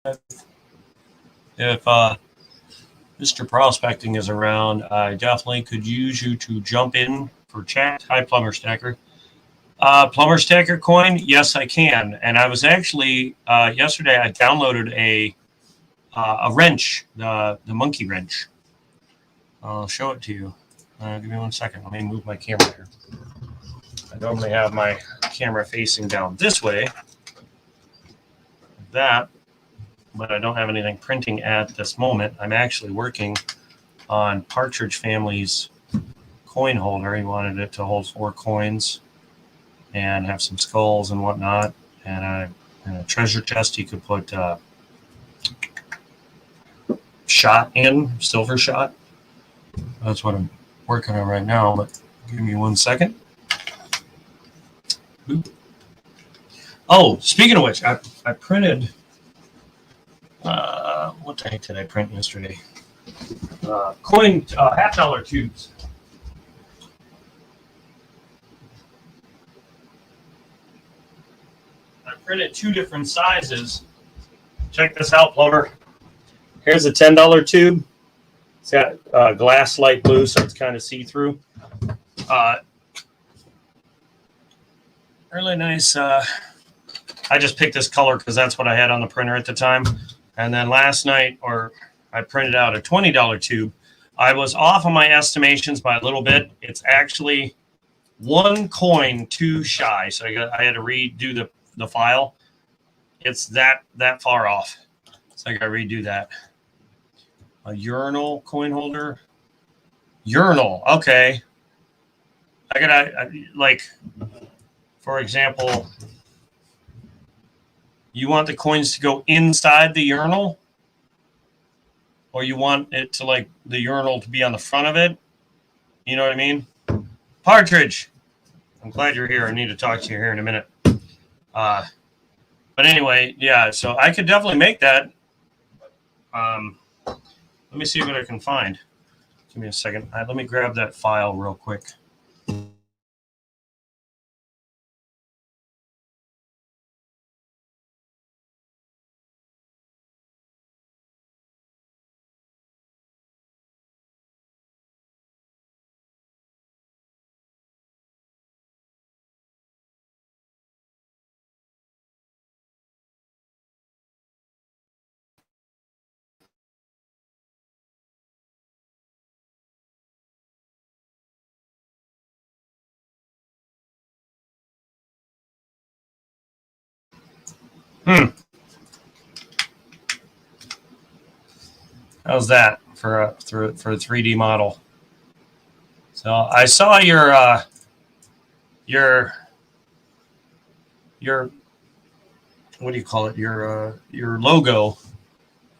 If Mr. Prospecting is around, I definitely could use you to jump in for chat. Hi, Plumber Stacker. Plumber Stacker coin? Yes, I can. And I was actually, yesterday, I downloaded a wrench, the monkey wrench. I'll show it to you. Give me 1 second. Let me move my camera here. I normally have my camera facing down this way. That, but I don't have anything printing at this moment. I'm actually working on Partridge Family's coin holder. He wanted it to hold 4 coins and have some skulls and whatnot. And a treasure chest he could put shot in, silver shot. That's what I'm working on right now, but give me 1 second. Oh, speaking of which, I printed, what the heck did I print yesterday? Coin, $50 tubes. I printed 2 different sizes. Check this out, Plumber. Here's a $10 tube. It's got glass light blue, so it's kind of see-through. Really nice. I just picked this color because that's what I had on the printer at the time. And then last night, I printed out a $20 tube. I was off on my estimations by a little bit. It's actually 1 coin too shy, so I had to redo the file. It's that far off, so I got to redo that. A urinal coin holder. Urinal, okay. I gotta like, for example, you want the coins to go inside the urinal, or you want it to, like, the urinal to be on the front of it? You know what I mean? Partridge, I'm glad you're here. I need to talk to you here in a minute. But anyway, yeah, so I could definitely make that. Let me see what I can find. Give me a second. Let me grab that file real quick. How's that for a 3D model? So I saw your what do you call it? Your logo,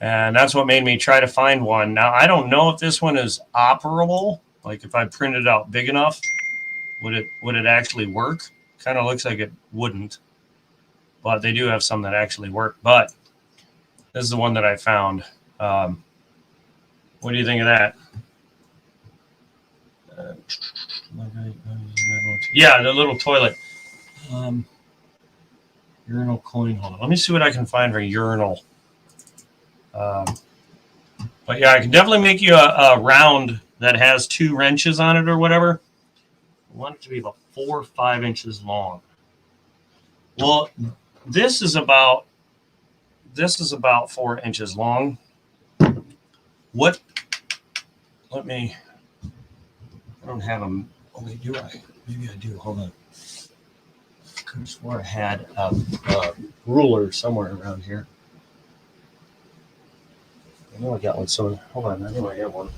and that's what made me try to find one. Now I don't know if this one is operable. Like, if I print it out big enough, would it actually work? Kind of looks like it wouldn't, but they do have some that actually work. But this is the one that I found. What do you think of that? Yeah, the little toilet. Urinal coin holder. Let me see what I can find for urinal. But yeah, I can definitely make you a round that has 2 wrenches on it or whatever. I want it to be about 4 or 5 inches long. Well, this is about 4 inches long. What? Let me. I don't have them. Oh, wait, do I? Maybe I do. Hold on. I could have swore I had a ruler somewhere around here. I know I got one. So hold on. I know I have one.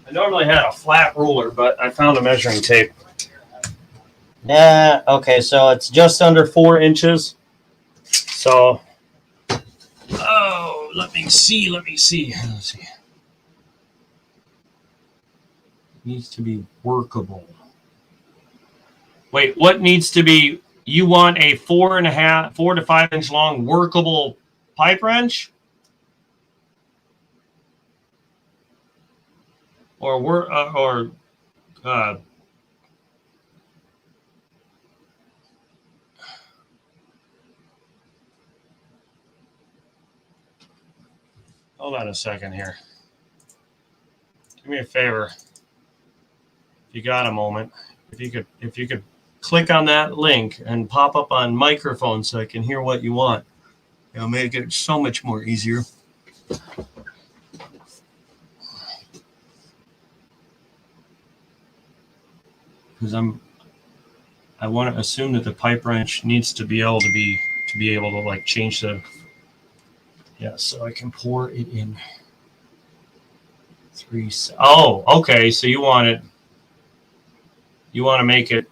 I normally had a flat ruler, but I found a measuring tape. Yeah, okay, so it's just under 4 inches. So, let me see. Let's see. It needs to be workable. Wait, what needs to be? You want a 4 to 5 inch long workable pipe wrench? uh, hold on a second here. Do me a favor. If you got a moment, if you could click on that link and pop up on microphone so I can hear what you want. It'll make it so much more easier. Because I want to assume that the pipe wrench needs to be able to like change the, yeah, so I can pour it in. Oh, okay. So you want to make it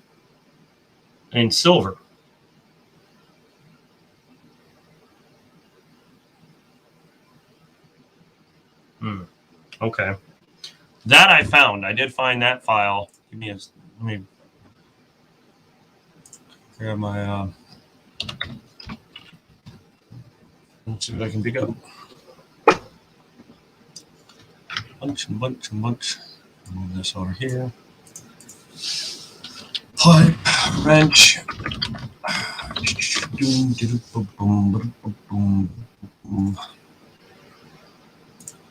in silver. Okay. That I found. I did find that file. Let me grab my, let's see what I can pick up. Bunch. Move this over here. Pipe wrench.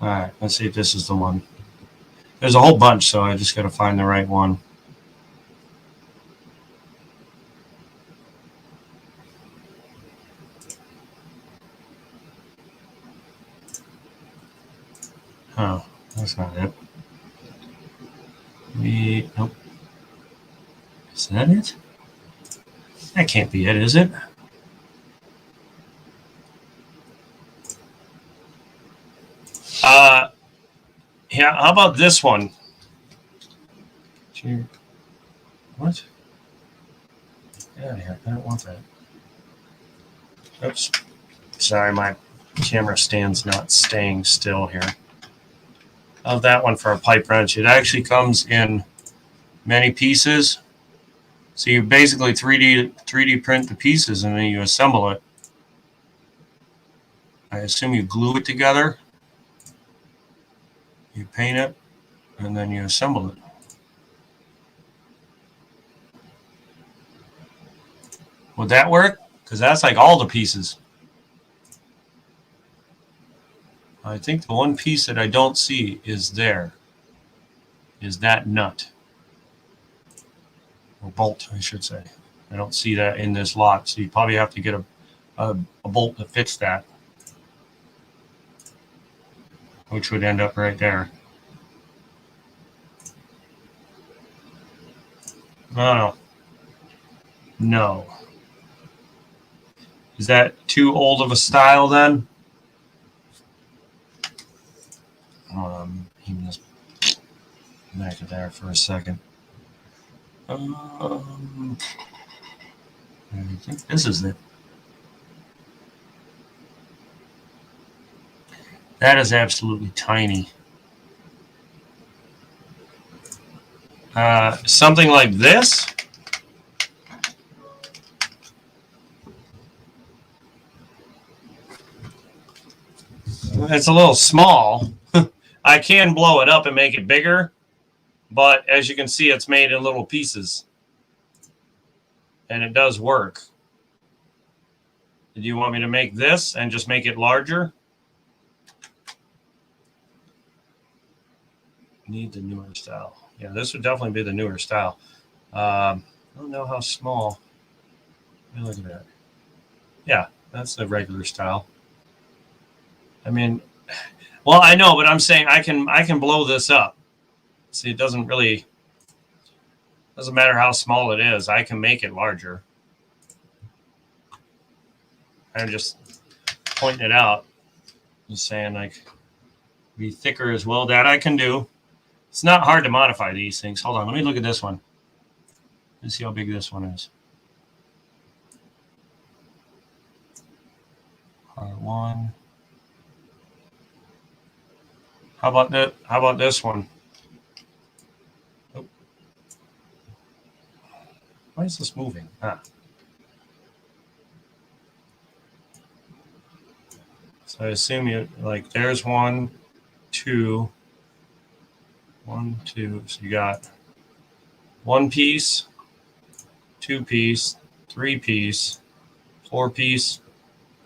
All right, let's see if this is the one. There's a whole bunch, so I just got to find the right one. Oh, that's not it. Nope. Is that it? That can't be it, is it? Yeah, how about this one? What? Get out of here. I don't want that. Oops. Sorry, my camera stand's not staying still here. Of that one for a pipe wrench. It actually comes in many pieces. So you basically 3D print the pieces and then you assemble it. I assume you glue it together. You paint it, and then you assemble it. Would that work? Because that's like all the pieces. I think the one piece that I don't see is that nut. Or bolt, I should say. I don't see that in this lot, so you probably have to get a bolt that fits that, which would end up right there. Oh, no. Is that too old of a style then? Even this back of there for a second. I think this is it. That is absolutely tiny. Something like this. It's a little small. I can blow it up and make it bigger, but as you can see, it's made in little pieces. And it does work. Do you want me to make this and just make it larger? Need the newer style. Yeah, this would definitely be the newer style. I don't know how small. Let me look at that. Yeah, that's the regular style. I mean, well, I know, but I'm saying I can blow this up. See, it doesn't matter how small it is. I can make it larger. I'm just pointing it out. Just saying, like, be thicker as well. That I can do. It's not hard to modify these things. Hold on, let me look at this one. Let's see how big this one is. R1. How about that? How about this one? Oh. Why is this moving? So I assume you like there's 1, 2, 1, 2. So you got 1 piece, 2 piece, 3 piece, 4 piece,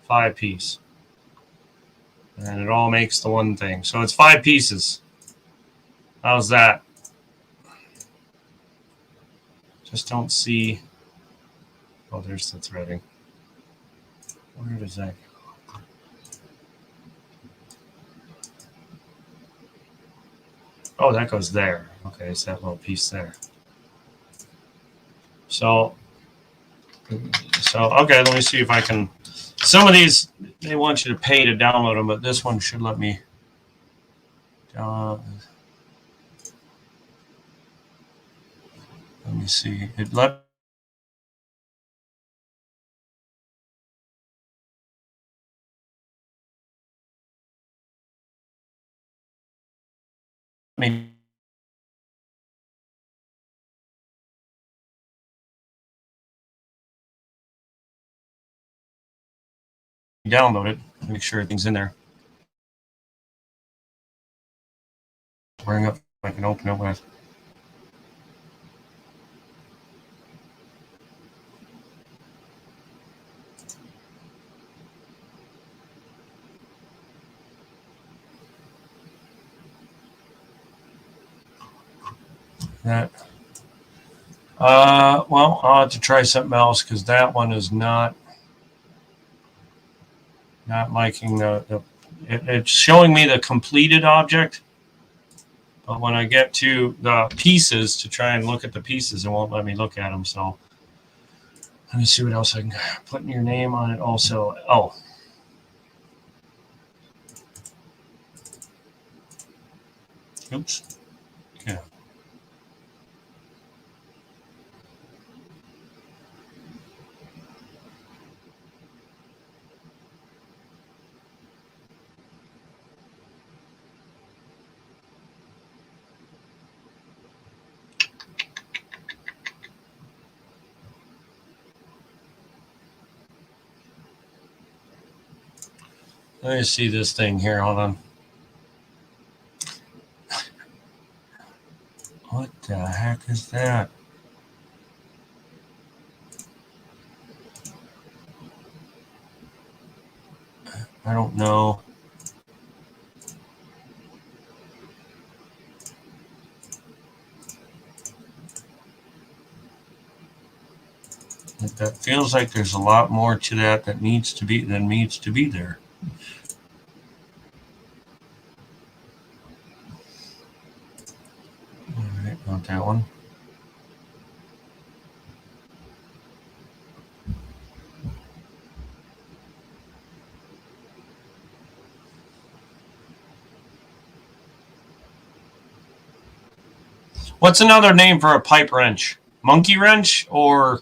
5 piece. And it all makes the one thing. So it's 5 pieces. How's that? Just don't see. Oh, there's the threading. Where does that go? Oh, that goes there. Okay, it's that little piece there. So okay, let me see if I can. Some of these, they want you to pay to download them, but this one should let me. Let me see. It let me download it. Make sure everything's in there. Bring up, I can open it with. That. Well, I'll have to try something else because that one is not liking it's showing me the completed object, but when I get to the pieces to try and look at the pieces, it won't let me look at them. So let me see what else I can put in your name on it also. Oh. Oops. Okay. Let me see this thing here. Hold on. What the heck is that? I don't know. That feels like there's a lot more to that needs to be there. All right, not that one. What's another name for a pipe wrench? Monkey wrench or?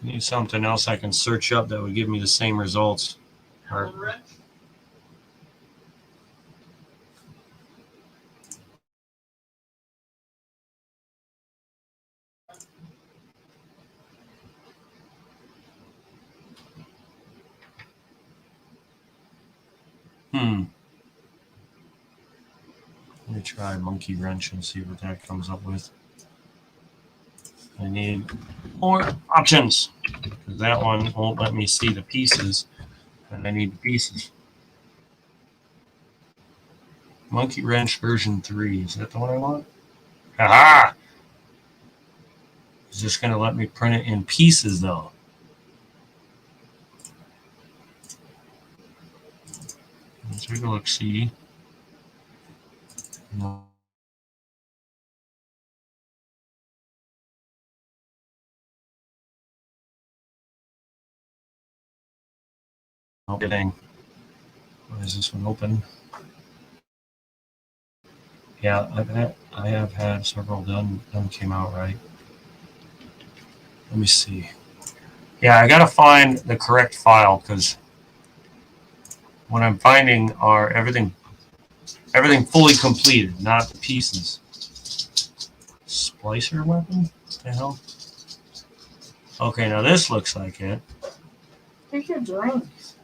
Need something else I can search up that would give me the same results. Or, Let me try monkey wrench and see what that comes up with. I need more options because that one won't let me see the pieces, and I need the pieces. Monkey wrench version 3. Is that the one I want? Aha! Is this going to let me print it in pieces though? Let's take a look, see. No. Oh, dang. Why is this one open? Yeah, I have had several done. None came out right. Let me see. Yeah, I gotta find the correct file because what I'm finding are everything fully completed, not the pieces. Splicer weapon? What the hell? Okay, now this looks like it. Take your drinks.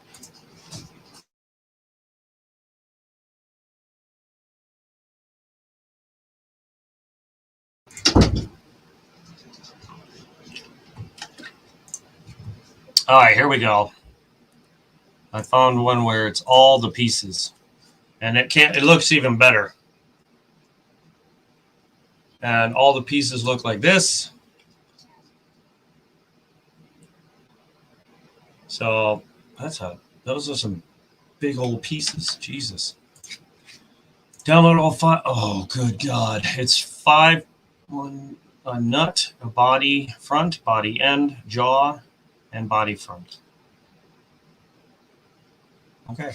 All right, here we go. I found one where it's all the pieces, and it looks even better. And all the pieces look like this. So those are some big old pieces. Jesus. Download all five. Oh, good God. It's five. A nut, a body front, body end, jaw, and body front. Okay.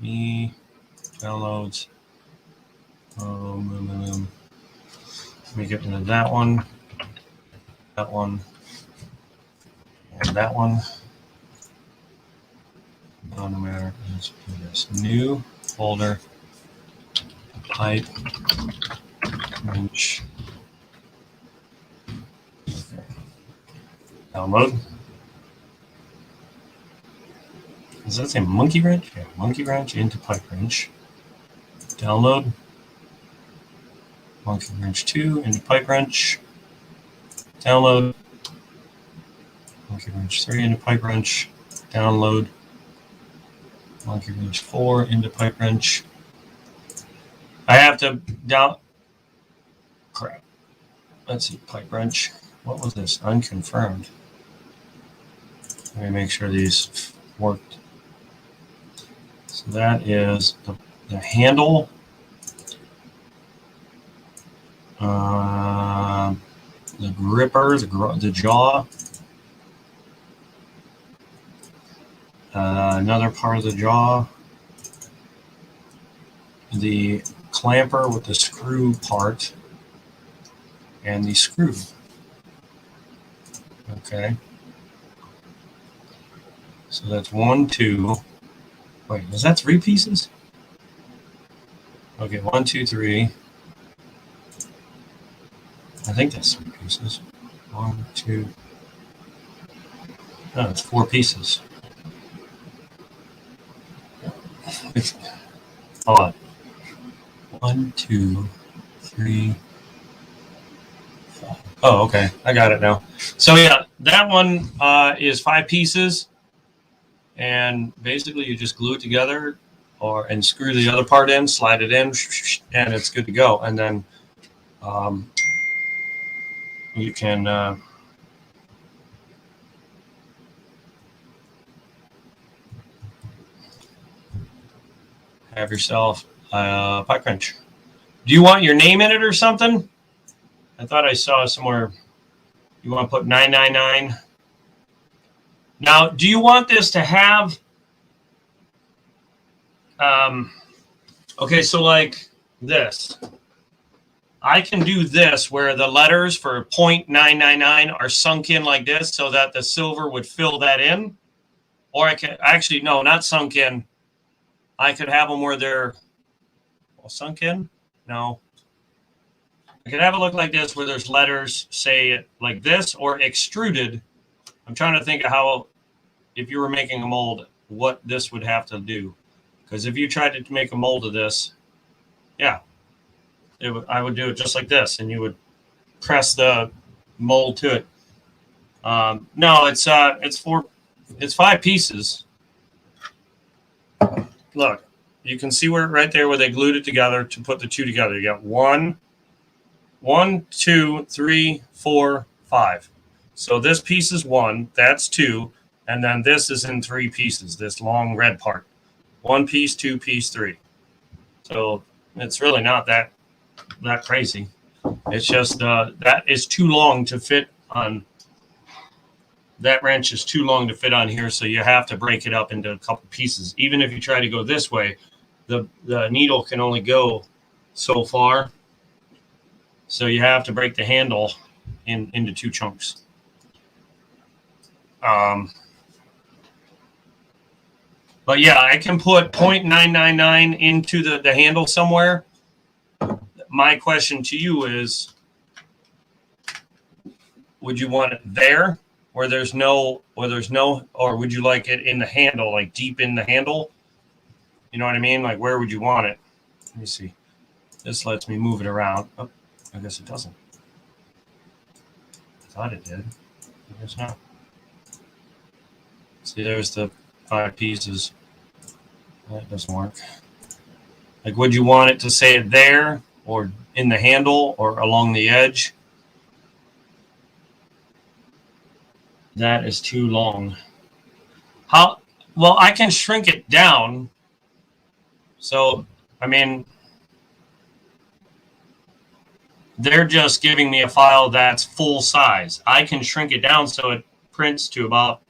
Me downloads. Let me get into that one, and that one. No matter. Let's do this. New folder. Pipe wrench. Download. Does that say monkey wrench? Yeah, monkey wrench into pipe wrench. Download. Monkey wrench 2 into pipe wrench. Download. Monkey wrench 3 into pipe wrench. Download. Monkey wrench 4 into pipe wrench. I have to crap. Let's see, pipe wrench. What was this? Unconfirmed. Let me make sure these worked. So that is the handle. The gripper, the jaw. Another part of the jaw. The clamper with the screw part. And the screw. Okay. So that's 1, 2. Wait, is that 3 pieces? Okay, 1, 2, 3. I think that's 3 pieces. 1, 2. No, it's 4 pieces. Hold on. 1, 2, 3. 4. Oh, okay. I got it now. So yeah, that one is 5 pieces. And basically you just glue it together and screw the other part in, slide it in, and it's good to go. And then you can have yourself a pipe wrench. Do you want your name in it or something? I thought I saw somewhere you want to put 999. Now, do you want this to have okay, so like this. I can do this where the letters for 0.999 are sunk in like this so that the silver would fill that in. Or I can actually, no, not sunk in. I could have them where they're sunk in. No. I could have it look like this where there's letters, say like this, or extruded. I'm trying to think of how, if you were making a mold, what this would have to do. Because if you tried to make a mold of this, yeah, I would do it just like this, and you would press the mold to it. No, it's 5 pieces. Look, you can see where right there where they glued it together to put the 2 together. You got 1, 2, 3, 4, 5. So this piece is 1, that's 2, and then this is in 3 pieces, this long red part. 1 piece, 2 piece, 3. So it's really not that crazy. It's just that is too long to fit on. That wrench is too long to fit on here, so you have to break it up into a couple pieces. Even if you try to go this way, the needle can only go so far. So you have to break the handle into 2 chunks. But yeah, I can put 0.999 into the handle somewhere. My question to you is, would you want it there where there's no, or would you like it in the handle, like deep in the handle? You know what I mean? Like, where would you want it? Let me see. This lets me move it around. Oh, I guess it doesn't. I thought it did. I guess not. See, there's the 5 pieces. That doesn't work. Like, would you want it to say it there or in the handle or along the edge? That is too long. How? Well, I can shrink it down. So, I mean, they're just giving me a file that's full size. I can shrink it down so it prints to about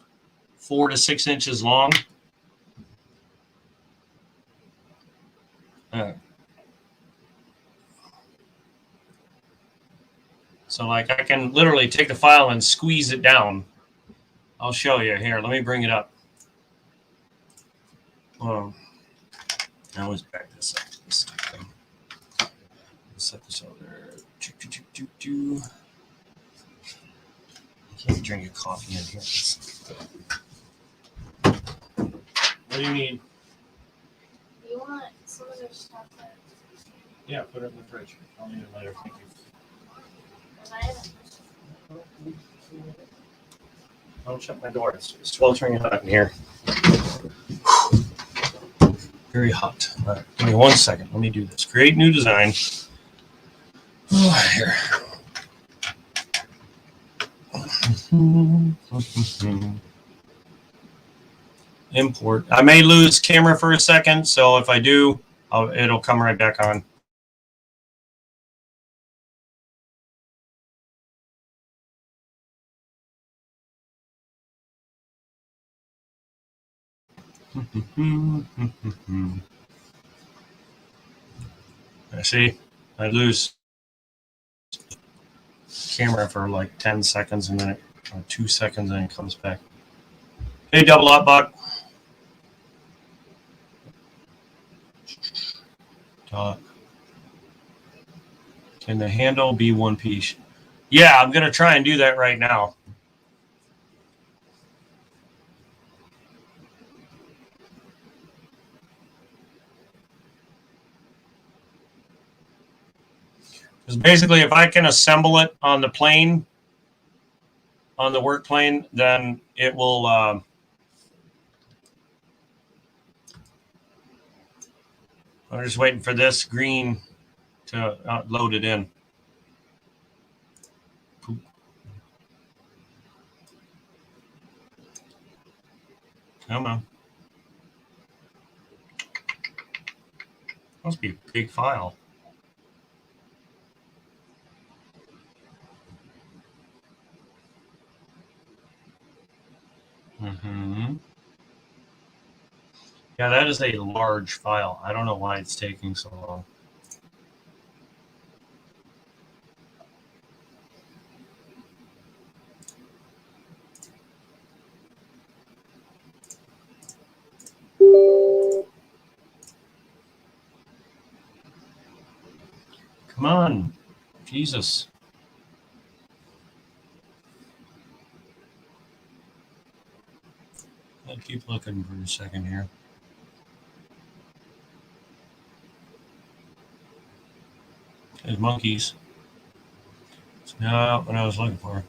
4 to 6 inches long. So like I can literally take the file and squeeze it down. I'll show you here. Let me bring it up. I always back this up. This thing. Set this over there. I can't drink a coffee in here. What do you need? You want some of this chocolate? Yeah, put it in the fridge. I'll need it later. Thank you. I'll shut my door. It's sweltering hot in here. Very hot. All right, give me 1 second. Let me do this. Create new design. Oh, here. Import. I may lose camera for a second, so if I do, it'll come right back on. I see. I lose camera for like 10 seconds and then it, or 2 seconds and it comes back. Hey, double up, Buck. Can the handle be one piece? Yeah, I'm gonna try and do that right now. Because basically, if I can assemble it on the plane, on the work plane, then it will. I'm just waiting for this green to load it in. Poop. Come on. Must be a big file. Yeah, that is a large file. I don't know why it's taking so long. Come on. Jesus. I'll keep looking for a second here. There's monkeys. It's not what I was looking for.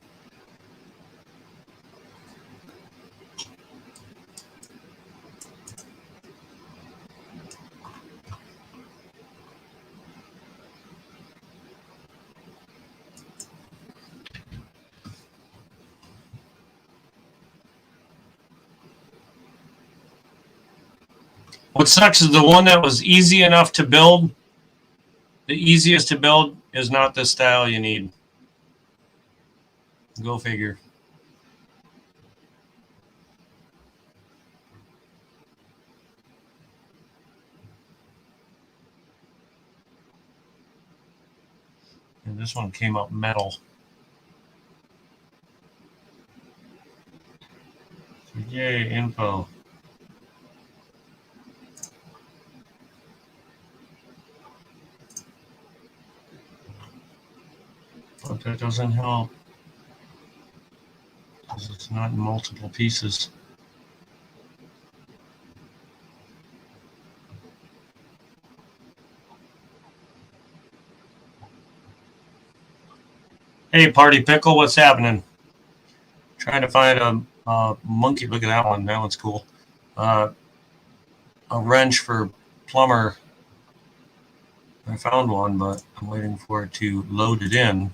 What sucks is the one that was easy enough to build, the easiest to build is not the style you need. Go figure. And this one came up metal. So yay, info. But that doesn't help. Because it's not in multiple pieces. Hey, Party Pickle, what's happening? Trying to find a monkey. Look at that one. That one's cool. Uh, a wrench for plumber. I found one, but I'm waiting for it to load it in.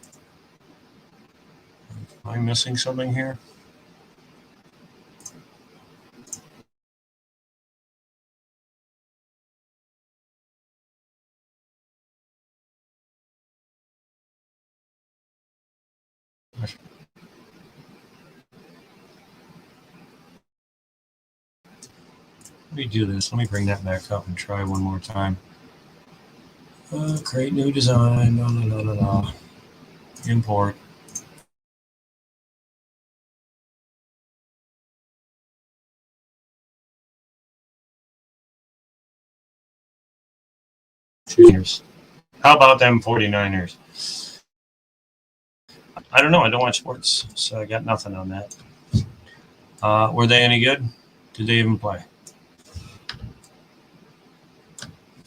Am I missing something here? Let me do this. Let me bring that back up and try one more time. Create new design. No, no, no, no, no. Import. Cheers. How about them 49ers? I don't know. I don't watch sports, so I got nothing on that. Were they any good? Did they even play?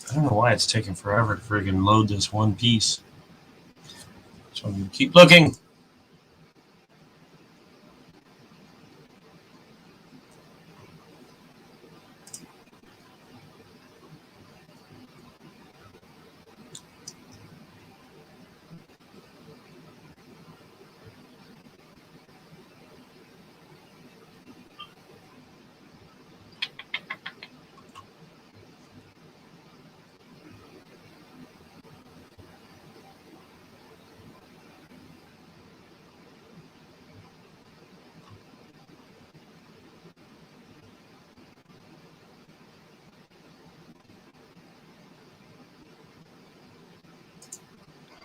I don't know why it's taking forever to friggin' load this one piece. So I'm gonna keep looking.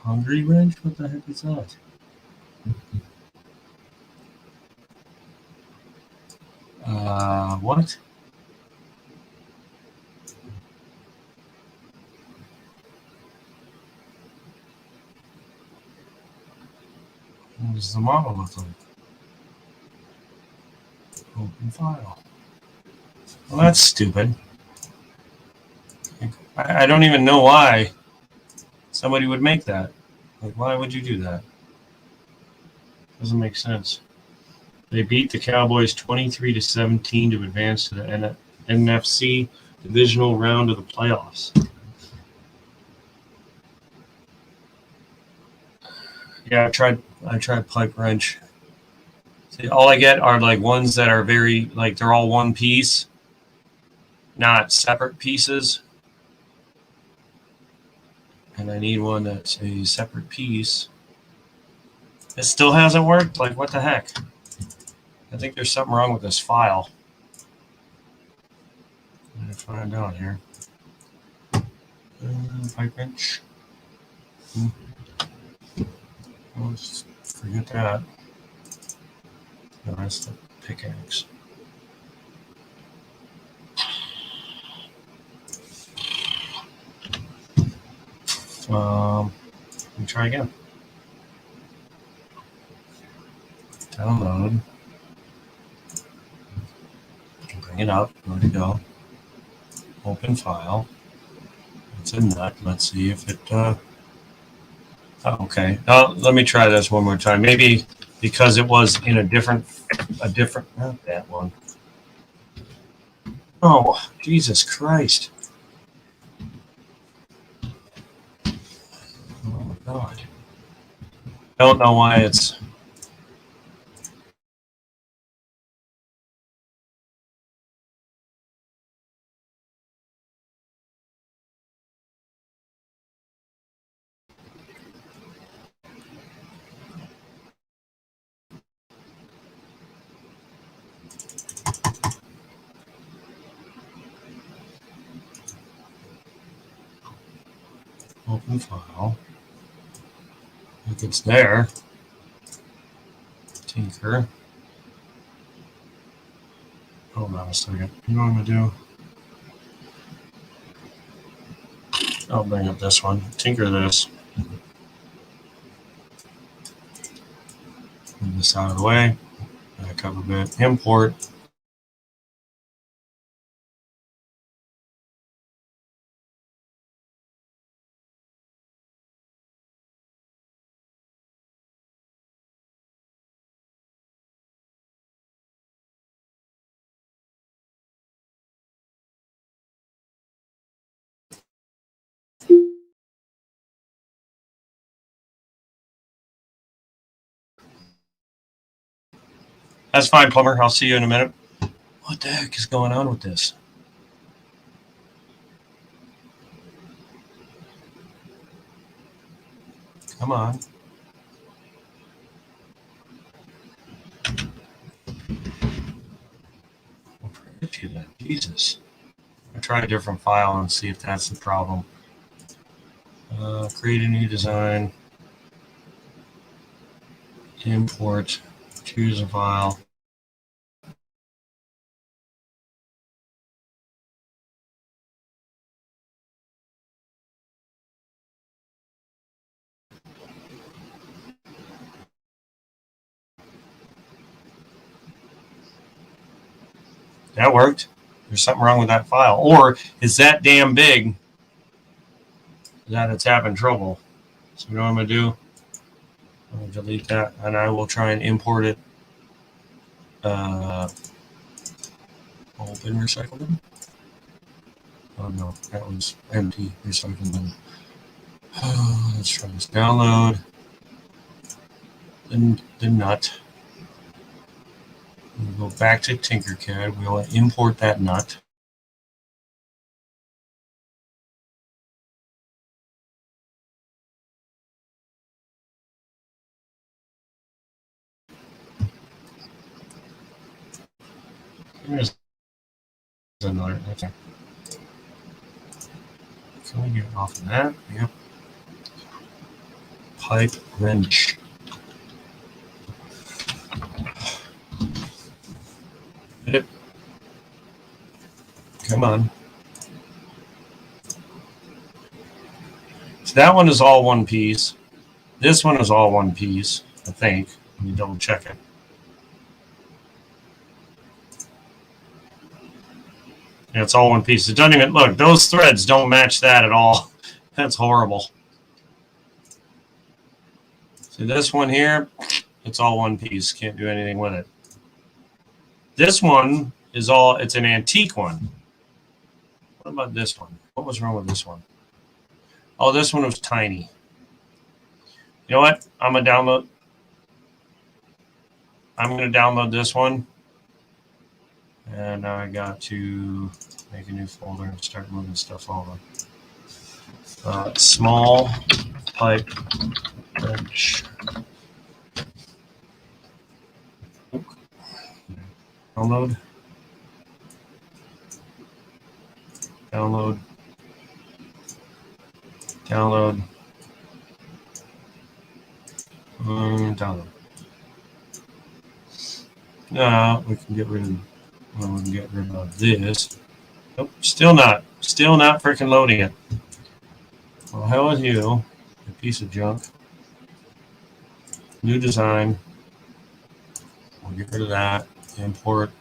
Hungry wrench? What the heck is that? What? What does the model look like? Open file. Well, that's stupid. I don't even know why somebody would make that. Like, why would you do that? Doesn't make sense. They beat the Cowboys 23-17 to advance to the NFC divisional round of the playoffs. Yeah, I tried pipe wrench. See, all I get are like ones that are very like they're all one piece, not separate pieces. And I need one that's a separate piece. It still hasn't worked? Like, what the heck? I think there's something wrong with this file. I'm going to find out here. Pipe wrench. Let's forget that. The rest of the pickaxe. Let me try again. Download. Bring it up. Where'd it go? Open file. It's a nut. Let's see if it. Okay. Let me try this one more time. Maybe because it was in a different. Not that one. Oh, Jesus Christ. Oh my God. Don't know why it's. Open file. If it's there. Tinker. Hold on a second. You know what I'm going to do? I'll bring up this one. Tinker this. Move this out of the way. Back up a bit. Import. That's fine, plumber. I'll see you in a minute. What the heck is going on with this? Come on. Jesus. I'll try a different file and see if that's the problem. Create a new design. Import. Choose a file. That worked. There's something wrong with that file. Or is that damn big that it's having trouble? So you know what I'm going to do? I'm going to delete that, and I will try and import it. Open recycle bin? Oh no, that was empty recycle bin. Let's try this. Download the nut. We'll go back to Tinkercad. We'll import that nut. There's another. Okay. Can we get off of that? Yep. Pipe wrench. Yep. Come on. So that one is all one piece. This one is all one piece, I think. Let me double check it. Yeah, it's all one piece. It doesn't even look. Those threads don't match that at all. That's horrible. See this one here? It's all one piece. Can't do anything with it. This one is all. It's an antique one. What about this one? What was wrong with this one? Oh, this one was tiny. You know what? I'm gonna download this one. And I got to make a new folder and start moving stuff over. Small pipe wrench. Download. Download. Download. Download. We can get rid of. Well, we can get rid of this. Nope, still not freaking loading it. Well, hell with you, a piece of junk. New design. We'll get rid of that. Import.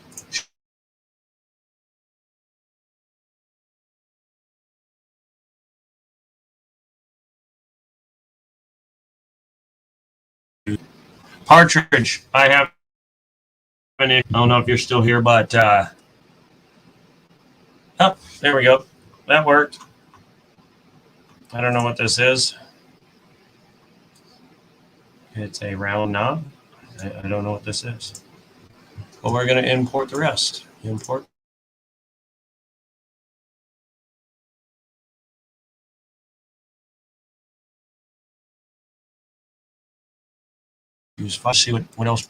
Partridge. I have. I don't know if you're still here, but oh, there we go. That worked. I don't know what this is. It's a round knob. I don't know what this is. But we're going to import the rest. Import. Use file. See what else.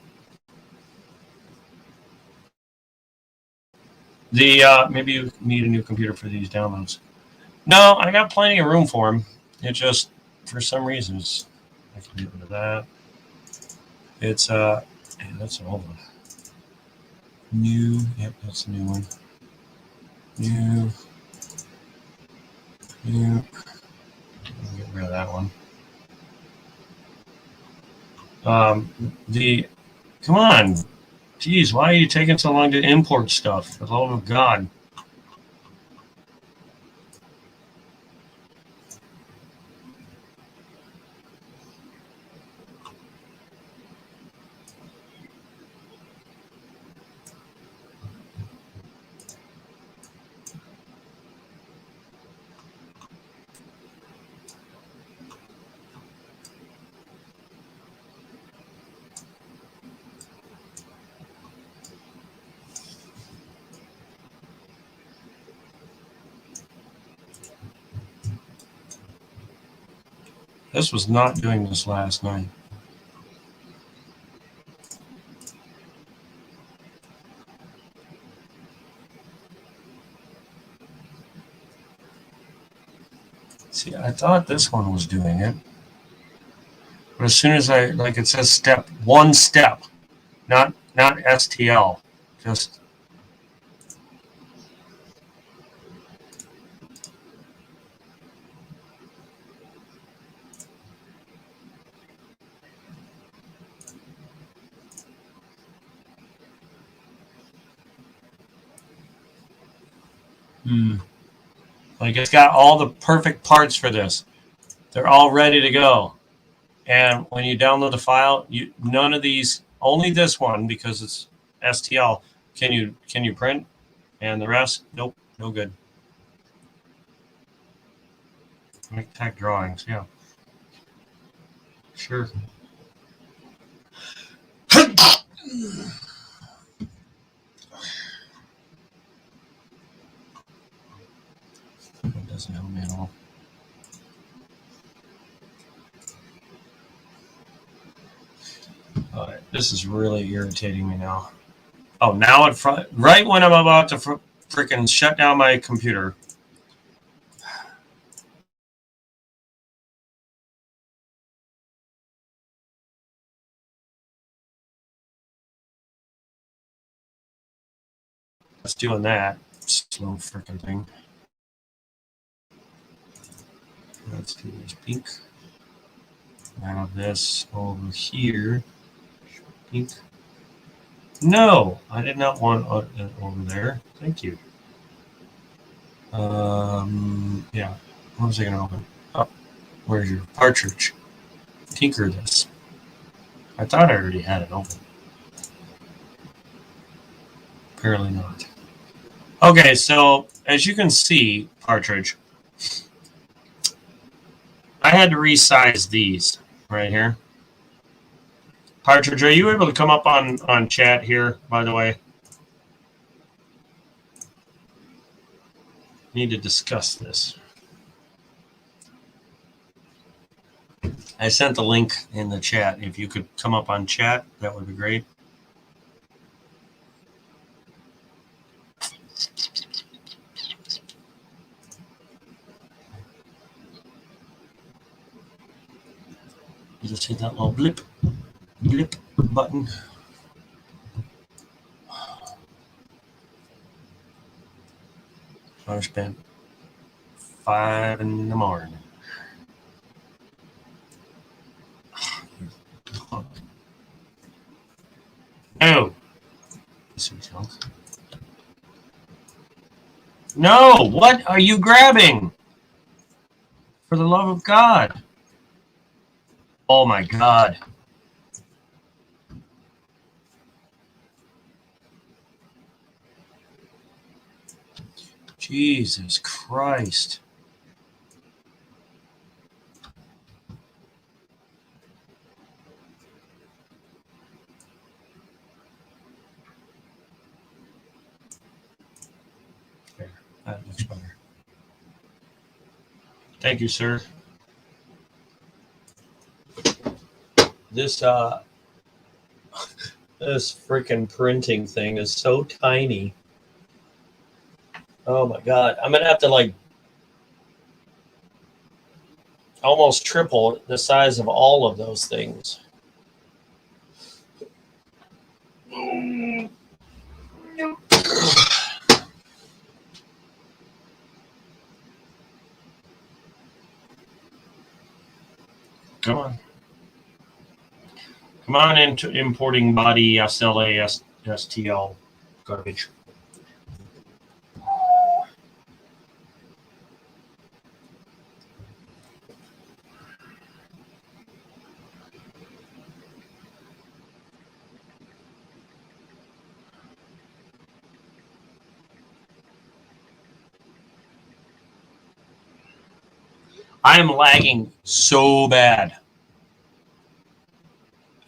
Maybe you need a new computer for these downloads. No, I got plenty of room for them. It just, for some reasons, I can get rid of that. It's hey, that's an old one. New, yep, that's a new one. New. I'll get rid of that one. Come on. Geez, why are you taking so long to import stuff? For the love of God. This was not doing this last night. See, I thought this one was doing it. But as soon as like it says one step, not STL, just like it's got all the perfect parts for this. They're all ready to go. And when you download the file, none of these, only this one because it's STL, can you print, and the rest, nope, no good. Make tech drawings, yeah, sure. It doesn't help me at all. All right, this is really irritating me now. Oh, now right when I'm about to freaking shut down my computer. It's doing that slow freaking thing. Let's do this pink. Now this over here. Pink. No, I did not want it over there. Thank you. Yeah. What was I going to open? Oh, where's your partridge? Tinker this. I thought I already had it open. Apparently not. Okay, so as you can see, partridge, I had to resize these right here. Partridge, are you able to come up on chat here, by the way? Need to discuss this. I sent the link in the chat. If you could come up on chat, that would be great. You just hit that little blip button. I spent 5 in the morning. No. No, what are you grabbing? For the love of God. Oh my God. Jesus Christ. There, that looks better. Thank you, sir. This this freaking printing thing is so tiny. Oh my God. I'm gonna have to like almost triple the size of all of those things. Come on. Come on into importing body SLA STL garbage. I am lagging so bad.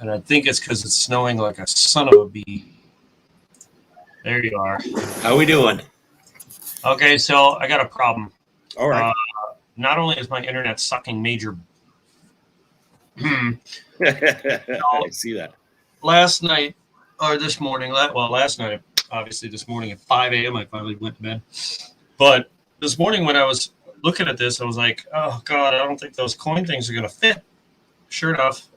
And I think it's because it's snowing like a son of a bee. There you are. How we doing? Okay, so I got a problem. All right. Not only is my internet sucking major I see that. Last night or this morning, last night, obviously this morning at 5 a.m. I finally went to bed. But this morning when I was looking at this, I was like, oh God, I don't think those coin things are going to fit. Sure enough,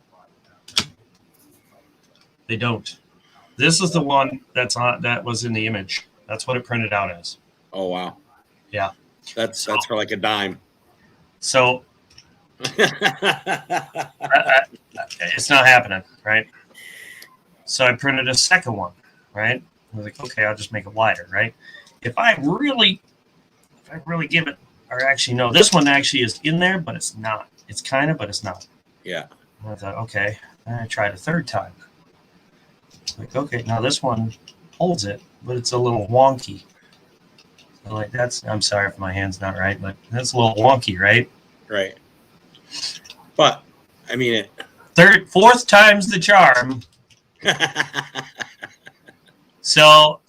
they don't. This is the one that was in the image. That's what it printed out as. Oh, wow. Yeah. That's for like a dime. So it's not happening, right? So I printed a second one, right? I was like, okay, I'll just make it wider, right? If I really give it, or actually, no, this one actually is in there, but it's not. It's kind of, but it's not. Yeah. And I thought, okay. And I tried a third time. Like, okay, now this one holds it, but it's a little wonky. I'm like, I'm sorry if my hand's not right, but that's a little wonky, right? Right. But, I mean, fourth time's the charm. So,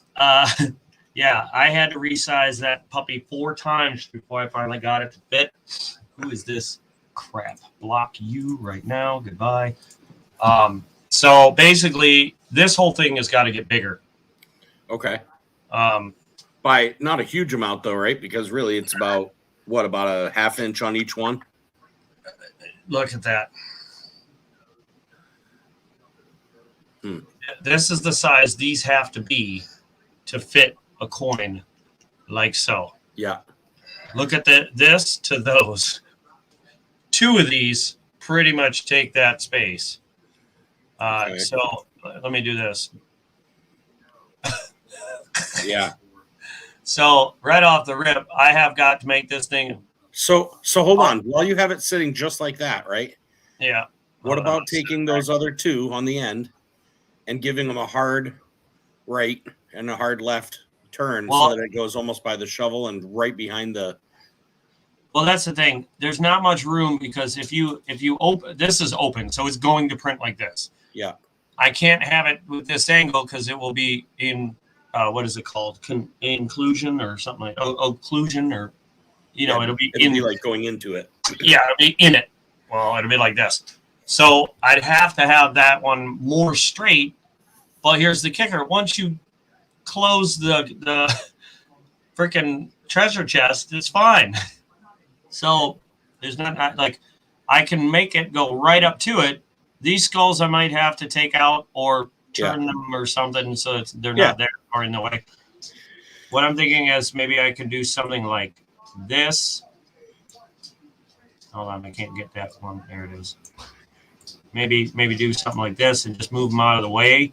yeah, I had to resize that puppy 4 times before I finally got it to fit. Who is this crap? Block you right now. Goodbye. So basically, this whole thing has got to get bigger. Okay. Um, By not a huge amount, though, right? Because really, it's about a half inch on each one? Look at that. This is the size these have to be to fit a coin like so. Yeah. Look at this to those. 2 of these pretty much take that space. Okay. So let me do this. Yeah. So right off the rip, I have got to make this thing. So hold on. While you have it sitting just like that, right? Yeah. What about taking those other 2 on the end and giving them a hard right and a hard left turn so that it goes almost by the shovel and right behind the. Well, that's the thing. There's not much room because if you open, this is open, so it's going to print like this. Yeah. I can't have it with this angle because it will be in what is it called? Inclusion or something like occlusion or it'll be like going into it. Yeah, it'll be in it. Well, it'll be like this. So I'd have to have that one more straight. But here's the kicker: once you close the freaking treasure chest, it's fine. So there's not like I can make it go right up to it. These skulls I might have to take out or turn them or something so they're not there or in the way. What I'm thinking is maybe I can do something like this. Hold on, I can't get that one. There it is. Maybe do something like this and just move them out of the way.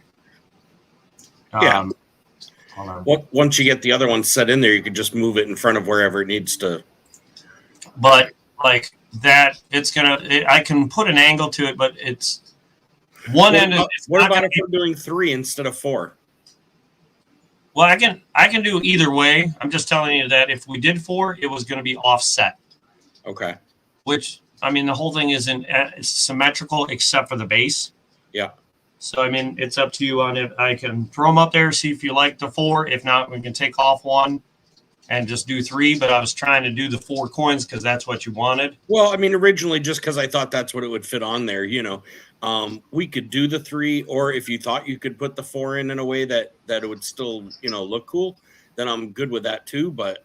Yeah. Hold on. Once you get the other one set in there, you can just move it in front of wherever it needs to. But like that, I can put an angle to it, but it's one end. What about if we're doing 3 instead of 4? Well, I can do either way. I'm just telling you that if we did 4, it was going to be offset. Okay. Which, I mean, the whole thing it's symmetrical except for the base. Yeah. So, I mean, it's up to you on it. I can throw them up there, see if you like the 4. If not, we can take off 1 and just do 3. But I was trying to do the 4 coins because that's what you wanted. Well, I mean, originally, just because I thought that's what it would fit on there, we could do the 3, or if you thought you could put the 4 in a way that it would still, look cool, then I'm good with that too. But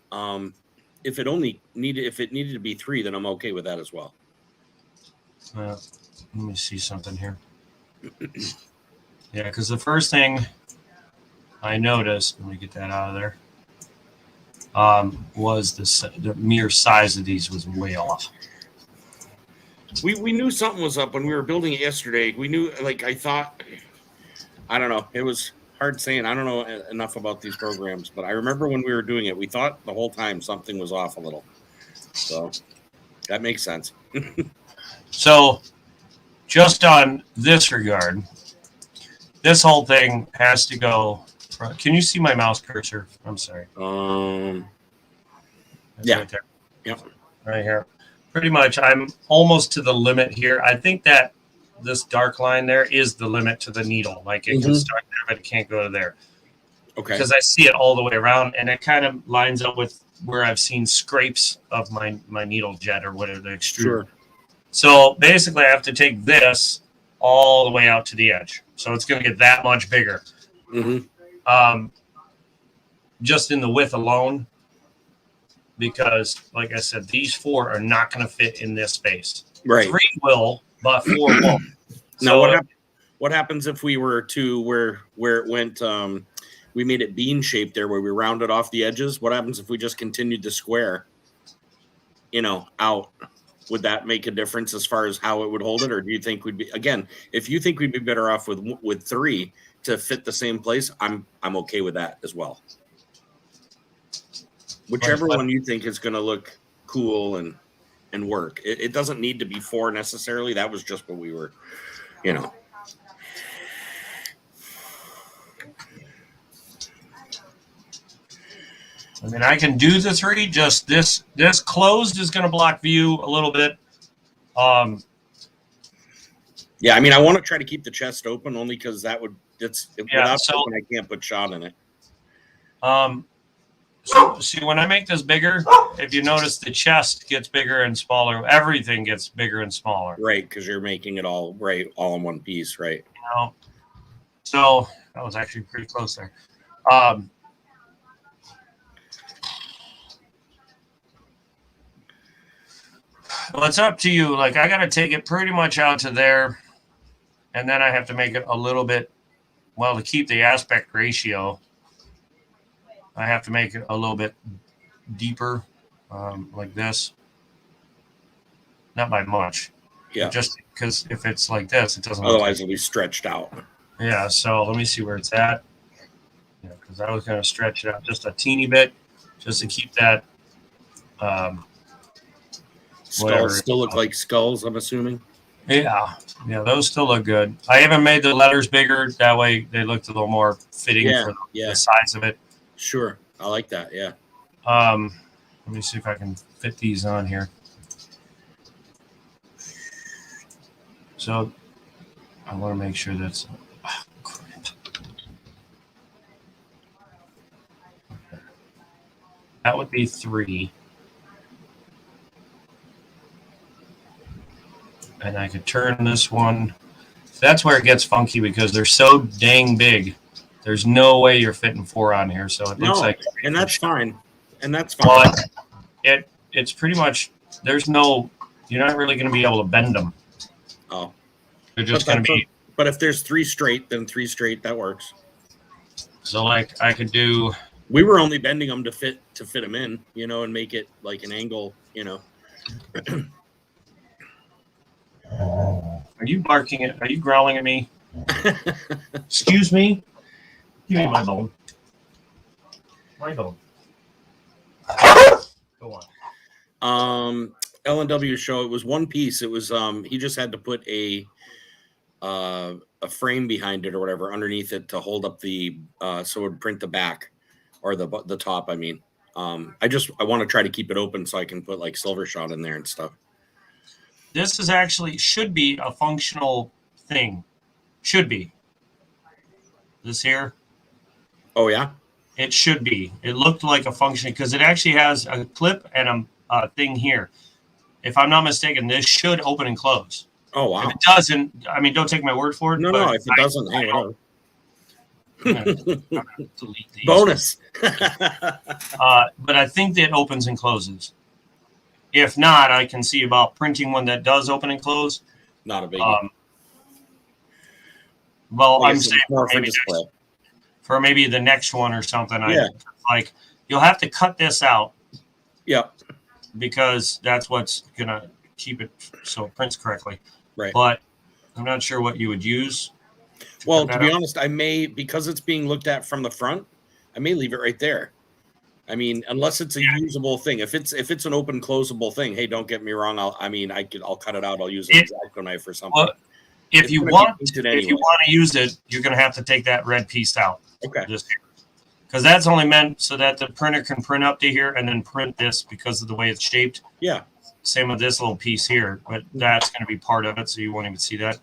if it needed to be 3, then I'm okay with that as well. Let me see something here. Yeah, because the first thing I noticed, let me get that out of there, was the mere size of these was way off. We knew something was up when we were building it yesterday. We knew, I don't know. It was hard saying. I don't know enough about these programs, but I remember when we were doing it, we thought the whole time something was off a little. So that makes sense. So just on this regard, this whole thing has to go. Can you see my mouse cursor? I'm sorry. That's right there. Yep. Right here. Pretty much, I'm almost to the limit here. I think that this dark line there is the limit to the needle. Like it can start there, but it can't go to there. Okay. Because I see it all the way around, and it kind of lines up with where I've seen scrapes of my needle jet or whatever the extruder. Sure. So basically, I have to take this all the way out to the edge. So it's going to get that much bigger. Mm-hmm. Just in the width alone, because, like I said, these 4 are not going to fit in this space. Right. 3 will, but 4 won't. Now, So what happens if we were to where it went? We made it bean shaped there, where we rounded off the edges. What happens if we just continued the square? Out. Would that make a difference as far as how it would hold it, or do you think we'd be, again? If you think we'd be better off with 3 to fit the same place, I'm okay with that as well. Whichever one you think is going to look cool and work. It doesn't need to be 4 necessarily. That was just what we were, I mean, I can do the 3. Just this closed is going to block view a little bit. Yeah, I mean, I want to try to keep the chest open only because without so- open, I can't put shot in it. So see, when I make this bigger, if you notice, the chest gets bigger and smaller. Everything gets bigger and smaller. Right, because you're making it all in one piece, right? So that was actually pretty close there. Well, it's up to you. Like, I got to take it pretty much out to there, and then I have to make it a little bit, well, to keep the aspect ratio, I have to make it a little bit deeper, like this. Not by much. Yeah. Just because if it's like this, it doesn't. Otherwise, it'll be stretched out. Yeah. So let me see where it's at. Yeah, because I was going to stretch it out just a teeny bit, just to keep that. Skulls still look like skulls, I'm assuming. Yeah, those still look good. I haven't made the letters bigger. That way they looked a little more fitting for the size of it. Sure. I like that, yeah. Let me see if I can fit these on here. So I want to make sure that's... Oh, crap. That would be 3. And I could turn this one. That's where it gets funky because they're so dang big. There's no way you're fitting 4 on here. So it looks like, and that's fine. And that's fine. But it's pretty much, you're not really going to be able to bend them. Oh, they're just going to be. But if there's 3 straight, then 3 straight, that works. So like I could do. We were only bending them to fit them in, and make it like an angle, Are you barking at? Are you growling at me? Excuse me. Give me my bone. My bone. Go on. L&W show. It was one piece. It was he just had to put a frame behind it or whatever underneath it to hold up the so it would print the back or the top. I mean, I want to try to keep it open so I can put like silver shot in there and stuff. This is actually should be a functional thing. Should be. This here. Oh yeah. It should be. It looked like a function because it actually has a clip and a thing here. If I'm not mistaken, this should open and close. Oh wow. If it doesn't, I mean, don't take my word for it. No, if it doesn't, hey, whatever. Delete these. Bonus. But I think that opens and closes. If not, I can see about printing one that does open and close. Not a big. Well, I'm saying more for display. For maybe the next one or something. Like you'll have to cut this out. Yep. Because that's what's gonna keep it so it prints correctly. Right. But I'm not sure what you would use. Well, to be honest, I may, because it's being looked at from the front, I may leave it right there. I mean, unless it's a usable thing. If it's an open closable thing, hey, don't get me wrong. I'll cut it out. I'll use an X-Acto knife or something. Well, if you want to use it, you're going to have to take that red piece out. Okay. Because that's only meant so that the printer can print up to here and then print this because of the way it's shaped. Yeah. Same with this little piece here, but that's going to be part of it, so you won't even see that.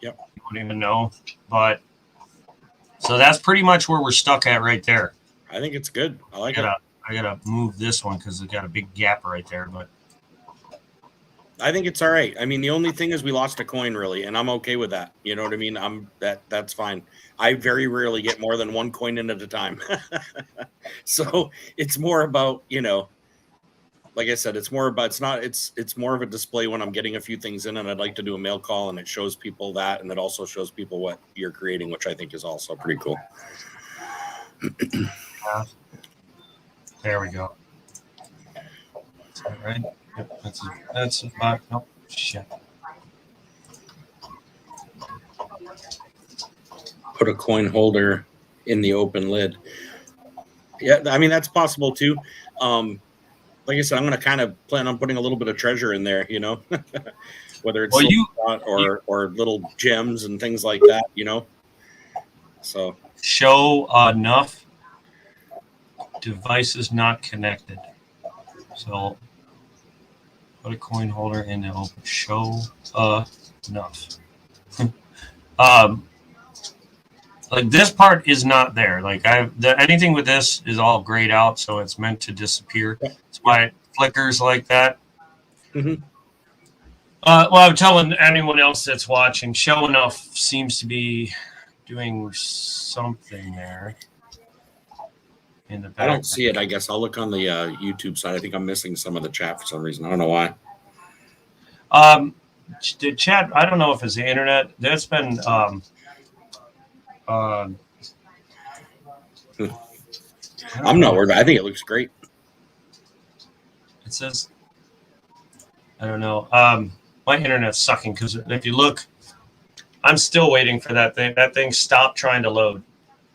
Yep. You won't even know. But so that's pretty much where we're stuck at right there. I think it's good. I like it. I gotta move this one because it's got a big gap right there. But I think it's all right. I mean, the only thing is we lost a coin, really, and I'm okay with that. You know what I mean? That's fine. I very rarely get more than one coin in at a time, so it's more about like I said, it's more about it's more of a display when I'm getting a few things in, and I'd like to do a mail call, and it shows people that, and it also shows people what you're creating, which I think is also pretty cool. There we go. Is that right? Yep, that's about. Nope. Shit. Put a coin holder in the open lid. Yeah, I mean that's possible too. Like I said, I'm going to kind of plan on putting a little bit of treasure in there, whether it's or little gems and things like that, So show enough devices not connected. So put a coin holder in the open. Show enough. Like this part is not there. Like anything with this is all grayed out, so it's meant to disappear. That's why it flickers like that. Mm-hmm. Well, I'm telling anyone else that's watching, show enough seems to be doing something there. In the back. I don't see it. I guess I'll look on the YouTube side. I think I'm missing some of the chat for some reason. I don't know why. The chat. I don't know if it's the internet. There's been. I'm not worried. I think it looks great. It says. I don't know. My internet's sucking because if you look, I'm still waiting for that thing. That thing stopped trying to load.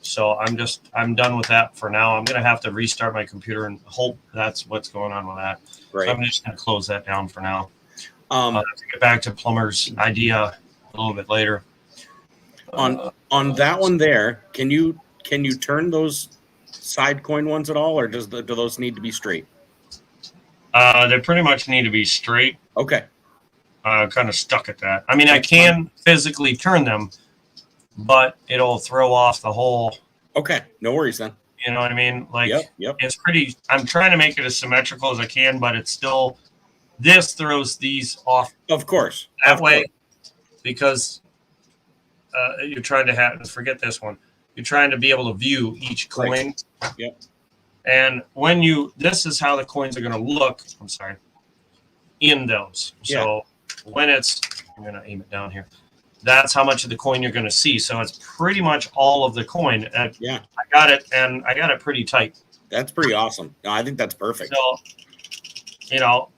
So I'm done with that for now. I'm going to have to restart my computer and hope that's what's going on with that. Right. So I'm just going to close that down for now. I'll have to get back to Plumber's idea a little bit later. On that one there, can you turn those side coin ones at all, or do those need to be straight? They pretty much need to be straight. Okay. Kind of stuck at that. I mean, I can physically turn them, but it'll throw off the whole. Okay, no worries then. You know what I mean? Like, yep. It's pretty. I'm trying to make it as symmetrical as I can, but it's still. This throws these off. Of course. That way, because you're trying to forget this one. You're trying to be able to view each coin. Right. Yep. And this is how the coins are going to look. I'm sorry. In those. So when I'm going to aim it down here. That's how much of the coin you're going to see. So it's pretty much all of the coin. I got it, and I got it pretty tight. That's pretty awesome. No, I think that's perfect. So,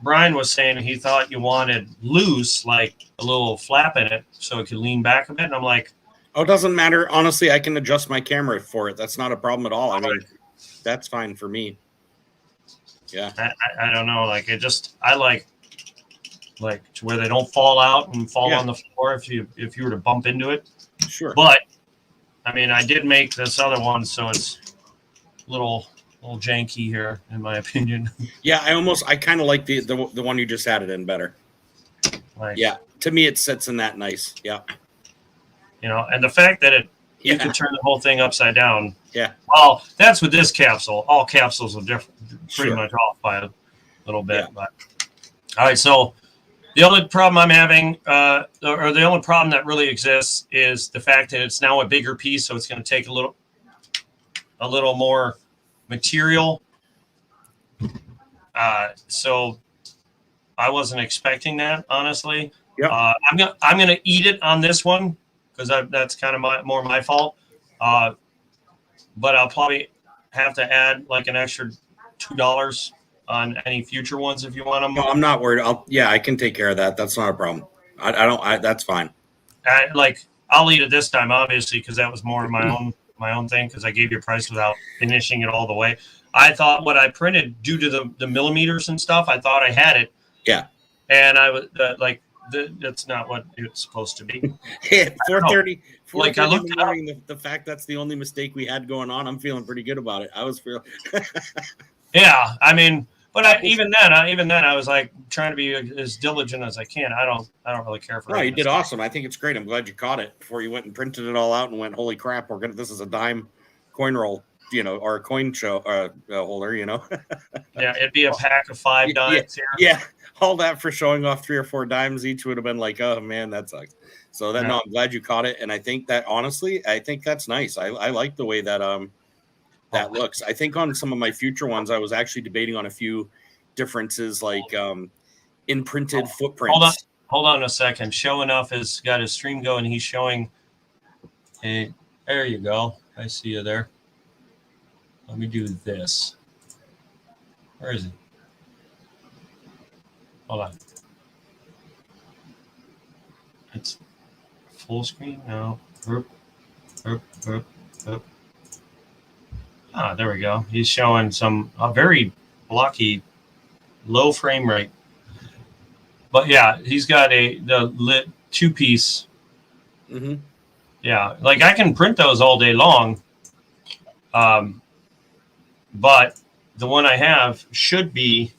Brian was saying he thought you wanted loose, like a little flap in it, so it could lean back a bit. And I'm like, oh, it doesn't matter. Honestly, I can adjust my camera for it. That's not a problem at all. I mean, that's fine for me. Yeah. I don't know. Like I like where they don't fall out and fall on the floor if you were to bump into it. Sure. But I mean, I did make this other one, so it's a little janky here, in my opinion. Yeah, I kind of like the one you just added in better. Nice. Yeah, to me it sits in that nice. Yeah. And the fact that you can turn the whole thing upside down. Yeah. Well, that's with this capsule. All capsules are different, pretty much off by a little bit. Yeah. But all right, so the only problem I'm having, or the only problem that really exists, is the fact that it's now a bigger piece, so it's going to take a little more material. So I wasn't expecting that, honestly. Yeah. I'm gonna eat it on this one because that's kind of more my fault. But I'll probably have to add like an extra $2 on any future ones if you want them. No, I'm not worried. I can take care of that. That's not a problem. That's fine. I'll eat it this time, obviously, because that was more of my own thing, because I gave you a price without finishing it all the way. I thought what I printed, due to the millimeters and stuff, I thought I had it. Yeah. And I was that's not what it's supposed to be. 4:30. Like I looked it up. The fact that's the only mistake we had going on, I'm feeling pretty good about it. I was feeling. Yeah, I mean, but even then, I was like trying to be as diligent as I can. I don't really care for. No, you did awesome. I think it's great. I'm glad you caught it before you went and printed it all out and went, holy crap, this is a dime coin roll. or a coin holder, Yeah, it'd be a pack of 5 Yeah, dimes here. Yeah, all that for showing off 3 or 4 dimes each would have been like, oh man, that sucks. So that Yeah. no, I'm glad you caught it, and I think that honestly, I think that's nice. I like the way that that looks. I think on some of my future ones, I was actually debating on a few differences, like imprinted footprints. Hold on a second. Show Enough has got his stream going. He's showing there you go. I see you there. Let me do this. Where is he? Hold on. It's full screen now. Ah, there we go. He's showing a very blocky, low frame rate. But yeah, he's got the lit 2-piece. Mm-hmm. Yeah, like I can print those all day long. But the one I have should be.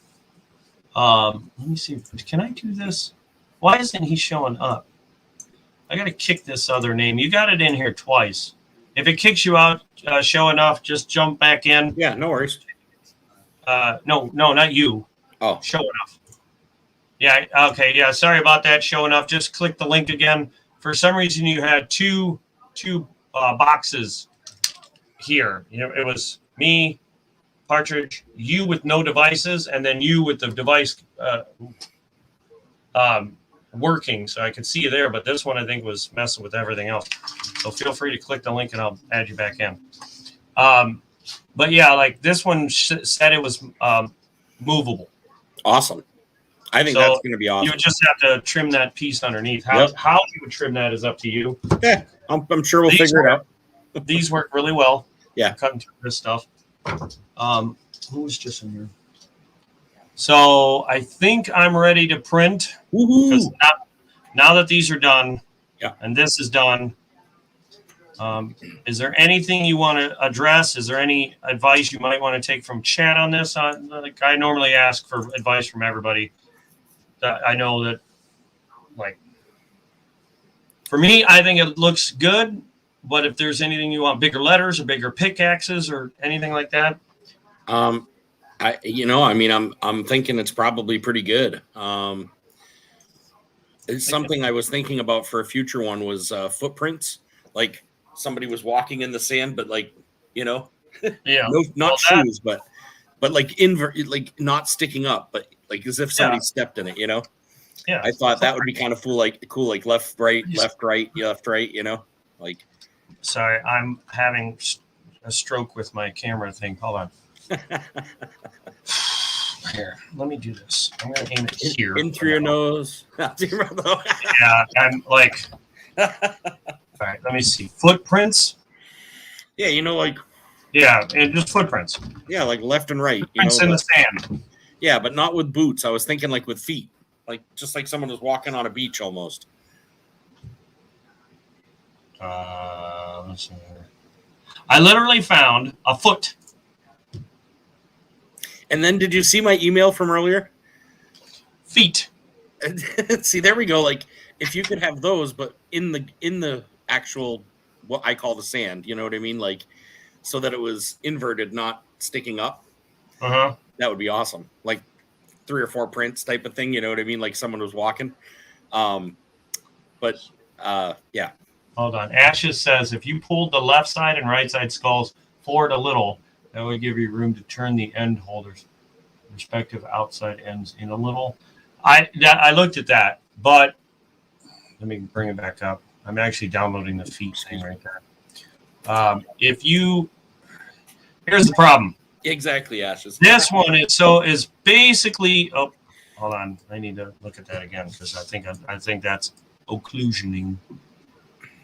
Let me see. Can I do this? Why isn't he showing up? I got to kick this other name. You got it in here twice. If it kicks you out, Show Enough, just jump back in. Yeah, no worries. No, not you. Oh, Show Enough. Yeah. Okay. Yeah. Sorry about that. Show Enough. Just click the link again. For some reason, you had two boxes here. It was me, Partridge, you with no devices, and then you with the device working, so I could see you there. But this one I think was messing with everything else. So feel free to click the link and I'll add you back in. But yeah, like this one said it was movable. Awesome. I think that's going to be awesome. You would just have to trim that piece underneath. How you would trim that is up to you. Yeah, I'm sure we'll figure it out. These work really well. Yeah, cutting through this stuff. Who was just in here? So I think I'm ready to print. Because now that these are done, and this is done, is there anything you want to address? Is there any advice you might want to take from chat on this? Like I normally ask for advice from everybody. I know that, like, for me, I think it looks good. But if there's anything you want, bigger letters or bigger pickaxes or anything like that, I'm thinking it's probably pretty good. It's something I was thinking about for a future one was footprints, like somebody was walking in the sand, but like, not shoes, but like like not sticking up, but like as if somebody stepped in it, Yeah. I thought that would be kind of cool, like left, right, left, right, like. Sorry, I'm having a stroke with my camera thing. Hold on. Here, let me do this. I'm going to aim it here. In through your nose. Yeah, I'm like. All right, let me see. Footprints. Yeah, like. Yeah, and just footprints. Yeah, like left and right. Footprints in the sand. Yeah, but not with boots. I was thinking like with feet, like just like someone was walking on a beach almost. Let's see here. I literally found a foot. And then did you see my email from earlier? Feet. See, there we go. Like if you could have those, but in the actual what I call the sand, you know what I mean? Like so that it was inverted, not sticking up. Uh-huh. That would be awesome. Like 3 or 4 prints type of thing, you know what I mean? Like someone was walking. Yeah. Hold on. Ashes says if you pulled the left side and right side skulls forward a little, that would give you room to turn the end holders, respective outside ends in a little. I looked at that, but let me bring it back up. I'm actually downloading the feet thing right there. Here's the problem. Exactly, Ashes. This one is basically. Oh, hold on. I need to look at that again because I think that's occlusioning.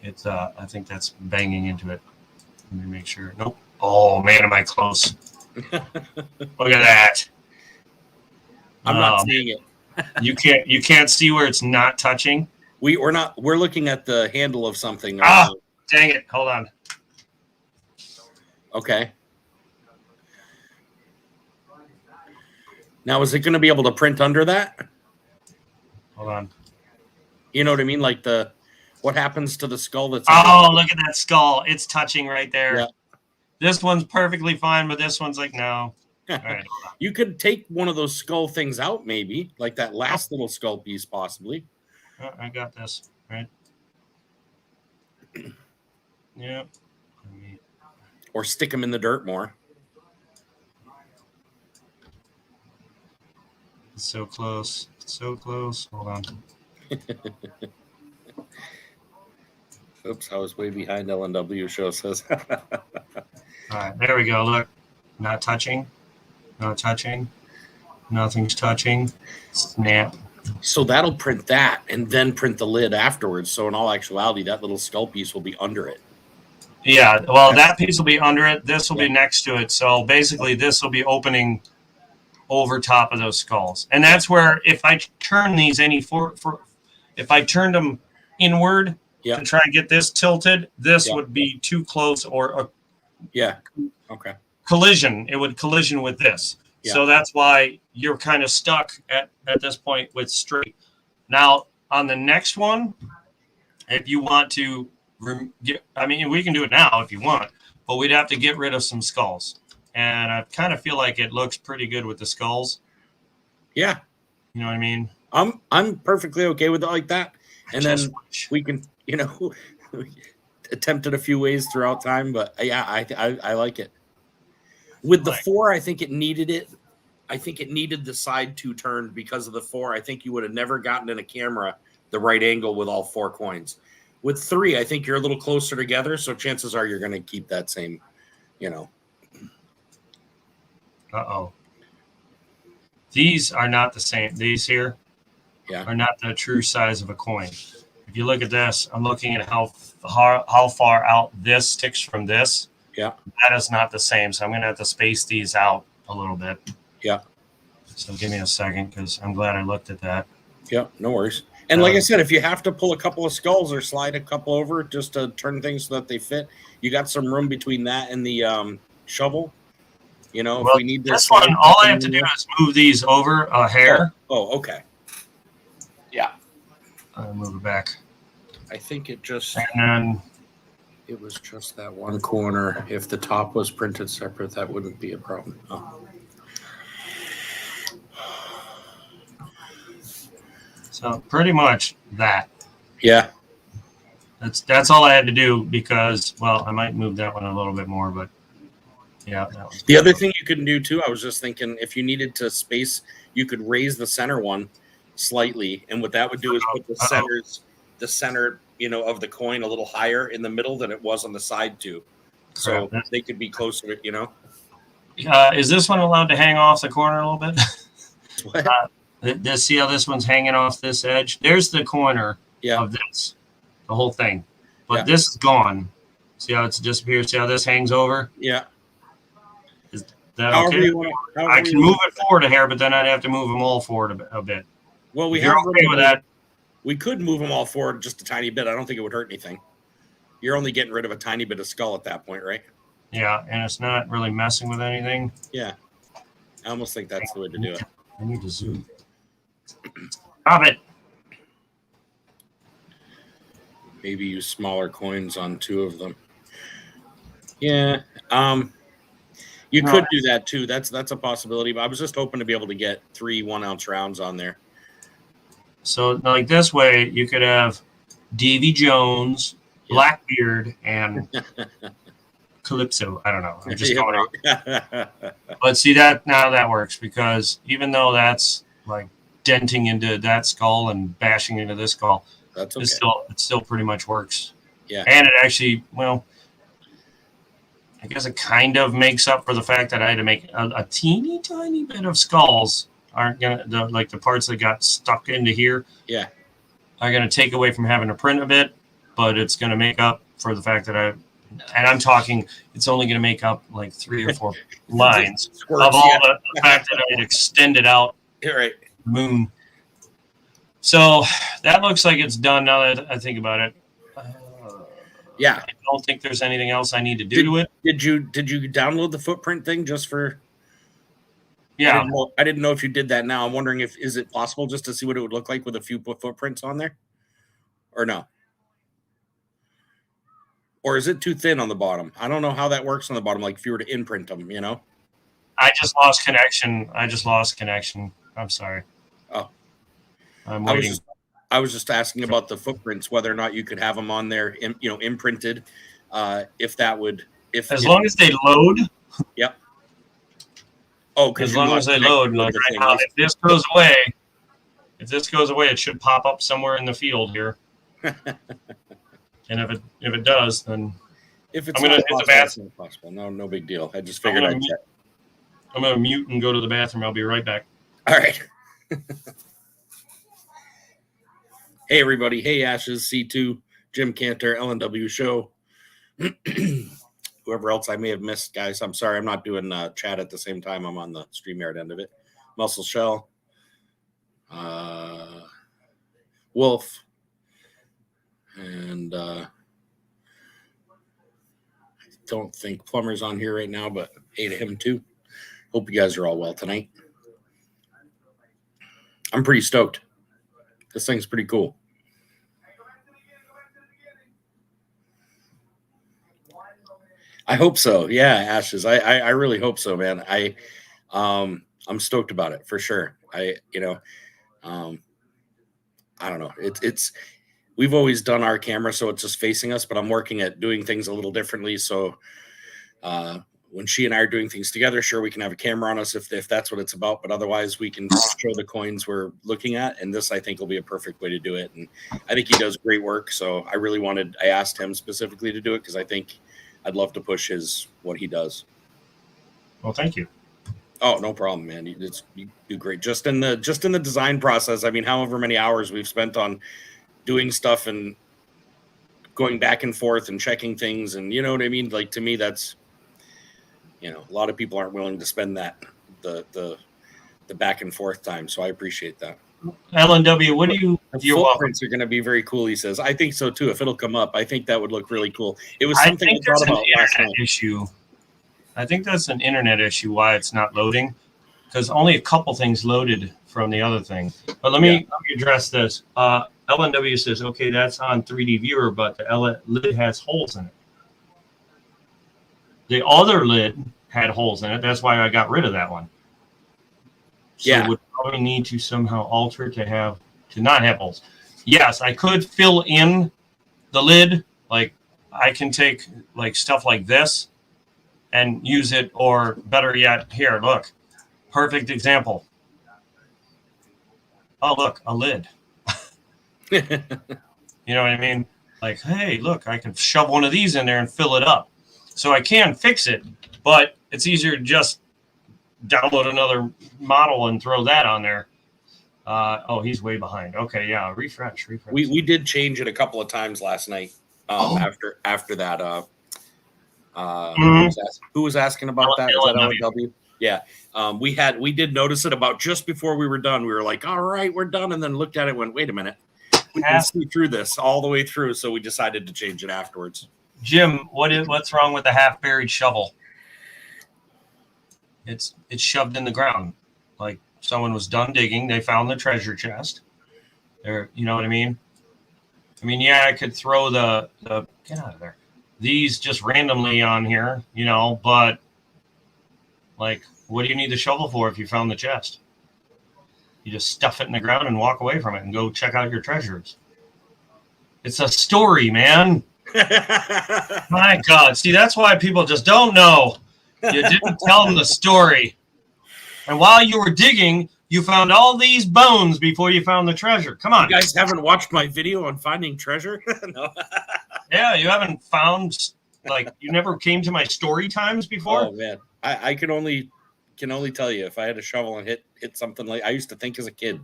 It's I think that's banging into it. Let me make sure. Nope. Oh man, am I close? Look at that. I'm not seeing it. You can't see where it's not touching. We're looking at the handle of something. Dang it. Hold on. Okay. Now is it going to be able to print under that? Hold on. You know what I mean? Like what happens to the skull that's look at that skull. It's touching right there. Yeah. This one's perfectly fine, but this one's like, no. All right. You could take one of those skull things out, maybe like that last little skull piece, possibly. Oh, I got this. Right. Yep. Or stick them in the dirt more. It's so close. It's so close. Hold on. Oops, I was way behind. LNW show says. All right, there we go. Look, not touching, not touching, nothing's touching. Snap. So that'll print that and then print the lid afterwards. So in all actuality, that little skull piece will be under it. Yeah, well, that piece will be under it. This will be next to it. So basically, this will be opening over top of those skulls, and that's where if I turn these if I turned them inward to try and get this tilted, this would be too close or okay. Collision. It would collision with this. Yeah. So that's why you're kind of stuck at this point with straight. Now, on the next one, if you want to I mean, we can do it now if you want, but we'd have to get rid of some skulls. And I kind of feel like it looks pretty good with the skulls. Yeah. You know what I mean? I'm perfectly okay with it like that. And then we can, attempt it a few ways throughout time, but yeah, I like it. With the 4, I think it needed it. I think it needed the side 2 turned because of the 4. I think you would have never gotten in a camera the right angle with all 4 coins. With 3, I think you're a little closer together, so chances are you're going to keep that same, Uh-oh. These are not the same. These here are not the true size of a coin. If you look at this, I'm looking at how far out this sticks from this. Yeah. That is not the same, so I'm going to have to space these out a little bit. Yeah. So give me a second because I'm glad I looked at that. Yeah, no worries. And like I said, if you have to pull a couple of skulls or slide a couple over just to turn things so that they fit, you got some room between that and the shovel. If we need this one, all I have to do is move these over a hair. Oh, okay. Yeah. I'll move it back. I think it just... And then... It was just that one corner. If the top was printed separate, that wouldn't be a problem. Oh. So pretty much that. Yeah. That's all I had to do because, well, I might move that one a little bit more, but yeah. The other thing you can do too, I was just thinking, if you needed to space, you could raise the center one slightly, and what that would do is put the center, of the coin a little higher in the middle than it was on the side too, so they could be closer. Is this one allowed to hang off the corner a little bit? What? See how this one's hanging off this edge? There's the corner of this, the whole thing. But this is gone. See how it's disappeared? See how this hangs over? Yeah. Is that okay? I can move it forward a hair, but then I'd have to move them all forward a bit. Well, you're okay with that? We could move them all forward just a tiny bit. I don't think it would hurt anything. You're only getting rid of a tiny bit of skull at that point, right? Yeah, and it's not really messing with anything. Yeah. I almost think that's the way to do it. I need to zoom. Stop it. Maybe use smaller coins on 2 of them. Yeah. You could do that too. That's a possibility, but I was just hoping to be able to get 3 1-ounce rounds on there. So like this way, you could have Davy Jones, Blackbeard, and Calypso. I don't know. I'm just going on. But see that now that works because even though that's like denting into that skull and bashing into this skull, that's okay. It still pretty much works. Yeah. And it actually, well, I guess it kind of makes up for the fact that I had to make a teeny tiny bit of skulls aren't gonna the parts that got stuck into here. Yeah. Are gonna take away from having to print a bit, but it's gonna make up for the fact that I'm talking, it's only gonna make up like 3 or 4 lines of all the fact that I had extended out right. moon. So that looks like it's done now that I think about it. Yeah. I don't think there's anything else I need to do to it. Did you download the footprint thing just for? Yeah. I didn't know if you did that now. I'm wondering is it possible just to see what it would look like with a few footprints on there, or no? Or is it too thin on the bottom? I don't know how that works on the bottom. Like if you were to imprint them, you know? I just lost connection. I'm sorry. Oh. I'm I waiting. was just asking about the footprints, whether or not you could have them on there, imprinted. If that would, As long as they load. Yep. Oh, as long as they load, like right now, if this goes away, it should pop up somewhere in the field here. And if it does, then if it's I'm gonna hit the bathroom. Possible. No big deal. I just figured I'd check. I'm gonna mute and go to the bathroom. I'll be right back. All right. Hey everybody. Hey Ashes, C2, Jim Cantor, LNW show. Whoever else I may have missed, guys. I'm sorry. I'm not doing chat at the same time. I'm on the StreamYard end of it. Muscle Shell. Wolf. And I don't think Plumber's on here right now, but hey to him too. Hope you guys are all well tonight. I'm pretty stoked. This thing's pretty cool. I hope so. Yeah, Ashes. I really hope so, man. I'm stoked about it for sure. I don't know. It's we've always done our camera so it's just facing us, but I'm working at doing things a little differently. So when she and I are doing things together, sure, we can have a camera on us if that's what it's about. But otherwise, we can show the coins we're looking at. And this, I think, will be a perfect way to do it. And I think he does great work. So I asked him specifically to do it because I think I'd love to push what he does. Well, thank you. Oh, no problem, man. You do great. Just in the design process. I mean, however many hours we've spent on doing stuff and going back and forth and checking things, and you know what I mean. Like to me, that's a lot of people aren't willing to spend the back and forth time. So I appreciate that. LNW, what do you? The footprints are going to be very cool. He says, I think so too. If it'll come up, I think that would look really cool. It was something I thought about last night. Issue. I think that's an internet issue why it's not loading, because only a couple things loaded from the other thing. But let me address this. LNW says, okay, that's on 3D viewer, but the lid has holes in it. The other lid had holes in it. That's why I got rid of that one. So it would probably need to somehow alter to not have holes. Yes, I could fill in the lid. Like I can take like stuff like this and use it, or better yet, here, look, perfect example. Oh, look, a lid. You know what I mean? Like, hey, look, I can shove one of these in there and fill it up. So I can fix it, but it's easier to just download another model and throw that on there. Oh, he's way behind. Okay, yeah, refresh. We did change it a couple of times last night. After that, who was asking about that? Was that LNW? Yeah, we did notice it about just before we were done. We were like, all right, we're done, and then looked at it and went, wait a minute, we can see through this all the way through. So we decided to change it afterwards. Jim, what's wrong with the half-buried shovel? It's shoved in the ground. Like someone was done digging, they found the treasure chest. There, you know what I mean? I mean, yeah, I could throw the get out of there. These just randomly on here, but like, what do you need the shovel for if you found the chest? You just stuff it in the ground and walk away from it and go check out your treasures. It's a story, man. My God. See, that's why people just don't know. You didn't tell them the story. And while you were digging, you found all these bones before you found the treasure. Come on. You guys haven't watched my video on finding treasure? No. Yeah, you haven't found, like, you never came to my story times before? Oh, man. I can only tell you if I had a shovel and hit something like I used to think as a kid.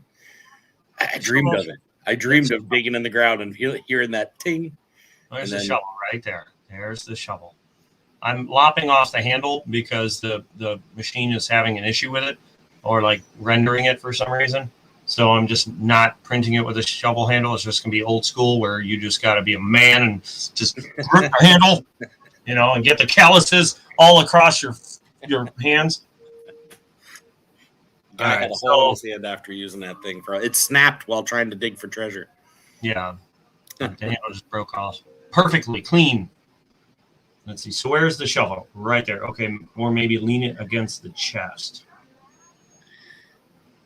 I dreamed of it. I dreamed of digging in the ground and hearing that ting. There's the shovel right there. There's the shovel. I'm lopping off the handle because the machine is having an issue with it, or like rendering it for some reason. So I'm just not printing it with a shovel handle. It's just going to be old school where you just got to be a man and just grip the handle, and get the calluses all across your hands. I had a hole in his hand after using that thing. It snapped while trying to dig for treasure. Yeah. The handle just broke off. Perfectly clean. Let's see. So where's the shovel? Right there. Okay, or maybe lean it against the chest.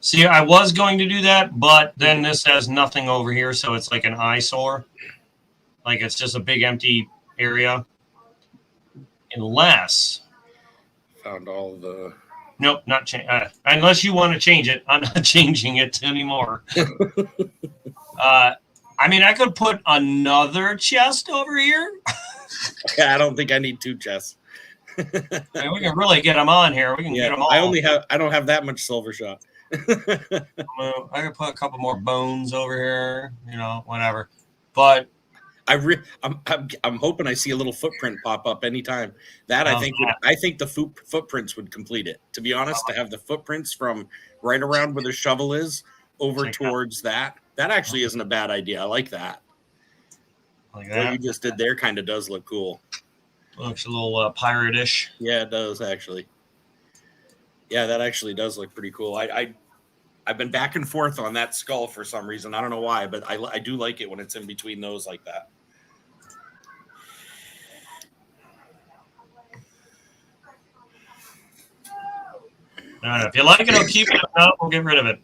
See, I was going to do that, but then this has nothing over here, so it's like an eyesore. Like it's just a big empty area. Unless, Found all the. nope, not change. Unless you want to change it, I'm not changing it anymore. I mean, I could put another chest over here. Yeah, I don't think I need 2 chests. I mean, we can really get them on here. We can get Yeah, them all. I don't have that much silver shot. I could put a couple more bones over here. You know, whatever. But I'm hoping I see a little footprint pop up anytime. That I think the footprints would complete it. To be honest, to have the footprints from right around where the shovel is over towards that actually isn't a bad idea. I like that. like What that. you just did there kind of does look cool. Looks a little pirate-ish. Yeah, it does actually. Yeah, that actually does look pretty cool. I've been back and forth on that skull for some reason. I don't know why, but I do like it when it's in between those like that. If you like it, I'll keep it. If not, we'll get rid of it.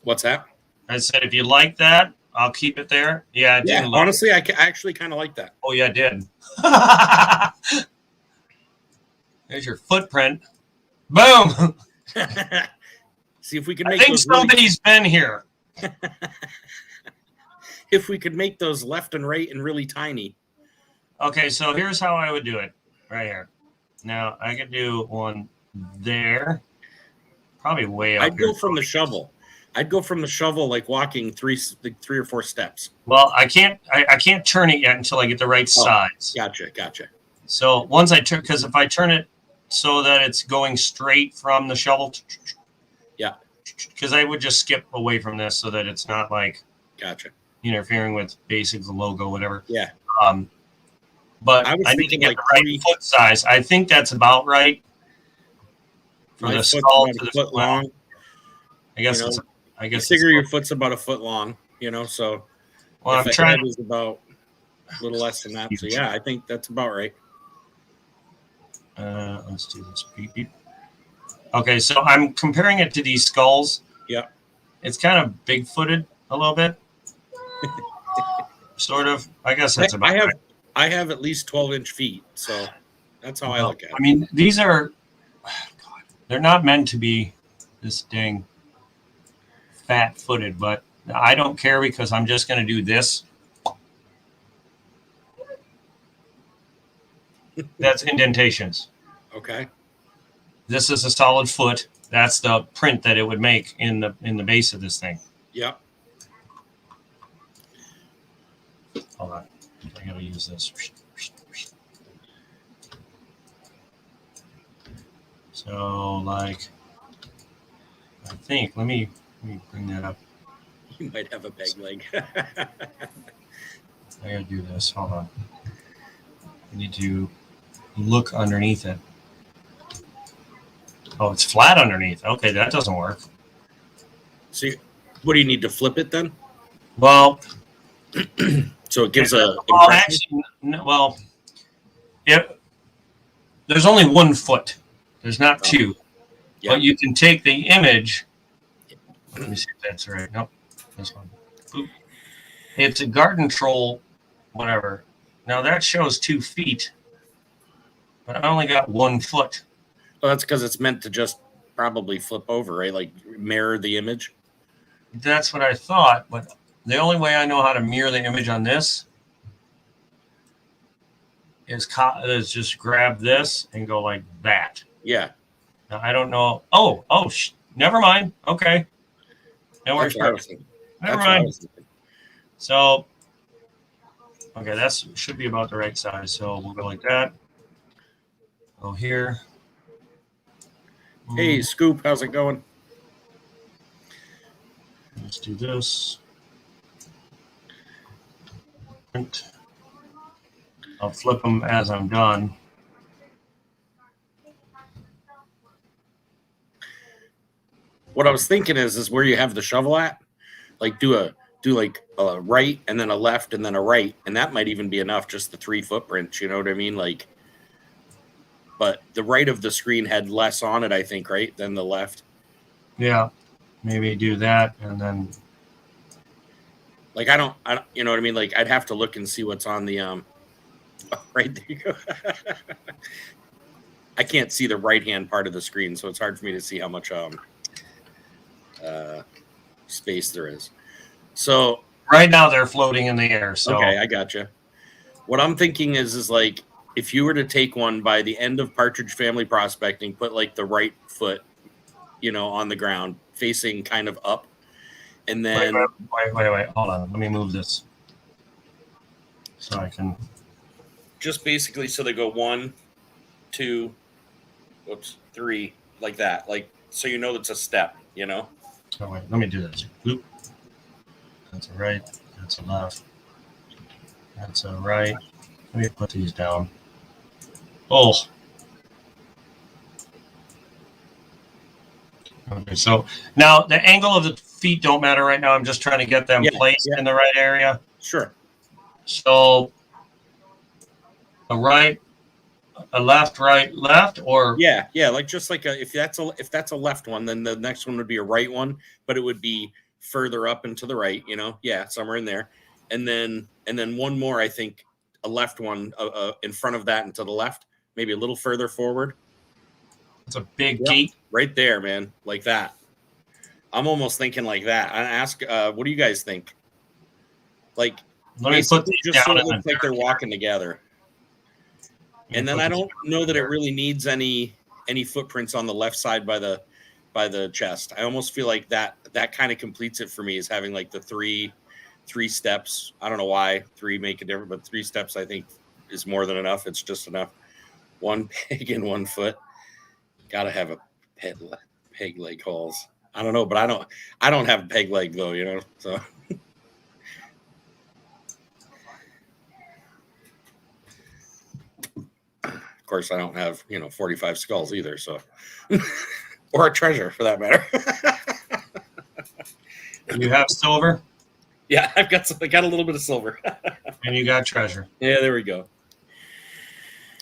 What's that? I said, if you like that, I'll keep it there. Yeah, I Yeah, did. honestly, I actually kind of like that. Oh, yeah, I did. There's your footprint. Boom. See if we can I make think those somebody's been here. if we could make those left and right and really tiny. Okay, so here's how I would do it right here. Now, I could do one there. Probably way up I'd here. go from the shovel. I'd go from the shovel like walking three or four steps. Well, I can't turn it yet until I get the right size. Gotcha. So once I turn, because if I turn it so that it's going straight from the shovel, yeah, because I would just skip away from this so that it's not like interfering with basic logo, whatever. Yeah. But I need to get the right foot size. I think that's about right for the skull to the foot long. I guess it's. I guess figure your foot's about a foot long. So well, I'm trying. Is about a little less than that. So yeah, I think that's about right. Let's do this. Beep, beep. Okay, so I'm comparing it to these skulls. Yeah. It's kind of big-footed a little bit. Sort of. I guess that's about right. I have at least 12-inch feet, so that's how I look at it. I mean, these are. God, they're not meant to be this dang fat-footed, but I don't care because I'm just going to do this. That's indentations. Okay. This is a solid foot. That's the print that it would make in the base of this thing. Yep. Hold on. I gotta use this. So like I think let me bring that up. You might have a peg leg. I gotta do this. Hold on. I need to look underneath it. Oh, it's flat underneath. Okay, that doesn't work. See, what do you need to flip it then? Well, so it gives a. Well, actually, no, there's only 1 foot. There's not 2. Yeah. But you can take the image. Let me see if that's right. Nope, this one. Boop. It's a garden troll, whatever. Now that shows 2 feet, but I only got 1 foot. Well, that's because it's meant to just probably flip over, right? Like mirror the image. That's what I thought, but the only way I know how to mirror the image on this is just grab this and go like that. Yeah. Now, I don't know. Never mind. Okay. That works perfect. Never mind. So, okay, that should be about the right size. So we'll go like that. Go here. Hey, Scoop, how's it going? Let's do this. I'll flip them as I'm done. What I was thinking is where you have the shovel at, like do a do like a right and then a left and then a right, and that might even be enough, just the 3 footprints, you know what I mean? Like, but the right of the screen had less on it, I think, right, than the left. Yeah, maybe do that, and then Like I don't, you know what I mean? Like I'd have to look and see what's on the right there you go. I can't see the right hand part of the screen, so it's hard for me to see how much space there is. So right now they're floating in the air. So okay, I gotcha. What I'm thinking is like if you were to take one by the end of Partridge Family Prospecting, put like the right foot, you know, on the ground facing kind of up, and then wait, hold on, let me move this so I can just basically so they go 1, 2, 3, like that, like so you know it's a step, you know. oh wait, let me do this. Oop. That's a right, that's a left, that's a right. Let me put these down. Oh, okay, so now the angle of the feet don't matter right now. I'm just trying to get them placed in the right area. Sure. So a right, a left, right, left, or yeah, like just like if that's a left one, then the next one would be a right one, but it would be further up and to the right, you know. Yeah, somewhere in there, and then one more, I think, a left one in front of that and to the left, maybe a little further forward. It's a big gate right there, man, like that. I'm almost thinking like that. I ask, what do you guys think? Like, let me put these just down so it looks like they're walking together. And then I don't know that it really needs any footprints on the left side by the chest. I almost feel like that kind of completes it for me, is having like the three steps. I don't know why 3 make a difference, but 3 steps I think is more than enough. It's just enough. 1 peg and 1 foot. Gotta have a peg leg holes. I don't know, but I don't have a peg leg though, you know. So of course I don't have, 45 skulls either, so or a treasure for that matter. You have silver? Yeah, I got a little bit of silver. And you got treasure. Yeah, there we go.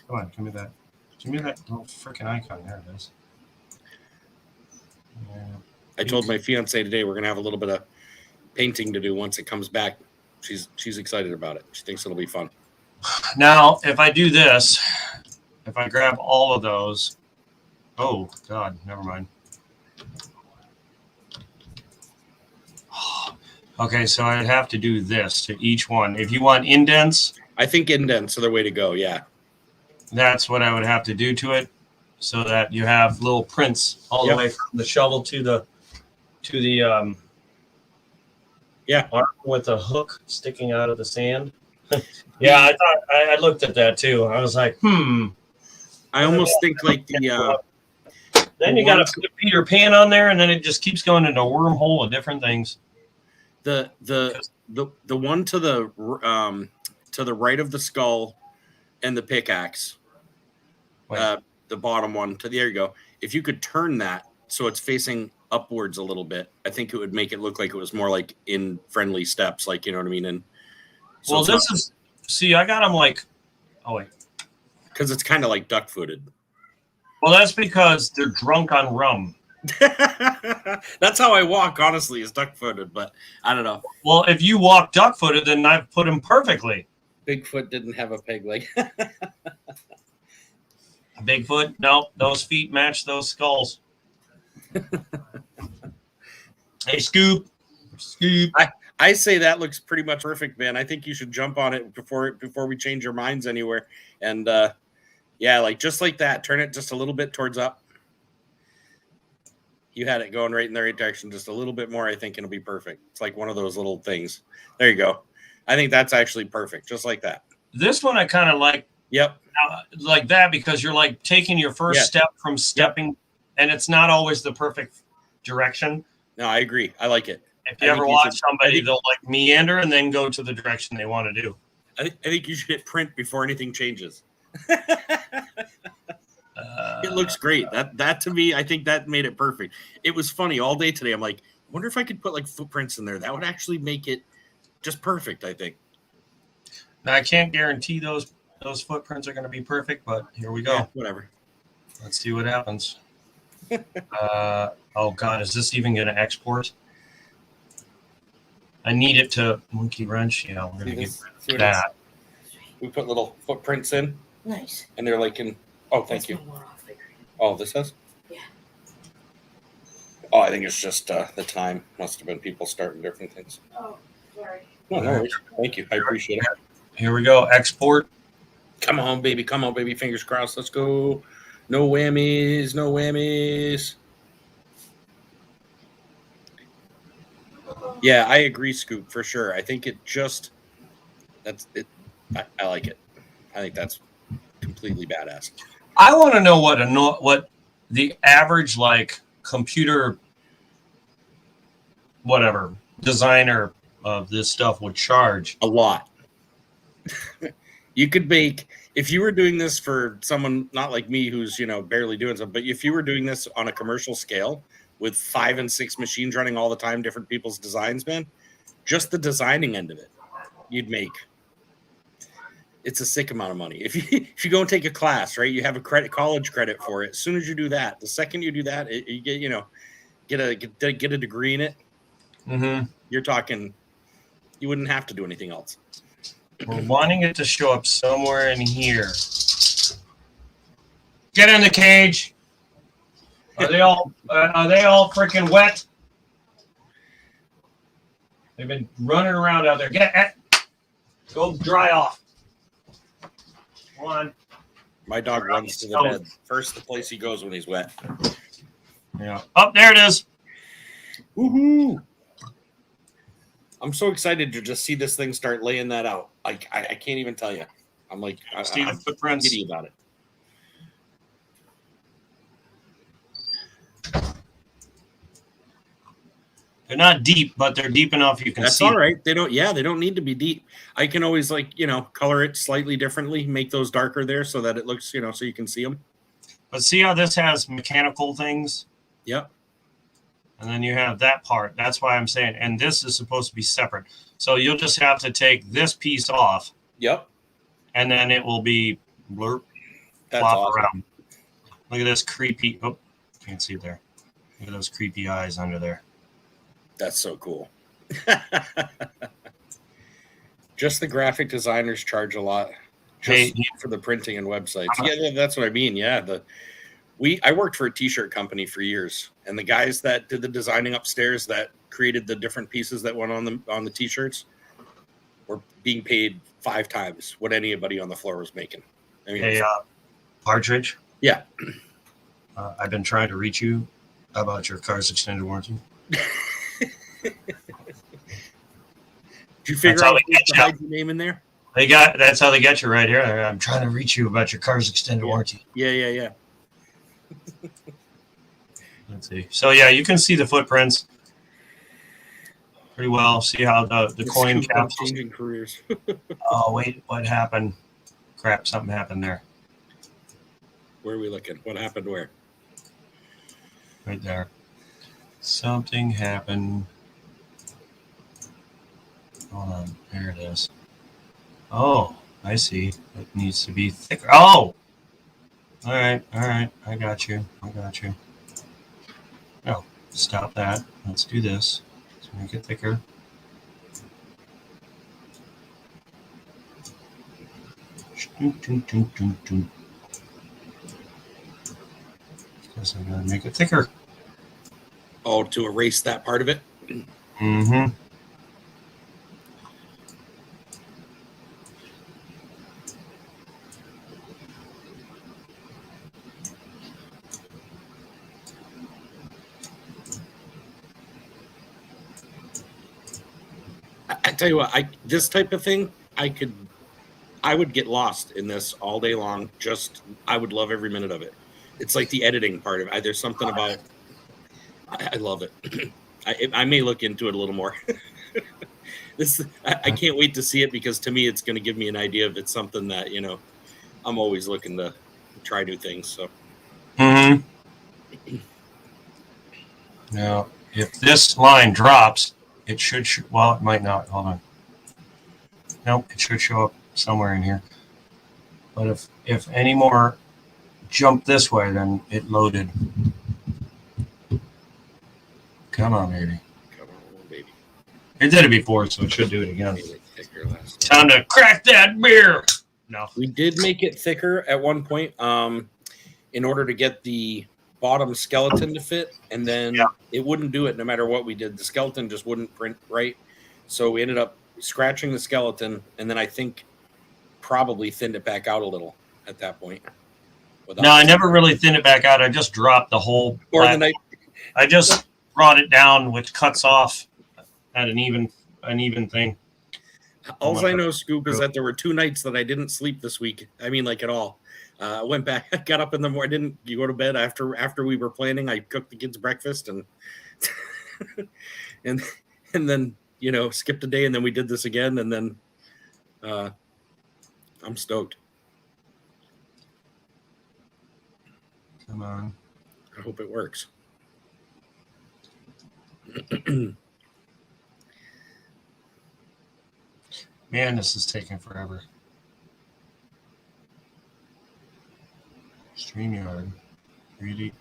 Come on, give me that. Give me that little freaking icon. There it is. Yeah. I told my fiance today we're gonna have a little bit of painting to do once it comes back. She's excited about it. She thinks it'll be fun. Now, if I do this, if I grab all of those, oh God, never mind. Okay, so I'd have to do this to each one. If you want indents, I think indents are the way to go. Yeah, that's what I would have to do to it, so that you have little prints all the way from the shovel to the arm with a hook sticking out of the sand. Yeah, I thought I looked at that too. I was like, I almost think like the then you got to put Peter Pan on there, and then it just keeps going into a wormhole of different things. The one to the right of the skull and the pickaxe, the bottom one there you go. If you could turn that so it's facing upwards a little bit, I think it would make it look like it was more like in friendly steps, like, you know what I mean? And so well, this is, see, I got them like, oh wait, because it's kind of like duck footed. Well, that's because they're drunk on rum. That's how I walk, honestly, is duck footed, but I don't know. Well, if you walk duck footed, then I've put them perfectly. Bigfoot didn't have a peg leg. Bigfoot, no, those feet match those skulls. Hey, Scoop. I say that looks pretty much perfect, man. I think you should jump on it before we change your minds anywhere. And yeah, like just like that, turn it just a little bit towards up. You had it going right in the right direction, just a little bit more. I think it'll be perfect. It's like one of those little things. There you go. I think that's actually perfect, just like that. This one I kind of like. Yep. Like that, because you're like taking your first step from stepping, and it's not always the perfect direction. No, I agree. I like it. If you ever watch somebody, they'll like meander and then go to the direction they want to do. I think you should hit print before anything changes. It looks great. That to me, I think that made it perfect. It was funny all day today. I'm like, I wonder if I could put like footprints in there. That would actually make it just perfect, I think. Now I can't guarantee those footprints are going to be perfect, but here we go. Yeah, whatever. Let's see what happens. Oh God, is this even going to export? I need it to monkey wrench. Yeah, we're going to get See what that. we put little footprints in, Nice. and they're like in. Oh, thank you. Oh, this has. Yeah. Oh, I think it's just the time. Must have been people starting different things. Oh, sorry. No, no worries. Thank you. I appreciate it. Here we go. Export. Come on, baby. Come on, baby. Fingers crossed. Let's go. No whammies. No whammies. Yeah, I agree, Scoop, for sure. I think that's it. I like it. I think that's completely badass. I want to know what the average like computer whatever designer of this stuff would charge. A lot. You could make, if you were doing this for someone not like me who's, barely doing something, but if you were doing this on a commercial scale with 5 and 6 machines running all the time, different people's designs, man, just the designing end of it, you'd make. It's a sick amount of money. If you go and take a class, right, you have a college credit for it. As soon as you do that, the second you do that, you get a degree in it. Mm-hmm. You're talking, you wouldn't have to do anything else. We're wanting it to show up somewhere in here. Get in the cage. Are they all freaking wet? They've been running around out there. Go dry off. Come on. My dog runs to the bed. First, the place he goes when he's wet. Yeah. Oh, there it is. Woohoo! I'm so excited to just see this thing start laying that out. I can't even tell you. I'm like, See the I'm footprints. giddy about it. They're not deep, but they're deep enough you can That's see. all right. They don't need to be deep. I can always color it slightly differently, make those darker there so that it looks, so you can see them. But see how this has mechanical things? Yep. And then you have that part. That's why I'm saying, and this is supposed to be separate. So you'll just have to take this piece off, Yep. and then it will be blurp, That's flop awesome. around. Look at this creepy. Oh, can't see it there. Look at those creepy eyes under there. That's so cool. Just the graphic designers charge a lot just for the printing and websites. Yeah, that's what I mean. Yeah, I worked for a t-shirt company for years, and the guys that did the designing upstairs that created the different pieces that went on the t-shirts were being paid 5 times what anybody on the floor was making. I mean, Hey, Partridge. yeah. I've been trying to reach you about your car's extended warranty. Did you figure That's how out they get to you. hide your name in there? That's how they get you right here. I'm trying to reach you about your car's extended warranty. Yeah. Let's see. So yeah, you can see the footprints pretty well. See how the coin capsules. Changing careers. Oh wait, what happened? Crap, something happened there. Where are we looking? What happened where? Right there. Something happened. Hold on. There it is. Oh, I see. It needs to be thicker. Oh! All right. I got you. No, stop that. Let's do this. Let's make it thicker. Guess I'm going to make it thicker. Oh, to erase that part of it? Mm-hmm. I tell you what, this type of thing, I would get lost in this all day long. I would love every minute of it. It's like the editing part of it. There's something about. I love it. I may look into it a little more. I can't wait to see it because to me it's going to give me an idea if it's something that I'm always looking to try new things. So. Mm-hmm. Now, if this line drops, it should. Well, it might not. Hold on. Nope, it should show up somewhere in here. But if any more jump this way, then it loaded. Come on, baby. Come on, baby. It did it before, so it should do it again. Made it thicker last Time time. to crack that beer. No. We did make it thicker at one point, in order to get the bottom skeleton to fit, and then it wouldn't do it no matter what we did. The skeleton just wouldn't print right, so we ended up scratching the skeleton, and then I think probably thinned it back out a little at that point. No, I never really thinned it back out. I just dropped the whole. Or the night. I just brought it down, which cuts off at an even thing. All I know, Scoop, is that there were 2 nights that I didn't sleep this week. I mean, like at all. I went back, got up in the morning. Didn't you go to bed after we were planning? I cooked the kids breakfast and and then skipped a day, and then we did this again, and then I'm stoked. Come on. I hope it works. Man, this is taking forever. StreamYard. 3D.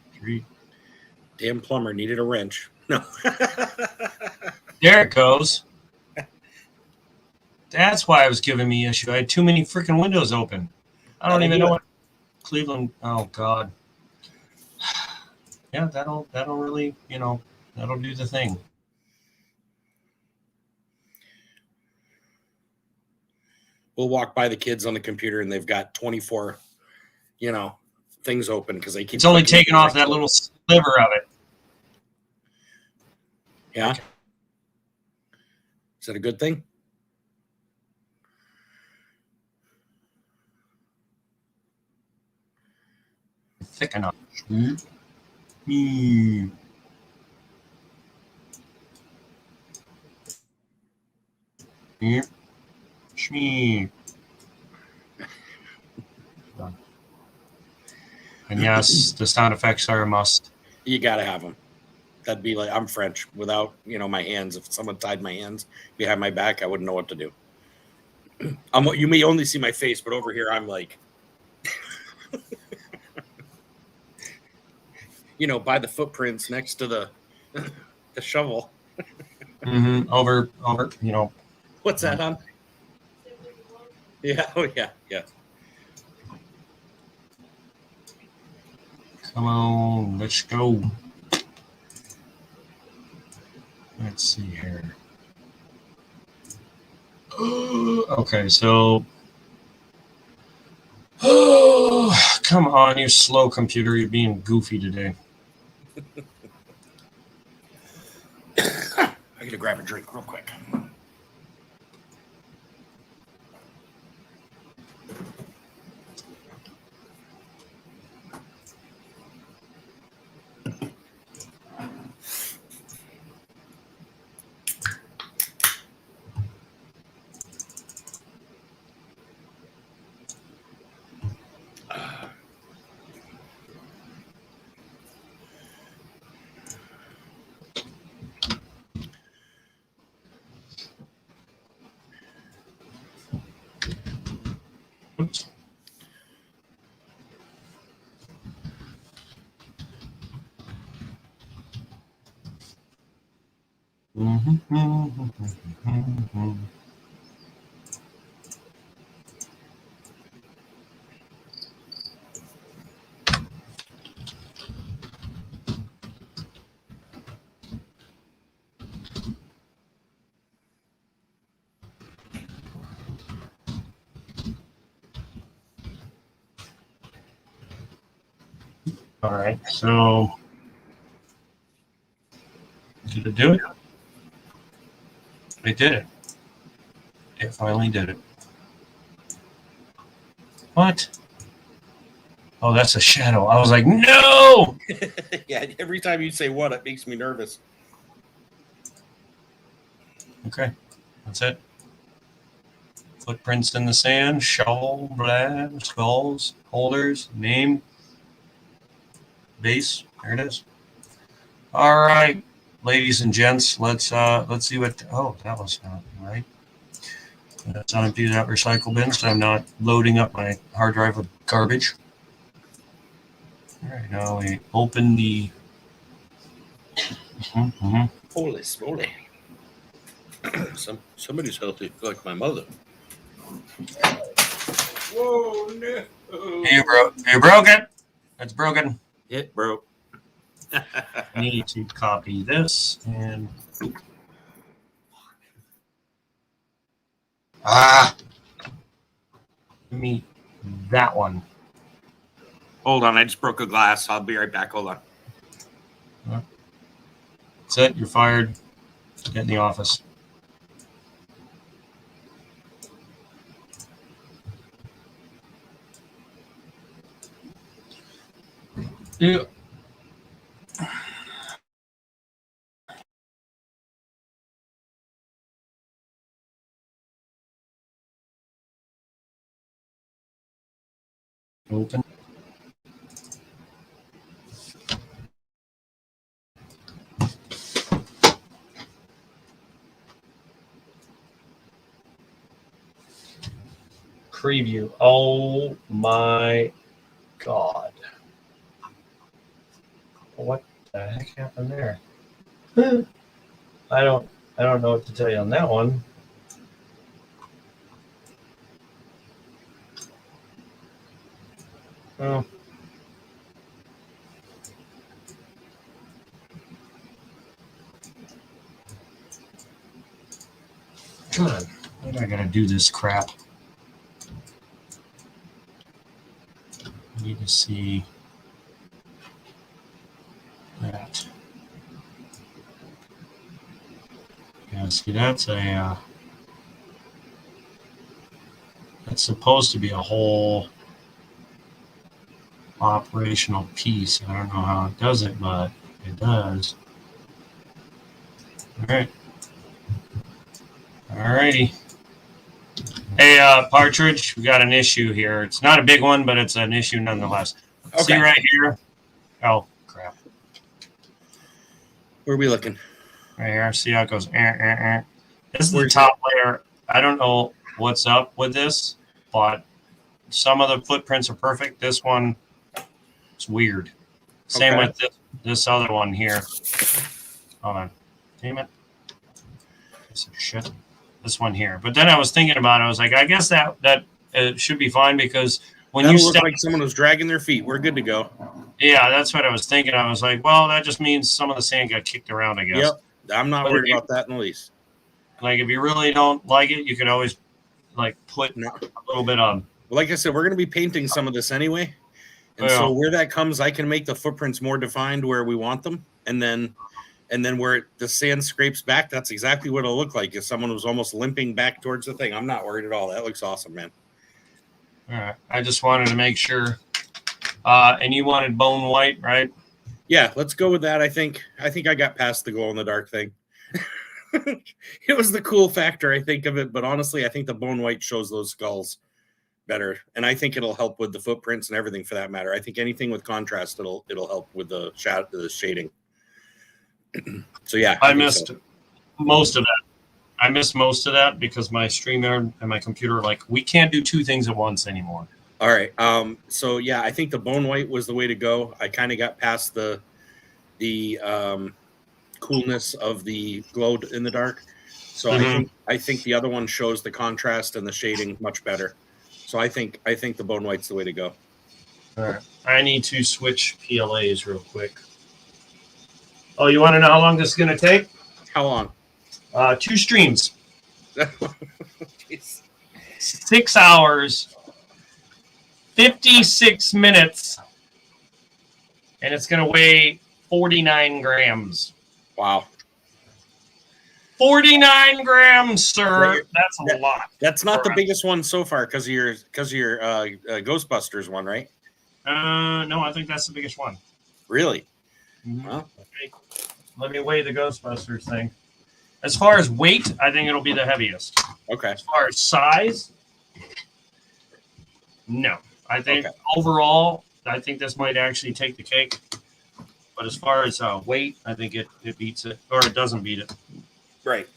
Damn plumber needed a wrench. No. There it goes. That's why I was giving me issue. I had too many freaking windows open. I don't even know what Cleveland. Oh God. Yeah, that'll really, that'll do the thing. We'll walk by the kids on the computer, and they've got 24, things open because they keep. It's only taking off that little sliver of it. Yeah. Is that a good thing? Thick enough. And yes, the sound effects are a must. You got to have them. That'd be like, I'm French without, my hands. If someone tied my hands behind my back, I wouldn't know what to do. You may only see my face, but over here, I'm like, by the footprints next to the shovel. Over, What's that on? Yeah. Oh, yeah. Yeah. Come on, let's go. Let's see here. Okay, so. Oh, come on, you slow computer. You're being goofy today. I gotta grab a drink real quick. Oops. All right, so did it do it? It did it. It finally did it. What? Oh, that's a shadow. I was like, no! Yeah, every time you say what, it makes me nervous. Okay, that's it. Footprints in the sand, shovel, blah, skulls, holders, name, base. There it is. All right, ladies and gents, let's see what. Oh, that was not right. Let's empty that recycle bin so I'm not loading up my hard drive with garbage. All right, now we open the. Holy smoly. Somebody's healthy, like my mother. Whoa, no. You broke it. It's broken. It broke. I need to copy this and. Give me that one. Hold on, I just broke a glass. I'll be right back. Hold on. That's it. You're fired. Get in the office. Yeah. Open. Preview. Oh my God. What the heck happened there? I don't know what to tell you on that one. Oh. Come on. Why do I gotta do this crap? I need to see that. Yeah, see, that's a that's supposed to be a whole operational piece. I don't know how it does it, but it does. All right. Alrighty. Hey, Partridge, we got an issue here. It's not a big one, but it's an issue nonetheless. Okay. See right here? Oh, crap. Where are we looking? Right here. See how it goes? This is the top layer. I don't know what's up with this, but some of the footprints are perfect. This one, it's weird. Same Okay. with this other one here. Hold on. Damn it. Piece of shit. This one here. But then I was thinking about it. I was like, I guess that should be fine because when That'll you look step, like someone was dragging their feet. We're good to go. yeah, that's what I was thinking. I was like, well, that just means some of the sand got kicked around, I guess. Yep. I'm not But worried if you- about that in the least. Like, if you really don't like it, you could always like put No. a little bit on. Like I said, we're going to be painting some of this anyway. And Yeah. so where that comes, I can make the footprints more defined where we want them. And then where the sand scrapes back, that's exactly what it'll look like if someone was almost limping back towards the thing. I'm not worried at all. That looks awesome, man. All right. I just wanted to make sure. And you wanted bone white, right? Yeah, let's go with that. I think I got past the glow in the dark thing. It was the cool factor, I think, of it. But honestly, I think the bone white shows those skulls better. And I think it'll help with the footprints and everything for that matter. I think anything with contrast, it'll help with the shading. So yeah, I think missed so. most of that. I missed most of that because my StreamYard and my computer, like, we can't do two things at once anymore. All right. So yeah, I think the bone white was the way to go. I kind of got past the coolness of the glow in the dark. So I think the other one shows the contrast and the shading much better. So I think the bone white's the way to go. All right. I need to switch PLAs real quick. Oh, you want to know how long this is going to take? How long? 2 streams. Jeez. 6 hours, 56 minutes, and it's going to weigh 49 grams. Wow. 49 grams, sir. Right. That's a lot. That's not the Correct. biggest one so far because of your Ghostbusters one, right? No, I think that's the biggest one. Really? Mm-hmm. Well, Let me weigh the Ghostbusters thing. As far as weight, I think it'll be the heaviest. okay. As far as size, no. I think Okay. overall, I think this might actually take the cake. But as far as weight, I think it beats it, or it doesn't beat it. Right.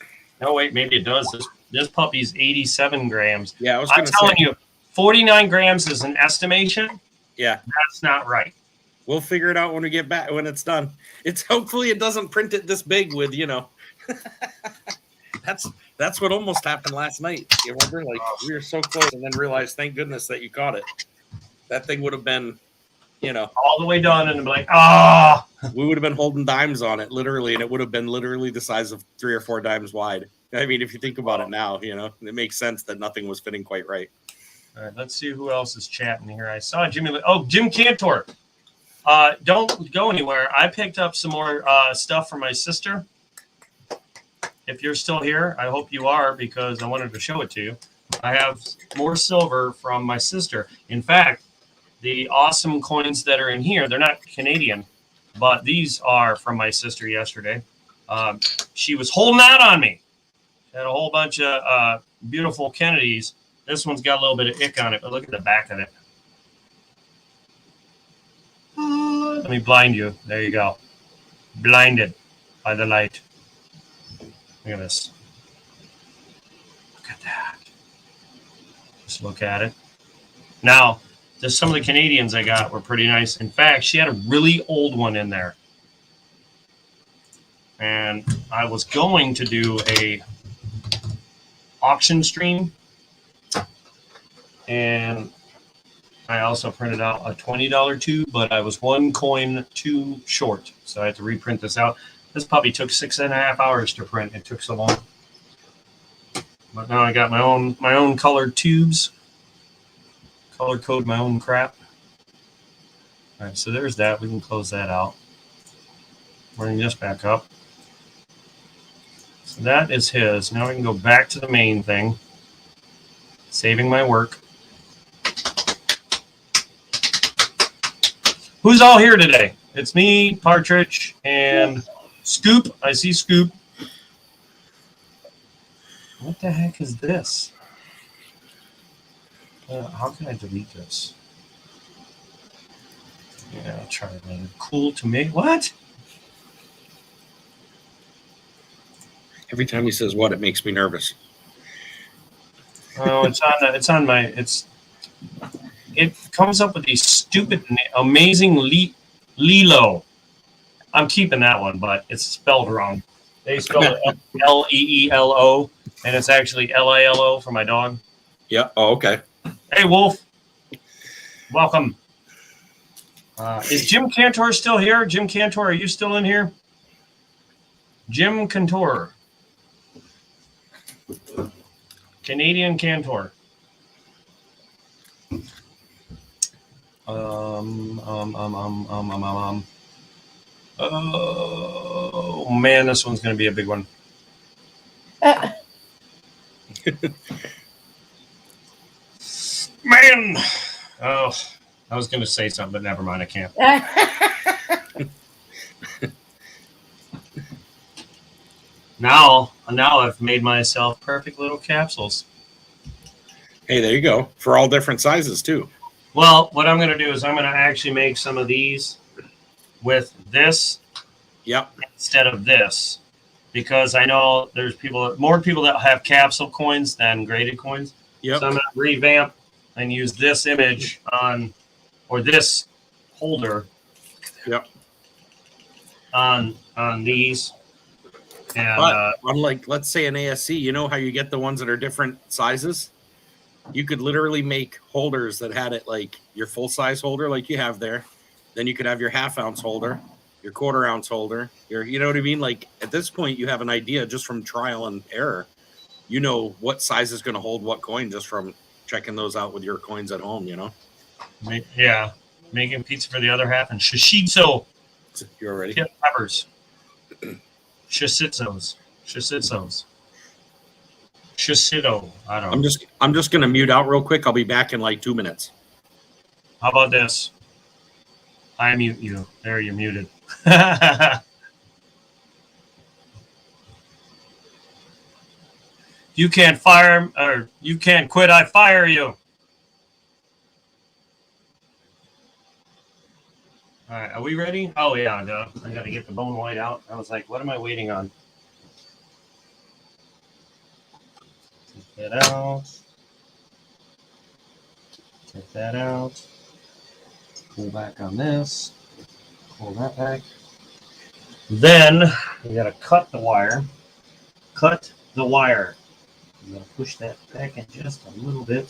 No, wait, maybe it does. This puppy's 87 grams. Yeah, I was I'm going to telling say. you, 49 grams is an estimation. Yeah, That's not right. we'll figure it out when we get back when it's done. It's hopefully it doesn't print it this big with that's what almost happened last night. You remember, like we were so close and then realized, thank goodness that you caught it. That thing would have been, All the way done, and I'm like, ah. we would have been holding dimes on it literally, and it would have been literally the size of 3 or 4 dimes wide. I mean, if you think about it now, it makes sense that nothing was fitting quite right. All right, let's see who else is chatting here. I saw Jimmy. Oh, Jim Cantor. Don't go anywhere. I picked up some more stuff for my sister. If you're still here, I hope you are, because I wanted to show it to you. I have more silver from my sister. In fact, the awesome coins that are in here, they're not Canadian, but these are from my sister yesterday. She was holding out on me. She had a whole bunch of beautiful Kennedys. This one's got a little bit of ick on it, but look at the back of it. Let me blind you. There you go. Blinded by the light. Look at this. Look at that. Just look at it. Now, some of the Canadians I got were pretty nice. In fact, she had a really old one in there. And I was going to do a auction stream. And I also printed out a $20 tube, but I was 1 coin too short. So I had to reprint this out. This puppy took 6.5 hours to print. It took so long. But now I got my own colored tubes. Color code my own crap. All right, so there's that. We can close that out. Bring this back up. So that is his. Now we can go back to the main thing. Saving my work. Who's all here today? It's me, Partridge, and Scoop. I see Scoop. What the heck is this? How can I delete this? Yeah, I'll try it later. Cool to me. What? Every time he says what, it makes me nervous. Oh, it comes up with these stupid, amazing Lilo. I'm keeping that one, but it's spelled wrong. They spelled it Leelo, and it's actually Lilo for my dog. Yeah. Oh, okay. Hey, Wolf. Welcome. Is Jim Cantor still here? Jim Cantor, are you still in here? Jim Cantor. Canadian Cantor. Oh man, this one's gonna be a big one. Man, oh, I was gonna say something, but never mind. I can't. Now I've made myself perfect little capsules. Hey, there you go. For all different sizes too. Well, what I'm going to do is I'm going to actually make some of these with this instead of this, because I know there's more people that have capsule coins than graded coins. Yep. So I'm going to revamp and use this image or this holder on these. And, but unlike, let's say, an ASC, you know how you get the ones that are different sizes? You could literally make holders that had it like your full size holder, like you have there. Then you could have your ½ ounce holder, your quarter ounce holder. You know what I mean? Like at this point, you have an idea just from trial and error. You know what size is going to hold what coin just from checking those out with your coins at home. Yeah, making pizza for the other half and shishitsu. You're ready. Peppers. Shishitsos. Shishito. I don't know. I'm just gonna mute out real quick. I'll be back in like 2 minutes. How about this? I mute you. There, you're muted. You can't fire, or you can't quit. I fire you. All right, are we ready? Oh yeah, duh. I got to get the bone white out. I was like, what am I waiting on? that out. Take that out. Pull back on this. Pull that back. Then you gotta cut the wire. Cut the wire. You gotta push that back in just a little bit.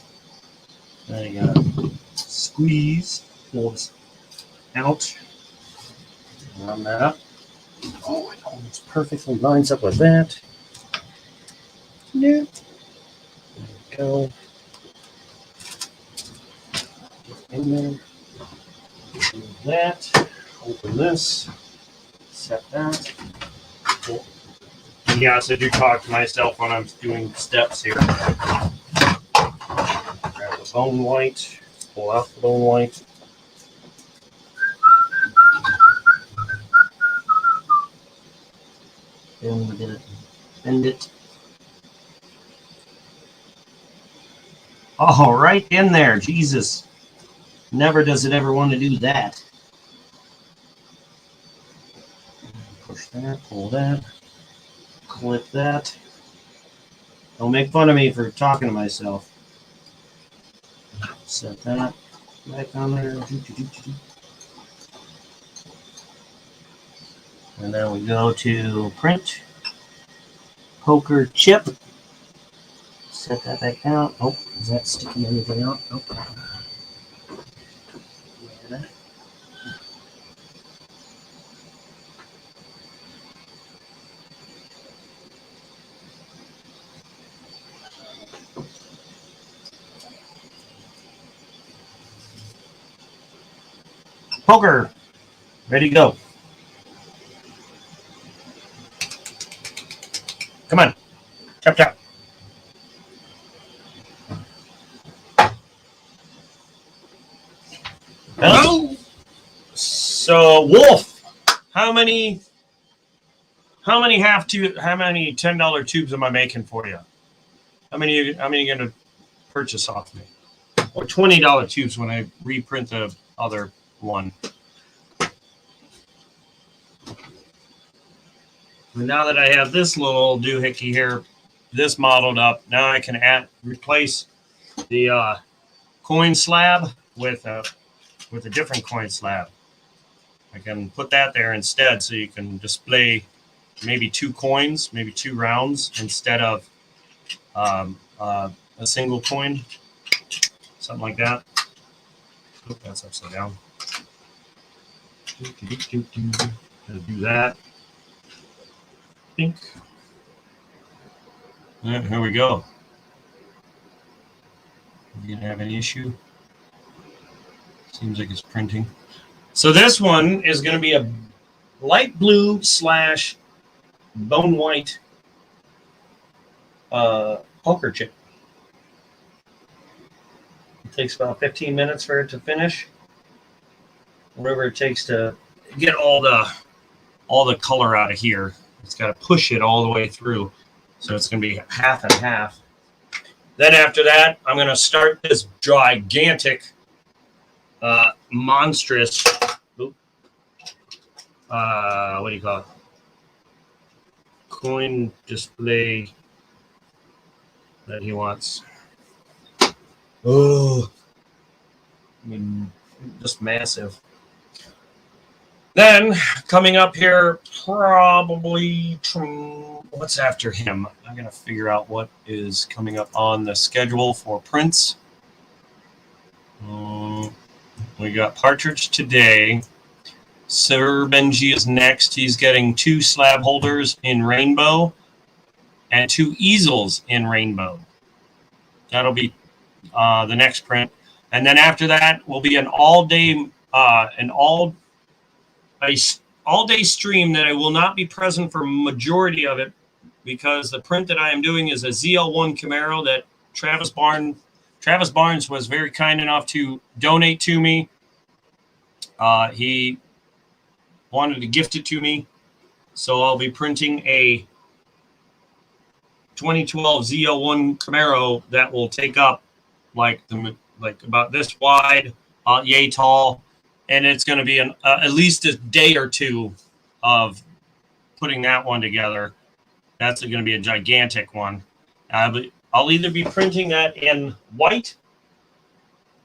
Then you gotta squeeze, pull this out, run that up. Oh, it almost perfectly lines up with that. There we go. Get in there. Do that. Open this. Set that. Cool. Yes, I do talk to myself when I'm doing steps here. Grab the bone white. Pull out the bone white. Then we're gonna bend it. Oh, right in there, Jesus. Never does it ever want to do that. Push that, pull that, clip that. Don't make fun of me for talking to myself. Set that back on there. And then we go to print. Poker chip. Set that back down. Oh, is that sticking anything out? Nope. Poker. Ready to go. Come on. Chop, chop. Hello. So, Wolf, how many $10 tubes am I making for you? How many are you going to purchase off me? Or $20 tubes when I reprint the other one? And now that I have this little doohickey here, this modeled up, now I can replace the coin slab with a different coin slab. I can put that there instead, so you can display maybe 2 coins, maybe 2 rounds instead of a single coin, something like that. Oh, that's upside down. Gonna do that. Yeah, here we go. You gonna have any issue? Seems like it's printing. So this one is going to be a light blue / bone white poker chip. It takes about 15 minutes for it to finish. Whatever it takes to get all the color out of here. It's got to push it all the way through. So it's going to be half and half. Then after that, I'm going to start this gigantic, monstrous, what do you call it? Coin display that he wants. Oh, I mean, just massive. Then coming up here, probably what's after him? I'm gonna figure out what is coming up on the schedule for prints. We got Partridge today. Sir Benji is next. He's getting 2 slab holders in rainbow and 2 easels in rainbow. That'll be the next print. And then after that will be an all-day stream that I will not be present for majority of it, because the print that I am doing is a ZL1 Camaro that Travis Barnes was very kind enough to donate to me. He wanted to gift it to me, so I'll be printing a 2012 ZL1 Camaro that will take up like about this wide, yay tall, and it's going to be at least a day or two of putting that one together. That's going to be a gigantic one. I'll either be printing that in white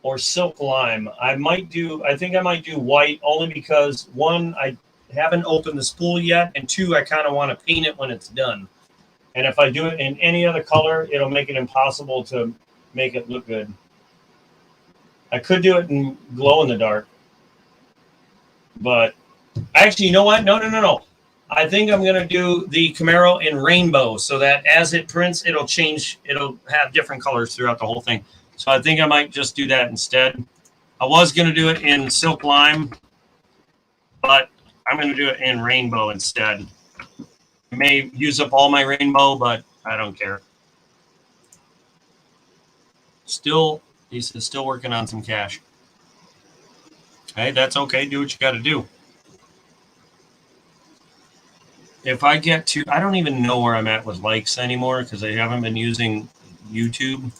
or silk lime. I think I might do white only because one, I haven't opened the spool yet, and two, I kind of want to paint it when it's done. And if I do it in any other color, it'll make it impossible to make it look good. I could do it in glow in the dark, but actually, you know what? No. I think I'm going to do the Camaro in rainbow so that as it prints, it'll change. It'll have different colors throughout the whole thing. So I think I might just do that instead. I was going to do it in silk lime, but I'm going to do it in rainbow instead. I may use up all my rainbow, but I don't care. He's still working on some cash. Hey, that's okay. Do what you got to do. If I get to, I don't even know where I'm at with likes anymore because I haven't been using YouTube.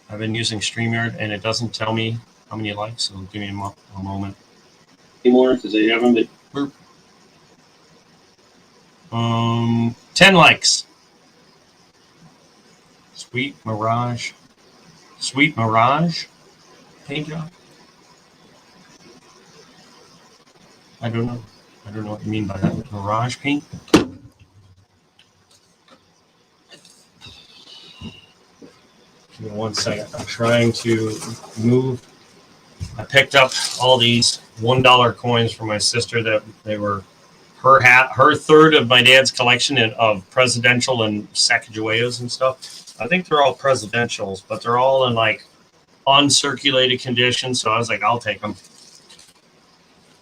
I've been using StreamYard and it doesn't tell me how many likes. So give me a moment. Anymore because I haven't been. 10 likes. Sweet Mirage paint job. I don't know what you mean by that. Mirage paint. Give me 1 second. I'm trying to move. I picked up all these $1 coins from my sister that they were her third of my dad's collection of presidential and Sacagaweas and stuff. I think they're all presidentials, but they're all in like uncirculated condition. So I was like, I'll take them.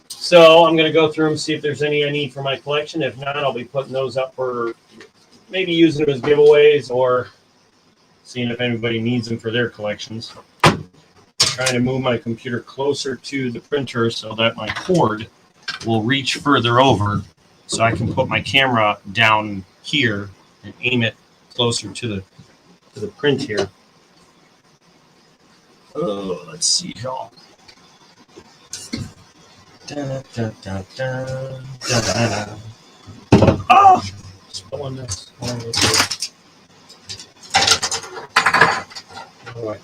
So I'm going to go through them, see if there's any I need for my collection. If not, I'll be putting those up for maybe using them as giveaways or seeing if anybody needs them for their collections. Trying to move my computer closer to the printer so that my cord will reach further over so I can put my camera down here and aim it closer to the print here. Oh, let's see here. Da, da, da, da, da, da. Oh, spilling this. All right.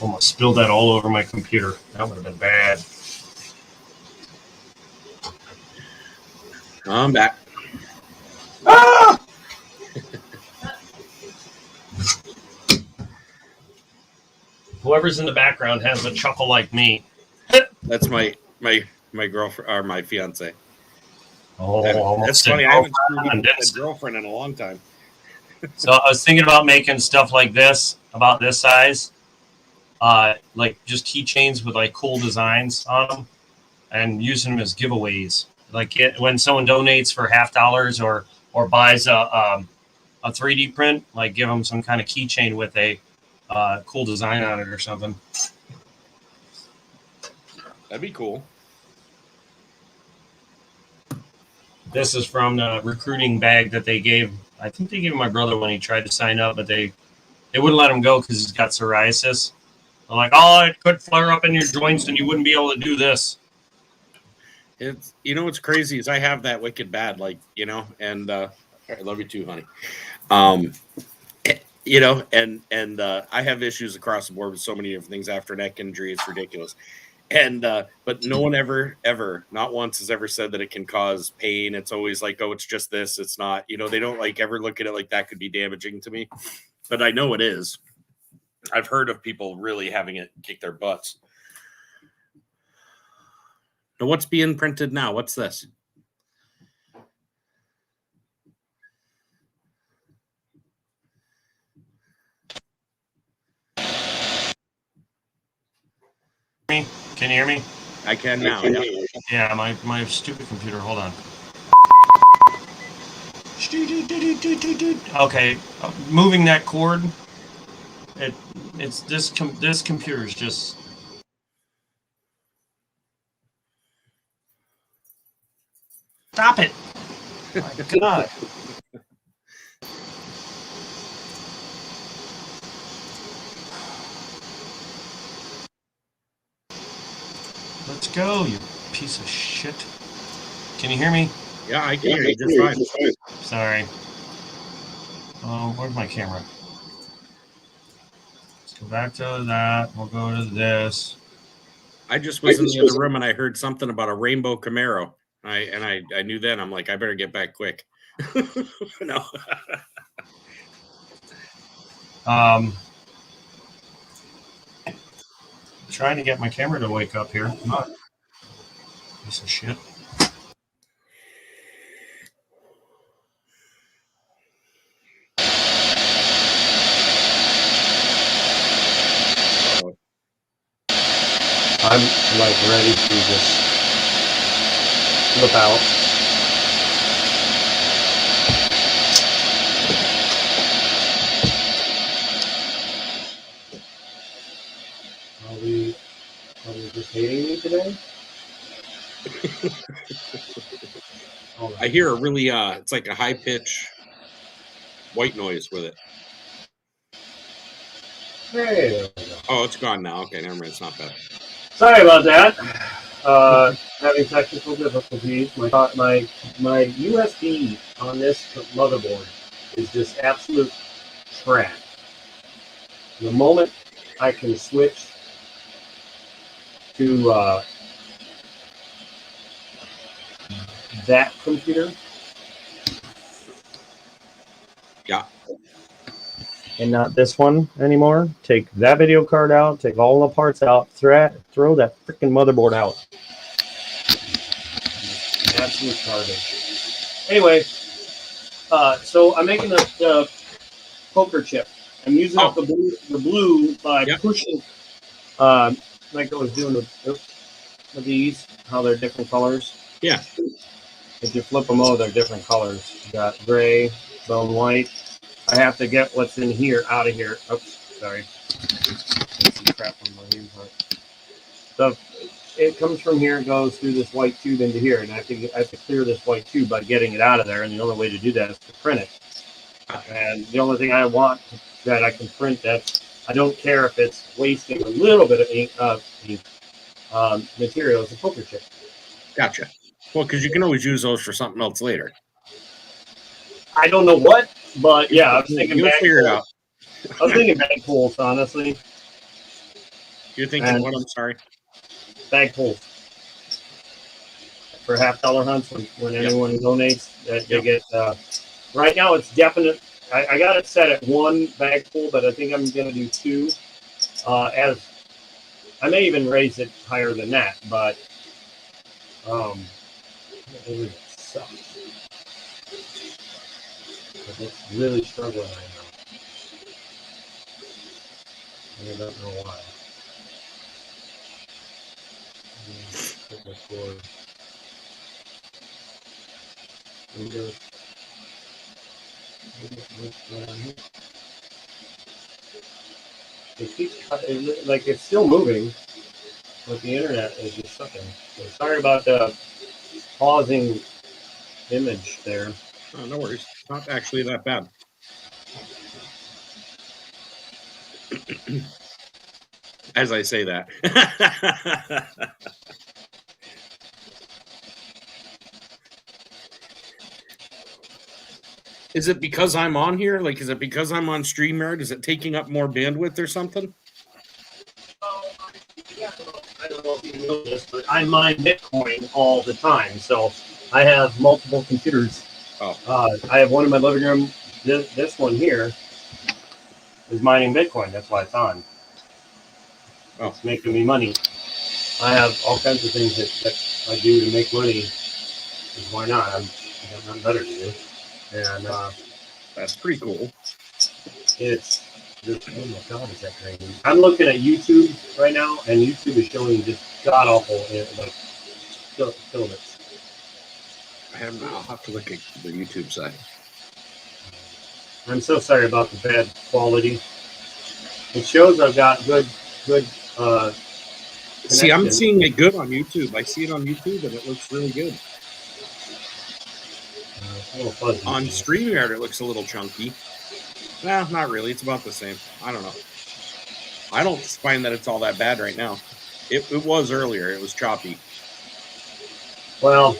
Almost spilled that all over my computer. That would have been bad. I'm back. Ah! Whoever's in the background has a chuckle like me. That's my girlfriend or my fiance. Oh, that's funny. I haven't screwed with a girlfriend in a long time. So I was thinking about making stuff like this, about this size, like just keychains with like cool designs on them, and using them as giveaways. Like when someone donates for $50 or buys a 3D print, like give them some kind of keychain with a cool design on it or something. That'd be cool. This is from the recruiting bag that they gave. I think they gave my brother when he tried to sign up, but they wouldn't let him go because he's got psoriasis. They're like, oh, it could flare up in your joints and you wouldn't be able to do this. It's, you know, what's crazy is I have that wicked bad, like, you know, and I love you too, honey. You know, and I have issues across the board with so many different things after neck injury. It's ridiculous. And but no one ever, not once has ever said that it can cause pain. It's always like, oh, it's just this. It's not, you know, they don't like ever look at it like that could be damaging to me. But I know it is. I've heard of people really having it kick their butts. Now, what's being printed now? What's this? Can you hear me? I can now. Yeah, my stupid computer. Hold on. Okay, moving that cord. It's this computer's just. Stop it! My God. Let's go, you piece of shit. Can you hear me? Yeah, I can hear you just fine. Sorry. Oh, where's my camera? Let's go back to that. We'll go to this. I just was in the other room and I heard something about a rainbow Camaro. I knew then. I'm like, I better get back quick. No. Trying to get my camera to wake up here. Not piece of shit. I'm like ready to just flip out. Are we just hating me today? I hear a really it's like a high pitch white noise with it. Hey, there we go. Oh, it's gone now. Okay, never mind. It's not bad. Sorry about that. Having technical difficulties. My USB on this motherboard is just absolute trash. The moment I can switch to that computer, Yeah. and not this one anymore, take that video card out, take all the parts out, throw that freaking motherboard out. Absolute garbage. Anyway, so I'm making the poker chip. I'm using up the blue by pushing, like I was doing with these, how they're different colors. Yeah. If you flip them over, they're different colors. You got gray, bone white. I have to get what's in here out of here. Oops, sorry. Some crap on my hand part. So it comes from here, goes through this white tube into here, and I have to clear this white tube by getting it out of there. And the only way to do that is to print it. And the only thing I want that I can print that I don't care if it's wasting a little bit of ink, material is a poker chip. Gotcha. Well, because you can always use those for something else later. I don't know what, but yeah, I was thinking You'll figure it out. I was thinking bag pools, honestly. You're thinking what? I'm sorry. Bag pools for $50 hunts when anyone donates. That they get. Right now, it's definite. I got it set at one bag pool, but I think I'm going to do two. As I may even raise it higher than that, but it sucks. It's really struggling right now. I don't know why. It keeps like it's still moving, but the internet is just sucking. So sorry about the pausing image there. Oh, no worries. It's not actually that bad. As I say that. Is it because I'm on here? Like, is it because I'm on StreamYard? Is it taking up more bandwidth or something? I don't know if you know this, but I mine Bitcoin all the time. So I have multiple computers. I have one in my living room. This one here is mining Bitcoin. That's why it's on. It's making me money. I have all kinds of things that I do to make money. Why not? I got nothing better to do. And that's pretty cool. It's just, oh my God, is that crazy? I'm looking at YouTube right now, and YouTube is showing just god awful like filaments. I'll have to look at the YouTube side. I'm so sorry about the bad quality. It shows I've got good. See, I'm seeing it good on YouTube. I see it on YouTube, and it looks really good. On StreamYard, it looks a little chunky. Nah, not really. It's about the same. I don't know. I don't find that it's all that bad right now. It was earlier. It was choppy. Well,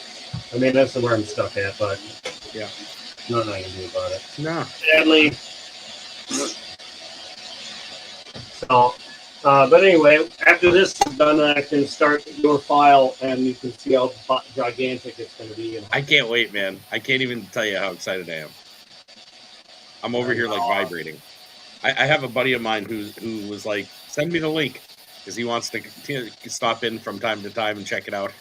I mean, that's where I'm stuck at, but Yeah. nothing I can do about it. No. Sadly. So, but anyway, after this is done, I can start your file, and you can see how gigantic it's going to be. And I can't wait, man. I can't even tell you how excited I am. I'm over here like vibrating. I have a buddy of mine who was like, send me the link because he wants to stop in from time to time and check it out.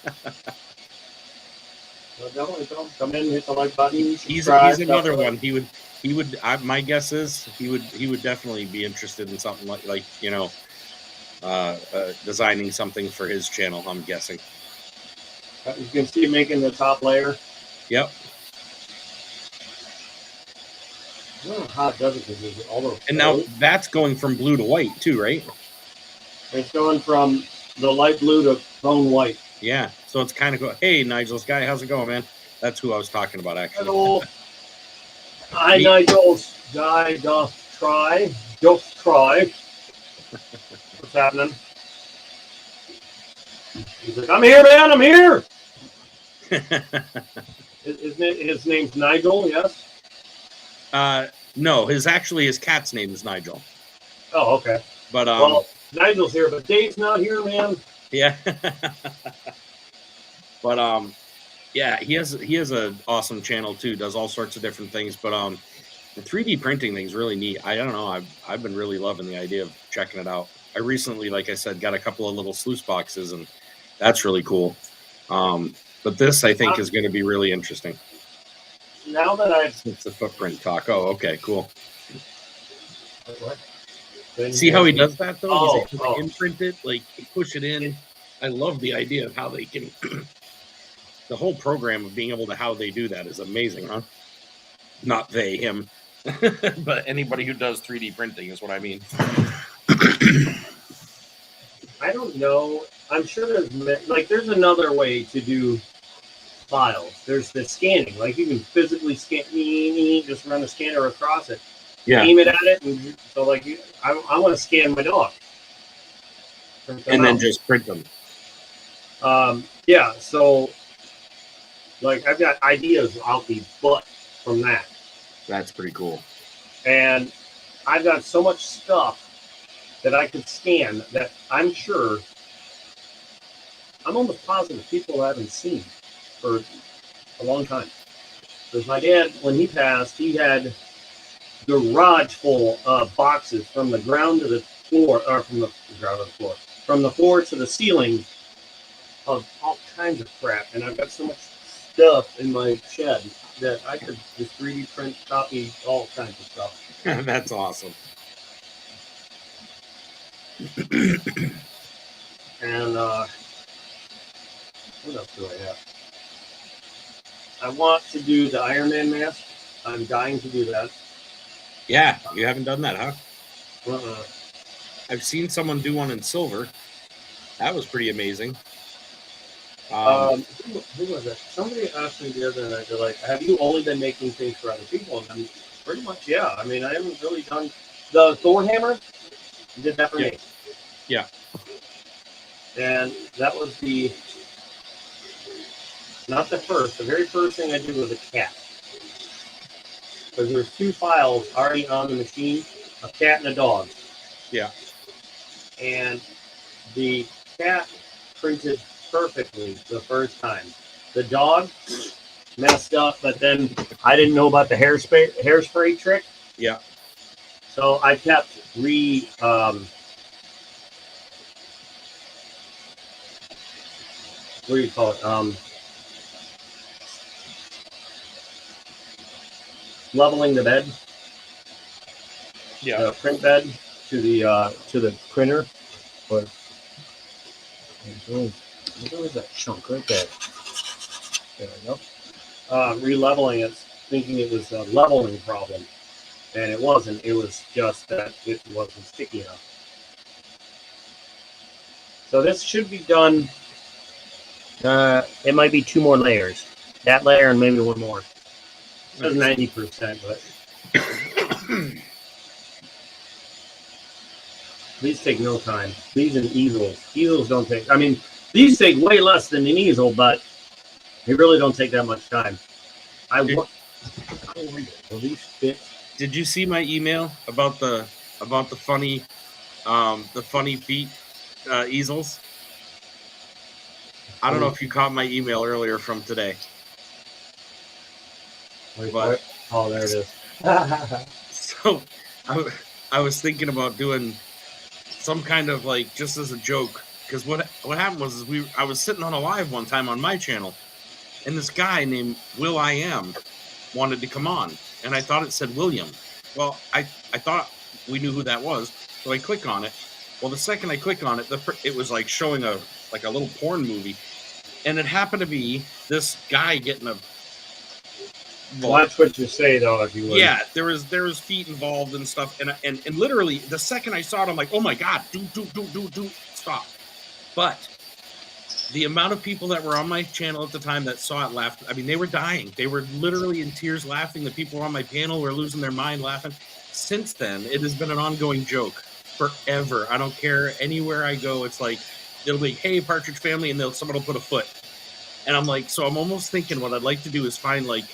Well, definitely come in, hit the like button. He's another one. He would. My guess is he would definitely be interested in something like designing something for his channel. I'm guessing. You can see him making the top layer. Yep. I don't know how it does it because all those. And now that's going from blue to white too, right? It's going from the light blue to bone white. Yeah. So it's kind of go. Hey, Nigel's guy, how's it going, man? That's who I was talking about, actually. Hello. Hi, Nigel's guy. Just try. What's happening? He's like, I'm here, man. I'm here. His name's Nigel. Yes. No, his cat's name is Nigel. Oh, okay. But well, Nigel's here, but Dave's not here, man. Yeah. But yeah, he has an awesome channel too. Does all sorts of different things. But the 3D printing thing's really neat. I don't know. I've been really loving the idea of checking it out. I recently, like I said, got a couple of little sluice boxes, and that's really cool. But this, I think, is going to be really interesting. Now that it's a footprint talk. Oh, okay, cool. What? See how he does that though? Oh, He's like, imprint it, like push it in. I love the idea of how they can. The whole program of being able to how they do that is amazing, huh? Not they, him, but anybody who does 3D printing is what I mean. I don't know. I'm sure there's another way to do files. There's the scanning. Like you can physically scan, just run the scanner across it. Yeah. Aim it at it, and so like I want to scan my dog. And then just print them. Yeah. So like I've got ideas out the butt from that. That's pretty cool. And I've got so much stuff that I could scan that I'm almost positive people haven't seen for a long time. Because my dad, when he passed, he had garage full of boxes from the ground to the floor, or from the ground to the floor, from the floor to the ceiling of all kinds of crap. And I've got so much stuff in my shed that I could just 3D print, copy all kinds of stuff. That's awesome. And what else do I have? I want to do the Iron Man mask. I'm dying to do that. Yeah, you haven't done that, huh? Uh-uh. I've seen someone do one in silver. That was pretty amazing. Who was it? Somebody asked me the other night, they're like, have you only been making things for other people? And I'm pretty much, yeah. I mean, I haven't really done the Thor hammer. I did that for me. Yeah. And that was not the first. The very first thing I did was a cat. Because there's two files already on the machine, a cat and a dog. Yeah. And the cat printed perfectly the first time. The dog messed up, but then I didn't know about the hairspray trick. Yeah. So I kept what do you call it? Leveling the bed. Yeah. The print bed to the printer. But where was that chunk right there? There we go. Re-leveling it, thinking it was a leveling problem. And it wasn't. It was just that it wasn't sticky enough. So this should be done. It might be 2 more layers. That layer and maybe 1 more. It says 90%, but These take no time. These and easels. Easels don't take. I mean, these take way less than an easel, but they really don't take that much time. Will these fit? Did you see my email about the funny feet easels? I don't know if you caught my email earlier from today. But, oh, there it is. So I was thinking about doing some kind of like just as a joke, because what happened was I was sitting on a live one time on my channel, and this guy named Will I Am wanted to come on, and I thought it said William. Well, I thought we knew who that was, so I click on it. Well, the second I click on it, it was like showing a little porn movie, and it happened to be this guy getting a. Watch what you say, though, if you would. Yeah, there was feet involved and stuff, and literally the second I saw it, I'm like, oh my god, do stop. But the amount of people that were on my channel at the time that saw it laughed. I mean, they were dying. They were literally in tears laughing. The people on my panel were losing their mind laughing. Since then, it has been an ongoing joke forever. I don't care, anywhere I go, it's like it'll be, hey, Partridge Family, and someone will put a foot, and I'm like, so I'm almost thinking what I'd like to do is find like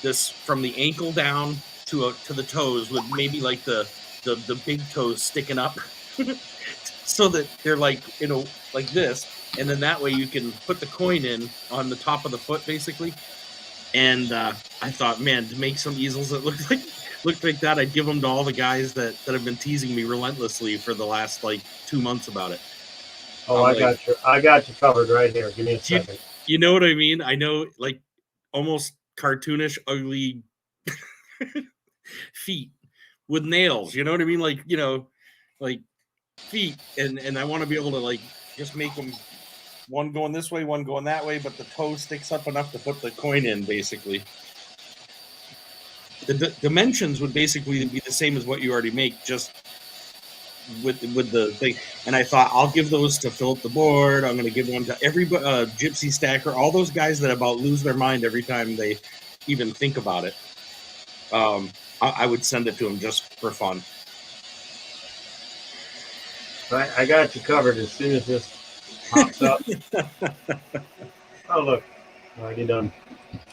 this from the ankle down to the toes, with maybe like the big toes sticking up, so that they're like, like this, and then that way you can put the coin in on the top of the foot, basically. And I thought, man, to make some easels that looked like that, I'd give them to all the guys that have been teasing me relentlessly for the last like 2 months about it. Oh, I got you covered right here. Give me a second. You know what I mean? I know, like, almost cartoonish, ugly feet with nails. You know what I mean? Like, like feet, and I want to be able to like just make them one going this way, one going that way, but the toe sticks up enough to put the coin in. Basically, the dimensions would basically be the same as what you already make, just with the thing. And I thought, I'll give those to Philip the Board. I'm going to give one to everybody, Gypsy Stacker, all those guys that about lose their mind every time they even think about it. I would send it to them just for fun. I got you covered as soon as this pops up. Oh, look. Already done.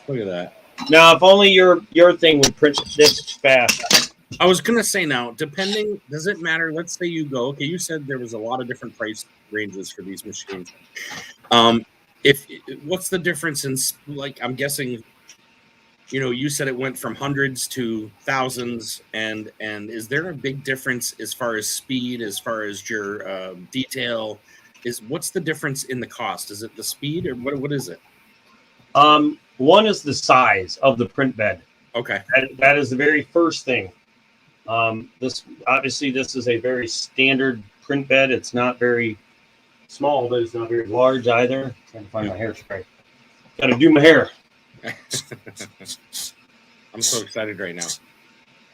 Look at that. Now, if only your thing would print this fast. I was going to say, now, depending, does it matter? Let's say you go, okay, you said there was a lot of different price ranges for these machines. What's the difference in, like, I'm guessing, you said it went from hundreds to thousands, and is there a big difference as far as speed, as far as your detail? What's the difference in the cost? Is it the speed, or what is it? One is the size of the print bed. Okay. That is the very first thing. This is a very standard print bed. It's not very small, but it's not very large either. I'm trying to find my hairspray. Got to do my hair. I'm so excited right now.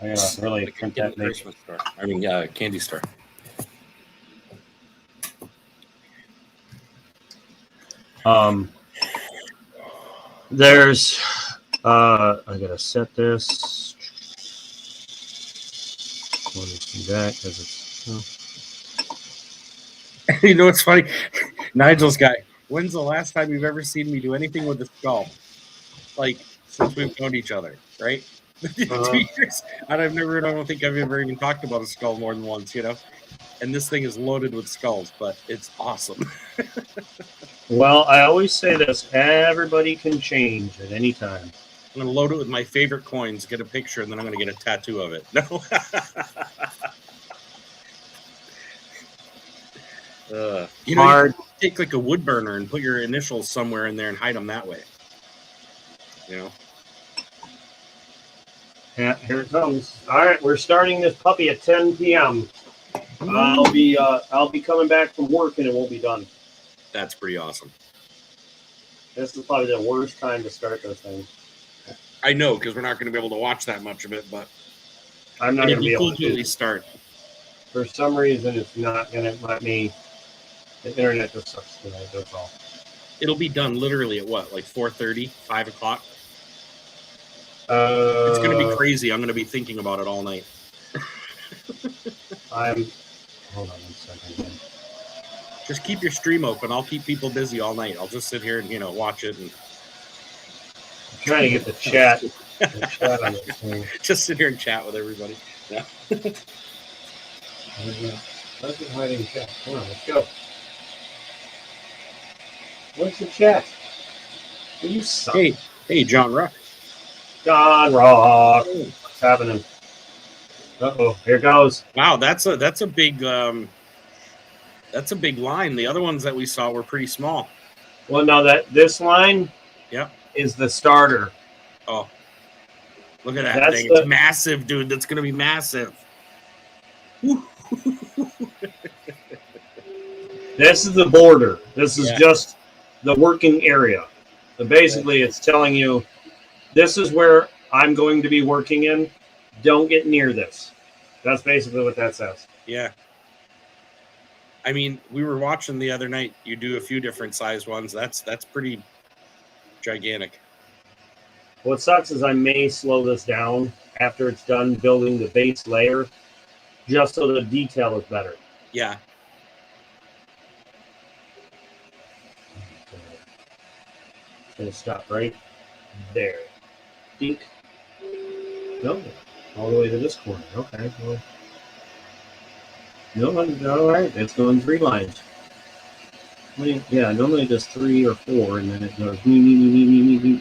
I gotta really print that Christmas store. I mean, candy store. There's I gotta set this. You know what's funny? Nigel's guy. When's the last time you've ever seen me do anything with a skull? Like, since we've known each other, right? 2 years. I don't think I've ever even talked about a skull more than once, And this thing is loaded with skulls, but it's awesome. Well, I always say this: everybody can change at any time. I'm gonna load it with my favorite coins, get a picture, and then I'm gonna get a tattoo of it. No. Hard. You take like a wood burner and put your initials somewhere in there and hide them that way. Yeah, here it comes. All right, we're starting this puppy at 10 p.m. I'll be coming back from work and it won't be done. That's pretty awesome. This is probably the worst time to start those things. I know, because we're not going to be able to watch that much of it, but I'm not going to be able to at least start. For some reason, it's not going to let me. The internet just sucks tonight. That's all. It'll be done literally at what, like 4:30, 5 o'clock? It's going to be crazy. I'm going to be thinking about it all night. I'm hold on 1 second. Just keep your stream open. I'll keep people busy all night. I'll just sit here and watch it and I'm trying to get the chat on this thing. just sit here and chat with everybody. Yeah. Let's just hide in chat. Come on, let's go. What's the chat? Will you suck? Hey, John Rock. John Rock. What's happening? Uh-oh, here goes. Wow, that's a big line. The other ones that we saw were pretty small. Well, no, this line is the starter. Oh, look at that That's thing. It's massive, dude. That's going to be massive. This is the border. This is just the working area. So basically, it's telling you, this is where I'm going to be working in. Don't get near this. That's basically what that says. Yeah. I mean, we were watching the other night. You do a few different size ones. That's pretty gigantic. What sucks is I may slow this down after it's done building the base layer, just so the detail is better. Yeah. It's going to stop right there. Dink. No, all the way to this corner. Okay. Well, no, all right. It's going 3 lines. Yeah, normally it does 3 or 4, and then it goes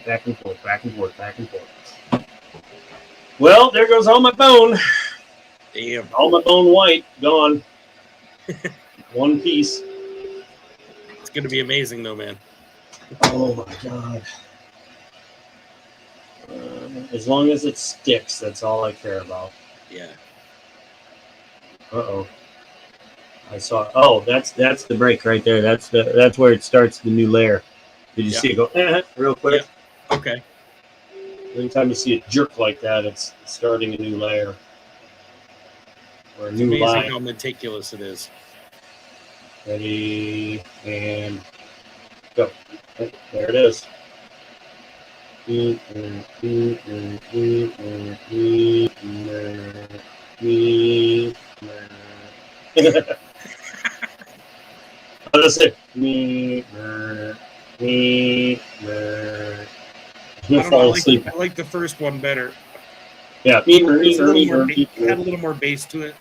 back and forth, back and forth, back and forth. Well, there goes all my bone. Damn. All my bone white gone. One piece. It's going to be amazing, though, man. Oh my god. As long as it sticks, that's all I care about. Yeah. Uh-oh. I saw. Oh, that's the break right there. That's where it starts the new layer. Did you see it go real quick? Yeah. Okay. Anytime you see it jerk like that, it's starting a new layer or a It's new amazing line. how meticulous it is. Ready and go. Oh, there it is. I'll just say I don't know, fall asleep. I like the first one better. Yeah, It had a little more bass to it.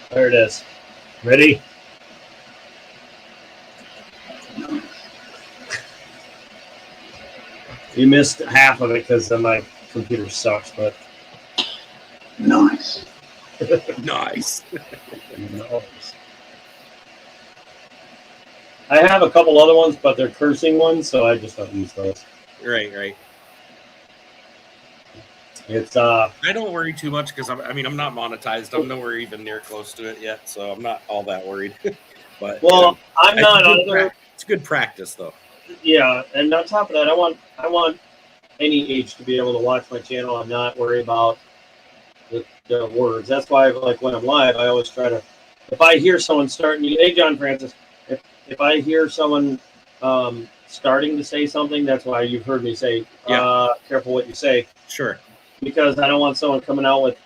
There it is. Ready? You missed half of it because my computer sucks, but Nice. Nice. nice. I have a couple other ones, but they're cursing ones, so I just don't use those. Right. It's I don't worry too much because I'm not monetized. I'm nowhere even near close to it yet, so I'm not all that worried. But well, I'm not either. It's good practice though. Yeah, and on top of that, I want any age to be able to watch my channel and not worry about the words. That's why, like when I'm live, I always try to. If I hear someone starting, hey John Francis, if I hear someone starting to say something, that's why you've heard me say, careful what you say. Sure. Because I don't want someone coming out with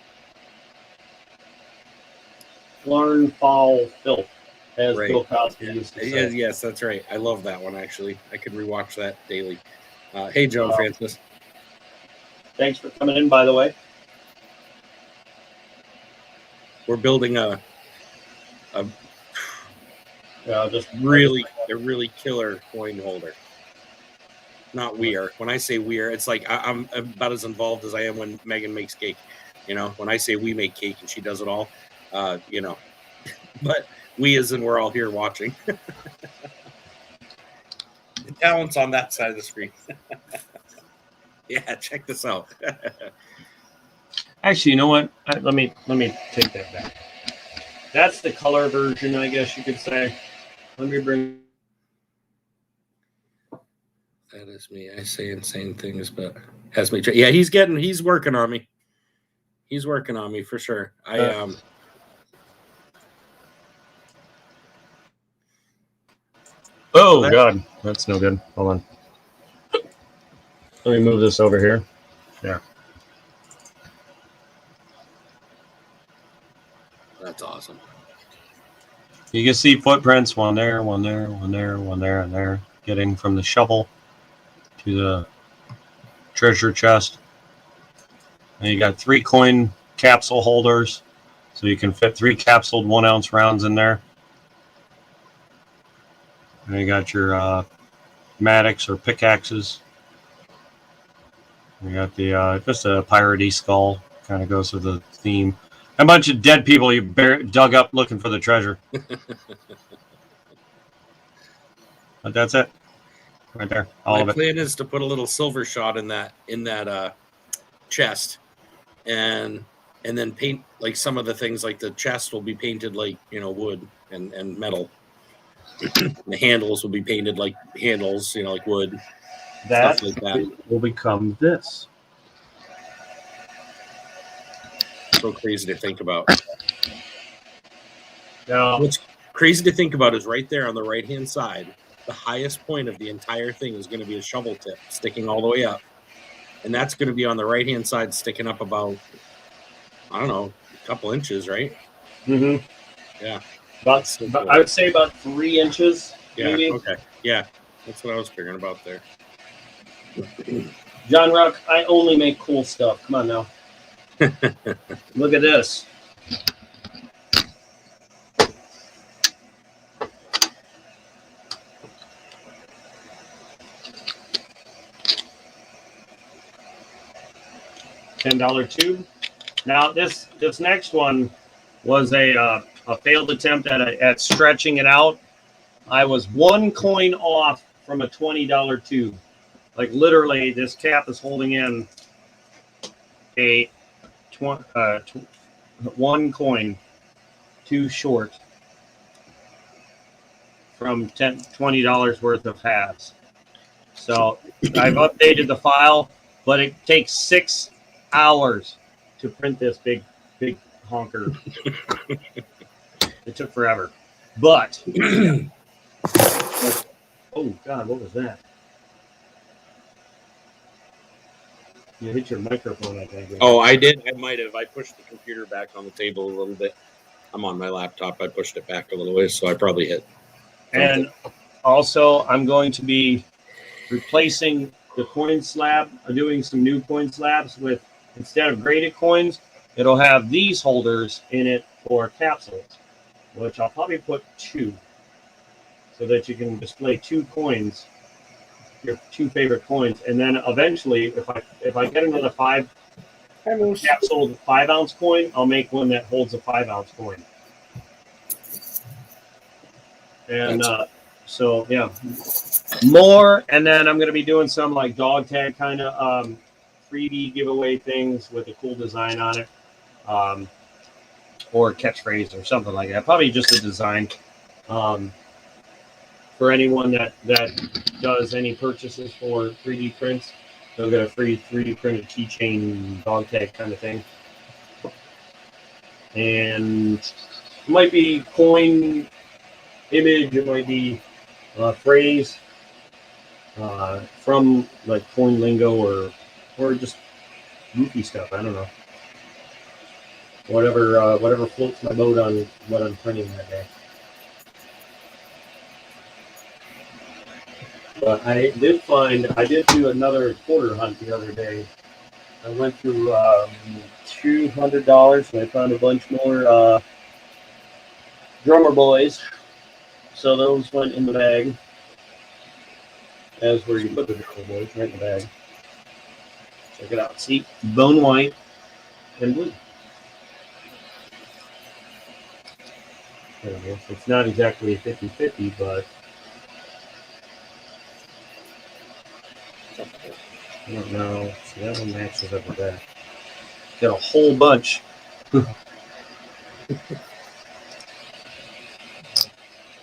"Larn foul filth," as Right. Bill Cosby used to say. Yes, that's right. I love that one actually. I could rewatch that daily. Hey, John Francis. Thanks for coming in, by the way. We're building a Just really killer coin holder. Not we are. When I say we are, it's like I'm about as involved as I am when Megan makes cake. When I say we make cake and she does it all, but we as in we're all here watching. The talent's on that side of the screen. Yeah, check this out. Actually, you know what? Let me take that back. That's the color version, I guess you could say. Let me bring. That is me. I say insane things, but has me. Yeah, he's working on me. He's working on me for sure. Oh God, that's no good. Hold on. Let me move this over here. Yeah. That's awesome. You can see footprints, one there, one there, one there, one there, and there, getting from the shovel to the treasure chest. And you got 3 coin capsule holders, so you can fit 3 capsuled 1 ounce rounds in there. And you got your mattocks or pickaxes. You got the just a piratey skull, kind of goes with the theme. A bunch of dead people you dug up looking for the treasure. But that's it, right there, all of My it. plan is to put a little silver shot in that chest, and then paint like some of the things, like the chest will be painted like wood and metal. The handles will be painted like handles, like wood. That, stuff like that. will become this. So crazy to think about. Now, What's crazy to think about is right there on the right-hand side, the highest point of the entire thing is going to be a shovel tip sticking all the way up. And that's going to be on the right-hand side, sticking up about, I don't know, a couple inches, right? mm-hmm. Yeah. About, I would say about 3 inches, Yeah, maybe. okay. Yeah, that's what I was figuring about there. John Rock, I only make cool stuff. Come on now. Look at this. $10 tube. Now this next one was a failed attempt at stretching it out. I was 1 coin off from a $20 tube. Like literally, this cap is holding in a 1 coin too short from $20 worth of halves. So I've updated the file, but it takes 6 hours to print this big honker. It took forever, but oh God, what was that? You hit your microphone, I think. Oh, I did. I might have. I pushed the computer back on the table a little bit. I'm on my laptop. I pushed it back a little ways, so I probably hit. And also, I'm going to be replacing the coin slab, doing some new coin slabs with, instead of graded coins, it'll have these holders in it for capsules, which I'll probably put 2, so that you can display 2 coins, your 2 favorite coins, and then eventually, if I get another 5 capsule 5 ounce coin, I'll make one that holds a 5 ounce coin. And so yeah, more, and then I'm going to be doing some like dog tag kind of freebie giveaway things with a cool design on it, or catchphrase or something like that. Probably just a design for anyone that does any purchases for 3D prints. They'll get a free 3D printed keychain dog tag kind of thing, and it might be coin image, it might be phrase from like coin lingo or just goofy stuff. I don't know. Whatever floats my boat on what I'm printing that day. But I did do another quarter hunt the other day. I went through $200 and I found a bunch more drummer boys. So those went in the bag. As where you put the drummer boys, right in the bag. Check it out. See, bone white and blue. There we go. It's not exactly a 50-50, but I don't know. See, that one matches up with that. Got a whole bunch.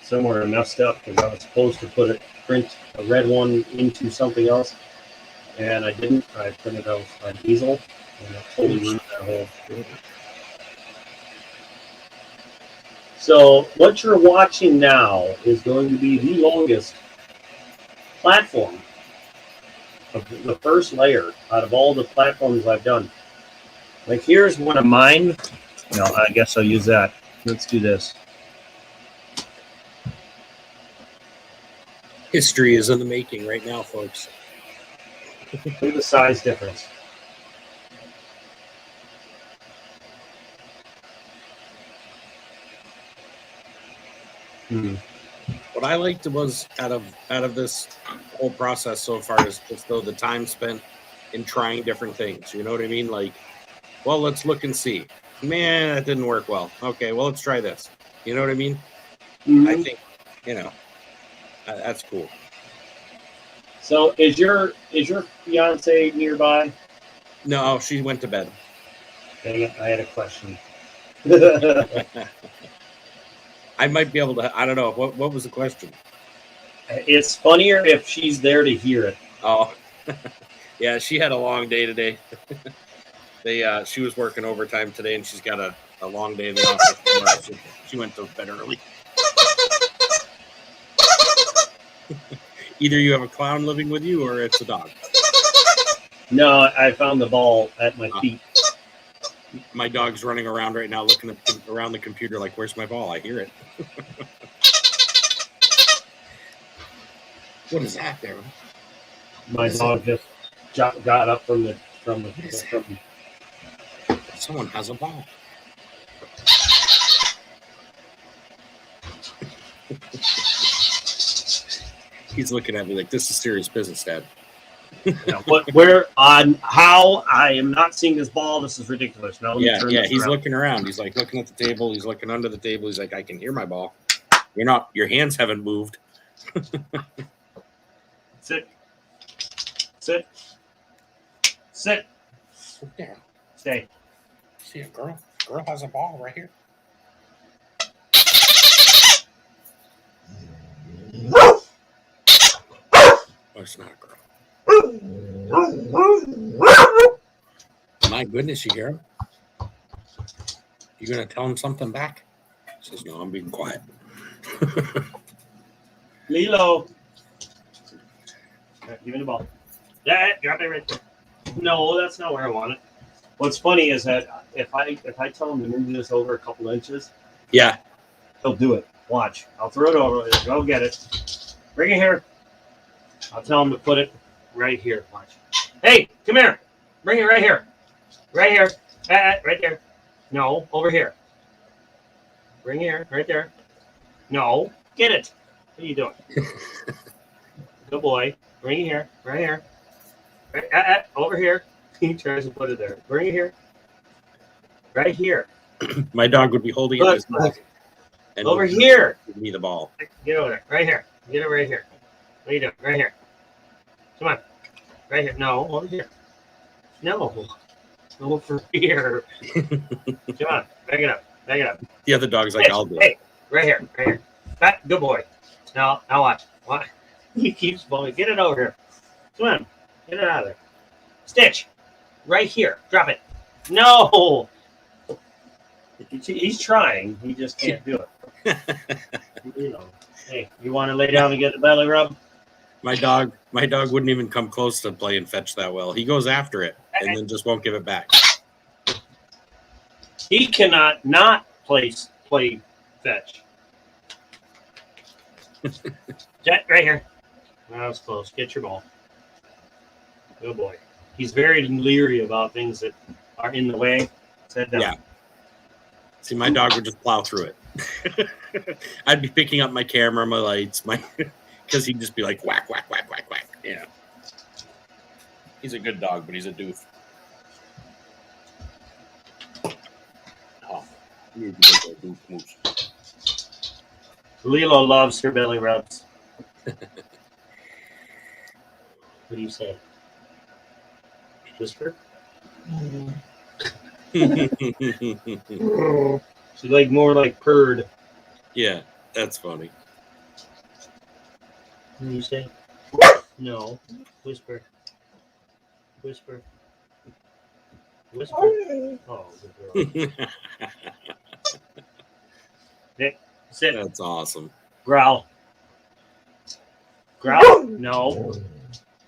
Somewhere I messed up because I was supposed to print a red one into something else, and I didn't. I printed out an easel, and it totally ruined that whole thing. So what you're watching now is going to be the longest platform of the first layer out of all the platforms I've done. Like here's one of mine. No, I guess I'll use that. Let's do this. History is in the making right now, folks. Look at the size difference. What I liked was out of this whole process so far is just though the time spent in trying different things. You know what I mean? Like, well, let's look and see. Man, that didn't work well. Okay, well, let's try this. You know what I mean? I think, that's cool. So is your fiance nearby? No, she went to bed. Dang it, I had a question. I might be able to. I don't know. What was the question? It's funnier if she's there to hear it. Oh, yeah. She had a long day today. She was working overtime today, and she's got a long day in the office. She went to bed early. Either you have a clown living with you, or it's a dog. No, I found the ball at my feet. My dog's running around right now, looking around the computer like, "Where's my ball?" I hear it. What is that there? My dog just got up from the. Someone has a ball. He's looking at me like, "This is serious business, Dad." Where on how I am not seeing this ball. This is ridiculous. Now, Yeah. He's looking around. He's like looking at the table. He's looking under the table. He's like, "I can hear my ball. You're not. Your hands haven't moved." Sit. Sit. Sit. Yeah. Stay. See a girl. Girl has a ball right here. Oh, it's not a girl. My goodness, you hear him? You gonna tell him something back? He says, "No, I'm being quiet." Lilo. Give me the ball. Yeah, drop it right there. No, that's not where I want it. What's funny is that if I tell him to move this over a couple inches, Yeah. he'll do it. Watch. I'll throw it over. Go get it. Bring it here. I'll tell him to put it right here. Watch. Hey, come here. Bring it right here. Right here. Right there. No, over here. Bring it here. Right there. No, get it. What are you doing? Good boy. Bring it here. Right here. Right, over here. He tries to put it there. Bring it here. Right here. My dog would be holding it in his mouth. And Over here. give me the ball. Get over there. Right here. Get it right here. What are you doing? Right here. Come on. Right here. No, over here. No. Over here. Come on. Back it up. Back it up. The other dog's like, Hey, "I'll do hey. it." Right here. Right here. Good boy. Now watch. Watch. He keeps falling. Get it over here. Come on. Get it out of there. Stitch. Right here. Drop it. No. He's trying. He just can't do it. Hey, you want to lay down and get the belly rub? My dog wouldn't even come close to playing fetch that well. He goes after it and then just won't give it back. He cannot not play fetch. Jet, right here. That was close. Get your ball. Good boy. He's very leery about things that are in the way. Sit down. Yeah. See, my dog would just plow through it. I'd be picking up my camera, my lights, because he'd just be like whack, whack, whack, whack, whack. Yeah. He's a good dog, but he's a doof. Oh, you need to get that doof moves. Lilo loves her belly rubs. What do you say? Whisper? She's like more like purred. Yeah, that's funny. What do you say? No. Whisper. Whisper. Whisper. Oh, good girl. Nick, sit. That's awesome. Growl. Growl. No.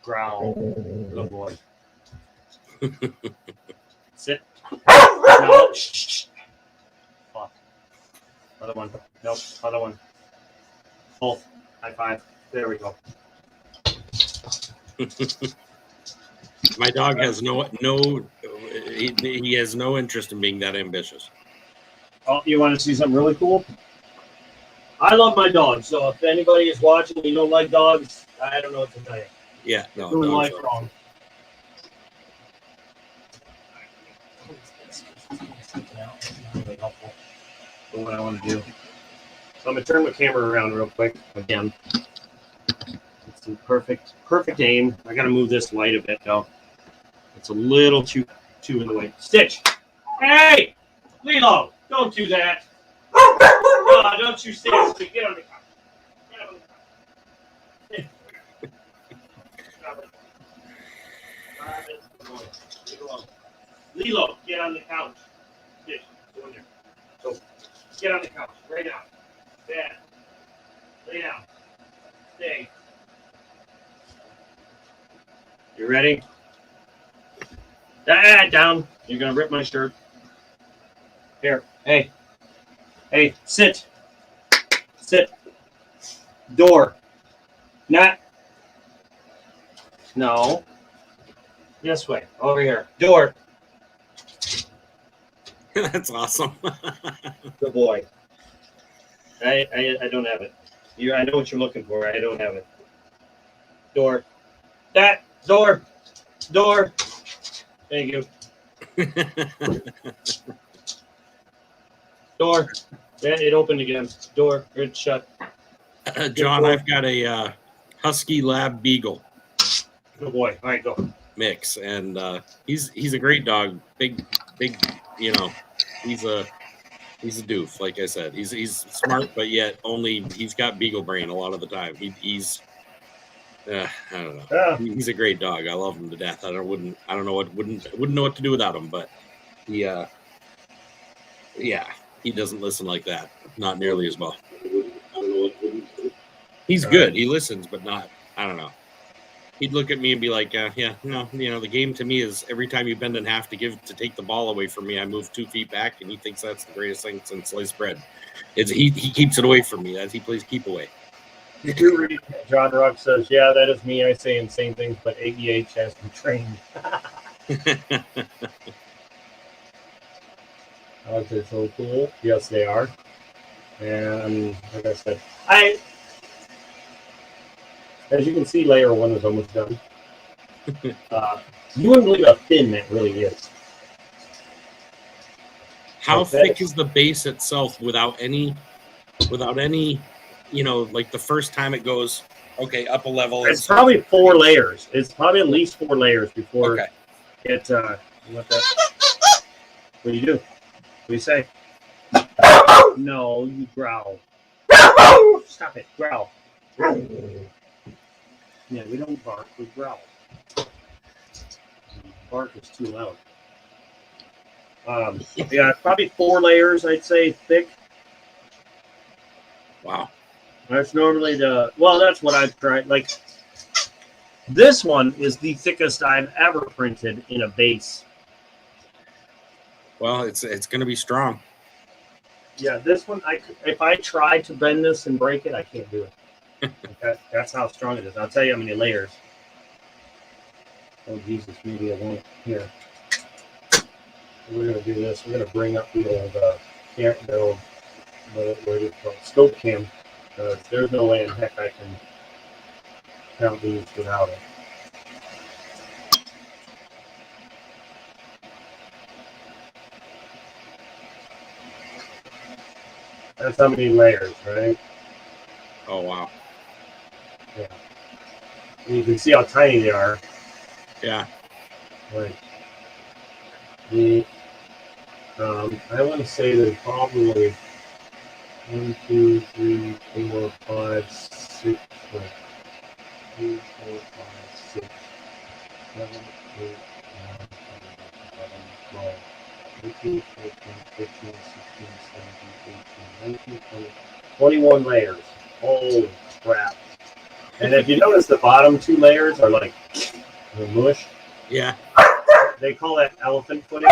Growl. Good boy. Sit. No. Shh. Fuck. Other one. Nope. Other one. Both. High five. There we go. My dog has he has no interest in being that ambitious. Oh, you want to see something really cool? I love my dogs, so if anybody is watching and you don't like dogs, I don't know what to tell you. Yeah, no, Doing dogs life are- wrong. Really helpful for what I want to do. So I'm gonna turn my camera around real quick again. It's in perfect aim. I gotta move this light a bit though. It's a little too in the way. Stitch! Hey! Lilo! Don't do that! Oh, don't you stay. Get on the couch. Get on the couch. Lilo, get on the couch. Stitch, go in there. So, get on the couch right now. Dad, lay down. Stay. You ready? Dad, down. You're gonna rip my shirt. Here, hey. Hey, sit. Sit. Door. Not. No. This way. Over here. Door. That's awesome. Good boy. I don't have it. I know what you're looking for. I don't have it. Door. That door. Door. Thank you. Door. Then it opened again. Door. It's shut. John, I've got a Husky Lab Beagle Good boy. All right, go. mix, and he's a great dog. Big, you know, he's a doof. Like I said, he's smart, but yet he's got beagle brain a lot of the time. He's I don't know. Yeah. He's a great dog. I love him to death. Wouldn't know what to do without him. But he doesn't listen like that. Not nearly as well. He's good. He listens, but not. I don't know. He'd look at me and be like, the game to me is every time you bend in half to take the ball away from me, I move 2 feet back, and he thinks that's the greatest thing since sliced bread. He keeps it away from me as he plays keep away. John Rock says, yeah, that is me. I say insane things, but AEH has been trained. Dogs are so cool. Yes, they are. And like I said, as you can see, layer 1 is almost done. You wouldn't believe how thin that really is. How thick is the base itself without any, like the first time it goes, okay, up a level. It's probably 4 layers. It's probably at least 4 layers before it. What do you do? What do you say? No, you growl. Stop it. Growl. Yeah, we don't bark. We growl. Bark is too loud. Yeah, probably 4 layers, I'd say, thick. Wow. That's normally that's what I've tried. Like, this one is the thickest I've ever printed in a base. Well, it's going to be strong. Yeah, this one, if I try to bend this and break it, I can't do it. That's how strong it is. I'll tell you how many layers. Oh, Jesus, maybe I won't. Here. We're going to do this. We're going to bring up the old, what is it called? Scope cam. There's no way in heck I can count these without it. That's how many layers, right? Oh, wow. Yeah. And you can see how tiny they are. Yeah. Like, I want to say there's probably 1, 2, 3, 4, 5, 6, 2, 4, 5, 6, 7, 8, 9, 10, 11, 12, 13, 14, 15, 16, 17, 18, 19, 20, 21 layers. Holy crap. And if you notice, the bottom 2 layers are like mush. Yeah. They call that elephant footing.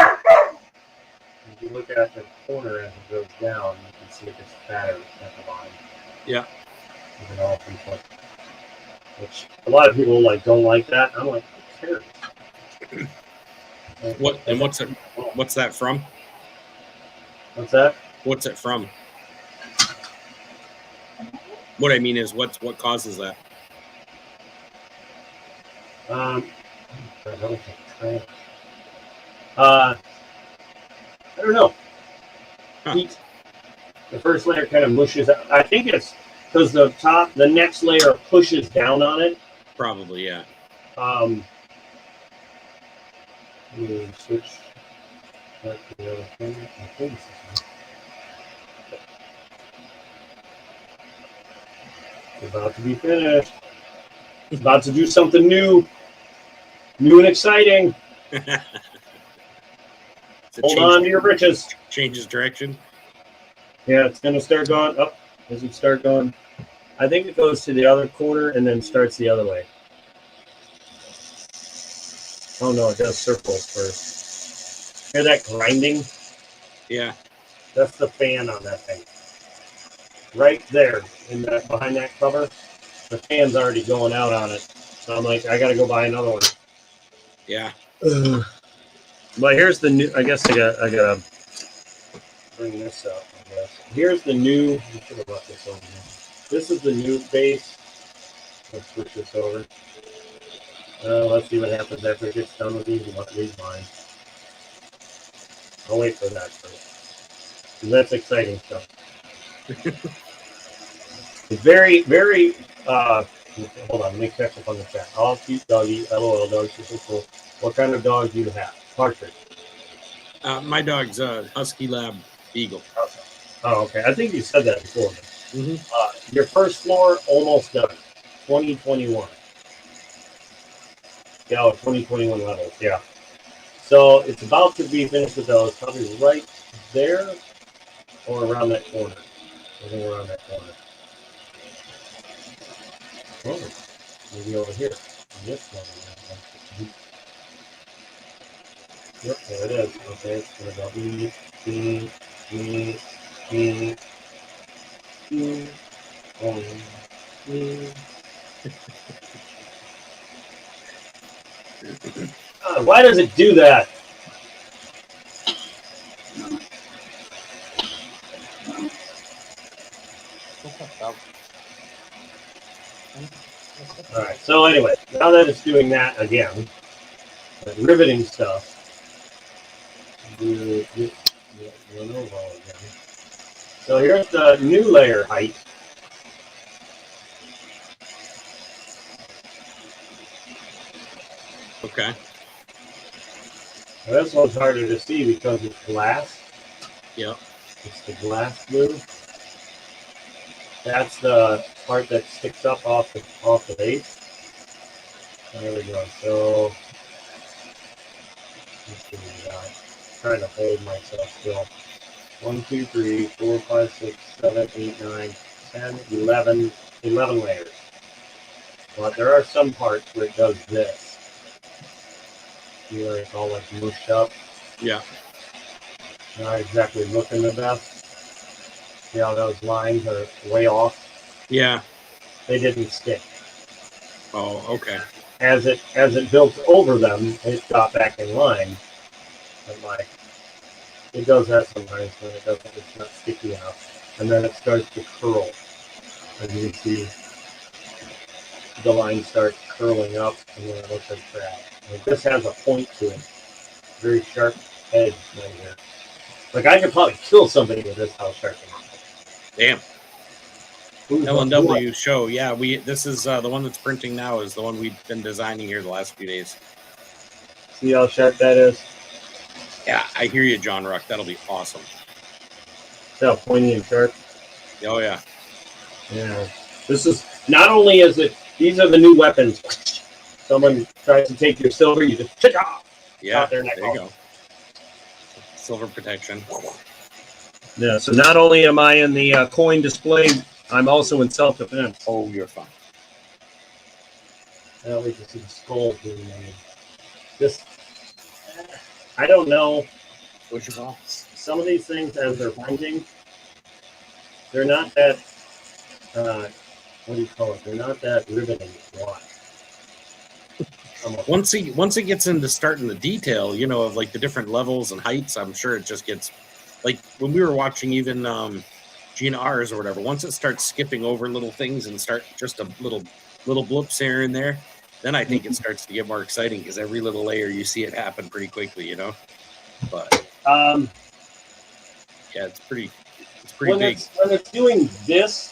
If you look at the corner as it goes down, you can see it gets fatter at the bottom. Yeah. With an off input. Which a lot of people like don't like that. I'm like, who cares? What's that from? What's that? What's it from? What I mean is, what causes that? I don't know. Huh. Heat. The first layer kind of mushes out. I think it's because the next layer pushes down on it. Probably, yeah. Switch back to the other thing. I think it's about to be finished. It's about to do something new and exciting. Hold on to your britches. Changes direction. Yeah, it's going to start going up as you start going. I think it goes to the other corner and then starts the other way. Oh no, it does circles first. Hear that grinding? Yeah. That's the fan on that thing. Right there, behind that cover, the fan's already going out on it. So I'm like, I gotta go buy another one. Yeah. But here's the new. I guess I gotta bring this up. I guess here's the new. I should have left this over here. This is the new base. Let's switch this over. Let's see what happens after it gets done with these lines. I'll wait for that first. 'Cause that's exciting stuff. It's very, very. Hold on, let me catch up on the chat. All cute doggy, LOL dogs. This is cool. What kind of dog do you have? Partridge. My dog's a Husky Lab Beagle. Oh, okay. I think you said that before. Mm-hmm. Your first floor almost done. 2021. Yeah, 2021 levels. Yeah. So it's about to be finished with those. Probably right there or around that corner. I think around that corner. Oh, maybe over here. This one. Yep, there it is. Okay, it's going to go why does it do that? All right. So anyway, now that it's doing that again, the riveting stuff. So here's the new layer height. Okay. Now this one's harder to see because it's glass. Yep. It's the glass blue. That's the part that sticks up off the base. There we go. So let's see what we got. Trying to hold myself still. 1, 2, 3, 4, 5, 6, 7, 8, 9, 10, 11 layers. But there are some parts where it does this. See where it's all like mushed up? Yeah. Not exactly looking the best. See how those lines are way off? Yeah. They didn't stick. Oh, okay. As it built over them, it got back in line. But like, it does that sometimes when it doesn't, it's not sticky enough. And then it starts to curl. And you see the line start curling up and then it looks like crap. Like this has a point to it. Very sharp edge right here. Like I could probably kill somebody with this how sharp it is. Damn. L&W show. Yeah, this is the one that's printing now is the one we've been designing here the last few days. See how sharp that is? Yeah, I hear you, John Ruck. That'll be awesome. See how pointy and sharp? Oh, yeah. Yeah. This is, not only is it, these are the new weapons. Someone tries to take your silver, you just pick off. Yeah, there you go. Silver protection. Yeah, so not only am I in the coin display, I'm also in self-defense. Oh, you're fine. Now we can see the skull being made. This, I don't know. What's your call? Some of these things, as they're printing, they're not that. What do you call it? They're not that riveting to watch. Once it gets into starting the detail, of like the different levels and heights, I'm sure it just gets like when we were watching even Gina R's or whatever. Once it starts skipping over little things and start just a little blips here and there, then I think it starts to get more exciting because every little layer you see it happen pretty quickly, But yeah, it's pretty when big. When it's doing this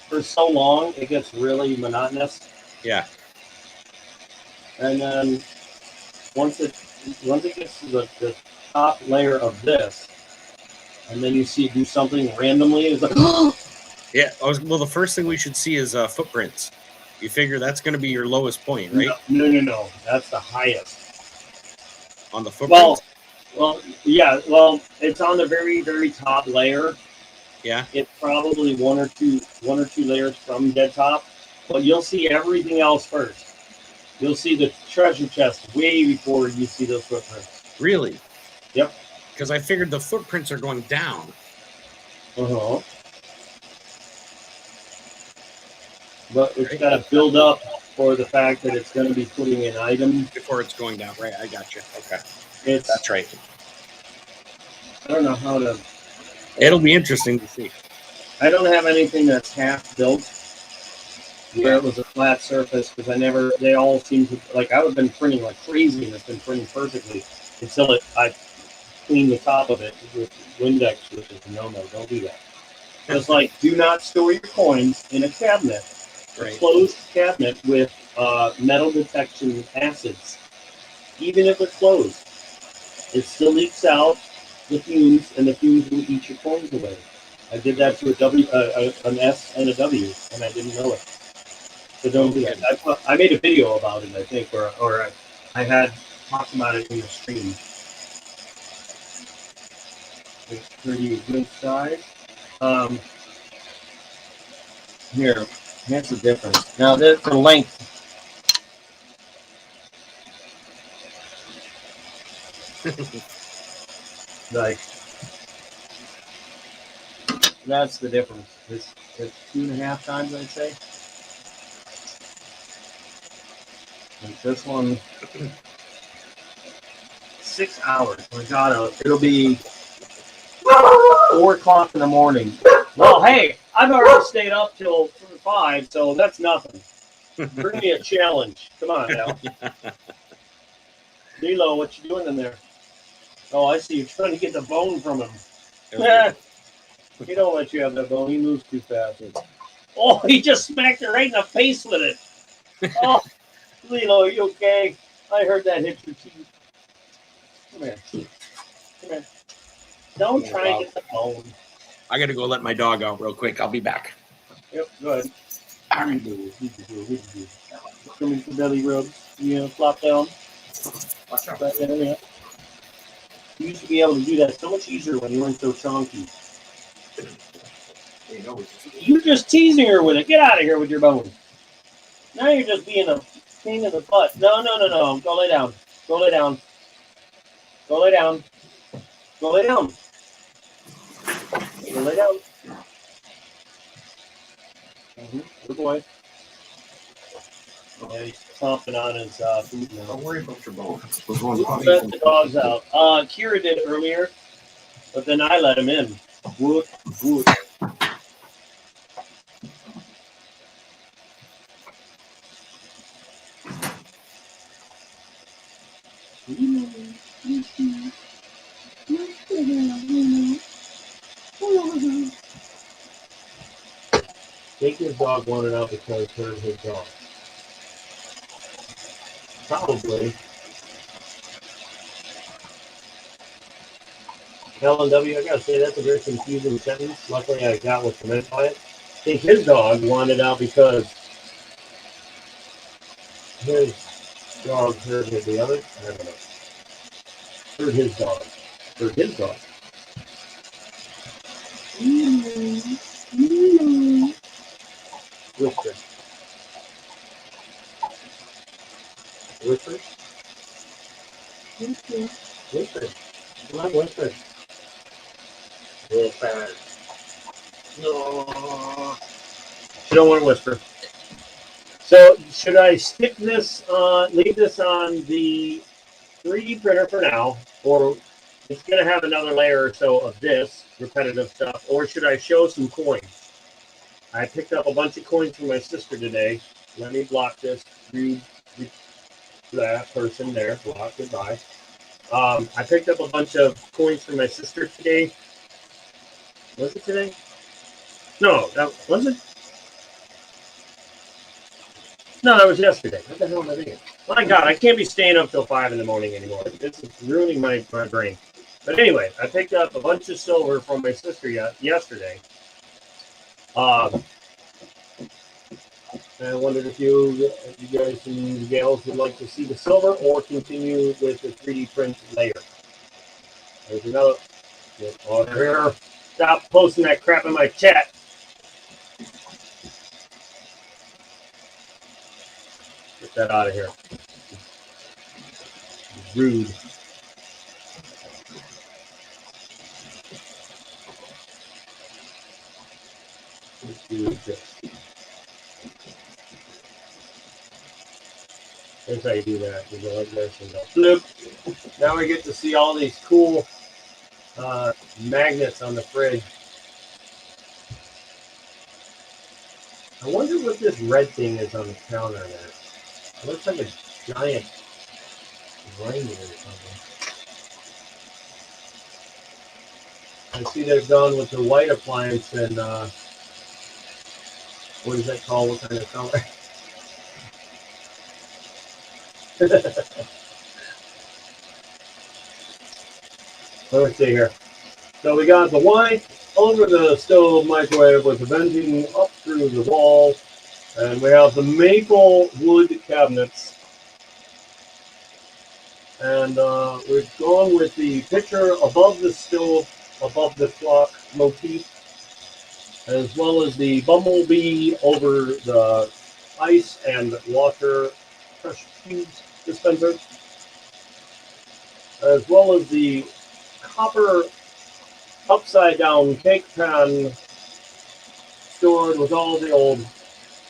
for so long, it gets really monotonous. Yeah. And then once it gets to the top layer of this, and then you see it do something randomly, it's like, yeah. Well, the first thing we should see is footprints. You figure that's going to be your lowest point, right? No. That's the highest. On the footprints? Well, yeah. Well, it's on the very, very top layer. Yeah. It's probably one or two layers from dead top, but you'll see everything else first. You'll see the treasure chest way before you see those footprints. Really? Yep. Because I figured the footprints are going down. Uh-huh. But it's got to build up for the fact that it's going to be putting an item before it's going down. Right, I got you. Okay. That's right. I don't know how to... It'll be interesting to see. I don't have anything that's half built where it was a flat surface because they all seem to, like I've been printing like crazy and it's been printing perfectly until I clean the top of it with Windex, which is no, don't do that. It's like, do not store your coins in a cabinet. Right. A closed cabinet with metal detection acids. Even if it's closed, it still leaks out the fumes, and the fumes will eat your coins away. I did that to an S and a W, and I didn't know it. So don't do that. I made a video about it, I think, or I had talked about it in the stream. It's pretty good size. Here, here's the difference. Now, the length. Like, that's the difference. It's 2.5 times, I'd say. Like this one, 6 hours. My God, it'll be 4 o'clock in the morning. Well, hey, I've already stayed up till 5, so that's nothing. Bring me a challenge. Come on now. Nilo, what you doing in there? Oh, I see. You're trying to get the bone from him. He don't let you have that bone. He moves too fast. Oh, he just smacked her right in the face with it. Oh, Lilo, are you okay? I heard that hit your teeth. Come here. Come here. Don't try and get the bone. I got to go let my dog out real quick. I'll be back. Yep, go ahead. All right. Come into belly rub. Flop down. Watch out. Right there, yeah. You used to be able to do that so much easier when you weren't so chunky. You're just teasing her with it. Get out of here with your bone. Now you're just being a pain in the butt. No. Go lay down. Go lay down. Go lay down. Go lay down. Go lay down. Good boy. Yeah, he's chomping on his food now. Don't worry about your bone. Let the dogs out. Kira did earlier, but then I let him in. Woot, woot. Think his dog wanted out because it hurt his dog. Probably. L&W, I gotta say, that's a very confusing sentence. Luckily, I got what's meant by it. I think his dog wanted out because his dog hurt the other. I don't know. Hurt his dog. Hurt his dog. Whisper. Whisper. Whisper. Come on, whisper. Whisper. No. You don't want to whisper. So should I stick this on, leave this on the 3D printer for now, or it's going to have another layer or so of this repetitive stuff, or should I show some coins? I picked up a bunch of coins from my sister today. Let me block this. That person there. Block. Goodbye. I picked up a bunch of coins from my sister today. Was it today? No, that was it. No, that was yesterday. What the hell am I thinking? My God, I can't be staying up till 5 in the morning anymore. This is ruining my brain. But anyway, I picked up a bunch of silver from my sister yesterday. I wondered if you guys and gals would like to see the silver or continue with the 3D print layer. There's another. Get over here. Stop posting that crap in my chat. Get that out of here. Rude. Let's do this. Here's how you do that. You go like this and go flip. Now we get to see all these cool magnets on the fridge. I wonder what this red thing is on the counter there. It looks like a giant reindeer or something. I see they've gone with the white appliance and what is that called? What kind of color? Let's see here. So we got the white over the stove microwave with the venting up through the wall. And we have the maple wood cabinets. And we've gone with the picture above the stove, above the clock motif, as well as the bumblebee over the ice and water fresh cubes dispenser, as well as the copper upside down cake pan stored with all the old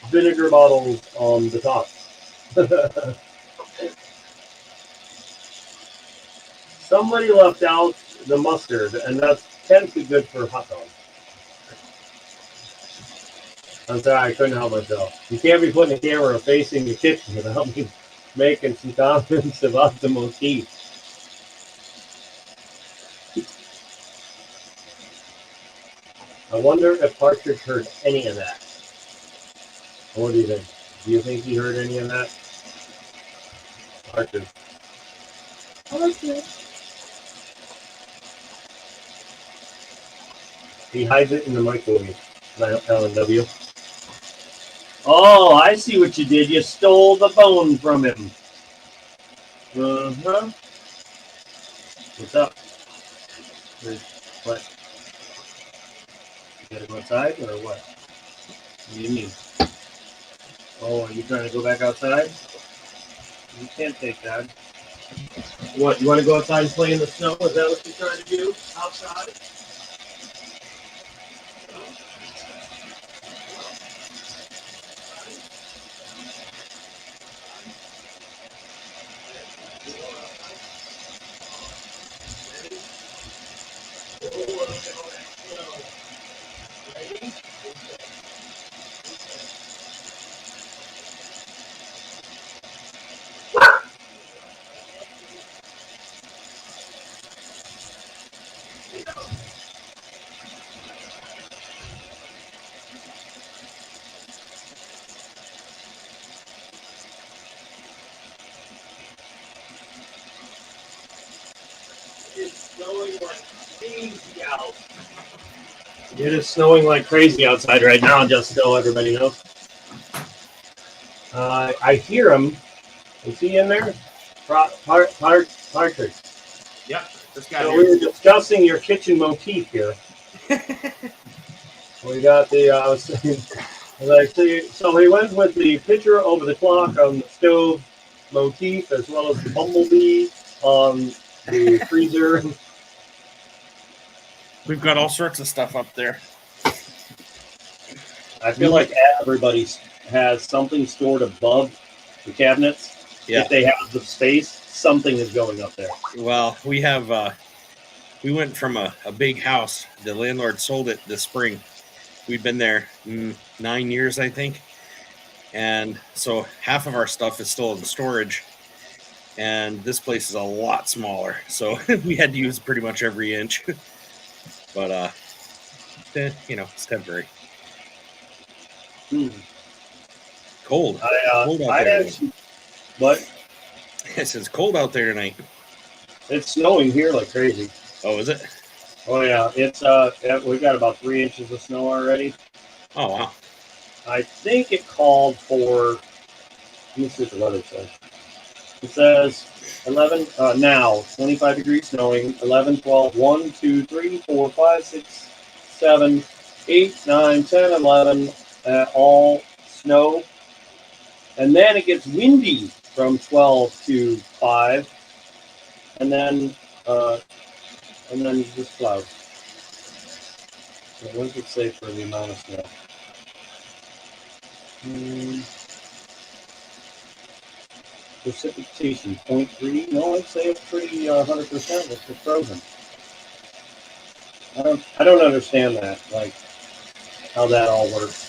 vinegar bottles on the top. Somebody left out the mustard, and that can't be good for hot dogs. I'm sorry, I couldn't help myself. You can't be putting the camera facing the kitchen without me making some comments about the motif. I wonder if Partridge heard any of that. What do you think? Do you think he heard any of that? Partridge. I like it. He hides it in the microwave. LNW. Oh, I see what you did. You stole the bone from him. Uh-huh. What's up? What? You gotta go outside or what? What do you mean? Oh, are you trying to go back outside? You can't take that. What, you want to go outside and play in the snow? Is that what you're trying to do? Outside? It is snowing like crazy outside right now, just so everybody knows. I hear him. Is he in there? Partridge. Yep, this guy. So we were discussing your kitchen motif here. We got the, so he went with the picture over the clock on the stove motif, as well as the bumblebee on the freezer. We've got all sorts of stuff up there. I feel like everybody has something stored above the cabinets. Yeah. If they have the space, something is going up there. Well, we have we went from a big house. The landlord sold it this spring. We've been there 9 years, I think. And so half of our stuff is still in storage. And this place is a lot smaller. So we had to use pretty much every inch. But it's temporary. Cold. Cold out there. What? It says cold out there tonight. It's snowing here like crazy. Oh, is it? Oh yeah, it's we got about 3 inches of snow already. Oh wow. I think it called for. Let me see what the weather says. It says 11 now 25 degrees snowing. 11, 12, 1, 2, 3, 4, 5, 6, 7, 8, 9, 10, 11. All snow, and then it gets windy from 12 to 5, and then just clouds. So what does it say for the amount of snow? Precipitation 0.3. No, I'd say it's pretty 100%. It's just frozen. I don't understand that, like how that all works.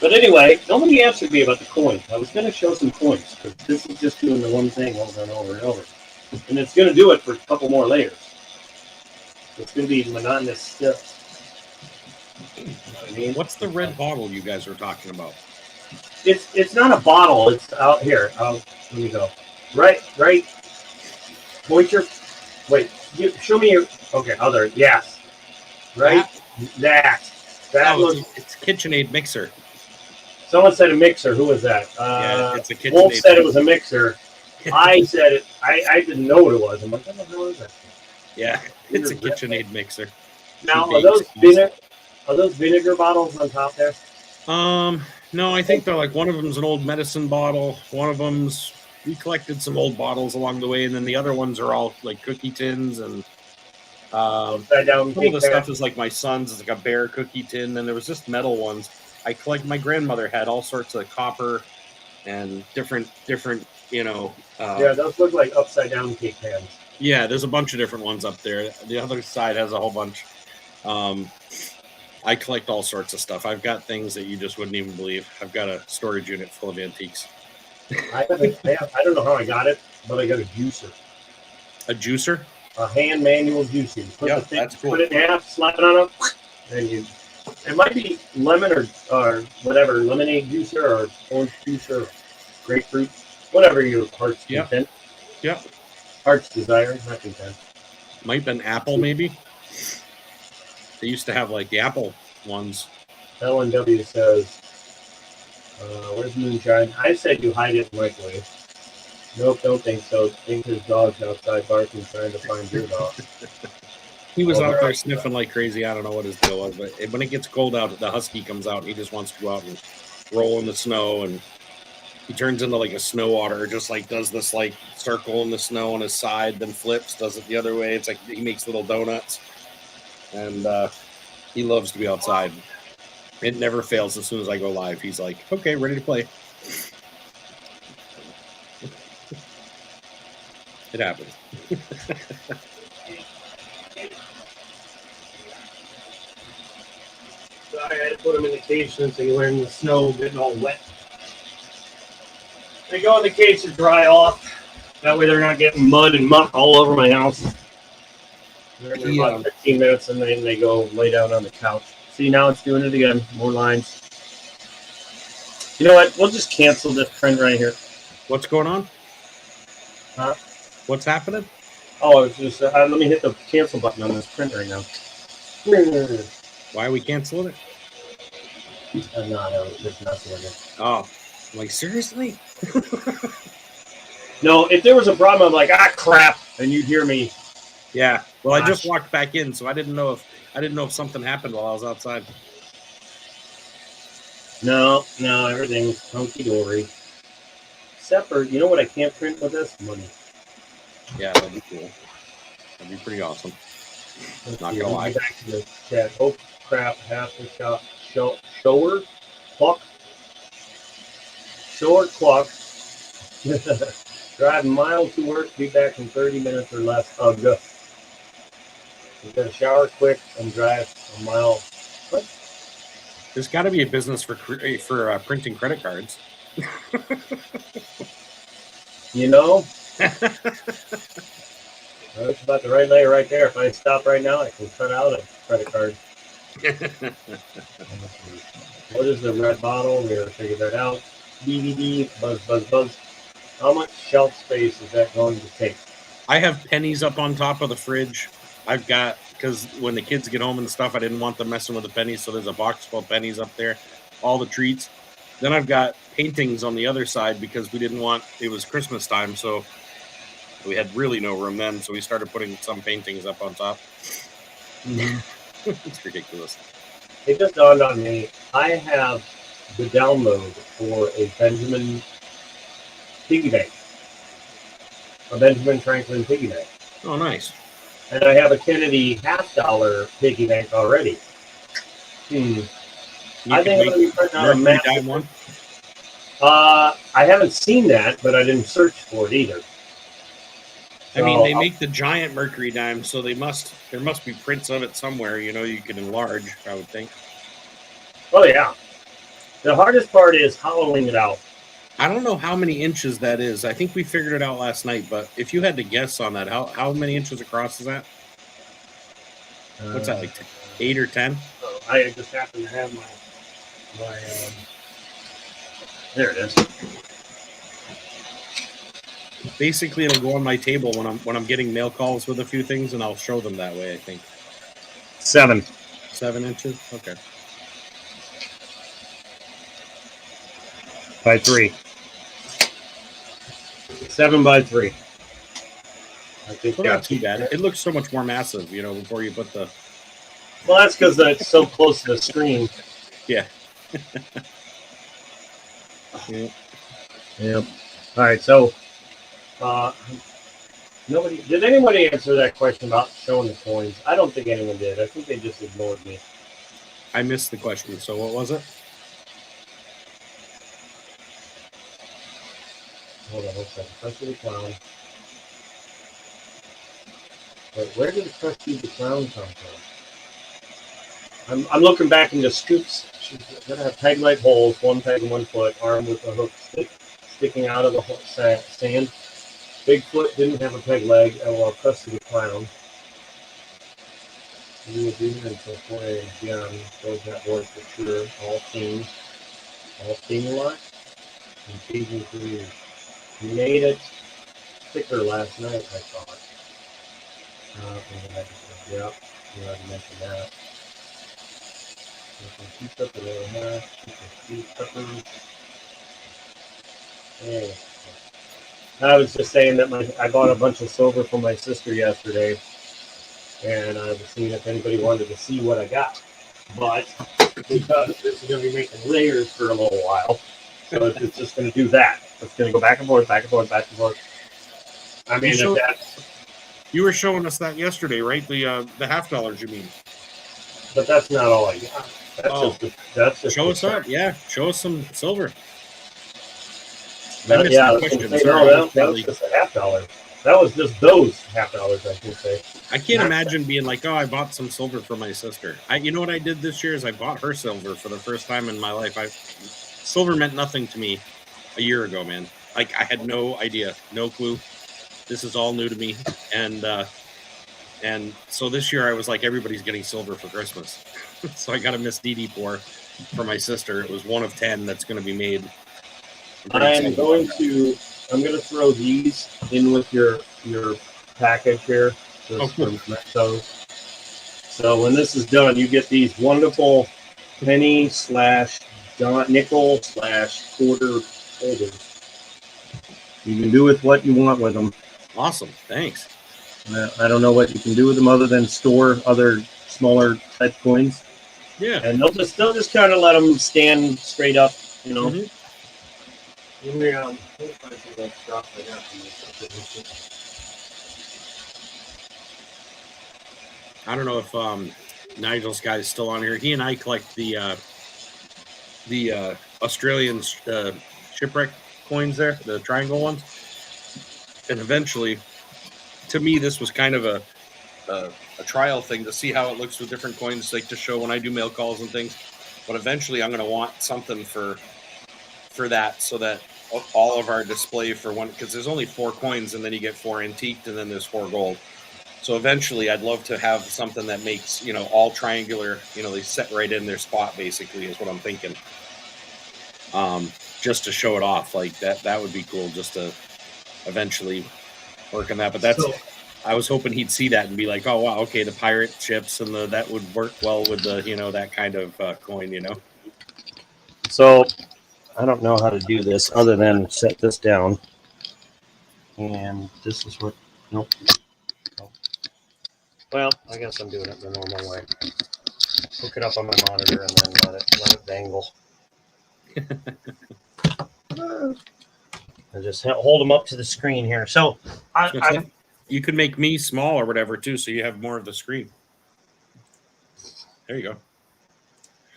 But anyway, nobody answered me about the coins. I was going to show some coins because this is just doing the one thing over and over and over, and it's going to do it for a couple more layers. It's going to be monotonous still. You know what I mean? What's the red bottle you guys were talking about? It's not a bottle. It's out here. Let me go. Right. Point your. Wait. Show me your. Okay. Other. Yes. Right. That looks. It's KitchenAid mixer. Someone said a mixer. Who was that? Yeah, it's a KitchenAid. Wolf said it was a mixer. I said it. I didn't know what it was. I'm like, what the hell is that? Yeah, it's a KitchenAid mixer. Now, are those vinegar bottles on top there? No, I think they're like one of them's an old medicine bottle. One of them's we collected some old bottles along the way, and then the other ones are all like cookie tins and Upside down. some of the stuff is like my son's is like a bear cookie tin, and there was just metal ones. I collect. My grandmother had all sorts of copper and different. Yeah, those look like upside down cake pans. Yeah, there's a bunch of different ones up there. The other side has a whole bunch. I collect all sorts of stuff. I've got things that you just wouldn't even believe. I've got a storage unit full of antiques. I don't know how I got it, but I got a juicer. A juicer? A hand manual juicer. Yeah, that's cool. Put it in half, slap it on and it might be lemon or whatever, lemonade juicer or orange juicer, grapefruit, whatever your heart's content. Yeah. Heart's desire, not content. Might have been apple, maybe. They used to have like the apple ones. LNW says, where's moonshine? I said you hide it in the microwave. Nope, don't think so. Think his dog's outside barking trying to find your dog. He was out there sniffing like crazy. I don't know what his deal was, but when it gets cold out, the husky comes out and he just wants to go out and roll in the snow, and he turns into like a snow otter, just like does this like circle in the snow on his side, then flips, does it the other way. It's like he makes little donuts, and he loves to be outside. It never fails. As soon as I go live, he's like, okay, ready to play. It happens. Sorry, I had to put them in the cage since they were in the snow, getting all wet. They go in the cage to dry off. That way they're not getting mud and muck all over my house. They're in there about 15 minutes, and then they go lay down on the couch. See, now it's doing it again. More lines. You know what? We'll just cancel this print right here. What's going on? Huh? What's happening? Oh, it's just let me hit the cancel button on this print right now. Why are we canceling it? No, I was just messing with it. Oh, I'm like, seriously? No, if there was a problem, I'm like, crap, and you'd hear me. Yeah. Well, I just walked back in, so I didn't know if something happened while I was outside. No, everything's hunky dory. Except for, you know what I can't print with this? Money. Yeah, that'd be cool. That'd be pretty awesome. Not gonna lie. Back to the chat. Oh crap! Half the shower. Clock. Short clock. Drive a mile to work, be back in 30 minutes or less. Oh, good. You gotta shower quick and drive a mile. There's got to be a business for printing credit cards. You know, that's about the right layer right there. If I stop right now, I can cut out a credit card. What is the red bottle? We gotta figure that out. DVD, buzz, buzz, buzz. How much shelf space is that going to take? I have pennies up on top of the fridge. I've got, because when the kids get home and stuff, I didn't want them messing with the pennies, so there's a box full of pennies up there, all the treats. Then I've got paintings on the other side because we didn't want, it was Christmas time, so we had really no room then, so we started putting some paintings up on top. It's ridiculous. It just dawned on me. I have the download for a Benjamin piggy bank, a Benjamin Franklin piggy bank, Oh, nice. and I have a Kennedy $50 piggy bank already. You I could think I'm make gonna be printing out a Mercury massive Dime one. I haven't seen that, but I didn't search for it either. I mean, So, they make the giant Mercury Dime, so there must be prints of it somewhere. You know, you can enlarge, I would think. Oh yeah. The hardest part is hollowing it out. I don't know how many inches that is. I think we figured it out last night, but if you had to guess on that, how many inches across is that? What's that, like 8 or 10? I just happen to have my there it is. Basically, it'll go on my table when I'm getting mail calls with a few things, and I'll show them that way. I think 7. 7 inches. Okay. By 3. 7 by 3. I think Well, not too bad. It looks so much more massive, you know, before you put the. Well, that's because it's so close to the screen. Yeah. Yep. All right. So, did anybody answer that question about showing the coins? I don't think anyone did. I think they just ignored me. I missed the question. So what was it? Hold on one second. Crusty the Clown. Wait, where did Crusty the Clown come from? I'm looking back into Scoops. She's gonna have peg-leg holes, 1 peg and 1 foot, armed with a hook sticking out of the sand. Bigfoot didn't have a peg leg. Well, Crusty the Clown. We were doing it until 4 a.m. Those that work for sure. All seen a lot. Engaging careers. We made it thicker last night, I thought. Yep, you already mentioned that. Hey. I was just saying that I bought a bunch of silver for my sister yesterday, and I was seeing if anybody wanted to see what I got. But because this is going to be making layers for a little while, so it's just going to do that. It's going to go back and forth, back and forth, back and forth. I mean, You were showing us that yesterday, right? The $50, you mean? But that's not all I got. That's just show us that. Yeah, show us some silver. That was just a $50. That was just those $50, I should say. I can't imagine being like, oh, I bought some silver for my sister. You know what I did this year is I bought her silver for the first time in my life. Silver meant nothing to me a year ago, man. Like I had no idea, no clue. This is all new to me, and so this year I was like, everybody's getting silver for Christmas. So I got a Miss Dee Dee pour for my sister. It was 1 of 10 that's going to be made. I'm going to throw these in with your package here. So when this is done, you get these wonderful penny / nickel / quarter holders. You can do with what you want with them. Awesome, thanks. I don't know what you can do with them other than store other smaller type coins. Yeah, and they'll just kind of let them stand straight up, you know. Mm-hmm. I don't know if Nigel's guy is still on here. He and I collect the the Australian shipwreck coins there, the triangle ones. And eventually, to me, this was kind of a trial thing to see how it looks with different coins, like to show when I do mail calls and things. But eventually, I'm going to want something for that, so that all of our display for one, because there's only 4 coins, and then you get 4 antiqued, and then there's 4 gold. So eventually, I'd love to have something that makes, all triangular. They set right in their spot. Basically, is what I'm thinking. Just to show it off, like that. That would be cool. Just to eventually work on that. But that's. I was hoping he'd see that and be like, "Oh wow, okay, the pirate ships and that would work well with the that kind of coin." So I don't know how to do this other than set this down. And this is what, nope. Well, I guess I'm doing it the normal way. Hook it up on my monitor and then let it dangle. I just hold them up to the screen here. So you could make me small or whatever too, so you have more of the screen. There you go.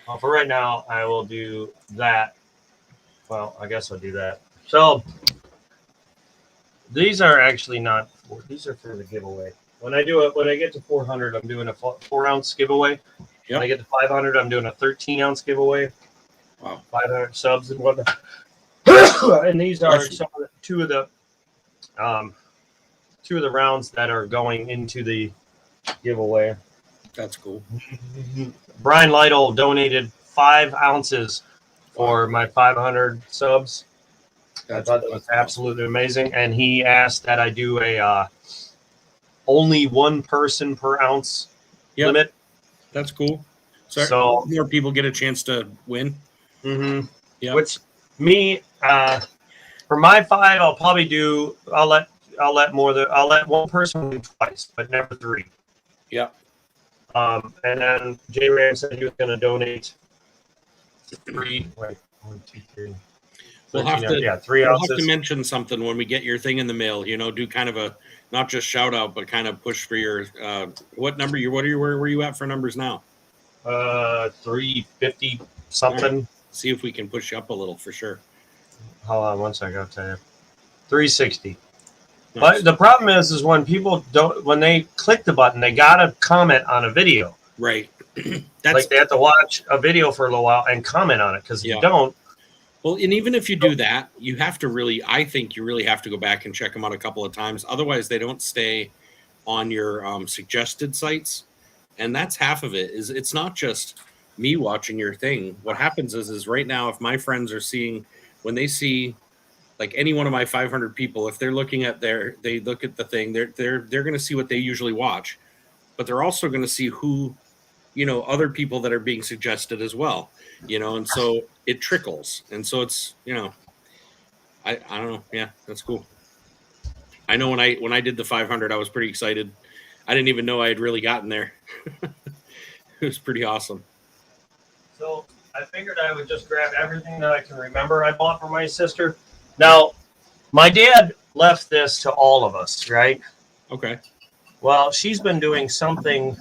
Well, for right now, I will do that. Well, I guess I'll do that. So these are actually not. These are for the giveaway. When I get to 400, I'm doing a 4-ounce giveaway. Yep. When I get to 500, I'm doing a 13-ounce giveaway. Wow. 500 subs and whatnot. And these are two of the rounds that are going into the giveaway. That's cool. Brian Lytle donated 5 ounces for my 500 subs. I thought that was absolutely amazing. And he asked that I do a only 1 person per ounce limit. That's cool. So more people get a chance to win. Mm-hmm. Yeah. Which me, for my 5, I'll probably do. I'll let 1 person win twice, but never 3. Yeah. And then J Ram said he was going to donate 3. Wait, 1, 2, 3. We'll have to 3 ounces. We'll have to mention something when we get your thing in the mail. Do kind of a not just shout out, but kind of push for your what number where are you at for numbers now? 350 something. Right. See if we can push you up a little for sure. Hold on one second, I'll tell you. 360. Nice. But the problem is when people when they click the button, they gotta comment on a video. Right. That's like they have to watch a video for a little while and comment on it, because if you don't. Well, and even if you do that, you have to I think you really have to go back and check them out a couple of times. Otherwise, they don't stay on your suggested sites. And that's half of it. It's not just me watching your thing. What happens is right now, if my friends are when they see like any one of my 500 people, if they're looking at they look at the thing, they're going to see what they usually watch, but they're also going to see who, other people that are being suggested as well, and so it trickles. And so it's, I don't know. Yeah, that's cool. I know when I did the 500, I was pretty excited. I didn't even know I had really gotten there. It was pretty awesome. So I figured I would just grab everything that I can remember I bought for my sister. Now, my dad left this to all of us, right? Okay. Well, she's been doing something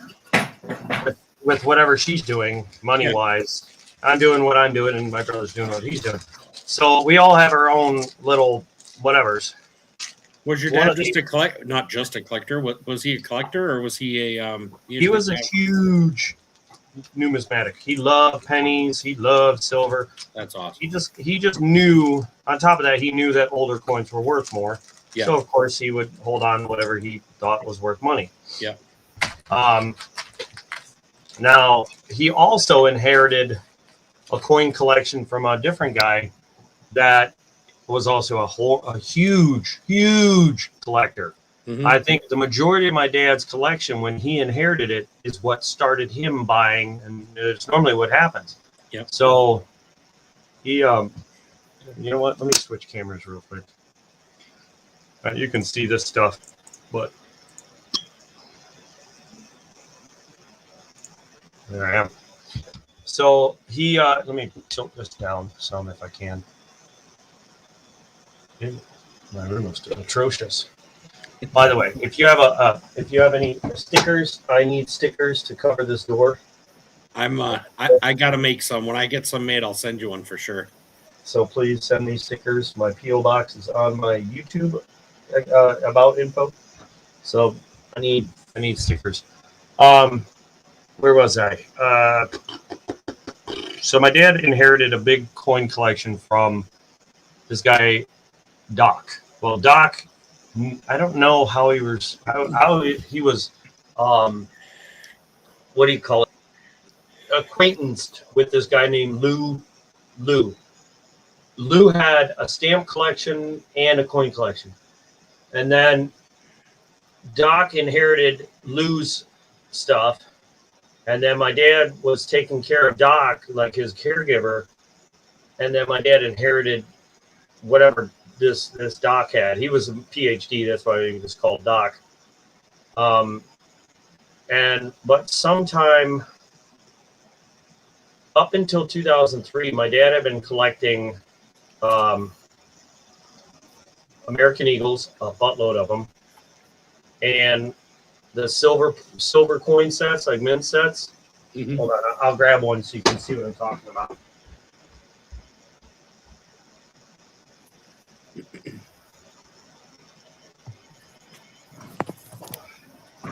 with whatever she's doing, money-wise. I'm doing what I'm doing, and my brother's doing what he's doing. So we all have our own little whatevers. Was your dad just not just a collector? Was he a collector, or was he a? He was a huge numismatic. He loved pennies. He loved silver. That's awesome. He just knew. On top of that, he knew that older coins were worth more. Yeah. So of course he would hold on to whatever he thought was worth money. Yeah. Now he also inherited a coin collection from a different guy that was also a huge collector. Mm-hmm. I think the majority of my dad's collection, when he inherited it, is what started him buying, and it's normally what happens. Yep. So he, you know what? Let me switch cameras real quick. You can see this stuff, but there I am. So he, let me tilt this down some if I can. My room is atrocious. By the way, if you have any stickers, I need stickers to cover this door. I gotta make some. When I get some made, I'll send you one for sure. So please send me stickers. My PO box is on my YouTube about info. So I need stickers. Where was I? So my dad inherited a big coin collection from this guy Doc. Well, Doc, I don't know how he was what do you call it? Acquaintanced with this guy named Lou. Lou had a stamp collection and a coin collection. And then Doc inherited Lou's stuff. And then my dad was taking care of Doc, like his caregiver. And then my dad inherited whatever this Doc had. He was a PhD, that's why he was called Doc. But sometime up until 2003, my dad had been collecting American Eagles, a buttload of them, and the silver coin sets, like mint sets. Mm-hmm. Hold on, I'll grab one so you can see what I'm talking about.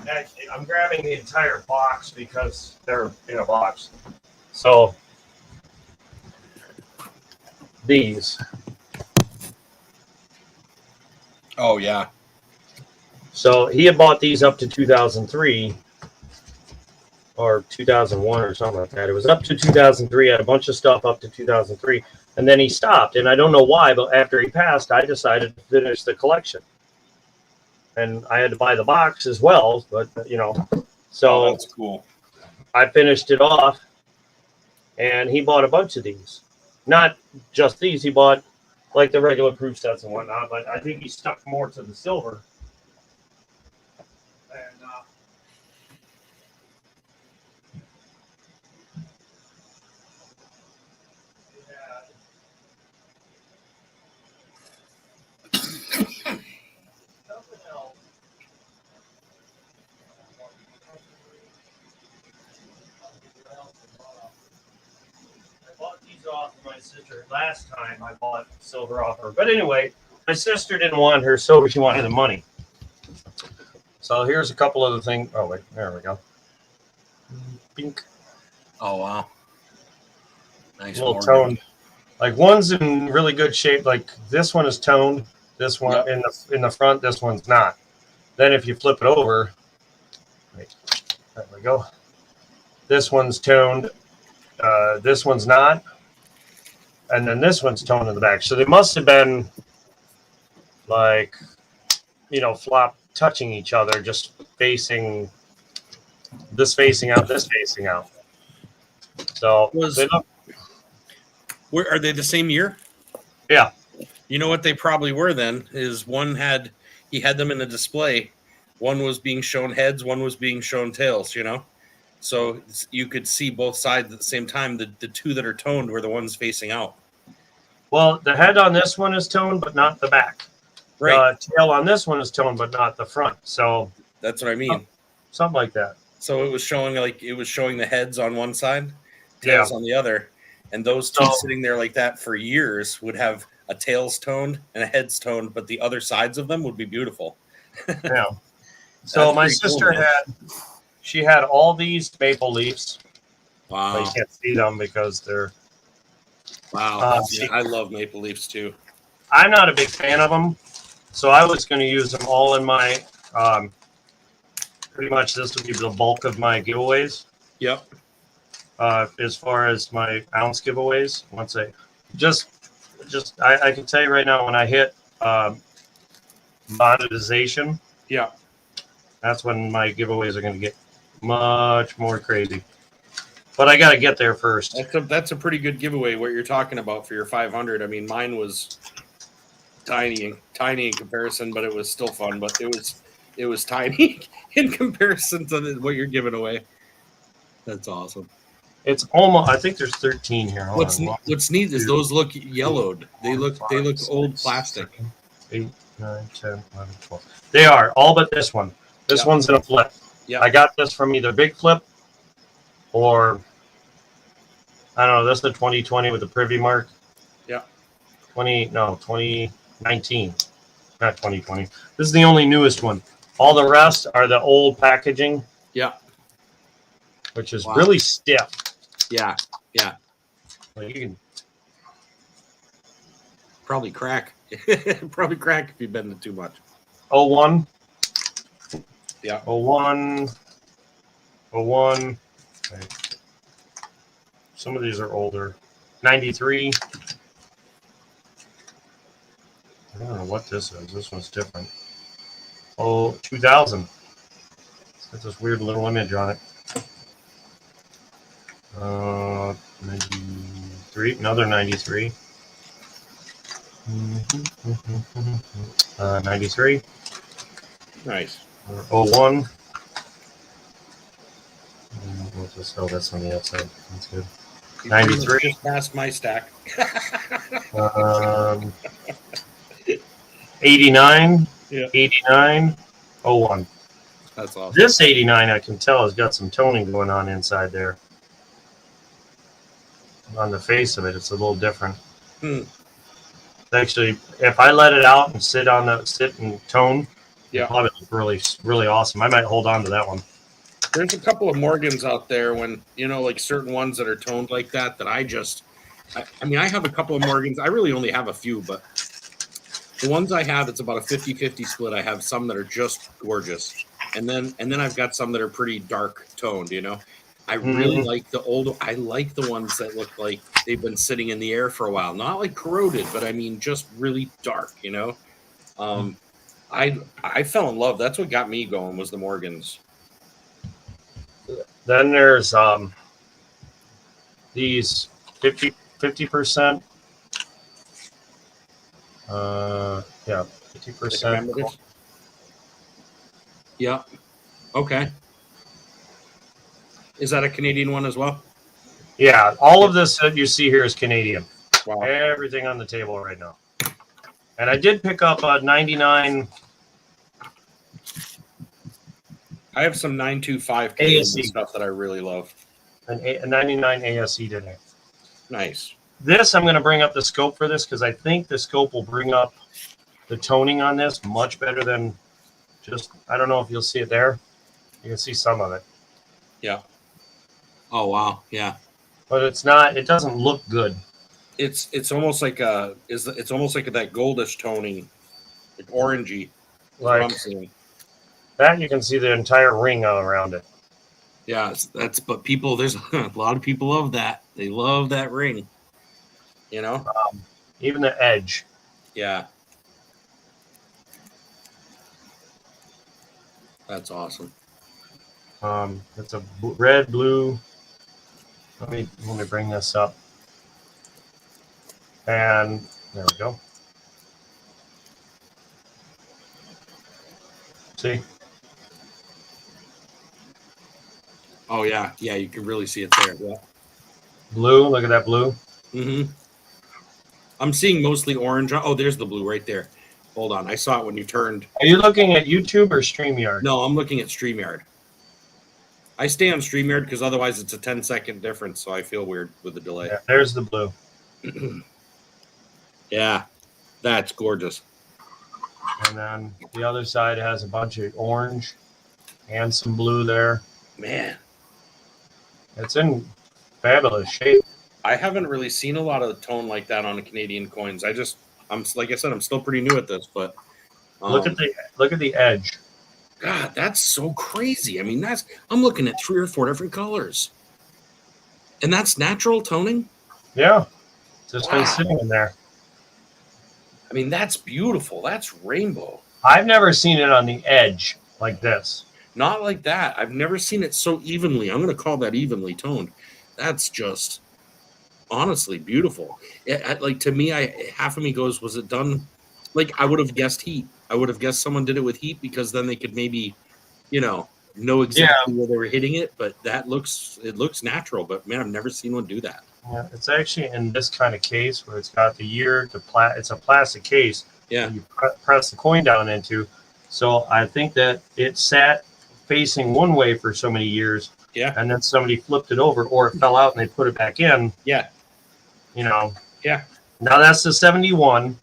Actually, I'm grabbing the entire box because they're in a box. So these. Oh yeah. So he had bought these up to 2003 or 2001 or something like that. It was up to 2003. I had a bunch of stuff up to 2003. And then he stopped. And I don't know why, but after he passed, I decided to finish the collection. And I had to buy the box as well. But, so that's cool. I finished it off. And he bought a bunch of these. Not just these. He bought like the regular proof sets and whatnot. But I think he stuck more to the silver. Off for my sister. Last time I bought silver off her. But anyway, my sister didn't want her silver. She wanted the money. So here's a couple of the things. Oh, wait. There we go. Pink. Oh, wow. Nice. A little toned. Like one's in really good shape. Like this one is toned. This one in the front. This one's not. Then if you flip it over. Wait, there we go. This one's toned. This one's not. And then this one's toned in the back. So they must have been like, flop touching each other, just facing this facing out, this facing out. So are they the same year? Yeah. You know what they probably were then is he had them in a display. One was being shown heads, one was being shown tails, So you could see both sides at the same time. The two that are toned were the ones facing out. Well, the head on this one is toned, but not the back. Right. The tail on this one is toned, but not the front. So that's what I mean. Something like that. So it was showing the heads on one side, tails on the other, and those two sitting there like that for years would have a tails toned and a heads toned, but the other sides of them would be beautiful. Yeah. So my sister had all these maple leafs. Wow. But you can't see them because they're. Wow. I love maple leafs too. I'm not a big fan of them. So I was going to use them all in my, pretty much this would be the bulk of my giveaways. Yep. As far as my ounce giveaways, once I can tell you right now, when I hit monetization, that's when my giveaways are going to get much more crazy. But I got to get there first. That's a pretty good giveaway. What you're talking about for your 500. I mean, mine was tiny in comparison, but it was still fun. But it was tiny in comparison to what you're giving away. That's awesome. It's almost. I think there's 13 here. What's neat is those look yellowed. They look old plastic. 8, 9, 10, 11, 12. They are all but this one. This one's in a flip. Yeah. I got this from either Big Flip or I don't know. This is the 2020 with the privy mark. Yeah. 2019, not 2020. This is the only newest one. All the rest are the old packaging. Yeah. Which is Wow. really stiff. Yeah. Like you can, Probably crack. Probably crack if you bend it too much. 01. Yeah. 01. Okay. Some of these are older. 93. I don't know what this is. This one's different. 2000. It's got this weird little image on it. 93. Another 93. 93. Nice. 01. Oh, that's on the outside. That's good. You 93. just passed my stack. 89. Yeah. 89. 01. That's awesome. This 89, I can tell, has got some toning going on inside there. On the face of it, it's a little different. Actually, if I let it out and sit and tone, Yeah. it'll probably look really, really awesome. I might hold on to that one. There's a couple of Morgans out there when, like certain ones that are toned like that I mean, I have a couple of Morgans. I really only have a few, but the ones I have, it's about a 50-50 split. I have some that are just gorgeous. And then I've got some that are pretty dark toned, I really like the ones that look like they've been sitting in the air for a while. Not like corroded, but I mean just really dark, I fell in love. That's what got me going was the Morgans. Then there's these 50%. 50%. Yeah. Okay. Is that a Canadian one as well? Yeah, all of this that you see here is Canadian. Wow. Everything on the table right now. And I did pick up a 99 I have some 925 Canadian ASE. stuff that I really love. a 99 ASE today. Nice. This, I'm going to bring up the scope for this because I think the scope will bring up the toning on this much better than just, I don't know if you'll see it there. You can see some of it. Yeah. Oh, wow. Yeah. But it's not, it doesn't look good. It's almost like it's almost like that goldish toning, like orangey. Like I'm seeing. that, you can see the entire ring all around it. Yeah, but people, there's a lot of people love that. They love that ring. Even the edge. Yeah. That's awesome. It's a red, blue. Let me bring this up. And there we go. See? Oh yeah, you can really see it there. Yeah. Blue, look at that blue. Mm-hmm. I'm seeing mostly orange. Oh, there's the blue right there. Hold on, I saw it when you turned. Are you looking at YouTube or StreamYard? No, I'm looking at StreamYard. I stay on StreamYard because otherwise it's a 10-second difference, so I feel weird with the delay. Yeah, there's the blue. Yeah, that's gorgeous. And then the other side has a bunch of orange and some blue there. Man, It's in fabulous shape. I haven't really seen a lot of tone like that on the Canadian coins. I'm like I said, I'm still pretty new at this, but Look at the edge. God, that's so crazy. I mean, I'm looking at 3 or 4 different colors, and that's natural toning. Yeah, just been Wow. sitting in there. I mean, that's beautiful. That's rainbow. I've never seen it on the edge like this. Not like that. I've never seen it so evenly. I'm going to call that evenly toned. That's just honestly beautiful. Like to me, half of me goes, was it done? Like I would have guessed heat. I would have guessed someone did it with heat because then they could maybe, know exactly where they were hitting it. But it looks natural. But man, I've never seen one do that. Yeah, it's actually in this kind of case where it's got the year, it's a plastic case. Yeah. that you press the coin down into. So I think that it sat facing one way for so many years. Yeah. and then somebody flipped it over, or it fell out and they put it back in. Yeah. You know. Yeah. Now that's the 71. And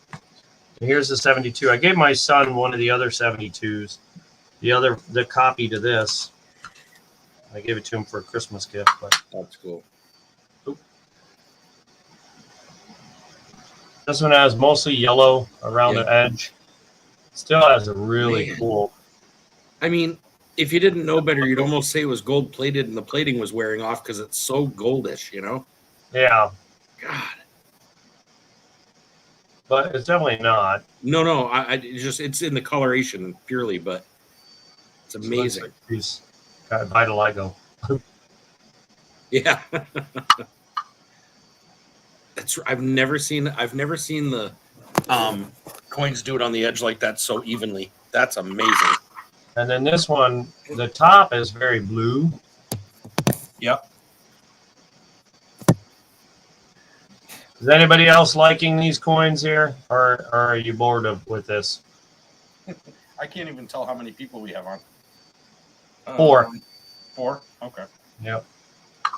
here's the 72. I gave my son one of the other 72s. The copy to this. I gave it to him for a Christmas gift. But That's cool. this one has mostly yellow around the edge. Still has a really Man. cool. I mean, if you didn't know better, you'd almost say it was gold plated and the plating was wearing off because it's so goldish, you know? Yeah, God. but it's definitely not. No. It's in the coloration purely, but it's amazing. Looks like he's got vitiligo. Yeah. I've never seen the coins do it on the edge like that so evenly. That's amazing. And then this one, the top is very blue. Yep. Is anybody else liking these coins here, or are you bored with this? I can't even tell how many people we have on. 4. 4? Okay. Yep.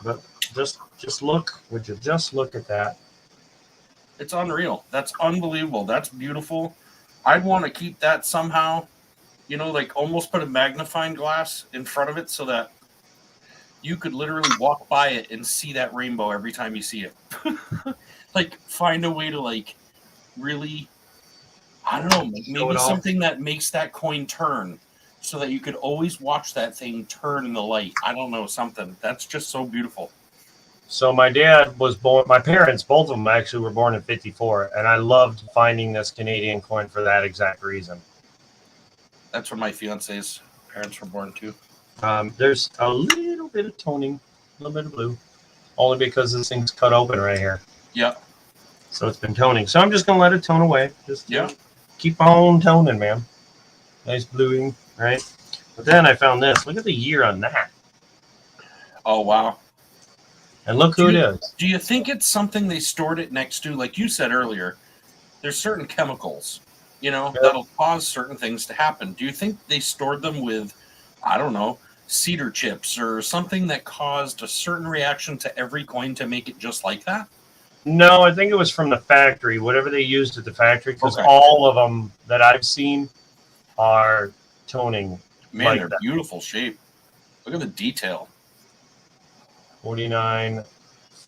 But just look. Would you just look at that? It's unreal. That's unbelievable. That's beautiful. I'd want to keep that somehow, like almost put a magnifying glass in front of it so that you could literally walk by it and see that rainbow every time you see it. Like find a way to like really, I don't know, maybe something that makes that coin turn so that you could always watch that thing turn in the light. I don't know, something. That's just so beautiful. So my dad was born. My parents, both of them actually, were born in '54, and I loved finding this Canadian coin for that exact reason. That's where my fiance's parents were born too. There's a little bit of toning, a little bit of blue, only because this thing's cut open right here. Yep. So it's been toning. So I'm just gonna let it tone away. Just Yeah. Keep on toning, man. Nice bluing, right? But then I found this. Look at the year on that, Oh wow. and look who it is. Do you think it's something they stored it next to? Like you said earlier, there's certain chemicals, that'll cause certain things to happen. Do you think they stored them with, I don't know, cedar chips or something that caused a certain reaction to every coin to make it just like that? No, I think it was from the factory, whatever they used at the factory, because Okay. all of them that I've seen are toning. Man, like they're that. beautiful shape. Look at the detail. 49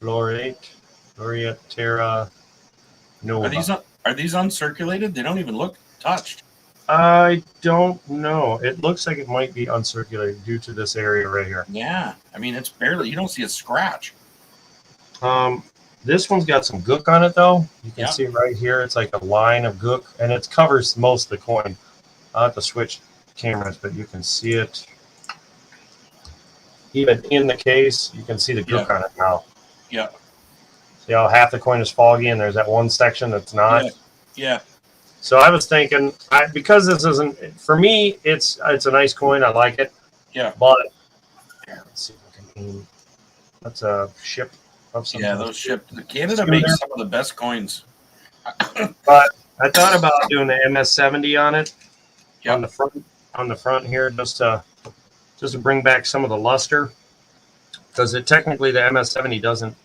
Floriate Terra Nova. Are these uncirculated? They don't even look touched. I don't know. It looks like it might be uncirculated due to this area right here. Yeah. I mean, it's barely, you don't see a scratch. This one's got some gook on it, though. You can Yeah. see right here, it's like a line of gook, and it covers most of the coin. I'll have to switch cameras, but you can see it. Even in the case, you can see the gook on it now. Yeah. See how half the coin is foggy, and there's that one section that's not? Yeah. So I was thinking, because this isn't, for me, it's a nice coin. I like it. Yeah. But, let's see if I can aim. That's a ship of some Yeah, kind. those shipped. Canada makes some of the best coins. But I thought about doing the MS-70 on it. Yeah. On the front here, just to bring back some of the luster. Because technically the MS-70 doesn't.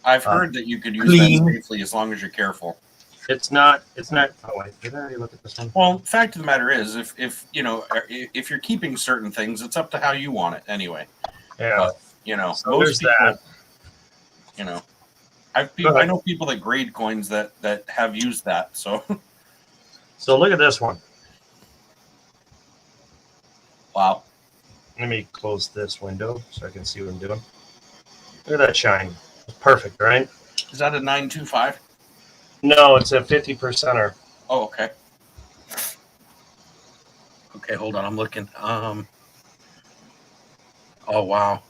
I've heard that you could use clean. that safely as long as you're careful. It's not. Oh wait, did I already look at this one? Well, fact of the matter is, if you're keeping certain things, it's up to how you want it anyway. Yeah. So Most there's people, that. I know people that grade coins that have used that. So So look at this one. wow. Let me close this window so I can see what I'm doing. Look at that shine. It's perfect, right? Is that a 925? No, it's a 50%er. Oh, okay. Okay, hold on. I'm looking. Oh wow.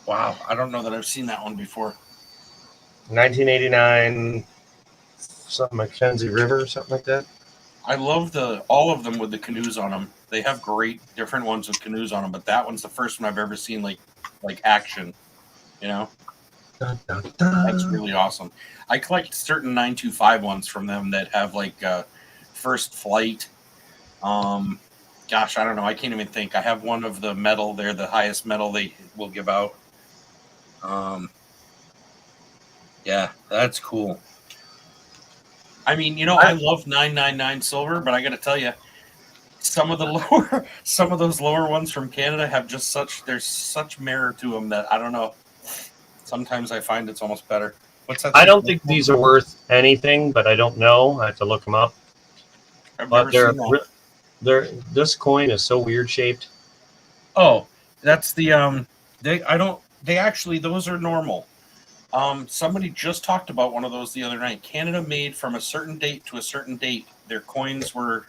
Wow. I don't know that I've seen that one before. 1989, something Mackenzie River or something like that. I love all of them with the canoes on them. They have great different ones with canoes on them, but that one's the first one I've ever seen like action. Dun, dun, dun. That's really awesome. I collect certain 925 ones from them that have like first flight, gosh, I don't know. I can't even think. I have one of the medal. They're the highest medal they will give out. Yeah, that's cool. I mean, I love 999 silver, but I got to tell you, some of those lower ones from Canada have just there's such merit to them that I don't know. Sometimes I find it's almost better. What's that? I don't think these are worth anything, but I don't know. I have to look them up. I've But never seen that. this coin is so weird shaped. Oh, that's the they actually, those are normal. Somebody just talked about one of those the other night. Canada made from a certain date to a certain date. Their coins were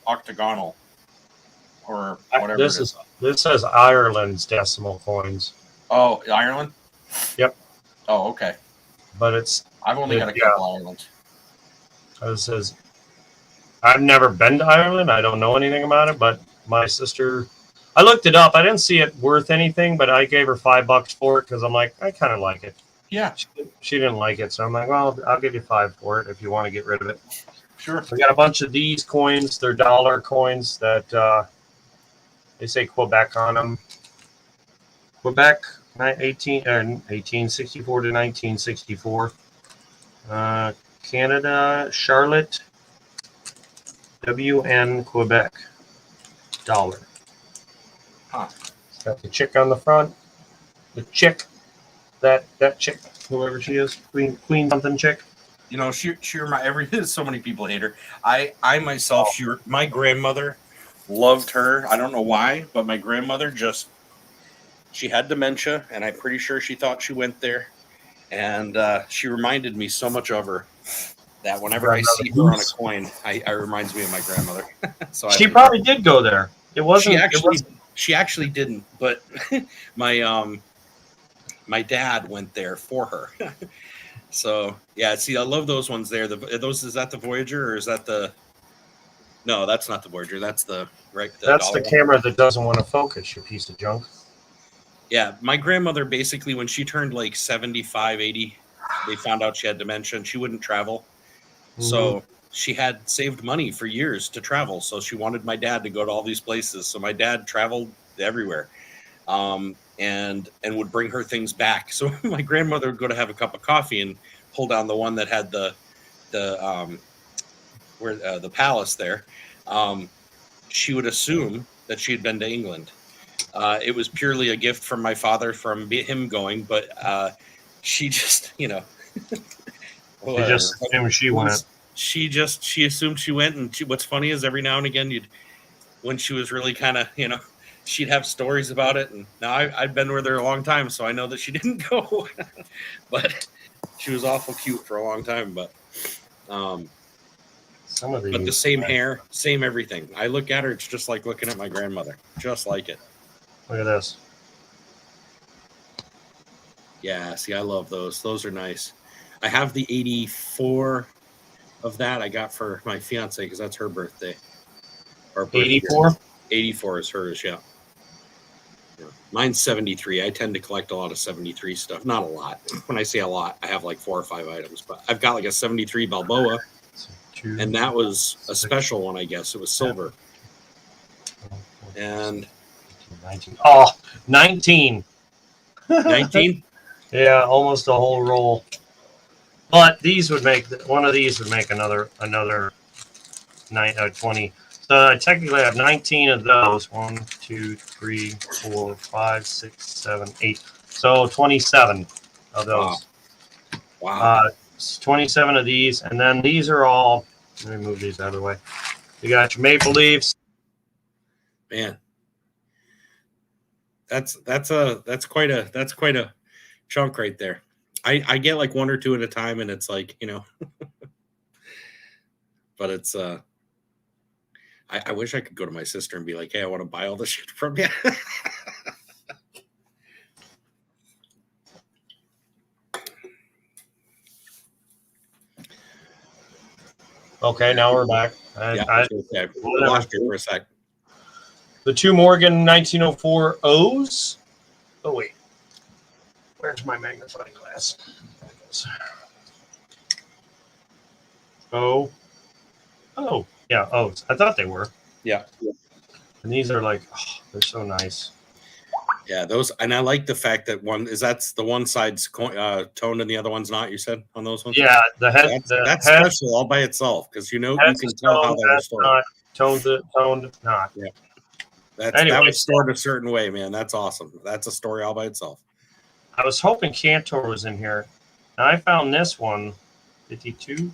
octagonal or whatever. This says Ireland's decimal coins. Oh, Ireland? Yep. Oh, okay. But it's I've only got a couple Ireland. It says I've never been to Ireland. I don't know anything about it, but my sister, I looked it up. I didn't see it worth anything, but I gave her $5 for it because I'm like, I kind of like it. Yeah. She didn't like it, so I'm like, well, I'll give you $5 for it if you want to get rid of it. Sure. We got a bunch of these coins. They're dollar coins that they say Quebec on them. Quebec, 1864 to 1964. Canada, Charlotte, WN Quebec dollar. Huh. It's got the chick on the front. The chick, that chick, whoever she is, Queen something chick. She reminds so many people hate her. I myself, my grandmother loved her. I don't know why, but my grandmother she had dementia, and I'm pretty sure she thought she went there. And she reminded me so much of her that whenever I see her on a coin, I reminds me of my grandmother. So she probably did go there. It wasn't. She actually didn't, but my dad went there for her. So yeah, see, I love those ones there. Is that the Voyager, or is that the? No, that's not the Voyager. That's that's the camera that doesn't want to focus. You piece of junk. Yeah, my grandmother basically, when she turned like 75, 80, they found out she had dementia and she wouldn't travel. Mm-hmm. So she had saved money for years to travel. So she wanted my dad to go to all these places. So my dad traveled everywhere and would bring her things back. So my grandmother would go to have a cup of coffee and pull down the one that had the palace there. She would assume that she had been to England. It was purely a gift from my father from him going, but she just, she just assumed she went. She assumed she went, and what's funny is every now and again, when she was really kind of, she'd have stories about it. And now I've been with her a long time, so I know that she didn't go, but she was awful cute for a long time. But but the same hair, same everything. I look at her, it's just like looking at my grandmother, just like it. Look at this. Yeah, see, I love those. Those are nice. I have the 84 of that I got for my fiance because that's her birthday. 84? 84 is hers, yeah. Mine's 73. I tend to collect a lot of 73 stuff. Not a lot. When I say a lot, I have like 4 or 5 items. But I've got like a 73 Balboa, and that was a special one, I guess. It was silver. And 19. Oh, 19. 19? Yeah, almost a whole roll. But these would make one of these would make another 20. So I technically have 19 of those. 1, 2, 3, 4, 5, 6, 7, 8. So 27 of those. Wow. 27 of these, and then these are all. Let me move these out of the way. You got your maple leaves. Man, that's quite a chunk right there. I get like 1 or 2 at a time, and it's like, but it's I wish I could go to my sister and be like, hey, I want to buy all this shit from you. Okay, now we're back. I lost you for a sec. The 2 Morgan 1904 O's. Oh, wait. Where's my magnifying glass? Oh, yeah, O's. I thought they were. Yeah. And these are like, oh, they're so nice. Yeah, those, and I like the fact that that's the one side's toned and the other one's not. You said on those ones. Yeah, the head, That's head, special all by itself because you head's can tell how toned, that was that's stored. not toned, not. Yeah. That Anyway, was stored a certain way, man. That's awesome. That's a story all by itself. I was hoping Cantor was in here. And I found this one, 52.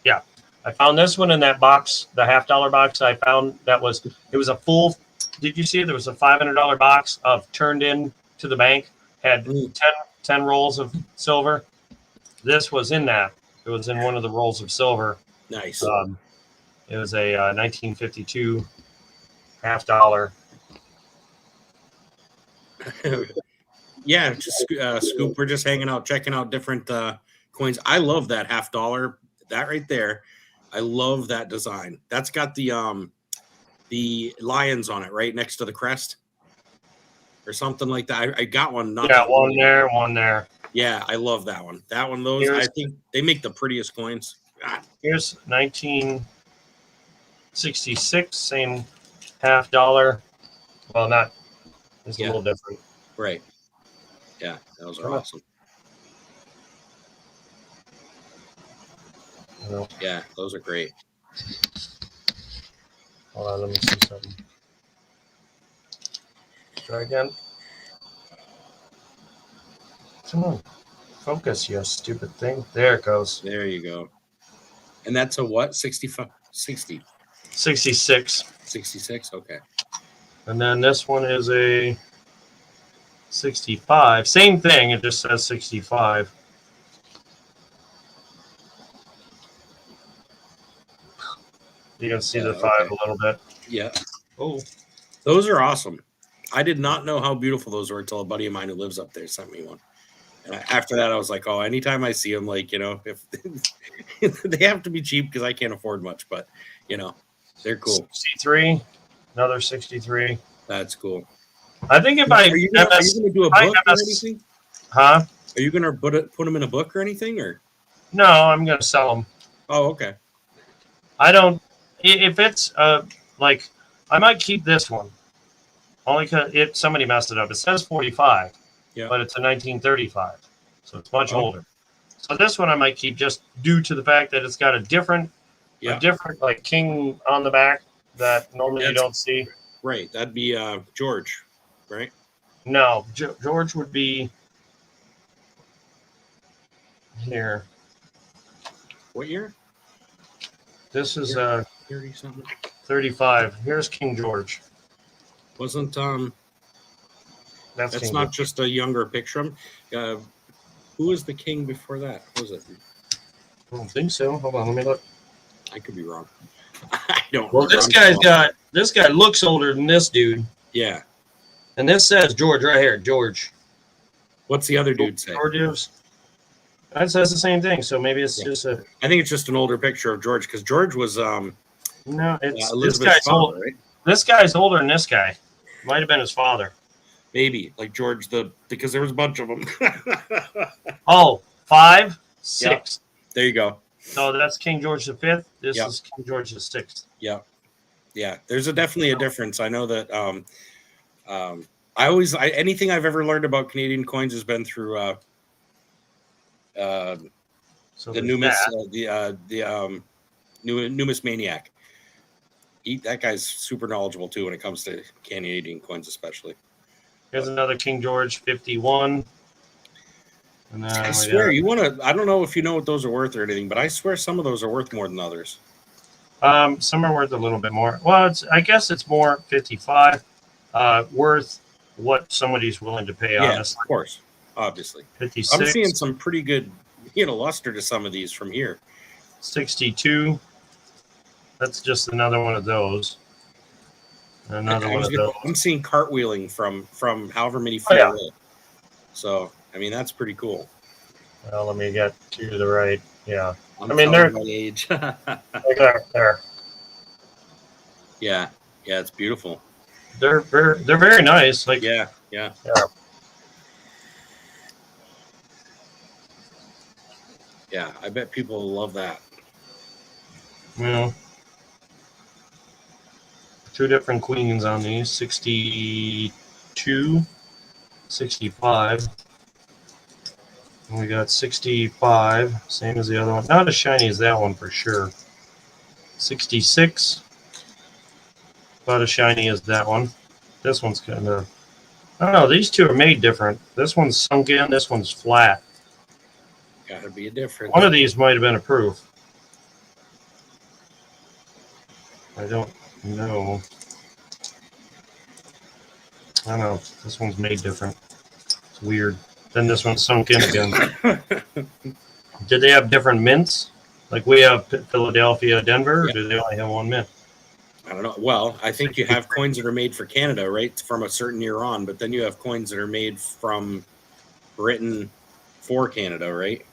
Yeah. I found this one in that box, the $50 box. I found it was a full, did you see it? There was a $500 box of turned in to the bank, had 10 rolls of silver. This was in that. It was in one of the rolls of silver. Nice. It was a 1952 $50. Yeah, just Scoop. We're just hanging out, checking out different coins. I love that $50. That right there. I love that design. That's got the lions on it, right next to the crest, or something like that. I got one. One there. Yeah, I love that one. That one. I think they make the prettiest coins. God. Here's 1966, same $50. Well, not. It's a little different. Right. Yeah, those are awesome. Yeah, those are great. Hold on, let me see something. Try again. Come on. Focus, you stupid thing. There it goes. There you go. And that's a what? 65? 60? 66. 66? Okay. And then this one is a 65. Same thing, it just says 65. You can see the 5 a little bit. Yeah. Oh, those are awesome. I did not know how beautiful those were until a buddy of mine who lives up there sent me one. And after that, I was like, oh, anytime I see them, like, if they have to be cheap because I can't afford much, but, they're cool. 63, another 63. That's cool. I think if are you going to do a book or anything? Huh? Are you going to put them in a book or anything? Or no, I'm going to sell them. Oh, okay. I don't. If it's like, I might keep this one. Only because somebody messed it up. It says 45, but it's a 1935, so it's much older. So this one I might keep just due to the fact that it's got a different like king on the back that normally you don't see. Right, that'd be George, right? No, George would be here. What year? This is 30 something. 35. Here's King George. Wasn't that's King not George. Just a younger picture. Who was the king before that? What was it? I don't think so. Hold on, let me look. I could be wrong. I don't. Well, this guy looks older than this dude. Yeah. And this says George right here, George. What's the other dude say? George's. That says the same thing. So maybe it's just a. I think it's just an older picture of George because George was no, it's Elizabeth's this guy's father, old. right? This guy's older than this guy. Might have been his father. Maybe like George because there was a bunch of them. Oh, 5, 6. There you go. So that's King George V. This is King George VI. Yeah. There's definitely a difference. I know that. Anything I've ever learned about Canadian coins has been through the numismaniac. That guy's super knowledgeable too when it comes to Canadian coins, especially. Here's another King George 51. And then I swear, I don't know if you know what those are worth or anything, but I swear some of those are worth more than others. Some are worth a little bit more. Well, I guess it's more 55 worth what somebody's willing to pay. Yeah, honestly. Of course, obviously. 56. I'm seeing some pretty good, luster to some of these from here. 62. That's just another one of those. Another one of those. I'm seeing cartwheeling from however many feet away. So, I mean, that's pretty cool. Well, let me get to the right. Yeah. They're my age. there. Yeah, it's beautiful. They're very nice. Like yeah. Yeah, I bet people will love that. Well, two different queens on these, 62, 65. And we got 65, same as the other one. Not as shiny as that one for sure. 66, about as shiny as that one. This one's kind of, I don't know, these two are made different. This one's sunk in, this one's flat. Gotta be a difference. One of these might have been a proof. I don't know. I don't know. This one's made different. It's weird. Then this one's sunk in again. Did they have different mints? Like we have Philadelphia, Denver, or do they only have one mint? I don't know. Well, I think you have coins that are made for Canada, right, from a certain year on, but then you have coins that are made from Britain for Canada, right?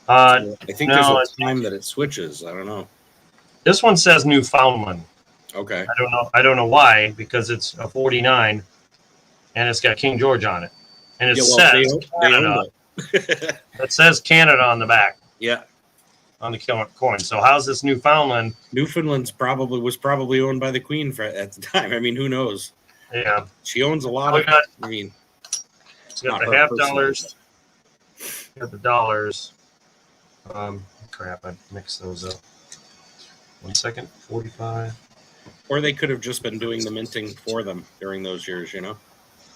I think there's a time that it switches. I don't know. This one says Newfoundland. Okay. I don't know why, because it's a 49 and it's got King George on it. And it says Canada. It says Canada on the back. Yeah. On the coin. So how's this Newfoundland? Newfoundland's was probably owned by the Queen at the time. I mean, who knows? Yeah. She owns a lot of. I mean, it's got the half dollars. Got the dollars. Crap! I mixed those up. 1 second. 45. Or they could have just been doing the minting for them during those years, you know?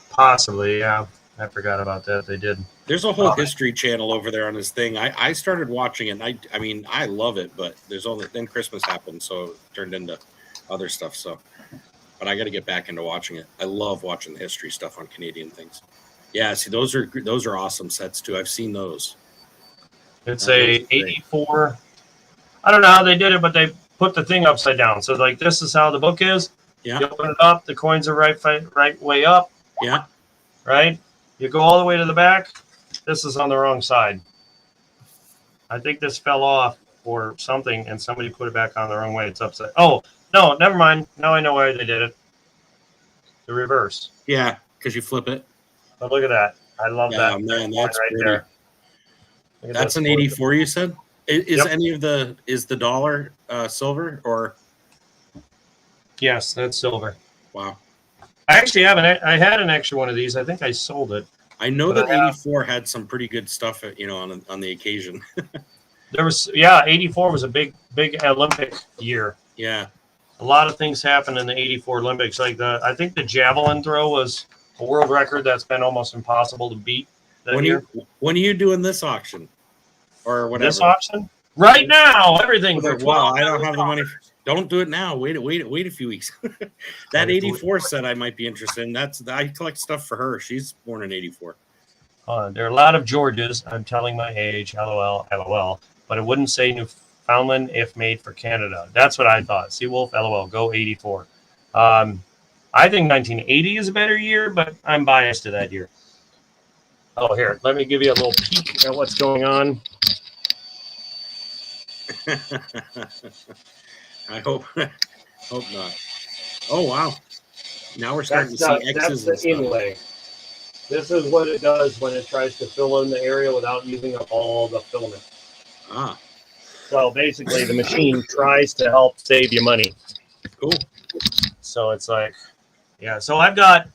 Possibly, yeah. I forgot about that. They did. There's a whole history channel over there on this thing. I started watching it, and I mean, I love it, but then Christmas happened, so it turned into other stuff. So, but I got to get back into watching it. I love watching the history stuff on Canadian things. Yeah, see, those are awesome sets too. I've seen those. It's a 84. I don't know how they did it, but they put the thing upside down. So like this is how the book is. Yeah. You open it up, the coins are right way up. Yeah. Right? You go all the way to the back. This is on the wrong side. I think this fell off or something, and somebody put it back on the wrong way. It's upside. Oh, no, never mind. Now I know why they did it. The reverse. Yeah, because you flip it. But look at that. I love that. Man, that's right pretty. there. That's an 84, you said? Is any of the dollar silver or? Yes, that's silver. Wow. I actually have I had an extra one of these. I think I sold it. I know that 84 had some pretty good stuff, on the occasion. There was 84 was a big Olympic year. Yeah. A lot of things happened in the 84 Olympics. Like I think the javelin throw was a world record that's been almost impossible to beat that year. When are you doing this auction? Or whatever? This auction? Right now, everything for well, I don't have the money. Don't do it now. Wait a few weeks. That 84 set I might be interested in. I collect stuff for her. She's born in 84. There are a lot of Georges. I'm telling my age. LOL, LOL. But it wouldn't say Newfoundland if made for Canada. That's what I thought. Seawolf, LOL, go 84. I think 1980 is a better year, but I'm biased to that year. Oh, here. Let me give you a little peek at what's going on. I hope not. Oh wow! Now we're starting to see X's and stuff. Inlay. This is what it does when it tries to fill in the area without using up all the filament. Ah. So basically, the machine tries to help save you money. Cool. So it's like, yeah. So I've got.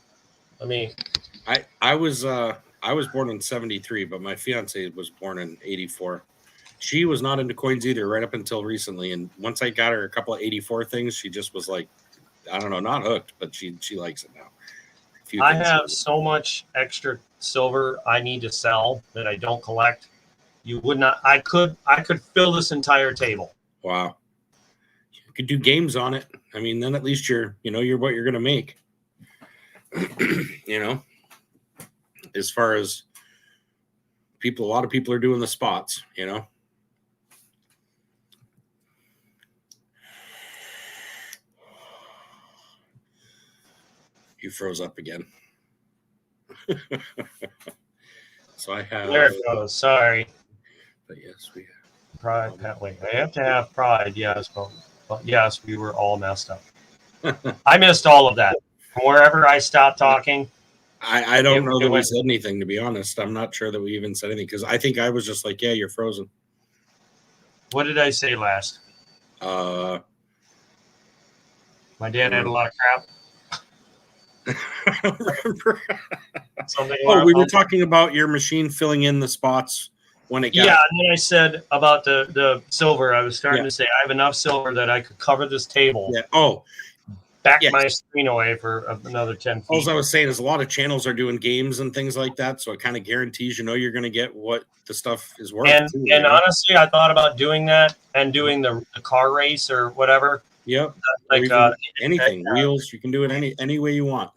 I was born in 73, but my fiance was born in 84. She was not into coins either right up until recently. And once I got her a couple of 84 things, she just was like, I don't know, not hooked, but she likes it now. I have so much extra silver I need to sell that I don't collect. You would not. I could fill this entire table. Wow. You could do games on it. I mean, then at least you're what you're going to make. As far as a lot of people are doing the spots, You froze up again. So I have. There it goes. Sorry. But yes, we have pride. Wait, I have to have pride. Yes, but yes, we were all messed up. I missed all of that. From wherever I stopped talking. I don't know that we said anything, to be honest. I'm not sure that we even said anything because I think I was just like, yeah, you're frozen. What did I say last? My dad had a lot of crap. I don't remember. Something. Oh, we were talking about your machine filling in the spots when it got. Yeah, and then I said about the silver. I was starting Yeah. to say I have enough silver that I could cover this table, Yeah. Oh, back yes. my screen away for another 10 feet. all I was saying is a lot of channels are doing games and things like that, so it kind of guarantees you're going to get what the stuff is worth. And too, and honestly, I thought about doing that and doing the car race or whatever. yep, Like even anything wheels, you can do it any way you want.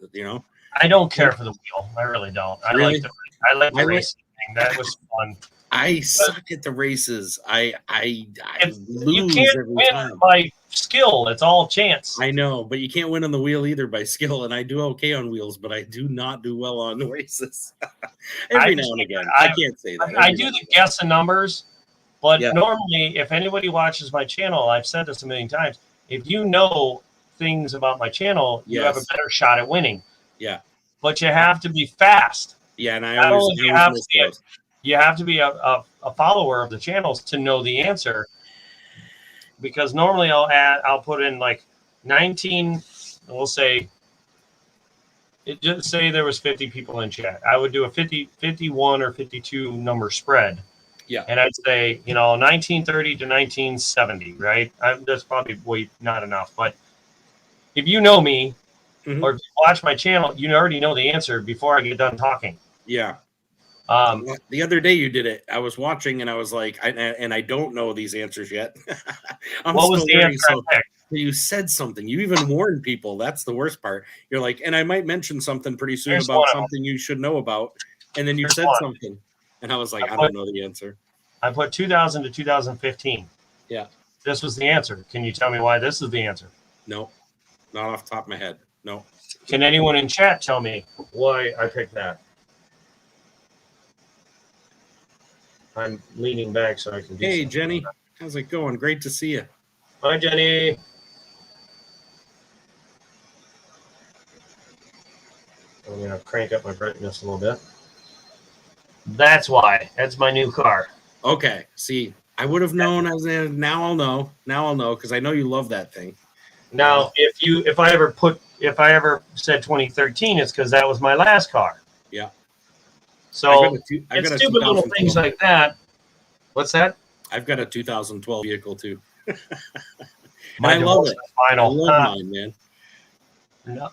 I don't care for the wheel. I really don't. I Really? like the racing thing. That was fun. I suck at the races. I You lose can't every win time. by skill. It's all chance. I know, but you can't win on the wheel either by skill. And I do okay on wheels, but I do not do well on races. Every now and again, I can't say that. I do the guess and numbers, but Yeah. normally, if anybody watches my channel, I've said this a million times. If you know things about my channel, you have a Yes. better shot at winning. Yeah. But you have to be fast. Yeah, and I Not always, only do you I always have miss to be those. You have to be a follower of the channels to know the answer. Because normally I'll put in like 19. We'll say it just say there was 50 people in chat. I would do a 51 or 52 number spread. Yeah. And I'd say, 1930 to 1970, right? That's probably not enough. But if you know me Mhm. or if you watch my channel, you already know the answer before I get done talking. Yeah. The other day you did it. I was watching and I was like, I don't know these answers yet. I'm what was still the learning, answer I picked? you said something. You even warned people. That's the worst part. You're like, and I might mention something pretty soon Here's about one of them. something you should know about. And then you Here's said one. something. And I was like, I I don't know the answer. I put 2000 to 2015. Yeah. This was the answer. Can you tell me why this is the answer? No, not off the top of my head. No. Can anyone in chat tell me why I picked that? I'm leaning back so I can do Hey, something. Jenny. How's it going? Great to see you. Hi, Jenny. I'm going to crank up my brightness a little bit. That's why. That's my new car. Okay. See, I would have known. Now I'll know. Now I'll know because I know you love that thing. Now, if I ever said 2013, it's because that was my last car. Yeah. So I've got a stupid little 2012. things like that. What's that? I've got a 2012 vehicle too. My I love divorce it. was I final. love mine, man.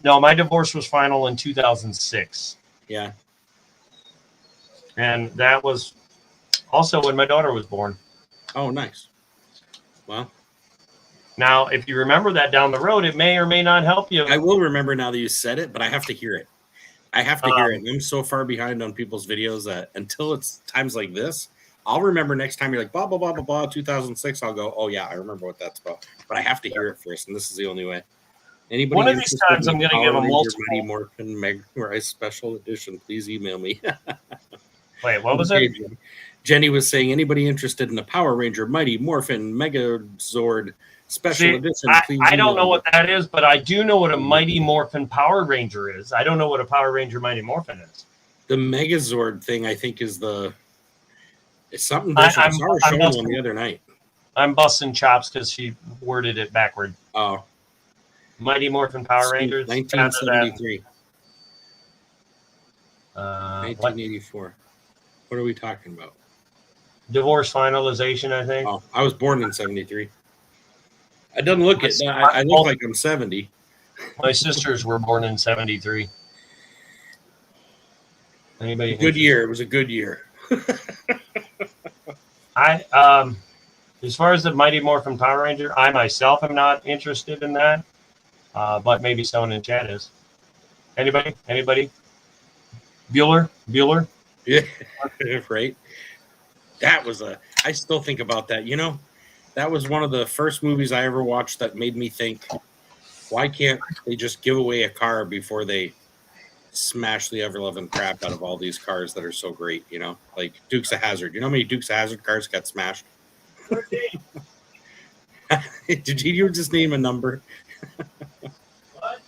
No, my divorce was final in 2006, Yeah. and that was also when my daughter was born. Oh, nice. Well, Now, if you remember that down the road, it may or may not help you. I will remember now that you said it, but I have to hear it. I have to hear it. And I'm so far behind on people's videos that until it's times like this, I'll remember next time you're like, blah, blah, blah, blah, blah, 2006. I'll go, oh, yeah, I remember what that's about. But I have to hear it first, and this is the only way. Anybody One of these interested times in I'm the gonna give Power a Ranger multiple- Mighty Morphin Mega Rise Special Edition, please email me. Wait, what was Okay, it? Jenny was saying, anybody interested in the Power Ranger Mighty Morphin Megazord Special See, Edition, please I don't email know me. what that is, but I do know what a Mighty Morphin Power Ranger is. I don't know what a Power Ranger Mighty Morphin is. The Megazord thing, I think, is it's something I- different. I saw her I'm showing busting- one the other night. I'm busting chops because she worded it backward. Oh, Mighty Morphin Power Rangers. 1973, What? 1984. What are we talking about? Divorce finalization, I think. Oh, I was born in 73. I doesn't look it. I look like I'm 70. My sisters were born in 73. Anybody? Good year. It was a good year. As far as the Mighty Morphin Power Ranger, I myself am not interested in that. But maybe someone in chat is. Anybody? Bueller? Yeah, right. I still think about that. That was one of the first movies I ever watched that made me think, why can't they just give away a car before they smash the ever-loving crap out of all these cars that are so great, like Dukes of Hazzard. You know how many Dukes of Hazzard cars got smashed? Did you just name a number? What?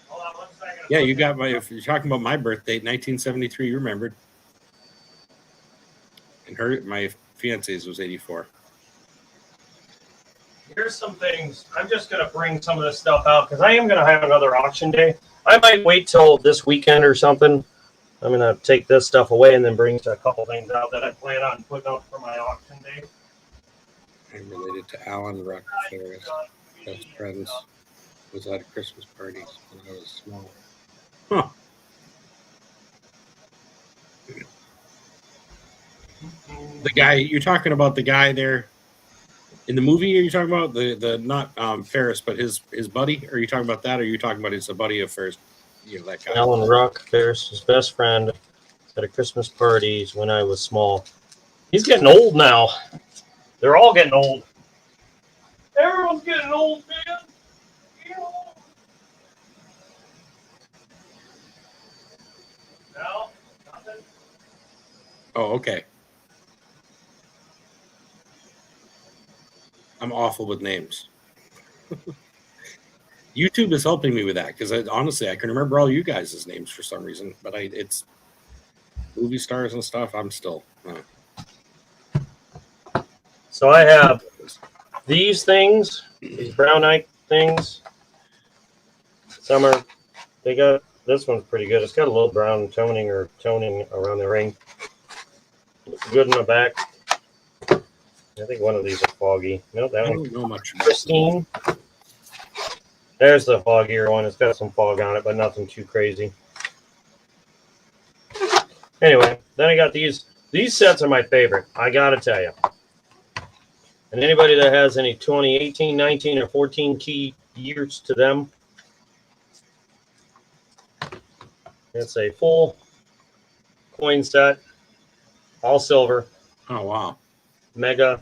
Hold on 1 second. Yeah, you got if you're talking about my birth date, 1973, you remembered. And my fiance's was 84. here's some things. I'm just gonna bring some of this stuff out because I am gonna have another auction day. I might wait till this weekend or something. I'm gonna take this stuff away and then bring a couple things out that I plan on putting out for my auction day. I'm related to Alan Ruck Ferris. Best friends. Was at Christmas parties when I was small. Huh. The guy you're talking about, the guy there in the movie, are you talking about the not Ferris, but his buddy? Are you talking about that, or are you talking about it's a buddy of Ferris? You know, that guy. Alan Ruck, Ferris's best friend, at a Christmas parties when I was small. He's getting old now. They're all getting old. Everyone's getting old, man. You know. No, nothing. Oh, okay. I'm awful with names. YouTube is helping me with that because honestly, I can remember all you guys' names for some reason, but it's movie stars and stuff. I'm still. So I have these things, these brown eye things. Some are, they got, this one's pretty good. It's got a little brown toning around the ring. Looks good in the back. I think one of these are foggy. No, that I one. don't know much about Pristine. There's the foggier one. It's got some fog on it, but nothing too crazy. Anyway, then I got these. These sets are my favorite. I gotta tell you. And anybody that has any 2018, 19, or 14 key years to them, it's a full coin set, all silver. Oh wow! Mega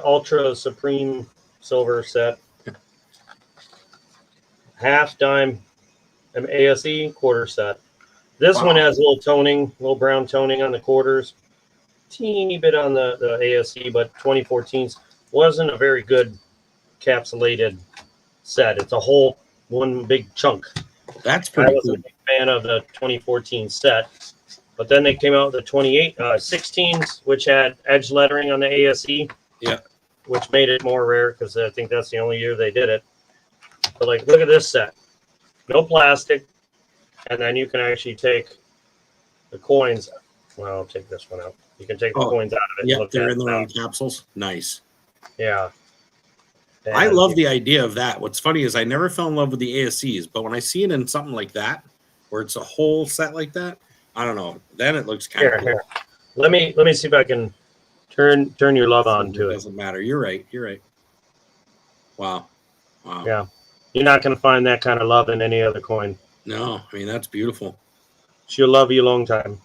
Ultra Supreme silver set. Half dime ASE quarter set. This one has a little brown toning on the quarters. Teeny bit on the ASE, but 2014's wasn't a very good capsulated set. It's a whole one big chunk. That's I pretty was cool. a big fan of the 2014 set. But then they came out with the 16s, which had edge lettering on the ASE. Yeah. Which made it more rare because I think that's the only year they did it. But like, look at this set. No plastic. And then you can actually take the coins. Well, I'll take this one out. You can take the coins out of it. Yeah, Look they're at in their that. own capsules. Nice. Yeah. I And love the idea of that. What's funny is I never fell in love with the ASCs, but when I see it in something like that, where it's a whole set like that, I don't know. Then it looks kind of cool. Here. Let me see if I can turn your love on to it. Doesn't matter. You're right. Wow. Yeah. You're not going to find that kind of love in any other coin. No, I mean, that's beautiful. She'll love you a long time.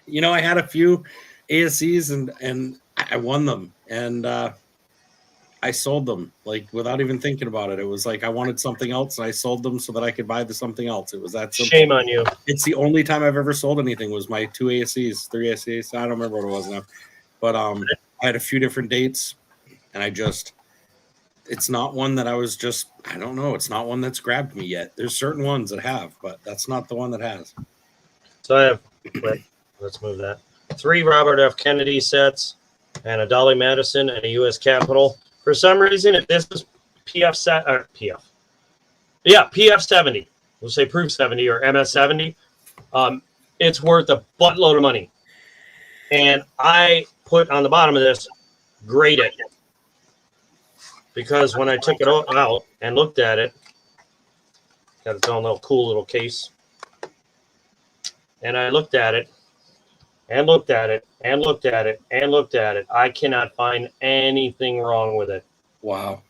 You know, I had a few ASCs and I won them and I sold them like without even thinking about it. It was like I wanted something else and I sold them so that I could buy something else. It was that simple. Shame on you. It's the only time I've ever sold anything was my 2 ASCs, 3 ASCs. I don't remember what it was now. But I had a few different dates and it's not one that I don't know. It's not one that's grabbed me yet. There's certain ones that have, but that's not the one that has. So I have, let's move that. 3 Robert F. Kennedy sets and a Dolly Madison and a U.S. Capitol. For some reason, if this is PF 70, we'll say Proof 70 or MS 70, it's worth a buttload of money. And I put on the bottom of this, graded. Because when I took it out and looked at it, got its own little cool little case. And I looked at it and looked at it and looked at it and looked at it. I cannot find anything wrong with it. Wow.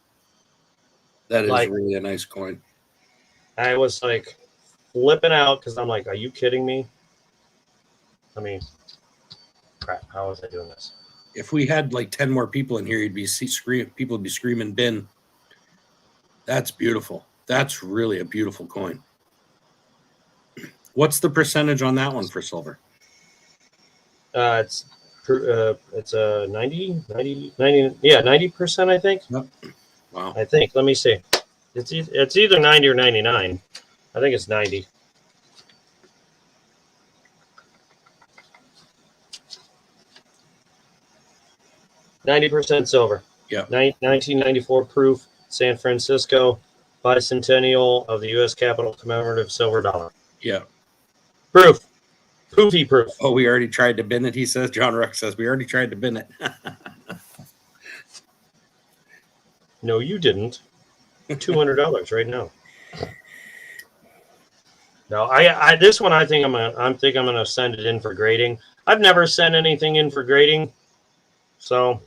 That is Like, really a nice coin. I was like flipping out because I'm like, are you kidding me? I mean, crap, how was I doing this? If we had like 10 more people in here, people would be screaming bin. That's beautiful. That's really a beautiful coin. What's the percentage on that one for silver? It's a 90, 90%, I think. Yep. Wow. I think. Let me see. It's either 90 or 99. I think it's 90. 90% silver. Yeah. 1994 proof, San Francisco, bicentennial of the U.S. Capitol commemorative silver dollar. Yeah. Proof. Poofy proof. Oh, we already tried to bin it, he says. John Ruck says, we already tried to bin it. No, you didn't. $200 right now. No, I this one I think I'm gonna send it in for grading. I've never sent anything in for grading, so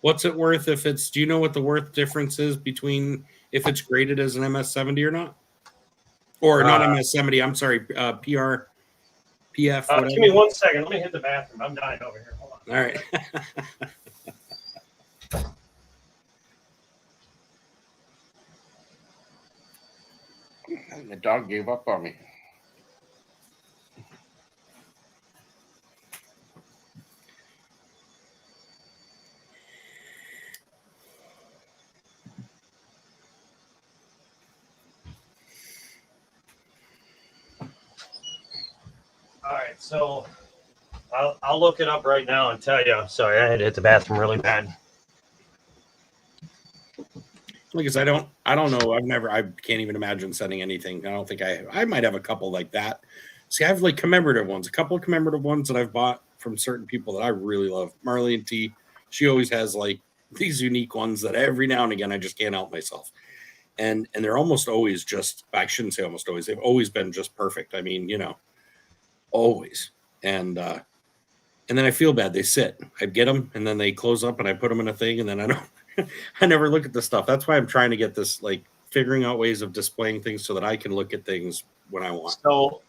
What's it worth if it's, do you know what the worth difference is between if it's graded as an MS-70 or not? Or not MS-70, I'm sorry, PF, whatever. give me 1 second. Let me hit the bathroom. I'm dying over here. Hold on. All right. The dog gave up on me. All right, so I'll look it up right now and tell you. Sorry, I had to hit the bathroom really bad. Because I don't know. I can't even imagine sending anything. I don't think I might have a couple like that. See, I have like commemorative ones, a couple of commemorative ones that I've bought from certain people that I really love. Marlene T, she always has like these unique ones that every now and again I just can't help myself. And they're almost always just, I shouldn't say almost always, they've always been just perfect. I mean, you know, always. And then I feel bad. They sit. I get them and then they close up and I put them in a thing and then I don't I never look at the stuff. That's why I'm trying to get this, like figuring out ways of displaying things so that I can look at things when I want. So,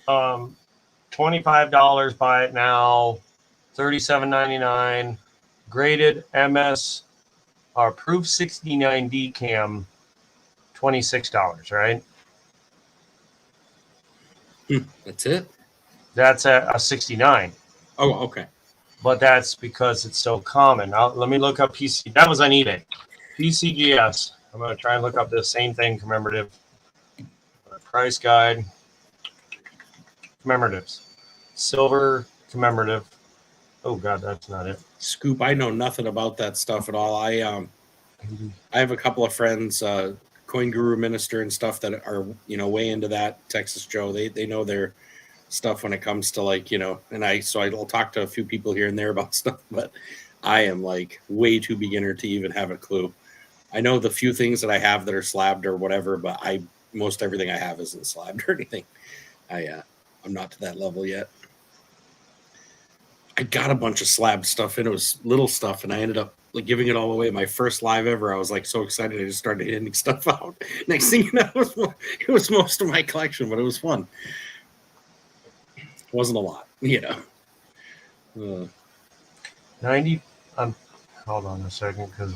$25, buy it now, $37.99, graded MS or proof 69D cam, $26, right? That's it? That's a 69. Oh, okay. But that's because it's so common. Now, let me look up PC. That was on eBay. PCGS. I'm going to try and look up the same thing, commemorative. Price guide. Commemoratives. Silver commemorative. Oh, God, that's not it. Scoop, I know nothing about that stuff at all. I have a couple of friends, Coin Guru Minister and stuff that are, you know, way into that. Texas Joe, they know their stuff when it comes to like, you know, and I'll talk to a few people here and there about stuff, but I am like way too beginner to even have a clue. I know the few things that I have that are slabbed or whatever, but most everything I have isn't slabbed or anything. I'm not to that level yet. I got a bunch of slab stuff and it was little stuff and I ended up like giving it all away. My first live ever, I was like so excited. I just started hitting stuff out. Next thing you know, it was most of my collection, but it was fun. Wasn't a lot, you know. 90. Hold on a second because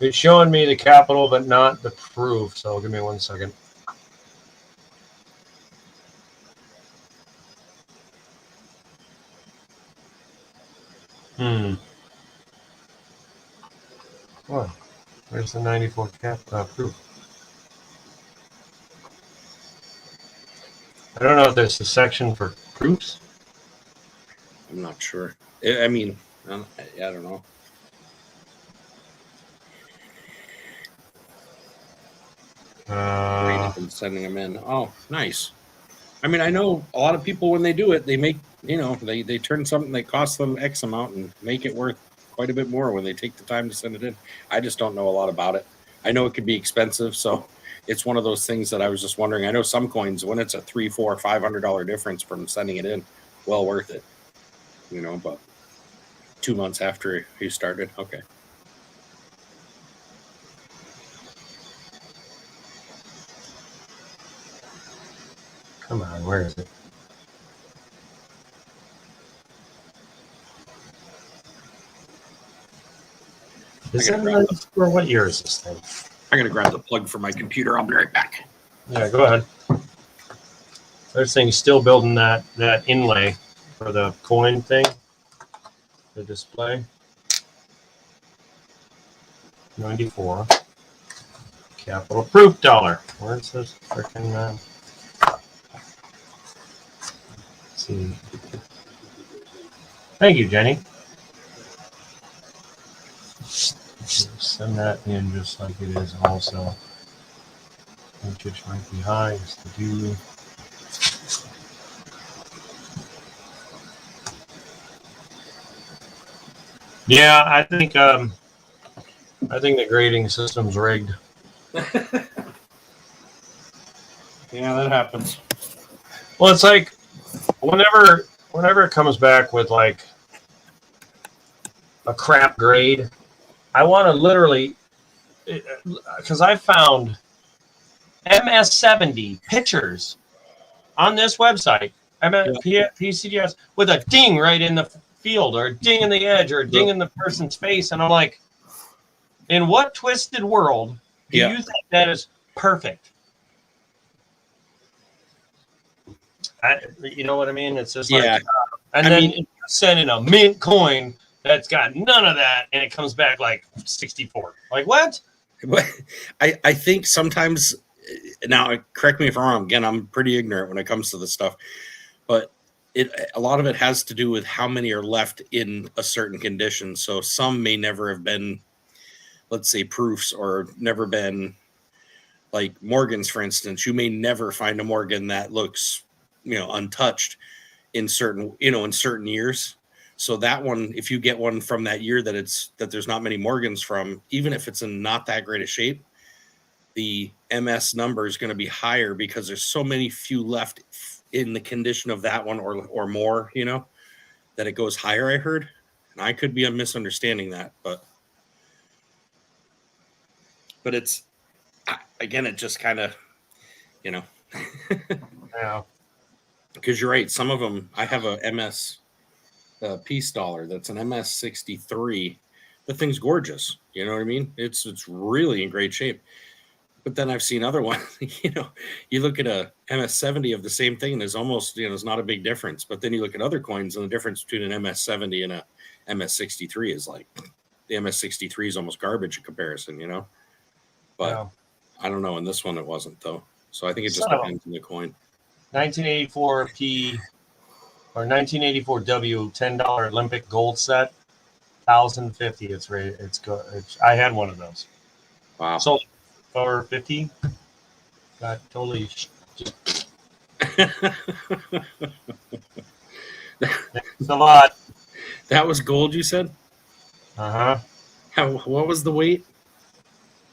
it's showing me the capital, but not the proof. So give me 1 second. Well, where's the 94 proof? I don't know if there's a section for proofs. I'm not sure. I mean, I don't know. And sending them in. Oh, nice. I mean, I know a lot of people when they do it, they make, you know, they turn something that costs them X amount and make it worth quite a bit more when they take the time to send it in. I just don't know a lot about it. I know it could be expensive, so it's one of those things that I was just wondering. I know some coins, when it's a $300, $400, $500 difference from sending it in, well worth it, you know. But 2 months after you started, okay. Come on, where is it? Is that for what year is this thing? I'm gonna grab the plug for my computer. I'll be right back. Yeah, go ahead. This thing's still building that inlay for the coin thing, the display. 94. Capital proof dollar. Where's this freaking see. Thank you, Jenny. Send that in just like it is also. Which might be high is to do. Yeah, I think the grading system's rigged. Yeah, that happens. Well, it's like whenever it comes back with like a crap grade, I want to literally, because I found MS70 pictures on this website, PCDS, with a ding right in the field, or a ding in the edge, or a ding in the person's face, and I'm like, in what twisted world do you think that is perfect? You know what I mean? It's just like, and then you send in a mint coin that's got none of that, and it comes back like 64. Like what? I think sometimes, now correct me if I'm wrong. Again, I'm pretty ignorant when it comes to this stuff, but a lot of it has to do with how many are left in a certain condition. So some may never have been, let's say, proofs, or never been like Morgans, for instance. You may never find a Morgan that looks, untouched in certain years. So that one, if you get one from that year that there's not many Morgans from, even if it's in not that great a shape, the MS number is going to be higher because there's so many few left in the condition of that one, or more, that it goes higher, I heard. And I could be misunderstanding that, but it's, again, it just kind of, Yeah. Because you're right. Some of them, I have a MS Peace Dollar that's an MS 63. The thing's gorgeous. You know what I mean? It's really in great shape. But then I've seen other ones, you look at a MS 70 of the same thing, and there's almost, there's not a big difference. But then you look at other coins, and the difference between an MS 70 and a MS 63 is like, the MS 63 is almost garbage in comparison, But I don't know. In this one, it wasn't, though. So I think it just depends on the coin. 1984 P or 1984 W $10 Olympic gold set, 1,050. It's rated. It's good. I had one of those. Wow. So for 50, got totally. It's a lot. That was gold, you said? What was the weight?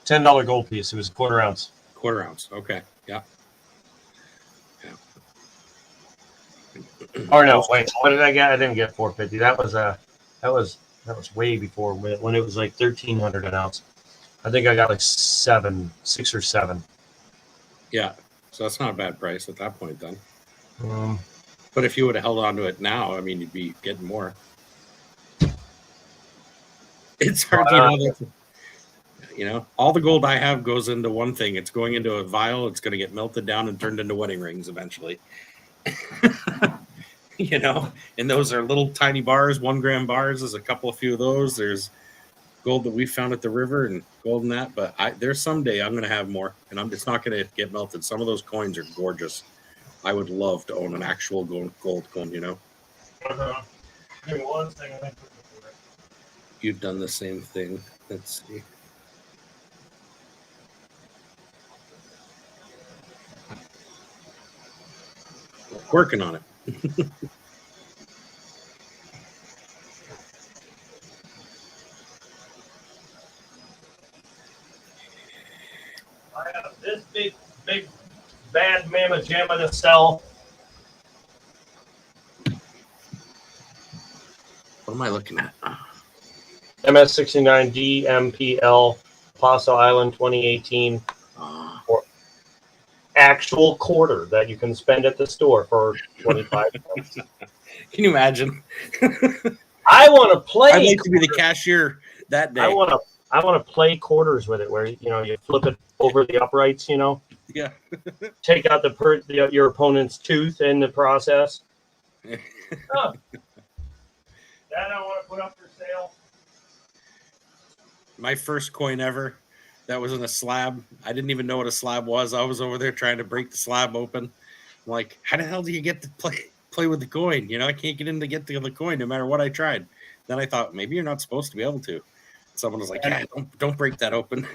$10 gold piece. It was a quarter ounce. Quarter ounce. Okay. Yeah. Or no, wait. What did I get? I didn't get 450. That was way before when it was like 1,300 an ounce. I think I got like 6 or 7. Yeah. So that's not a bad price at that point then. But if you would have held on to it now, I mean, you'd be getting more. It's hard to all the gold I have goes into one thing. It's going into a vial. It's going to get melted down and turned into wedding rings eventually. And those are little tiny bars, 1 gram bars. There's a few of those. There's gold that we found at the river and gold in that. But there's someday I'm going to have more, and it's not going to get melted. Some of those coins are gorgeous. I would love to own an actual gold coin, Give me one second. You've done the same thing. Let's see. Working on it. I have this big bad mamma jamma to sell. What am I looking at? MS69 DMPL Paso Island 2018. Actual quarter that you can spend at the store for 25 cents. Can you imagine? I want to play. I'd like to be the cashier that day. I want to play quarters with it, where you flip it over the uprights. Yeah. Take out your opponent's tooth in the process. That I want to put up for sale. My first coin ever. That was in a slab. I didn't even know what a slab was. I was over there trying to break the slab open. I'm like, how the hell do you get to play with the coin? I can't get in to get the coin no matter what I tried. Then I thought, maybe you're not supposed to be able to. Someone was like, "Yeah, don't break that open."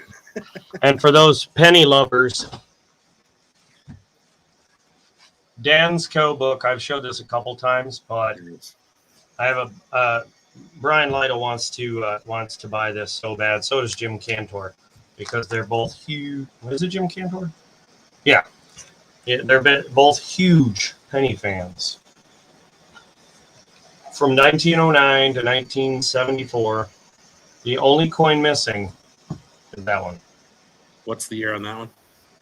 And for those penny lovers, Dan's Co book. I've showed this a couple times, but I have a Brian Lytle wants to buy this so bad. So does Jim Cantor, because they're both huge. What is it, Jim Cantor? Yeah, they're both huge penny fans. From 1909 to 1974, the only coin missing is that one. What's the year on that one?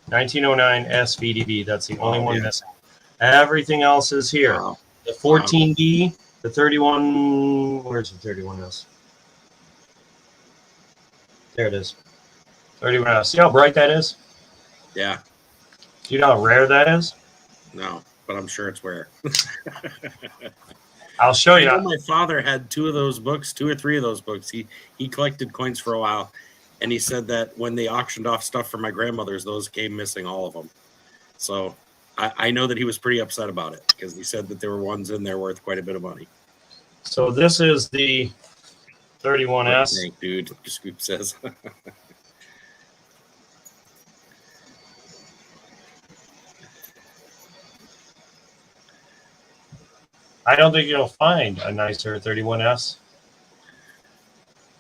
1909 SVDB. That's the only one missing. Everything else is here. Wow. The 14D, the 31. Where's the 31S? There it is. 31S. See how bright that is? Yeah. Do you know how rare that is? No, but I'm sure it's rare. I'll show I you. know my father had two or three of those books. He collected coins for a while, and he said that when they auctioned off stuff for my grandmother's, those came missing, all of them. So I know that he was pretty upset about it, because he said that there were ones in there worth quite a bit of money. So this is the 31S. Thank, dude. Scoop says. I don't think you'll find a nicer 31S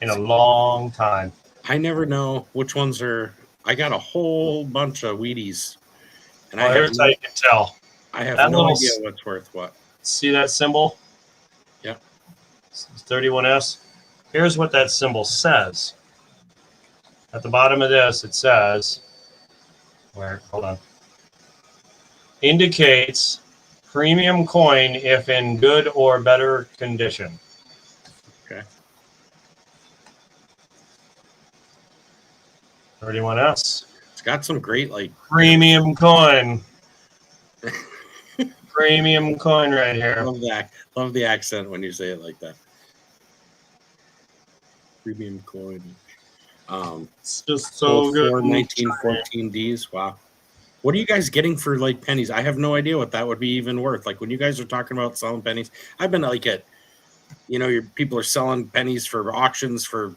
in a long time. I never know which ones are. I got a whole bunch of Wheaties, and Well, here's how you can tell. I have that no little idea what's worth what. See that symbol? Yep. It's 31S. Here's what that symbol says. At the bottom of this, it says, hold on. Indicates premium coin if in good or better condition. Okay. 31S. It's got some great, premium coin. Premium coin right here. Love the accent when you say it like that. Premium coin. It's just so good. 1914 Ds. Wow. What are you guys getting for pennies? I have no idea what that would be even worth. When you guys are talking about selling pennies, I've been your people are selling pennies for auctions for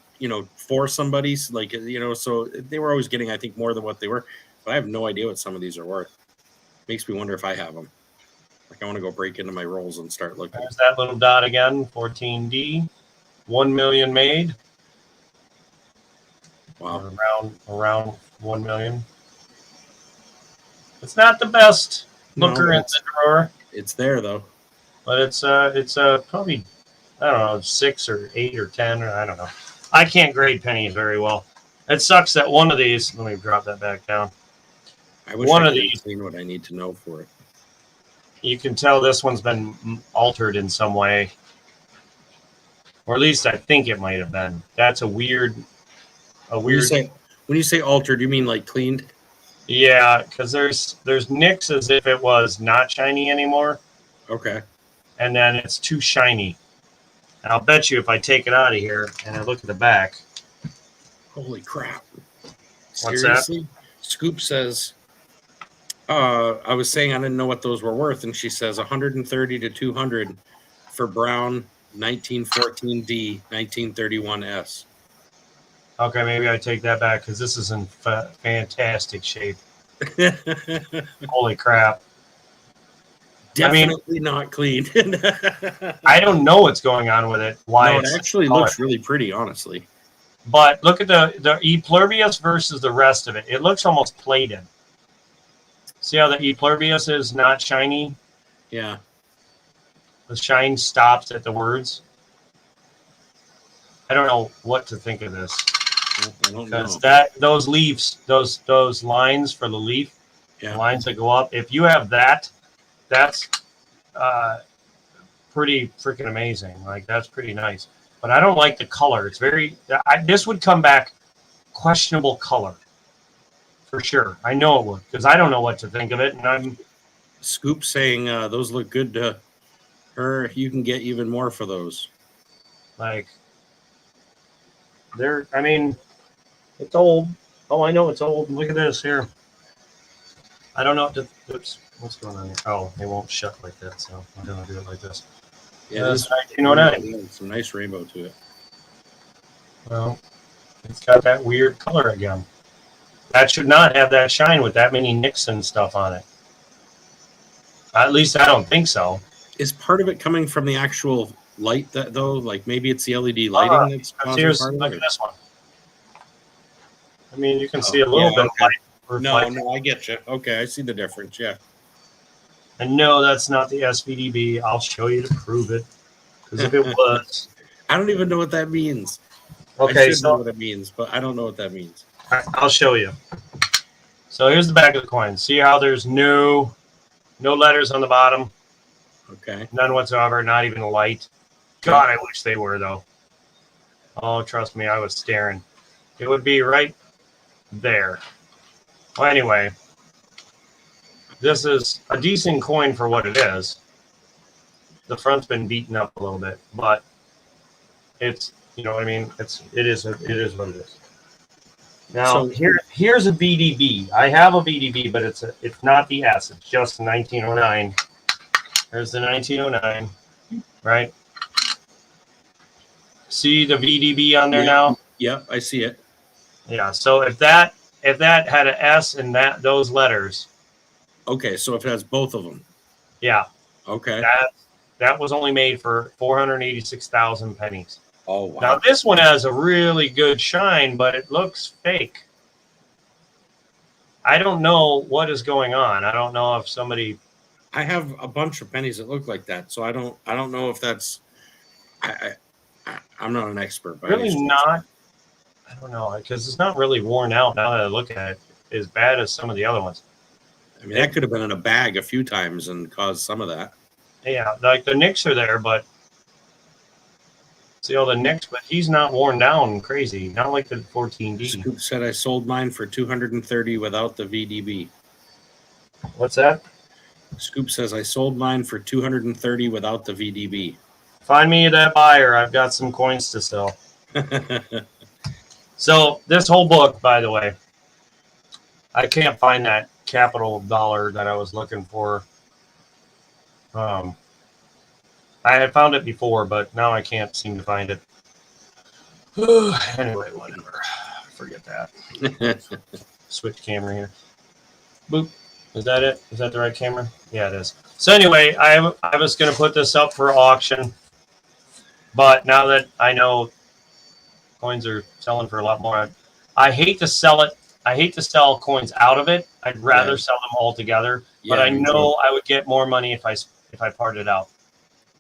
somebody's so they were always getting, I think, more than what they were. But I have no idea what some of these are worth. Makes me wonder if I have them. I want to go break into my rolls and start looking. There's that little dot again, 14D, 1 million made. Wow. Around 1 million. It's not the best looker in the drawer. It's there though. But it's probably, I don't know, 6 or 8 or 10, or I don't know. I can't grade pennies very well. It sucks that one of these. Let me drop that back down. I wish one I of could these. have seen what I need to know for it. You can tell this one's been altered in some way, or at least I think it might have been. That's a weird. When you say altered, you mean cleaned? Yeah, because there's nicks as if it was not shiny anymore. Okay. And then it's too shiny. And I'll bet you if I take it out of here and I look at the back. Holy crap. What's Seriously? Scoop says, I was saying I didn't know what those were worth, and she says 130 to 200 for brown 1914D 1931S. Okay, maybe I take that back because this is in fantastic shape. Holy crap. Definitely not clean. I don't know what's going on with it. Why it actually looks really pretty, honestly. But look at the E pluribus versus the rest of it. It looks almost plated. See how the E pluribus is not shiny? Yeah. The shine stops at the words. I don't know what to think of this. I don't know. Because those leaves, those lines for the leaf, lines that go up, if you have that, that's pretty freaking amazing. That's pretty nice. But I don't like the color. It's very. This would come back questionable color for sure. I know it would because I don't know what to think of it, and I'm. Scoop saying those look good to her. You can get even more for those. They're. I mean, it's old. Oh, I know it's old. Look at this here. I don't know what to. Oops. What's going on here? Oh, they won't shut like that, so I'm gonna do it like this. Yeah, this 1909. some nice rainbow to it. Well, It's got that weird color again. That should not have that shine with that many Nixon stuff on it. At least I don't think so. Is part of it coming from the actual light that though? Like maybe it's the LED lighting that's causing Here's, part of look it? at this one. I mean, you can see a little yeah, bit okay. of light. No, reflecting. no, I get you. Okay, I see the difference. Yeah. And no, that's not the SVDB. I'll show you to prove it. Because if it was. I don't even know what that means. I Okay, should know so what it means, but I don't know what that means. I'll show you. So here's the back of the coin. See how there's no letters on the bottom? Okay. None whatsoever, not even a light. God, I wish they were, though. Oh, trust me, I was staring. It would be right there. Well, anyway, this is a decent coin for what it is. The front's been beaten up a little bit, but it's, you know what I mean? It is what it is. Now, So- here's a VDB. I have a VDB, but it's not the S. It's just 1909. There's the 1909, right? See the VDB on there Yeah. now? Yep, I see it. Yeah. So if that had an S in those letters, Okay, so if it has both of them. yeah, Okay. that was only made for 486,000 pennies. Oh wow. Now this one has a really good shine, but it looks fake. I don't know what is going on. I don't know if somebody. I have a bunch of pennies that look like that, so I don't know if that's. I'm not an expert, by any Really stretch. not. I don't know because it's not really worn out now that I look at it. As bad as some of the other ones. I mean, that could have been in a bag a few times and caused some of that. Yeah, like the nicks are there, but see all the nicks, but he's not worn down crazy. Not like the 14D. Scoop said I sold mine for 230 without the VDB. What's that? Scoop says I sold mine for 230 without the VDB. Find me that buyer. I've got some coins to sell. So this whole book, by the way, I can't find that capital dollar that I was looking for. I had found it before, but now I can't seem to find it. Anyway, whatever. Forget that. Switch camera here. Boop. Is that it? Is that the right camera? Yeah, it is. So anyway, I was going to put this up for auction, but now that I know coins are selling for a lot more, I hate to sell it. I hate to sell coins out of it. I'd rather sell them all together. Yeah, but I me know I would get more money if I parted out.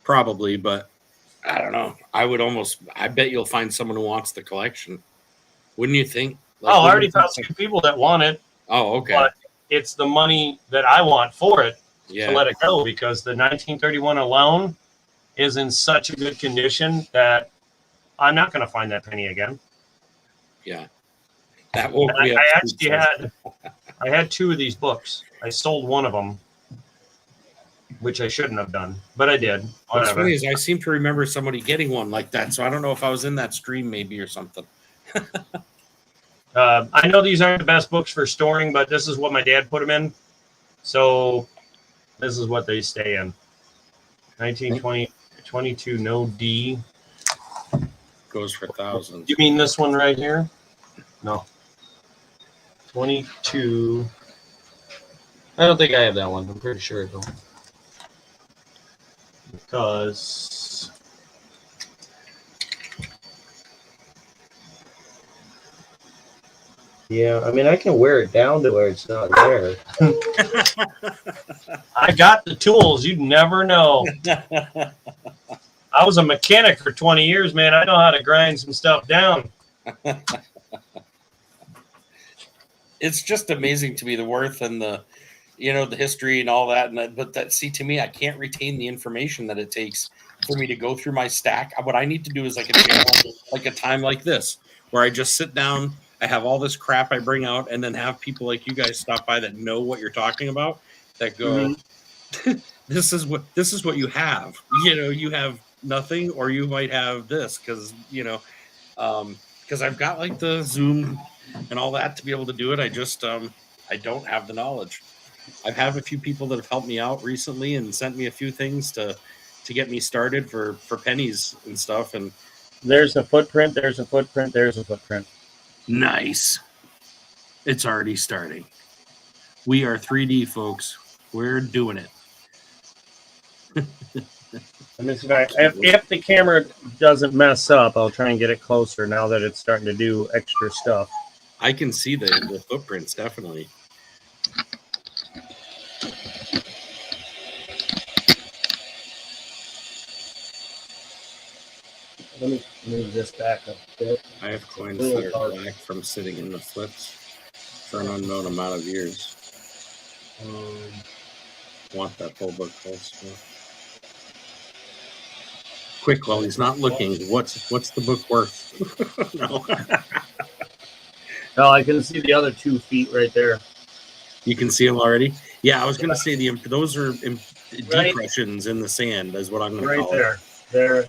Probably, but I don't know. I bet you'll find someone who wants the collection. Wouldn't you think? Like, I wouldn't already you found think- some people that want it, Oh, okay. but it's the money that I want for it to Yeah. let it go because the 1931 alone is in such a good condition that I'm not going to find that penny again. Yeah. That woke And me up. I actually had two of these books. I sold one of them, which I shouldn't have done, but I did. What's Whatever. funny is I seem to remember somebody getting one like that, so I don't know if I was in that stream maybe or something. I know these aren't the best books for storing, but this is what my dad put them in. So this is what they stay in. 1920, 22, no D. Goes for thousands. You mean this one right here? No. 22. I don't think I have that one. I'm pretty sure I don't. Because yeah, I mean I can wear it down to where it's not there. I got the tools. You'd never know. I was a mechanic for 20 years, man. I know how to grind some stuff down. It's just amazing to me the worth and the history and all that. But to me, I can't retain the information that it takes for me to go through my stack. What I need to do is like a time like this, where I just sit down. I have all this crap I bring out, and then have people like you guys stop by that know what you're talking about. That go, this is what you have. You have nothing, or you might have this because I've got like the Zoom and all that to be able to do it. I just I don't have the knowledge. I've had a few people that have helped me out recently and sent me a few things to get me started for pennies and stuff. And There's a footprint. There's a footprint. There's a footprint. Nice. It's already starting. We are 3D, folks. We're doing it. Let me see if the camera doesn't mess up, I'll try and get it closer now that it's starting to do extra stuff. I can see the footprints, definitely. Let me move this back a bit. I have coins that are black from sitting in the flips for an unknown amount of years. Want that whole book also. Quick, while he's not looking, what's the book worth? No. Oh, I can see the other 2 feet right there. You can see them already? Yeah, I was going to say those are depressions in the sand is what I'm going to Right call there. it. They're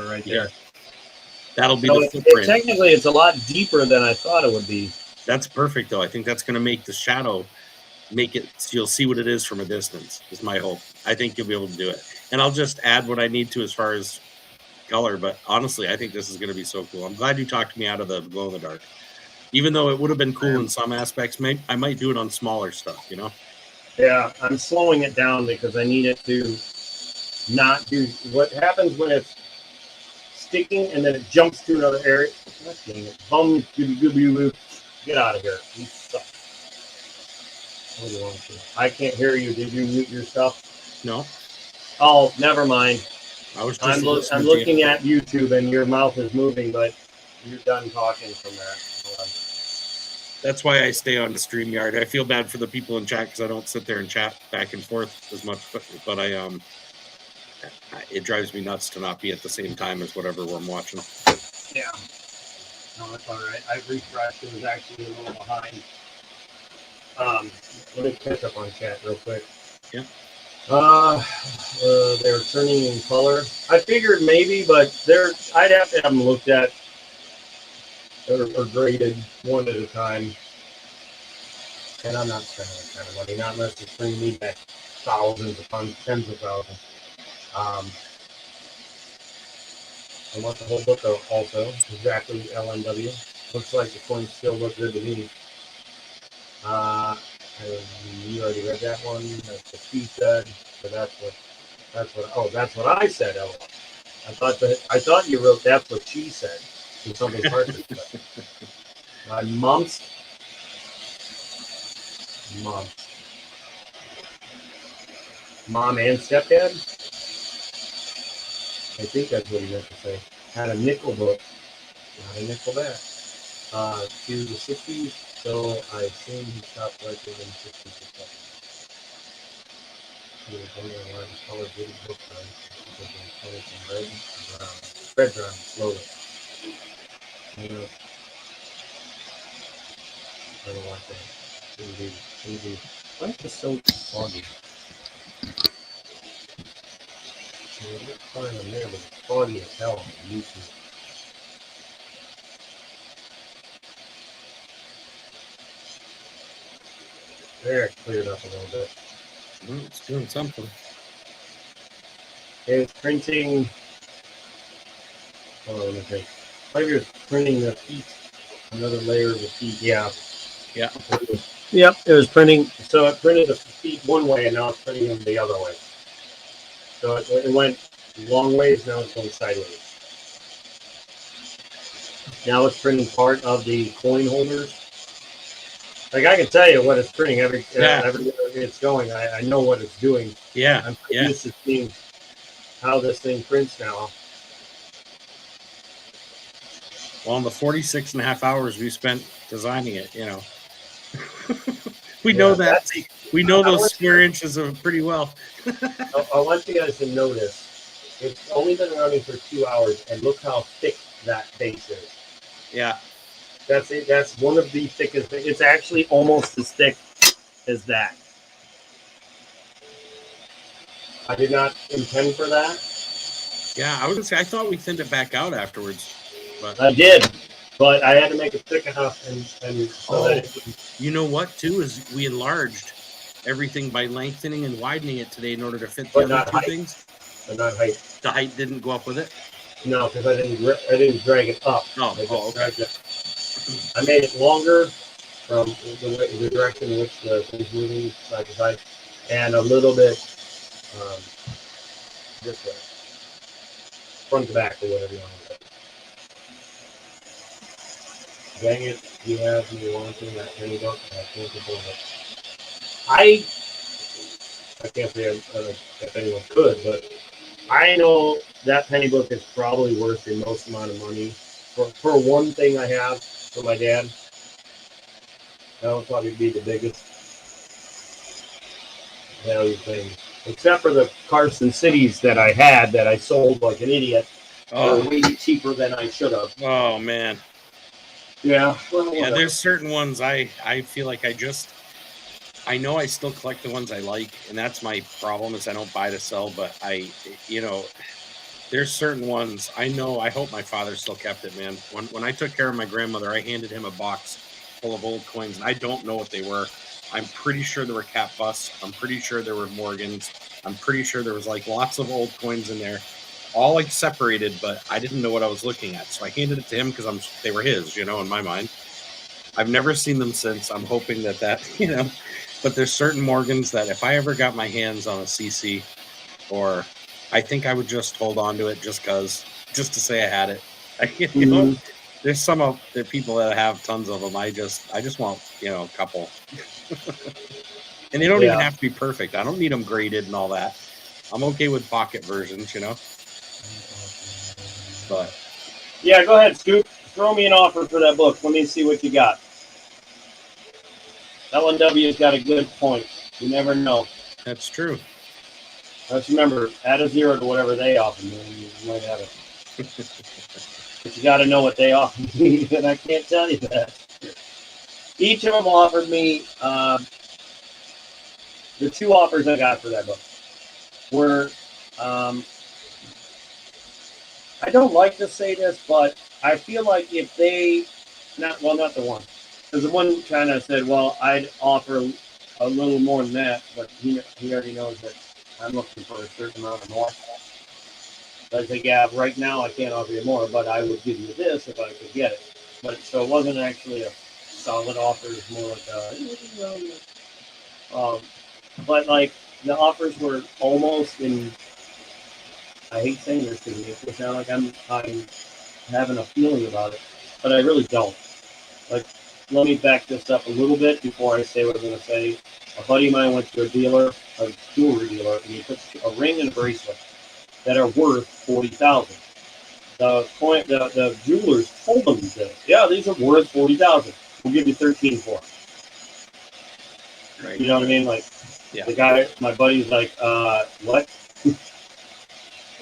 right there. That'll be So the footprint. technically, it's a lot deeper than I thought it would be. That's perfect, though. I think that's going to make the shadow make it so you'll see what it is from a distance, is my hope. I think you'll be able to do it. And I'll just add what I need to as far as color. But honestly, I think this is going to be so cool. I'm glad you talked me out of the glow in the dark. Even though it would have been cool in some aspects, I might do it on smaller stuff, you know? Yeah, I'm slowing it down because I need it to not do what happens when it's sticking and then it jumps to another area. God dang it. Get out of here. You suck. What do you want to do? I can't hear you. Did you mute your stuff? No. Oh, never mind. I was just I'm looking at YouTube and your mouth is moving, but you're done talking from there. That's why I stay on the StreamYard. I feel bad for the people in chat because I don't sit there and chat back and forth as much, but it drives me nuts to not be at the same time as whatever I'm watching. Yeah. No, that's all right. I refreshed. It was actually a little behind. Let me catch up on chat real quick. Yeah. They're turning in color. I figured maybe, but I'd have to have them looked at or graded one at a time. And I'm not spending that kind of money, not unless it's bringing me back thousands upon tens of thousands. I want the whole book also, exactly LNW. Looks like the coins still look good to me. You already read that one. That's what she said. So that's what I said. Ella. I thought you wrote that's what she said. So something hard to say. Mom. Mom and stepdad? I think that's what he meant to say. Had a nickel book. Not a nickel back. To the 60s, so I assume he stopped writing in 60s. He was one of the largest color video book runs because they colored in red and brown. Red brown, slowly. I don't want that. Shouldn't be. Why is this so foggy? It's fine on there, but it's foggy as hell on YouTube. There, it cleared up a little bit. It's doing something. It's printing. Oh, let me think. Maybe it's printing the feet. Another layer of the feet. Yeah. Yeah. Yep, it was printing. So it printed the feet one way, and now it's printing them the other way. So it went long ways. Now it's going sideways. Now it's printing part of the coin holders. Like I can tell you what it's printing every it's going. I know what it's doing. Yeah. I'm used to seeing how this thing prints now. Well, in the 46 and a half hours we spent designing it, we know that. We know those square inches of pretty well. I want you guys to notice it's only been running for 2 hours, and look how thick that base is. Yeah. That's it. That's one of the thickest. It's actually almost as thick as that. I did not intend for that. Yeah, I was gonna say I thought we thinned it back out afterwards, but I did, but I had to make it thick enough, and so that it would, you know what? Too is we enlarged everything by lengthening and widening it today in order to fit the But other not two height. things. but not height. The height didn't go up with it. No, because I didn't drag it up. Oh, I just okay. dragged it. I made it longer from the direction in which the thing's moving side to side, and a little bit this way, front to back or whatever you want to say. Dang it, you have me wanting that penny book, and I can't afford it. I can't say if anyone could, but I know that penny book is probably worth the most amount of money for one thing I have for my dad. That would probably be the biggest value thing. Except for the Carson Cities that I had that I sold like an idiot for way cheaper than I should have. Oh man. Yeah. Well, Yeah, there's certain ones I feel like I know I still collect the ones I like, and that's my problem is I don't buy to sell, but there's certain ones I know. I hope my father still kept it, man. When I took care of my grandmother, I handed him a box full of old coins, and I don't know what they were. I'm pretty sure there were cap busts. I'm pretty sure there were Morgans. I'm pretty sure there was like lots of old coins in there, all like separated, but I didn't know what I was looking at. So I handed it to him because they were his, in my mind. I've never seen them since. I'm hoping that but there's certain Morgans that if I ever got my hands on a CC, or I think I would just hold on to it just to say I had it. There's some of the people that have tons of them. I just want, a couple. And they don't even have to be perfect. I don't need them graded and all that. I'm okay with pocket versions, But yeah, go ahead, Scoop. Throw me an offer for that book. Let me see what you got. LNW's got a good point. You never know. that's true. Let's remember, add a 0 to whatever they offer me, and you might have it. But you got to know what they offer me, and I can't tell you that. Each of them offered me, the 2 offers I got for that book were, I don't like to say this, but I feel like if they, not the one, because the one kind of said, well, I'd offer a little more than that, but he already knows that I'm looking for a certain amount of more. So I think, yeah, right now I can't offer you more, but I would give you this if I could get it. But so it wasn't actually a solid offer. It's more like but like the offers were almost in. I hate saying this because it makes it sound like I'm having a feeling about it, but I really don't. Like, let me back this up a little bit before I say what I'm going to say. A buddy of mine went to a jewelry dealer, and he took a ring and a bracelet that are worth $40,000. The jewelers told them this. Yeah, these are worth $40,000. We'll give you 13 for them. Right. You know what I mean? Like, yeah. The guy, my buddy's like, what?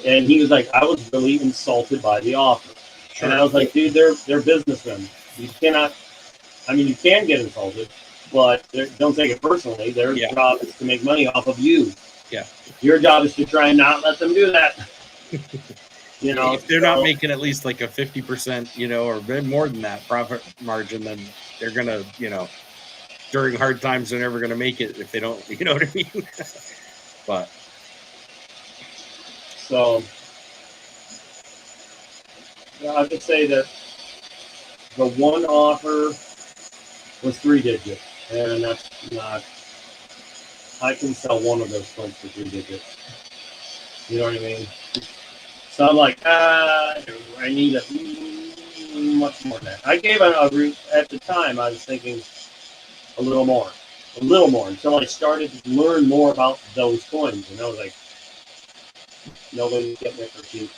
And he was like, I was really insulted by the offer. Sure. And I was like, dude, they're businessmen. You cannot. I mean, you can get insulted, but don't take it personally. Their job is to make money off of you. Yeah. Your job is to try and not let them do that. If they're not making at least like a 50%, or more than that profit margin, then they're gonna, during hard times, they're never gonna make it if they don't. You know what I mean? But so I could say that the one offer was 3 digits, and that's not. I can sell one of those coins for 3 digits. You know what I mean? So I'm like, I need much more than that. I gave at the time. I was thinking a little more until I started to learn more about those coins, and I was like, nobody's getting it for cheap.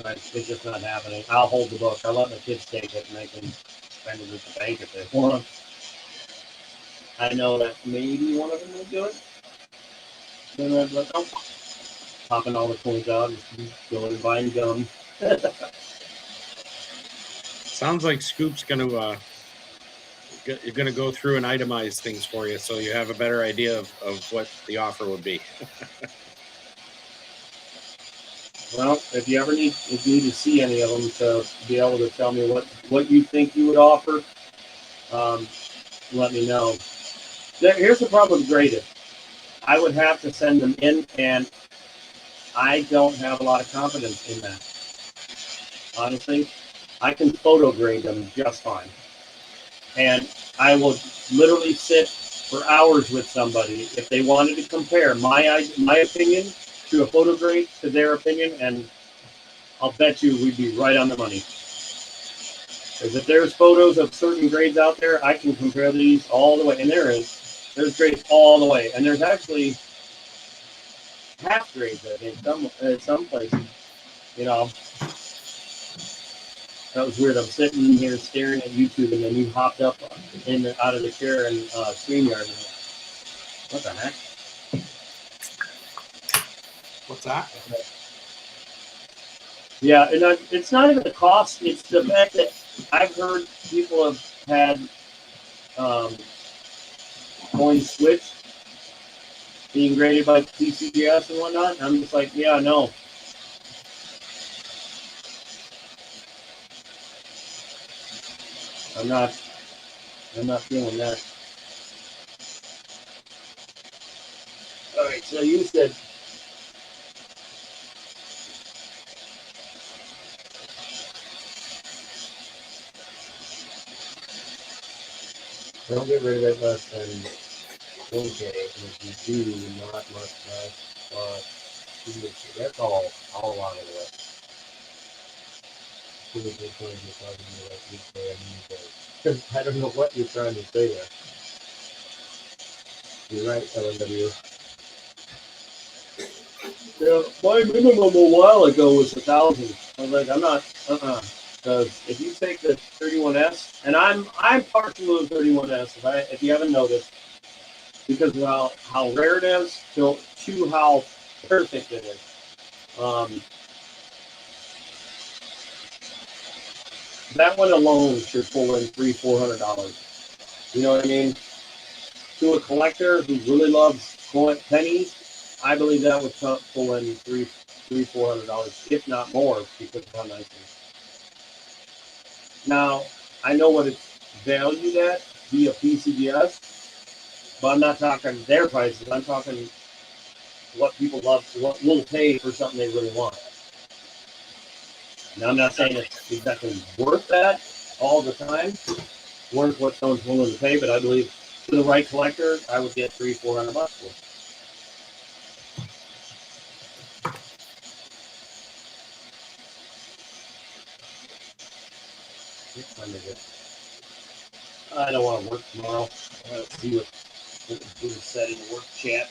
It's just not happening. I'll hold the book. I'll let my kids take it, and they can spend it at the bank if they want. I know that maybe one of them will do it. Then I'd let them popping all the coins out and going and buying gum. Sounds like Scoop's gonna go through and itemize things for you, so you have a better idea of what the offer would be. Well, if you need to see any of them to be able to tell me what you think you would offer, let me know. Here's the problem with graded. I would have to send them in, and I don't have a lot of confidence in that. Honestly, I can photo grade them just fine. And I will literally sit for hours with somebody if they wanted to compare my opinion to a photo grade to their opinion, and I'll bet you we'd be right on the money. Because if there's photos of certain grades out there, I can compare these all the way, and there's grades all the way, and there's actually half grades, I think, some places. You know, that was weird. I'm sitting here staring at YouTube, and then you hopped up out of the chair and StreamYard. What the heck? What's that? Yeah, and it's not even the cost. It's the fact that I've heard people have had coins switched, being graded by PCGS and whatnot. And I'm just like, yeah, no. I'm not feeling that. All right, so you said don't get rid of it less than 1K, and if you do, not much less, but that's all out of the way. I don't know what you're trying to say there. You're right, LNW. Yeah, my minimum a while ago was 1,000. I was like, I'm not, Because if you take the 31S, and I'm partial to the 31S, if you haven't noticed, because of how rare it is to how perfect it is. That one alone should pull in $300-400. You know what I mean? To a collector who really loves pennies, I believe that would pull in $300-400, if not more, because of how nice it is. Now, I know what it's valued at via PCGS, but I'm not talking their prices. I'm talking what people love, what will pay for something they really want. Now, I'm not saying it's exactly worth that all the time, worth what someone's willing to pay, but I believe for the right collector, I would get $300-400 for it. I don't want to work tomorrow. I want to see what is said in the work chat.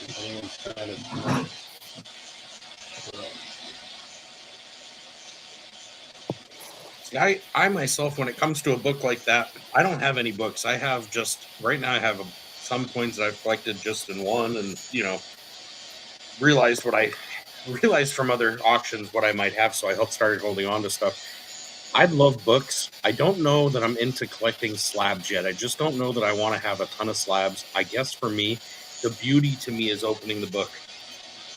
If anyone's trying to. I myself, when it comes to a book like that, I don't have any books. I have just, right now I have some coins that I've collected just in one, and, realized from other auctions what I might have, so I started holding on to stuff. I love books. I don't know that I'm into collecting slabs yet. I just don't know that I want to have a ton of slabs. I guess for me, the beauty to me is opening the book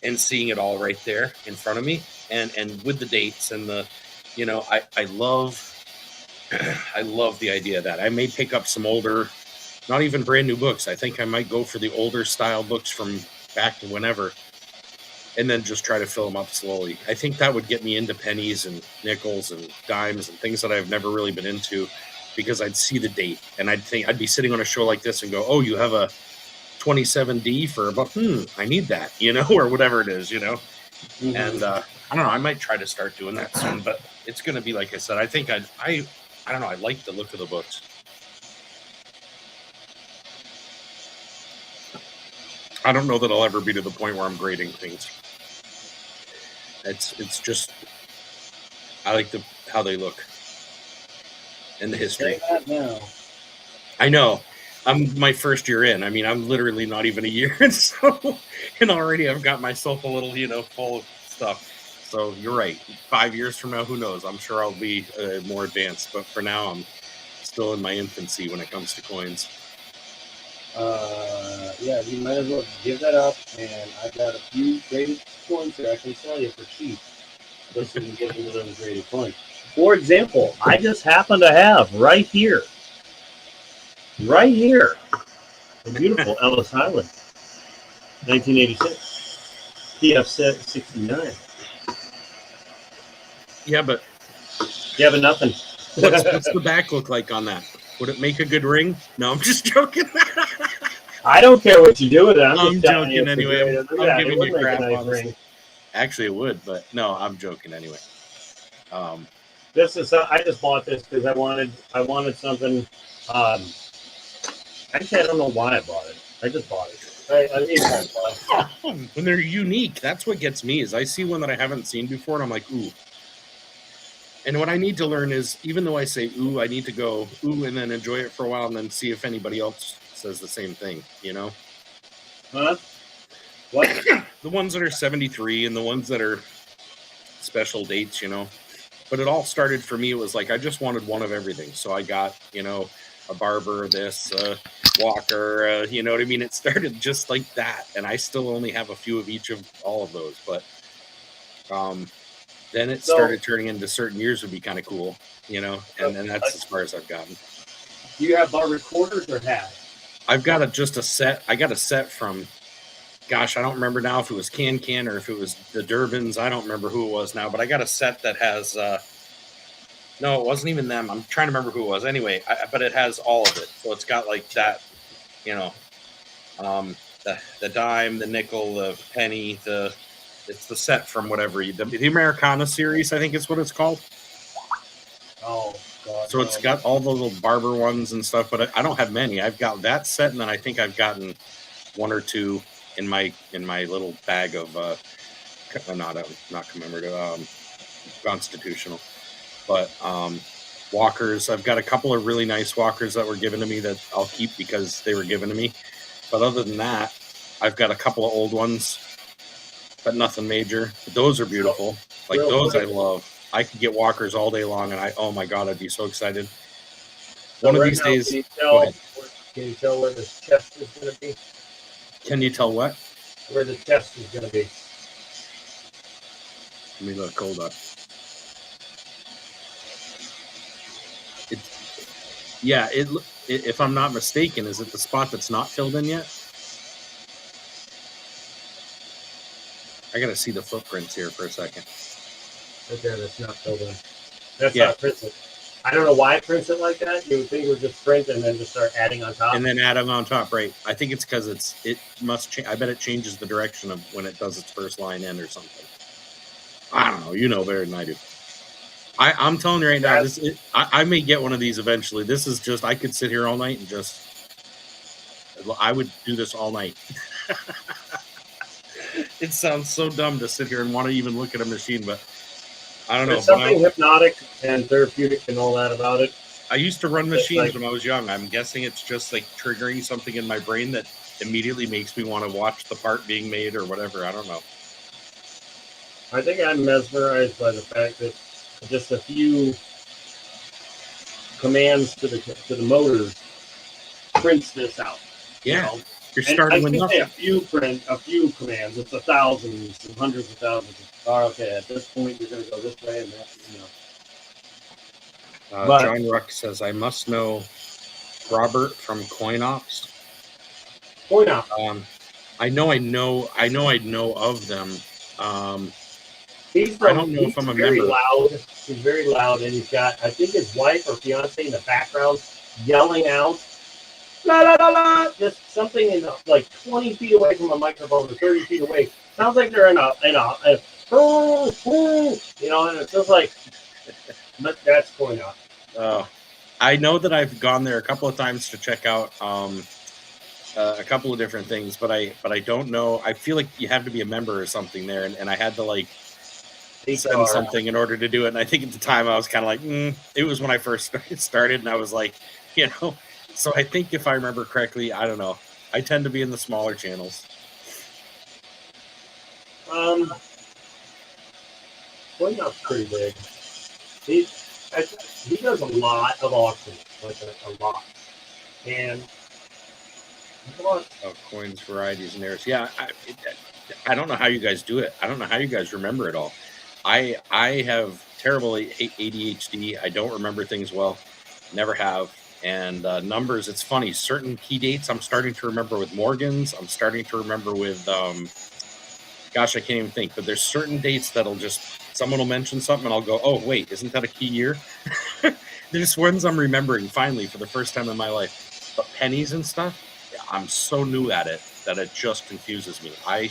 and seeing it all right there in front of me, and with the dates and the, I love the idea of that. I may pick up some older, not even brand new books. I think I might go for the older style books from back to whenever, and then just try to fill them up slowly. I think that would get me into pennies and nickels and dimes and things that I've never really been into, because I'd see the date and I'd be sitting on a show like this and go, oh, you have a 27D for about, I need that, or whatever it is, Mm-hmm. And I don't know, I might try to start doing that soon, but it's going to be, like I said, I think I don't know, I like the look of the books. I don't know that I'll ever be to the point where I'm grading things. It's just, I like how they look and the history. Say that now. I know. I'm my first year in. I mean, I'm literally not even a year, and already I've got myself a little, full of stuff. So you're right. 5 years from now, who knows? I'm sure I'll be more advanced, but for now, I'm still in my infancy when it comes to coins. Yeah, you might as well give that up, and I've got a few graded coins that I can sell you for cheap, just so you can get into those graded coins. For example, I just happen to have right here, a beautiful Ellis Island, 1986, PF 69. Yeah, but Yeah, but nothing. What's the back look like on that? Would it make a good ring? No, I'm just joking. I don't care what you do with it. I'm I'm just telling you joking it's a anyway. great- I'm yeah, it giving would you make a crap, nice honestly. ring. Actually, it would, but no, I'm joking anyway. This is I just bought this because I wanted something. Actually, I don't know why I bought it. I just bought it. I need one. When they're unique, that's what gets me. Is I see one that I haven't seen before, and I'm like, ooh. And what I need to learn is, even though I say ooh, I need to go ooh and then enjoy it for a while, and then see if anybody else says the same thing. You know, Huh? What? the ones that are 73 and the ones that are special dates. You know, but it all started for me. It was like I just wanted one of everything, so I got a Barber, this Walker. You know what I mean? It started just like that, and I still only have a few of each of all of those, but then it started turning into certain years would be kind of cool, and that's as far as I've gotten. Do you have Barber quarters or half? I've got just a set. I got a set from, gosh, I don't remember now if it was Can or if it was the Durbins. I don't remember who it was now, but I got a set that has, no, it wasn't even them. I'm trying to remember who it was. Anyway, but it has all of it. So it's got like that, the dime, the nickel, the penny, it's the set from whatever, the Americana series, I think is what it's called. Oh, God. So it's got all the little Barber ones and stuff, but I don't have many. I've got that set, and then I think I've gotten one or two in my little bag of not commemorative, constitutional, but walkers. I've got a couple of really nice walkers that were given to me that I'll keep because they were given to me. But other than that, I've got a couple of old ones, but nothing major. But those are beautiful. Like those I love. I could get walkers all day long, and oh my God, I'd be so excited. One of these days. Can you tell where the chest is going to be? Can you tell what? Where the chest is going to be. Let me look. Hold up. If I'm not mistaken, is it the spot that's not filled in yet? I gotta see the footprints here for a second. Right there, that's not filled in. That's not printed. I don't know why I prints it like that. You would think it would just print and then just start adding on top. And then adding on top, right? I think it's because it must change. I bet it changes the direction of when it does its first line in or something. I don't know. You know better than I do. I'm telling you right now, I may get one of these eventually. This is just, I could sit here all night and I would do this all night. It sounds so dumb to sit here and want to even look at a machine, but I don't know. There's something hypnotic and therapeutic and all that about it. I used to run machines when I was young. I'm guessing it's just like triggering something in my brain that immediately makes me want to watch the part being made or whatever. I don't know. I think I'm mesmerized by the fact that just a few commands to the motor prints this out. Yeah, you're starting with nothing. A few commands. It's thousands and hundreds of thousands. Oh, okay, at this point you're going to go this way and that. John Ruck says, "I must know Robert from CoinOps." CoinOps. I know of them. I don't know if I'm a member. He's very loud, and he's got, I think, his wife or fiance in the background yelling out, la la la la, just something in like 20 feet away from a microphone or 30 feet away. Sounds like they're in a and it's just like, that's going on. I know that I've gone there a couple of times to check out a couple of different things, but I don't know. I feel like you have to be a member or something there, and I had to like send something in order to do it. And I think at the time I was kind of like, it was when I first started, and I was like, So I think if I remember correctly, I don't know. I tend to be in the smaller channels. CoinOps pretty big. He does a lot of auctions, like a lot, and coins, varieties, and errors. Yeah, I don't know how you guys do it. I don't know how you guys remember it all. I have terrible ADHD. I don't remember things well. Never have. And numbers, it's funny. Certain key dates I'm starting to remember with Morgan's. I'm starting to remember with, gosh, I can't even think. But there's certain dates that'll just someone will mention something and I'll go, oh, wait, isn't that a key year? There's ones I'm remembering finally for the first time in my life. But pennies and stuff, I'm so new at it that it just confuses me. I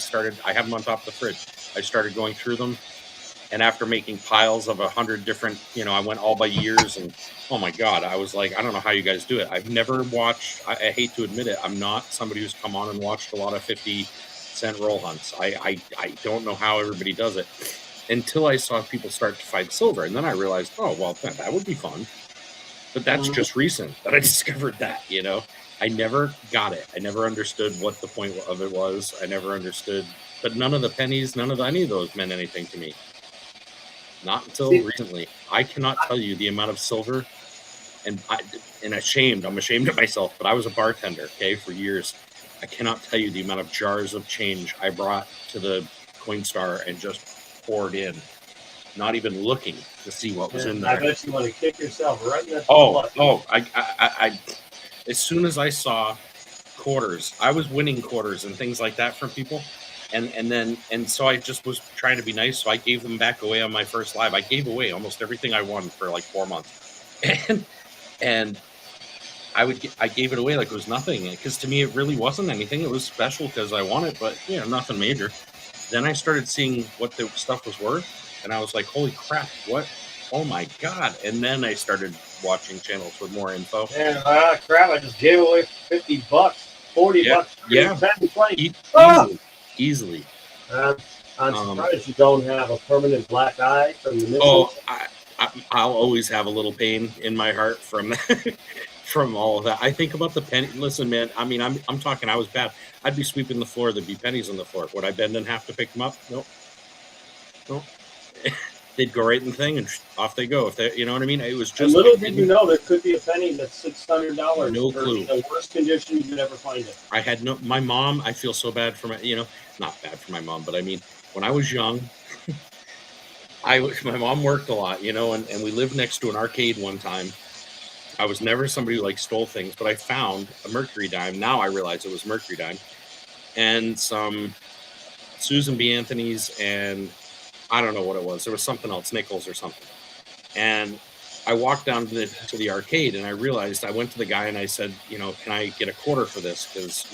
have them on top of the fridge. I started going through them. And after making piles of 100 different, I went all by years, and oh my God, I was like, I don't know how you guys do it. I've never watched, I hate to admit it, I'm not somebody who's come on and watched a lot of 50-cent roll hunts. I don't know how everybody does it until I saw people start to find silver. And then I realized, oh, well, that would be fun. But that's just recent that I discovered that, I never got it. I never understood what the point of it was. I never understood, but none of the pennies, any of those meant anything to me. Not until recently. I cannot tell you the amount of silver, and I'm ashamed of myself, but I was a bartender, for years. I cannot tell you the amount of jars of change I brought to the Coinstar and just poured in, not even looking to see what was in there. I bet you want to kick yourself right in the butt. I as soon as I saw quarters, I was winning quarters and things like that from people. And so I just was trying to be nice. So I gave them back away on my first live. I gave away almost everything I won for like 4 months. And I gave it away like it was nothing. Because to me, it really wasn't anything. It was special because I won it, but nothing major. Then I started seeing what the stuff was worth. And I was like, holy crap, what? Oh my God. And then I started watching channels with more info. Man, crap, I just gave away $50, $40, yeah. 10, 20. Easily. I'm surprised you don't have a permanent black eye from the missiles. I'll always have a little pain in my heart from from all of that. I think about the penny. Listen, man. I mean, I'm talking. I was bad. I'd be sweeping the floor. There'd be pennies on the floor. Would I bend in half to pick them up? Nope. They'd go right in the thing and off they go. If they, you know what I mean? It was just. And little did you know there could be a penny that's $600. No clue. The worst condition you could ever find it. I had my mom. I feel so bad for my, not bad for my mom, but I mean, when I was young, my mom worked a lot, and we lived next to an arcade one time. I was never somebody who stole things, but I found a Mercury dime. Now I realize it was Mercury dime, and some Susan B. Anthony's, and I don't know what it was. There was something else, nickels or something. And I walked down to the arcade, and I realized, I went to the guy and I said, can I get a quarter for this? Because,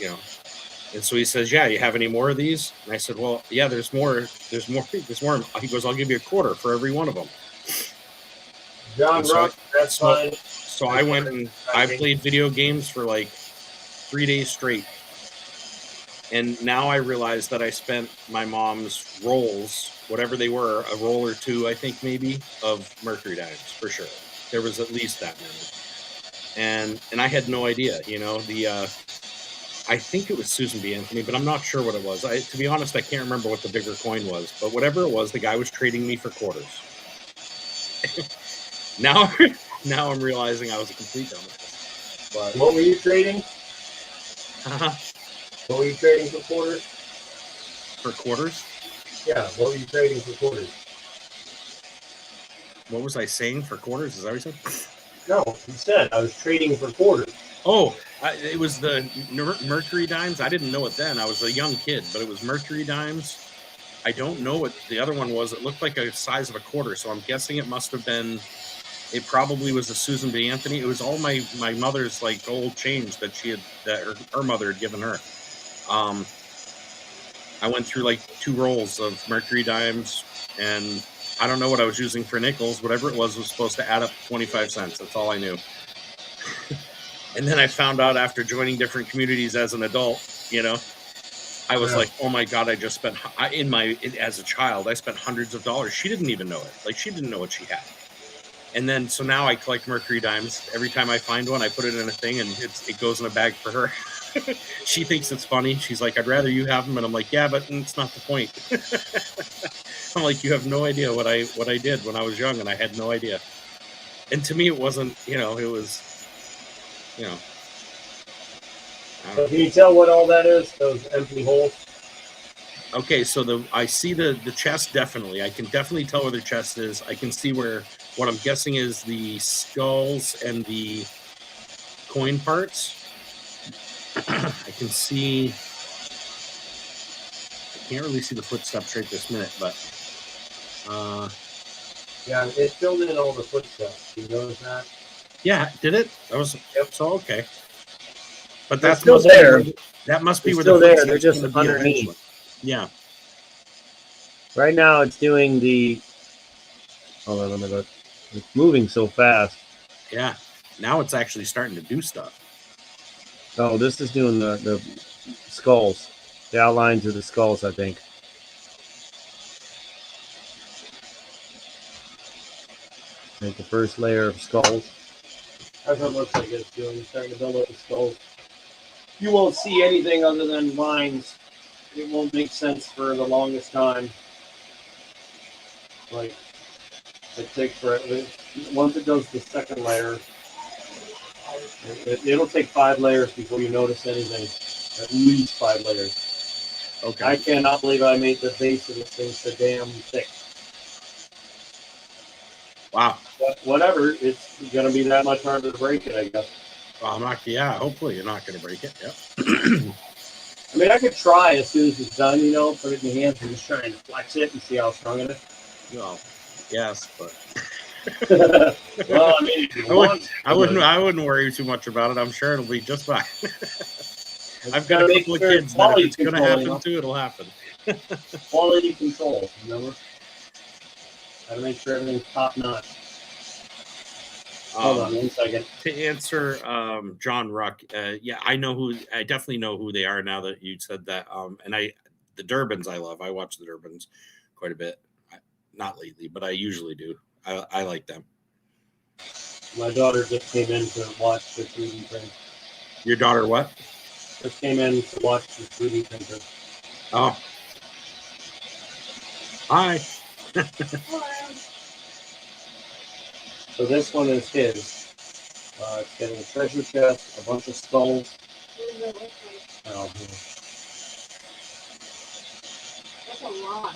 and so he says, yeah, you have any more of these? And I said, well, yeah, there's more. He goes, I'll give you a quarter for every one of them. John Rock, that's fine. So I went and I played video games for 3 days straight. And now I realize that I spent my mom's rolls, whatever they were, a roll or two, I think maybe, of Mercury dimes for sure. There was at least that many. And I had no idea, I think it was Susan B. Anthony, but I'm not sure what it was. To be honest, I can't remember what the bigger coin was, but whatever it was, the guy was trading me for quarters. Now I'm realizing I was a complete dumbass. But what were you trading? What were you trading for quarters? For quarters? Yeah, what were you trading for quarters? What was I saying for quarters? Is that what you said? No, you said I was trading for quarters. Oh, it was the Mercury dimes. I didn't know it then. I was a young kid, but it was Mercury dimes. I don't know what the other one was. It looked like a size of a quarter, so I'm guessing it must have been. It probably was a Susan B. Anthony. It was all my mother's old change that her mother had given her. I went through 2 rolls of Mercury dimes, and I don't know what I was using for nickels. Whatever it was supposed to add up 25 cents. That's all I knew. And then I found out after joining different communities as an adult, I was like, oh my God, I just spent, as a child, I spent hundreds of dollars. She didn't even know it. She didn't know what she had. And then, so now I collect Mercury dimes. Every time I find one, I put it in a thing and it goes in a bag for her. She thinks it's funny. She's like, I'd rather you have them. And I'm like, yeah, but it's not the point. I'm like, you have no idea what I did when I was young, and I had no idea. And to me, it wasn't, it was, So can you tell what all that is? Those empty holes? Okay, so I see the chest, definitely. I can definitely tell where the chest is. I can see where what I'm guessing is the skulls and the coin parts. I can see. I can't really see the footsteps right this minute, but Yeah, it filled in all the footsteps. You notice that? Yeah, did it? That was so okay. But They're that's still there. That must be They're where still the there. footsteps They're just gonna be underneath. eventually. Yeah. Right now, it's doing the. Hold on, let me look. It's moving so fast. Yeah. Now it's actually starting to do stuff. Oh, this is doing the skulls, the outlines of the skulls, I think. Like the first layer of skulls. That's what it looks like it's doing. It's starting to build up the skulls. You won't see anything other than lines. It won't make sense for the longest time. Like, it takes for once it does the second layer, it'll take 5 layers before you notice anything. At least 5 layers. Okay. I cannot believe I made the base of this thing so damn thick. Wow. But whatever, it's gonna be that much harder to break it, I guess. Well, I'm not. Yeah. Hopefully, you're not going to break it. Yep. I mean, I could try as soon as it's done, put it in your hands and just try and flex it and see how strong it is. Well, yes, but Well, I mean, if you want, I wouldn't worry too much about it. I'm sure it'll be just fine. I've got a make couple of sure kids that if it's going to control, happen too, it'll happen. Quality control, remember? Gotta make sure everything's top notch. Hold on 1 second. To answer John Ruck, yeah, I definitely know who they are now that you said that. And the Durbans I love. I watch the Durbans quite a bit. Not lately, but I usually do. I like them. My daughter just came in to watch the 3D print. Your daughter what? Just came in to watch the 3D printer. Oh. Hi. So this one is his. It's getting a treasure chest, a bunch of skulls. Oh, That's a lot.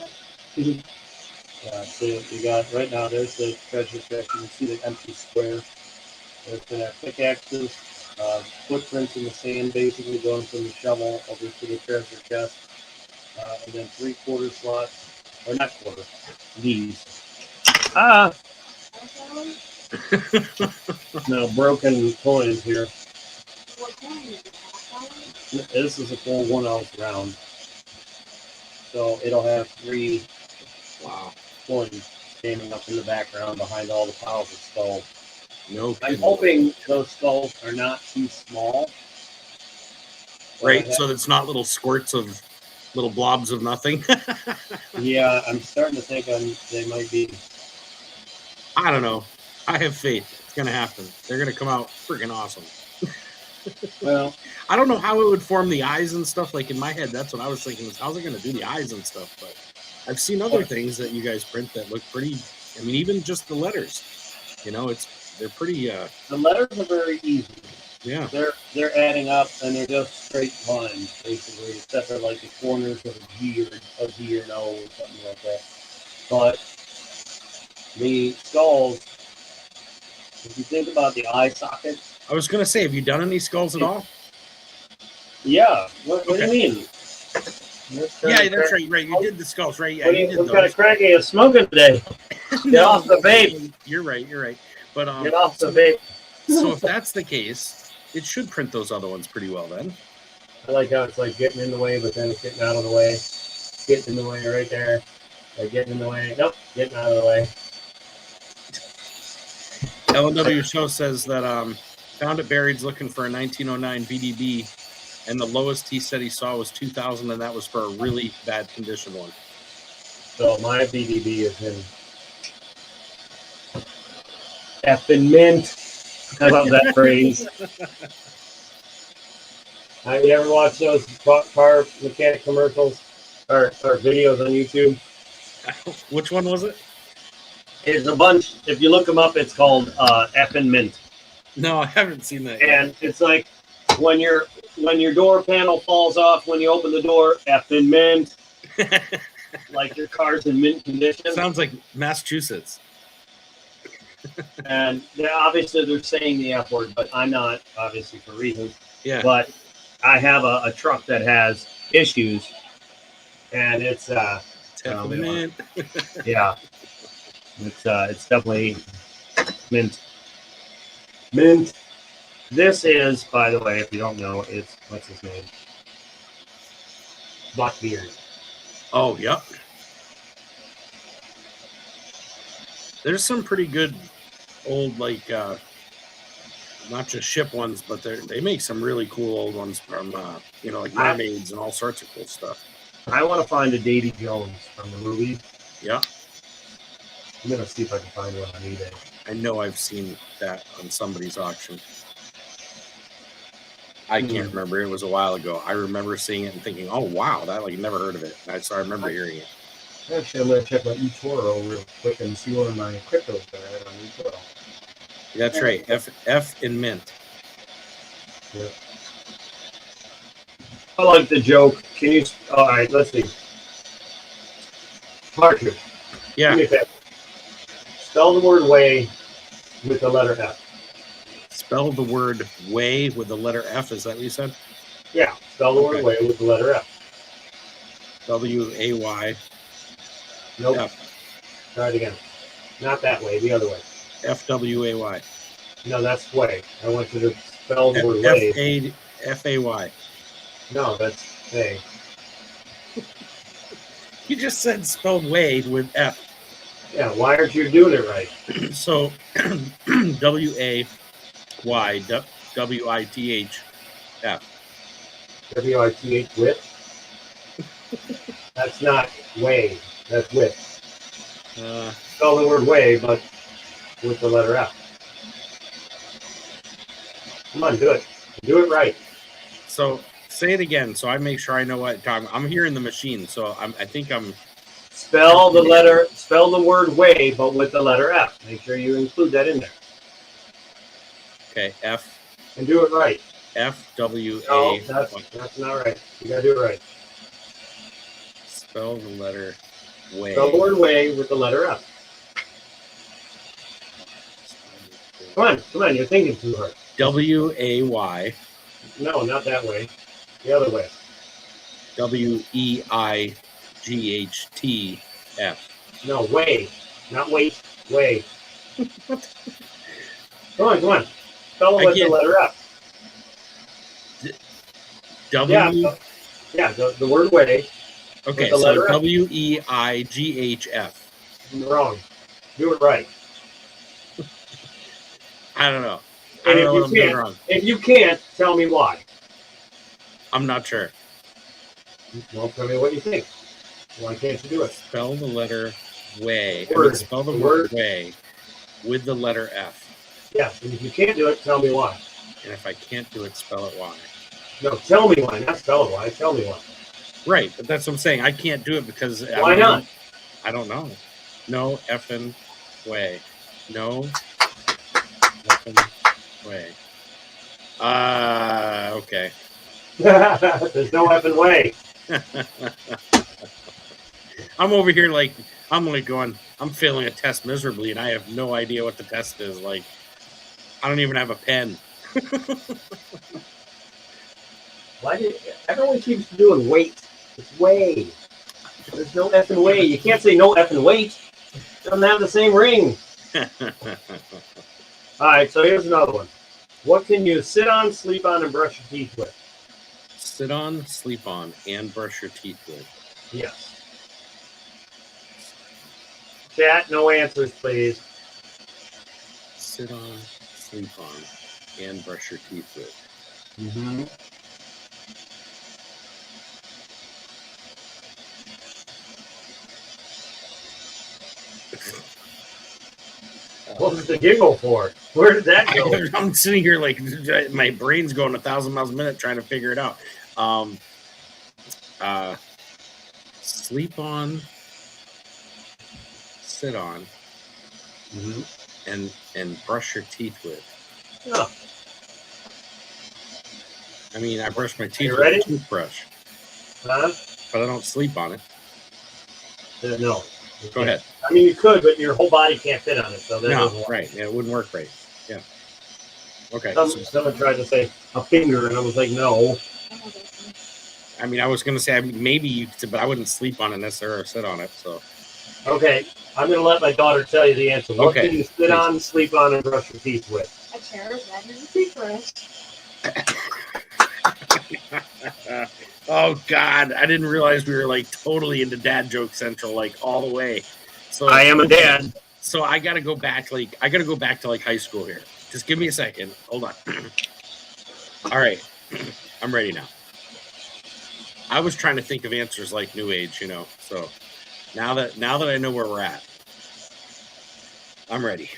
yeah, so you got right now. There's the treasure chest. You can see the empty square. There's been our pickaxes, footprints in the sand, basically going from the shovel over to the treasure chest, and then 3/4 slots, or not quarter. These. No, broken coins here. What kind is it? This is a full 1 ounce round. So it'll have 3 coins standing up in the background behind all the piles of skulls. No I'm kidding. hoping those skulls are not too small. Right, so it's not little squirts of little blobs of nothing. Yeah, I'm starting to think they might be. I don't know. I have faith. It's going to happen. They're going to come out freaking awesome. Well, I don't know how it would form the eyes and stuff. Like in my head, that's what I was thinking. How's it going to do the eyes and stuff? But I've seen other things that you guys print that look pretty. I mean, even just the letters. They're pretty. the letters are very easy. Yeah. They're adding up and they're just straight lines, basically, except for like the corners of a G or an O or something like that. But the skulls, if you think about the eye sockets, I was going to say, have you done any skulls at all? yeah. What do you mean? Yeah, that's right. Right, you did the skulls, right? Yeah, What, you did what kind those. of crack are you smoking today? Get off the vape. You're right. But Get off the vape. So if that's the case, it should print those other ones pretty well then. I like how it's like getting in the way, but then it's getting out of the way. Getting in the way right there. Like getting in the way. Nope, getting out of the way. LNW Show says that found it buried's looking for a 1909 BDB, and the lowest he said he saw was 2,000, and that was for a really bad condition one. So my BDB is in effing mint. I love that phrase. Have you ever watched those car mechanic commercials or videos on YouTube? Which one was it? There's a bunch. If you look them up, it's called effing mint. No, I haven't seen that yet. And it's like when your door panel falls off when you open the door, effing mint. Like your car's in mint condition. Sounds like Massachusetts. And obviously they're saying the F word, but I'm not, obviously for reasons. Yeah. But I have a truck that has issues, and it's Mint. yeah. It's definitely mint. Mint. This is, by the way, if you don't know, it's what's his name? Blackbeard. Oh, yep. There's some pretty good old, like, not just ship ones, but they make some really cool old ones from, like mermaids and all sorts of cool stuff. I want to find a Davy Jones from the movie. Yeah. I'm gonna see if I can find one on eBay. I know I've seen that on somebody's auction. I can't remember. It was a while ago. I remember seeing it and thinking, "Oh wow, that like never heard of it." So I remember hearing it. Actually, I'm gonna check my eToro real quick and see one of my cryptos that I had on eToro. That's right. F in mint. Yeah. I like the joke. Can you? All right, let's see. Marcus, Yeah. do me a favor. Spell the word way with the letter F. Spell the word way with the letter F. Is that what you said? Yeah, spell the word Okay. way with the letter F. W-A-Y. Nope. F. Try it again. Not that way. The other way. F-W-A-Y. No, that's way. I want you to spell the word way. F-A-Y. No, that's A. You just said spelled way with F. Yeah, why aren't you doing it right? So W-A-Y W-I-T-H F. W-I-T-H, width. That's not way. That's width. Spell the word way, but with the letter F. Come on, do it. Do it right. So say it again, so I make sure I know what I'm hearing the machine. So I think I'm. Spell the word way, but with the letter F. Make sure you include that in there. Okay, F. And do it right. F-W-A. No, that's not right. You gotta do it right. Spell the letter way. Spell the word way with the letter F. Come on, you're thinking too hard. W-A-Y. No, not that way. The other way. W-E-I-G-H-T-F. No, way. Not wait. Way. Come on. Spell it with the letter F. W. Yeah, the word way. Okay, the so letter F. W-E-I-G-H-F. Wrong. Do it right. I don't know. And I don't know what I'm doing wrong. If you can't, tell me why. I'm not sure. Well, tell me what you think. Why can't you do it? Spell the letter way. Spell the word. word way with the letter F. Yeah, and if you can't do it, tell me why. And if I can't do it, spell it Y. No, tell me why, not spell it why. Tell me why. Right, but that's what I'm saying. I can't do it because Why not? I don't know. No effing way. No effing way. Okay. There's no effing way. I'm over here like I'm failing a test miserably, and I have no idea what the test is. Like, I don't even have a pen. Everyone keeps doing wait? It's way. There's no effing way. You can't say no effing wait. It doesn't have the same ring. All right, so here's another one. What can you sit on, sleep on, and brush your teeth with? Sit on, sleep on, and brush your teeth with. Yes. Chat, no answers, please. Sit on, sleep on, and brush your teeth with. Mm-hmm. What was the giggle for? Where did that go? I'm sitting here like my brain's going 1,000 miles a minute trying to figure it out. Sleep on, sit on, and brush your teeth with. Oh. I mean, I brush my teeth with ready? a toothbrush, Huh? but I don't sleep on it. No. Go ahead. I mean, you could, but your whole body can't fit on it. So that No, doesn't work. right. Yeah, it wouldn't work right. Yeah. Okay. Someone tried to say a finger, and I was like, no. I mean, I was going to say maybe you could, but I wouldn't sleep on it necessarily or sit on it. So Okay, I'm going to let my daughter tell you the answer. What Okay, can you sit please. on, sleep on, and brush your teeth with? A chair, a bed, and a toothbrush. Oh God, I didn't realize we were like totally into dad joke central, like all the way. So I am a dad. So I gotta go back, to like high school here. Just give me a second. Hold on. All right, I'm ready now. I was trying to think of answers like New Age, So now that I know where we're at, I'm ready.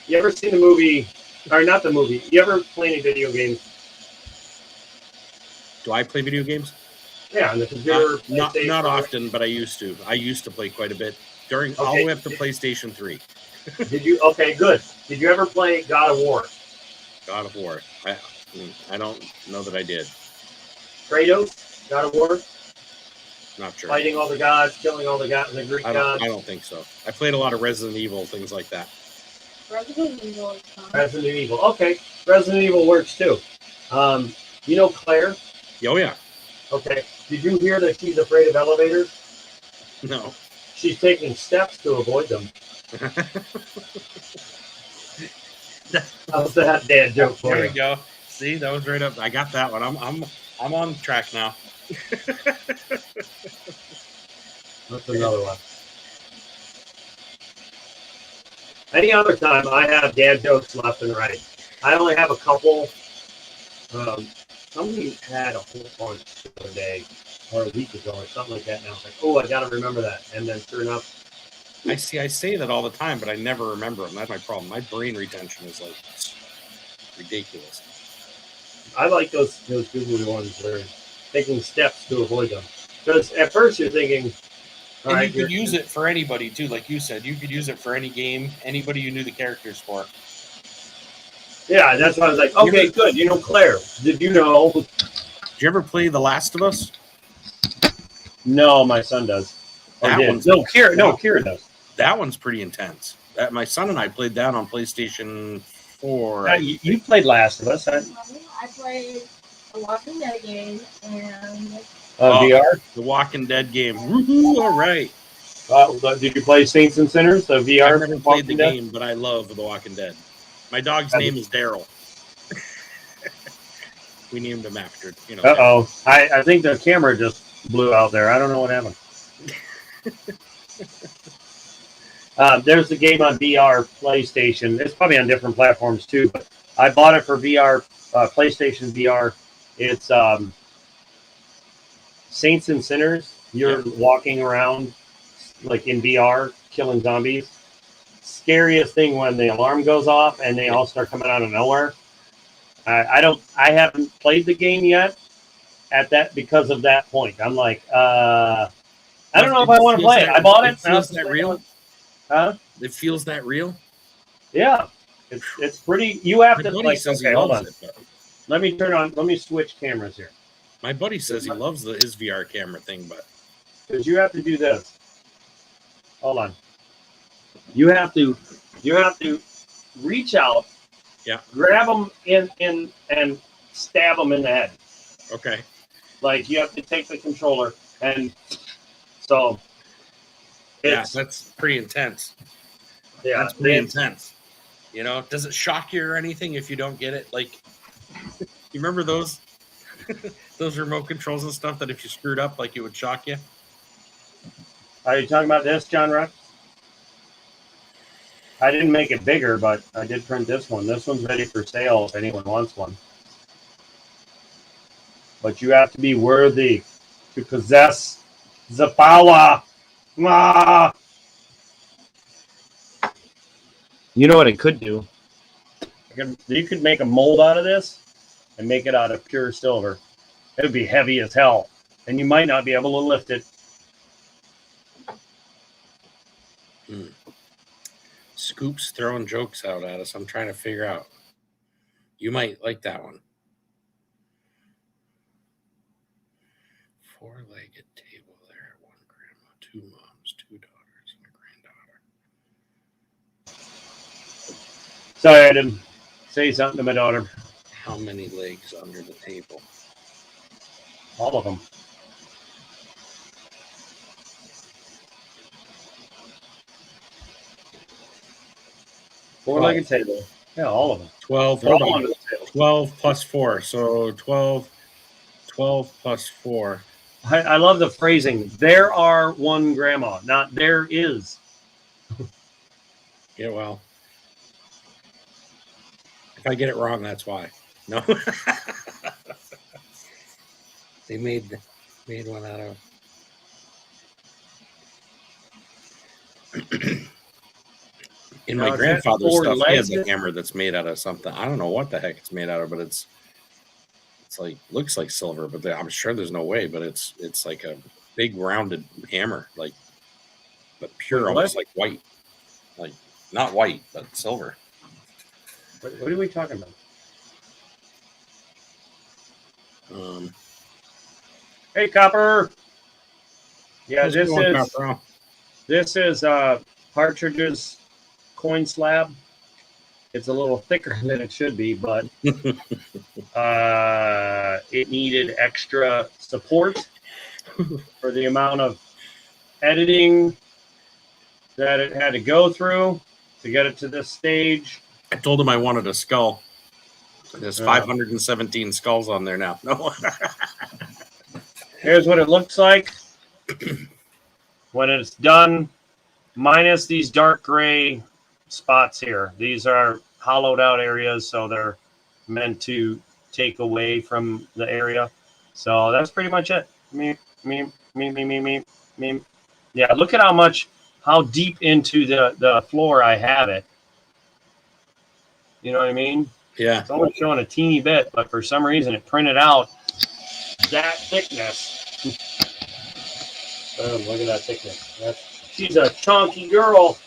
You ever seen the movie, or not the movie? You ever play any video games? Do I play video games? Yeah, on the computer. Not PlayStation. often, but I used to. I used to play quite a bit all Okay. the way up to PlayStation 3. Did you? Okay, good. Did you ever play God of War? God of War. I don't know that I did. Kratos, God of War, Not sure. fighting all the gods, killing all the gods, the Greek gods. I don't think so. I played a lot of Resident Evil, things like that. Resident Evil is fun. Resident Evil. Okay, Resident Evil works too. You know Claire? Oh yeah. Okay. Did you hear that she's afraid of elevators? No. She's taking steps to avoid them. How's that dad joke for There you? we go. See, that was right up. I got that one. I'm on track now. That's another one. Any other time, I have dad jokes left and right. I only have a couple. Somebody had a whole bunch the other day, or a week ago, or something like that. And I was like, oh, I got to remember that. And then sure enough, I say that all the time, but I never remember them. That's my problem. My brain retention is like ridiculous. I like those googly ones where they're taking steps to avoid them. Because at first you're thinking, all And right, you could use it for anybody too, like you said. You could use it for any game, anybody you knew the characters for. yeah, that's why I was like, okay, good. You know, Claire, did you know? Did you ever play The Last of Us? No, my son does. That one's Kira does. That one's pretty intense. My son and I played that on PlayStation 4. Yeah, you played Last of Us, huh? I played a Walking Dead game and VR. The Walking Dead game. Woohoo! All right. Did you play Saints and Sinners? The VR. I've never played the game, but I love The Walking Dead. My dog's name is Daryl. We named him after, Uh-oh. I think the camera just blew out there. I don't know what happened. There's the game on VR PlayStation. It's probably on different platforms too, but I bought it for VR, PlayStation VR. It's Saints and Sinners. You're walking around like in VR, killing zombies. Scariest thing when the alarm goes off and they all start coming out of nowhere. I haven't played the game yet at that because of that point. I'm like, I don't know if I want to play it. I bought it. It feels that real? Huh? It feels that real? Yeah. It's pretty. You have My to buddy like. says Okay, he hold on. loves it. Let me switch cameras here My buddy says he loves his VR camera thing, but because you have to do this. Hold on. You have to reach out. Yeah. Grab them in and stab them in the head. okay. Like you have to take the controller and so. Yeah, that's pretty intense. Yeah, That's pretty intense. Does it shock you or anything if you don't get it? Like, you remember those those remote controls and stuff that if you screwed up, like it would shock you? Are you talking about this, John Ruck? I didn't make it bigger, but I did print this one. This one's ready for sale if anyone wants one. But you have to be worthy to possess the power. Ah! You know what it could do? You could make a mold out of this and make it out of pure silver. It would be heavy as hell, and you might not be able to lift it. Scoop's throwing jokes out at us. I'm trying to figure out. You might like that one. 4-legged table there. 1 grandma, 2 moms, 2 daughters, and a granddaughter. Sorry, I didn't say something to my daughter. How many legs under the table? All of them. Four-legged table. Yeah, all of them. 12. They're Hold all on. under the table. 12 plus 4. So 12 plus 4. I love the phrasing. There are one grandma, not there is. Yeah, well. If I get it wrong, that's why. No. They made one out of. In Now, my is that grandfather's four stuff, he has a legs? hammer that's made out of something. I don't know what the heck it's made out of, but it's like looks like silver, but I'm sure there's no way. But it's like a big rounded hammer, like but pure, Wait, almost what? like white, like not white but silver. What are we talking about? Hey, Copper. Yeah, how's it going, Copper? this is Partridge's coin slab. It's a little thicker than it should be, but it needed extra support for the amount of editing that it had to go through to get it to this stage. I told him I wanted a skull. There's 517 skulls on there now. No. Here's what it looks like when it's done, minus these dark gray spots here. These are hollowed out areas, so they're meant to take away from the area. So that's pretty much it. Me. Yeah, look at how deep into the floor I have it. You know what I mean? Yeah. It's only showing a teeny bit, but for some reason it printed out that thickness. Boom, look at that thickness. She's a chunky girl.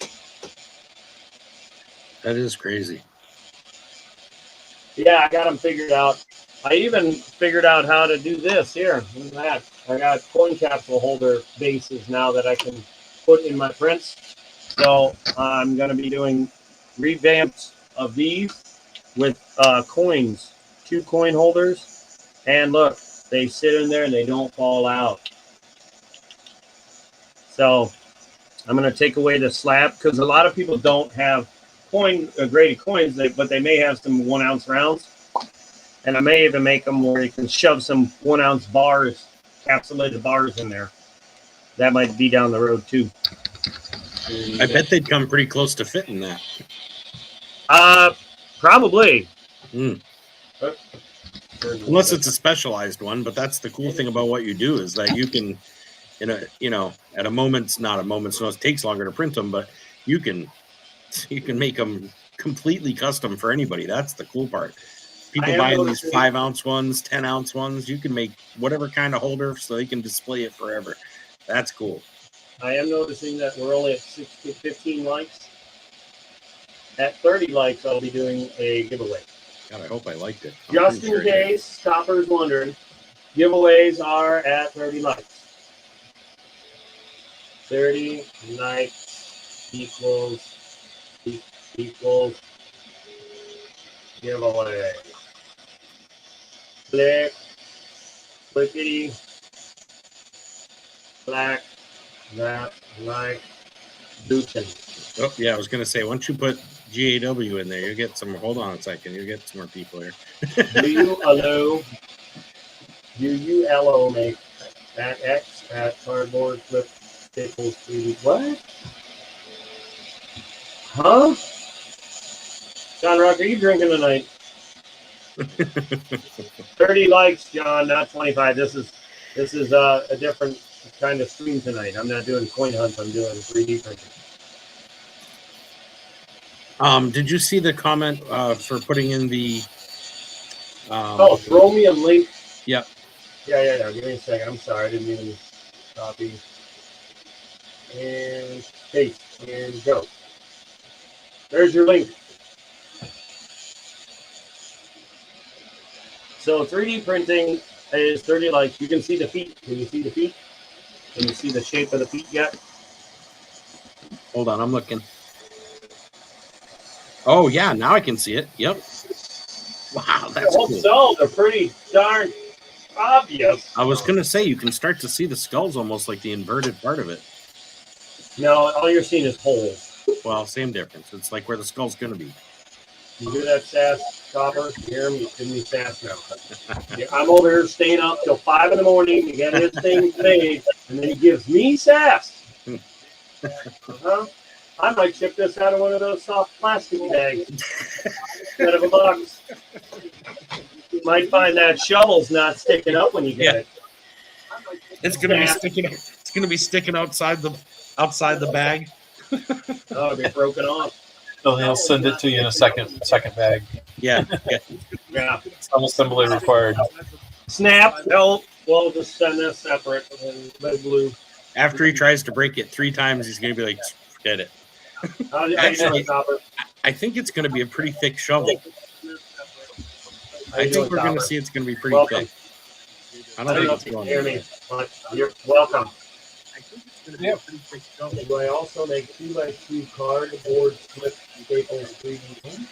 That is crazy. Yeah, I got them figured out. I even figured out how to do this here. Look at that. I got coin capsule holder bases now that I can put in my prints. So I'm going to be doing revamps of these with coins, 2 coin holders. And look, they sit in there and they don't fall out. So I'm going to take away the slab because a lot of people don't have graded coins, but they may have some 1 ounce rounds. And I may even make them where you can shove some 1 ounce bars, capsulated bars in there. That might be down the road too. I bet they'd come pretty close to fitting that. Probably. Unless it's a specialized one, but that's the cool thing about what you do is that you can, at a moment's notice, it takes longer to print them, but you can make them completely custom for anybody. That's the cool part. People buying these 5 ounce ones, 10 ounce ones, you can make whatever kind of holder so they can display it forever. That's cool. I am noticing that we're only at 15 likes. At 30 likes, I'll be doing a giveaway. God, I hope I liked it. Just in case Copper's wondering, giveaways are at 30 likes. 30 likes equals giveaway. Clickety, black, that, like, Dukin. Oh, yeah, I was going to say, once you put GAW in there, you get some, hold on a second, you get some more people here. UULO make at X at cardboard flip staples 3D. What? Huh? John Rock, are you drinking tonight? 30 likes, John, not 25. This is a different kind of stream tonight. I'm not doing coin hunts. I'm doing 3D printing. Did you see the comment for putting in the? Throw me a link. Yep. Yeah. Give me a second. I'm sorry. I didn't even copy. And paste and go. There's your link. So 3D printing is 30 likes. You can see the feet. Can you see the feet? Can you see the shape of the feet yet? Hold on, I'm looking. Oh yeah, now I can see it. Yep. Wow, that's cool. So they're pretty darn obvious. I was gonna say you can start to see the skulls almost like the inverted part of it. No, all you're seeing is holes. Well, same difference. It's like where the skull's going to be. You hear that sass, Copper? You hear him? He's giving me sass now. Yeah, I'm over here staying up till 5 in the morning to get his thing made, and then he gives me sass. Uh-huh. I might ship this out of one of those soft plastic bags instead of a box. You might find that shovel's not sticking up when you get it. It's going to be sticking. It's going to be sticking outside the bag. Oh, it'll be broken off. So he'll send it to you in a second bag. Yeah. Yeah. Some assembly required. Snap. No, we'll just send this separate and red blue. After he tries to break it 3 times, he's going to be like, forget it. How you doing, Copper? I think it's going to be a pretty thick shovel. I think we're going to see it's going to be pretty Welcome. thick. I I don't don't know think if it's you can going hear to me, but you're welcome. Yep. Do I also make 2x2 cardboard slip staples 3D?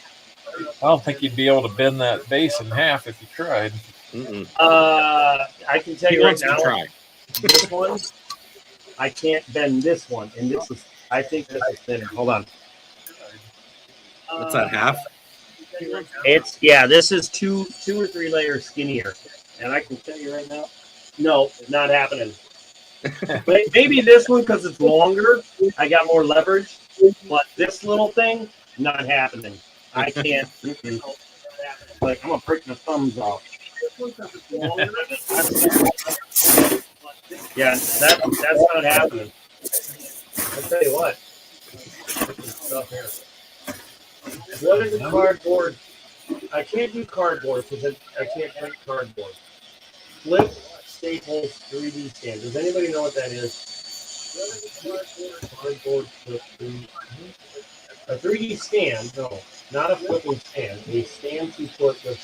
I don't think you'd be able to bend that base in half if you tried. Mm-mm. I can tell He you right wants to now, try. this one, I can't bend this one, and this is, I think this is thinner. Hold on. What's that, half? It's, yeah, this is two or 3 layers skinnier, and I can tell you right now, no, it's not happening. Maybe this one, because it's longer, I got more leverage, but this little thing, not happening. I can't. Like, I'm gonna break the thumbs off. Yeah, that's not happening. I'll tell you what. Stuff here. What is cardboard? I can't do cardboard because I can't print cardboard. Flip Staples 3D stand. Does anybody know what that is? Cardboard flip 3D. A 3D stand, no, not a flipping stand. A stand to put the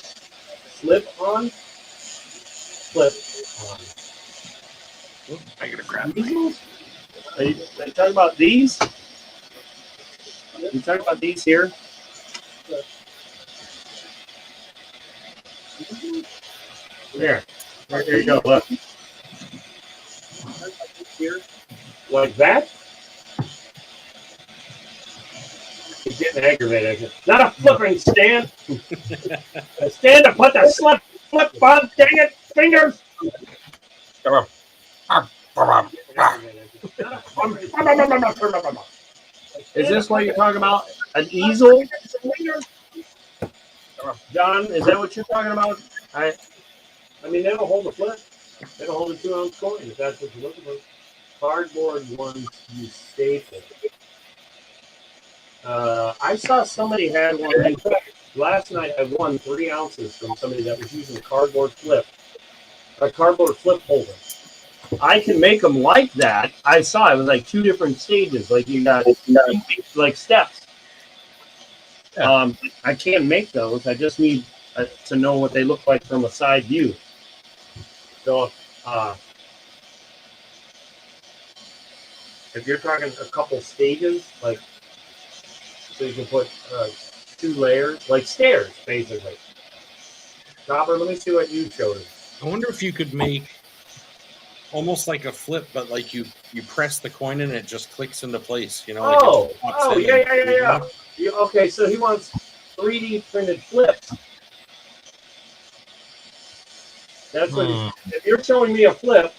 slip on, flip on. I gotta grab These? Are you talking about these? You talking about these here? There. There you go. Look. Like that? He's getting aggravated. Not a flipping stand. A stand to put the flip on. Dang it, fingers. Is this what you're talking about? An easel? John, is that what you're talking about? I mean, they don't hold a flip. They don't hold a 2-ounce coin, if that's what you're looking for. Cardboard ones you staple. I saw somebody had one. In fact, last night I won 3 ounces from somebody that was using a cardboard flip holder. I can make them like that. I saw it was like 2 different stages. Like you got like steps. Yeah. I can't make those. I just need to know what they look like from a side view. So, if you're talking a couple stages, like, so you can put 2 layers, like stairs, basically. Copper, let me see what you showed us. I wonder if you could make almost like a flip, but like you press the coin and it just clicks into place. You know? Like it just pops in. Yeah. Okay, so he wants 3D printed flips. That's what. If you're showing me a flip,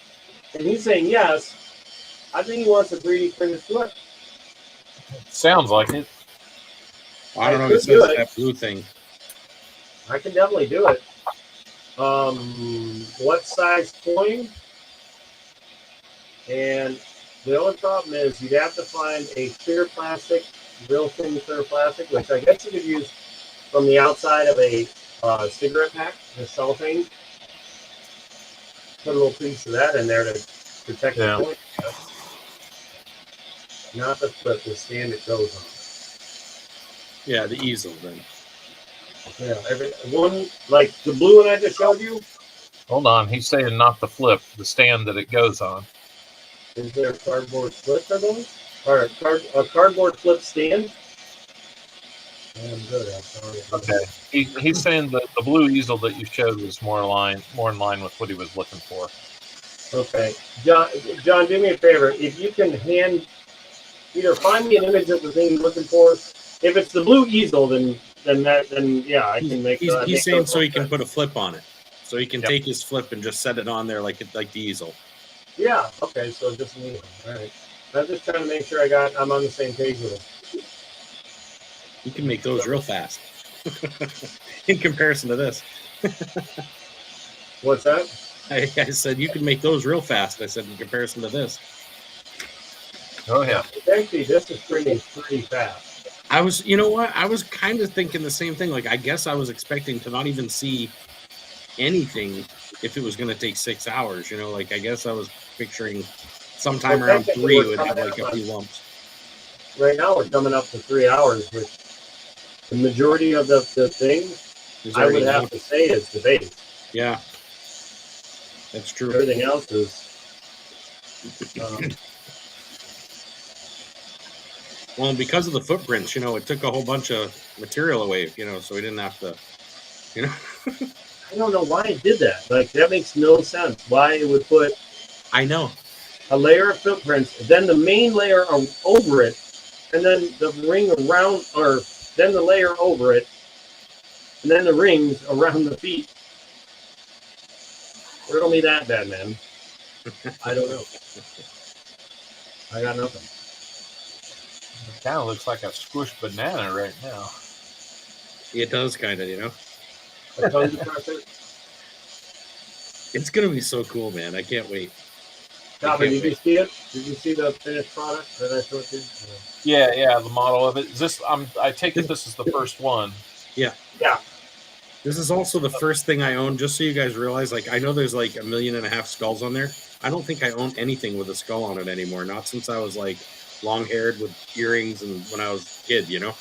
and he's saying yes, I think he wants a 3D printed flip. Sounds like it. I don't know. could It do says it. that blue thing. I can definitely do it. What size coin? And the only problem is you'd have to find a clear plastic, real thin clear plastic, which I guess you could use from the outside of a cigarette pack, the cellophane. Put a little piece of that in there to protect Yeah. the coin. Not the flip, the stand it goes on. Yeah, the easel then. Yeah, one like the blue one I just showed you. Hold on. He's saying not the flip, the stand that it goes on. Is there a cardboard flip for those? Or a cardboard flip stand? I'm good. I'm sorry. Okay. He's saying that the blue easel that you showed was more in line with what he was looking for. Okay, John, do me a favor. If you can hand either find me an image of the thing you're looking for. If it's the blue easel, then yeah, I can make. He's saying so he can put a flip on it, so he can Yep. take his flip and just set it on there like the easel. Yeah. Okay. So just me. All right. I'm just trying to make sure I'm on the same page with it. You can make those real fast in comparison to this. What's that? I said you can make those real fast. I said in comparison to this. Oh yeah. Actually, this is pretty fast. I was, you know what? I was kind of thinking the same thing. Like, I guess I was expecting to not even see anything if it was going to take 6 hours. You know, like I guess I was picturing sometime Well, around technically, 3 we're it would have coming like a up few lumps. Right now, we're coming up to 3 hours, which the majority of the thing Is I would already have done. to say is the base. Yeah, that's true. Everything else is. Well, because of the footprints, you know, it took a whole bunch of material away, you know, so we didn't have to, you know. I don't know why it did that. Like, that makes no sense. Why it would put I know. a layer of footprints, then the main layer over it, and then the ring around, or then the layer over it, and then the rings around the feet. Riddle me that, bad man. I don't know. I got nothing. It kind of looks like a squished banana right now. It does kind of, you know. A tongue depressor. It's going to be so cool, man. I can't wait. Copper, did you see it? Did you see the finished product that I showed you? Yeah, the model of it. Is this? I take it this is the first one. This is also the first thing I own, just so you guys realize, like, I know there's like 1.5 million skulls on there. I don't think I own anything with a skull on it anymore. Not since I was like long-haired with earrings and when I was a kid, you know.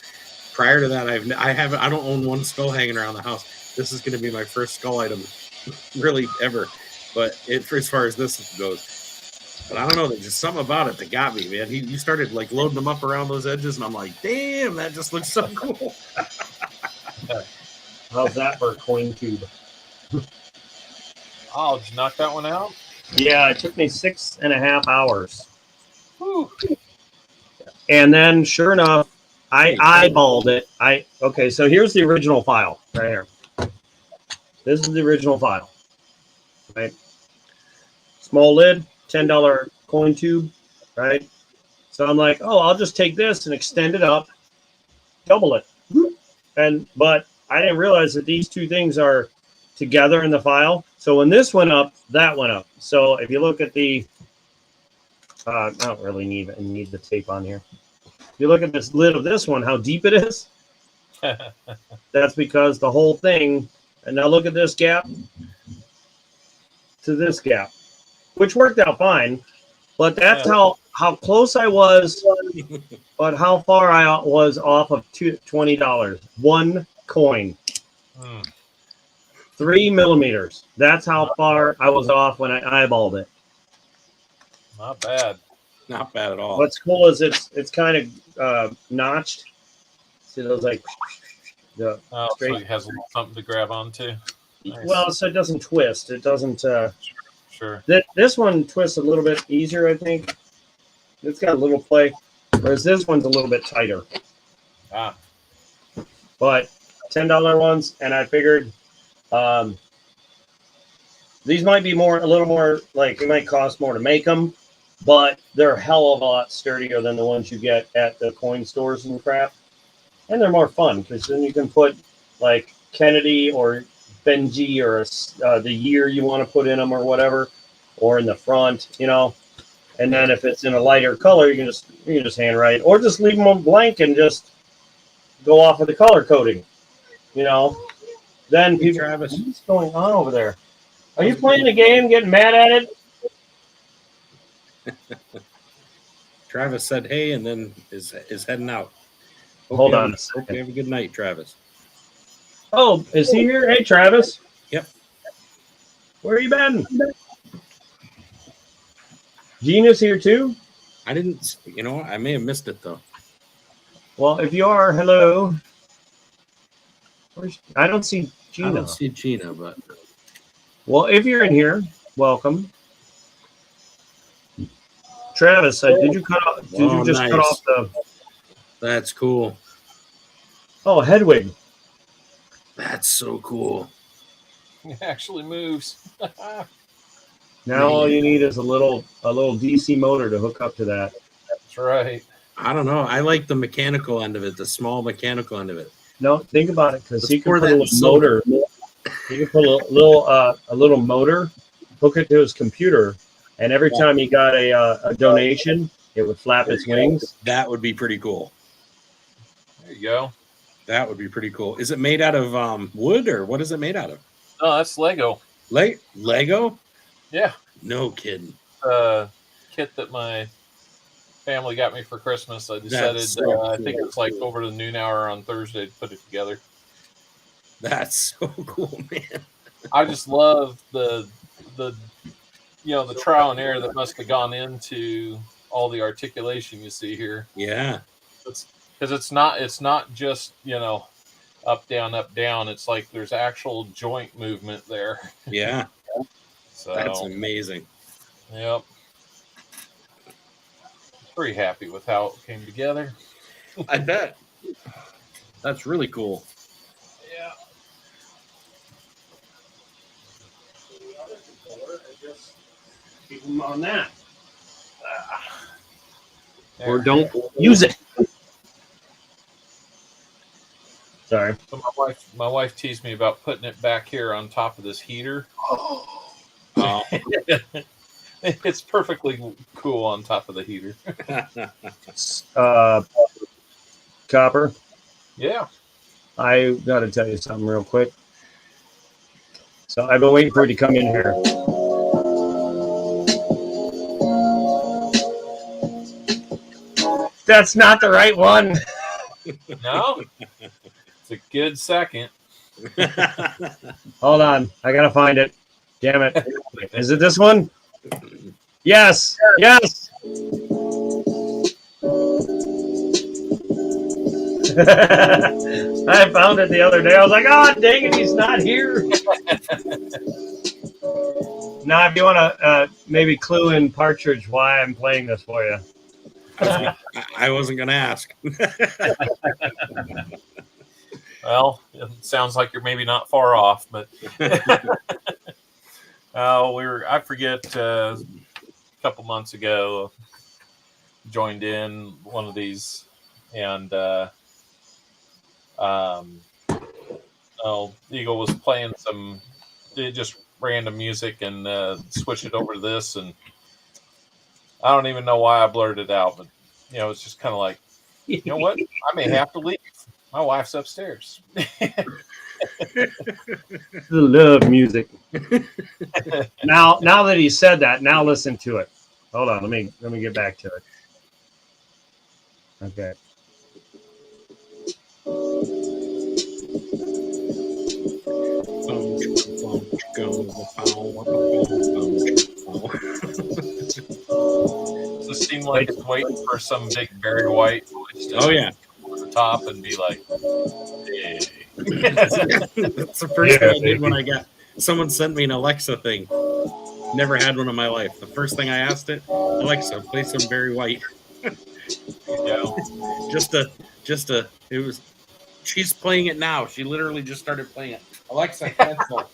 Prior to that, I don't own one skull hanging around the house. This is going to be my first skull item, really ever. But as far as this goes, but I don't know. There's just something about it that got me, man. You started like loading them up around those edges, and I'm like, damn, that just looks so cool. How's that for a coin tube? Oh, did you knock that one out? Yeah, it took me 6.5 hours. Whew. And then, sure enough, I eyeballed it. Okay, so here's the original file right here. This is the original file, right? Small lid, $10 coin tube, right? So I'm like, oh, I'll just take this and extend it up, double it, but I didn't realize that these two things are together in the file. So when this went up, that went up. So if you look at the, I don't really need the tape on here. If you look at this lid of this one, how deep it is, that's because the whole thing, and now look at this gap to this gap, which worked out fine, but that's how close I was, but how far I was off of $20. One coin. 3 millimeters. That's how far I was off when I eyeballed it. Not bad. Not bad at all. What's cool is it's kind of notched. See those like the Oh, so straight. it has a little something to grab onto. Nice. Well, so it doesn't twist. It doesn't. Sure. This one twists a little bit easier, I think. It's got a little play, whereas this one's a little bit tighter. Ah, But $10 ones, and I figured these might be a little more, like it might cost more to make them, but they're a hell of a lot sturdier than the ones you get at the coin stores and crap. And they're more fun because then you can put like Kennedy or Benji or the year you want to put in them or whatever, or in the front, you know. And then if it's in a lighter color, you can just handwrite, or just leave them blank and just go off of the color coding, you know. Then Hey, people, Travis. what's going on over there? Are you playing a game, getting mad at it? Travis said, "Hey," and then is heading out. Hold you on have- a second. Hope you have a good night, Travis. Oh, is he here? Hey, Travis. Yep. Where you been? Gina's here too? I didn't. You know, I may have missed it though. Well, if you are, hello. I don't see I Gina. don't see Gina, but Well, if you're in here, welcome. Travis, did you cut off? Did Oh, you just nice. cut off the? That's cool. Oh, Hedwig. That's so cool. It actually moves. Now all you need is a little DC motor to hook up to that. That's right. I don't know. I like the mechanical end of it, the small mechanical end of it. No, think about it, because Let's you can pour put a that little silver. motor. You can put a little motor, hook it to his computer, and every time he got a donation, it would flap its wings. That would be pretty cool. There you go. That would be pretty cool. Is it made out of wood, or what is it made out of? No, that's Lego. Lego? Yeah. No kidding. Kit that my family got me for Christmas. I decided, so I think cool. it was like over the noon hour on Thursday to put it together. That's so cool, man. I just love the the trial and error that must have gone into all the articulation you see here. Yeah. Because it's not just up down. It's like there's actual joint movement there. Yeah. So That's amazing. yep. Pretty happy with how it came together. I bet. That's really cool. Yeah. Keep them on that. There. Or don't use it. Sorry. So my wife teased me about putting it back here on top of this heater. Oh. It's perfectly cool on top of the heater. Copper, Yeah. I got to tell you something real quick. So I've been waiting for it to come in here. That's not the right one. No? It's a good second. Hold on. I got to find it. Damn it. Is it this one? Yes. Yes. I found it the other day. I was like, oh, dang it, he's not here. Now, if you want to maybe clue in Partridge why I'm playing this for you. I wasn't going to ask. Well, it sounds like you're maybe not far off, but I forget a couple months ago joined in one of these, and Eagle was playing some just random music and switched it over to this, and I don't even know why I blurted it out, but it's just kind of like, you know what, I may have to leave. My wife's upstairs. Love music. Now that he said that, now listen to it. Hold on, let me get back to it. Okay. Does it seem like it's waiting for some big Barry White voice to Oh, yeah. over the top and be like, hey. That's the first thing I did when I got someone sent me an Alexa thing. Never had one in my life. The first thing I asked it, Alexa, play some Barry White. It was, she's playing it now. She literally just started playing it. Alexa, cancel.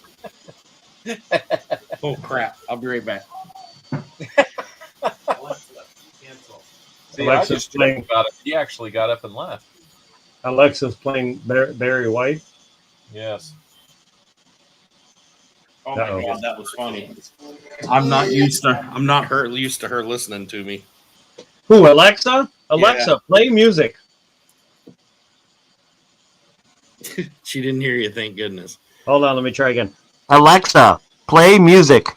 Oh crap! I'll be right back. Alexa, cancel. See, Alexa's I just playing- joked about it. He actually got up and left. Alexa's playing Barry White. Yes. Oh my Uh-oh. god, that was funny. I'm not used to her listening to me. Who, Alexa? Alexa, play music. She didn't hear you, thank goodness. Hold on, let me try again. Alexa, play music.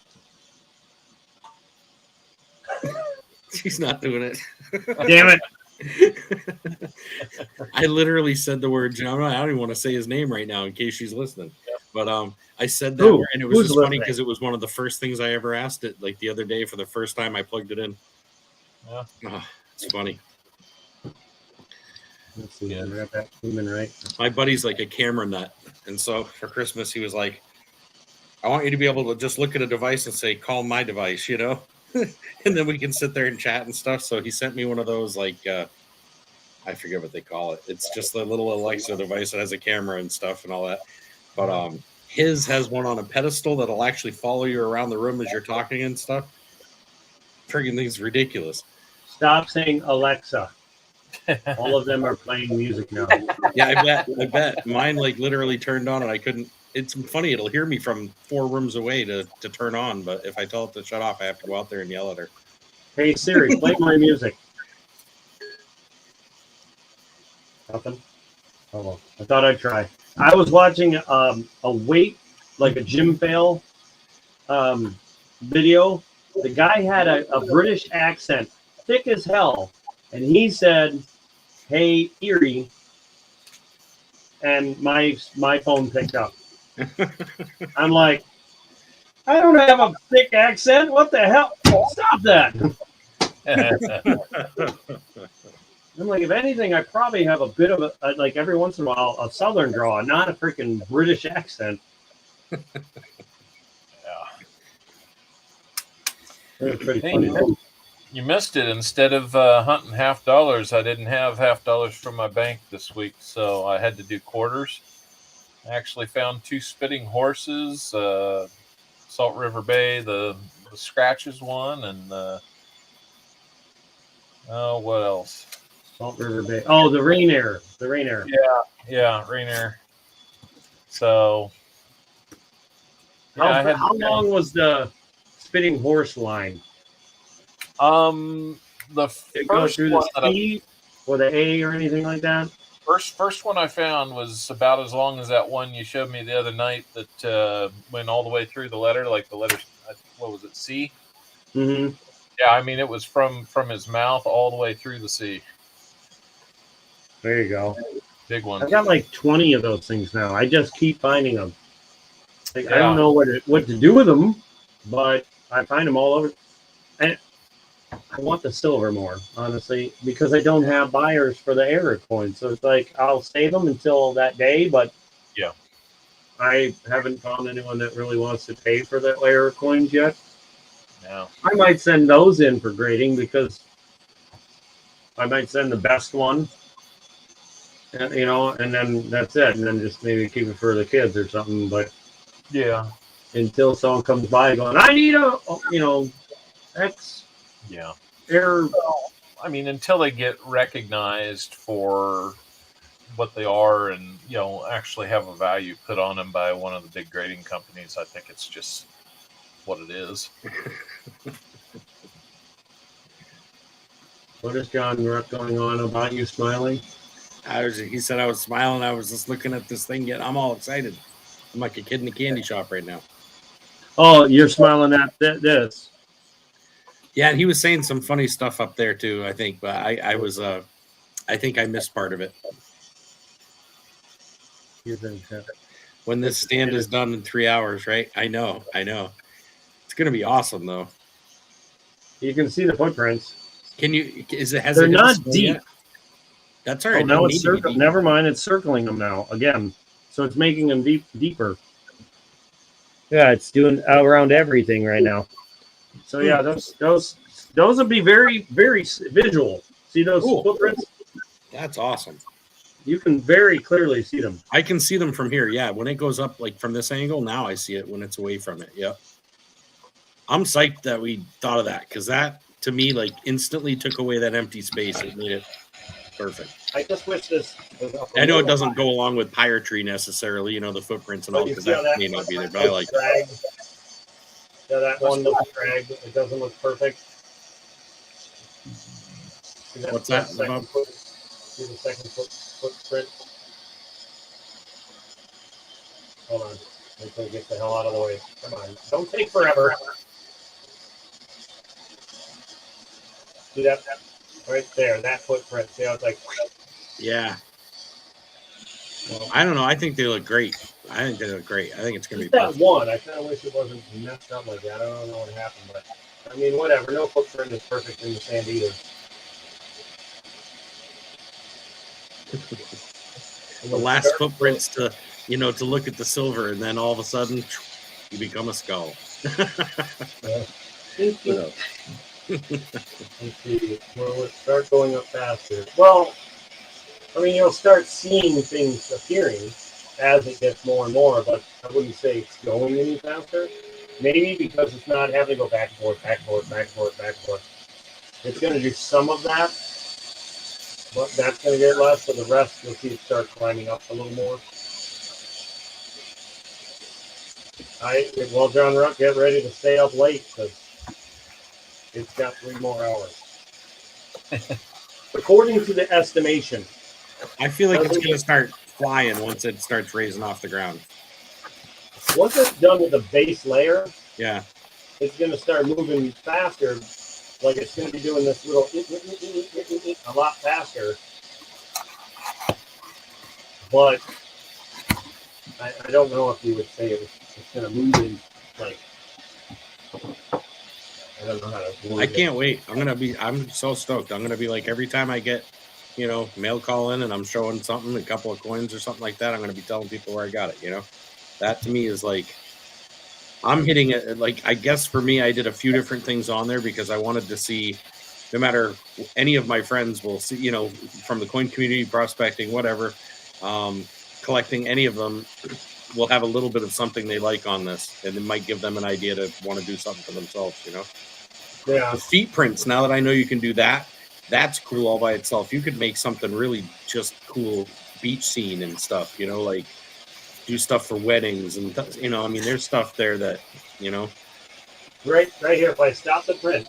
She's not doing it. Damn it. I literally said the word John. I don't even want to say his name right now in case she's listening. But I said that, Who? and it was Who's just funny listening? because it was one of the first things I ever asked it. Like the other day, for the first time, I plugged it in. Yeah. Oh, it's funny. Let's see. I got that human right. My buddy's like a camera nut, and so for Christmas he was like, "I want you to be able to just look at a device and say, call my device,' you know." and then we can sit there and chat and stuff. So he sent me one of those, like, I forget what they call it. It's just the little Alexa device that has a camera and stuff and all that. But his has one on a pedestal that'll actually follow you around the room as you're talking and stuff. Friggin' thing's ridiculous. Stop saying Alexa. All of them are playing music now. Yeah, I bet. Mine like literally turned on and I couldn't. It's funny. It'll hear me from 4 rooms away to turn on. But if I tell it to shut off, I have to go out there and yell at her. Hey Siri, play my music. Nothing? Oh, well, I thought I'd try. I was watching a weight, like a gym fail video. The guy had a British accent, thick as hell, and he said, "Hey, Erie," and my phone picked up. I'm like, I don't have a thick accent. What the hell? Stop that. I'm like, if anything, I probably have a bit of a like every once in a while, a Southern draw, not a freaking British accent. Yeah. It was pretty Hey, funny. you missed it. Instead of hunting $50, I didn't have $50 from my bank this week, so I had to do quarters. I actually found 2 spitting horses, Salt River Bay, the Scratches one, and what else? Salt River Bay. Oh, the Rainier. The Rainier. Yeah, Rainier. So, yeah, How long was the spitting horse line? the Did it go first through one the that I, C or the A or anything like that? first one I found was about as long as that one you showed me the other night that went all the way through the letter, like the letter. What was it? C. Mm-hmm. Yeah, I mean it was from his mouth all the way through the C. There you go. Big one. I've got like 20 of those things now. I just keep finding them. Like, I Yeah. don't know what to do with them, but I find them all over. And I want the silver more, honestly, because I don't have buyers for the error coins. So it's like I'll save them until that day, but Yeah. I haven't found anyone that really wants to pay for the error coins yet. Yeah. I might send those in for grading because I might send the best one, you know, and then that's it, and then just maybe keep it for the kids or something. But Yeah. until someone comes by going, I need a, you know, X Yeah. error. I mean, until they get recognized for what they are and, actually have a value put on them by one of the big grading companies, I think it's just what it is. What is John Ruck going on about you smiling? He said I was smiling. I was just looking at this thing. I'm all excited. I'm like a kid in a candy shop right now. Oh, you're smiling at this. Yeah, and he was saying some funny stuff up there too, I think. But I think I missed part of it. When this stand is done in 3 hours, right? I know. It's gonna be awesome though. You can see the footprints. Can you? They're not deep. Yet? That's all right. Oh, now Don't it's need to be circling. deep. Never mind. It's circling them now again. So it's making them deeper. Yeah, it's doing around everything right now. So yeah, those would be very, very visual. See those Cool. footprints? That's awesome. You can very clearly see them. I can see them from here. Yeah, when it goes up like from this angle, now I see it when it's away from it. Yep. I'm psyched that we thought of that because that to me like instantly took away that empty space. It made it perfect. I just wish this was up a I know it little doesn't high. go along with Pyrotry necessarily, the footprints and all, But you because see how that may not be there, but I like it. drag? Yeah, that one looks dragged. It doesn't look perfect. See What's that, second Bob? see the second footprint? Hold on. Until we get the hell out of the way. Come on. Don't take forever. See that? Right there, that footprint. See how it's like, Yeah. well, I don't know. I think they look great. I think they look great. I think it's going to just be that perfect. one. I kind of wish it wasn't messed up like that. I don't know what happened, but I mean, whatever. No footprint is perfect in the sand either. The last footprints to look at the silver, and then all of a sudden, you become a skull. Yeah. Think, Who knows? let's see. Will it start going up faster? Well, I mean, you'll start seeing things appearing as it gets more and more, but I wouldn't say it's going any faster. Maybe because it's not having to go back and forth, back and forth, back and forth, back and forth. It's going to do some of that, but that's going to get less. So the rest, you'll see it start climbing up a little more. All right, well, John Ruck, get ready to stay up late because it's got 3 more hours. According to the estimation, I feel like it's going to start flying once it starts raising off the ground. once it's done with the base layer, Yeah. it's going to start moving faster. Like it's going to be doing this little a lot faster. But I don't know if you would say it's going to move in like. I don't know how to. I can't wait. I'm so stoked. I'm gonna be like every time I get, mail call in and I'm showing something, a couple of coins or something like that, I'm gonna be telling people where I got it. That to me is like, I'm hitting it. Like, I guess for me, I did a few different things on there because I wanted to see, no matter any of my friends will see, from the coin community, prospecting, whatever, collecting, any of them will have a little bit of something they like on this, and it might give them an idea to want to do something for themselves. Yeah. The feet prints, now that I know you can do that, that's cool all by itself. You could make something really just cool beach scene and stuff, like do stuff for weddings and, there's stuff there that, Right here. If I stop the print,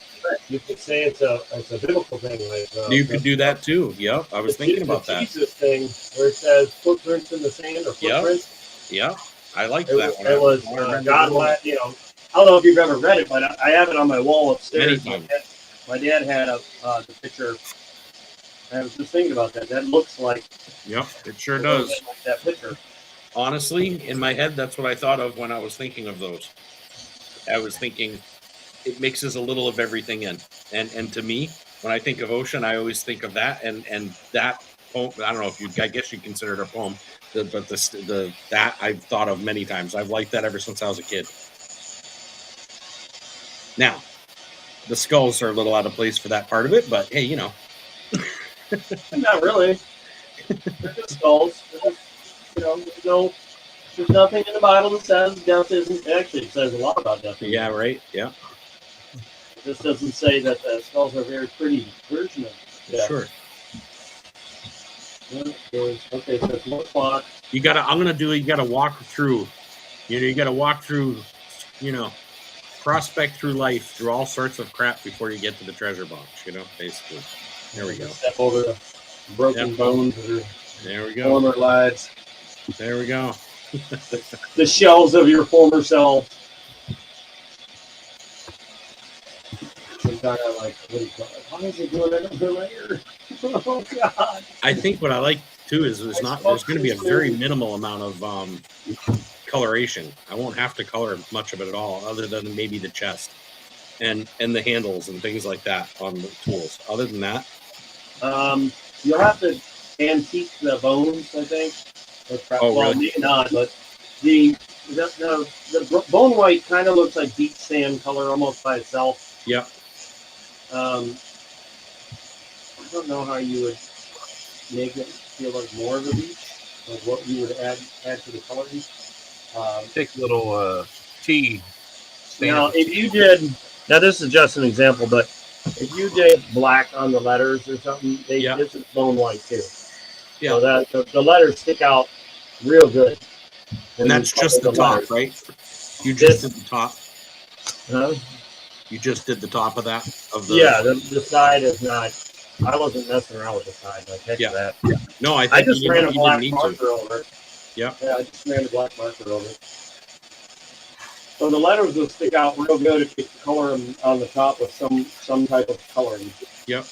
you could say it's a biblical thing. Like you could do that too. Yep. I was thinking about the that. Jesus thing where it says footprints in the sand or Yep. footprints. Yeah. I like It that was, one. it was God, I don't know if you've ever read it, but I have it on my wall upstairs. Many My dad had the picture. I was just thinking about that. That looks like. Yep. It sure does. Like that picture. Honestly, in my head, that's what I thought of when I was thinking of those. I was thinking it mixes a little of everything in. And to me, when I think of ocean, I always think of that and that poem. I don't know if I guess you consider it a poem, but that I've thought of many times. I've liked that ever since I was a kid. Now, the skulls are a little out of place for that part of it, but hey, Not really. They're just skulls. They're just, there's nothing in the Bible that says death isn't. Actually, it says a lot about death. Yeah, right. Yeah, It just doesn't say that the skulls are a very pretty version of death. sure. Okay, so it's 1 o'clock. You gotta walk through. You gotta walk through. Prospect through life, through all sorts of crap before you get to the treasure box. Basically. There we go. Step over the broken bones of There we your go. former lives. There we go. The shells of your former self. Some kind of like, why is it doing another layer? Oh God! I think what I like too is there's going to be a very minimal amount of coloration. I won't have to color much of it at all, other than maybe the chest and the handles and things like that on the tools. Other than that, you'll have to antique the bones, I think. Really? Maybe not, but the bone white kind of looks like beach sand color almost by itself. yeah. I don't know how you would make it feel like more of a beach, like what you would add to the coloring. Take a little tea. Now, if you did, now this is just an example, but if you did black on the letters or something, this is bone white too. Yeah. So that the letters stick out real good. And that's just the top, letters. right? You just did the top. Huh? You just did the top of that? Yeah, the side is not. I wasn't messing around with the side. Like, heck of that. No, I I think just ran a you black didn't need marker to. over it. Yeah. Yeah, I just ran a black marker over it. So the letters will stick out real good if you color them on the top with some type of coloring. Yep.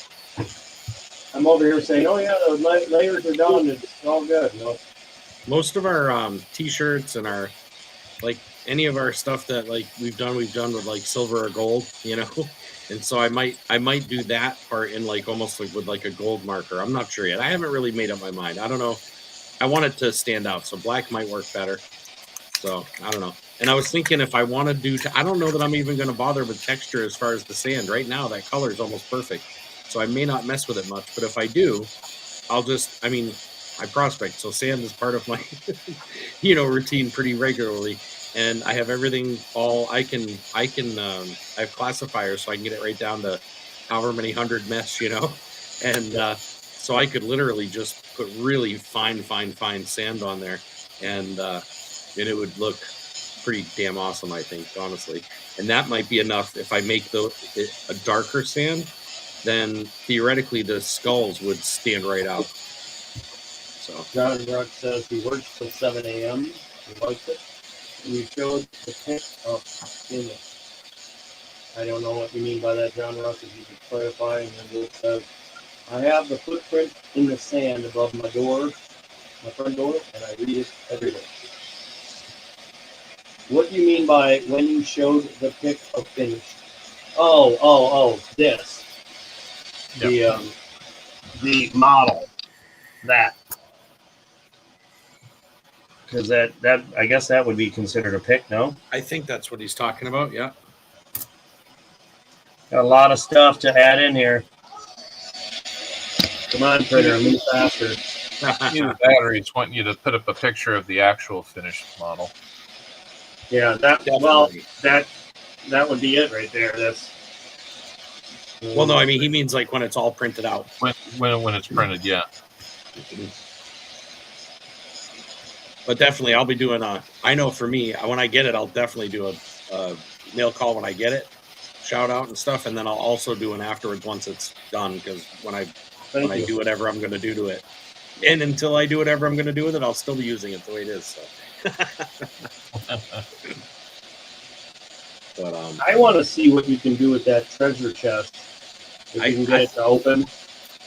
I'm over here saying, oh yeah, the layers are done. It's all good. Most of our t-shirts and our any of our stuff that we've done with silver or gold, and so I might do that part in almost with a gold marker. I'm not sure yet. I haven't really made up my mind. I don't know. I want it to stand out, so black might work better. So I don't know. And I was thinking if I want to do, I don't know that I'm even going to bother with texture as far as the sand. Right now, that color is almost perfect. So I may not mess with it much. But if I do, I'll just, I mean, I prospect. So sand is part of my, routine pretty regularly. And I have everything all, I have classifiers so I can get it right down to however many hundred mesh, And so I could literally just put really fine sand on there. And it would look pretty damn awesome, I think, honestly. And that might be enough. If I make a darker sand, then theoretically the skulls would stand right out. So John Ruck says he works till 7 a.m. He likes it. You showed the pic of image. I don't know what you mean by that, John Ruck, if you could clarify. And then it says, I have the footprint in the sand above my door, my front door, and I read it every day. What do you mean by when you showed the pic of finished? Oh, this. Yep. The model. That. Because that I guess that would be considered a pic, no? I think that's what he's talking about. Yeah. Got a lot of stuff to add in here. Come on, printer, move faster. The batteries want you to put up a picture of the actual finished model. Yeah, that would be it right there. That's Well, no, I mean he means like when it's all printed out. When it's printed, yeah. But definitely, I'll be doing I know for me, when I get it, I'll definitely do a mail call when I get it, shout out and stuff, and then I'll also do an afterwards once it's done, because when I do whatever I'm going to do to it, and until I do whatever I'm going to do with it, I'll still be using it the way it is. So. But I want to see what you can do with that treasure chest. If you can get it to open.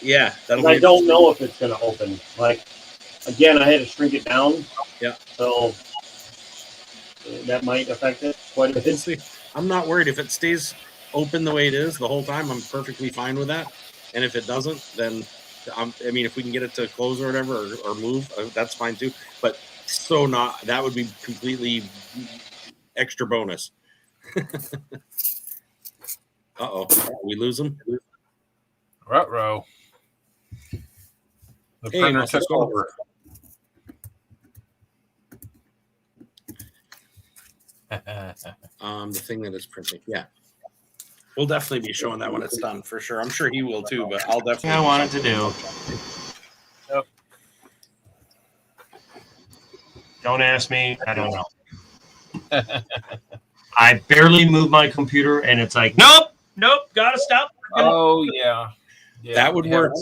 Yeah, I don't know if it's going to open. Like, again, I had to shrink it down. Yeah. So that might affect it quite a bit. I'm not worried if it stays open the way it is the whole time. I'm perfectly fine with that. And if it doesn't, then if we can get it to close or whatever or move, that's fine too. But that would be completely extra bonus. Uh-oh. We lose him? Ruh-roh. The Hey, printer Muscle took Skull. over. The thing that is printing. Yeah. We'll definitely be showing that when it's done for sure. I'm sure he will too, but I'll definitely. I wanted to do. Yep. Don't ask me. I don't know. I barely move my computer, and it's like, nope, gotta stop. Oh yeah. That would work.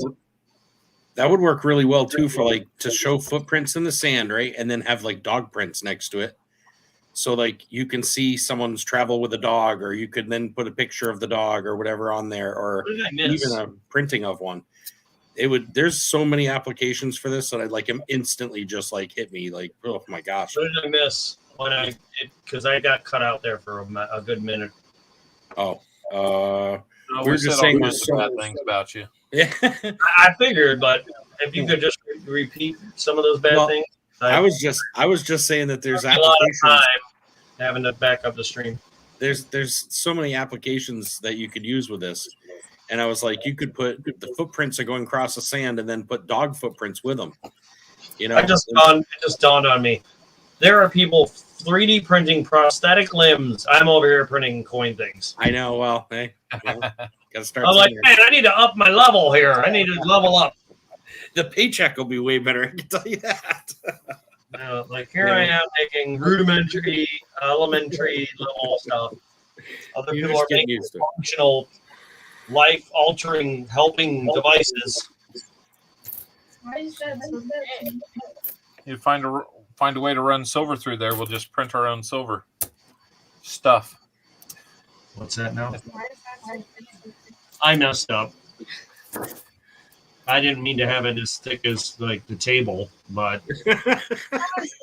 That would work really well too for to show footprints in the sand, right? And then have dog prints next to it. So you can see someone's travel with a dog, or you could then put a picture of the dog or whatever on there, or even a printing of one. There's so many applications for this that I'd him instantly just hit me oh my gosh. What did I miss because I got cut out there for a good minute. Oh, we're just saying there's bad things about you. Yeah. I figured, but if you could just repeat some of those bad things. I was just saying that there's a lot of applications time having to back up the stream. There's so many applications that you could use with this, and I was like, you could put the footprints are going across the sand, and then put dog footprints with them. It just dawned on me. There are people 3D printing prosthetic limbs. I'm over here printing coin things. I know. Well, hey, gotta start. I'm like, man, I need to up my level here. I need to level up. The paycheck will be way better. I can tell you that. I am making rudimentary, elementary level stuff. Other people are making functional, life-altering, helping devices. Why is that so big? You find a way to run silver through there. We'll just print our own silver stuff. What's that now? Why is that so big? I messed up. I didn't mean to have it as thick as the table, but How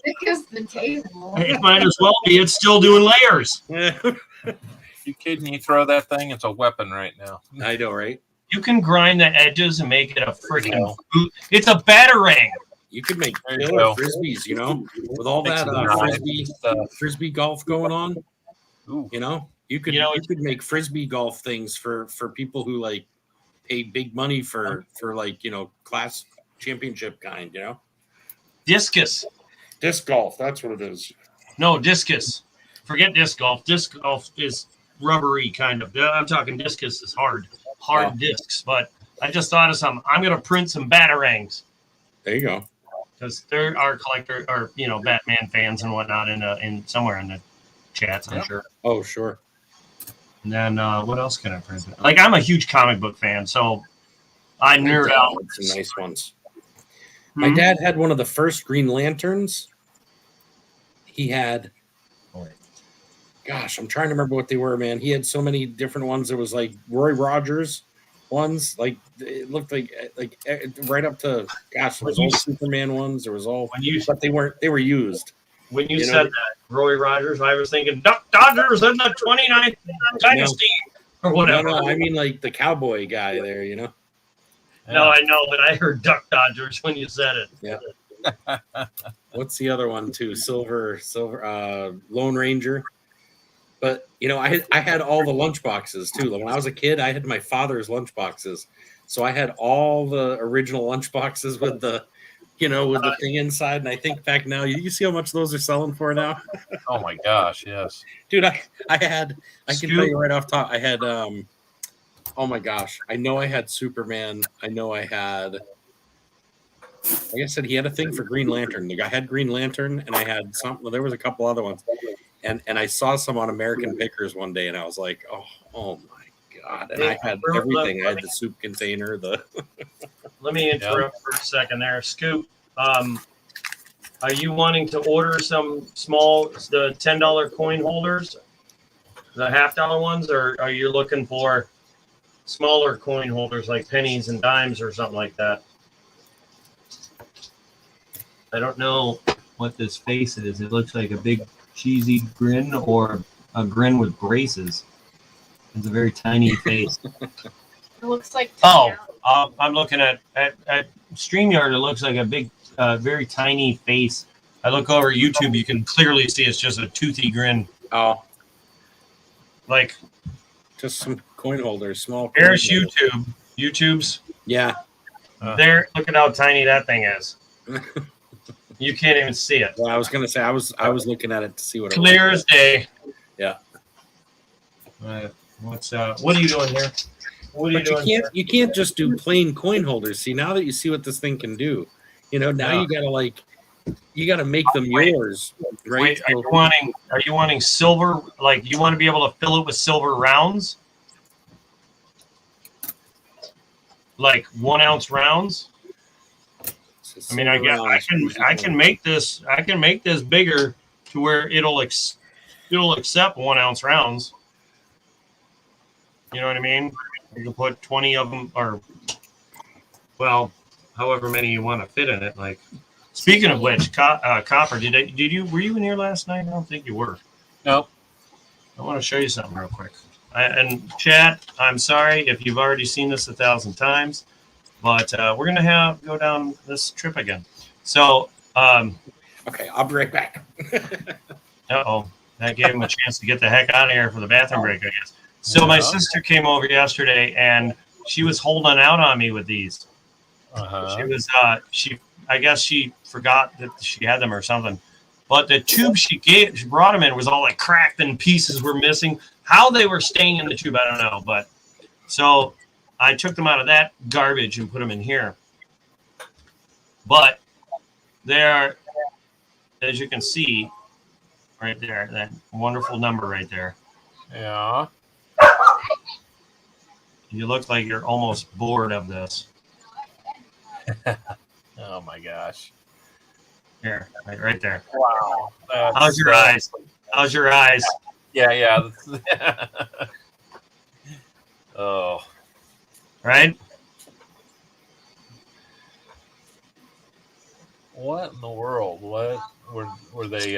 thick is the table? it might as well be. It's still doing layers. You kidding? You throw that thing, it's a weapon right now. I know, right? You can grind the edges and make it a freaking boot. It's a batarang. You could make There you killer go. frisbees, with all that frisbee golf going on. Ooh. You could make frisbee golf things for people who like pay big money for like class championship kind. Discus. Disc golf. That's what it is. No, discus. Forget disc golf. Disc golf is rubbery kind of. I'm talking discus is hard discs. But I just thought of something. I'm gonna print some batarangs There you go. because there are collector or Batman fans and whatnot in somewhere in the chats. I'm sure. Oh, sure. And then what else can I print? Like I'm a huge comic book fan, so I nerd out. Some nice ones. Hmm? My dad had one of the first Green Lanterns. He had, gosh, I'm trying to remember what they were, man. He had so many different ones. There was like Roy Rogers ones, like it looked like right up to, gosh, there was all Superman ones. There was all, but they were used. When you said that, Roy Rogers, I was thinking Duck Dodgers in the 29th Dynasty or whatever. No, I mean like the cowboy guy there, No, I know, but I heard Duck Dodgers when you said it. Yeah. What's the other one too? Silver, Lone Ranger. But I had all the lunch boxes too. When I was a kid, I had my father's lunch boxes, so I had all the original lunch boxes with the, with the thing inside. And I think back now, you see how much those are selling for now? Oh my gosh, yes, dude. I can tell you right off top. I had oh my gosh, I know I had Superman. I know I had. Like I said, he had a thing for Green Lantern. The guy had Green Lantern, and I had some. Well, there was a couple other ones, and I saw some on American Pickers one day, and I was like, oh my god! And I had everything. I had the soup container. Let me interrupt for a second there, Scoop. Are you wanting to order some the $10 coin holders, the $half ones, or are you looking for smaller coin holders like pennies and dimes or something like that? I don't know what this face is. It looks like a big cheesy grin or a grin with braces. It's a very tiny face. It looks like. I'm looking at StreamYard. It looks like a big, very tiny face. I look over at YouTube. You can clearly see it's just a toothy grin. Oh, like just some coin holders, small. There's YouTube. YouTube's. Yeah. There. Look at how tiny that thing is. You can't even see it. Well, I was gonna say I was looking at it to see what it was. Clear as day. Yeah. What are you doing here? What are you doing? You can't just do plain coin holders. See, now that you see what this thing can do, now you gotta make them yours, right? Wait, are you wanting silver? Like you want to be able to fill it with silver rounds? Like 1 ounce rounds? I mean, I can make this bigger to where it'll accept 1 ounce rounds. You know what I mean? You can put 20 of them, or however many you want to fit in it. Like, speaking of which, Copper, were you in here last night? I don't think you were. Nope. I want to show you something real quick. And chat, I'm sorry if you've already seen this 1,000 times. But we're gonna go down this trip again. So, okay, I'll be right back. That gave him a chance to get the heck out of here for the bathroom break, I guess. So my sister came over yesterday, and she was holding out on me with these. She was, I guess she forgot that she had them or something. But the tube she brought them in was all like cracked and pieces were missing. How they were staying in the tube, I don't know. But so I took them out of that garbage and put them in here. But they're, as you can see, right there, that wonderful number right there. Yeah. You look like you're almost bored of this. Oh my gosh. Here, right there. Wow. How's your eyes? How's your eyes? Yeah. Oh. Right? What in the world? What were they?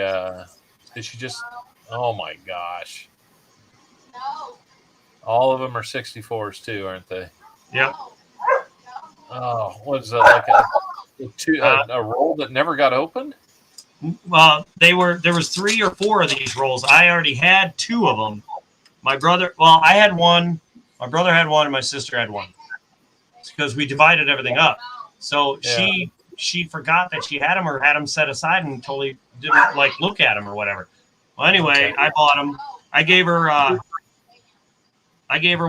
Did she just? Oh my gosh! No. All of them are 64s too, aren't they? Yep. Oh, what is that like? A roll that never got opened? There was 3 or 4 of these rolls. I already had 2 of them. My brother, I had one. My brother had one, and my sister had one. It's because we divided everything up. So she forgot that she had them or had them set aside and totally didn't like look at them or whatever. Well, anyway, I bought them. I gave her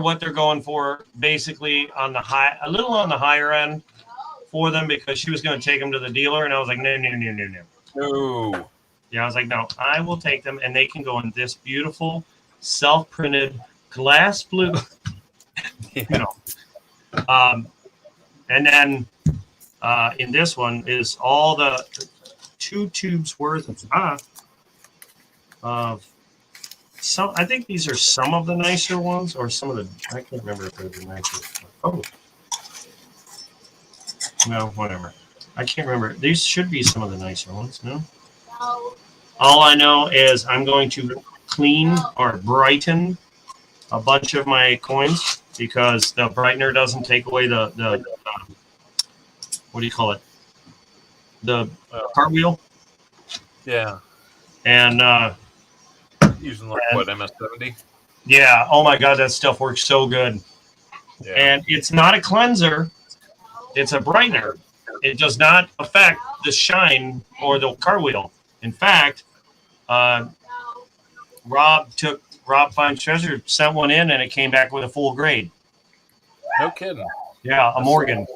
what they're going for, basically on the a little on the higher end for them because she was going to take them to the dealer, and I was like, no. No. Yeah, I was like, no, I will take them, and they can go in this beautiful self-printed glass blue. And then in this one is all the 2 tubes worth of some. I think these are some of the nicer ones, or some of the. I can't remember if they're the nicest. Oh, no, whatever. I can't remember. These should be some of the nicer ones. No. All I know is I'm going to clean or brighten a bunch of my coins because the brightener doesn't take away the what do you call it? The cartwheel. Yeah. And using like what, MS-70? Yeah. Oh my God, that stuff works so good. Yeah. And it's not a cleanser; it's a brightener. It does not affect the shine or the cartwheel. In fact, Rob Finds Treasure sent one in, and it came back with a full grade. No kidding. Yeah, a Morgan.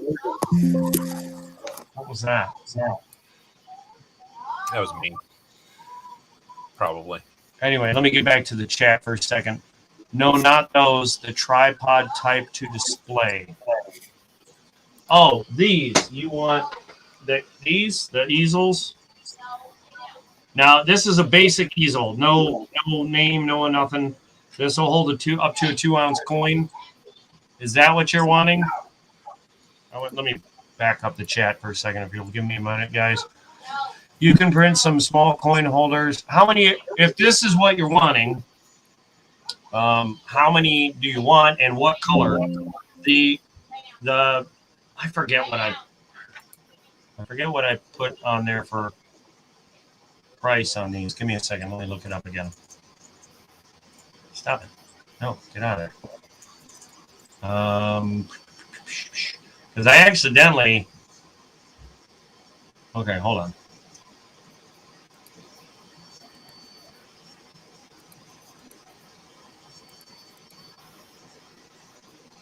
What was that? That was me. Probably. Anyway, let me get back to the chat for a second. No, not those. The tripod type to display. Oh, these. You want the easels? Now, this is a basic easel. No name, no nothing. This will hold up to a 2-ounce coin. Is that what you're wanting? Let me back up the chat for a second if you'll give me a minute, guys. You can print some small coin holders. How many, if this is what you're wanting, how many do you want and what color? I forget what I put on there for price on these. Give me a second. Let me look it up again. Stop it. No, get out of there. Because I accidentally. Okay, hold on.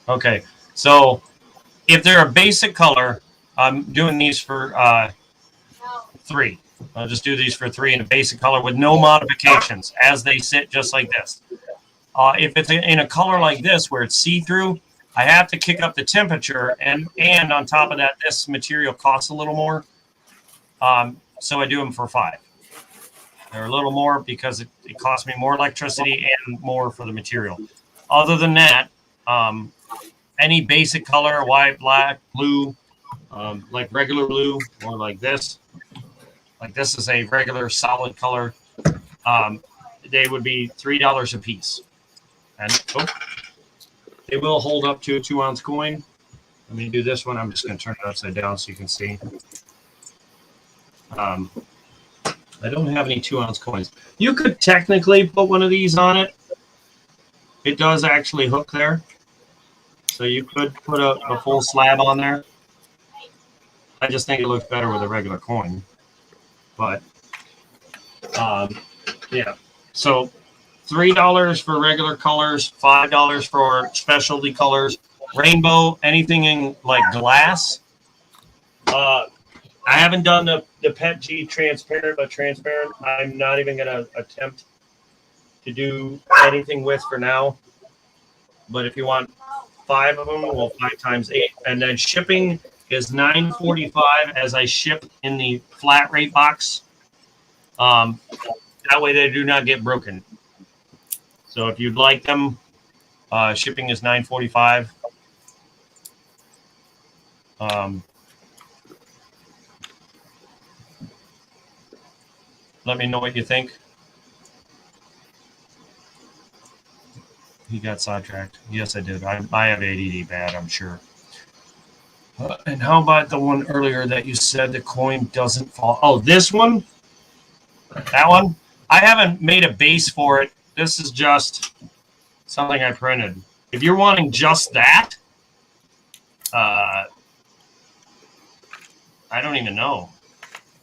Okay, so if they're a basic color, I'm doing these for 3. I'll just do these for 3 in a basic color with no modifications as they sit just like this. If it's in a color like this where it's see-through, I have to kick up the temperature, and on top of that, this material costs a little more. So I do them for 5. They're a little more because it costs me more electricity and more for the material. Other than that, any basic color, white, black, blue, like regular blue, or like this. Like this is a regular solid color. They would be $3 a piece. And they will hold up to a 2-ounce coin. Let me do this one. I'm just going to turn it upside down so you can see. I don't have any 2-ounce coins. You could technically put one of these on it. It does actually hook there. So you could put a full slab on there. I just think it looks better with a regular coin. But, yeah. So $3 for regular colors, $5 for specialty colors. Rainbow, anything in like glass. I haven't done the PETG transparent, but transparent I'm not even going to attempt to do anything with for now. But if you want 5 of them, well, 5 times 8. And then shipping is $9.45 as I ship in the flat rate box. That way they do not get broken. So if you'd like them, shipping is $9.45. Let me know what you think. He got sidetracked. Yes, I did. I have ADD bad, I'm sure. And how about the one earlier that you said the coin doesn't fall? Oh, this one? That one? I haven't made a base for it. This is just something I printed. If you're wanting just that, I don't even know.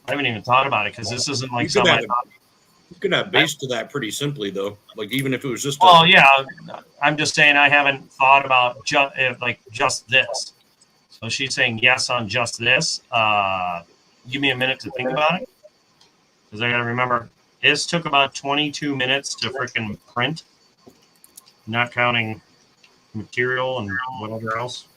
I haven't even thought about it because this isn't like something I thought. You could have base to that pretty simply, though. Like, even if it was just. Well, yeah, I'm just saying I haven't thought about just this. So she's saying yes on just this. Give me a minute to think about it because I got to remember this took about 22 minutes to freaking print, not counting material and whatever else.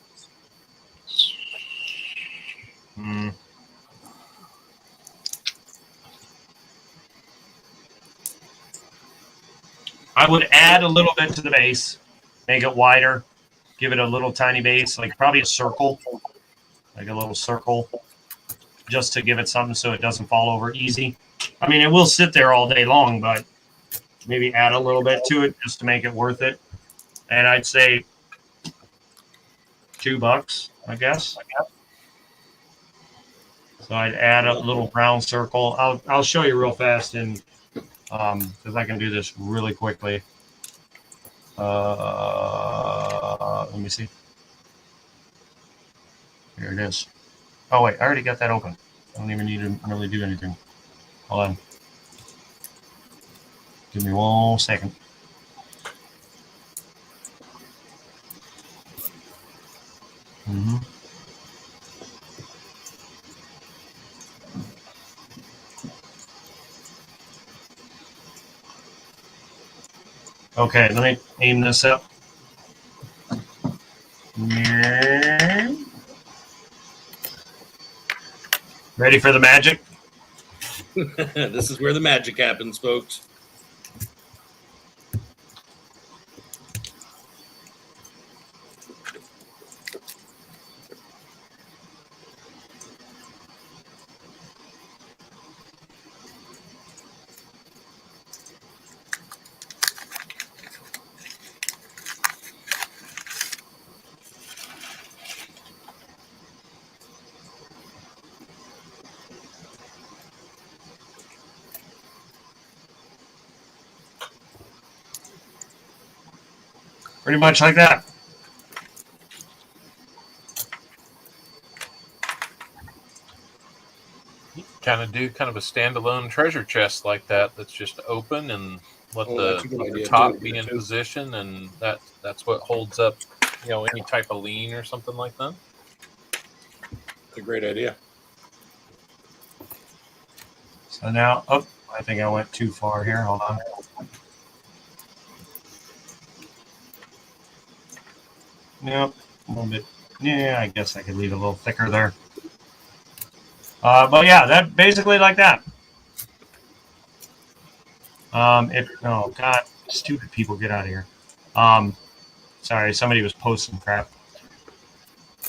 I would add a little bit to the base, make it wider, give it a little tiny base, like probably a circle, like a little circle, just to give it something so it doesn't fall over easy. I mean, it will sit there all day long, but maybe add a little bit to it just to make it worth it. And I'd say $2, I guess. So I'd add a little round circle. I'll show you real fast in because I can do this really quickly. Let me see. Here it is. Oh wait, I already got that open. I don't even need to really do anything. Hold on. Give me 1 second. Okay, let me aim this up. Ready for the magic? This is where the magic happens, folks. Pretty much like that. Kind of do kind of a standalone treasure chest like that. That's just open and let That's a good the idea, top too. be in position, and that's what holds up, any type of lean or something like that. It's a great idea. So now, I think I went too far here. Hold on. Nope, a little bit. Yeah, I guess I could leave it a little thicker there. But yeah, that basically like that. Oh God, stupid people, get out of here. Sorry, somebody was posting crap.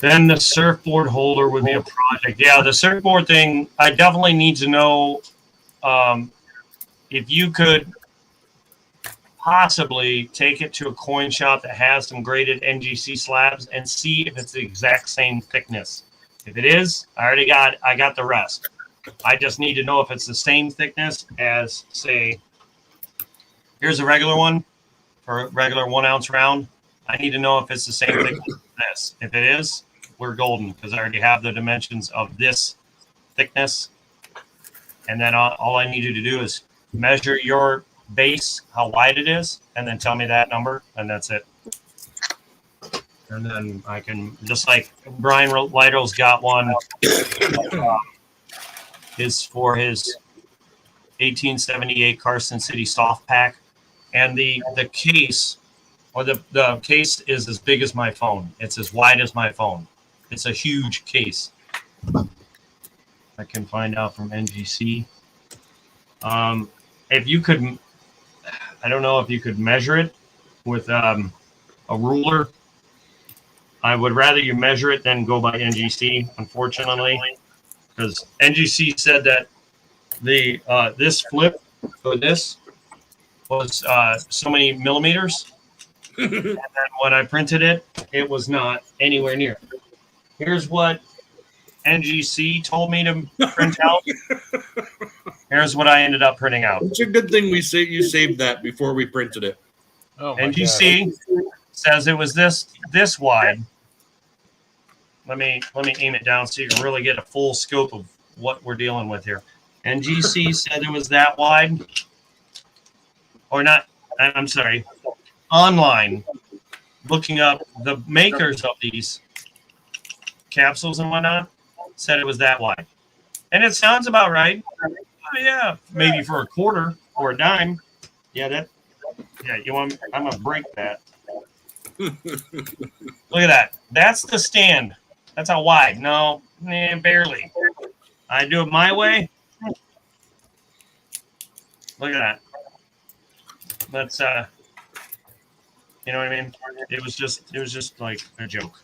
Then the surfboard holder would be a project. Yeah, the surfboard thing, I definitely need to know if you could possibly take it to a coin shop that has some graded NGC slabs and see if it's the exact same thickness. If it is, I got the rest. I just need to know if it's the same thickness as, say, here's a regular one for a regular 1 ounce round. I need to know if it's the same thickness as this. If it is, we're golden because I already have the dimensions of this thickness. And then all I need you to do is measure your base, how wide it is, and then tell me that number, and that's it. And then I can, just like Brian Lytle's got one, is for his 1878 Carson City soft pack, and the case, or the case is as big as my phone. It's as wide as my phone. It's a huge case. I can find out from NGC. If you could, I don't know if you could measure it with a ruler. I would rather you measure it than go by NGC, unfortunately, because NGC said that the this flip or this was so many millimeters, and then when I printed it, it was not anywhere near. Here's what NGC told me to print out. Here's what I ended up printing out. It's a good thing you saved that before we printed it. Oh my God. NGC says it was this wide. Let me aim it down so you can really get a full scope of what we're dealing with here. NGC said it was that wide, or not. I'm sorry. Online, looking up the makers of these capsules and whatnot, said it was that wide, and it sounds about right. Oh yeah, maybe for a quarter or a dime. Yeah, you want? I'm gonna break that. Look at that. That's the stand. That's how wide. No, barely. I do it my way. Look at that. That's you know what I mean? It was just like a joke.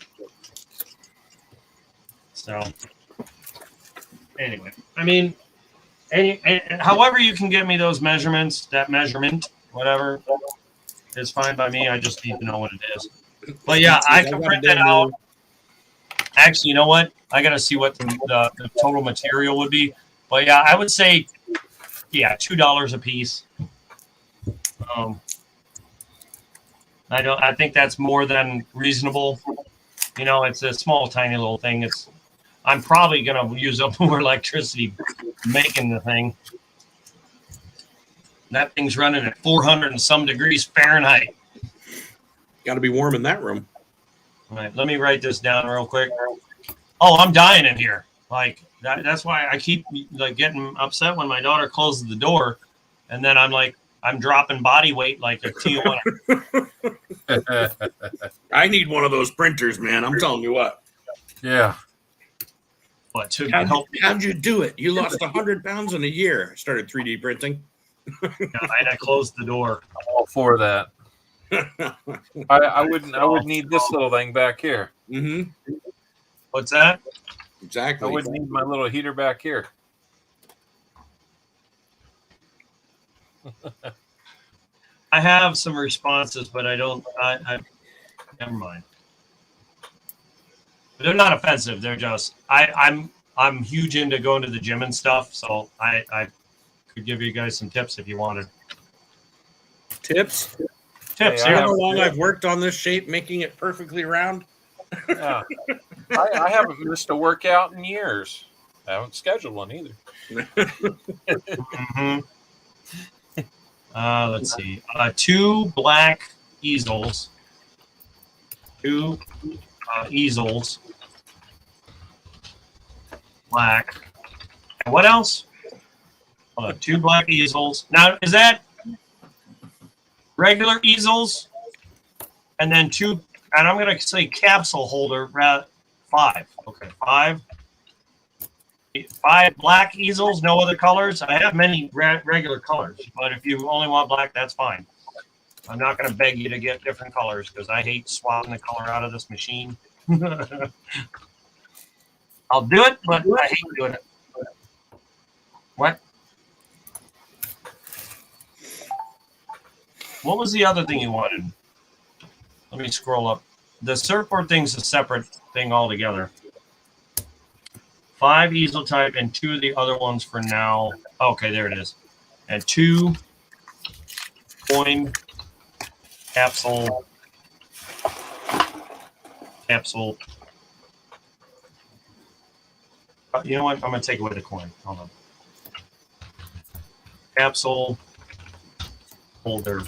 So anyway, I mean, however you can get me those measurements, that measurement, whatever, is fine by me. I just need to know what it is. But yeah, I can print that out. Actually, you know what? I got to see what the total material would be. But yeah, I would say, yeah, $2 a piece. I think that's more than reasonable. You know, it's a small, tiny little thing. I'm probably gonna use up more electricity making the thing. That thing's running at 400 and some degrees Fahrenheit. Got to be warm in that room. All right, let me write this down real quick. Oh, I'm dying in here. Like that's why I keep like getting upset when my daughter closes the door, and then I'm dropping body weight like a Tijuana. I need one of those printers, man. I'm telling you what. Yeah. But to help, How'd you do it? You lost 100 pounds in a year. I started 3D printing. I closed the door. I'm all for that. I would need this little thing back here. Mm-hmm. What's that? Exactly. I would need my little heater back here. I have some responses, but I don't. I never mind. They're not offensive. They're just I'm huge into going to the gym and stuff, so I could give you guys some tips if you wanted. Tips? Tips. Hey, You Here. know how long I've worked on this shape, making it perfectly round? Yeah. I haven't missed a workout in years. I haven't scheduled one either. Mm-hmm. Let's see. 2 black easels. 2 easels. Black. And what else? 2 black easels. Now, is that regular easels? And then 2, and I'm going to say capsule holder, 5. Okay, 5. 5 black easels, no other colors. I have many regular colors, but if you only want black, that's fine. I'm not going to beg you to get different colors because I hate swapping the color out of this machine. I'll do it, but I hate doing it. What? What was the other thing you wanted? Let me scroll up. The surfboard thing's a separate thing altogether. 5 easel type and 2 of the other ones for now. Okay, there it is. And 2 coin capsule. You know what? I'm going to take away the coin. Hold on. Capsule holder.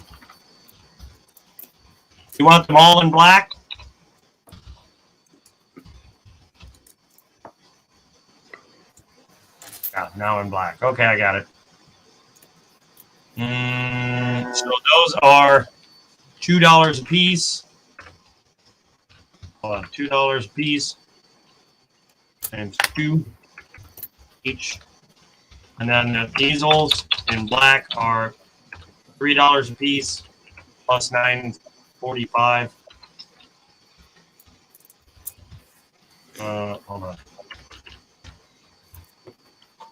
You want them all in black? Yeah, now in black. Okay, I got it. So those are $2 a piece. Hold on, $2 a piece. And 2 each. And then the easels in black are $3 a piece plus $9.45. Hold on.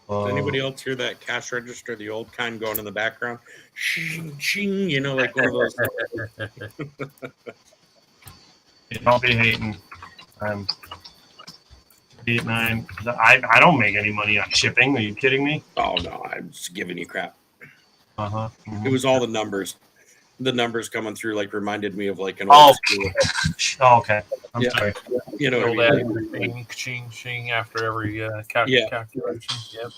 Does anybody else hear that cash register, the old kind, going in the background? Shing, shing, you know, like one of those. Don't be hating. 8, 9. I don't make any money on shipping. Are you kidding me? Oh no, I'm just giving you crap. Uh-huh. It was all the numbers. The numbers coming through like reminded me of like an Oh. old school, Oh, okay. I'm Yeah. sorry. you know Build what I that mean? ching, ching, ching after every Yeah. calculation. Yep.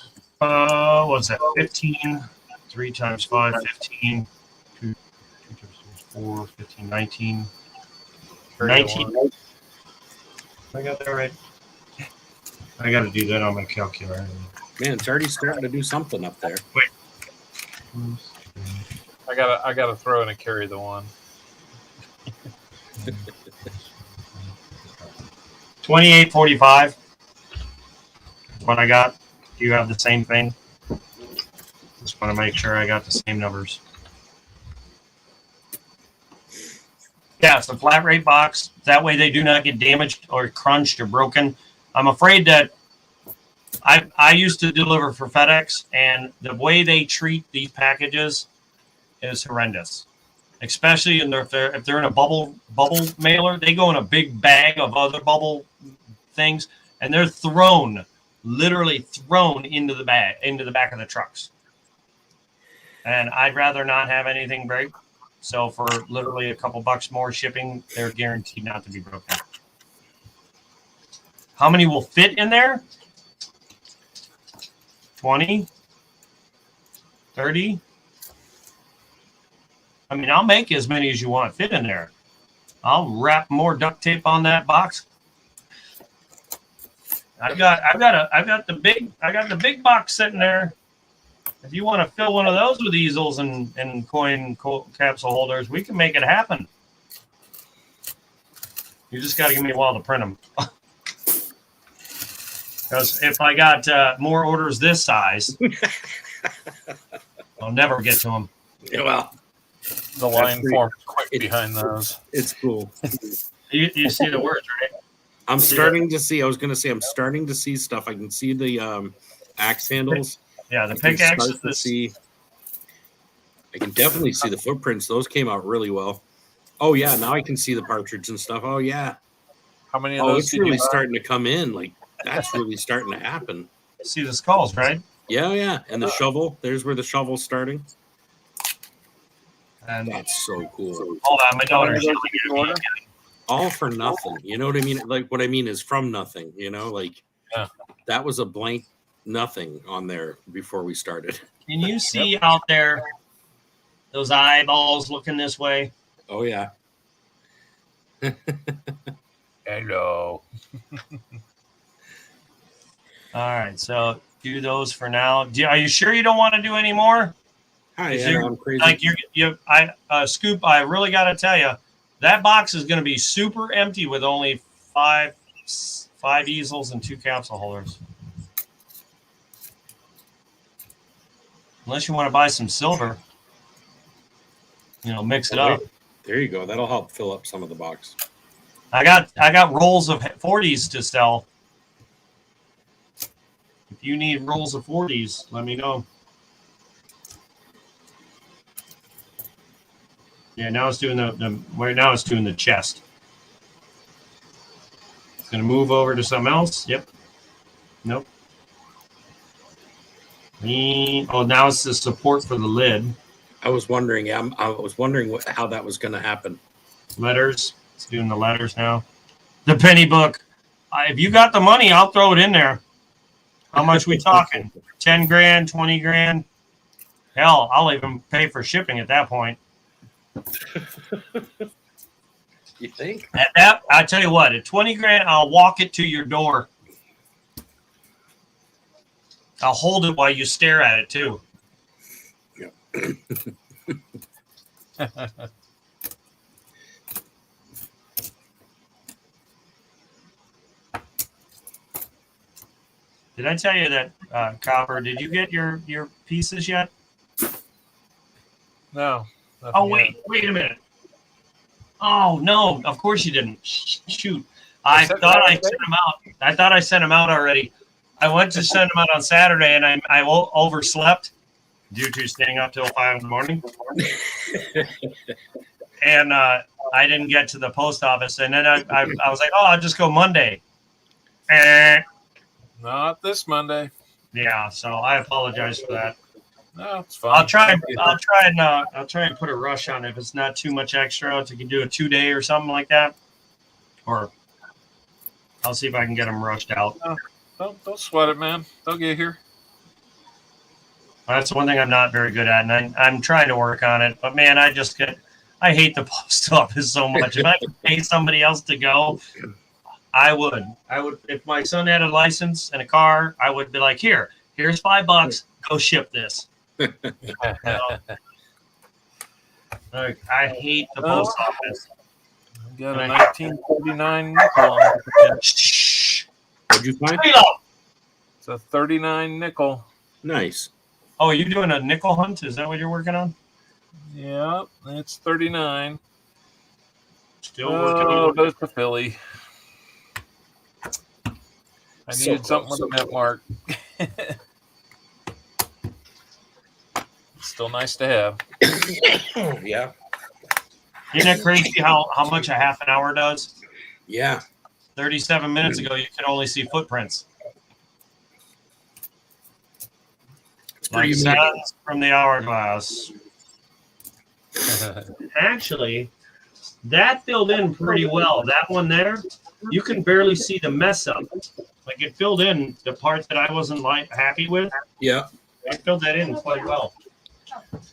What's that? 15. 3 times 5, 15. 2 times 3 is 4, 15, 19. 19. I got that right. I got to do that on my calculator. Man, it's already starting to do something up there. I gotta throw in and carry the one. 28.45. What I got. Do you have the same thing? Just want to make sure I got the same numbers. Yeah, it's a flat rate box. That way they do not get damaged or crunched or broken. I'm afraid that I used to deliver for FedEx, and the way they treat these packages is horrendous. Especially if they're in a bubble mailer, they go in a big bag of other bubble things, and they're literally thrown into the back of the trucks. And I'd rather not have anything break. So for literally a couple bucks more shipping, they're guaranteed not to be broken. How many will fit in there? 20? 30? I mean, I'll make as many as you want to fit in there. I'll wrap more duct tape on that box. I've got the big box sitting there. If you want to fill one of those with easels and coin capsule holders, we can make it happen. You just got to give me a while to print them. Because if I got more orders this size, I'll never get to them. Yeah, well, The line pretty- forms quick behind those. it's cool. You see the words, right? I'm starting to see. I was going to say I'm starting to see stuff. I can see the axe handles. Yeah, the I can pickaxe. start to see. I can definitely see the footprints. Those came out really well. Oh yeah, now I can see the partridge and stuff. Oh yeah. How many of Oh, those it's did really you buy? starting to come in. Like that's really starting to happen. See the skulls, right? Yeah, yeah. And the shovel. There's where the shovel's starting. And That's so cool. hold on, my How many daughter's of those did you order? All for nothing. You know what I mean? Like what I mean is from nothing. You know, like Yeah. that was a blank nothing on there before we started. Can you see out there those eyeballs looking this way? Oh yeah. Hello. All right, so do those for now. Are you sure you don't want to do any more? Hi, Is yeah, there- I'm crazy. Like Scoop, I really got to tell you, that box is going to be super empty with only five easels and 2 capsule holders. Unless you want to buy some silver, mix it up. There you go. That'll help fill up some of the box. I got rolls of 40s to sell. If you need rolls of 40s, let me know. Yeah, now it's doing now it's doing the chest. It's gonna move over to something else. Yep. Nope. Oh, now it's the support for the lid. I was wondering. Yeah, I was wondering how that was going to happen. Letters. It's doing the letters now. The penny book. If you got the money, I'll throw it in there. How much we talking? 10 grand, 20 grand? Hell, I'll even pay for shipping at that point. You think? At that, I tell you what, at 20 grand, I'll walk it to your door. I'll hold it while you stare at it too. Did I tell you that, Copper? Did you get your pieces yet? No. Oh wait a minute. Oh no, of course you didn't. Shoot, I thought I sent them out. I thought I sent them out already. I went to send them out on Saturday, and I overslept due to staying up till 5 in the morning. And I didn't get to the post office, and then I was like, oh, I'll just go Monday. Not this Monday. Yeah, so I apologize for that. No, it's fine. I'll try and put a rush on it if it's not too much extra. If you can do a 2-day or something like that, or I'll see if I can get them rushed out. Don't sweat it, man. They'll get here. That's one thing I'm not very good at, and I'm trying to work on it. But man, I hate the post office so much. If I could pay somebody else to go, I would. If my son had a license and a car, I would be like, here's $5. Go ship this. You know? Like, I hate the post office. I got a 1939 nickel. Shh. What'd you find? It's a 39 nickel. Nice. Oh, are you doing a nickel hunt? Is that what you're working on? Yeah, it's 39. Still working Oh, on there's the Philly. I So needed something close. with a mint mark. Still nice to have. Yeah. Isn't that crazy how much a half an hour does? Yeah. 37 minutes ago, you could only see footprints. It's Like pretty amazing. sands from the hourglass. Actually, that filled in pretty well. That one there, you can barely see the mess up. Like it filled in the part that I wasn't happy with. Yeah. I filled that in quite well.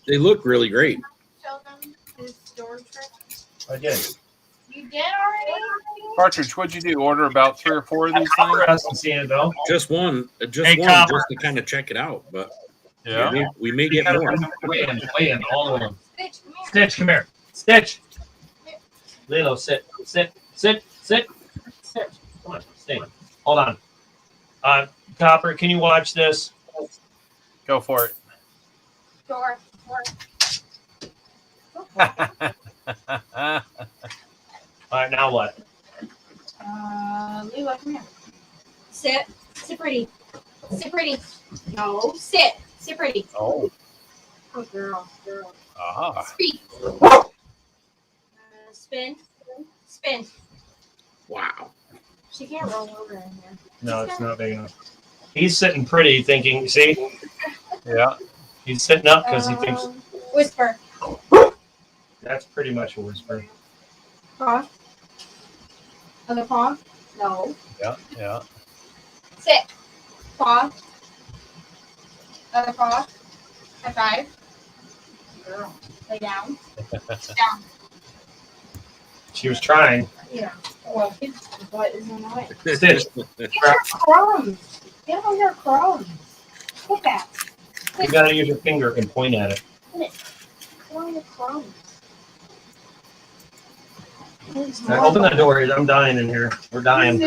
They look really great. Show them his door trick. I did. You did already? Partridge, what'd you do? Order about 3 or 4 of these Copper things? hasn't seen it though. Just one. Hey, Copper. Just to kind of check it out. But Yeah. we may get more. Weigh in, all of them. Stitch, come here. Stitch, come here. Stitch. Lilo, sit. Sit. Come on, stay. Hold on. Copper, can you watch this? Go for it. Door. All right, now what? Lilo, come here. Sit. Sit pretty. Sit pretty. No, sit. Sit pretty. Oh. Oh, girl. Aha. Speak. Spin. Spin. Wow. She can't roll over in here. No, it's not big enough. He's sitting pretty, thinking. See, Yeah. he's sitting up because he thinks Whisper. that's pretty much a whisper. Paw. Other paw. No. Yeah. Sit. Paw. Other paw. High five. Girl. Lay down. Down. She was trying. Yeah. Well, his butt is in the way. Stitch. Get your crumbs. Get all your crumbs. Look at You gotta use your finger and point at it. all your crumbs. Now, open that door. I'm dying in here. We're dying.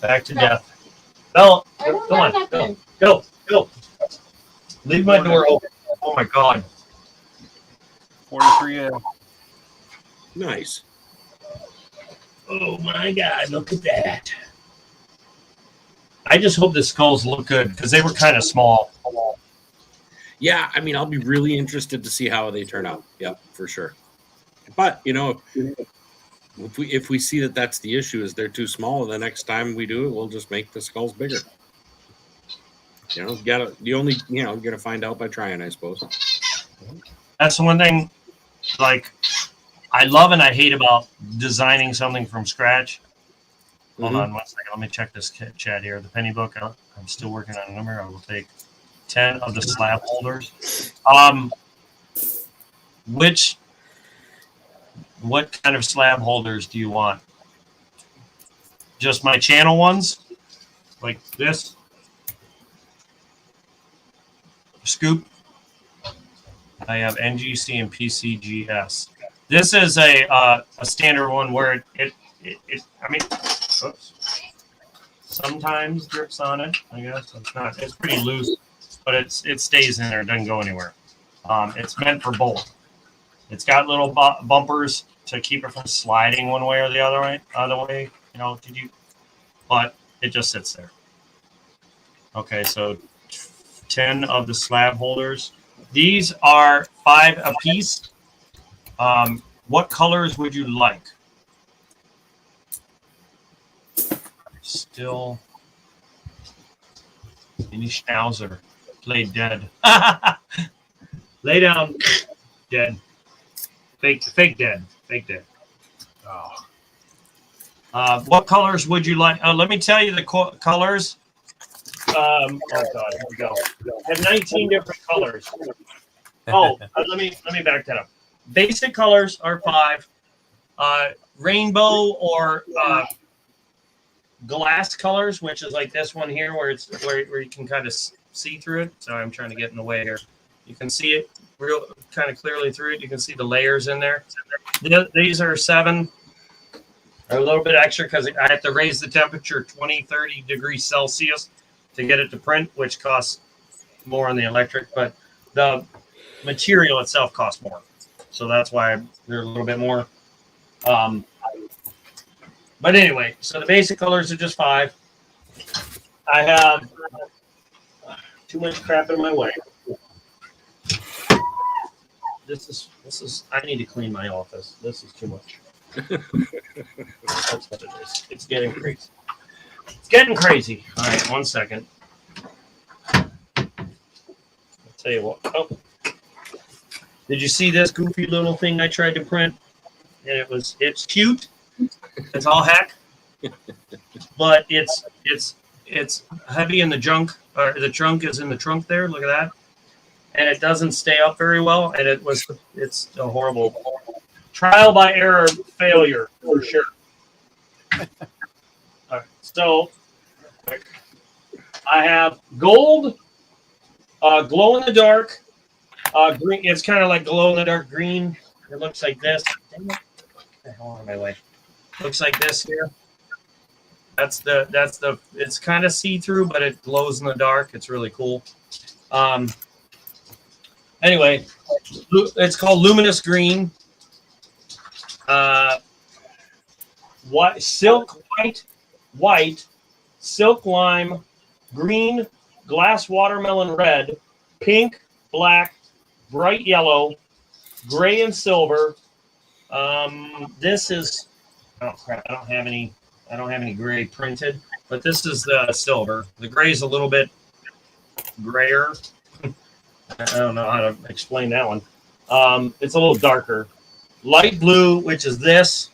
Back to death. Bella, I don't come on. have nothing. Go. Leave my door open. Oh my God. 43A. Nice. Oh my God. Look at that. I just hope the skulls look good because they were kind of small. Yeah, I mean, I'll be really interested to see how they turn out. Yeah, for sure. But if we see that that's the issue, is they're too small, the next time we do it, we'll just make the skulls bigger. Gotta find out by trying, I suppose. That's the one thing, like, I love and I hate about designing something from scratch. Hold on 1 second. Let me check this chat here. The penny book. I'm still working on a number. I will take 10 of the slab holders. What kind of slab holders do you want? Just my channel ones, like this. Scoop. I have NGC and PCGS. This is a standard one where it I mean, oops. Sometimes drips on it. I guess it's not. It's pretty loose, but it stays in there. It doesn't go anywhere. It's meant for both. It's got little bumpers to keep it from sliding one way or the other way. But it just sits there. Okay, so 10 of the slab holders. These are 5 a piece. What colors would you like? Still Mini Schnauzer played dead. Lay down. Dead. Fake dead. Fake dead. Oh, What colors would you like? Let me tell you the colors. Oh God, here we go. I have 19 different colors. Let me back that up. Basic colors are 5. Rainbow or glass colors, which is like this one here, where you can kind of see through it. Sorry, I'm trying to get in the way here. You can see it real kind of clearly through it. You can see the layers in there. These are 7. A little bit extra because I have to raise the temperature 20, 30 degrees Celsius to get it to print, which costs more on the electric, but the material itself costs more. So that's why they're a little bit more. But anyway, so the basic colors are just 5. I have too much crap in my way. This is I need to clean my office. This is too much. That's what it is. It's getting crazy. It's getting crazy. All right, 1 second. I'll tell you what. Oh, did you see this goofy little thing I tried to print? And it's cute. It's all heck, but it's heavy in the junk. Or the trunk is in the trunk there. Look at that, and it doesn't stay up very well. And it's a horrible trial by error failure for sure. All right, so I have gold, glow in the dark, green. It's kind of like glow in the dark green. It looks like this. Dang it. Get the hell out of my way. Looks like this here. That's the. It's kind of see through, but it glows in the dark. It's really cool. Anyway, it's called luminous green. White, silk white, silk lime, green, glass watermelon red, pink, black, bright yellow, gray and silver. This is oh crap! I don't have any gray printed, but this is the silver. The gray is a little bit grayer. I don't know how to explain that one. It's a little darker. Light blue, which is this.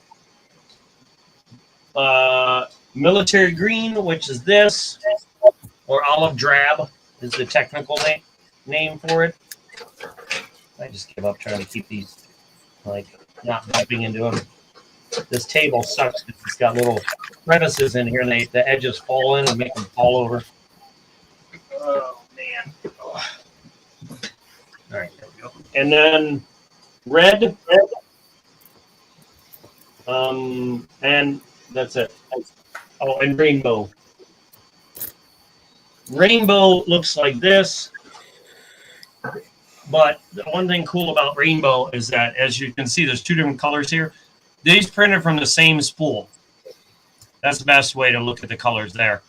Military green, which is this. Or olive drab is the technical name for it. I just give up trying to keep these, like, not bumping into them. This table sucks because it's got little crevices in here, and the edges fall in and make them fall over. Oh, man. Oh. All right, there we go. And then red. And that's it. Oh, and rainbow. Rainbow looks like this. But the one thing cool about rainbow is that, as you can see, there's 2 different colors here. These printed from the same spool. That's the best way to look at the colors there.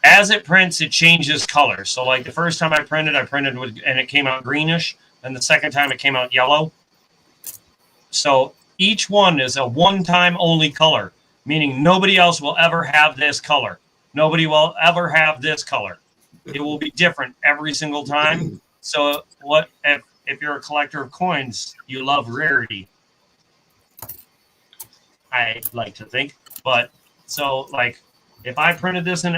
As it prints, it changes colors. So like the first time I printed with, and it came out greenish. And the second time it came out yellow. So each one is a one-time only color, meaning nobody else will ever have this color. Nobody will ever have this color. It will be different every single time. So what if you're a collector of coins, you love rarity. I like to think. But so like if I printed this in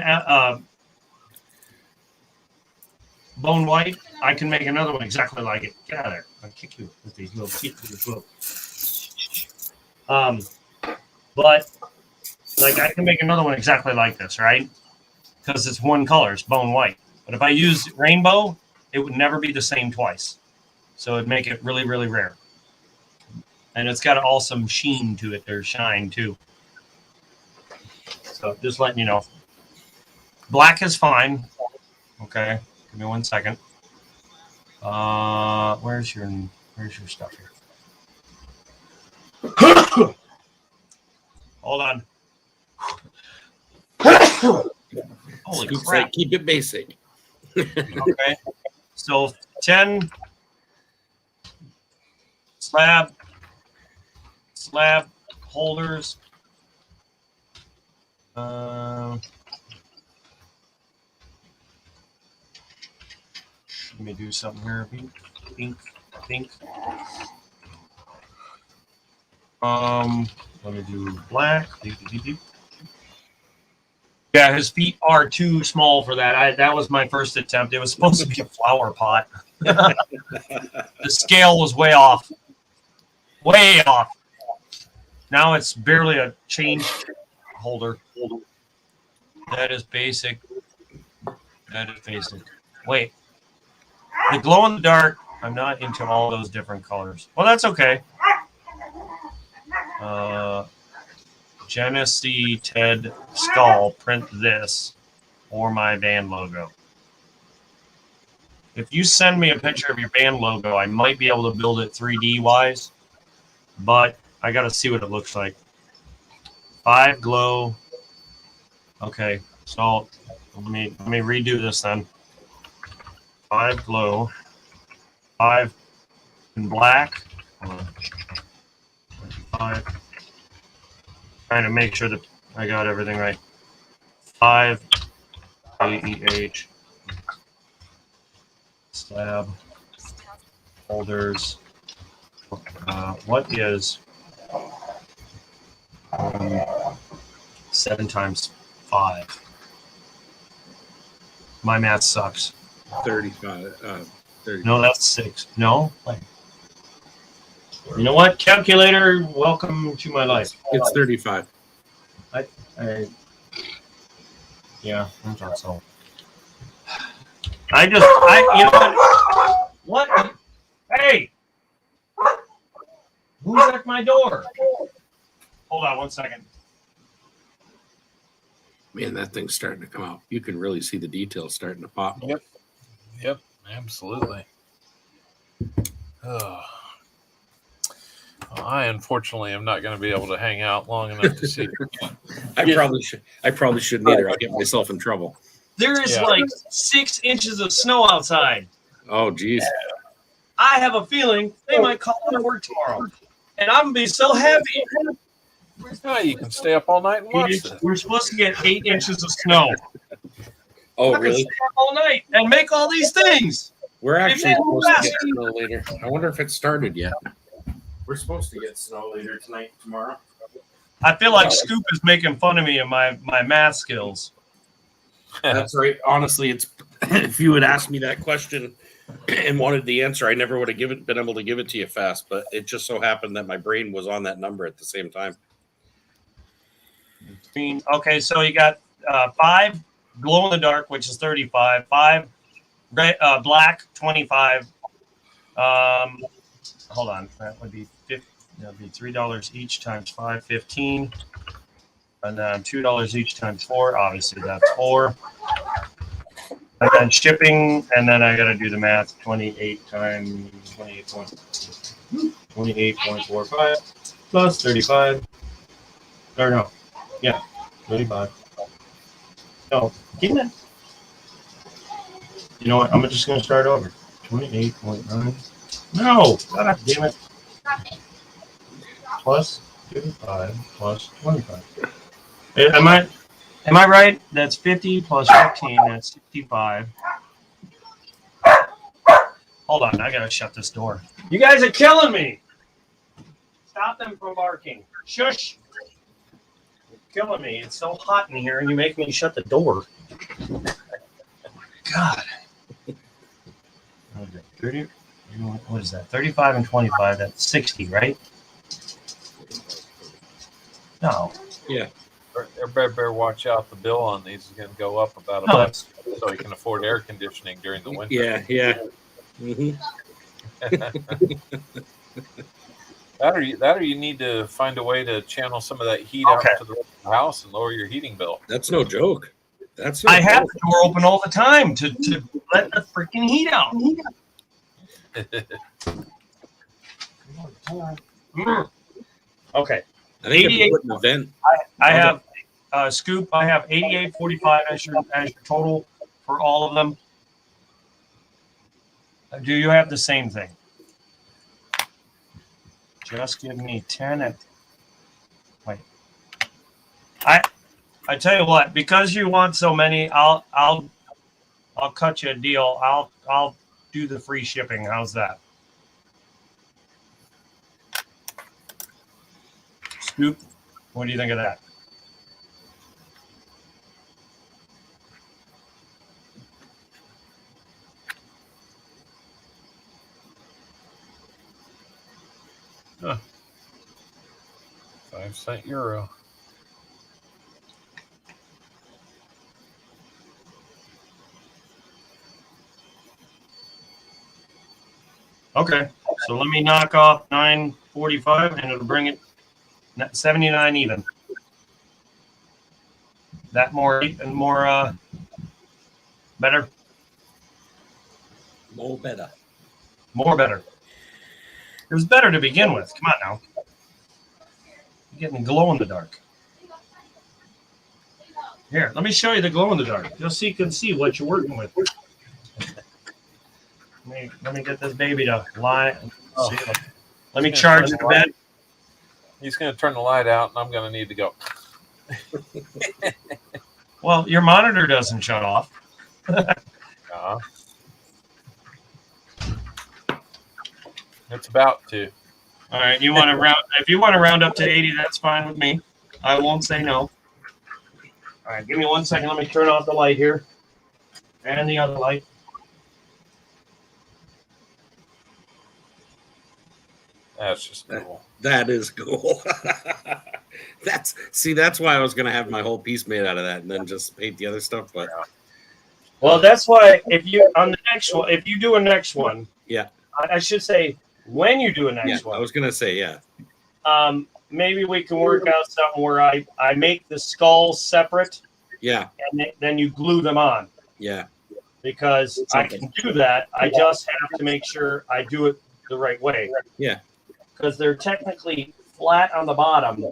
bone white, I can make another one exactly like it. Get out of there. I'll kick you with these little teeth. But like I can make another one exactly like this, right? Because it's one color, it's bone white. But if I use rainbow, it would never be the same twice. So it'd make it really, really rare. And it's got awesome sheen to it, or shine too. So just letting you know. Black is fine. Okay. Give me 1 second. Where's your stuff here? Hold on. Holy Scoop's crap. like, keep it basic. Okay. So 10 slab holders. Let me do something here. Pink. Let me do black. Yeah, his feet are too small for that. That was my first attempt. It was supposed to be a flower pot. The scale was way off. Way off. Now it's barely a change holder. That is basic. Wait. The glow in the dark, I'm not into all those different colors. Well, that's okay. Genesee Ted Skull, print this or my band logo. If you send me a picture of your band logo, I might be able to build it 3D wise, but I got to see what it looks like. 5 glow. Okay, so let me redo this then. 5 glow, 5 in black. 5. Trying to make sure that I got everything right. 5 AEH slab holders. What is 7 times 5? My math sucks. 35. 30. No, that's 6. No, wait. You know what, calculator? Welcome to my life. It's 35. Yeah, I thought so. You know what? Hey, who's at my door? Hold on 1 second. Man, that thing's starting to come out. You can really see the details starting to pop. Yep, absolutely. Oh. I unfortunately am not going to be able to hang out long enough to see. I probably shouldn't either. I'll get myself in trouble. There is like 6 inches of snow outside. Oh, geez. I have a feeling they might call me to work tomorrow, and I'm gonna be so happy. Oh, you can stay up all night and watch this. We're supposed to get 8 inches of snow. Oh, I can really? stay up all night and make all these things. We're actually If supposed it to get snow later. I wonder if it started yet. We're supposed to get snow later tonight, tomorrow. I feel like Scoop is making fun of me and my math skills. That's right. Honestly, it's if you had asked me that question and wanted the answer, I never would have been able to give it to you fast. But it just so happened that my brain was on that number at the same time. Okay, so you got 5 glow in the dark, which is 35. 5 red, black, 25. Hold on, that would be 50. That would be $3 each times 5, 15, and then $2 each times 4. Obviously, that's 4. And then shipping, and then I got to do the math. 28 times 28.45 plus 35. Or no, yeah, 35. No, damn it. You know what? I'm just going to start over. 28.9. No, god damn it. Plus 55 plus 25. Am I right? That's 50 plus 15. That's 65. Hold on, I gotta shut this door. You guys are killing me. Stop them from barking. Shush. You're killing me. It's so hot in here, and you make me shut the door. God. 30. What is that? 35 and 25. That's 60, right? No. Yeah. Everybody better watch out. The bill on these is going to go up about a No, buck, so you can afford air conditioning during the winter. Yeah. Mm-hmm. That or you need to find a way to channel some of that heat Okay. out to the rest of the house and lower your heating bill. That's no joke. That's I have the door open all the time to let the freaking heat out. Okay. I think 88. if you put an event. I have Scoop. I have 88.45 as your total for all of them. Do you have the same thing? Just give me 10 at. Wait. I tell you what, because you want so many, I'll cut you a deal. I'll do the free shipping. How's that? Scoop, what do you think of that? Huh. 5 cent euro. Okay, so let me knock off 9.45 and it'll bring it 79 even. That more and more better, No better. more better. It was better to begin with. Come on now. You're getting glow in the dark. Here, let me show you the glow in the dark, just so you can see what you're working with. Let me get this baby to lie. Oh. See, let me charge the bed. He's going to turn the light out, and I'm going to need to go. Well, your monitor doesn't shut off. It's about to. All right, you want to round? If you want to round up to 80, that's fine with me. I won't say no. All right, give me 1 second. Let me turn off the light here, and the other light. That's just cool. That is cool. That's why I was gonna have my whole piece made out of that and then just paint the other stuff. But Well, that's why if you on the next one, if you do a next one, yeah, I should say when you do a yeah, next I one, was gonna say yeah. maybe we can work out something where I make the skulls separate, Yeah, and then you glue them on, yeah, because I can do that. I just have to make sure I do it the right way. Yeah. Because they're technically flat on the bottom,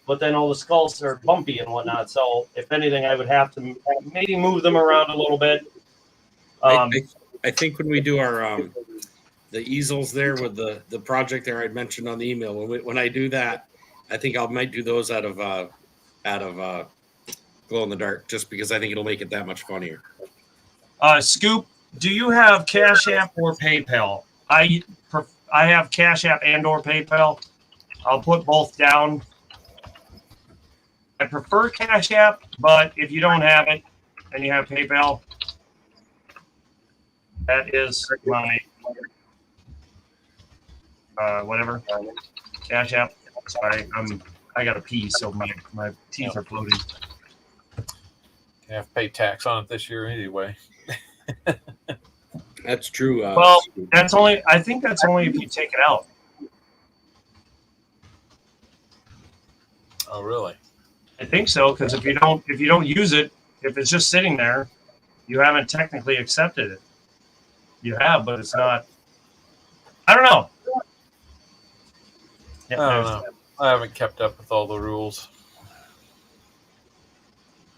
but then all the skulls are bumpy and whatnot. So if anything, I would have to maybe move them around a little bit. I think when we do our the easels there with the project there I mentioned on the email, when I do that, I think I might do those out of glow in the dark, just because I think it'll make it that much funnier. Scoop, do you have Cash App or PayPal? I have Cash App and or PayPal. I'll put both down. I prefer Cash App, but if you don't have it and you have PayPal, that is my whatever. Cash App. Sorry, I got a pee, so my teeth are floating. You have to pay tax on it this year anyway. That's true. Well, I think that's only if you take it out. Oh, really? I think so, because if you don't use it, if it's just sitting there, you haven't technically accepted it. You have, but it's not. I don't know. Yeah, I don't know. I haven't kept up with all the rules.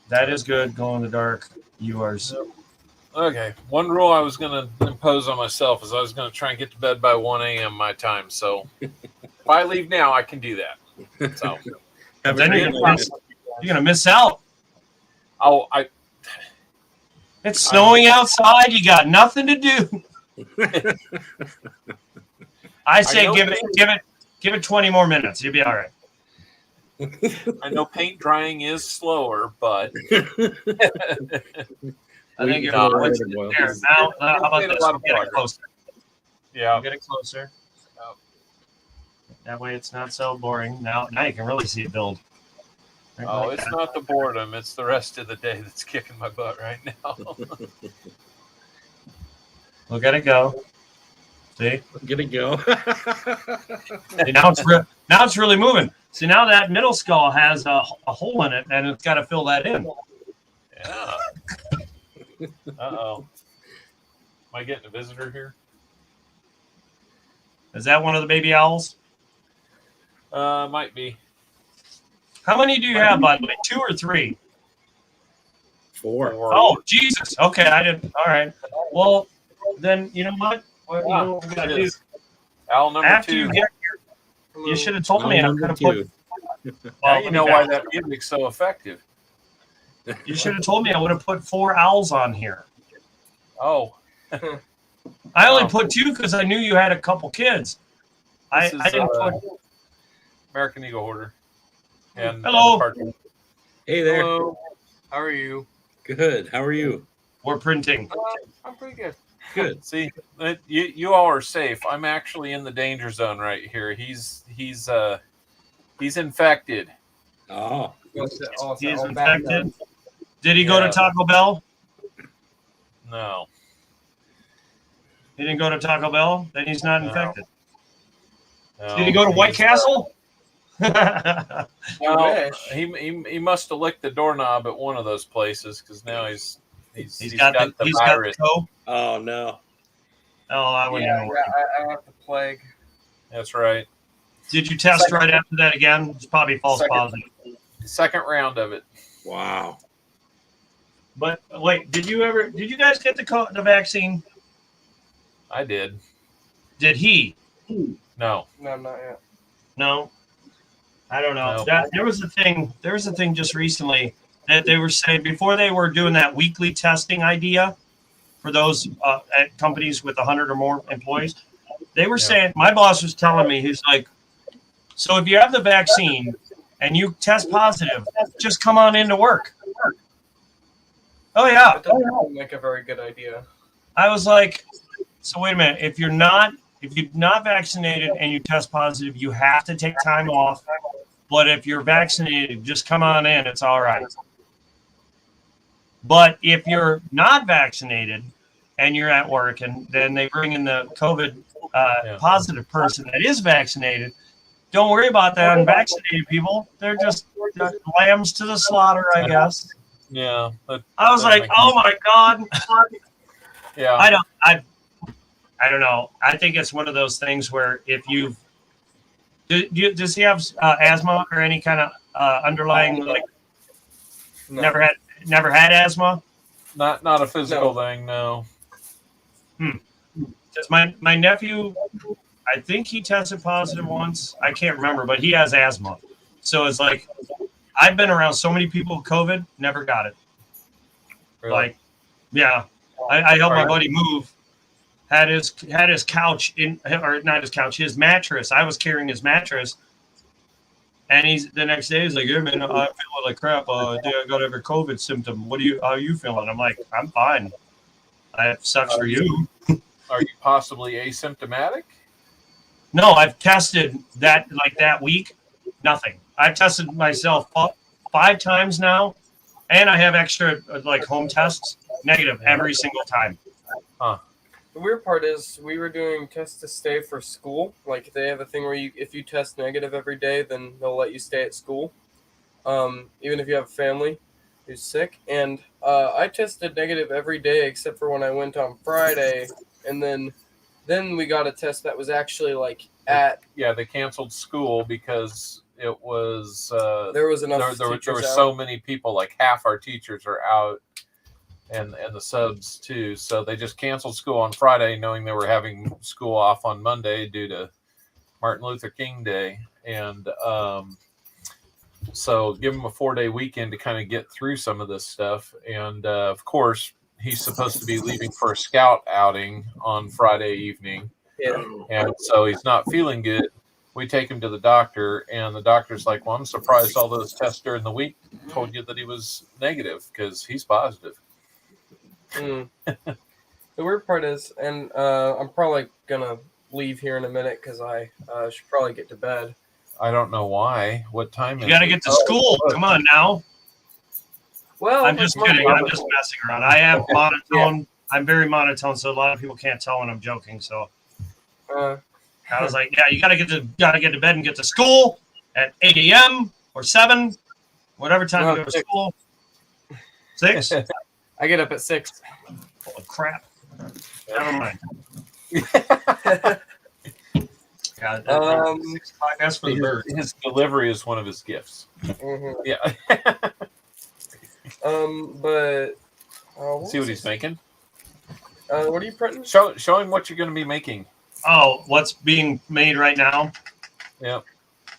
that is good. Glow in the dark. Yours. Okay. One rule I was going to impose on myself is I was going to try and get to bed by 1 a.m. my time. So if I leave now, I can do that. So Have a Then great you're night. gonna miss out. I It's snowing outside. You got nothing to do. I say know. give it 20 more minutes. You'll be all right. I know paint drying is slower, but I think you're Well, once well, you're there. Now, how about made a this? lot of Get it progress. closer. yeah, Get it closer. Yep. That way it's not so boring. Now you can really see it build. Right oh, like it's that. not the boredom; it's the rest of the day that's kicking my butt right now. Look at it go. See? Get it go. See, now it's really moving. See, now that middle skull has a hole in it, and it's got to fill that in. Yeah. Uh-oh. Am I getting a visitor here? Is that one of the baby owls? Might be. How many do you have, by the way? 2 or 3? 4. Oh, Jesus. Okay, I didn't. All right. Well, then you know what? What you know what we gotta do? Owl number After 2. you get here, you should have told me. I could have put. Now Well, you let know me why back. that music's so effective. You should have told me. I would have put 4 owls on here. Oh, I only Oh. put 2 because I knew you had a couple kids. I This is, didn't put. American Eagle Hoarder. And Hello. and Parker. Hey there. Hello. How are you? Good. How are you? We're printing. I'm pretty good. Good. See, you all are safe. I'm actually in the danger zone right here. He's infected. Oh, He's infected. Did he go to Yeah. Taco Bell? No. He didn't go to Taco Bell? Then he's not No. infected. No, Did he go to White he's, Castle? No, he must have licked the doorknob at one of those places because now he's got the virus. toe. oh no. Oh, I wouldn't even worry. I have the plague. That's right. Did you test right after that again? It's probably false Second. positive. Second round of it. Wow. But wait, did you guys get the vaccine? I did. Did he? No. No, not yet. No. I don't know. No. There was a thing just recently that they were saying before they were doing that weekly testing idea for those at companies with 100 or more employees. They were saying, my boss was telling me, he's like, so if you have the vaccine and you test positive, just come on into work. Oh yeah. That doesn't seem like a very good idea. I was like, so wait a minute. If you're not vaccinated and you test positive, you have to take time off. But if you're vaccinated, just come on in. It's all right. But if you're not vaccinated and you're at work and then they bring in the COVID positive person that is vaccinated, don't worry about that unvaccinated people. They're just lambs to the slaughter, I guess. Yeah. I was like, oh my God. Yeah. I don't know. I think it's one of those things where if does he have asthma or any kind of underlying like No. never had asthma? Not a physical thing. No. Because my nephew, I think he tested positive once. I can't remember, but he has asthma. So it's like I've been around so many people with COVID, never got it. Really? Like, yeah, I helped my buddy move. Had his couch or not his couch, his mattress. I was carrying his mattress, and the next day he's like, "Yeah, man, I'm feeling like crap. I got every COVID symptom. How are you feeling?" I'm like, "I'm fine. It sucks for you." Are you possibly asymptomatic? No, I've tested that week. Nothing. I've tested myself 5 times now, and I have extra home tests. Negative every single time. The weird part is we were doing test to stay for school. Like they have a thing where if you test negative every day, then they'll let you stay at school, even if you have a family who's sick. And I tested negative every day except for when I went on Friday, and then we got a test that was actually They canceled school because it was there was enough. there were teachers so out. many people, like half our teachers are out, and the subs too. So they just canceled school on Friday, knowing they were having school off on Monday due to Martin Luther King Day, and so give them a 4-day weekend to kind of get through some of this stuff. And of course, he's supposed to be leaving for a scout outing on Friday evening. Yeah. And so he's not feeling good. We take him to the doctor, and the doctor's like, well, I'm surprised all those tests during the week told you that he was negative because he's positive. The weird part is, and I'm probably going to leave here in a minute because I should probably get to bed. I don't know why. What time is You got to it? get to school. Come on now. Well, I'm just it's kidding. Monday. I'm just messing around. I have monotone. I'm very monotone, so a lot of people can't tell when I'm joking. So I was like, yeah, you got to get to bed and get to school at 8 a.m. or 7, whatever time you go to 6. school. 6? I get up at 6. Holy crap. Never mind. Yeah, 6 o'clock, that's for the birds. His delivery is one of his gifts. Mhm. Yeah. But See what he's making? what are you printing? Show him what you're going to be making. Oh, what's being made right now? Yeah.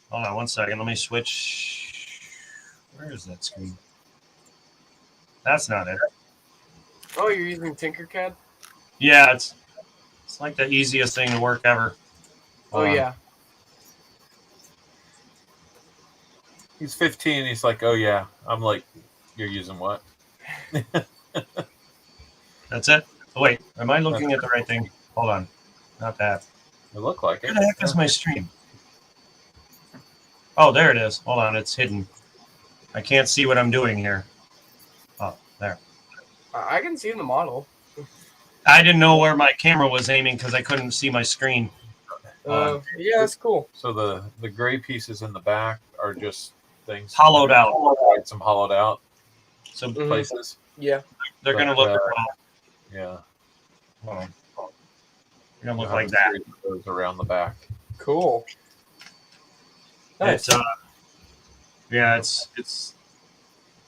Hold on one second. Let me switch. Where is that screen? That's not it. Oh, you're using Tinkercad? Yeah, It's like the easiest thing to work ever. Oh yeah. He's 15. He's like, oh yeah. I'm like, you're using what? That's it. Oh, wait, am I looking at the right thing? Hold on. Not that. It looked like Where it. the heck is my stream? Oh, there it is. Hold on, it's hidden. I can't see what I'm doing here. Oh, there. I can see the model. I didn't know where my camera was aiming because I couldn't see my screen. Yeah, that's cool. So the gray pieces in the back are just things Hollowed out. Some hollowed out So Mhm. places. Yeah. they're going to But, look, Yeah. hold on. They're going to look How like the that. street goes around the back. Cool. Nice. It's yeah, it's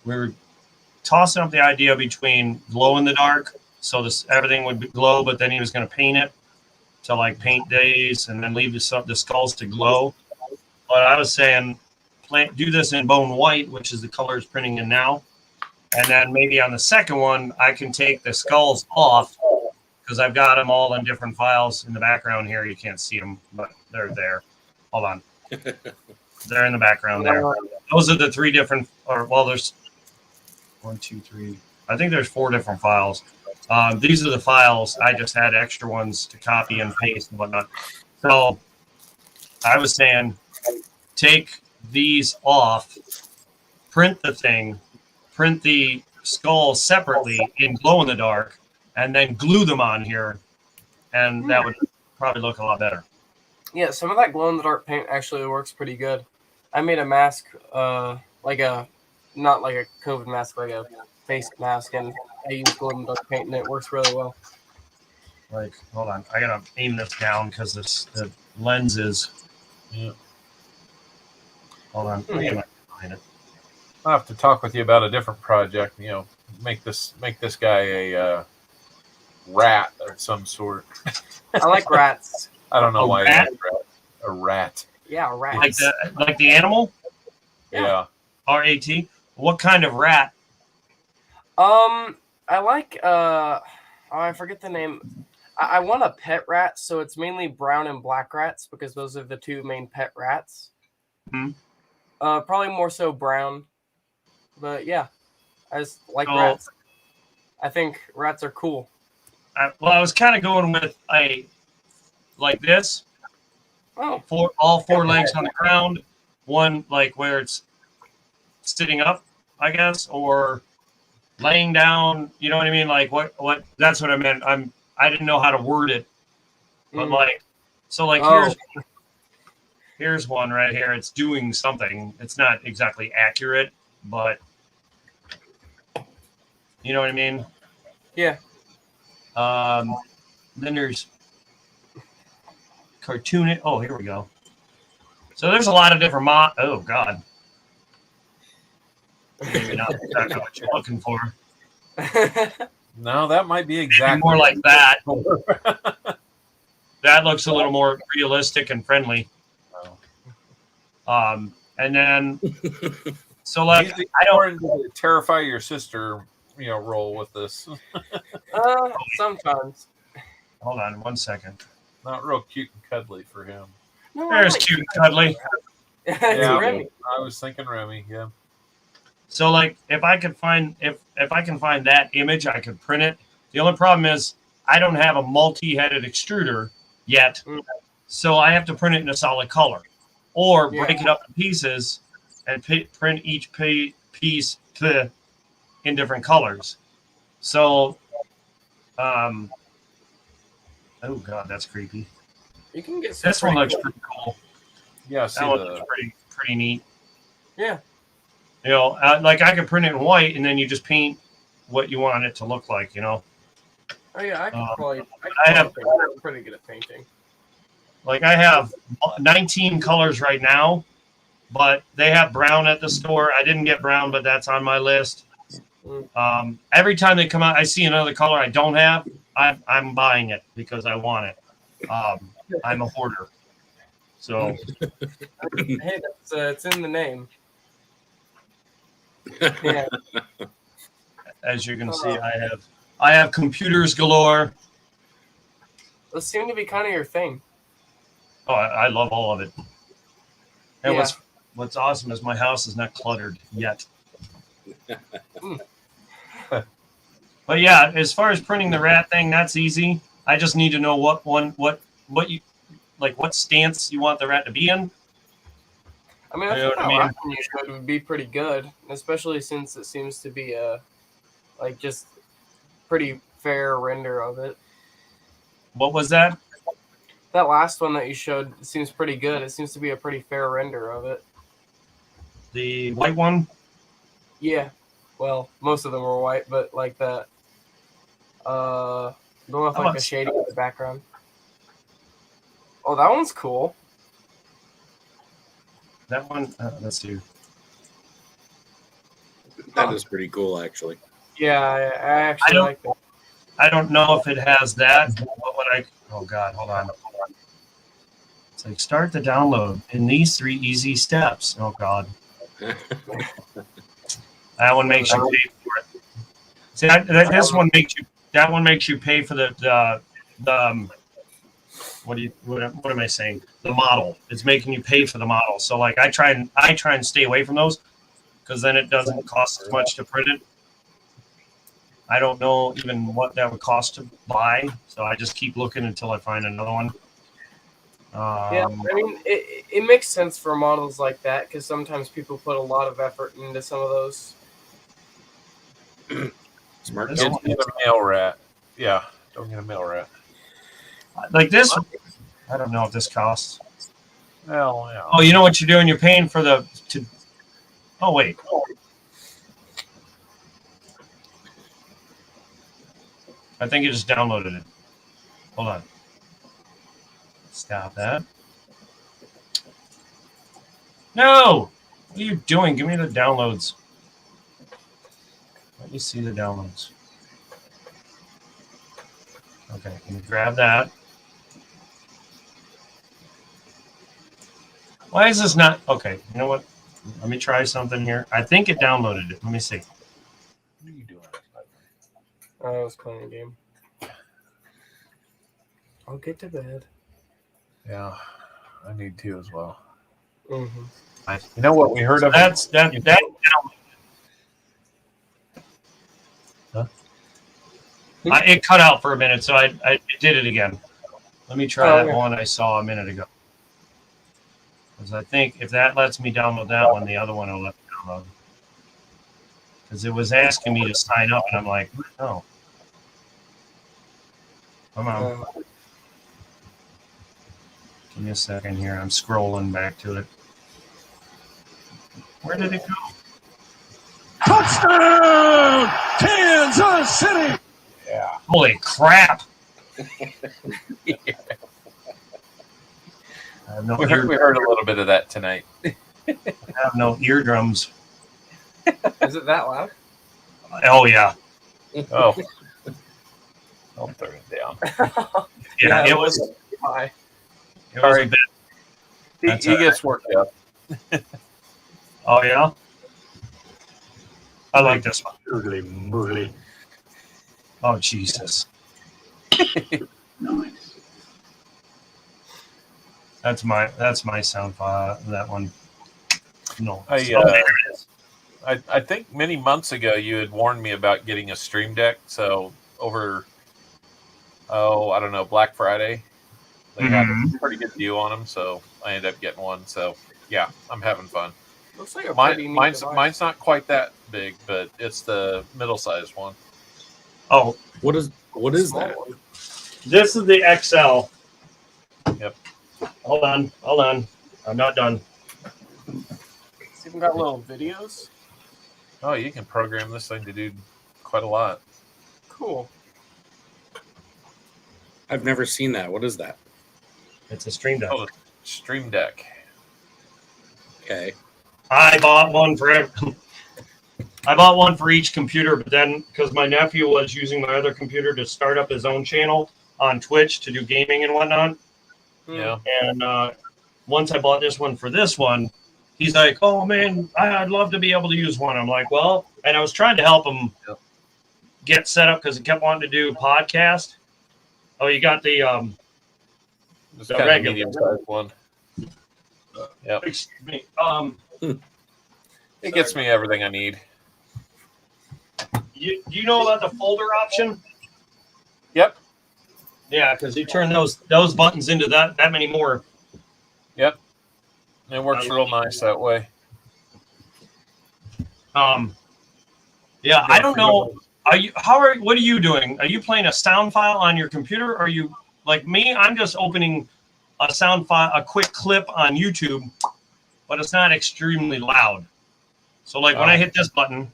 we were tossing up the idea between glow in the dark, so this everything would glow, but then he was going to paint it to like paint days, and then leave the skulls to glow. But I was saying, do this in bone white, which is the color it's printing in now, and then maybe on the second one I can take the skulls off because I've got them all in different files in the background here. You can't see them, but they're there. Hold on. They're in the background there. Those are the three different, there's 1, 2, 3. I think there's 4 different files. These are the files. I just had extra ones to copy and paste and whatnot. So I was saying, take these off, print the thing, print the skulls separately in glow in the dark, and then glue them on here, and that would probably look a lot better. Yeah, some of that glow in the dark paint actually works pretty good. I made a mask, like a, not like a COVID mask, like a face mask, and I used glow in the dark paint, and it works really well. Like, hold on, I gotta aim this down because the lens is. Yeah. Hold on, I gotta find it. I'll have to talk with you about a different project. You know, make this guy a rat of some sort. I like rats. I don't know A why. rat? A rat. Yeah, rats. Like the animal, Yeah. RAT. What kind of rat? I like I forget the name. I want a pet rat, so it's mainly brown and black rats because those are the 2 main pet rats. Hmm. Probably more so brown, but yeah, I just like Oh. rats. I think rats are cool. I was kind of going with a like this. Oh, All 4 legs on the ground, one like where it's sitting up, I guess, or laying down. You know what I mean? Like what? That's what I meant. I didn't know how to word it, but like, so like Oh. here's one right here. It's doing something. It's not exactly accurate, but you know what I mean? Yeah. Then there's cartoon. Oh, here we go. So there's a lot of different Oh God. Maybe not exactly what you're looking for. No, that might be exactly More like that. That looks a little more realistic and friendly. And then, so like, Easy I don't. to terrify your sister, role with this. Sometimes. Hold on 1 second. Not real cute and cuddly for him. No, I There's like cute and cuddly. it's Yeah. Remy. I was thinking Remy. Yeah. So like, if I can find that image, I could print it. The only problem is I don't have a multi-headed extruder yet, so I have to print it in a solid color, or break it up in pieces and print each piece in different colors. So, oh God, that's creepy. You can get some This one pretty looks pretty cool. Yeah. See That one the looks pretty neat. Yeah. You know, like I could print it in white, and then you just paint what you want it to look like. You know, Oh yeah, I can probably. I'm pretty good at painting. like I have 19 colors right now, but they have brown at the store. I didn't get brown, but that's on my list. Every time they come out, I see another color I don't have. I'm buying it because I want it. I'm a hoarder. So Hey, that's it's in the name. Yeah. as you can see, I have computers galore. Those seem to be kind of your thing. Oh, I love all of it. And Yeah. what's awesome is my house is not cluttered yet. But yeah, as far as printing the rat thing, that's easy. I just need to know what you like, what stance you want the rat to be in. I mean, I You know think what I that mean? last one you showed would be pretty good, especially since it seems to be a like just pretty fair render of it. What was that? That last one that you showed seems pretty good. It seems to be a pretty fair render of it. The white one? Yeah. Well, most of them were white, but like that. Going with How like about- a shading in the background. Oh, that one's cool. That one? Let's see. That is pretty cool, actually. Yeah, I actually don't- like that. I don't know if it has that. But what I? Oh God, hold on. It's like start the download in these 3 easy steps. Oh God, that one makes you pay for it. See, this one makes you. That one makes you pay for the what am I saying? The model. It's making you pay for the model. So like I try and stay away from those because then it doesn't cost as much to print it. I don't know even what that would cost to buy, so I just keep looking until I find another one. Yeah, I mean, it makes sense for models like that because sometimes people put a lot of effort into some of those. Smart. This kid. one- Don't get a male rat. Yeah, don't get a male rat. like this. I don't know if this costs. Well, yeah. Oh, you know what you're doing? You're paying for Oh wait. I think you just downloaded it. Hold on. Stop that. No! What are you doing? Give me the downloads. Let me see the downloads. Okay, can you grab that? Why is this not? Okay, you know what? Let me try something here. I think it downloaded it. Let me see. What are you doing? I was playing a game. I'll get to bed. Yeah, I need to as well. Mm-hmm. You know what we heard So of? that downloaded. Huh? It cut out for a minute, so I did it again. Let me try Oh, that okay. one I saw a minute ago. Because I think if that lets me download that one, the other one will let me download. Because it was asking me to sign up, and I'm like, no. Come on. Give me a second here. I'm scrolling back to it. Where did it go? Touchdown, Kansas City! Yeah. Holy crap! I have no We heard a little bit of that tonight. I have no eardrums. Is it that loud? Oh yeah, Oh. I'll turn it down. yeah. It was. Hi. It was a bit. He That's all gets worked up. Oh yeah. I like this one. Ugly moogly. Oh Jesus. That's my sound file. That one. No. I, Oh, there it is. I think many months ago you had warned me about getting a Stream Deck. So over, I don't know, Black Friday, they had a pretty good deal on them. So I ended up getting one. So yeah, I'm having fun. Looks like a pretty neat Mine's device. not quite that big, but it's the middle-sized one. Oh, What is Small that? one. this is the XL. Yep. Hold on. I'm not done. It's even got little videos. Oh, you can program this thing to do quite a lot. Cool. I've never seen that. What is that? It's a Stream Deck. Oh, Stream Deck. Okay. I bought one for each computer, but then because my nephew was using my other computer to start up his own channel on Twitch to do gaming and whatnot, Yeah. and once I bought this one for this one, he's like, "Oh man, I'd love to be able to use one." I'm like, "Well," and I was trying to help him get set up because he kept wanting to do podcast. Oh, you got the Just The kind of regular. medium-sized one. Yep. It gets me everything I need. You know about the folder option? Yep. Yeah, because you turn those buttons into that many more. Yep. It works real nice that way. Yeah, I don't know. What are you doing? Are you playing a sound file on your computer? Or are you like me? I'm just opening a sound file, a quick clip on YouTube, but it's not extremely loud. So like when I hit this button,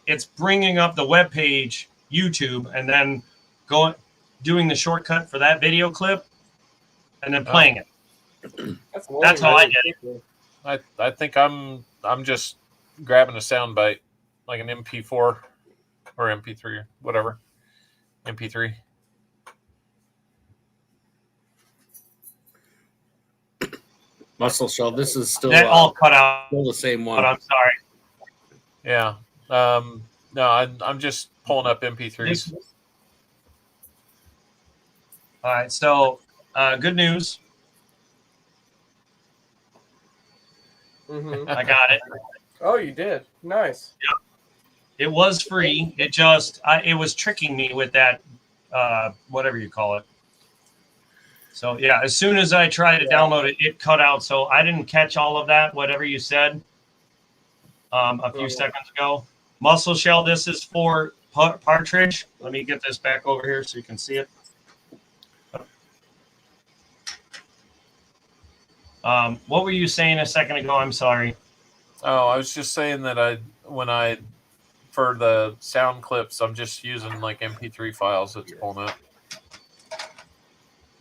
it's bringing up the web page, YouTube, and then doing the shortcut for that video clip, and then playing it. That's how I did it. I think I'm just grabbing a sound bite, like an MP4 or MP3 or whatever. MP3. Muscle Shell, this is still, That all cut out, still the same one. but I'm sorry. Yeah. No, I'm just pulling up MP3s. All right, so good news. Mm-hmm. I got it. Oh, you did. Nice. It was free. It just it was tricking me with that whatever you call it. So yeah, as soon as I tried to download it, it cut out. So I didn't catch all of that. Whatever you said a few seconds ago. Muscle Shell. This is for Partridge. Let me get this back over here so you can see it. What were you saying a second ago? I'm sorry. Oh, I was just saying that for the sound clips, I'm just using like MP3 files that's pulling up.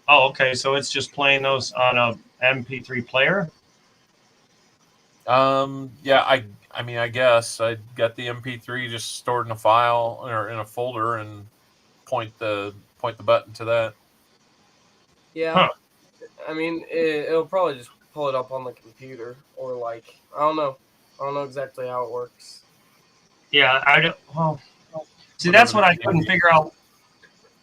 Oh, okay. So it's just playing those on a MP3 player. Yeah, I mean, I guess I got the MP3 just stored in a file or in a folder and point the button to that. Yeah. Huh. I mean, it'll probably just pull it up on the computer or like, I don't know exactly how it works. Yeah, I don't. Well, see, that's what I couldn't figure out.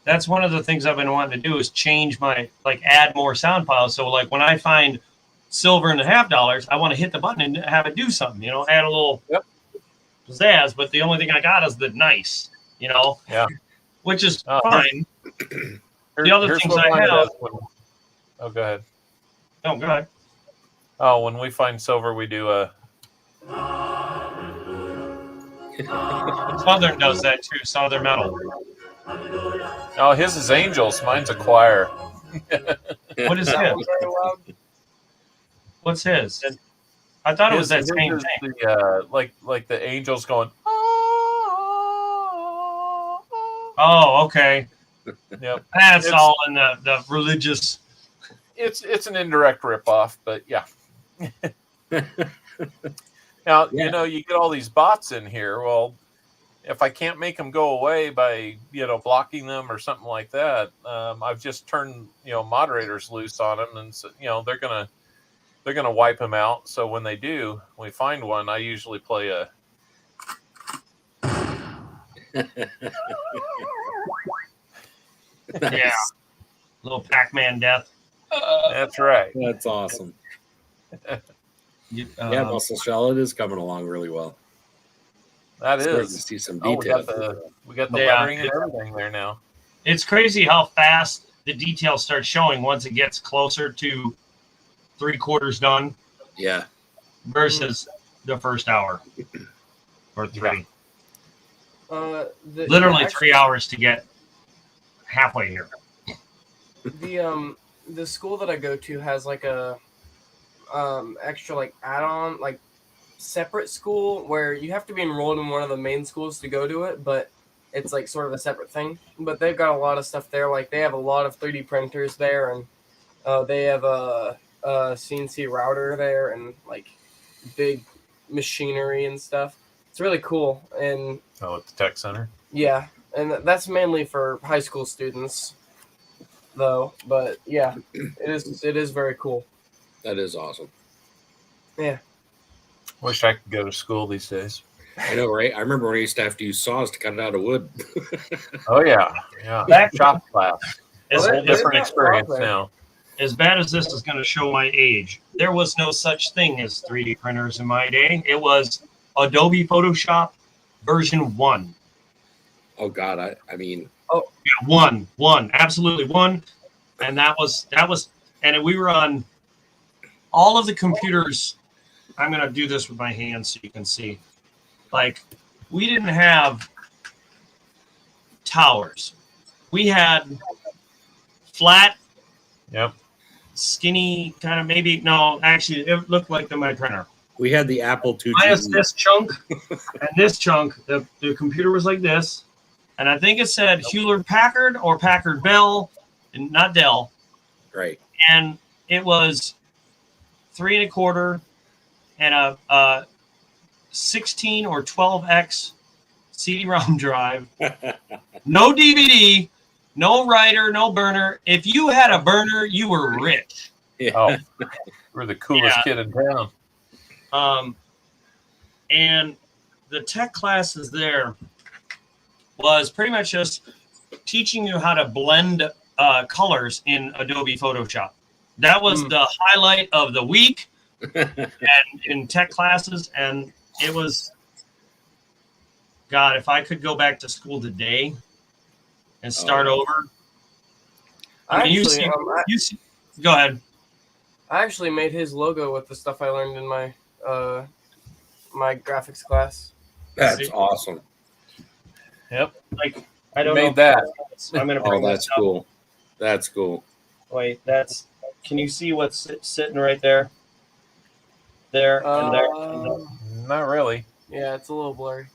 That's one of the things I've been wanting to do is change my add more sound files. So like when I find $silver.50, I want to hit the button and have it do something. Add a little pizzazz. But the only thing I got is the nice. Yeah. Which is fine. The other Here's things what I mine have. does oh, go ahead. Oh, go ahead. Oh, when we find silver, we do a. Southern does that too. Southern Metal. Oh, his is angels. Mine's a choir. What is That his? one's very loud. What's his? I thought it was that His same is thing. the, like the angels going. Oh, okay. Yep. That's It's- all in the religious. It's an indirect ripoff, but yeah. Now, you get all these bots in here. Well, if I can't make them go away by, blocking them or something like that, I've just turned, moderators loose on them, and so, they're gonna wipe them out. So when they do, when we find one, I usually play a. Yeah. Little Pac-Man death. That's right. That's awesome. Yeah, Yeah, Muscle Shell, it is coming along really well. That It's great to is. see some Oh, detail. we got the Yeah. lettering and everything there now. It's crazy how fast the details start showing once it gets closer to 3/4 done Yeah. versus the first hour or 3. Literally 3 hours to get halfway here. The school that I go to has like a extra like add-on like separate school where you have to be enrolled in one of the main schools to go to it, but it's like sort of a separate thing. But they've got a lot of stuff there. Like they have a lot of 3D printers there, and they have a CNC router there, and like big machinery and stuff. It's really cool. And Oh, at the tech center. yeah, and that's mainly for high school students, though. But yeah, it is very cool. That is awesome. Yeah. Wish I could go to school these days. I know, right? I remember when I used to have to use saws to cut it out of wood. Oh yeah, yeah. Back- Shop class. As, Well, Whole different got experience software. now. as bad as this is going to show my age, there was no such thing as 3D printers in my day. It was Adobe Photoshop version 1. Oh God, I mean, Yeah, one, absolutely one. And that was, and we were on all of the computers. I'm going to do this with my hands so you can see. Like, we didn't have towers. We had flat, Yep. skinny, kind of maybe, no, actually, it looked like my printer. we had the Apple II. Minus this chunk and this chunk, the computer was like this. And I think it said Hewlett Packard or Packard Bell, and not Dell. Right. And it was 3 1/4 and a 16 or 12x CD-ROM drive. No DVD, no writer, no burner. If you had a burner, you were rich. Yeah. Oh, we're the coolest Yeah. kid in town. And the tech classes there was pretty much just teaching you how to blend colors in Adobe Photoshop. That was the highlight of the week and in tech classes. And it was, God, if I could go back to school today and start over. I mean, Actually, you see, go ahead. I actually made his logo with the stuff I learned in my my graphics class. That's awesome. Yep. Like, I don't Made know. that. I'm going to Oh, bring that's this up. cool. That's cool. Wait, can you see what's sitting right there? There and there. And there. Not really. Yeah, it's a little blurry.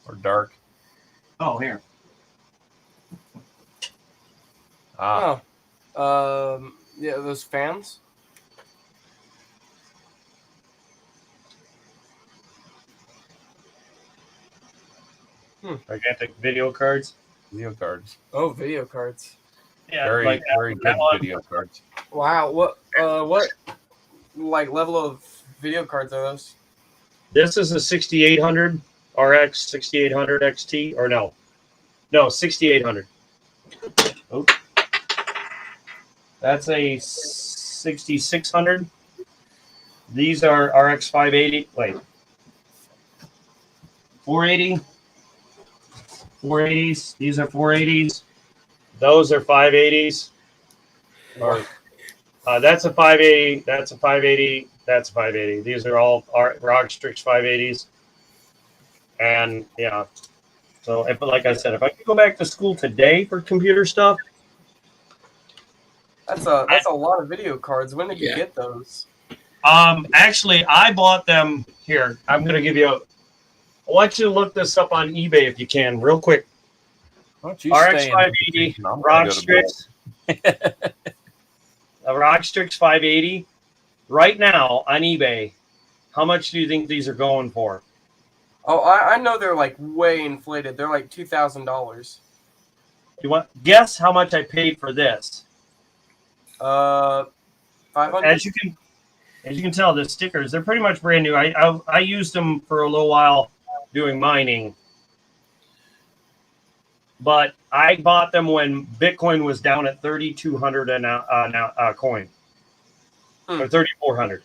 Or dark. Oh, here. Ah. Oh, yeah, those fans. Gigantic video cards. Video cards. Oh, video cards. Yeah, Very, like very that good one. video cards. Wow, what like level of video cards are those? This is a 6800 RX 6800 XT, or no, 6800. Oh, that's a 6600. These are RX 580. Wait, 480. 480s. These are 480s. Those are 580s. Or that's a 580. That's a 580. That's a 580. These are all Rockstrix 580s. And yeah, so if, like I said, if I could go back to school today for computer stuff, That's a lot of video cards. When did you Yeah. get those? actually, I bought them here. I'm gonna give you I want you to look this up on eBay if you can, real quick. Why don't you RX stay in 580 education? I'm gonna go to bed. Rockstrix. A Rockstrix 580 right now on eBay. How much do you think these are going for? Oh, I know they're like way inflated. They're like $2,000. You want guess how much I paid for this? 500. As you can tell, the stickers, they're pretty much brand new. I used them for a little while doing mining, but I bought them when Bitcoin was down at 3,200 a coin, or 3,400.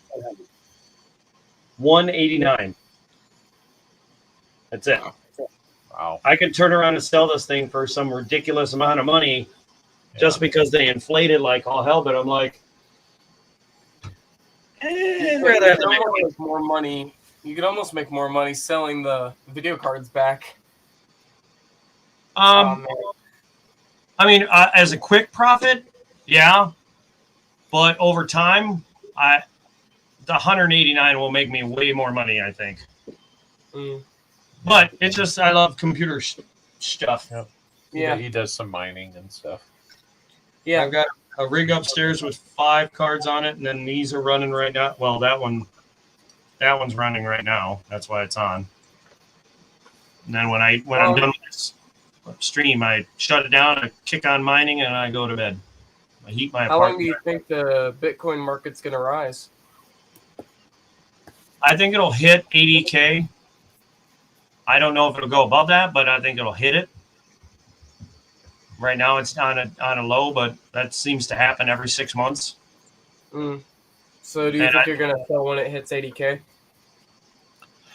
189. That's it. Wow. I could turn around and sell this thing for some ridiculous amount of money just because they inflated like all hell. But I'm like, I'd rather have to make almost make more money. You could almost make more money selling the video cards back. Oh, man. I mean, as a quick profit, yeah, but over time, the 189 will make me way more money, I think. Mm. But it's just I love computer stuff. Yeah. He does some mining and stuff. Yeah. I've got a rig upstairs with 5 cards on it, and then these are running right now. Well, that one's running right now. That's why it's on. And then when I'm done with this stream, I shut it down, I kick on mining, and I go to bed. I heat my How long apartment. do you think the Bitcoin market's going to rise? I think it'll hit 80K. I don't know if it'll go above that, but I think it'll hit it. Right now it's on a low, but that seems to happen every 6 months. So do you And think you're gonna sell when it hits 80K?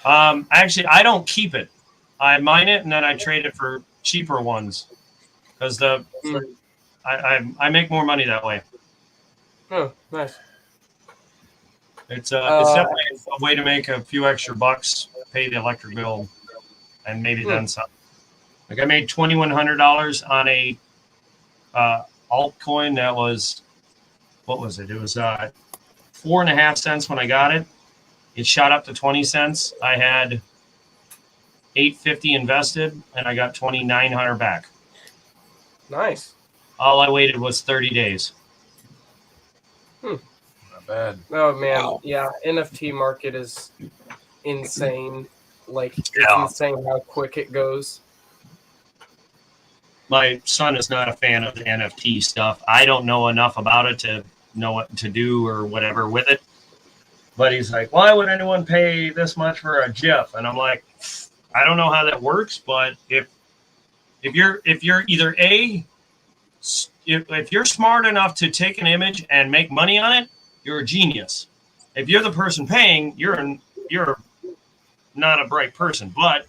Actually, I don't keep it. I mine it and then I trade it for cheaper ones because I make more money that way. Oh, nice. It's definitely a way to make a few extra bucks, pay the electric bill, and maybe then some. Like I made $2,100 on a altcoin that was, what was it? It was 4.5 cents when I got it. It shot up to 20 cents. I had $850 invested, and I got $2,900 back. Nice. All I waited was 30 days. Not bad. Oh man, Wow. yeah. NFT market is insane. Like it's Yeah. insane how quick it goes. My son is not a fan of the NFT stuff. I don't know enough about it to know what to do or whatever with it. But he's like, why would anyone pay this much for a GIF? And I'm like, I don't know how that works, but if you're either if you're smart enough to take an image and make money on it, you're a genius. If you're the person paying, you're not a bright person. But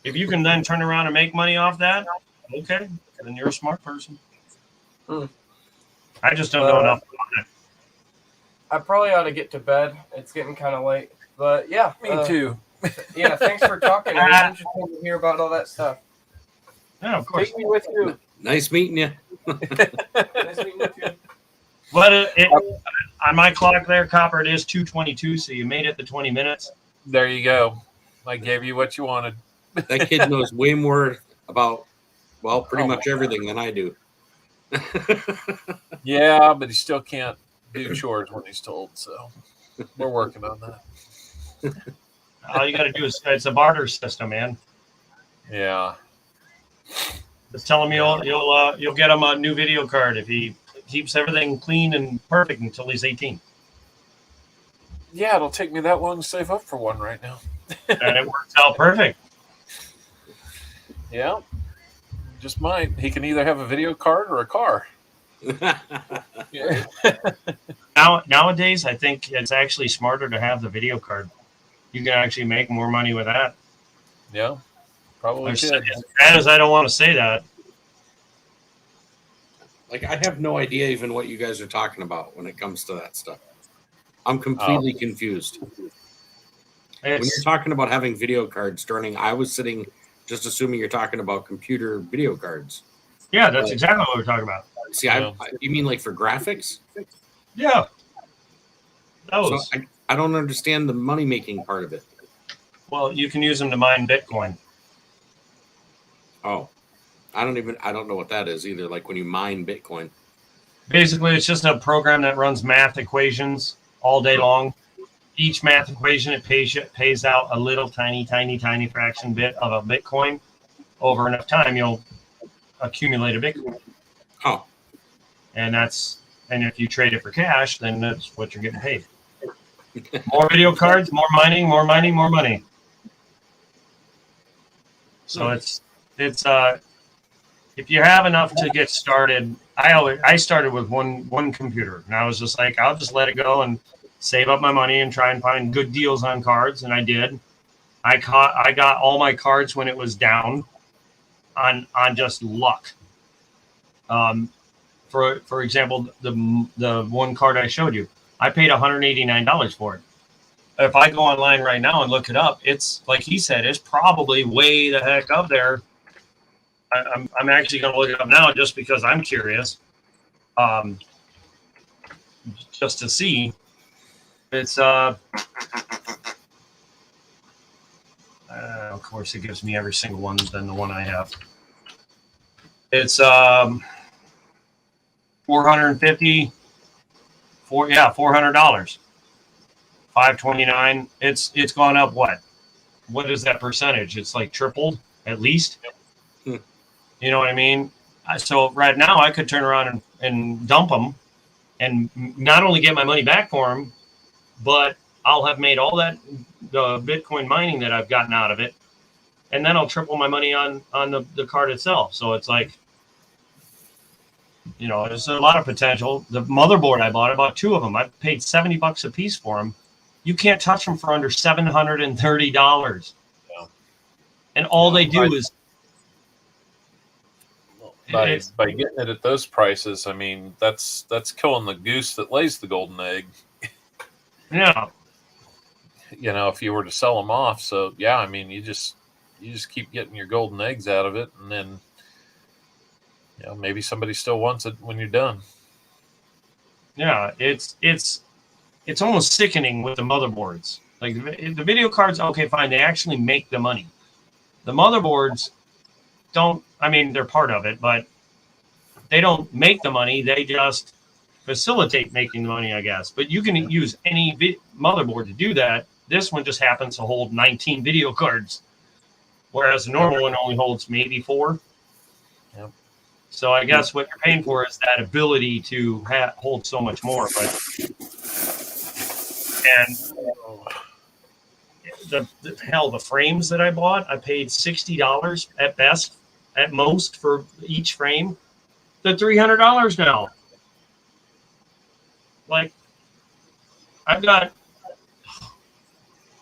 if you can then turn around and make money off that, okay, then you're a smart person. I just don't know enough about it. I probably ought to get to bed. It's getting kind of late. But yeah. Me too. Yeah, thanks for talking. It was interesting to hear about all that stuff. Yeah, of course. Take me with you. Nice meeting you. Nice meeting with you. But on my clock there, Copper, it is 2:22, so you made it the 20 minutes. There you go. I gave you what you wanted. That kid knows way more about, well, pretty Oh much my everything than I do. Yeah, but he still can't do chores when he's told. So we're working on that. All you got to do is it's a barter system, man. Yeah. Just tell him you'll get him a new video card if he keeps everything clean and perfect until he's 18. Yeah, it'll take me that long to save up for one right now. And it works out perfect. Yeah. Just might. He can either have a video card or a car. Yeah. Nowadays, I think it's actually smarter to have the video card. You can actually make more money with that. Yeah. Probably As should. bad as I don't want to say that. Like, I have no idea even what you guys are talking about when it comes to that stuff. I'm completely confused. When you're talking about having video cards, Sterling, I was sitting just assuming you're talking about computer video cards. Yeah, that's exactly what we're talking about. See, you mean like for graphics? Yeah. So I don't understand the money making part of it. Well, you can use them to mine Bitcoin. Oh, I don't know what that is either. Like when you mine Bitcoin. Basically, it's just a program that runs math equations all day long. Each math equation, it pays out a little tiny fraction bit of a Bitcoin. Over enough time, you'll accumulate a Bitcoin. Oh. And if you trade it for cash, then that's what you're getting paid. More video cards, more mining, more money. So it's if you have enough to get started, I started with one computer, and I was just like, I'll just let it go and save up my money and try and find good deals on cards, and I did. I got all my cards when it was down on just luck. For example, the one card I showed you, I paid $189 for it. If I go online right now and look it up, it's like he said, it's probably way the heck up there. I'm actually going to look it up now just because I'm curious, just to see. It's of course it gives me every single one than the one I have. It's $400. $529. It's gone up what is that percentage? It's like tripled at least. You know what I mean? So right now I could turn around and dump them and not only get my money back for them, but I'll have made all that the Bitcoin mining that I've gotten out of it, and then I'll triple my money on the card itself. So it's like You know, there's a lot of potential. The motherboard I bought two of them. I paid $70 a piece for them. You can't touch them for under $730. Yeah. And all they do Right. is By getting it at those prices, I mean that's killing the goose that lays the golden egg. yeah. You know, if you were to sell them off. So yeah, I mean you just keep getting your golden eggs out of it, and then you know maybe somebody still wants it when you're done. Yeah, it's almost sickening with the motherboards. Like the video cards, okay, fine, they actually make the money. The motherboards don't. I mean, they're part of it, but they don't make the money. They just facilitate making the money, I guess. But you can use any motherboard to do that. This one just happens to hold 19 video cards, whereas the normal one only holds maybe 4. Yep. So I guess what you're paying for is that ability to hold so much more. But and the frames that I bought, I paid $60 at best, at most for each frame. They're $300 now. Like I've got,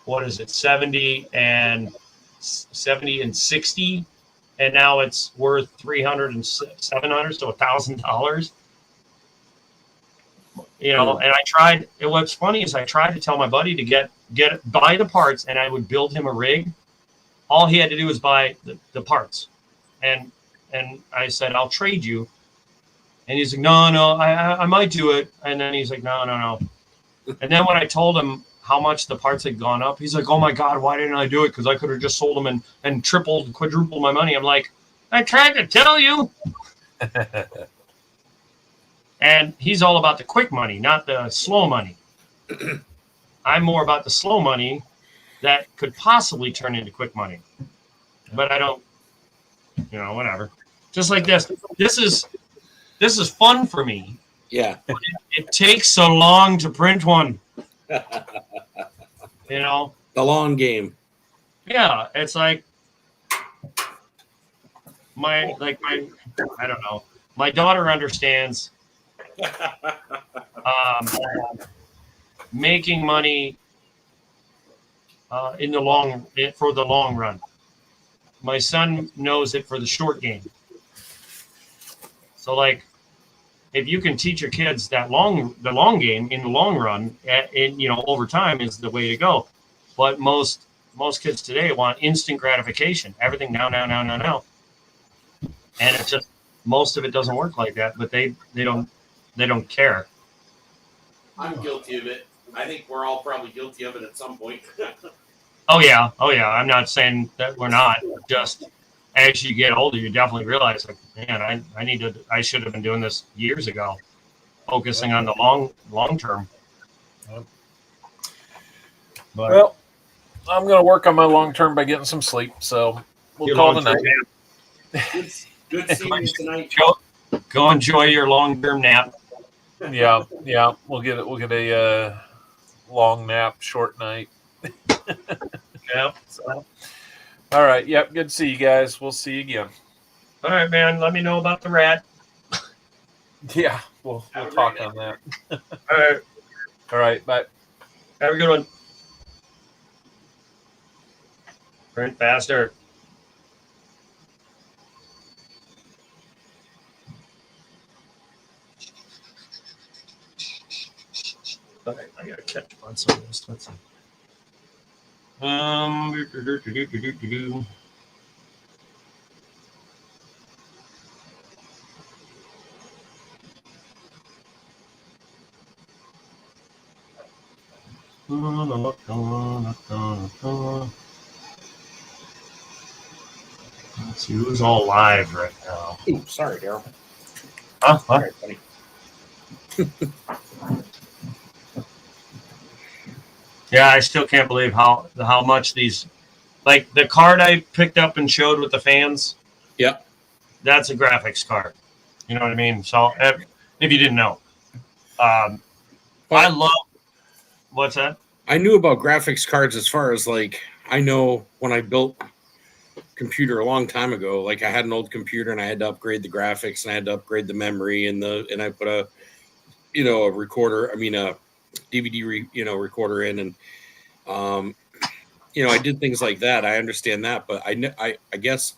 what is it, 70 and 60, and now it's worth $300 and $700, so $1,000. You know, and I tried. What's funny is I tried to tell my buddy to buy the parts, and I would build him a rig. All he had to do was buy the parts, and I said, I'll trade you. And he's like, no, I might do it. And then he's like, no. And then when I told him how much the parts had gone up, he's like, oh my God, why didn't I do it? Because I could have just sold them and tripled, quadrupled my money. I'm like, I tried to tell you. And he's all about the quick money, not the slow money. I'm more about the slow money that could possibly turn into quick money. But I don't, you know, whatever. Just like this. This is fun for me. Yeah. It takes so long to print one. You know? The long game. Yeah, it's like my I don't know. My daughter understands making money for the long run. My son knows it for the short game. So like, if you can teach your kids the long game in the long run, over time is the way to go. But most kids today want instant gratification, everything now. And it's just, most of it doesn't work like that, but they don't care. I'm guilty of it. I think we're all probably guilty of it at some point. Oh yeah. I'm not saying that we're not. Just as you get older, you definitely realize, like, man, I should have been doing this years ago, focusing on the long term. But Well, I'm going to work on my long term by getting some sleep. So we'll call it a night. Good seeing you tonight. Go enjoy your long-term nap. Yeah. We'll get a long nap, short night. Yeah. So, all right. Yep. Good to see you guys. We'll see you again. All right, man. Let me know about the rat. Yeah. We'll talk on that. All right. All right. Bye. Have a good one. Print faster. Okay, I gotta catch up on some of this. Let's see. Let's see who's all live right now. Ooh, sorry, Daryl. Huh? What? Sorry, buddy. Yeah, I still can't believe how much these, like the card I picked up and showed with the fans. Yep. That's a graphics card. You know what I mean? So if you didn't know, I love. What's that? I knew about graphics cards as far as like I know when I built computer a long time ago. Like I had an old computer and I had to upgrade the graphics and I had to upgrade the memory and I put a recorder, a DVD recorder in, and I did things like that. I understand that, but I guess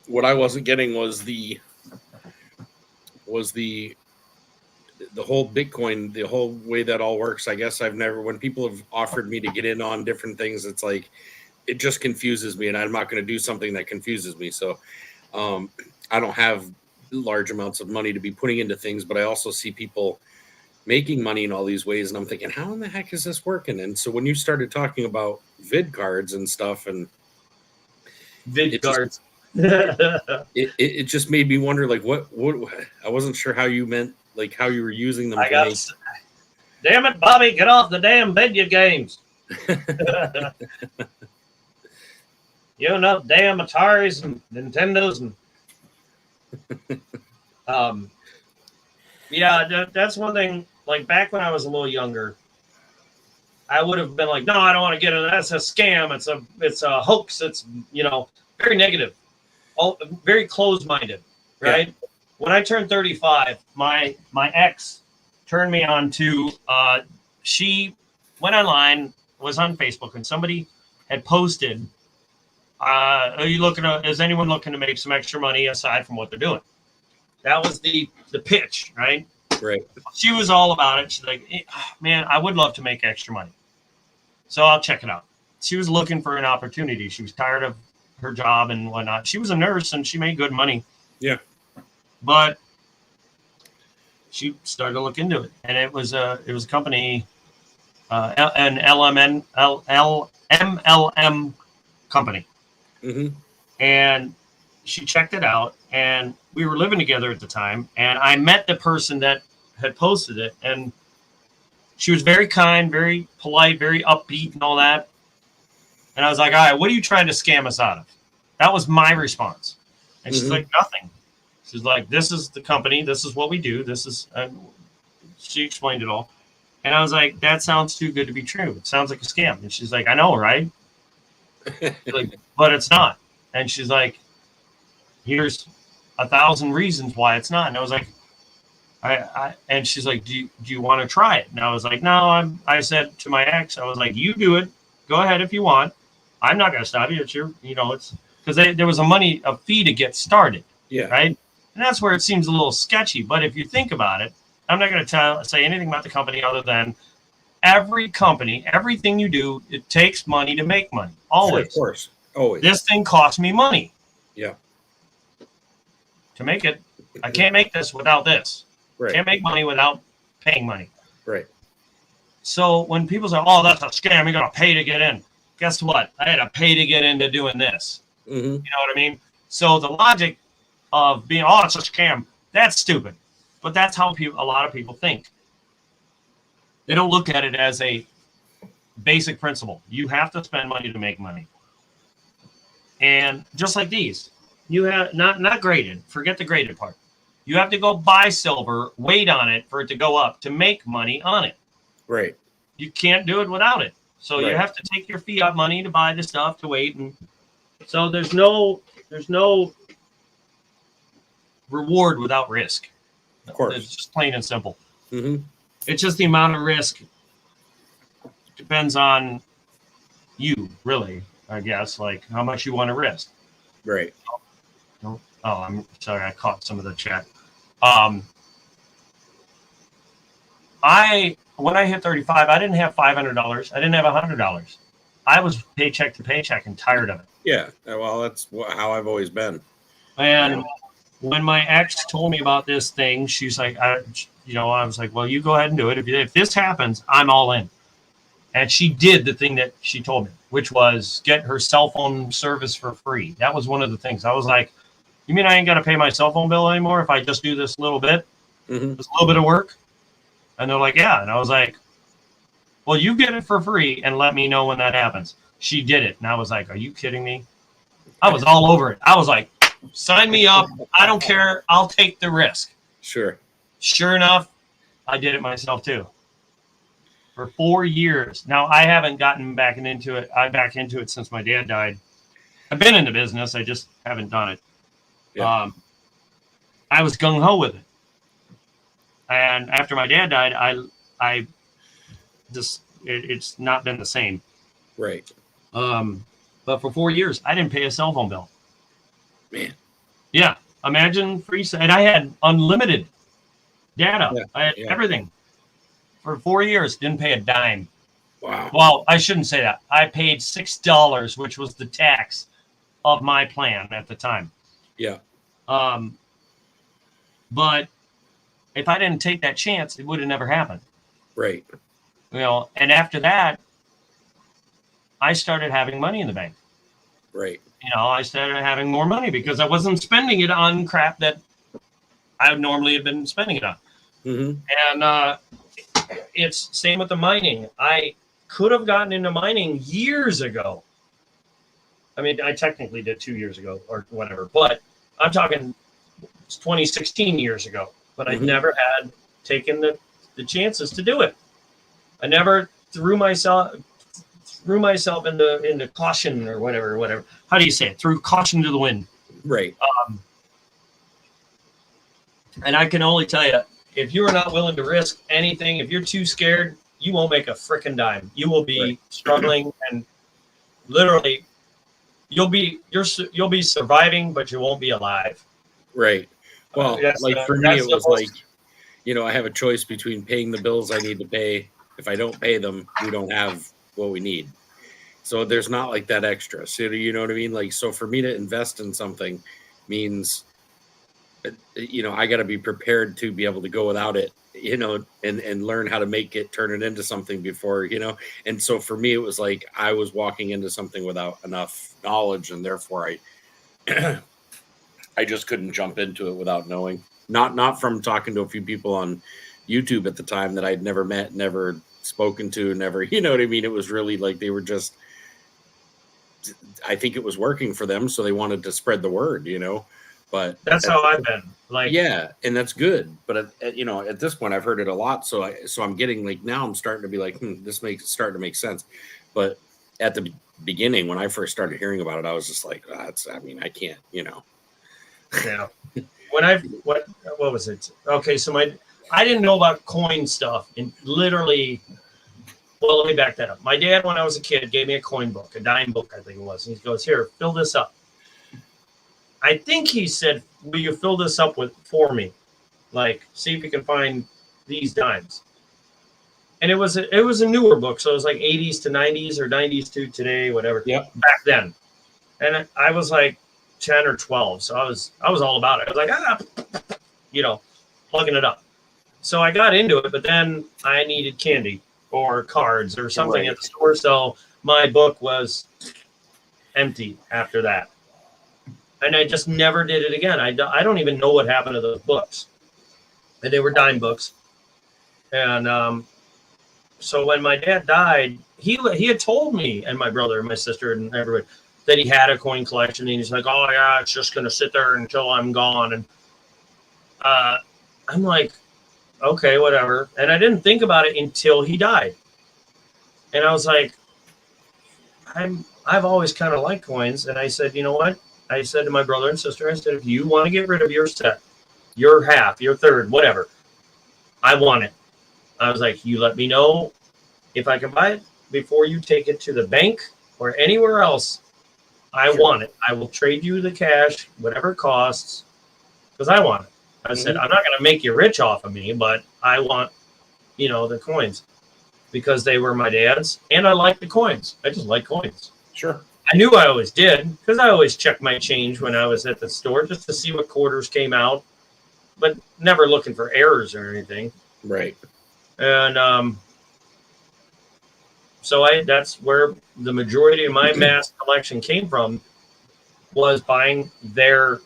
what I wasn't getting was the whole Bitcoin, the whole way that all works. I guess when people have offered me to get in on different things, it's like, it just confuses me, and I'm not going to do something that confuses me. So I don't have large amounts of money to be putting into things, but I also see people making money in all these ways, and I'm thinking, how in the heck is this working? And so when you started talking about vid cards and stuff, and Vid cards. it just made me wonder, like, what I wasn't sure how you meant, like how you were using them. Damn it, Bobby, get off the damn video games. You know, damn Ataris and Nintendos and that's one thing. Like back when I was a little younger, I would have been like, no, I don't want to get into that. That's a scam. It's a hoax. It's very negative, very closed-minded, right? Yeah. When I turned 35, my ex turned me on to. She went online, was on Facebook, and somebody had posted. Is anyone looking to make some extra money aside from what they're doing? That was the pitch, right? Right. She was all about it. She's like, man, I would love to make extra money. So I'll check it out. She was looking for an opportunity. She was tired of her job and whatnot. She was a nurse and she made good money. Yeah. But she started to look into it. And it was a company, an MLM company. Mm-hmm. And she checked it out, and we were living together at the time, and I met the person that had posted it, and she was very kind, very polite, very upbeat and all that. And I was like, all right, what are you trying to scam us out of? That was my response. And she's like, nothing. She's like, this is the company. This is what we do. She explained it all. And I was like, that sounds too good to be true. It sounds like a scam. And she's like, I know, right? Like, but it's not. And she's like, here's 1,000 reasons why it's not. And I was like, and she's like, do you want to try it? And I was like, no, I said to my ex, I was like, you do it. Go ahead if you want. I'm not going to stop you. It's your, it's because there was a fee to get started. Yeah. Right. And that's where it seems a little sketchy. But if you think about it, I'm not going to say anything about the company other than every company, everything you do, it takes money to make money. Always. Sure, of course. Always. This thing costs me money. Yeah. To make it, I can't make this without this. Right. Can't make money without paying money. Right. So when people say, oh, that's a scam, you're going to pay to get in. Guess what? I had to pay to get into doing this. Mm-hmm. You know what I mean? So the logic of being, oh, it's a scam, that's stupid. But that's how a lot of people think. They don't look at it as a basic principle. You have to spend money to make money. And just like these, you have not graded. Forget the graded part. You have to go buy silver, wait on it for it to go up to make money on it. Right. You can't do it without it. So Right. you have to take your fiat money to buy the stuff to wait. And so there's no reward without risk. Of course. It's just plain and simple. Mm-hmm. It's just the amount of risk depends on you, really, I guess, like how much you want to risk. Right. Oh, I'm sorry, I caught some of the chat. When I hit 35, I didn't have $500. I didn't have $100. I was paycheck to paycheck and tired of it. Yeah. Well, that's how I've always been. And when my ex told me about this thing, she's like, I was like, well, you go ahead and do it. If this happens, I'm all in. And she did the thing that she told me, which was get her cell phone service for free. That was one of the things. I was like, you mean I ain't got to pay my cell phone bill anymore if I just do this little bit? Mm-hmm. This little bit of work? And they're like, yeah. And I was like, well, you get it for free and let me know when that happens. She did it. And I was like, are you kidding me? I was all over it. I was like, sign me up. I don't care. I'll take the risk. Sure. Sure enough, I did it myself too. For 4 years. Now, I haven't gotten back into it. I'm back into it since my dad died. I've been in the business. I just haven't done it. Yeah. I was gung ho with it, and after my dad died, I just it's not been the same. Right. But for 4 years, I didn't pay a cell phone bill. Man. Yeah, imagine and I had unlimited data. Yeah, I had yeah. everything for 4 years. Didn't pay a dime. Wow. Well, I shouldn't say that. I paid $6, which was the tax of my plan at the time. Yeah. But if I didn't take that chance, it would have never happened. Right. And after that, I started having money in the bank. Right. I started having more money because I wasn't spending it on crap that I would normally have been spending it on. Mm-hmm. And it's same with the mining. I could have gotten into mining years ago. I mean, I technically did 2 years ago or whatever, but I'm talking 2016 years ago. But I never had taken the chances to do it. I never threw myself into caution or whatever. How do you say it? Threw caution to the wind. Right. And I can only tell you, if you are not willing to risk anything, if you're too scared, you won't make a frickin' dime. You will be struggling, and literally, you'll be surviving, but you won't be alive. Right. Well, for me, it was like, I have a choice between paying the bills I need to pay. If I don't pay them, we don't have what we need. So there's not like that extra. So you know what I mean? Like, so for me to invest in something means, I got to be prepared to be able to go without it, and learn how to make it, turn it into something before, And so for me, it was like I was walking into something without enough knowledge, and therefore I just couldn't jump into it without knowing. Not from talking to a few people on YouTube at the time that I'd never met, never spoken to, never, you know what I mean? It was really like they were just, I think it was working for them, so they wanted to spread the word, But that's how I've been. Like, yeah, and that's good. But at this point, I've heard it a lot, so I'm getting like, now I'm starting to be like, this starting to make sense. But at the beginning, when I first started hearing about it, I was just like, I can't, Yeah. What was it? Okay, so I didn't know about coin stuff, and literally, well, let me back that up. My dad, when I was a kid, gave me a coin book, a dime book, I think it was, and he goes, "Here, fill this up." I think he said, "Will you fill this up for me? Like, see if you can find these dimes." And it was a newer book, so it was like 80s to 90s or 90s to today, whatever. Yep. Back then, and I was like 10 or 12, so I was all about it. I was like, plugging it up. So I got into it, but then I needed candy or cards or something at the store, so my book was empty after that. And I just never did it again. I don't even know what happened to those books. And they were dime books. And so when my dad died, he had told me and my brother and my sister and everybody that he had a coin collection. And he's like, "Oh, yeah, it's just going to sit there until I'm gone." And I'm like, okay, whatever. And I didn't think about it until he died. And I was like, I've always kind of liked coins. And I said, you know what? I said to my brother and sister, I said, if you want to get rid of your set, your half, your third, whatever, I want it. I was like, you let me know if I can buy it before you take it to the bank or anywhere else. I want it. I will trade you the cash, whatever it costs, because I want it. I said, I'm not going to make you rich off of me, but I want, the coins because they were my dad's and I like the coins. I just like coins. Sure. I knew I always did because I always checked my change when I was at the store just to see what quarters came out, but never looking for errors or anything. Right. And so that's where the majority of my mass collection came from, was buying their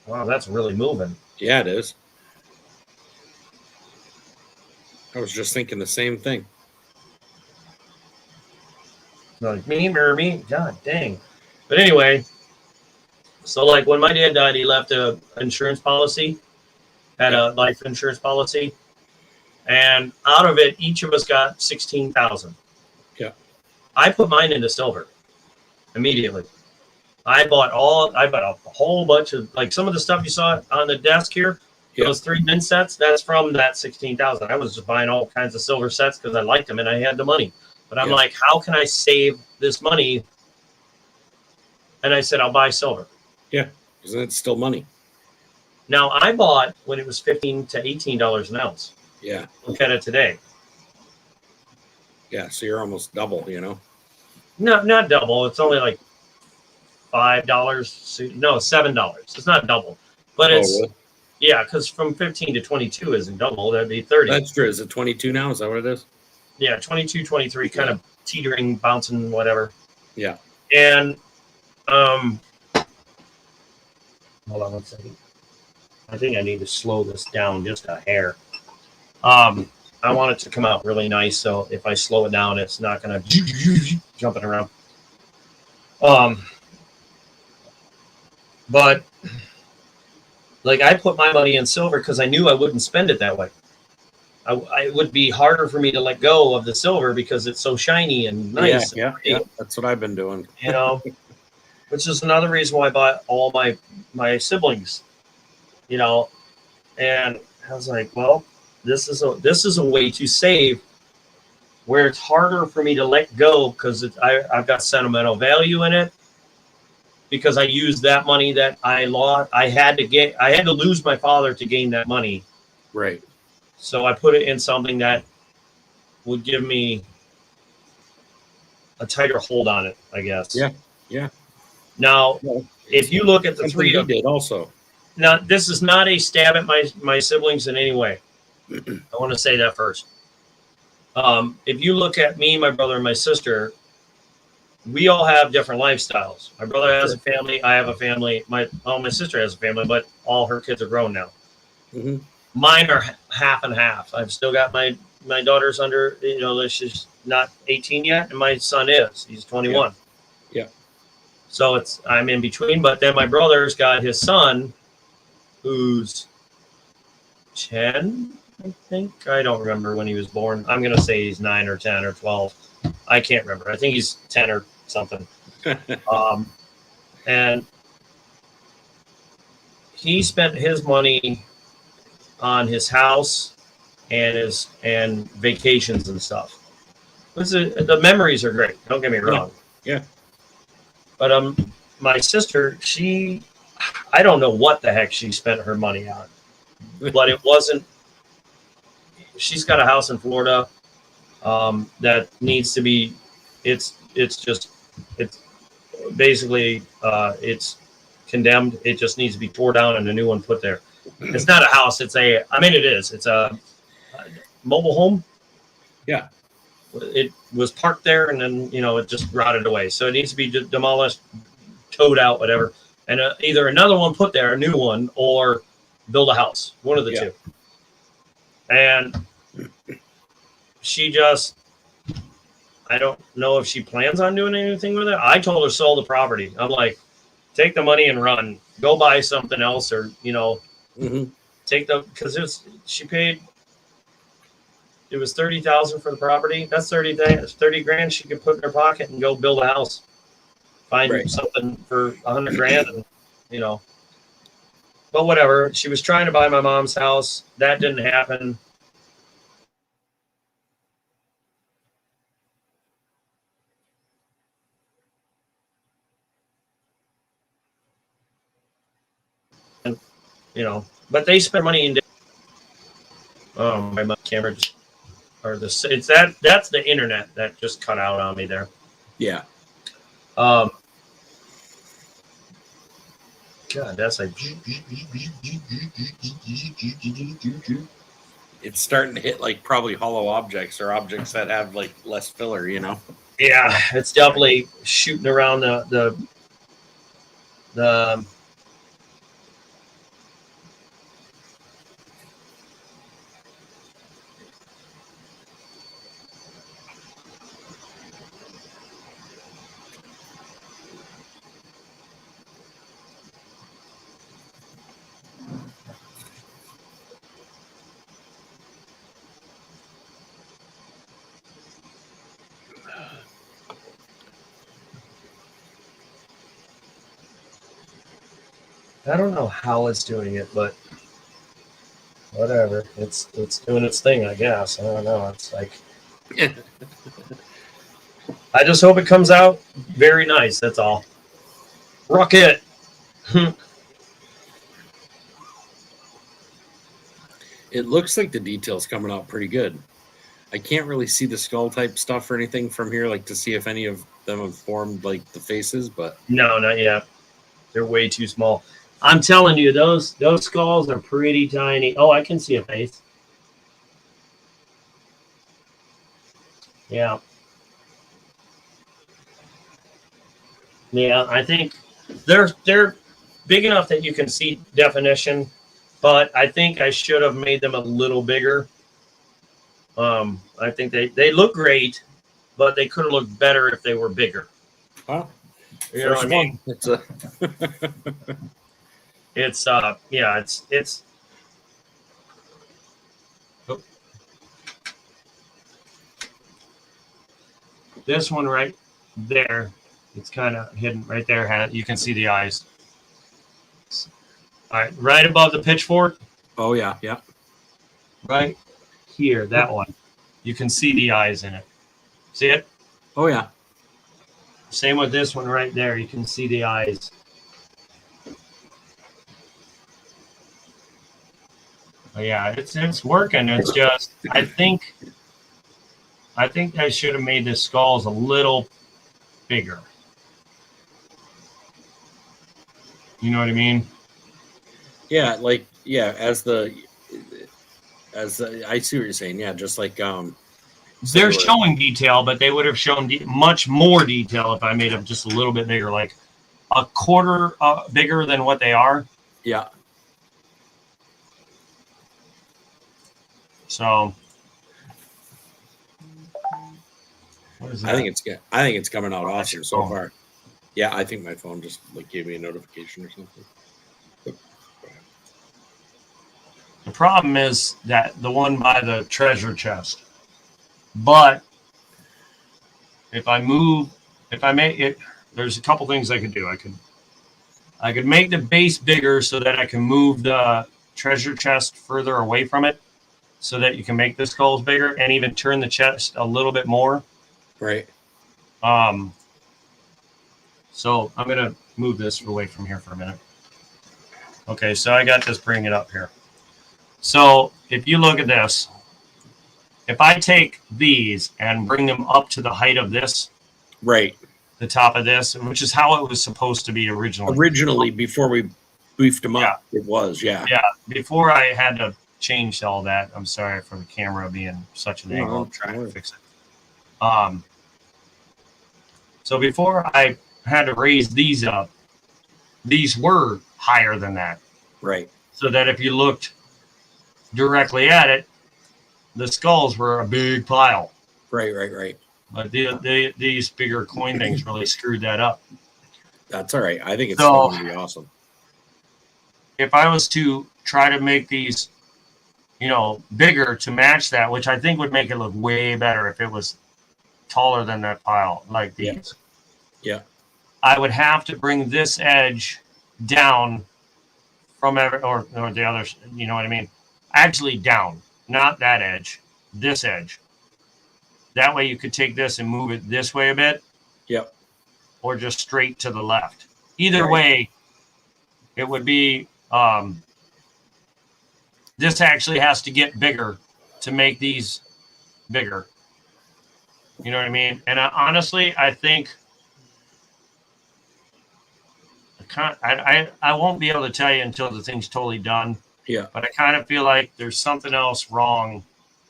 wow, that's really moving. Yeah, it is. I was just thinking the same thing. Like me. God dang. But anyway, so like when my dad died, he left a insurance policy, had a life insurance policy, and out of it, each of us got $16,000. Yeah. I put mine into silver immediately. I bought a whole bunch of, like, some of the stuff you saw on the desk here. Yeah. Those 3 min sets, that's from that 16,000. I was just buying all kinds of silver sets because I liked them and I had the money. But I'm Yeah. like, how can I save this money? And I said, I'll buy silver. Because it's still money. Now I bought when it was $15 to $18 an ounce. Yeah. Look at it today. Yeah. So you're almost double, you know? No, not double. It's only like $5. No, $7. It's not double, but it's really? yeah, because from 15 to 22 isn't double. That'd be 30. That's true. Is it 22 now? Is that what it is? Yeah, 22, 23, kind of teetering, bouncing, whatever. Yeah. And hold on one second. I think I need to slow this down just a hair. I want it to come out really nice, so if I slow it down, it's not gonna jumping around. But like, I put my money in silver because I knew I wouldn't spend it that way. It would be harder for me to let go of the silver because it's so shiny and nice. Yeah. That's what I've been doing. You know, which is another reason why I bought all my siblings. You know, and I was like, well, this is a way to save where it's harder for me to let go because I've got sentimental value in it. Because I used that money that I lost, I had to lose my father to gain that money. Right. So I put it in something that would give me a tighter hold on it, I guess. Yeah. Now, if you look at the Something three, you did also. now this is not a stab at my siblings in any way. I want to say that first. If you look at me, my brother, and my sister, we all have different lifestyles. My brother has a family. I have a family. My sister has a family, but all her kids are grown now. Mm-hmm. Mine are half and half. I've still got my daughter's under, she's not 18 yet, and my son is. He's 21. Yeah. So I'm in between. But then my brother's got his son, who's 10, I think. I don't remember when he was born. I'm gonna say he's 9 or 10 or 12. I can't remember. I think he's 10 or something. And he spent his money on his house and vacations and stuff. The memories are great. Don't get me wrong. Yeah. But my sister, I don't know what the heck she spent her money on, but it wasn't. She's got a house in Florida that needs to be. It's basically it's condemned. It just needs to be tore down and a new one put there. It's not a house. It is. It's a mobile home. Yeah. It was parked there and then, it just rotted away. So it needs to be demolished, towed out, whatever. And either another one put there, a new one, or build a house. One of the two. And she just, I don't know if she plans on doing anything with it. I told her sell the property. I'm like, take the money and run. Go buy something else, or Mm-hmm. because she paid. It was $30,000 for the property. That's 30 grand she could put in her pocket and go build a house. Find something for $100 grand, and But whatever. She was trying to buy my mom's house. That didn't happen. But they spend money in. My camera just, that's the internet that just cut out on me there. Yeah. God, that's like. It's starting to hit like probably hollow objects or objects that have like less filler, Yeah, it's definitely shooting around the I don't know how it's doing it, but whatever. It's doing its thing, I guess. I don't know. It's like I just hope it comes out very nice. That's all. Rocket. It looks like the detail's coming out pretty good. I can't really see the skull type stuff or anything from here, like to see if any of them have formed like the faces, but No, not yet. They're way too small. I'm telling you, those skulls are pretty tiny. Oh, I can see a face. Yeah. Yeah, I think they're big enough that you can see definition, but I think I should have made them a little bigger. I think they look great, but they could have looked better if they were bigger. well, You know what I mean? It's a It's yeah, it's oh. This one right there, it's kind of hidden right there. You can see the eyes. All right, right above the pitchfork, oh yeah, yeah. right here, that one. You can see the eyes in it. See it? Oh yeah. Same with this one right there. You can see the eyes. But yeah, it's working. It's just I think I should have made the skulls a little bigger. You know what I mean? Yeah, like yeah, as I see what you're saying. Yeah, just like They're showing detail, but they would have shown much more detail if I made them just a little bit bigger, like a quarter bigger than what they are. yeah. So, what is that? I think it's coming out That's awesome your so phone. far. Yeah, I think my phone just like gave me a notification or something. The problem is that the one by the treasure chest. But if I make it, there's a couple things I could do. I could make the base bigger so that I can move the treasure chest further away from it, so that you can make the skulls bigger and even turn the chest a little bit more. Right. So I'm gonna move this away from here for a minute. Okay, so I got this bringing it up here. So if you look at this, if I take these and bring them up to the height of this, Right. the top of this, which is how it was supposed to be originally. Originally, before we beefed them Yeah. up, it was, yeah. Yeah, before I had to change all that. I'm sorry for the camera being such an No, angle. I'm don't trying to worry. fix it. So before I had to raise these up, these were higher than that. Right. So that if you looked directly at it, the skulls were a big pile. Right. But these bigger coin things really screwed that up. That's all right. I think it's So- still going to be awesome. If I was to try to make these, bigger to match that, which I think would make it look way better if it was taller than that pile, like these. Yeah. I would have to bring this edge down from or the other, you know what I mean? Actually down, not that edge, this edge. That way you could take this and move it this way a bit. Yep. Or just straight to the left. Either Right. way, it would be, this actually has to get bigger to make these bigger. You know what I mean? And honestly, I think I won't be able to tell you until the thing's totally done. Yeah. But I kind of feel like there's something else wrong,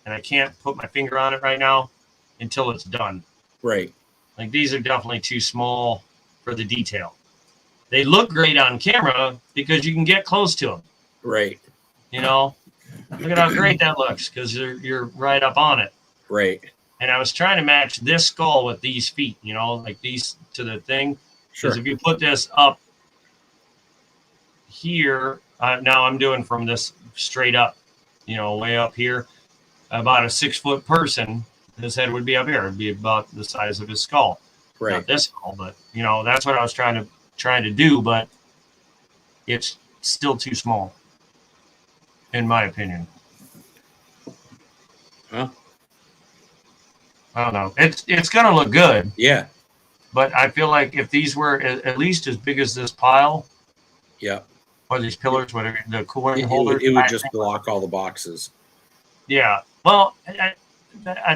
and I can't put my finger on it right now until it's done. Right. Like these are definitely too small for the detail. They look great on camera because you can get close to them. Right. Look at how great that looks because you're right up on it. Right. And I was trying to match this skull with these feet, like these to the thing. Sure. Because if you put this up here, now I'm doing from this straight up, way up here, about a 6-foot person, his head would be up here. It'd be about the size of his skull. Right. Not this skull, but that's what I was trying to do, but it's still too small, in my opinion. Huh? I don't know. It's gonna look good, Yeah. but I feel like if these were at least as big as this pile Yeah. or these pillars, whatever the cooling It holders, would just block all the boxes. yeah. Well, I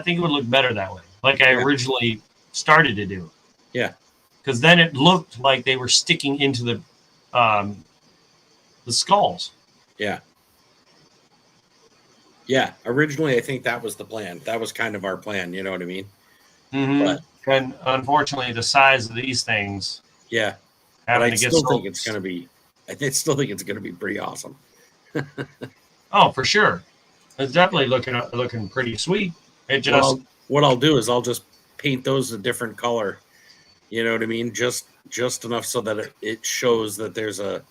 think it would look better that way, like I Yeah. originally started to do. Yeah. Because then it looked like they were sticking into the skulls. Yeah. Yeah. Originally, I think that was the plan. That was kind of our plan. You know what I mean? Mm-hmm. And unfortunately, the size of these things, Yeah. But having I to get still sold. think it's going to be. I still think it's going to be pretty awesome. Oh, for sure. It's definitely looking pretty sweet. It just What I'll do is I'll just paint those a different color. You know what I mean? Just enough so that it shows that there's a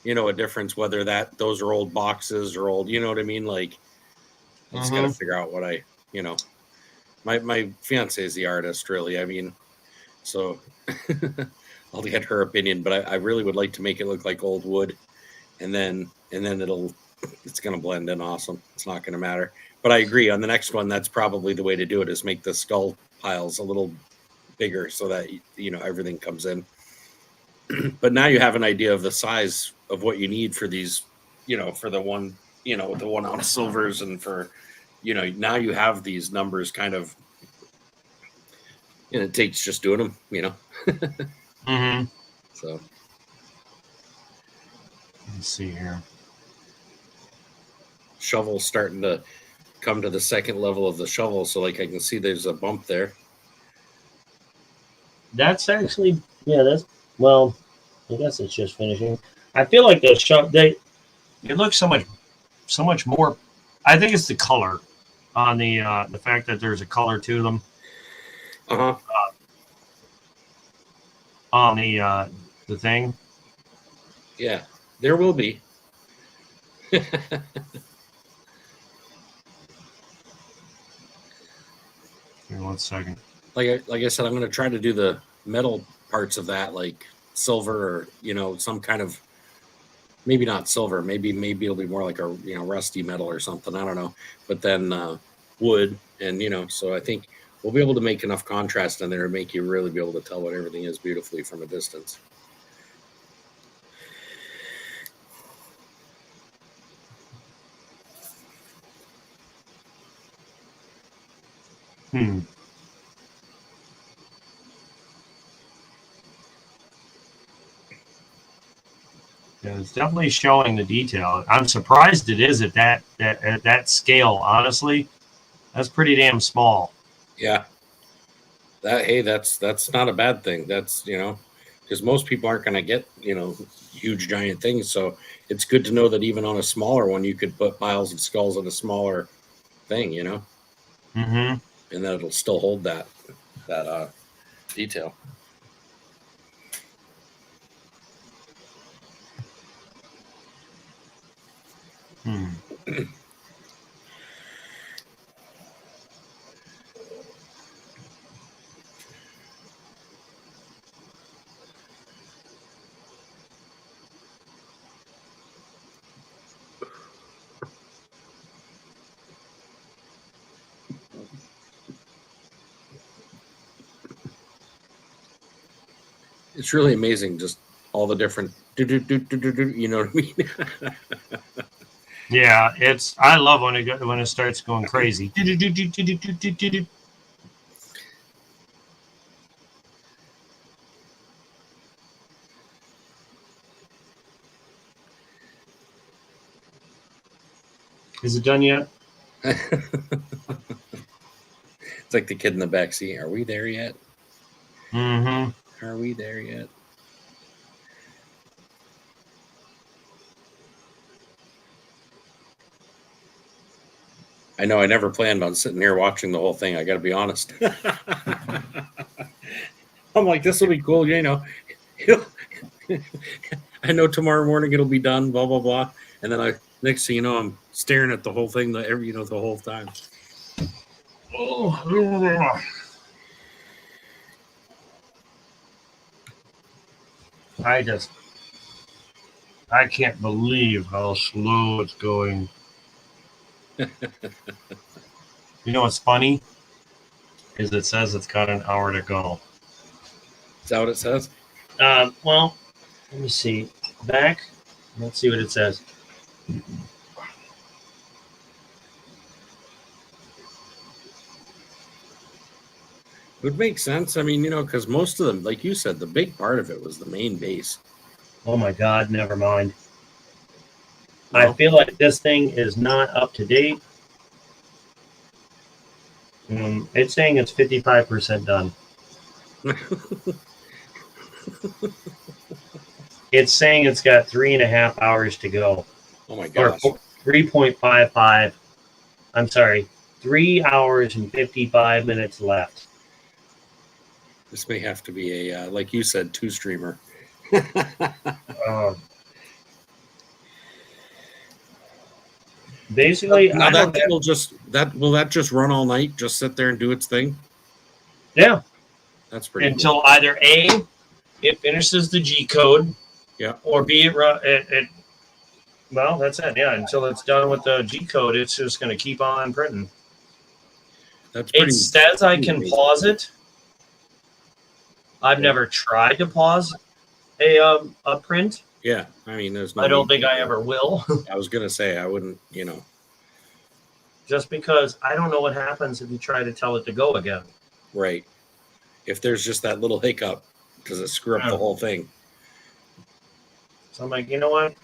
difference, whether those are old boxes or old, you know what I mean? Like, I just got to figure out what my fiance is the artist, really. I mean, so I'll get her opinion, but I really would like to make it look like old wood, and then it's going to blend in awesome. It's not going to matter. But I agree on the next one. That's probably the way to do it, is make the skull piles a little bigger so that everything comes in. But now you have an idea of the size of what you need for these, for the 1 ounce silvers, and for now you have these numbers kind of, and it takes just doing them, mm-hmm. So Let's see here. shovel's starting to come to the second level of the shovel, so like I can see there's a bump there. That's actually, well, I guess it's just finishing. I feel like It looks so much more. I think it's the color on the fact that there's a color to them on the thing. Yeah, there will be. Here, 1 second. Like I said, I'm going to try to do the metal parts of that, like silver, or some kind of, maybe not silver, maybe it'll be more like a rusty metal or something. I don't know, but then wood, and so I think we'll be able to make enough contrast in there to make you really be able to tell what everything is beautifully from a distance. Yeah, it's definitely showing the detail. I'm surprised it is at that scale. Honestly, that's pretty damn small. Yeah. That's not a bad thing. That's, because most people aren't going to get, huge giant things. So it's good to know that even on a smaller one, you could put piles of skulls in a smaller thing, Mm-hmm. and that it'll still hold that detail. It's really amazing, just all the different, you know what I mean? Yeah, I love when it starts going crazy. Is it done yet? It's like the kid in the back seat. Are we there yet? Mm-hmm. Are we there yet? I know I never planned on sitting here watching the whole thing. I got to be honest. I'm like, this will be cool. I know tomorrow morning it'll be done, blah, blah, blah. And then next thing you know, I'm staring at the whole thing, the whole time. Oh, I can't believe how slow it's going. You know what's funny? Is it says it's got an hour to go. Is that what it says? Well, let me see. Back. Let's see what it says. Would make sense. I mean, because most of them, like you said, the big part of it was the main base. Oh my God, never mind. No? I feel like this thing is not up to date. It's saying it's 55% done. It's saying it's got 3.5 hours to go. Oh my Or gosh. 3.55. I'm sorry, 3 hours and 55 minutes left. This may have to be a, like you said, 2-streamer. Basically, Now I don't that will that just run all night? Just sit there and do its thing? yeah, That's pretty cool. until either A, it finishes the G code, Yeah. or B, it well, that's it. Yeah, until it's done with the G code, it's just going to keep on printing. That's It pretty. says I can amazing. pause it. I've never tried to pause a print. Yeah, I mean, there's no. I don't need think to. I ever will. I was gonna say I wouldn't. Just because I don't know what happens if you try to tell it to go again. Right. If there's just that little hiccup, does it screw up Yeah. the whole thing? So I'm like, you know what?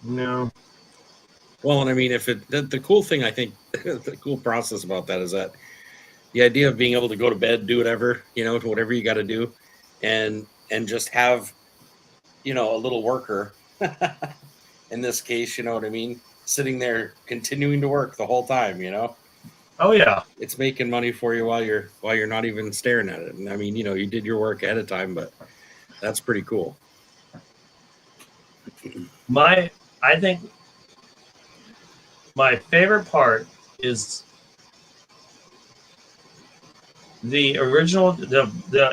No. Well, and I mean, if the cool thing, I think, the cool process about that is that the idea of being able to go to bed, do whatever, whatever you got to do, and just have, a little worker, in this case, you know what I mean, sitting there continuing to work the whole time, Oh yeah. it's making money for you while you're not even staring at it. And I mean, you did your work ahead of time, but that's pretty cool. I think my favorite part is the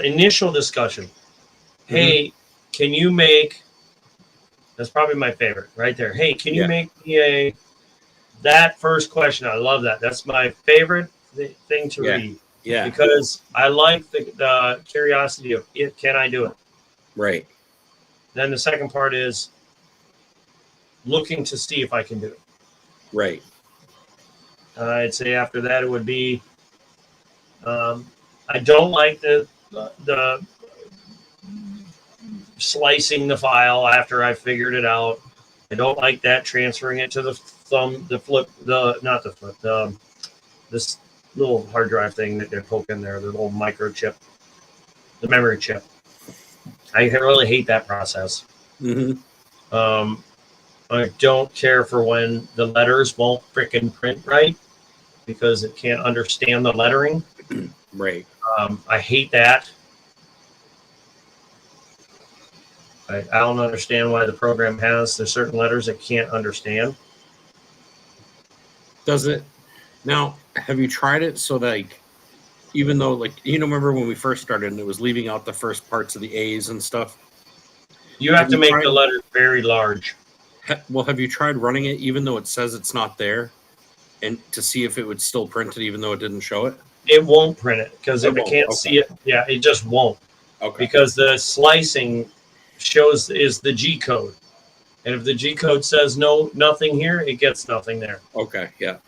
initial discussion. Hey, can you make? That's probably my favorite right there. Hey, can you make me that first question? I love that. That's my favorite thing to read. Yeah. Because I like the curiosity of it. Can I do it? Right. Then the second part is looking to see if I can do it. Right. I'd say after that it would be. I don't like the slicing the file after I figured it out. I don't like that transferring it to this little hard drive thing that they poke in there, the little microchip, the memory chip. I really hate that process. Mm-hmm. I don't care for when the letters won't frickin' print right because it can't understand the lettering. Right. I hate that. I don't understand why the program has there's certain letters it can't understand. Does it? Now, have you tried it so that, even though, remember when we first started and it was leaving out the first parts of the A's and stuff? You have to make the letters very large. Well, have you tried running it even though it says it's not there, and to see if it would still print it even though it didn't show it? It won't print it because if it won't. can't see it, it just won't. Okay. Because the slicing is the G code, and if the G code says nothing here, it gets nothing there. Okay. Yeah.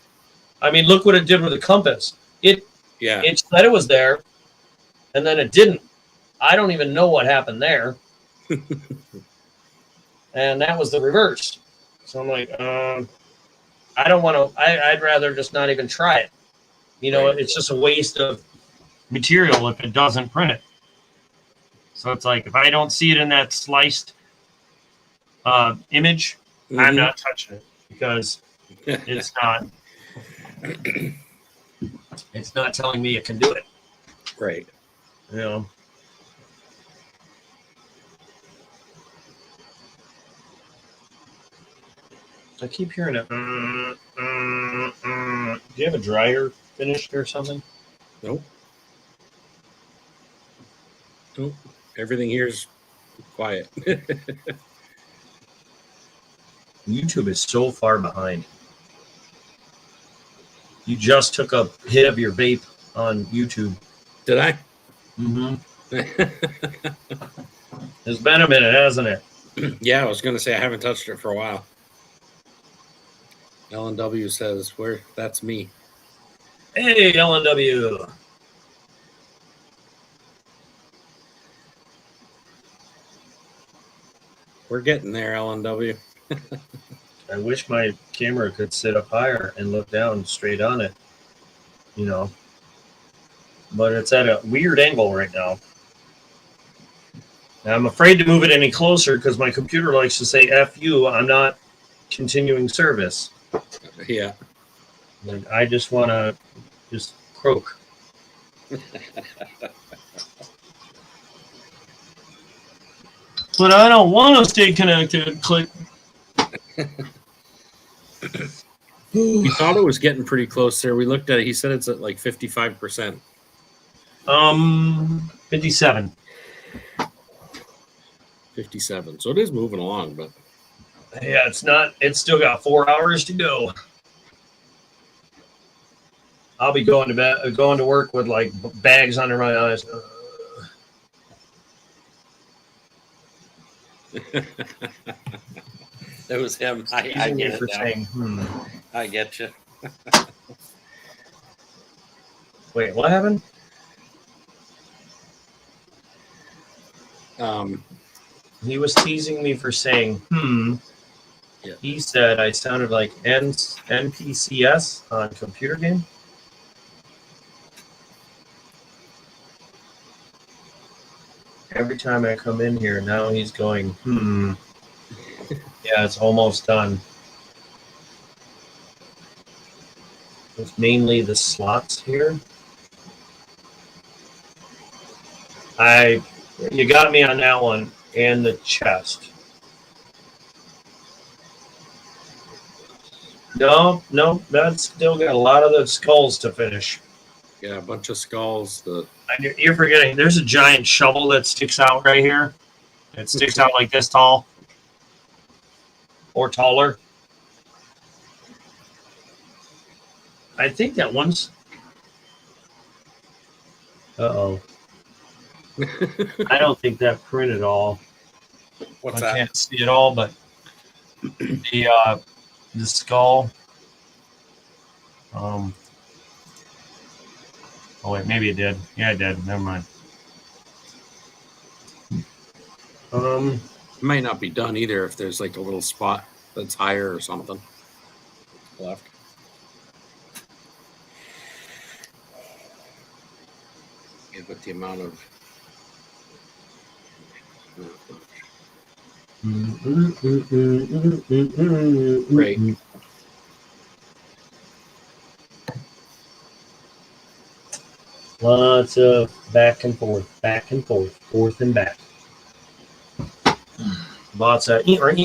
I mean, look what it did with the compass. It said it was there, and then it didn't. I don't even know what happened there. And that was the reverse. So I'm like, I don't want to. I'd rather just not even try it. Right. It's just a waste of material if it doesn't print it. So it's like if I don't see it in that sliced image, I'm not touching it because it's not. It's not telling me it can do it. Right. I keep hearing it. Do you have a dryer finished or something? Nope. Everything here's quiet. YouTube is so far behind. You just took a hit of your vape on YouTube. Did I? Mm-hmm. It's been a minute, hasn't it? Yeah, I was going to say I haven't touched it for a while. LNW says, "Where? That's me." Hey, LNW. We're getting there, LNW. I wish my camera could sit up higher and look down straight on it, you know. But it's at a weird angle right now. And I'm afraid to move it any closer because my computer likes to say F you, I'm not continuing service. Yeah. And I just want to just croak. But I don't want to stay connected. Click. We thought it was getting pretty close there. We looked at it. He said it's at like 55%. 57. 57. So it is moving along, but Yeah, it's not. It's still got 4 hours to go. I'll be going to work with like bags under my eyes. it was him. I Excuse me get for it now. saying, I get you. Wait, what happened? He was teasing me for saying, Yeah. He said I sounded like NPCS on computer game. Every time I come in here, now he's going, Yeah, it's almost done. It's mainly the slots here. You got me on that one, and the chest. No, that's still got a lot of the skulls to finish. Yeah, a bunch of skulls. And you're forgetting, there's a giant shovel that sticks out right here. It sticks out like this tall. Or taller. I think that one's... Uh-oh. I don't think that printed all. What's I that? can't see it all, but the skull. Oh wait, maybe it did. Yeah, it did. Never mind. It might not be done either if there's like a little spot that's higher or something left. Yeah, but the amount of Right. Lots of back and forth, forth and back. Lots of. It'll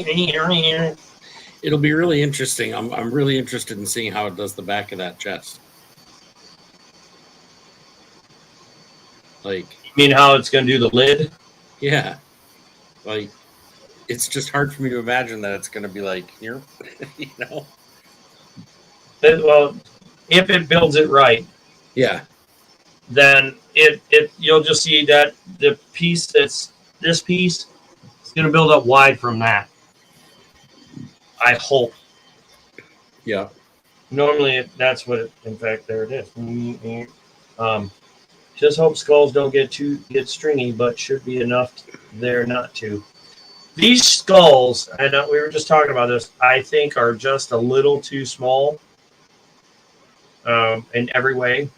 be really interesting. I'm really interested in seeing how it does the back of that chest. Like, You mean how it's going to do the lid? yeah, like it's just hard for me to imagine that it's going to be like here, you know. Well, if it builds it right, Yeah, then you'll just see that the piece that's this piece is going to build up wide from that. I hope. yeah. Normally, that's what. In fact, there it is. Just hope skulls don't get stringy, but should be enough there not to. These skulls, and we were just talking about this, I think are just a little too small in every way.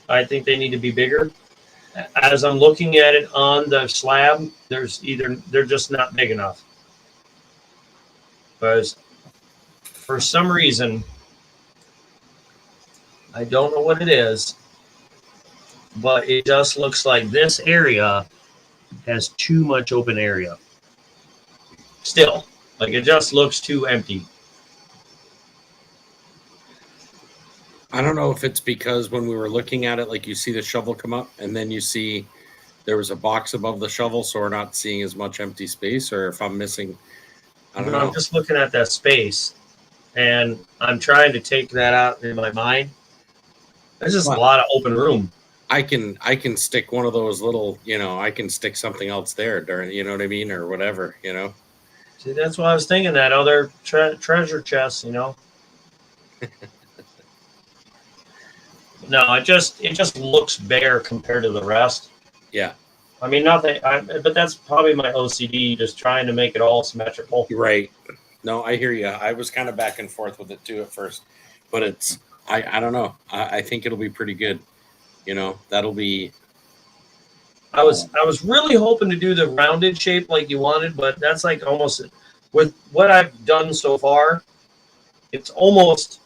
I think they need to be bigger. As I'm looking at it on the slab, they're just not big enough. Because for some reason, I don't know what it is, but it just looks like this area has too much open area. Still, like it just looks too empty. I don't know if it's because when we were looking at it, like you see the shovel come up and then you see there was a box above the shovel, so we're not seeing as much empty space, or if I'm missing, I don't know. I'm just looking at that space, and I'm trying to take that out in my mind. There's just a lot of open room. I can stick one of those little, I can stick something else there during, you know what I mean, or whatever, See, that's what I was thinking. That other treasure chest, No, it just looks bare compared to the rest. Yeah. I mean, nothing. But that's probably my OCD, just trying to make it all symmetrical. Right. No, I hear you. I was kind of back and forth with it too at first, but it's I don't know. I think it'll be pretty good. That'll be. I was really hoping to do the rounded shape like you wanted, but that's like almost with what I've done so far. It's almost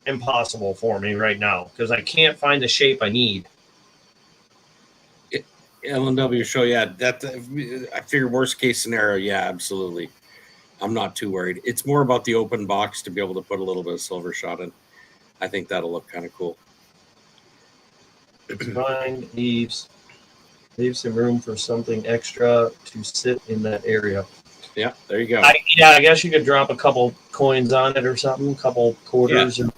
impossible for me right now because I can't find the shape I need. LNW show, yeah. That I figure worst case scenario, yeah, absolutely. I'm not too worried. It's more about the open box to be able to put a little bit of silver shot in. I think that'll look kind of cool. It's fine. Leave some room for something extra to sit in that area. Yeah, there you go. I guess you could drop a couple coins on it or something, a couple quarters or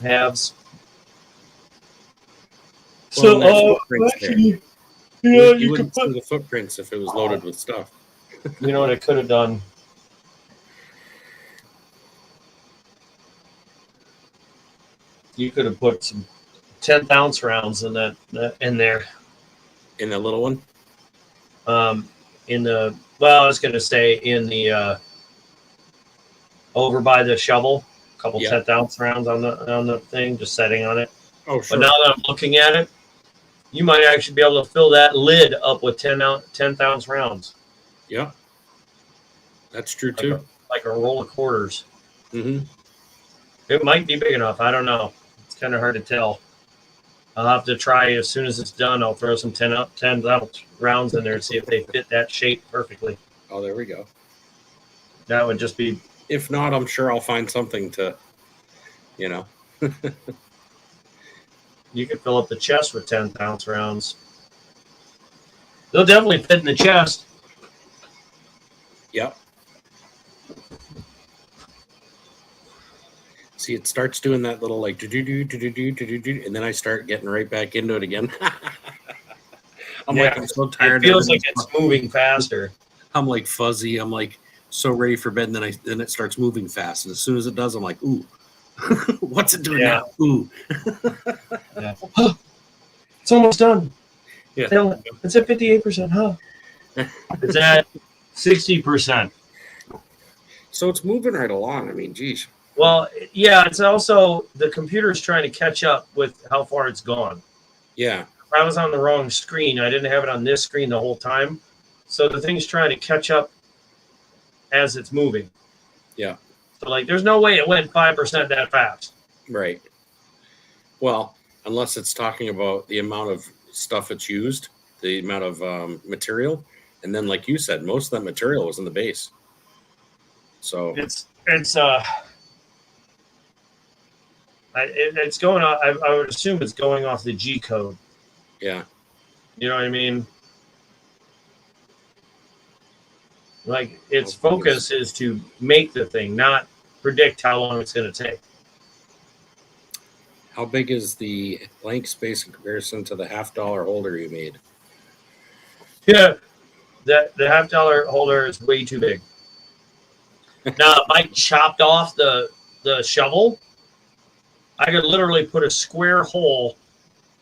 halves. Well, there's footprints there. actually, You wouldn't see the footprints if it was loaded with stuff. You know what I could have done? You could have put some 10th ounce rounds in there. In the little one? I was going to say in the over by the shovel, a couple 10th ounce rounds on the thing, just setting on it. Oh, sure. But now that I'm looking at it, you might actually be able to fill that lid up with 10th ounce rounds. Yeah, that's true too. Like a roll of quarters. Mm-hmm. It might be big enough. I don't know. It's kind of hard to tell. I'll have to try as soon as it's done. I'll throw some 10 ounce rounds in there and see if they fit that shape perfectly. Oh, there we go. That would just be. If not, I'm sure I'll find something to, You could fill up the chest with 10 ounce rounds. They'll definitely fit in the chest. Yep. See, it starts doing that little like do, and then I start getting right back into it again. I'm so tired. It feels like it's moving faster. I'm like fuzzy. I'm like so ready for bed, and then it starts moving fast. And as soon as it does, I'm like, ooh, what's it doing now? Ooh. Yeah. Huh. It's almost done. Yeah. It's at 58%, huh? It's at 60%. So it's moving right along. I mean, geez. Well, yeah, it's also the computer's trying to catch up with how far it's gone. Yeah. If I was on the wrong screen, I didn't have it on this screen the whole time. So the thing's trying to catch up as it's moving. Yeah. So, like, there's no way it went 5% that fast. Right. Well, unless it's talking about the amount of stuff it's used, the amount of material. And then, like you said, most of that material was in the base. So It's going off. I would assume it's going off the G code. yeah. You know what I mean? Like, its focus is to make the thing, not predict how long it's going to take. How big is the blank space in comparison to the $50 holder you made? Yeah, the $50 holder is way too big. Now, if I chopped off the shovel, I could literally put a square hole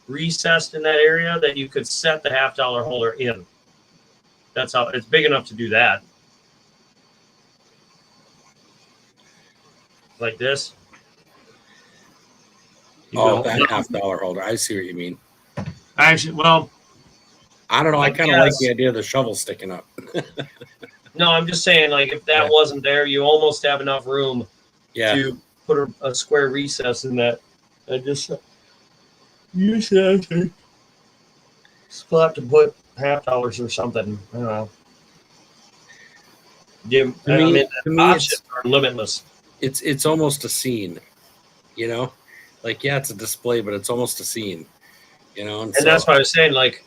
recessed in that area that you could set the $50 holder in. That's how it's big enough to do that. Like this. That $50 holder. I see what you mean. Actually, well, I don't know. I kind of like the idea of the shovel sticking up. no, I'm just saying, like, if that wasn't there, you almost have enough room to put a square recess in that. I just use that spot to put $50 or something. I don't know. Yeah, the options are limitless. It's almost a scene, you know? Like, yeah, it's a display, but it's almost a scene, you know? And that's why I was saying, like,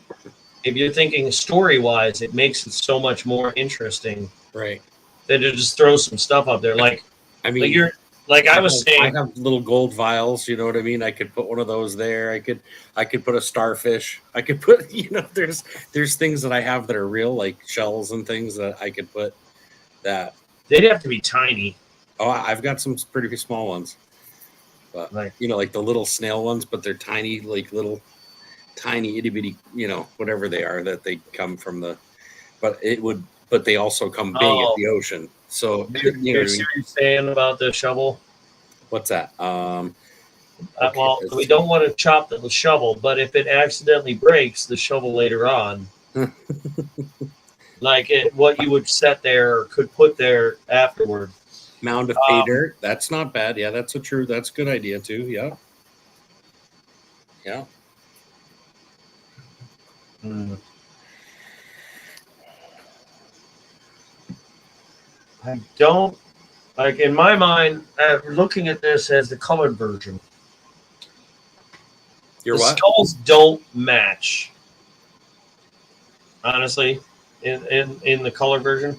if you're thinking story wise, it makes it so much more interesting Right. than to just throw some stuff up there. Like I mean, you're like I was I saying. have little gold vials. You know what I mean? I could put one of those there. I could put a starfish. I could put, there's things that I have that are real, like shells and things that I could put. That They'd have to be tiny. Oh, I've got some pretty small ones, but Right. like the little snail ones, but they're tiny, like little tiny itty bitty, whatever they are that they come from but they also come big at the ocean. So You see what you're saying about the shovel? what's that? Well, we don't want to chop the shovel, but if it accidentally breaks the shovel later on, like what you would set there or could put there afterward. Mound of pay dirt. That's not bad. Yeah, that's a good idea too. Yeah. Yeah. I don't like in my mind. Looking at this as the colored version, Your the what? skulls don't match. Honestly, in the color version,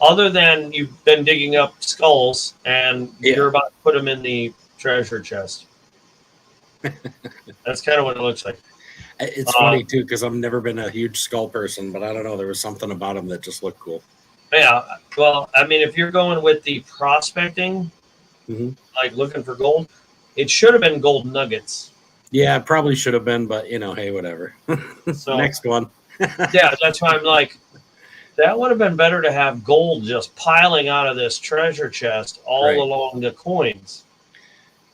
other than you've been digging up skulls and you're about to put them in the treasure chest. That's kind of what it looks like. It's funny too because I've never been a huge skull person, but I don't know. There was something about them that just looked cool. Yeah, well, I mean, if you're going with the prospecting, like looking for gold, it should have been gold nuggets. Yeah, it probably should have been, but hey, whatever. So next one. Yeah, that's why I'm like, that would have been better to have gold just piling out of this treasure chest all along the coins.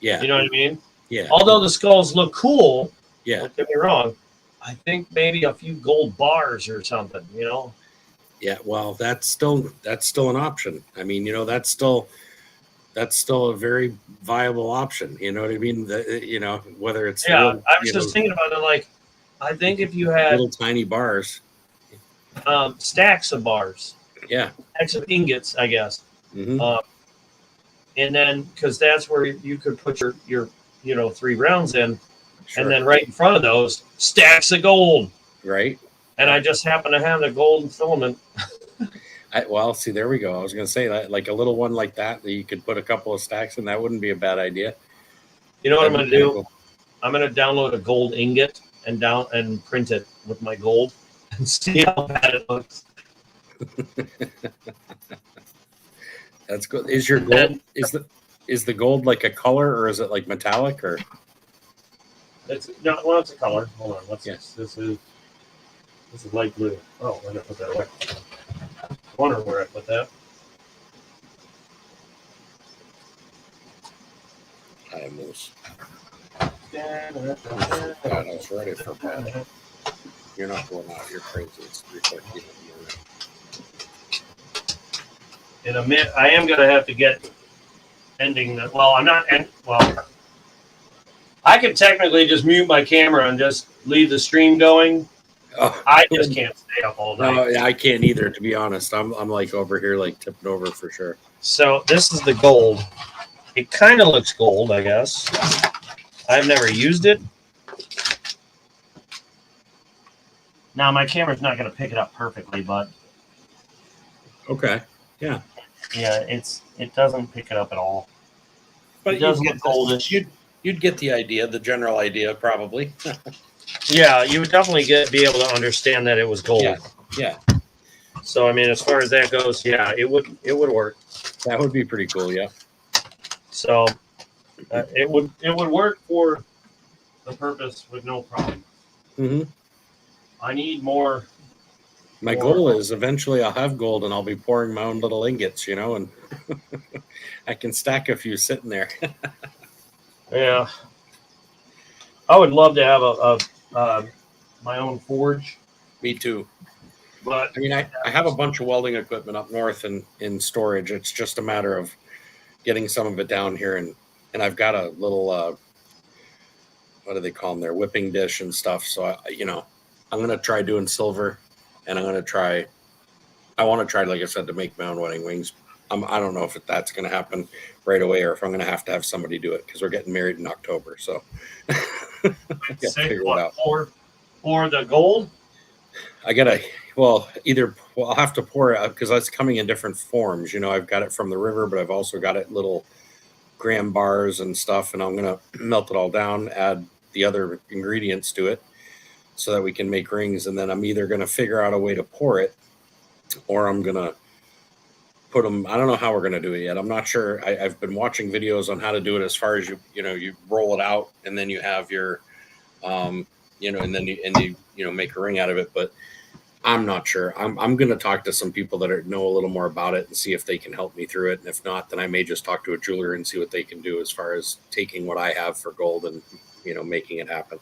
Yeah, you know what I mean. Yeah. Although the skulls look cool, don't get me wrong, I think maybe a few gold bars or something. Yeah, well, that's still an option. I mean, that's still a very viable option. You know what I mean? Whether it's I was just thinking about it. Like, I think if you had little tiny bars, stacks of bars, stacks of ingots, I guess, and then because that's where you could put your 3 rounds in, and then right in front of those stacks of gold, right? And I just happen to have the golden filament. See, there we go. I was going to say that, like a little one like that you could put a couple of stacks in. That wouldn't be a bad idea. You know what I'm going to do? Cool. I'm going to download a gold ingot and print it with my gold and see how bad it looks. That's good. Is your gold is the gold like a color or is it like metallic or? It's a color. Hold on. What's this? This is light blue. Oh, I'm gonna put that away. I wonder where I put that. I was. God, I was ready for bed. You're not going out. You're crazy. It's 3:14 in the morning. In a minute, I am gonna have to get ending the. Well, I'm not. Well, I could technically just mute my camera and just leave the stream going. Oh, I just can't stay up all night. No, I can't either. To be honest, I'm like over here, like tipping over for sure. So this is the gold. It kind of looks gold, I guess. I've never used it. Now my camera's not going to pick it up perfectly, but okay, yeah, it doesn't pick it up at all. But it does look goldish. You'd get the idea, the general idea, probably. Yeah, you would definitely be able to understand that it was gold. Yeah. So I mean, as far as that goes, yeah, it would work. That would be pretty cool. Yeah. So it would work for the purpose with no problem. Mm-hmm. I need more. My goal is eventually I'll have gold and I'll be pouring my own little ingots, and I can stack a few sitting there. Yeah, I would love to have a my own forge. Me too. But I mean, I have a bunch of welding equipment up north and in storage. It's just a matter of getting some of it down here, and I've got a little what do they call them? Their whipping dish and stuff. So I'm gonna try doing silver, and I want to try, like I said, to make my own wedding wings. I don't know if that's going to happen right away or if I'm going to have somebody do it because we're getting married in October. So say what, for the gold? I gotta, I'll have to pour it because that's coming in different forms. You know, I've got it from the river, but I've also got it little graham bars and stuff, and I'm gonna melt it all down, add the other ingredients to it so that we can make rings. And then I'm either gonna figure out a way to pour it, or I'm gonna put them. I don't know how we're gonna do it yet. I'm not sure. I've been watching videos on how to do it. As far as you roll it out, and then you have your, and then you make a ring out of it. But I'm not sure. I'm going to talk to some people that know a little more about it and see if they can help me through it. And if not, then I may just talk to a jeweler and see what they can do as far as taking what I have for gold and, making it happen.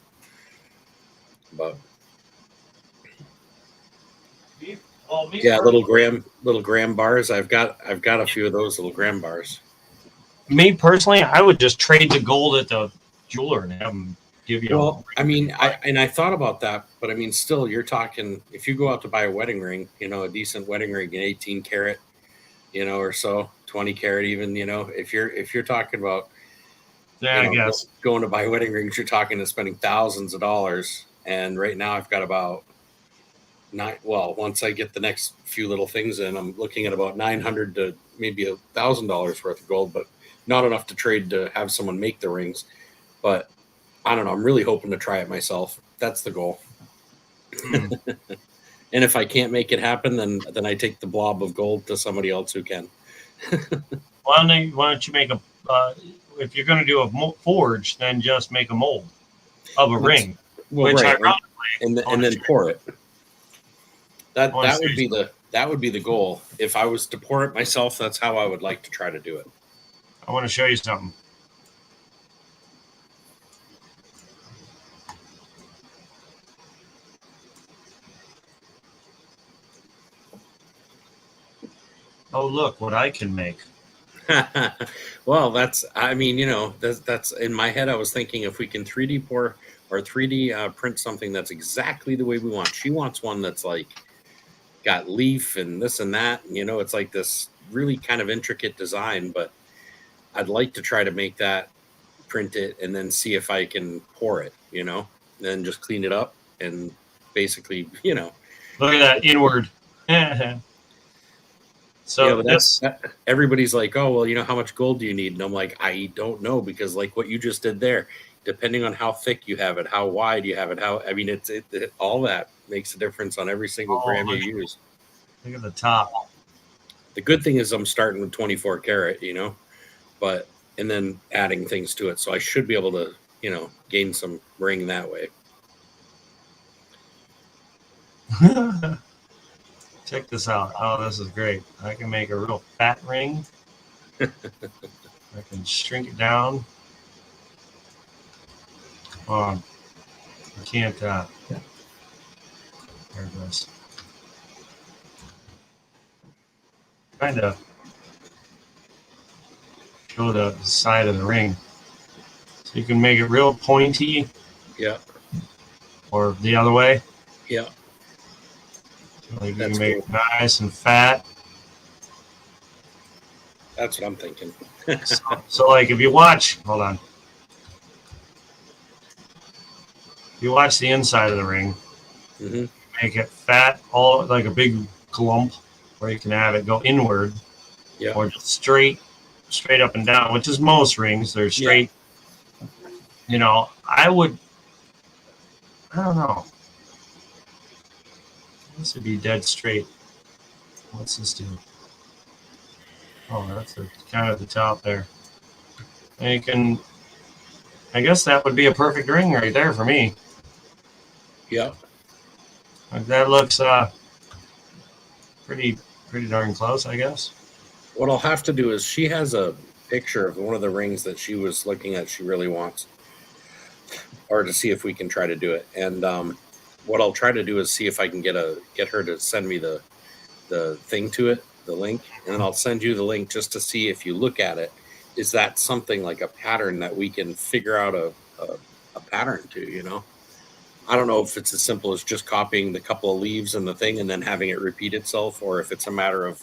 But yeah, little graham bars. I've got a few of those little graham bars. Me personally, I would just trade the gold at the jeweler and have them give you. Well, I mean, I thought about that, but I mean, still, you're talking, if you go out to buy a wedding ring, a decent wedding ring, an 18 karat, or so, 20 karat even, if you're talking about, I guess going to buy wedding rings, you're talking to spending thousands of dollars. And right now I've got about once I get the next few little things in, I'm looking at about $900 to maybe $1,000 worth of gold, but not enough to trade to have someone make the rings. But I don't know. I'm really hoping to try it myself. That's the goal. And if I can't make it happen, then I take the blob of gold to somebody else who can. Why don't you make if you're going to do a forge, then just make a mold of a ring, Well, which right, ironically, and then pour it. That would be the goal. If I was to pour it myself, that's how I would like to try to do it. I want to show you something. Oh, look what I can make. Well, that's in my head. I was thinking if we can 3D pour or 3D print something that's exactly the way we want. She wants one that's like got leaf and this and that. And, it's like this really kind of intricate design, but I'd like to try to make that, print it, and then see if I can pour it, then just clean it up and basically, Look at that inward. So everybody's like, oh, well, how much gold do you need? And I'm like, I don't know, because like what you just did there, depending on how thick you have it, how wide you have it, it all that makes a difference on every single gram you use. Look at the top. The good thing is I'm starting with 24 karat, and then adding things to it. So I should be able to, gain some ring that way. Check this out. Oh, this is great. I can make a real fat ring. I can shrink it down. I can't. There it goes. Kind of show the side of the ring. So you can make it real pointy. Yeah. Or the other way. Yeah. Like you can make it nice and fat. That's what I'm thinking. so like if you watch, hold on. If you watch the inside of the ring, make it fat, all like a big clump, where you can have it go inward, or just straight up and down, which is most rings. They're straight. Yeah. I don't know. This would be dead straight. What's this do? Oh, that's kind of at the top there. And you can, I guess that would be a perfect ring right there for me. Yeah. Like that looks pretty darn close, I guess. What I'll have to do is she has a picture of one of the rings that she was looking at she really wants, or to see if we can try to do it. And what I'll try to do is see if I can get her to send me the thing to it, the link, and then I'll send you the link just to see if you look at it, is that something like a pattern that we can figure out a pattern to, I don't know if it's as simple as just copying the couple of leaves and the thing and then having it repeat itself, or if it's a matter of,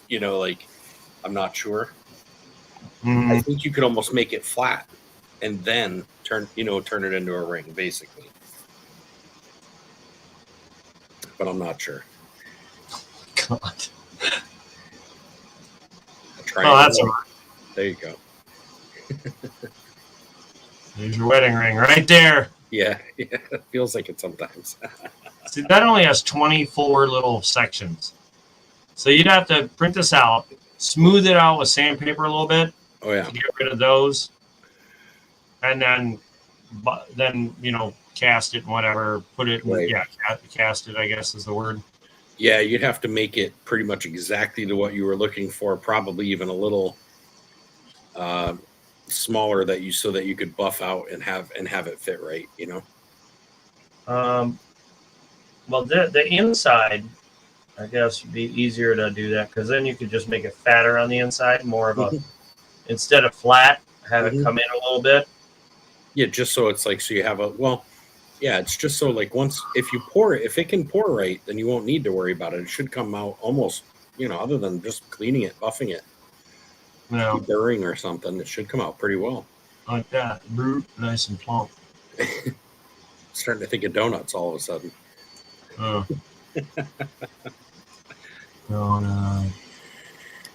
I'm not sure. Mm-hmm. I think you could almost make it flat and then turn it into a ring, basically. but I'm not sure. God. A triangle. Oh, that's all right. There you go. There's your wedding ring right there. Yeah, it feels like it sometimes. See, that only has 24 little sections. So you'd have to print this out, smooth it out with sandpaper a little bit Oh yeah, to get rid of those, and then cast it and whatever. Put it, Right. cast it, I guess is the word. yeah. You'd have to make it pretty much exactly to what you were looking for. Probably even a little smaller so that you could buff out and have it fit right. You know. Well, the inside, I guess, would be easier to do that because then you could just make it fatter on the inside, more of a instead of flat, have it come in a little bit. Yeah, just so it's like so you have it's just so like once if it can pour right, then you won't need to worry about it. It should come out almost, other than just cleaning it, buffing it, burring or something, it should come out pretty well. Like that, nice and plump. Starting to think of donuts all of a sudden.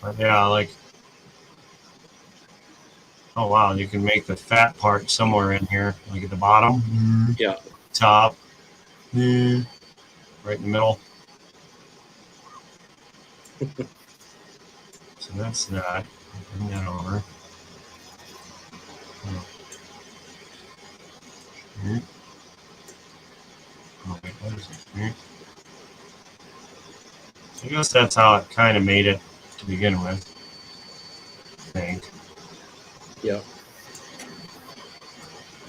But yeah, like, oh wow, you can make the fat part somewhere in here, like at the bottom, Yeah. top, right in the middle. So that's that. Bring that over. Oh, wait, what is it? I guess that's how it kind of made it to begin with. I think. Yeah.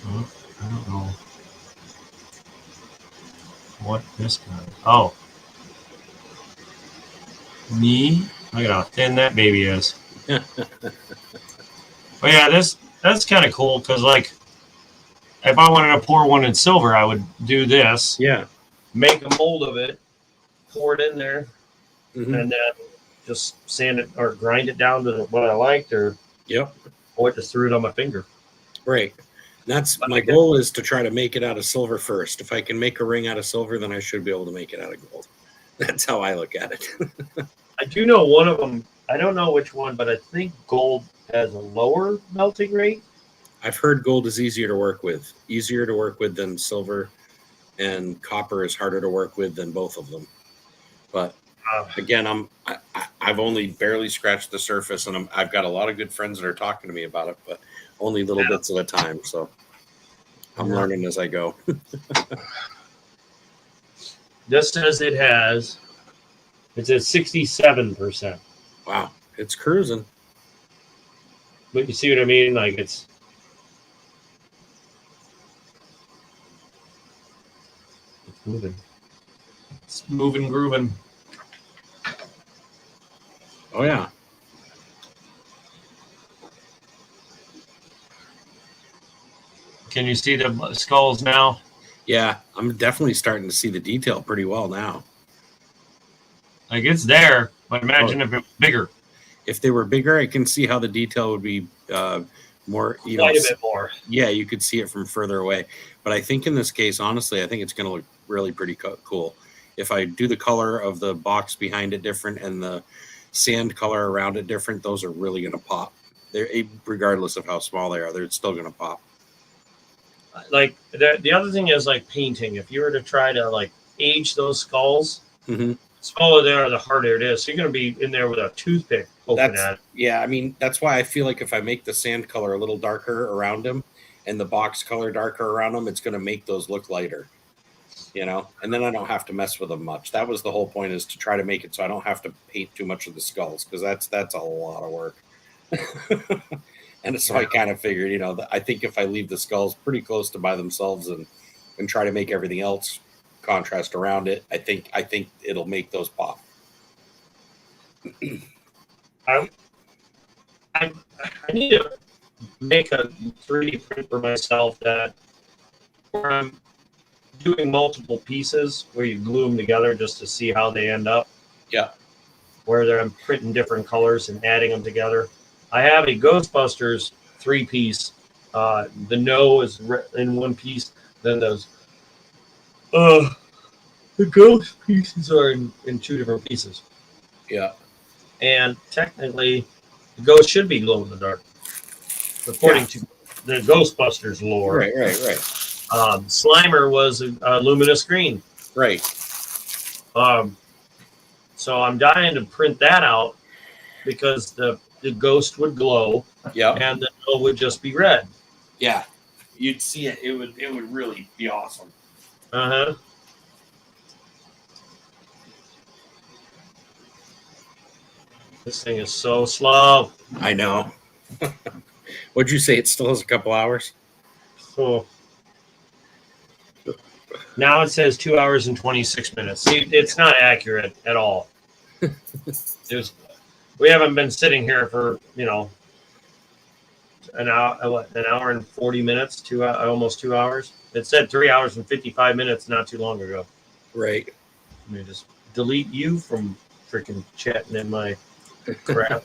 I don't know what this guy. Oh, me. Look at how thin that baby is. But yeah, that's kind of cool because like, if I wanted to pour one in silver, I would do this. Yeah. Make a mold of it, pour it in there, Mhm. and then just sand it or grind it down to what I liked, or just threw it on my finger. Right. That's my goal is to try to make it out of silver first. If I can make a ring out of silver, then I should be able to make it out of gold. That's how I look at it. I do know one of them. I don't know which one, but I think gold has a lower melting rate. I've heard gold is easier to work with than silver, and copper is harder to work with than both of them. But again, I've only barely scratched the surface, and I've got a lot of good friends that are talking to me about it, but only little bits at a time. So I'm learning as I go. Just as it has, it's at 67%. Wow, it's cruising. But you see what I mean? Like it's moving. It's moving, grooving. Oh yeah. Can you see the skulls now? Yeah, I'm definitely starting to see the detail pretty well now. Like it's there, but imagine if it was bigger. If they were bigger, I can see how the detail would be more, Quite a bit more. Yeah, you could see it from further away. But I think in this case, honestly, I think it's going to look really pretty cool. If I do the color of the box behind it different and the sand color around it different, those are really going to pop. They're regardless of how small they are, they're still going to pop. Like the other thing is like painting. If you were to try to like age those skulls, the smaller they are, the harder it is. So you're going to be in there with a toothpick poking at it. Yeah, I mean, that's why I feel like if I make the sand color a little darker around them and the box color darker around them, it's going to make those look lighter, and then I don't have to mess with them much. That was the whole point, is to try to make it so I don't have to paint too much of the skulls, because that's a lot of work. And so I kind of figured, I think if I leave the skulls pretty close to by themselves and try to make everything else contrast around it, I think it'll make those pop. I need to make a 3D print for myself where I'm doing multiple pieces where you glue them together just to see how they end up. Yeah. Where I'm printing different colors and adding them together. I have a Ghostbusters 3-piece. The no is in one piece. Then those The ghost pieces are in two different pieces. Yeah. And technically, the ghost should be glow in the dark, according to the Ghostbusters lore. Right. Slimer was a luminous green. Right. So I'm dying to print that out because the ghost would glow Yeah. and the glow would just be red. Yeah. You'd see it. It would really be awesome. Uh huh. This thing is so slow. I know. What'd you say? It still has a couple hours? So now it says 2 hours and 26 minutes. See, it's not accurate at all. We haven't been sitting here for an hour and 40 minutes, almost 2 hours. It said 3 hours and 55 minutes not too long ago. Right. Let me just delete you from freaking chatting in my crap.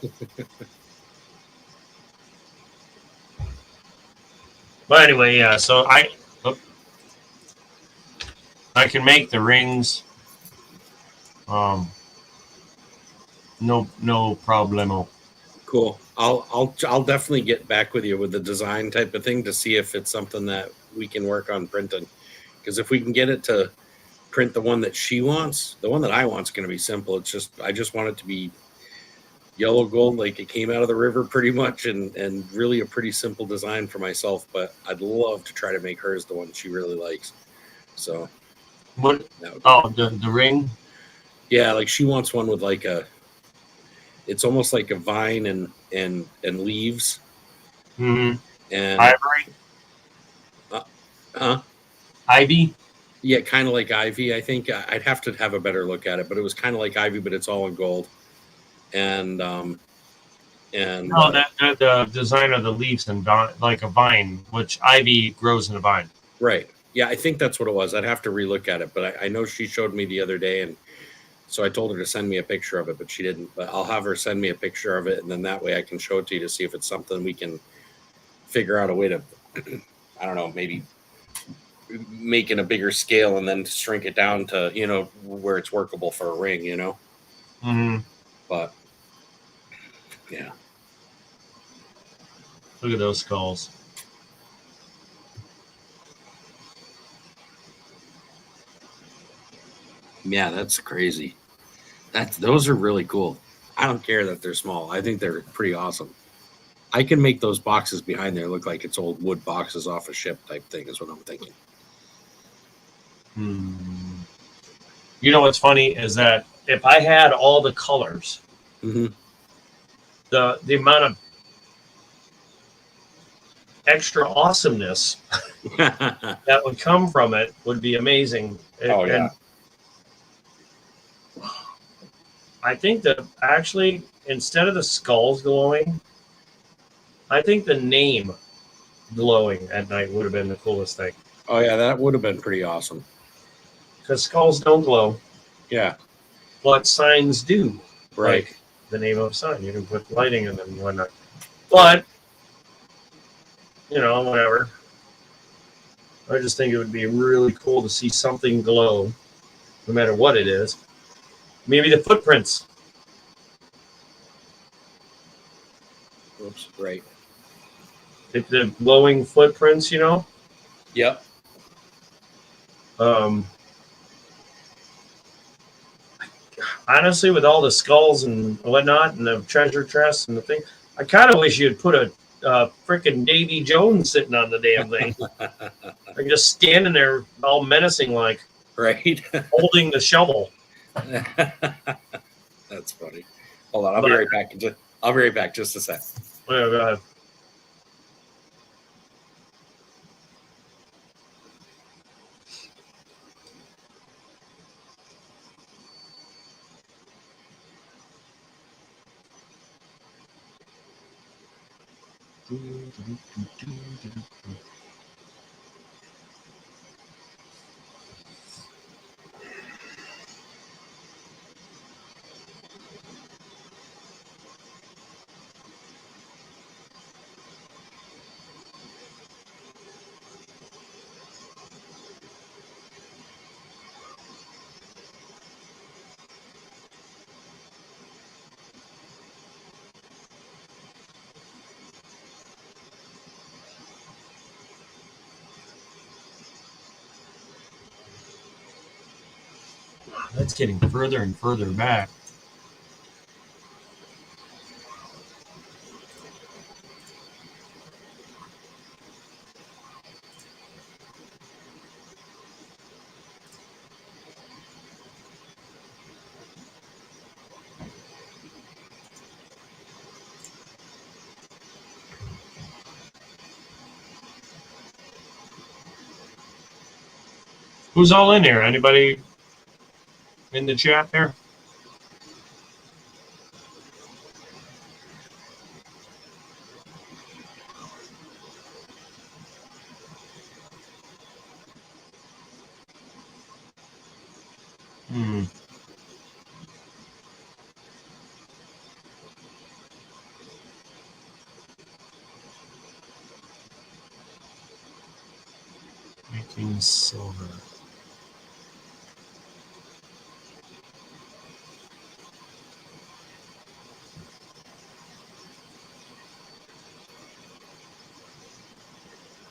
But anyway, yeah. So I can make the rings. No problemo. Cool. I'll definitely get back with you with the design type of thing to see if it's something that we can work on printing. Because if we can get it to print the one that she wants, the one that I want is going to be simple. I just want it to be yellow gold, like it came out of the river pretty much, and really a pretty simple design for myself. But I'd love to try to make hers the one she really likes. So What? that would- Oh, the ring. yeah, like she wants one with like it's almost like a vine and leaves Mm-hmm. and Ivory. huh? Ivy. Yeah, kind of like ivy. I think I'd have to have a better look at it, but it was kind of like ivy, but it's all in gold. And No, the design of the leaves and like a vine, which ivy grows in a vine. right. Yeah, I think that's what it was. I'd have to relook at it, but I know she showed me the other day, and so I told her to send me a picture of it, but she didn't. But I'll have her send me a picture of it, and then that way I can show it to you to see if it's something we can figure out a way to, I don't know, maybe make in a bigger scale and then shrink it down to, where it's workable for a ring, Mm-hmm. But yeah. Look at those skulls. Yeah, that's crazy. Those are really cool. I don't care that they're small. I think they're pretty awesome. I can make those boxes behind there look like it's old wood boxes off a ship type thing is what I'm thinking. You know what's funny is that if I had all the colors, Mm-hmm. the amount of extra awesomeness that would come from it would be amazing. Oh, yeah. And I think that actually, instead of the skulls glowing, I think the name glowing at night would have been the coolest thing. Oh, yeah, that would have been pretty awesome. Because skulls don't glow, Yeah, but signs do. right. Like the name of a sign. You can put lighting in them and whatnot. But, whatever. I just think it would be really cool to see something glow, no matter what it is. Maybe the footprints. Oops, right. If the glowing footprints, Yep. Honestly, with all the skulls and whatnot and the treasure chests and the thing, I kind of wish you'd put a freaking Davy Jones sitting on the damn thing. Like just standing there all menacing like, Right. holding the shovel. That's funny. Hold on, I'll be right back. I'll be right back. Just a sec. Yeah, go ahead. That's getting further and further back. Who's all in here? Anybody in the chat there? Hmm. Making silver.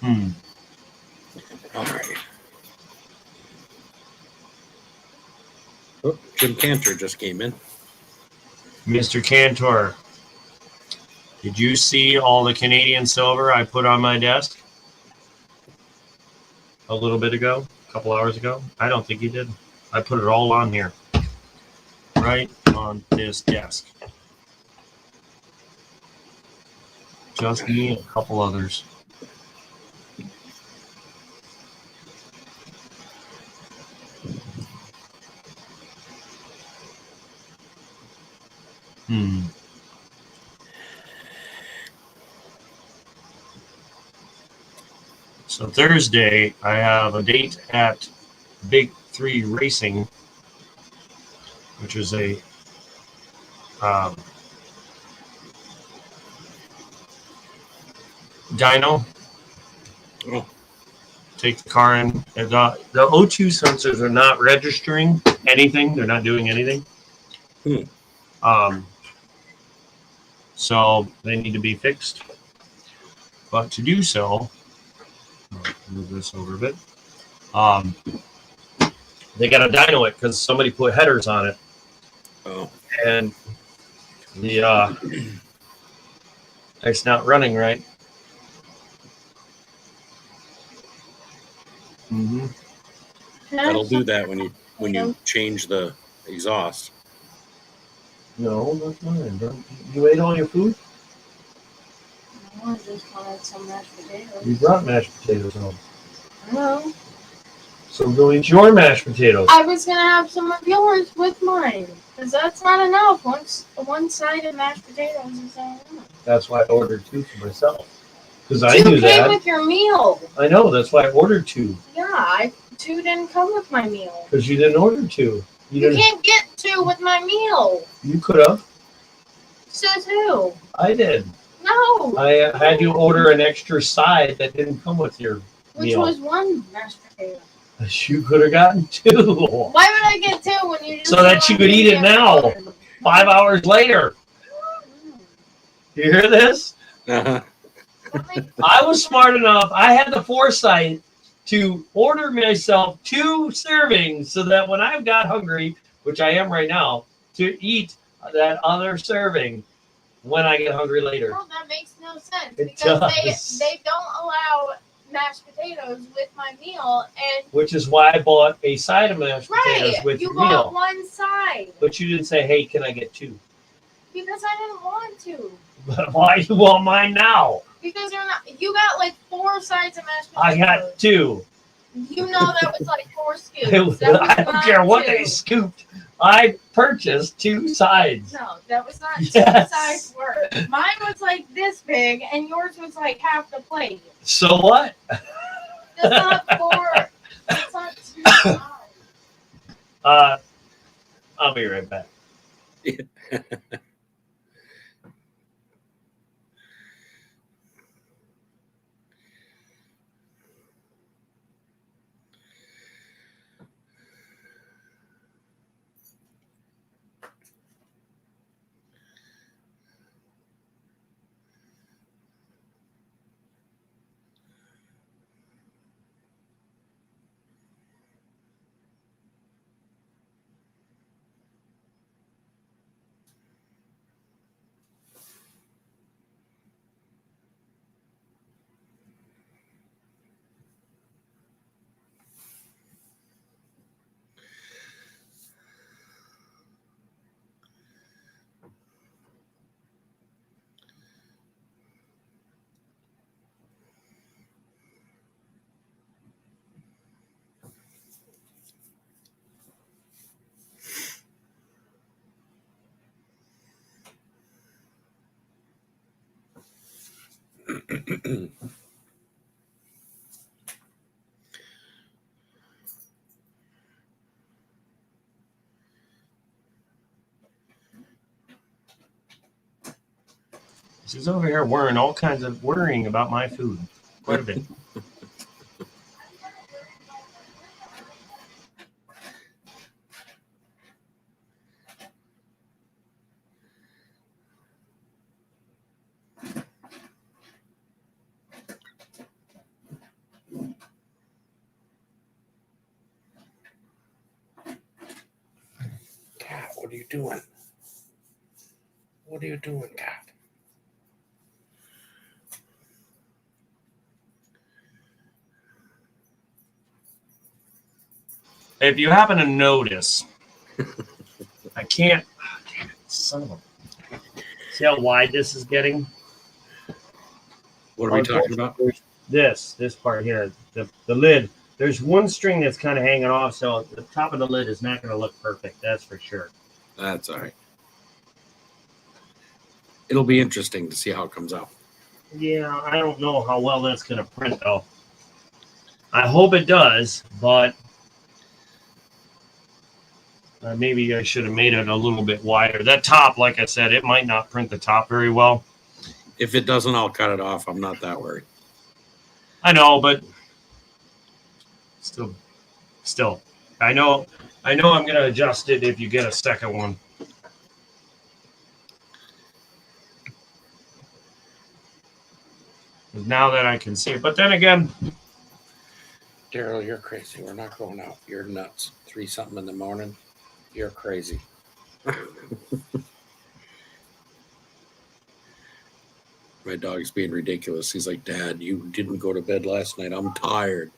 Hmm. All right. Oh, Jim Cantor just came in. Mr. Cantor, did you see all the Canadian silver I put on my desk a little bit ago, a couple hours ago? I don't think you did. I put it all on here, right on this desk. Just me and a couple others. Hmm. So Thursday, I have a date at Big 3 Racing, which is a dyno. Oh. Take the car in. The O2 sensors are not registering anything. They're not doing anything. So they need to be fixed. But to do so, I'll move this over a bit. They got to dyno it because somebody put headers on it. Oh. And the it's not running right. Mm-hmm. That'll do that when you change the exhaust. No, that's mine. You ate all your food? I just wanted some mashed potatoes. You brought mashed potatoes home. No. So go eat your mashed potatoes. I was gonna have some of yours with mine, because that's not enough. One side of mashed potatoes is not enough. That's why I ordered 2 for myself. Because I 2 knew came that. with your meal. I know, that's why I ordered 2. Yeah, 2 didn't come with my meal. Because you didn't order 2. You can't get 2 with my meal. You could have. Says who? I did. No. I had you order an extra side that didn't come with your Which meal. was 1 mashed potato. You could have gotten 2. Why would I get 2 when you just So that you could eat it now. 5 hours later. You hear this? Uh-huh. I was smart enough. I had the foresight to order myself 2 servings so that when I got hungry, which I am right now, to eat that other serving when I get hungry later. Well, that makes no sense It because does. they don't allow mashed potatoes with my meal, and Which is why I bought a side of mashed potatoes with you your bought meal. 1 side But you didn't say, hey, can I get 2? because I didn't want to. But why you want mine now? Because you got like 4 sides of mashed I potatoes. got 2. You know that was like 4 scoops. That was I don't not care what 2. they scooped. I purchased 2 sides. No, that was not Yes. 2 sides worth. Mine was like this big, and yours was like half the plate. So what? That's not 4. That's not 2 sides. I'll be right back. She's over here worrying about my food. Quite a bit. Cat, what are you doing? What are you doing, Cat? If you happen to notice, I can't. Son of a. See how wide this is getting? What are we talking about? This part here, the lid. There's one string that's kind of hanging off, so the top of the lid is not going to look perfect. That's for sure. That's all right. It'll be interesting to see how it comes out. Yeah, I don't know how well that's going to print, though. I hope it does, but maybe I should have made it a little bit wider. That top, like I said, it might not print the top very well. If it doesn't, I'll cut it off. I'm not that worried. I know, but still, I know I'm going to adjust it if you get a second one. Now that I can see it, but then again, Daryl, you're crazy. We're not going out. You're nuts. 3-something in the morning. You're crazy. My dog's being ridiculous. He's like, Dad, you didn't go to bed last night. I'm tired.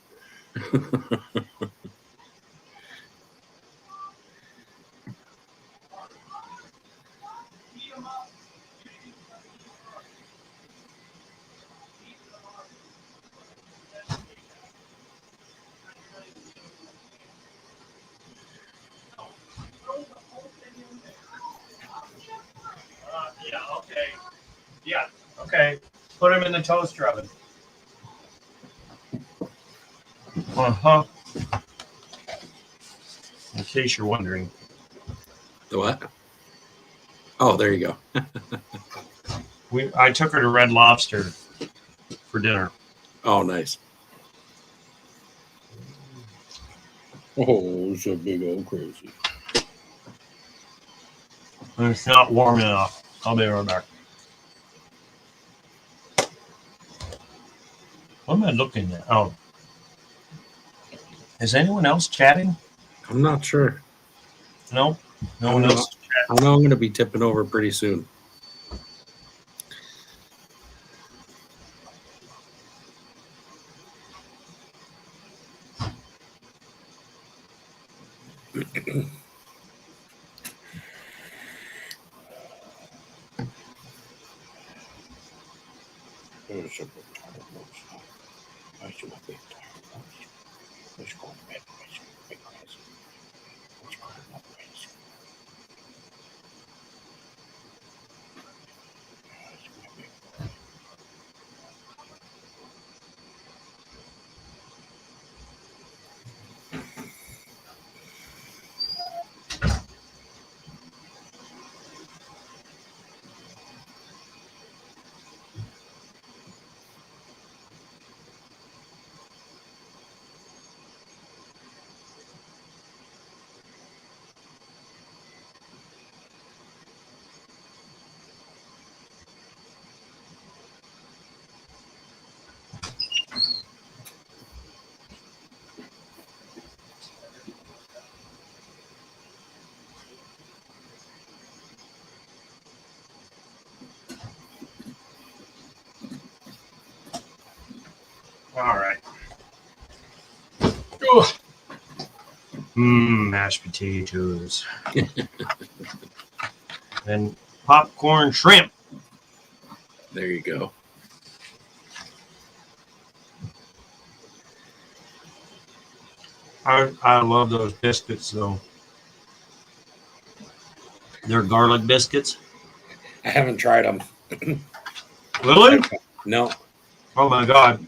Yeah, okay. Put them in the toaster oven. Uh-huh. In case you're wondering. The what? Oh, there you go. I took her to Red Lobster for dinner. Oh, nice. Oh, it's a big old crazy. And it's not warm enough. I'll be right back. What am I looking at? Oh. Is anyone else chatting? I'm not sure. No? No one else? I know I'm going to be tipping over pretty soon. All right. Mashed potatoes. And popcorn shrimp. There you go. I love those biscuits, though. They're garlic biscuits. I haven't tried them. Really? No. Oh my God.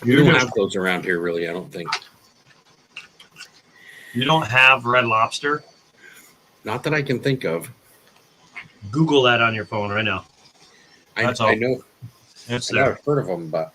We You don't just have those around here, really. I don't think. you don't have Red Lobster? Not that I can think of. Google that on your phone right now. That's all. I know. It's I know there. I've heard of them, but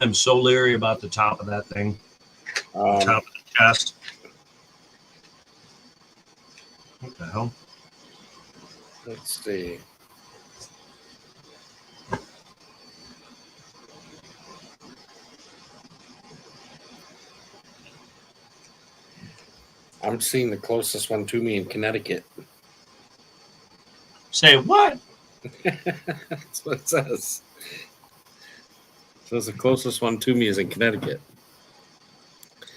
I'm so leery about the top of that thing. The top of the chest. What the hell? let's see. I'm seeing the closest one to me in Connecticut. Say what? That's what it says. It says the closest one to me is in Connecticut,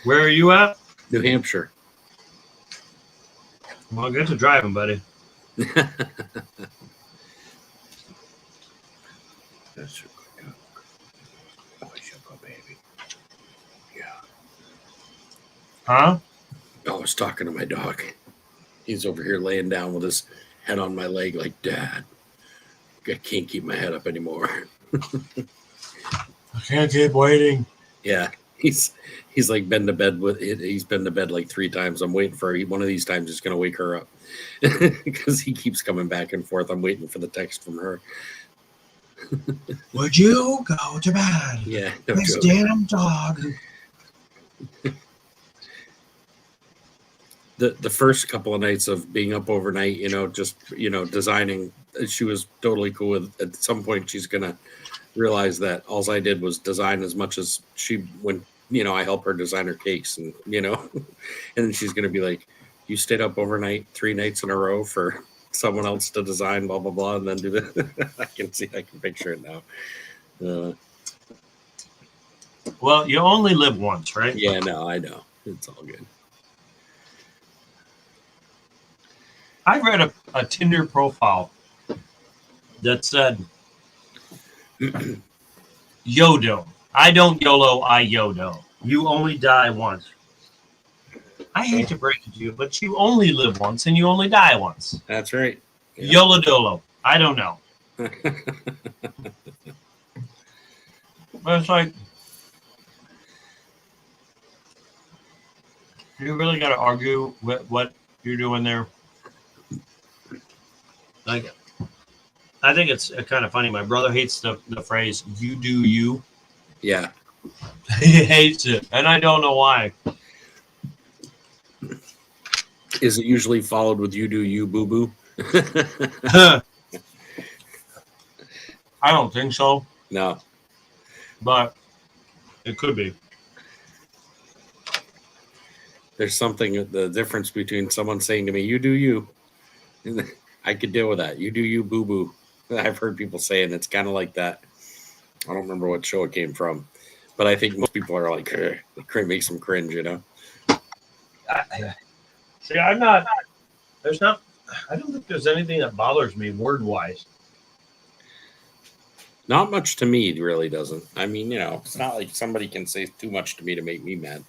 Where are you at? New Hampshire. Well, get to driving, buddy. That's your good. Oh, sugar baby. Yeah. Huh? I was talking to my dog. He's over here laying down with his head on my leg, like, Dad, I can't keep my head up anymore. I can't keep waiting. Yeah, he's like been to bed with it. He's been to bed like 3 times. I'm waiting for one of these times. He's gonna wake her up because he keeps coming back and forth. I'm waiting for the text from her. Would you go to bed? Yeah, no This joke. damn dog. The first couple of nights of being up overnight, just designing, she was totally cool with. At some point, she's gonna realize that all I did was design as much as I help her design her cakes, and and then she's gonna be like, you stayed up overnight 3 nights in a row for someone else to design, blah blah blah, and then do the. I can picture it now. Well, you only live once, right? Yeah, no, I know, it's all good. I read a Tinder profile that said, YODO. I don't YOLO, I YODO. You only die once. I hate to break it to you, but you only live once and you only die once. That's right. Yeah. YOLO dolo. I don't know. But it's like, you really got to argue with what you're doing there. Like, I think it's kind of funny. My brother hates the phrase "you do you." Yeah. He hates it, and I don't know why. Is it usually followed with "you do you, boo boo"? I don't think so, No. but it could be. There's something, the difference between someone saying to me, "You do you," and I could deal with that. "You do you, boo boo." I've heard people say, and it's kind of like that. I don't remember what show it came from, but I think most people are like, it makes them cringe, See, I'm not. There's not. I don't think there's anything that bothers me word wise. Not much to me, it really doesn't. I mean, it's not like somebody can say too much to me to make me mad.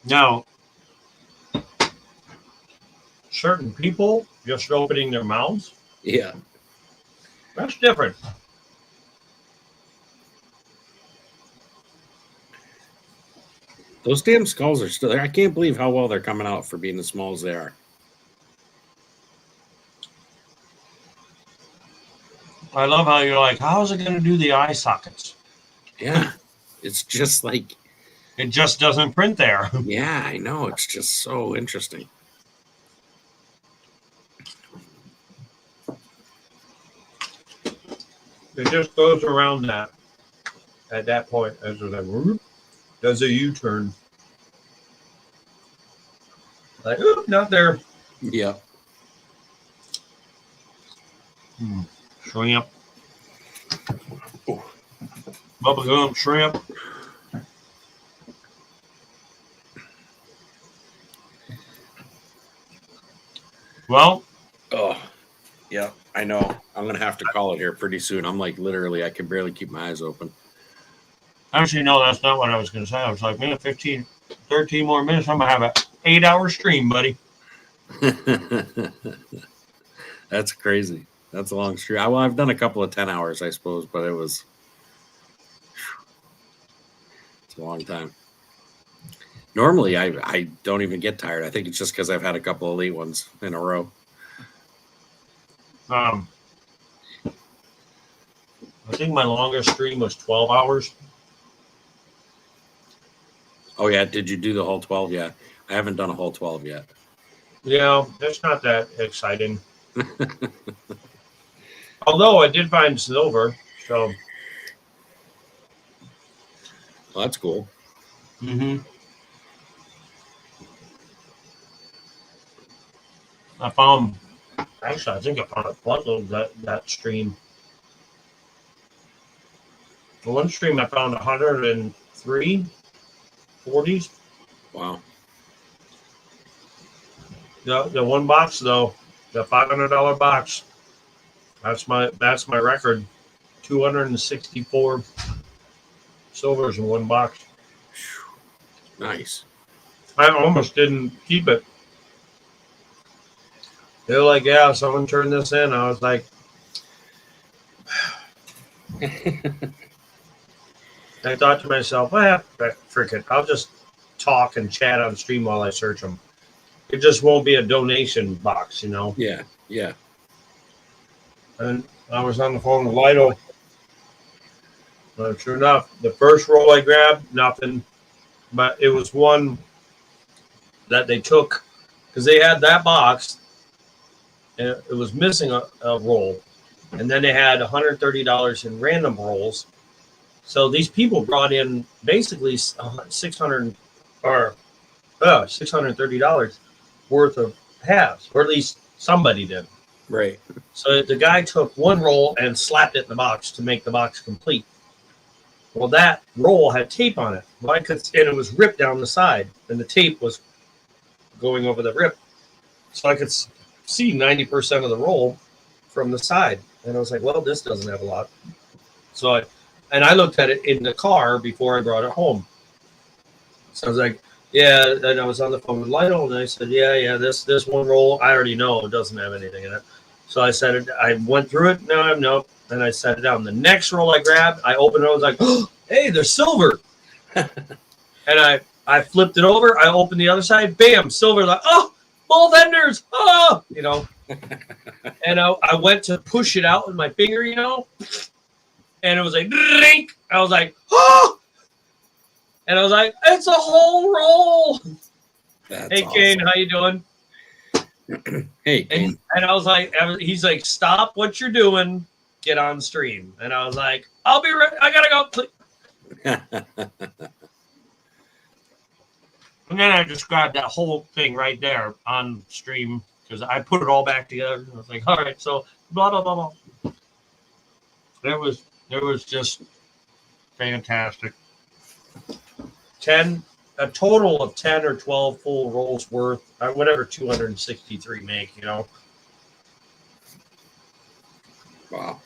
Now, certain people just opening their mouths, Yeah. that's different. Those damn skulls are still there. I can't believe how well they're coming out for being as small as they are. I love how you're like, how is it going to do the eye sockets? Yeah. It's just like, It just doesn't print there. yeah, I know. It's just so interesting. It just goes around that at that point as it like, whoop, does a U-turn. Like, oop, not there. Yeah. Shrimp. Bubblegum shrimp. Well, Oh, yeah, I know. I'm gonna have to call it here pretty soon. I'm like literally, I can barely keep my eyes open. actually, no, that's not what I was going to say. I was like, man, 15, 13 more minutes. I'm going to have an 8-hour stream, buddy. That's crazy. That's a long stream. Well, I've done a couple of 10 hours, I suppose, but it's a long time. Normally, I don't even get tired. I think it's just because I've had a couple of late ones in a row. I think my longest stream was 12 hours. Oh, yeah. Did you do the whole 12? Yeah. I haven't done a whole 12 yet. Yeah, it's not that exciting. Although I did find silver, so. Well, that's cool. I found, actually, I think I found a buttload that stream. The one stream I found 103 40s. Wow. The one box though, the $500 box. That's my record. 264 silvers in one box. Nice. I almost didn't keep it. They're like, yeah, someone turned this in. I was like, I thought to myself, frick it. I'll just talk and chat on stream while I search them. It just won't be a donation box, you know? Yeah. Yeah. And I was on the phone with Lido. Sure enough, the first roll I grabbed, nothing. But it was one that they took because they had that box and it was missing a roll. And then they had $130 in random rolls. So these people brought in basically $630 worth of halves, or at least somebody did. Right. So the guy took one roll and slapped it in the box to make the box complete. Well, that roll had tape on it. Well, and it was ripped down the side, and the tape was going over the rip. So I could see 90% of the roll from the side. And I was like, well, this doesn't have a lot. So I looked at it in the car before I brought it home. So I was like, yeah, and I was on the phone with Lionel, and I said, yeah, this one roll, I already know it doesn't have anything in it. So I said, I went through it, no, and I set it down. The next roll I grabbed, I opened it, I was like, oh, hey, there's silver. And I flipped it over, I opened the other side, bam, silver, like, oh, both enders, oh, you know. And I went to push it out with my finger, you know, and it was like, drink. I was like, oh. And I was like, it's a whole roll. That's hey, awesome. Kane, how you doing? Hey, Kane. And I was like, he's like, stop what you're doing. Get on stream. And I was like, I'll be right. I got to go. And then I just grabbed that whole thing right there on stream because I put it all back together. I was like, all right, so blah, blah, blah, blah. It was just fantastic. A total of 10 or 12 full rolls worth, whatever 263 make, you know. Wow.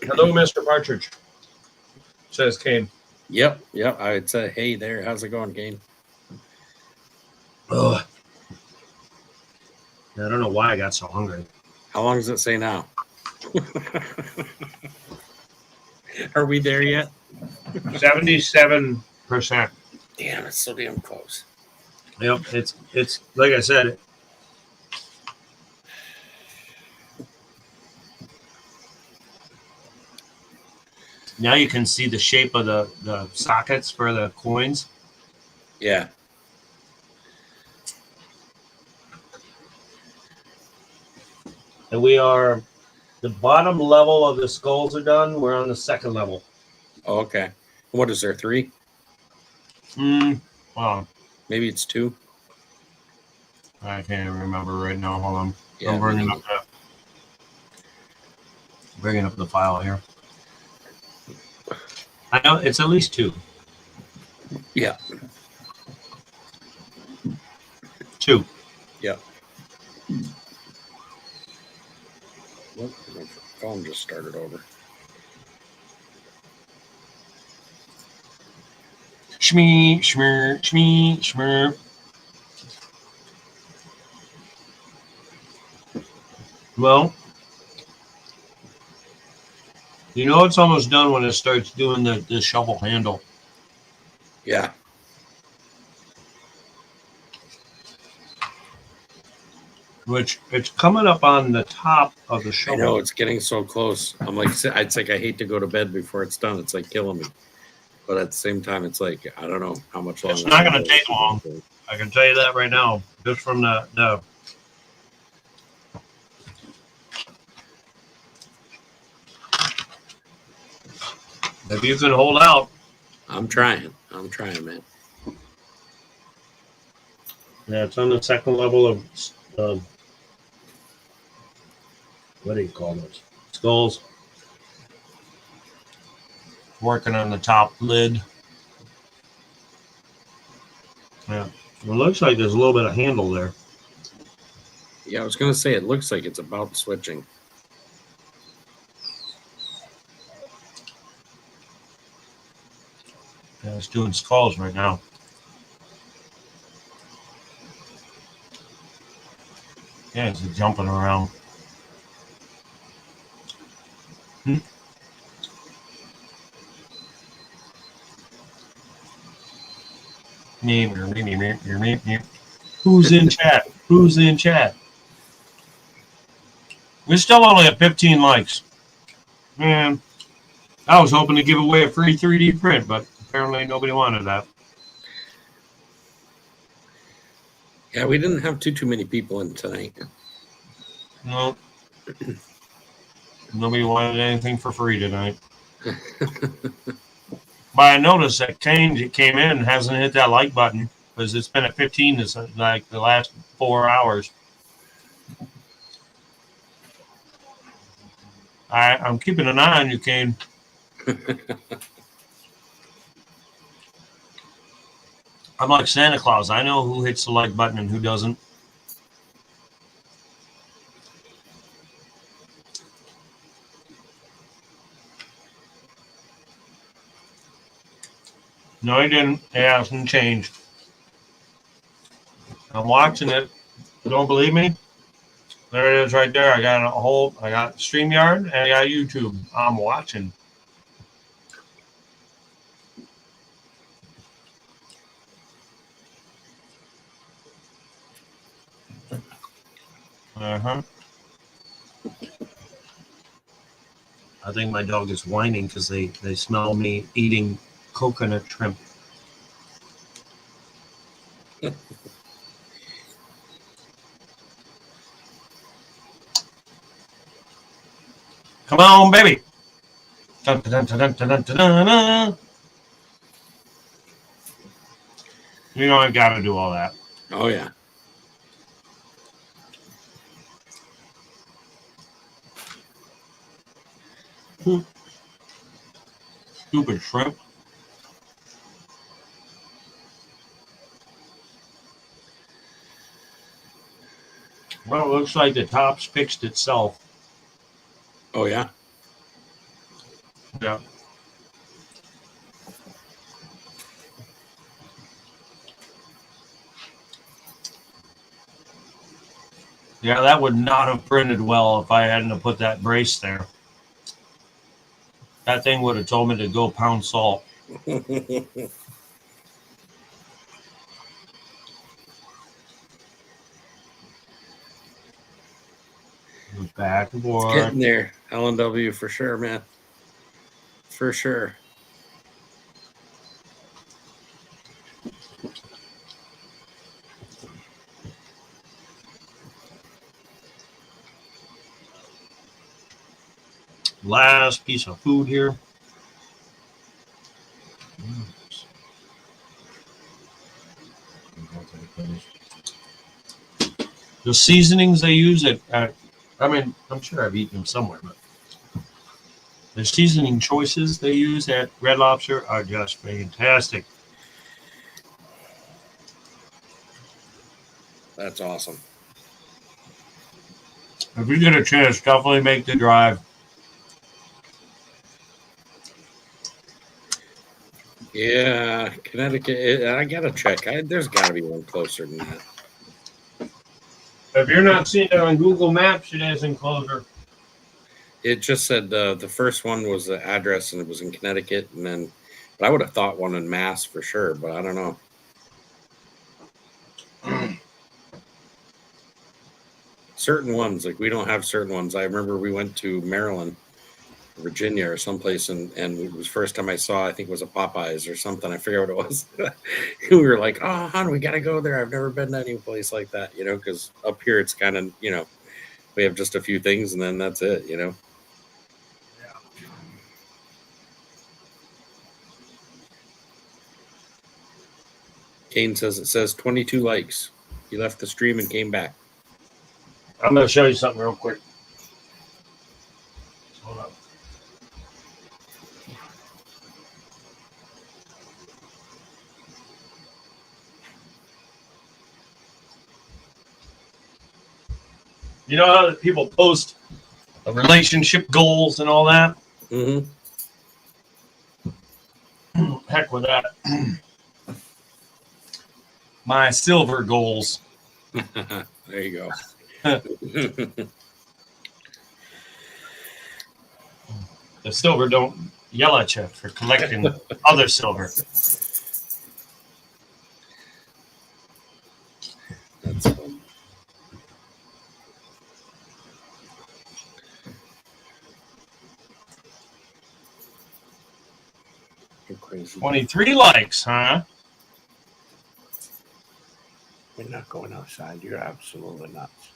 Hello, Mr. Partridge, says Kane. Yep. I would say, hey there. How's it going, Kane? Ugh. I don't know why I got so hungry. How long does it say now? Are we there yet? 77%. Damn, it's so damn close. Yep, it's like I said. Now you can see the shape of the sockets for the coins. Yeah. And we are, the bottom level of the skulls are done. We're on the second level. Oh, okay. What is there, 3? Wow. Maybe it's 2. I can't even remember right now. Hold on. Yeah, I'm bringing up the file here. I know it's at least 2. Yeah. Yep. Nope, my phone just started over. Shmee, shmer, shmee, shmer. Well, you know it's almost done when it starts doing the shovel handle. Yeah. Which it's coming up on the top of the I shovel. know it's getting so close. I'm like, it's like I hate to go to bed before it's done. It's like killing me. But at the same time, it's like I don't know how much longer. It's not going to take long. I can tell you that right now, just from the. If you can hold out. I'm trying, man. Yeah, it's on the second level of what do you call those? Skulls. Working on the top lid. Yeah, it looks like there's a little bit of handle there. Yeah, I was gonna say it looks like it's about switching. Yeah, it's doing skulls right now. Yeah, it's jumping around. Who's in chat? Who's in chat? We're still only at 15 likes. Man, I was hoping to give away a free 3D print, but apparently nobody wanted that. Yeah, we didn't have too many people in tonight. No. Nobody wanted anything for free tonight. But I noticed that Kane came in and hasn't hit that like button because it's been at 15 this like the last 4 hours. I'm keeping an eye on you, Kane. I'm like Santa Claus. I know who hits the like button and who doesn't. No, he didn't. It hasn't changed. I'm watching it. Don't believe me? There it is right there. I got I got StreamYard and I got YouTube. I'm watching. Uh-huh. I think my dog is whining because they smell me eating coconut shrimp. Come on, baby. Dun, dun, dun, dun, dun, dun, dun, dun. You know I've got to do all that. Oh yeah. Stupid shrimp. Well, it looks like the top's fixed itself. Oh yeah. Yeah. Yeah, that would not have printed well if I hadn't have put that brace there. That thing would have told me to go pound salt. Back and forth. Getting there. LNW for sure, man. For sure. Last piece of food here. The seasonings they use I mean, I'm sure I've eaten them somewhere, but the seasoning choices they use at Red Lobster are just fantastic. That's awesome. If you get a chance, definitely make the drive. Yeah, Connecticut. I gotta check. There's got to be one closer than that. If you're not seeing it on Google Maps, it is in Clover. It just said the first one was the address, and it was in Connecticut, and then, but I would have thought one in Mass for sure, but I don't know. Certain ones, like we don't have certain ones. I remember we went to Maryland, Virginia, or someplace, and it was the first time I saw. I think it was a Popeyes or something. I forget what it was. We were like, "Oh, hon, we got to go there. I've never been to any place like that." Because up here it's kind of we have just a few things, and then that's it. Kane says it says 22 likes. He left the stream and came back. I'm going to show you something real quick. Hold up. You know how people post relationship goals and all that? Mm-hmm. Heck with that. My silver goals. There you go. The silver don't yell at you for collecting other silver. That's fun. You're crazy. 23 likes, huh? You're not going outside. You're absolutely nuts.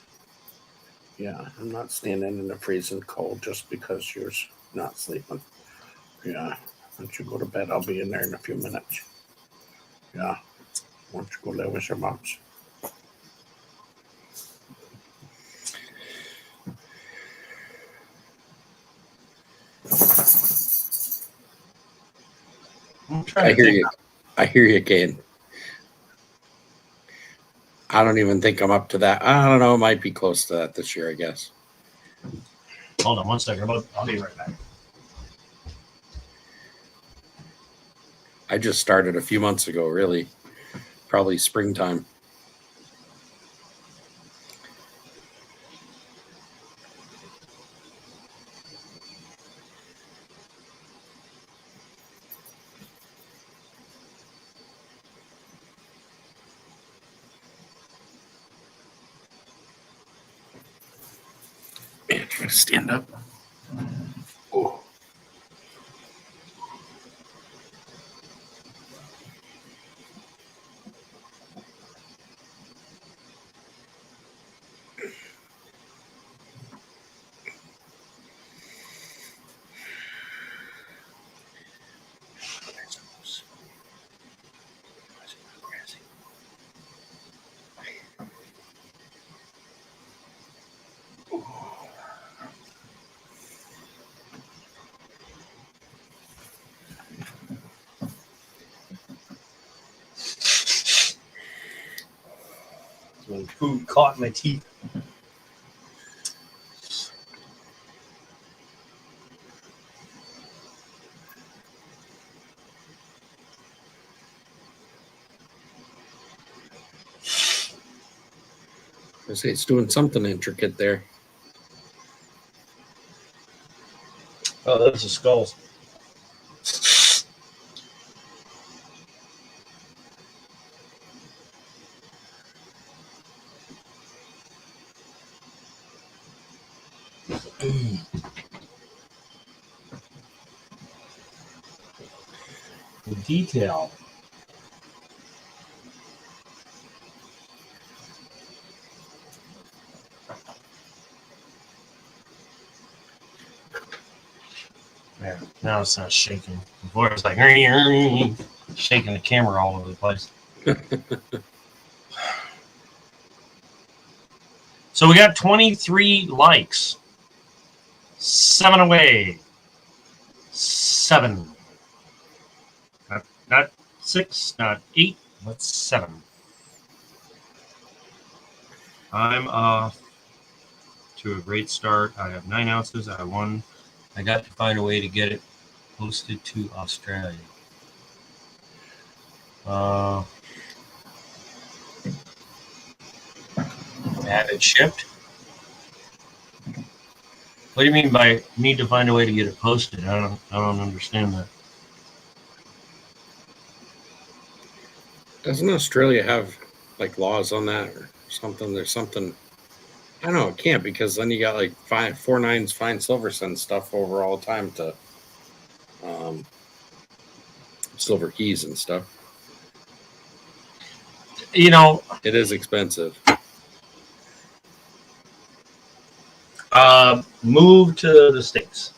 Yeah, I'm not standing in the freezing cold just because you're not sleeping. Yeah, once you go to bed, I'll be in there in a few minutes. Yeah, why don't you go live with your moms? I'm trying I to hear think. you. I hear you, Kane. I don't even think I'm up to that. I don't know. It might be close to that this year, I guess. Hold on one second. I'll be right back. I just started a few months ago, really. Probably springtime. Man, trying to stand up. Oh. When food caught my teeth. I say it's doing something intricate there. Oh, those are skulls. The detail. There. Now it's not shaking. Before it was like shaking the camera all over the place. So we got 23 likes. 7 away. 7. Not 6, not 8, but 7. I'm off to a great start. I have 9 ounces. I got to find a way to get it posted to Australia. Have it shipped? What do you mean by need to find a way to get it posted? I don't understand that. Doesn't Australia have like laws on that or something? There's something. I don't know. It can't because then you got like 4.9s fine silver send stuff over all the time to Silver Keys and stuff. You know, It is expensive. move to the States.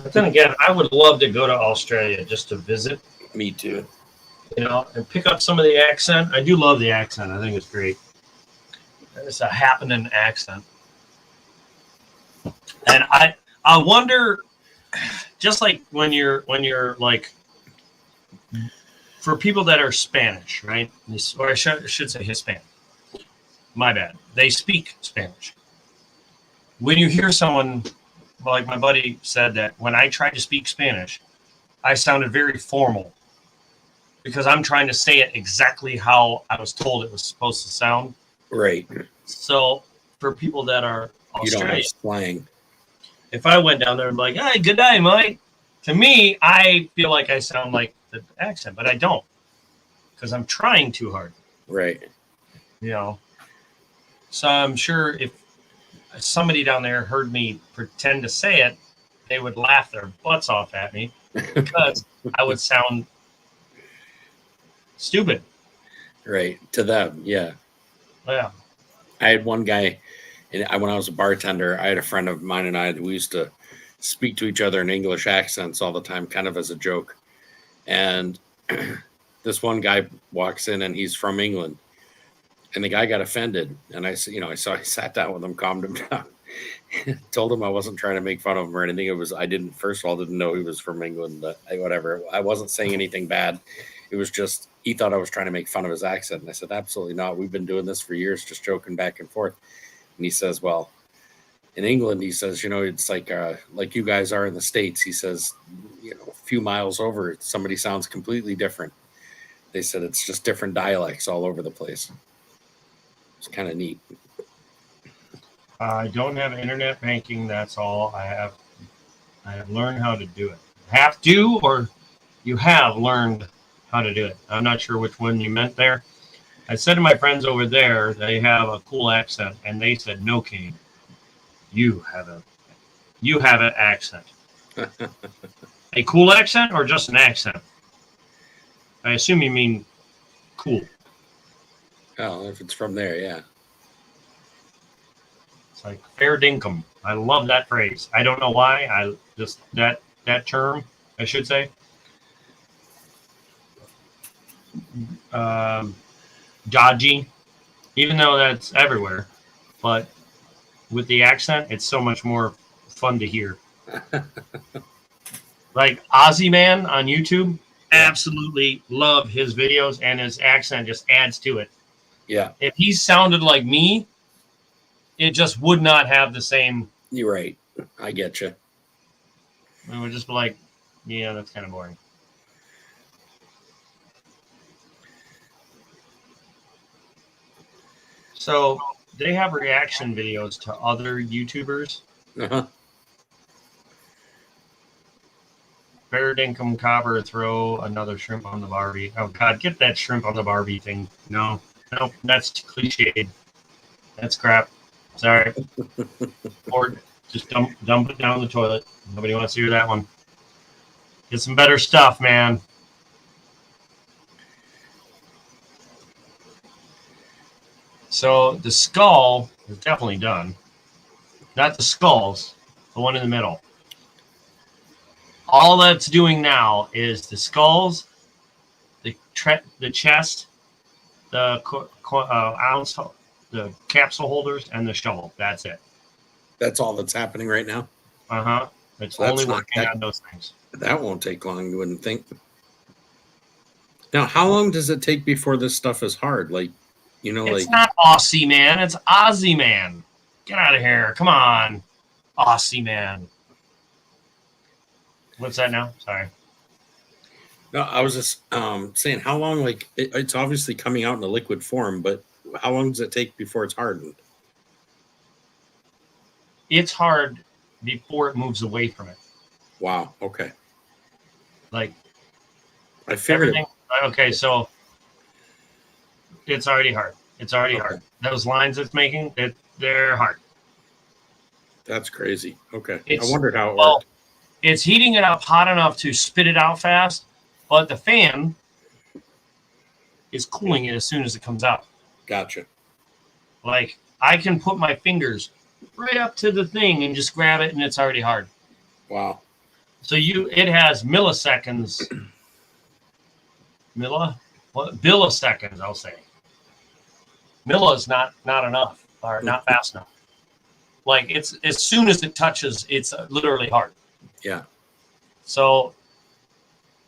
But then again, I would love to go to Australia just to visit, Me too. you know, and pick up some of the accent. I do love the accent. I think it's great. It's a happening accent. And I wonder, just like when you're like, for people that are Spanish, right? Or I should say Hispanic. My bad. They speak Spanish. When you hear someone, like my buddy said that when I tried to speak Spanish, I sounded very formal because I'm trying to say it exactly how I was told it was supposed to sound. Right. So for people that are You don't have Australian, slang. if I went down there and be like, "Hey, good day, Mike," to me, I feel like I sound like the accent, but I don't because I'm trying too hard. Right. You know. So I'm sure if somebody down there heard me pretend to say it, they would laugh their butts off at me because I would sound stupid. Right. To them. Yeah. Yeah. I had one guy, and when I was a bartender, I had a friend of mine and I, we used to speak to each other in English accents all the time, kind of as a joke. And this one guy walks in and he's from England. And the guy got offended. And I sat down with him, calmed him down, told him I wasn't trying to make fun of him or anything. First of all, didn't know he was from England, but whatever. I wasn't saying anything bad. It was just, he thought I was trying to make fun of his accent. And I said, absolutely not. We've been doing this for years, just joking back and forth. And he says, well, in England, he says, it's like you guys are in the States. He says, a few miles over, somebody sounds completely different. They said it's just different dialects all over the place. It's kind of neat. I don't have internet banking. That's all I have. I have learned how to do it. Have to, or you have learned how to do it. I'm not sure which one you meant there. I said to my friends over there, they have a cool accent, and they said, "No, King, you have an accent." A cool accent or just an accent? I assume you mean cool. Oh, if it's from there, yeah. It's like fair dinkum. I love that phrase. I don't know why. I just that term, I should say. Dodgy, even though that's everywhere, but with the accent, it's so much more fun to hear. Like Ozzy Man on YouTube, absolutely love his videos, and his accent just adds to it. Yeah, If he sounded like me, it just would not have the same. you're right. I get you. It would just be like, yeah, that's kind of boring. So they have reaction videos to other YouTubers. Uh-huh. Fair dinkum cobber, throw another shrimp on the Barbie. Oh God, get that shrimp on the Barbie thing. No, that's cliched. That's crap. Sorry. Or just dump it down the toilet. Nobody wants to hear that one. Get some better stuff, man. So the skull is definitely done. Not the skulls, the one in the middle. All that's doing now is the skulls, the chest, the ounce, the capsule holders, and the shovel. That's it. That's all that's happening right now. It's That's only not working that- on those things. That won't take long, you wouldn't think. Now, how long does it take before this stuff is hard? Like, You know, It's like not Aussie Man. It's Aussie Man. Get out of here. Come on. Aussie Man. What's that now? Sorry. no, I was just saying how long, like it's obviously coming out in a liquid form, but how long does it take before it's hardened? It's hard before it moves away from it. Wow. Okay. Like I figured everything. Okay, so it's already hard. It's already Okay. hard. Those lines it's making, they're hard. that's crazy. Okay. It's- I wondered how it Well, worked. it's heating it up hot enough to spit it out fast, but the fan is cooling it as soon as it comes out. Gotcha. Like I can put my fingers right up to the thing and just grab it and it's already hard. Wow. So it has milliseconds. Milliseconds, I'll say. Milla is not enough or not fast enough. Like it's as soon as it touches, it's literally hard. Yeah. So,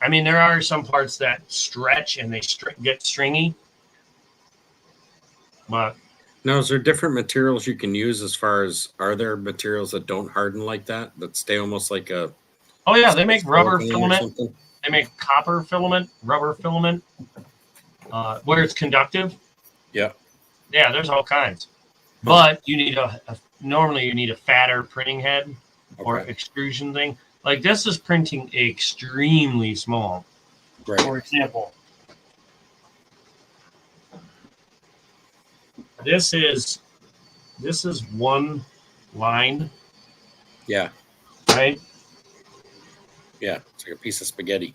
I mean, there are some parts that stretch and they get stringy, but Now, is there different materials you can use as far as are there materials that don't harden like that stay almost like a oh yeah, they make rubber silicone or filament. something? They make copper filament, rubber filament, where it's conductive. Yeah. Yeah, there's all kinds. But you need normally you need a fatter printing head or Okay. extrusion thing. Like this is printing extremely small. Great. For example, this is one line, Yeah. right? Yeah. It's like a piece of spaghetti.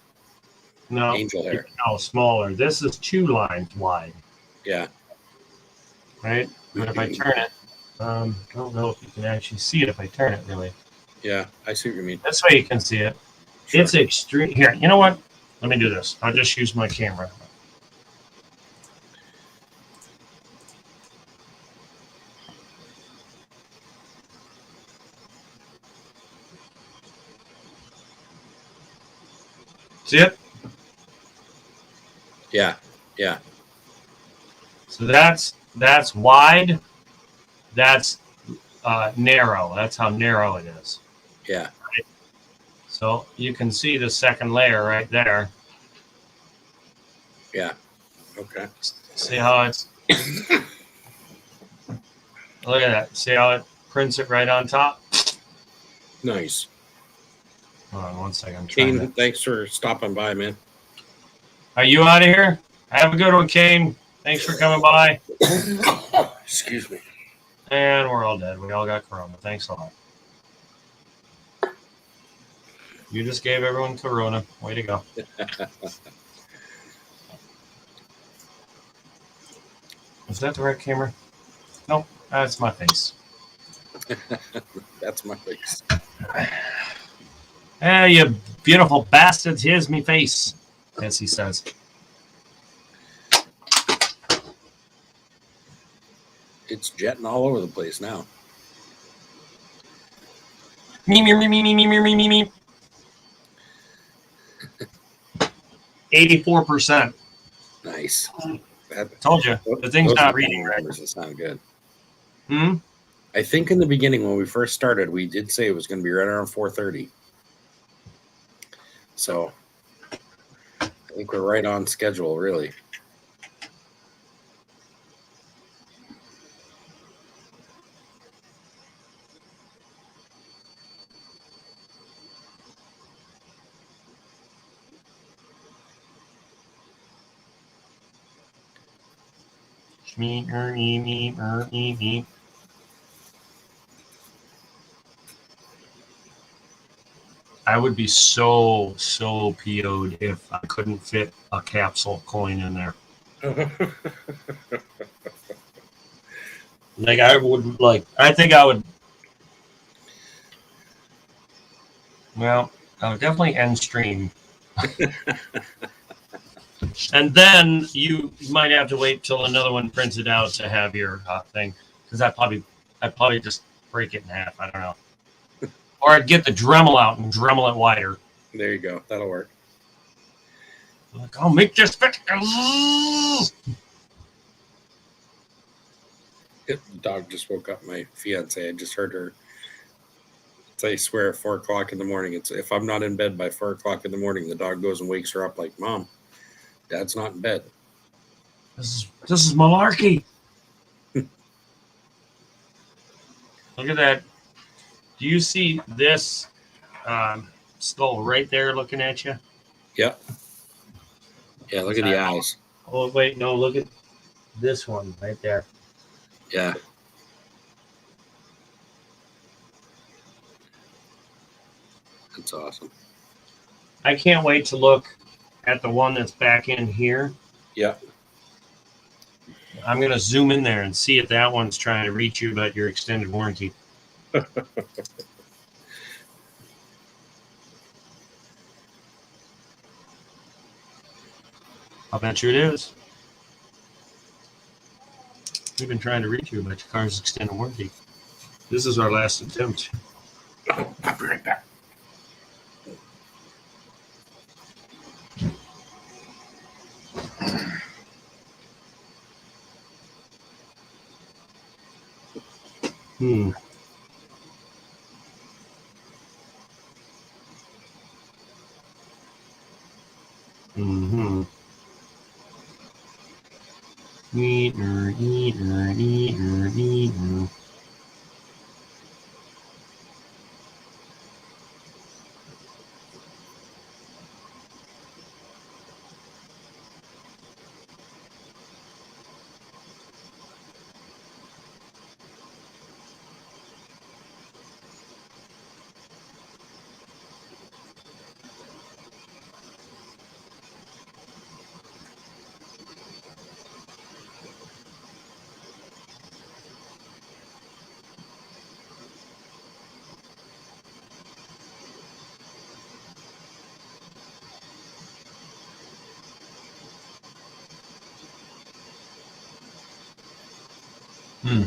No, Angel hair. no, smaller. This is 2 lines wide, Yeah. right? But if I turn it, I don't know if you can actually see it if I turn it really. Yeah. I see what you mean. This way you can see it. Sure. It's extreme. Here, you know what? Let me do this. I'll just use my camera. See it? Yeah. Yeah. So that's wide. That's narrow. That's how narrow it is. Yeah. So you can see the second layer right there. Yeah. Okay. See how it's look at that. See how it prints it right on top? Nice. Hold on one second. I'm trying Kane, thanks for stopping by, man. Are you out of here? Have a good one, Kane. Thanks for coming by. Excuse me. And we're all dead. We all got corona. Thanks a lot. You just gave everyone corona. Way to go. Is that the right camera? Nope. That's my face. That's my face. Hey, you beautiful bastards. Here's me face, as he says. It's jetting all over the place now. Me, me, me, me, me, me, me, me, me, me. 84%. Nice. That, Told you. The thing's those not are reading right. numbers that sound good. Hmm? I think in the beginning when we first started, we did say it was going to be right around 4:30. So I think we're right on schedule, really. Me, me, me, me, me. I would be so PO'd if I couldn't fit a capsule coin in there. Like I think I would. Well, I would definitely end stream. And then you might have to wait till another one prints it out to have your thing, because I'd probably just break it in half. I don't know, or I'd get the Dremel out and Dremel it wider. There you go. That'll work. Like, I'll make this fit. The dog just woke up. My fiance, I just heard her say, swear at 4 o'clock in the morning. It's if I'm not in bed by 4 o'clock in the morning, the dog goes and wakes her up like, Mom, Dad's not in bed. This is malarkey. Look at that. Do you see this skull right there looking at you? Yep. Yeah, look at the eyes. Oh wait, no, look at this one right there. Yeah. That's awesome. I can't wait to look at the one that's back in here. Yeah. I'm going to zoom in there and see if that one's trying to reach you about your extended warranty. I'll bet you it is. We've been trying to reach you about your car's extended warranty. This is our last attempt. Oh, I'll be right back. Hmm. Mm-hmm. Eater. Hmm.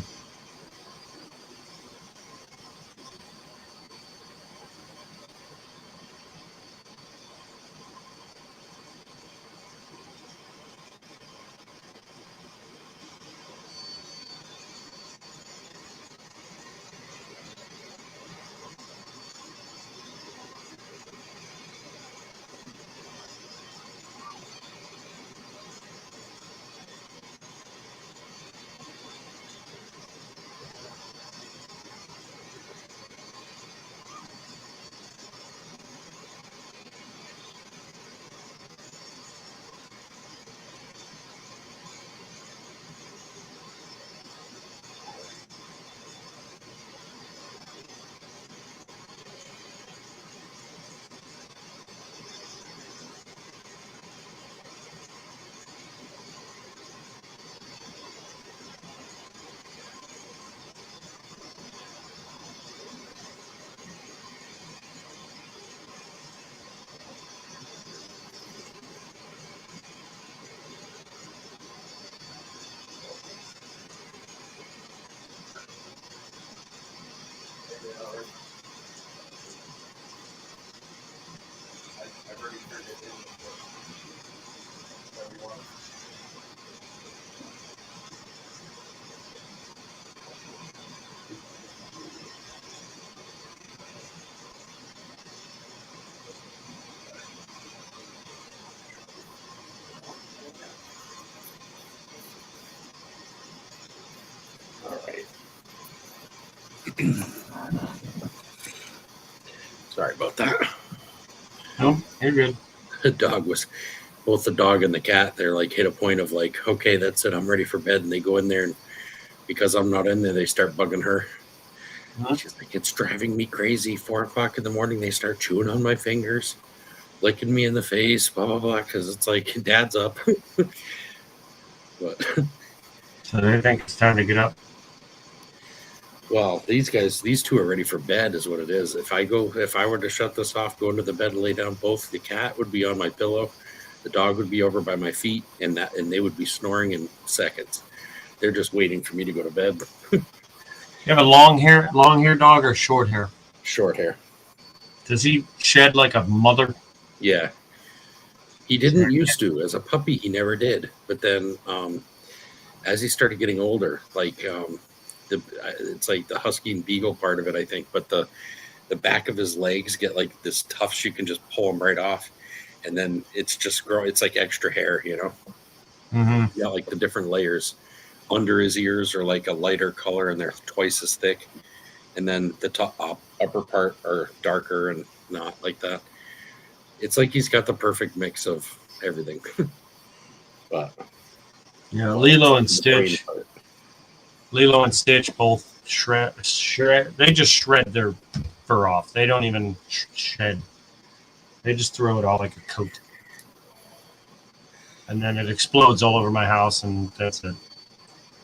All right. Sorry about that. No, you're good. The dog was, both the dog and the cat, they're like hit a point of like, okay, that's it, I'm ready for bed. And they go in there, and because I'm not in there, they start bugging her. Huh? She's like, it's driving me crazy. 4 o'clock in the morning, they start chewing on my fingers, licking me in the face, blah, blah, blah, because it's like, Dad's up. But, So they think it's time to get up. well, these two are ready for bed is what it is. If I were to shut this off, go into the bed and lay down, both the cat would be on my pillow, the dog would be over by my feet, and they would be snoring in seconds. They're just waiting for me to go to bed. You have a long hair dog or short hair? Short hair. Does he shed like a mother? Yeah. He didn't used to. As a puppy, he never did. But then as he started getting older, like it's like the husky and beagle part of it, I think. But the back of his legs get like this tufts. You can just pull them right off, and then it's just grow. It's like extra hair, you know. Mm-hmm. Yeah, like the different layers under his ears are like a lighter color, and they're twice as thick. And then the upper part are darker and not like that. It's like he's got the perfect mix of everything. But Yeah, Lilo and the brain Stitch. part. Lilo and Stitch both shred. They just shred their fur off. They don't even shed. They just throw it all like a coat, and then it explodes all over my house, and that's it.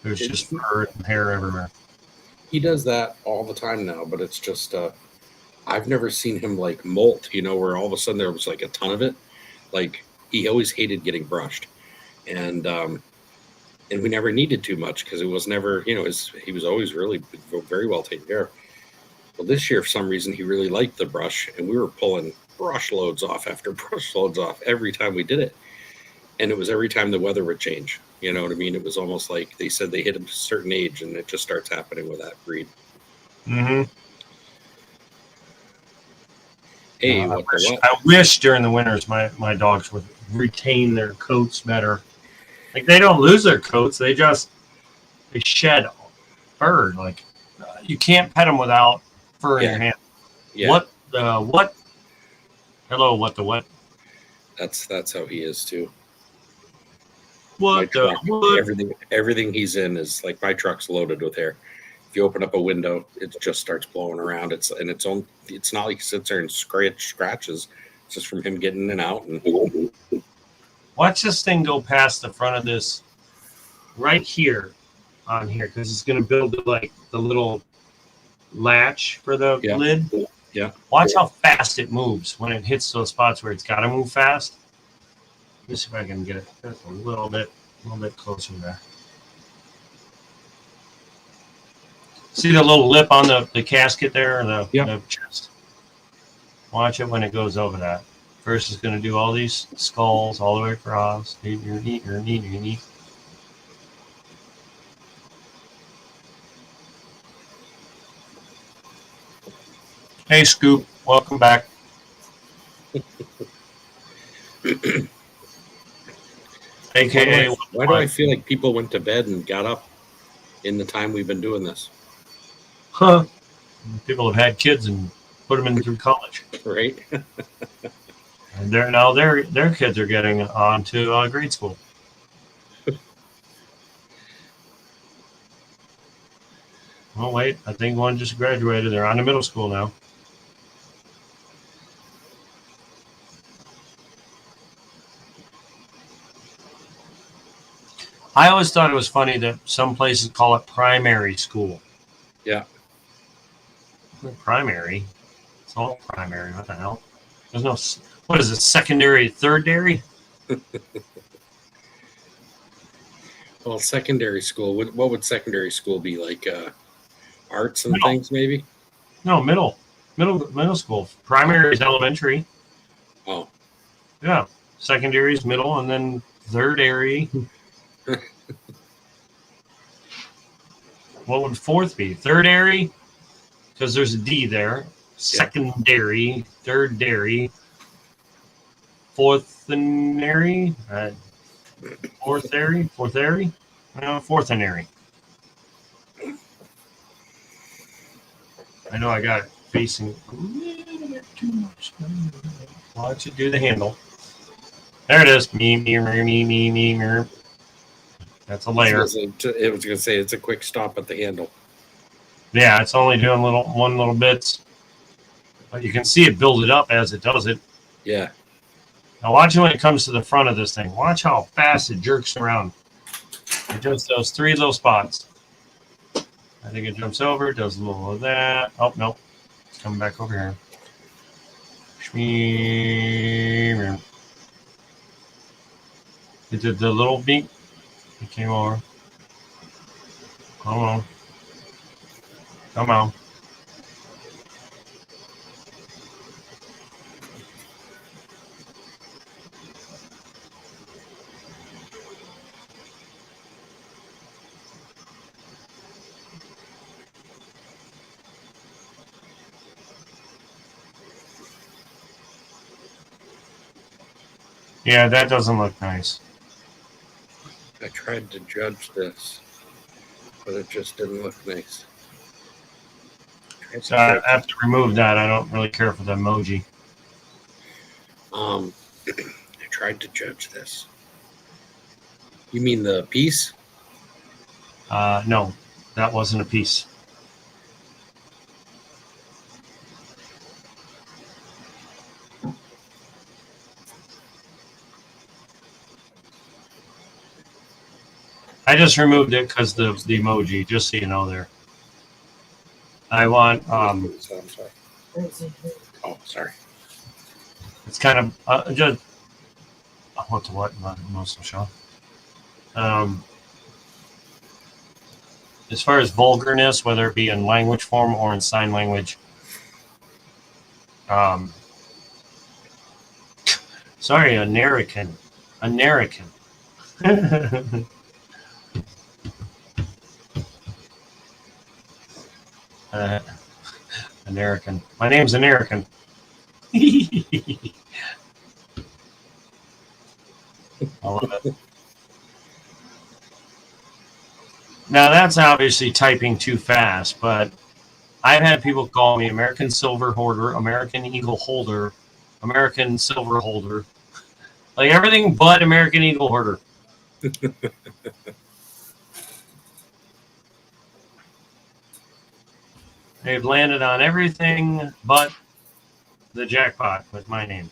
There's just fur and hair everywhere. He does that all the time now, but it's just I've never seen him like molt, you know, where all of a sudden there was like a ton of it. Like he always hated getting brushed, and we never needed too much because it was never, you know, he was always really very well taken care of. Well, this year for some reason he really liked the brush, and we were pulling brush loads off after brush loads off every time we did it, and it was every time the weather would change. You know what I mean? It was almost like they said they hit a certain age, and it just starts happening with that breed. Mm-hmm. Hey, I what the what? wish during the winters my dogs would retain their coats better. Like they don't lose their coats; they shed fur. Like you can't pet them without fur in your hand. Yeah, What the what? Hello, what the what? that's how he is too. What My the truck, what? everything he's in is like my truck's loaded with hair. If you open up a window, it just starts blowing around. It's not like he sits there and scratches. It's just from him getting in and out. And Watch this thing go past the front of this right here on here because it's going to build like the little latch for the Yeah. lid. Yeah. Watch how fast it moves when it hits those spots where it's got to move fast. Let me see if I can get it just a little bit closer there. See the little lip on the casket there, or the chest? Watch it when it goes over that. First, it's going to do all these skulls all the way across. Neat. Hey, Scoop. Welcome back. AKA, why do I feel like people went to bed and got up in the time we've been doing this? huh? People have had kids and put them in through college. Right? And their kids are getting on to grade school. Oh wait, I think one just graduated. They're on to middle school now. I always thought it was funny that some places call it primary school. Yeah. Primary. It's all primary. What the hell? There's no. What is it? Secondary, third dairy? Well, secondary school. What would secondary school be like? Arts and Middle. things, maybe. No, middle school. Primary is elementary. Oh, Yeah. Secondary is middle, and then third dairy. What would fourth be? Third dairy, because there's a D there. Secondary, third dairy, fourth dairy, fourth dairy, no, fourth dairy. I know I got it facing a little bit too much. Watch it do the handle. There it is. Me. That's a layer. it was going to say it's a quick stop at the handle. Yeah, it's only doing one little bits. But you can see it build it up as it does it. Yeah. Now watch it when it comes to the front of this thing. Watch how fast it jerks around. It does those three little spots. I think it jumps over, does a little of that. Oh, no. It's coming back over here. It did the little beat. It came over. Come on. Come on. Yeah, that doesn't look nice. I tried to judge this, but it just didn't look nice. So I have to remove that. I don't really care for the emoji. I tried to judge this. You mean the piece? No, that wasn't a piece. I just removed it because the emoji, just so you know there. I want, I'm sorry. Oh, sorry. it's kind of, just, what, most of Sean. As far as vulgarness, whether it be in language form or in sign language, sorry, American. American. My name's American. I love it. Now that's obviously typing too fast, but I've had people call me American Silver Hoarder, American Eagle Holder, American Silver Holder, like everything but American Eagle Hoarder. They've landed on everything but the jackpot with my name.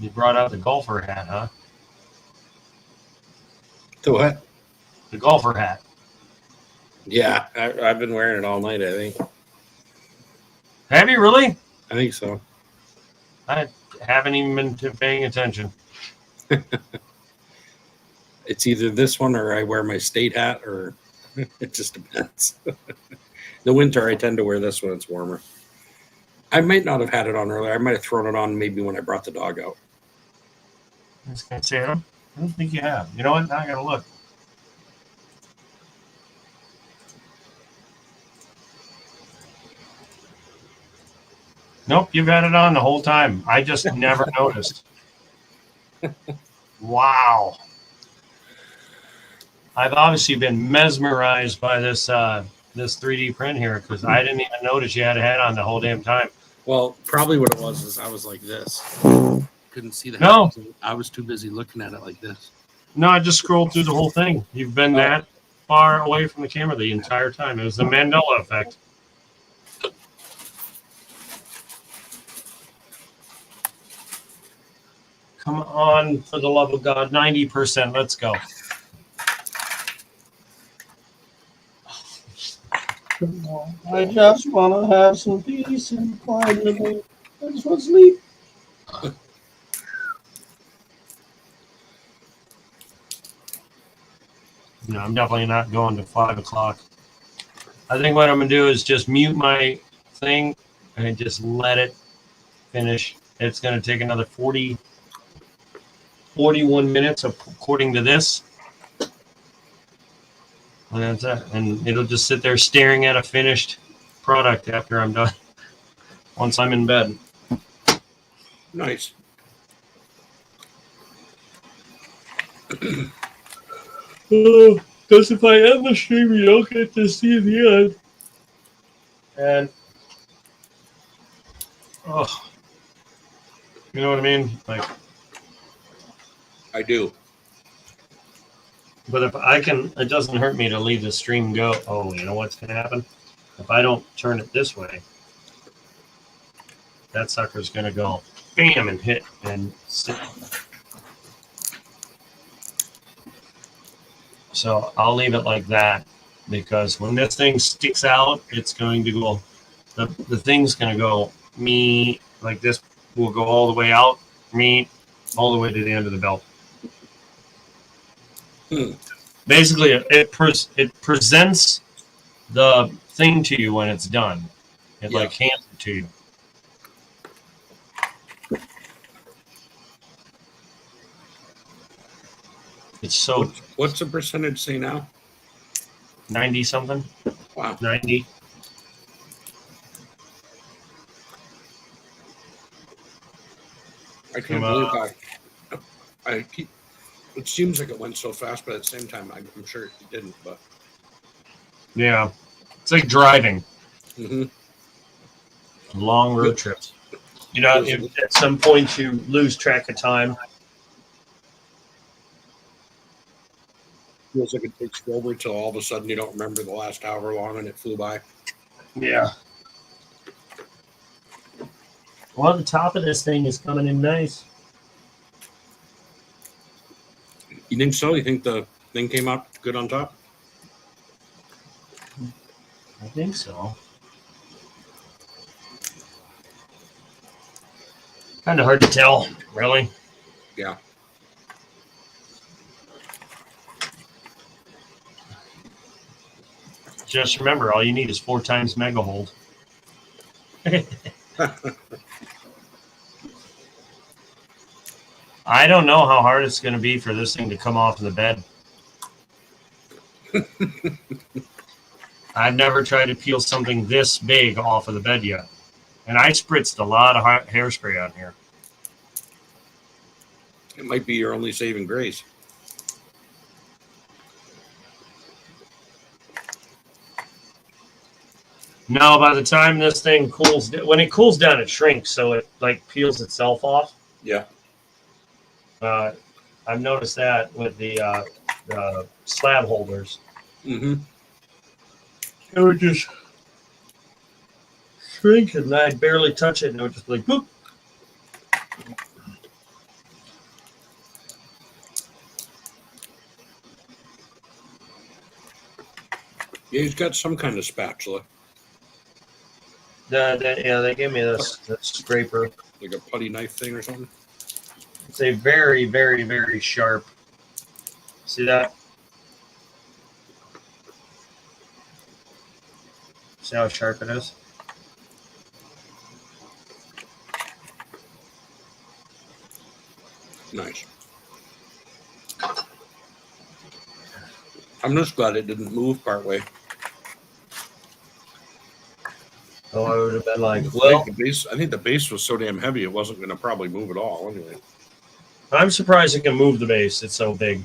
You brought out the golfer hat, huh? The what? The golfer hat. Yeah, I've been wearing it all night, I think. Have you really? I think so. I haven't even been paying attention. It's either this one or I wear my state hat, or it just depends. The winter, I tend to wear this when it's warmer. I might not have had it on earlier. I might have thrown it on maybe when I brought the dog out. I was going to say, I don't think you have. You know what? Now I got to look. Nope, you've had it on the whole time. I just never noticed. Wow. I've obviously been mesmerized by this this 3D print here because I didn't even notice you had a hat on the whole damn time. Well, probably what it was is I was like this. Couldn't see the No. hat. I was too busy looking at it like this. No, I just scrolled through the whole thing. You've been that far away from the camera the entire time. It was the Mandela effect. Come on, for the love of God, 90%. Let's go. I just want to have some peace and quiet. I just want to sleep. No, I'm definitely not going to 5 o'clock. I think what I'm going to do is just mute my thing and just let it finish. It's going to take another 41 minutes according to this. And that's it. And it'll just sit there staring at a finished product after I'm done. Once I'm in bed. Nice. Because if I end the stream, you don't get to see the end. And, oh, you know what I mean? Like, I do. but if I can, it doesn't hurt me to leave the stream go. Oh, you know what's going to happen? If I don't turn it this way, that sucker's going to go bam and hit and sit. So I'll leave it like that because when this thing sticks out, it's going to go, the thing's going to go me, like this will go all the way out, me, all the way to the end of the belt. Basically, it presents the thing to you when it's done. It like hands it to you. It's so What's the percentage say now? 90 something, Wow. 90. I can't believe I keep. It seems like it went so fast, but at the same time, I'm sure it didn't. But Yeah, it's like driving mhm. long road trips. You know, if at some point you lose track of time. Feels like it takes forever till all of a sudden you don't remember the last hour long and it flew by. Yeah. Well, the top of this thing is coming in nice. You think so? You think the thing came out good on top? I think so. Kind of hard to tell, really. Yeah. Just remember, all you need is 4 times mega hold. I don't know how hard it's going to be for this thing to come off the bed. I've never tried to peel something this big off of the bed yet. And I spritzed a lot of hairspray on here. It might be your only saving grace. No, by the time this thing cools, when it cools down, it shrinks, so it like peels itself off. Yeah. I've noticed that with the slab holders. Mm-hmm. It would just shrink, and I'd barely touch it, and it would just be like boop. Yeah, he's got some kind of spatula, Yeah, they gave me this scraper. like a putty knife thing or something. It's a very, very, very sharp. See that? See how sharp it is? Nice. I'm just glad it didn't move partway. Oh, I would have been like, well, I think the base was so damn heavy it wasn't going to probably move at all anyway. I'm surprised it can move the base. It's so big.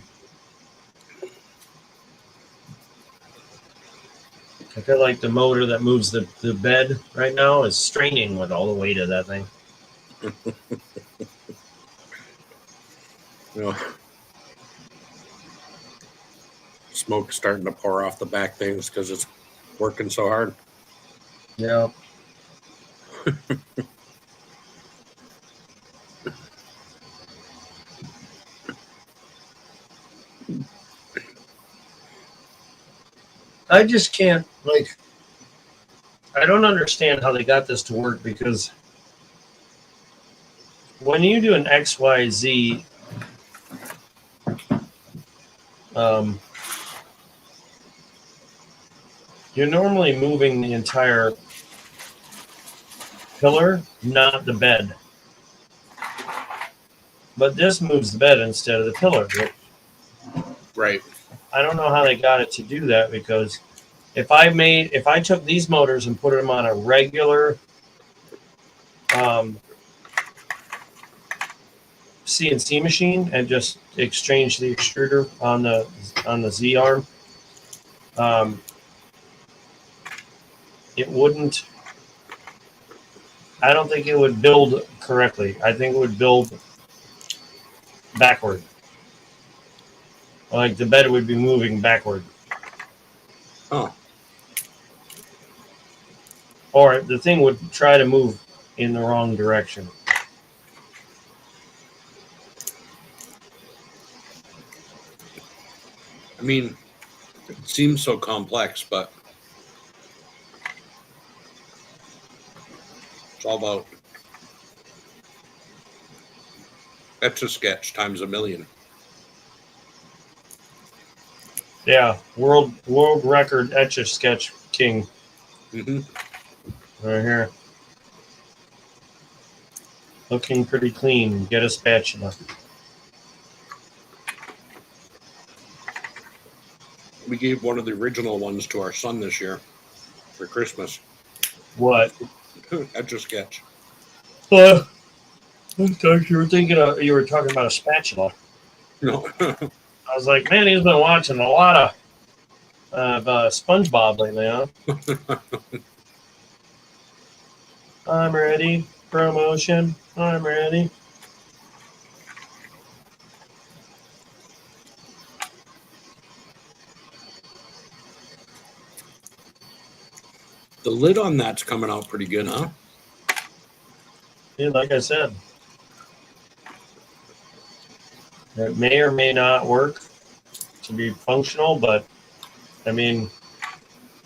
I feel like the motor that moves the bed right now is straining with all the weight of that thing. You know, smoke starting to pour off the back things because it's working so hard. Yeah. I just can't, like, I don't understand how they got this to work, because when you do an XYZ, you're normally moving the entire pillar, not the bed. But this moves the bed instead of the pillar. Right. I don't know how they got it to do that, because if I took these motors and put them on a regular CNC machine and just exchange the extruder on the Z arm, it wouldn't. I don't think it would build correctly. I think it would build backward. Like the bed would be moving backward. Oh. Or the thing would try to move in the wrong direction. I mean, it seems so complex, but it's all about Etch-a-Sketch times a million. Yeah, world record Etch-a-Sketch king. Mm-hmm. Right here. Looking pretty clean. Get a spatula. We gave one of the original ones to our son this year for Christmas. What? Etch-a-Sketch. I thought you were you were talking about a spatula. No. I was like, man, he's been watching a lot of SpongeBob lately, huh? I'm ready. Promotion. I'm ready. The lid on that's coming out pretty good, huh? Yeah, like I said, it may or may not work to be functional, but I mean,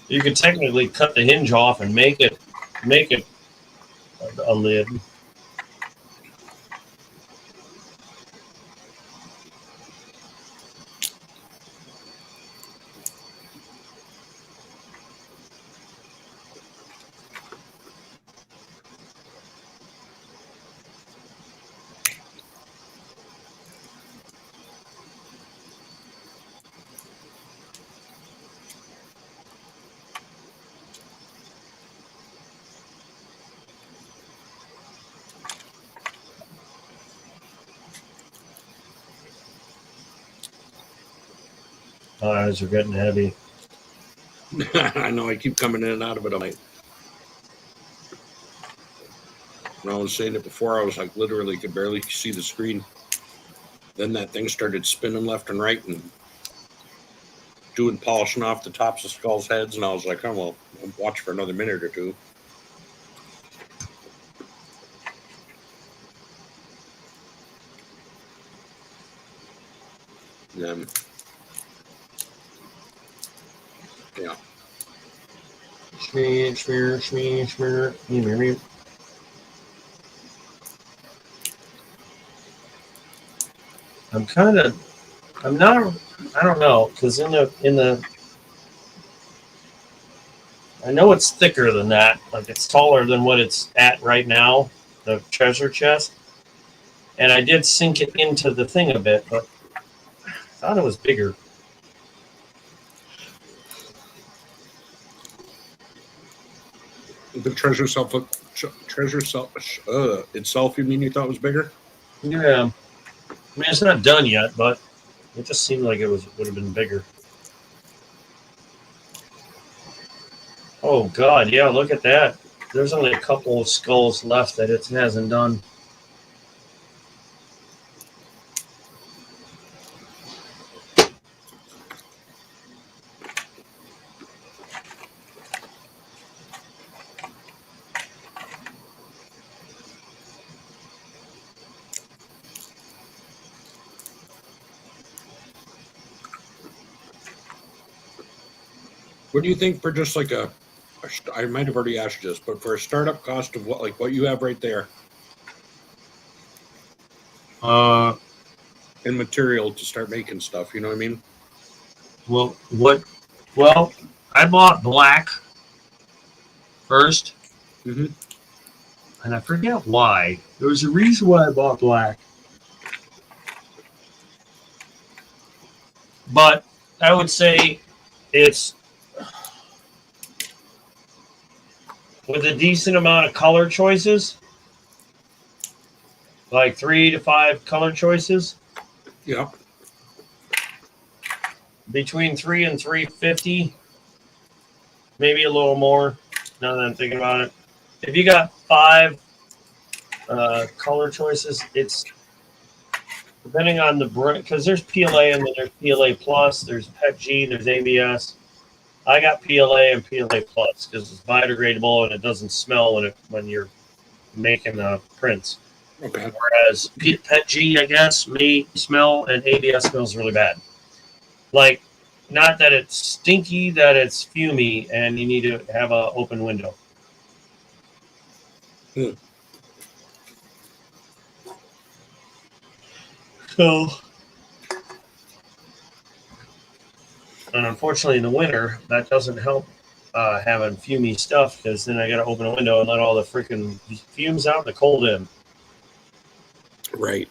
you could technically cut the hinge off and make it a lid. My eyes are getting heavy. I know I keep coming in and out of it. When I was saying it before, I was like literally could barely see the screen. Then that thing started spinning left and right and doing polishing off the tops of skulls' heads, and I was like, oh well, I'll watch for another minute or two. And yeah. I'm not, I don't know, because I know it's thicker than that. Like it's taller than what it's at right now, the treasure chest. And I did sink it into the thing a bit, but I thought it was bigger. The itself, you mean you thought was bigger? Yeah. I mean, it's not done yet, but it just seemed like it would have been bigger. Oh God, yeah, look at that. There's only a couple of skulls left that it hasn't done. What do you think for just like I might have already asked you this, but for a startup cost of what you have right there in material to start making stuff, you know what I mean? Well, I bought black first, Mhm. and I forget why. There was a reason why I bought black, but I would say it's with a decent amount of color choices, like 3 to 5 color choices, Yeah. between 3 and 350, maybe a little more. Now that I'm thinking about it, if you got 5 color choices, it's depending on the brand, because there's PLA and then there's PLA Plus, there's PETG, there's ABS. I got PLA and PLA Plus because it's biodegradable and it doesn't smell when you're making the prints. Okay. Whereas PETG, I guess, may smell, and ABS smells really bad. Like, not that it's stinky, that it's fumy, and you need to have an open window. So, and unfortunately, in the winter, that doesn't help having fumy stuff because then I got to open a window and let all the freaking fumes out and the cold in. Right.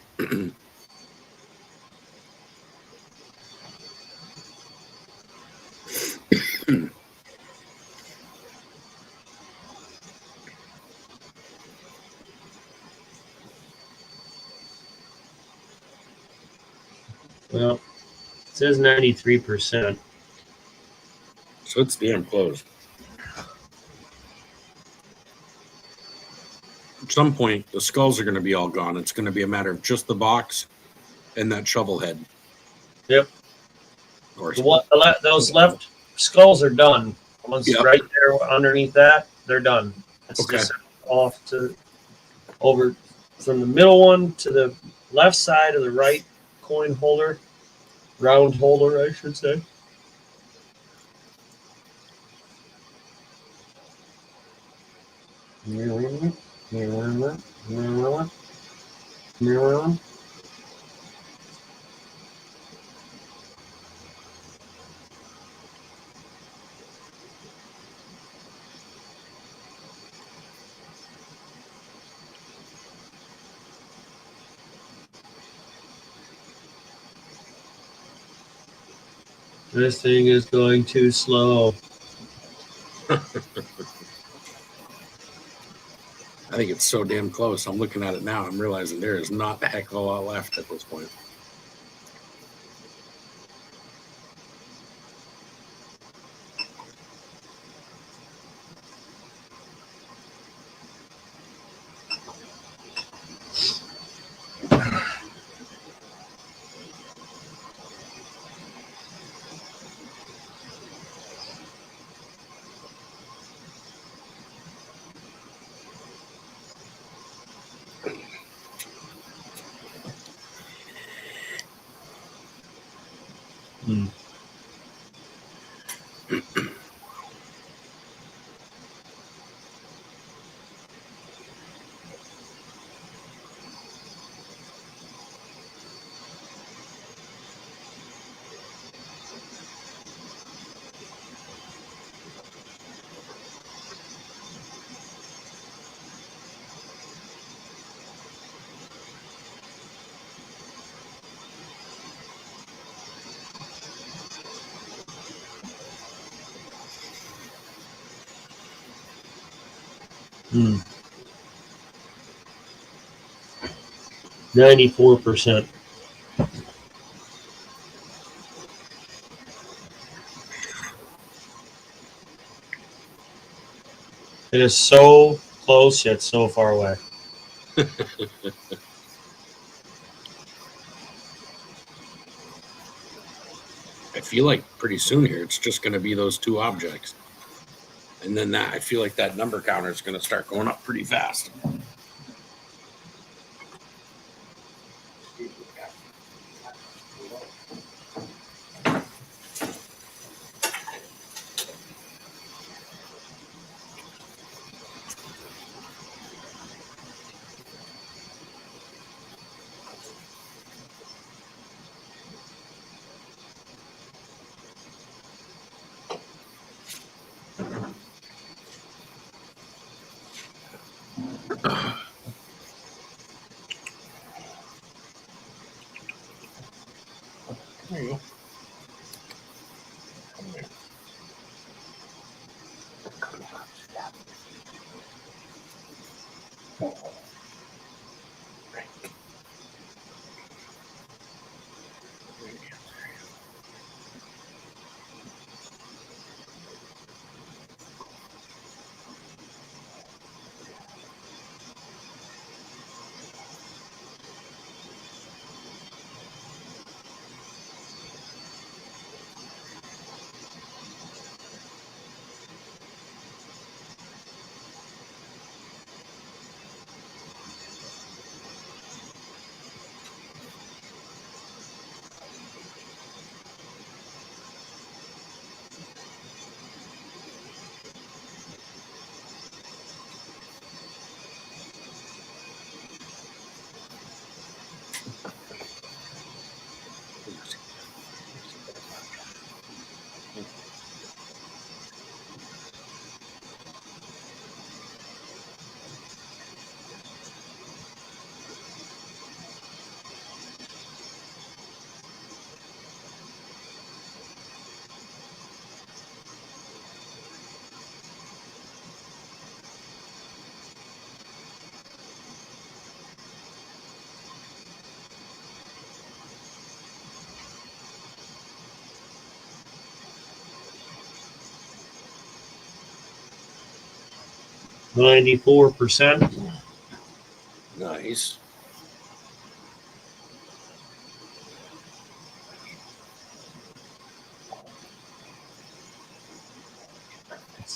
Well, it says 93%. So it's damn close. At some point, the skulls are going to be all gone. It's going to be a matter of just the box and that shovel head. Yep. Or Those left skulls are done. Once Yep. right there underneath that, they're done. It's Okay. just off to over from the middle one to the left side of the right coin holder, round holder, I should say. This thing is going too slow. I think it's so damn close. I'm looking at it now. I'm realizing there is not a heck of a lot left at this point. Hmm. 94%. It is so close yet so far away. I feel like pretty soon here it's just going to be those two objects. And then I feel like that number counter is going to start going up pretty fast. There you go. 94%. Nice.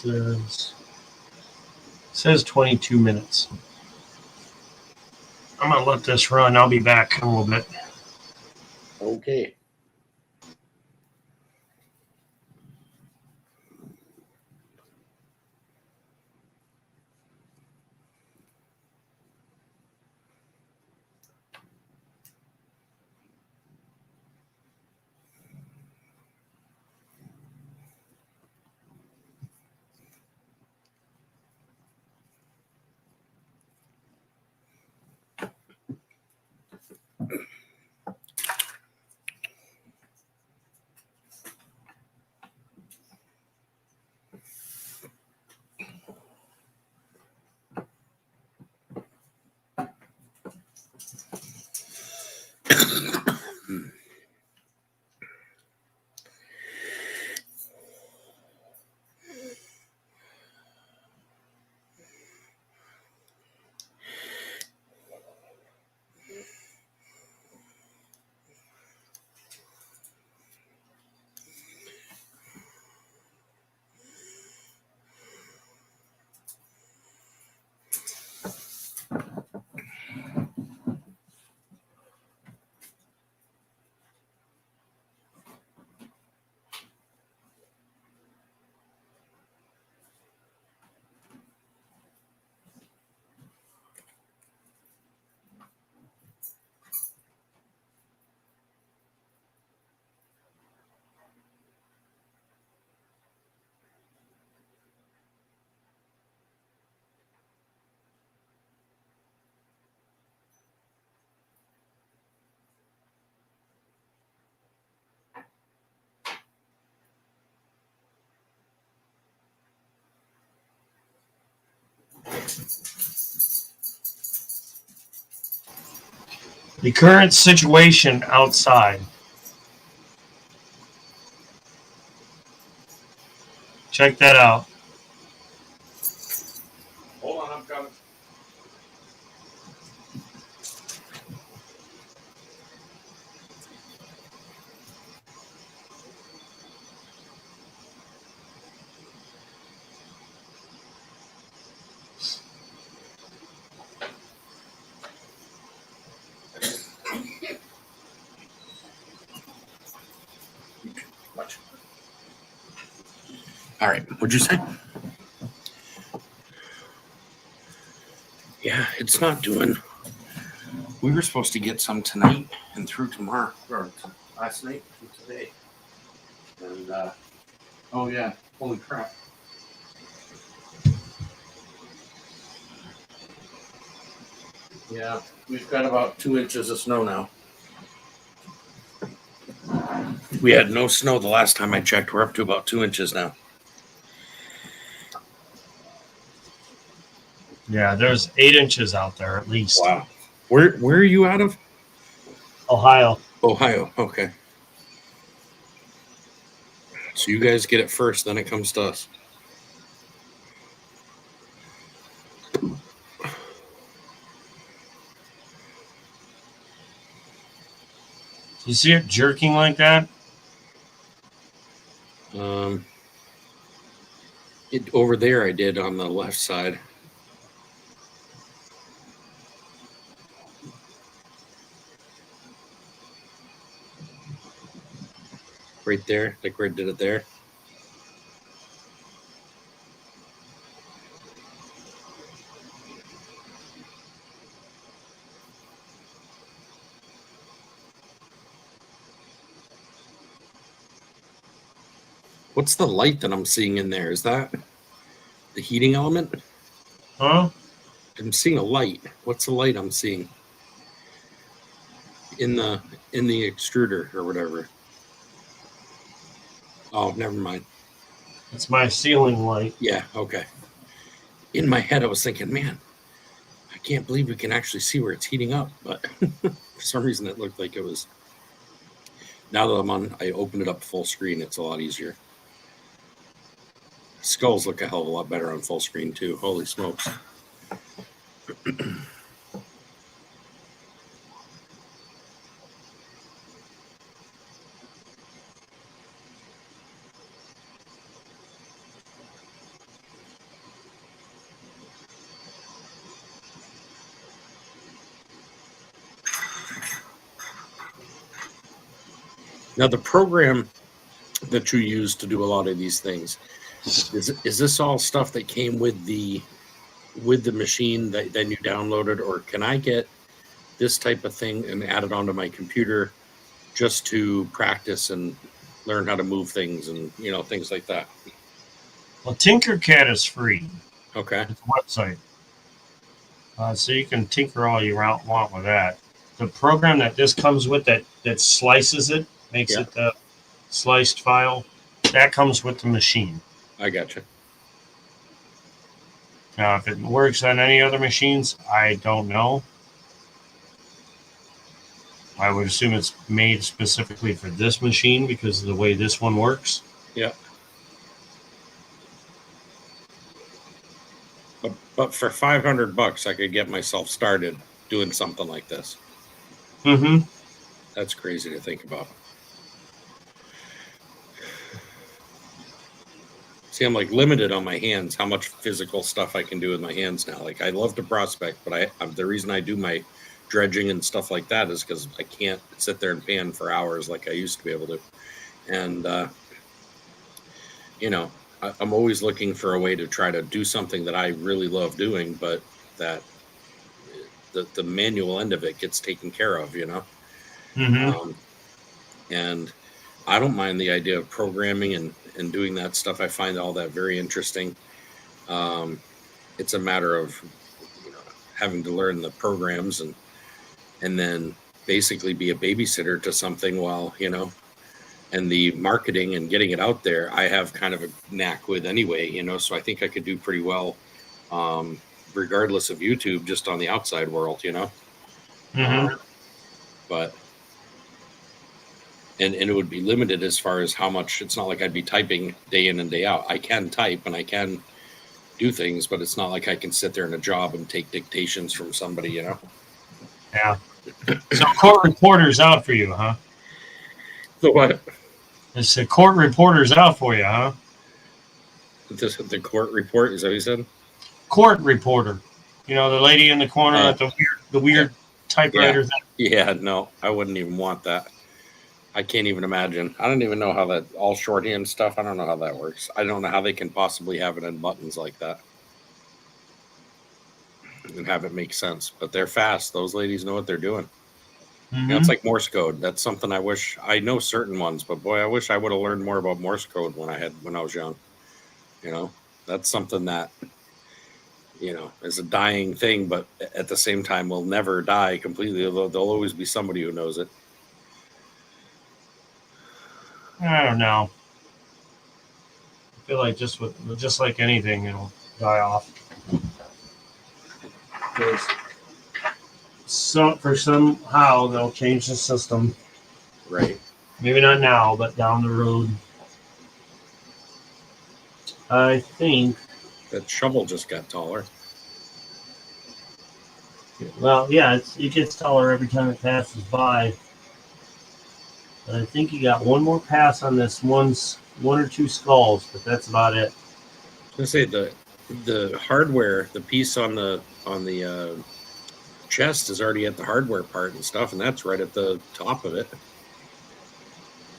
It says 22 minutes. I'm gonna let this run. I'll be back in a little bit. Okay. The current situation outside. Check that out. Hold on, I'm coming. Watch. All right, what'd you say? Yeah, it's not doing. We were supposed to get some tonight and through tomorrow, or last night and today. And oh yeah, holy crap! Yeah, we've got about 2 inches of snow now. We had no snow the last time I checked. We're up to about 2 inches now. Yeah, there's 8 inches out there at least. Wow. Where are you out of? Ohio. Ohio. Okay. So you guys get it first, then it comes to us. You see it jerking like that? It over there I did on the left side. Right there, like where I did it there. What's the light that I'm seeing in there? Is that the heating element? Huh? I'm seeing a light. What's the light I'm seeing? In the extruder or whatever. Oh, never mind. It's my ceiling light. Yeah, okay. In my head I was thinking, man, I can't believe we can actually see where it's heating up, but for some reason it looked like it was. Now that I opened it up full screen, it's a lot easier. Skulls look a hell of a lot better on full screen too. Holy smokes. Now the program that you use to do a lot of these things, is this all stuff that came with the machine that then you downloaded, or can I get this type of thing and add it onto my computer just to practice and learn how to move things and things like that? Well, Tinkercad is free. Okay. It's a website. So you can tinker all you want with that. The program that this comes with that slices it, makes it the sliced file, that comes with the machine. I gotcha. Now, if it works on any other machines, I don't know. I would assume it's made specifically for this machine because of the way this one works. Yeah. But for $500, I could get myself started doing something like this. Mm-hmm. That's crazy to think about. See, I'm like limited on my hands, how much physical stuff I can do with my hands now. Like, I love to prospect, but the reason I do my dredging and stuff like that is because I can't sit there and pan for hours like I used to be able to. And, I'm always looking for a way to try to do something that I really love doing, but that the manual end of it gets taken care of, Mm-hmm. And I don't mind the idea of programming and doing that stuff. I find all that very interesting. It's a matter of having to learn the programs and then basically be a babysitter to something while and the marketing and getting it out there, I have kind of a knack with anyway, so I think I could do pretty well, regardless of YouTube, just on the outside world, Mm-hmm. But, and it would be limited as far as how much. It's not like I'd be typing day in and day out. I can type and I can do things, but it's not like I can sit there in a job and take dictations from somebody, Yeah. So court reporter's out for you, huh? The what? It's the court reporter's out for you, huh? The court report, is that what you said? Court reporter. The lady in the corner at the weird typewriter thing. Yeah, no, I wouldn't even want that. I can't even imagine. I don't even know how that all shorthand stuff. I don't know how that works. I don't know how they can possibly have it in buttons like that and have it make sense. But they're fast. Those ladies know what they're doing. Mm-hmm. It's like Morse code. That's something I wish I know certain ones, but boy, I wish I would have learned more about Morse code when I was young. That's something that is a dying thing, but at the same time will never die completely. Although there'll always be somebody who knows it. I don't know. I feel like just like anything, it'll die off. For somehow they'll change the system. Right. Maybe not now, but down the road. I think. That shovel just got taller. Well, yeah, it gets taller every time it passes by. But I think you got one more pass on this one or two skulls, but that's about it. I was gonna say the hardware, the piece on the chest is already at the hardware part and stuff, and that's right at the top of it.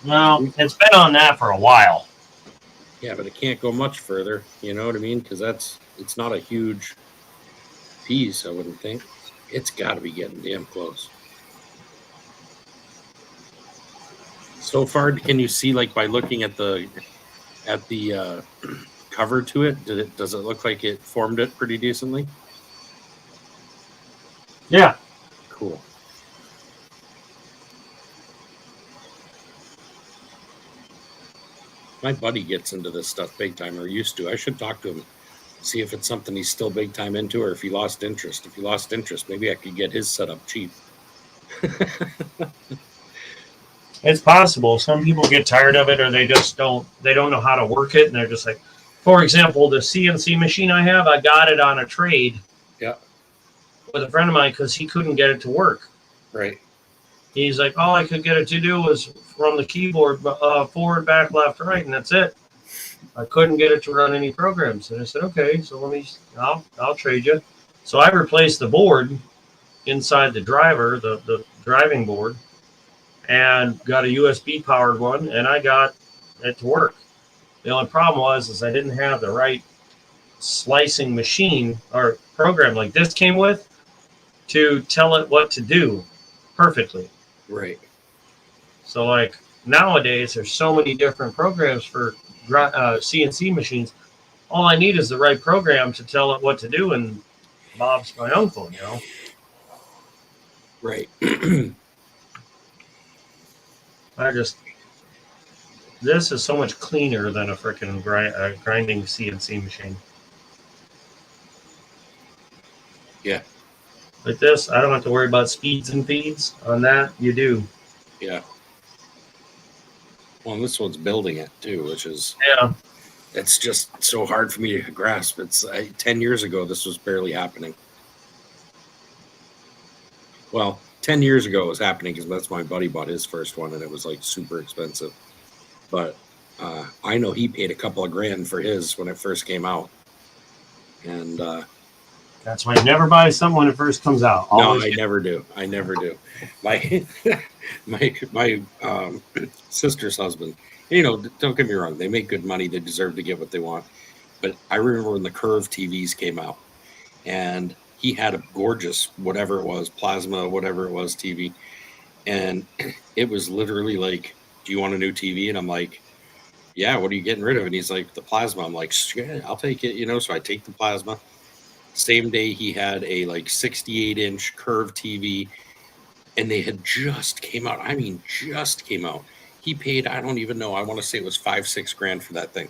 Well, it's been on that for a while. Yeah, but it can't go much further. You know what I mean? Because it's not a huge piece, I wouldn't think. It's got to be getting damn close. So far, can you see, like, by looking at the cover to it, does it look like it formed it pretty decently? Yeah. Cool. My buddy gets into this stuff big time, or used to. I should talk to him, see if it's something he's still big time into, or if he lost interest. If he lost interest, maybe I could get his set up cheap. It's possible. Some people get tired of it, or they just don't know how to work it, and they're just like, for example, the CNC machine I have, I got it on a trade. Yeah. With a friend of mine because he couldn't get it to work. Right. He's like, all I could get it to do was from the keyboard forward, back, left, right, and that's it. I couldn't get it to run any programs. And I said, okay, so I'll trade you. So I replaced the board inside the driver, the driving board, and got a USB powered one, and I got it to work. The only problem was I didn't have the right slicing machine or program like this came with to tell it what to do perfectly. Right. So like nowadays, there's so many different programs for CNC machines. All I need is the right program to tell it what to do, and Bob's my uncle, you know. Right. This is so much cleaner than a freaking grinding CNC machine. Yeah. Like this, I don't have to worry about speeds and feeds. On that, you do. Yeah. Well, and this one's building it too, which is Yeah. it's just so hard for me to grasp. It's 10 years ago, this was barely happening. Well, 10 years ago it was happening because that's my buddy bought his first one and it was like super expensive. But I know he paid a couple of grand for his when it first came out. And That's why you never buy something when it first comes out. Always no, I never do. I never do. My my sister's husband, you know, don't get me wrong, they make good money, they deserve to get what they want. But I remember when the Curve TVs came out and he had a gorgeous whatever it was, plasma, whatever it was, TV. And it was literally like, do you want a new TV? And I'm like, yeah, what are you getting rid of? And he's like, the plasma. I'm like, yeah, I'll take it, you know. So I take the plasma. Same day he had a like 68-inch Curve TV, and they had just came out. I mean, just came out. He paid, I don't even know, I want to say it was $5-6 grand for that thing.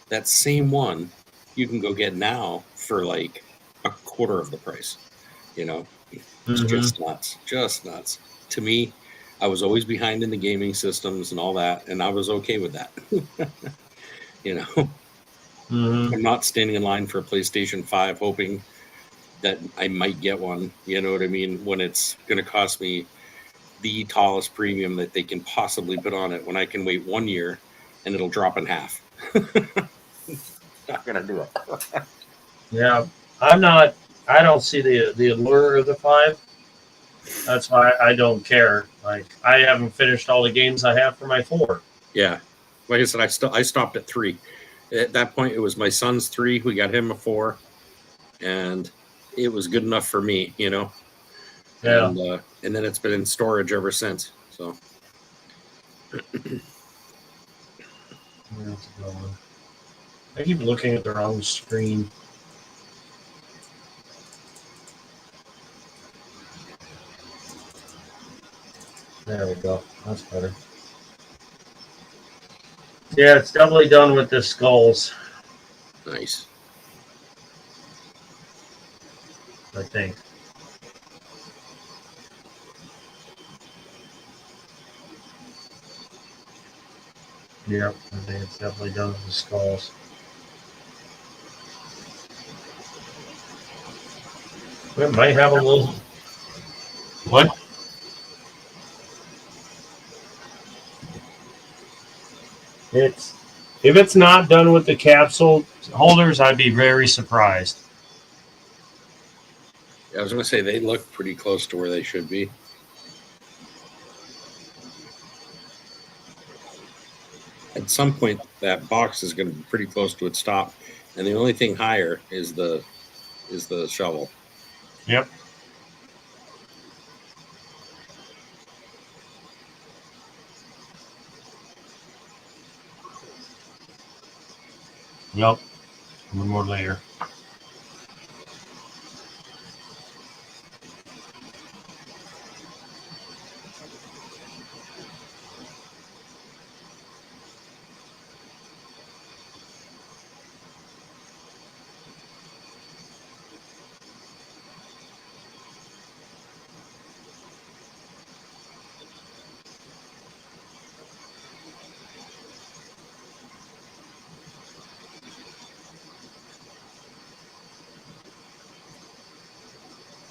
That same one you can go get now for like a quarter of the price. You know, it's just nuts. Just nuts. To me, I was always behind in the gaming systems and all that, and I was okay with that. You know, I'm not standing in line for a PlayStation 5 hoping that I might get one. You know what I mean? When it's going to cost me the tallest premium that they can possibly put on it, when I can wait 1 year and it'll drop in half. Not going to do it. Yeah, I don't see the allure of the 5. That's why I don't care. Like, I haven't finished all the games I have for my 4. Yeah. Like I said, I stopped at 3. At that point, it was my son's 3. We got him a 4. And it was good enough for me, you know? Yeah. And then it's been in storage ever since. So. I keep looking at the wrong screen. There we go. That's better. Yeah, it's definitely done with the skulls, Nice. I think. Yep, I think it's definitely done with the skulls. It might have a little. What? If it's not done with the capsule holders, I'd be very surprised. I was going to say they look pretty close to where they should be. At some point, that box is going to be pretty close to its top, and the only thing higher is the shovel. Yep. Yep. One more layer.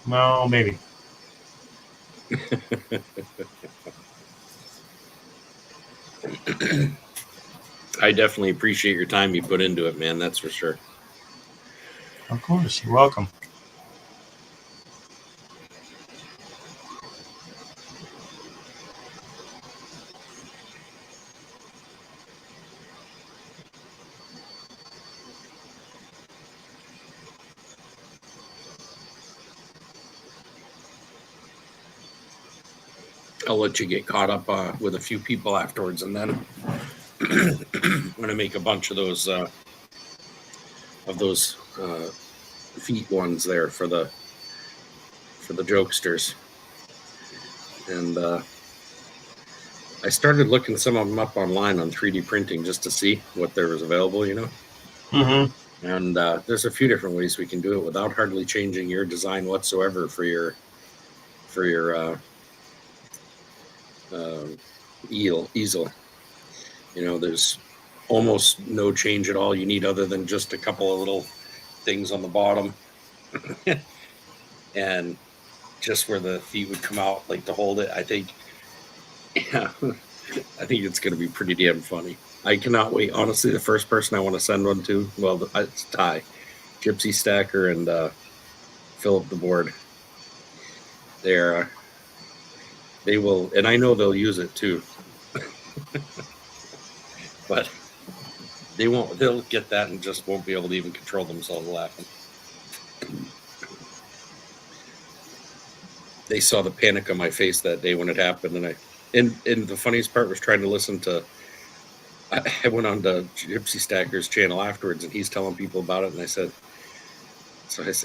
Well, maybe. I definitely appreciate your time you put into it, man. That's for sure. Of course. You're welcome. I'll let you get caught up with a few people afterwards, and then I'm gonna make a bunch of those feet ones there for the jokesters. And I started looking some of them up online on 3D printing just to see what there was available, you know. Mm-hmm. And there's a few different ways we can do it without hardly changing your design whatsoever for your easel. You know, there's almost no change at all you need other than just a couple of little things on the bottom and just where the feet would come out, like to hold it. I think, yeah, I think it's going to be pretty damn funny. I cannot wait. Honestly, the first person I want to send one to, well, it's Ty, Gypsy Stacker, and Philip the Board. They will, and I know they'll use it too. But they won't. They'll get that and just won't be able to even control themselves laughing. They saw the panic on my face that day when it happened, and the funniest part was trying to listen to. I went on to Gypsy Stacker's channel afterwards, and he's telling people about it, and I said,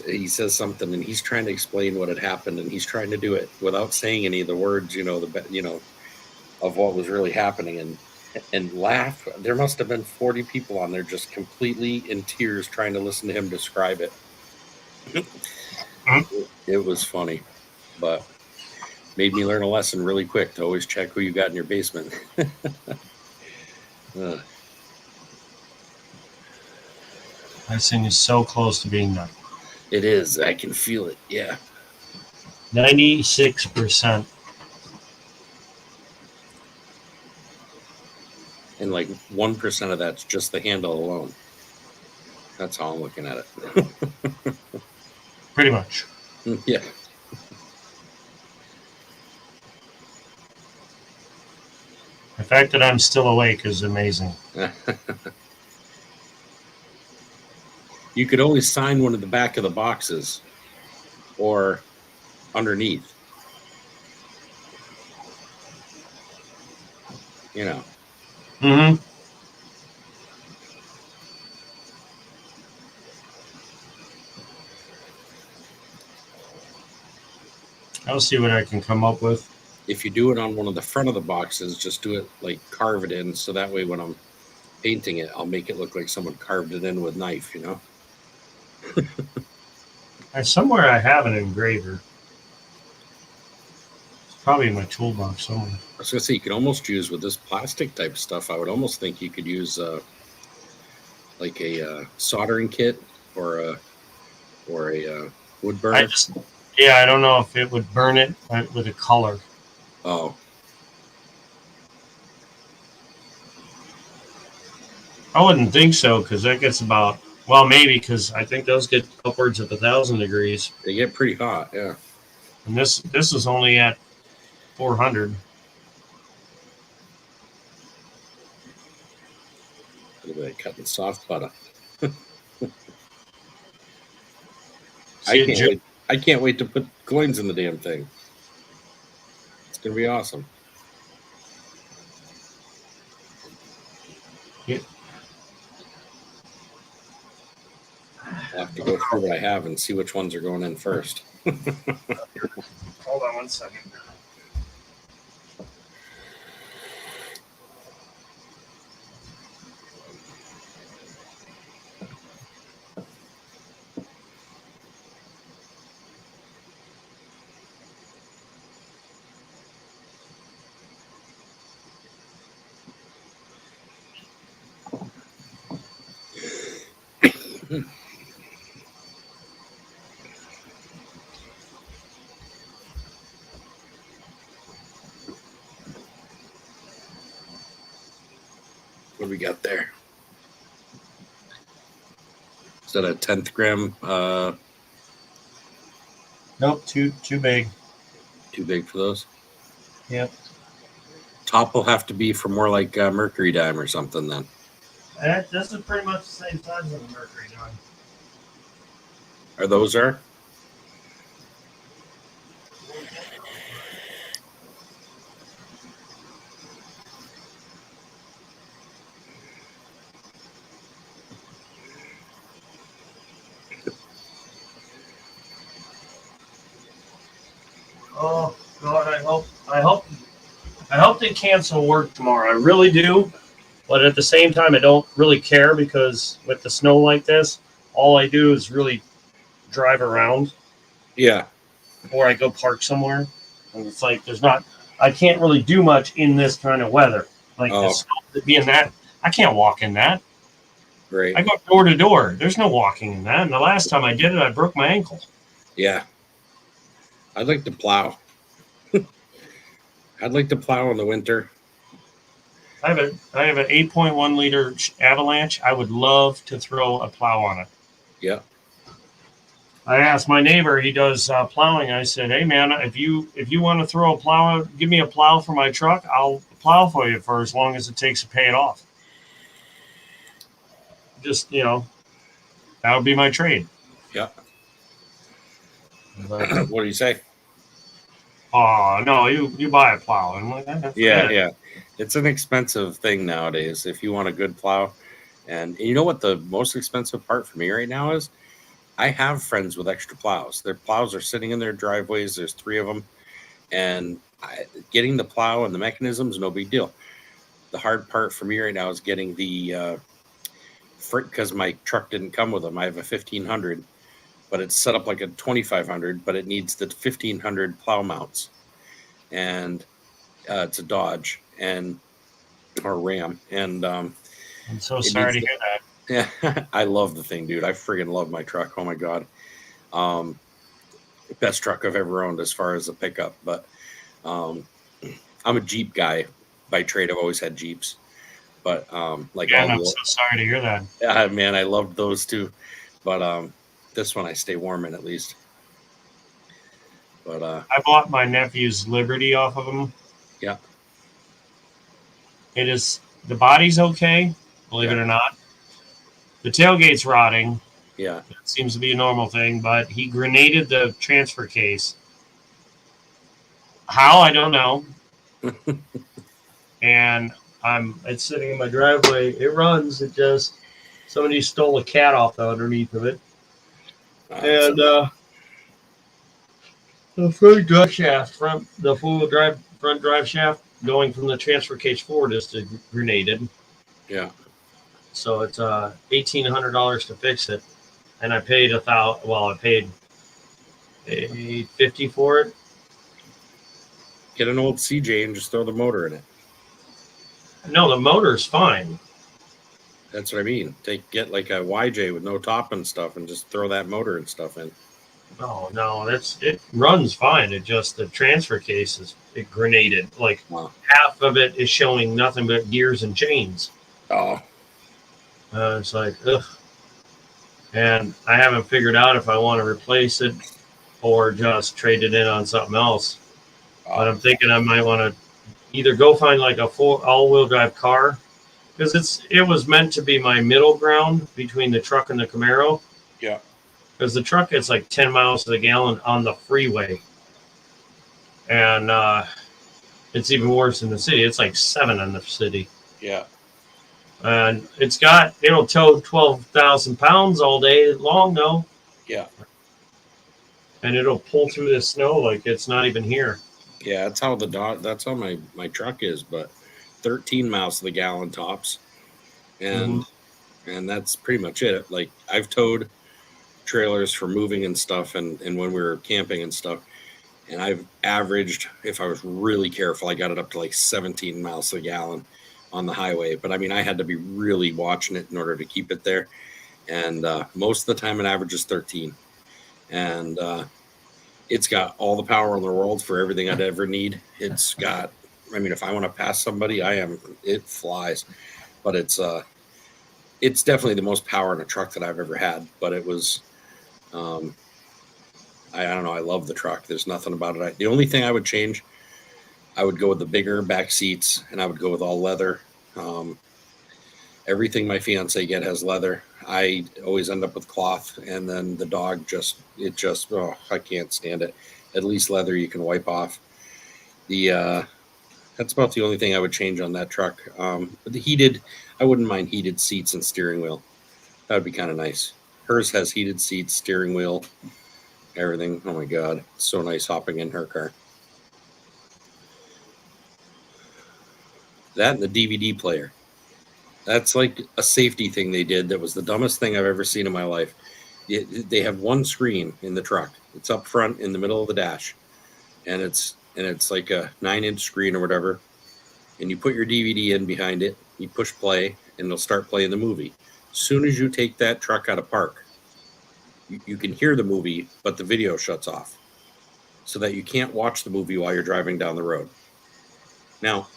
he says something, and he's trying to explain what had happened, and he's trying to do it without saying any of the words, of what was really happening, and laugh. There must have been 40 people on there just completely in tears trying to listen to him describe it. It was funny, but made me learn a lesson really quick to always check who you got in your basement. This thing is so close to being done. It is. I can feel it. Yeah. 96%. And like 1% of that's just the handle alone. That's how I'm looking at it. Pretty much. Yeah. The fact that I'm still awake is amazing. You could always sign one at the back of the boxes or underneath. You know. Mm-hmm. I'll see what I can come up with. If you do it on one of the front of the boxes, just do it like carve it in, so that way when I'm painting it, I'll make it look like someone carved it in with a knife, you know? Somewhere I have an engraver. It's probably in my toolbox somewhere. I was gonna say, you could almost use with this plastic type stuff. I would almost think you could use like a soldering kit or a wood burner. I don't know if it would burn it with a color. Oh, I wouldn't think so, because that gets about, well, maybe, because I think those get upwards of 1,000 degrees. they get pretty hot, yeah. And this is only at 400. Look at that cutting soft butter. See, I can't wait to put coins in the damn thing. It's gonna be awesome. Yeah. I'll have to go through what I have and see which ones are going in first. Hold on one second. What do we got there? Is that a 10th gram? Nope, too big. Too big for those. Yep. Top will have to be for more like Mercury Dime or something then. This is pretty much the same size as the Mercury Dime. Are those are? Oh God, I hope they cancel work tomorrow. I really do, but at the same time, I don't really care because with the snow like this, all I do is really drive around Yeah. or I go park somewhere, and it's like I can't really do much in this kind of weather. Like Oh. the snow being that, I can't walk in that. Great. I go door to door. There's no walking in that. And the last time I did it, I broke my ankle. Yeah. I'd like to plow. I'd like to plow in the winter. I have an 8.1 liter Avalanche. I would love to throw a plow on it. Yeah. I asked my neighbor, he does plowing. I said, "Hey man, if you want to throw a plow, give me a plow for my truck. I'll plow for you for as long as it takes to pay it off. Just that would be my trade." Yeah. But, What do you say? oh no, you buy a plow. I'm like, "That's Yeah, it." yeah. It's an expensive thing nowadays if you want a good plow. And you know what the most expensive part for me right now is? I have friends with extra plows. Their plows are sitting in their driveways. There's 3 of them. And getting the plow and the mechanisms, no big deal. The hard part for me right now is getting the because my truck didn't come with them. I have a 1500, but it's set up like a 2500, but it needs the 1500 plow mounts. And it's a Dodge or Ram. And I'm so It sorry to needs hear that. yeah, I love the thing, dude. I friggin' love my truck. Oh my God. Best truck I've ever owned as far as a pickup. But I'm a Jeep guy by trade. I've always had Jeeps. But like Yeah, all I'm so sorry to hear that. yeah, man, I loved those too. But this one I stay warm in at least. But I bought my nephew's Liberty off of him. yeah, It is the body's okay, believe it or not. The tailgate's rotting. yeah, It seems to be a normal thing, but he grenaded the transfer case. How I don't know. And it's sitting in my driveway. It runs. It just somebody stole a cat off the underneath of it. And the front drive shaft, the full drive front drive shaft going from the transfer case forward is grenaded. yeah. So it's $1,800 to fix it, and I paid I paid $850 for it. Get an old CJ and just throw the motor in it. No, the motor's fine. That's what I mean. Get like a YJ with no top and stuff and just throw that motor and stuff in. No, it runs fine. It just the transfer case is grenaded. Like Wow. half of it is showing nothing but gears and chains. Oh, It's like ugh. And I haven't figured out if I want to replace it or just trade it in on something else. But I'm thinking I might want to either go find like a full all-wheel drive car because it was meant to be my middle ground between the truck and the Camaro. yeah, Because the truck gets like 10 miles to the gallon on the freeway, and it's even worse in the city. It's like 7 in the city, yeah, and it'll tow 12,000 pounds all day long though, yeah. and it'll pull through the snow like it's not even here. Yeah, that's how that's how my truck is, but 13 miles to the gallon tops. And that's pretty much it. Like I've towed trailers for moving and stuff and when we were camping and stuff. And I've averaged, if I was really careful, I got it up to like 17 miles to the gallon on the highway. But I mean, I had to be really watching it in order to keep it there. And most of the time it averages 13. And it's got all the power in the world for everything I'd ever need. It's got, I mean, if I want to pass somebody, it flies. but it's definitely the most power in a truck that I've ever had. But it was, I don't know. I love the truck. There's nothing about it. The only thing I would change, I would go with the bigger back seats, and I would go with all leather. Everything my fiance get has leather. I always end up with cloth, and then the dog I can't stand it. At least leather you can wipe off. That's about the only thing I would change on that truck. But I wouldn't mind heated seats and steering wheel. That would be kind of nice. Hers has heated seats, steering wheel, everything. Oh my God, it's so nice hopping in her car. That and the DVD player. That's like a safety thing they did. That was the dumbest thing I've ever seen in my life. They have one screen in the truck. It's up front in the middle of the dash, and it's like a 9-inch screen or whatever. And you put your DVD in behind it. You push play, and it'll start playing the movie. As soon as you take that truck out of park, you can hear the movie, but the video shuts off, so that you can't watch the movie while you're driving down the road. Now,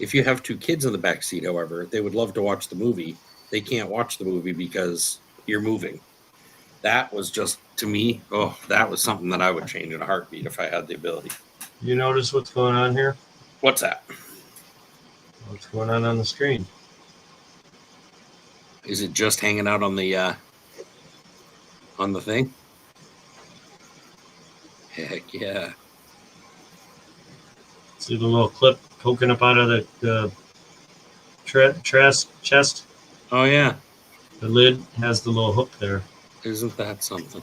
if you have 2 kids in the back seat, however, they would love to watch the movie. They can't watch the movie because you're moving. That was just, to me, that was something that I would change in a heartbeat if I had the ability. You notice what's going on here? What's that? What's going on the screen? Is it just hanging out on the thing? Heck yeah. See the little clip poking up out of the chest? Oh yeah. The lid has the little hook there. Isn't that something?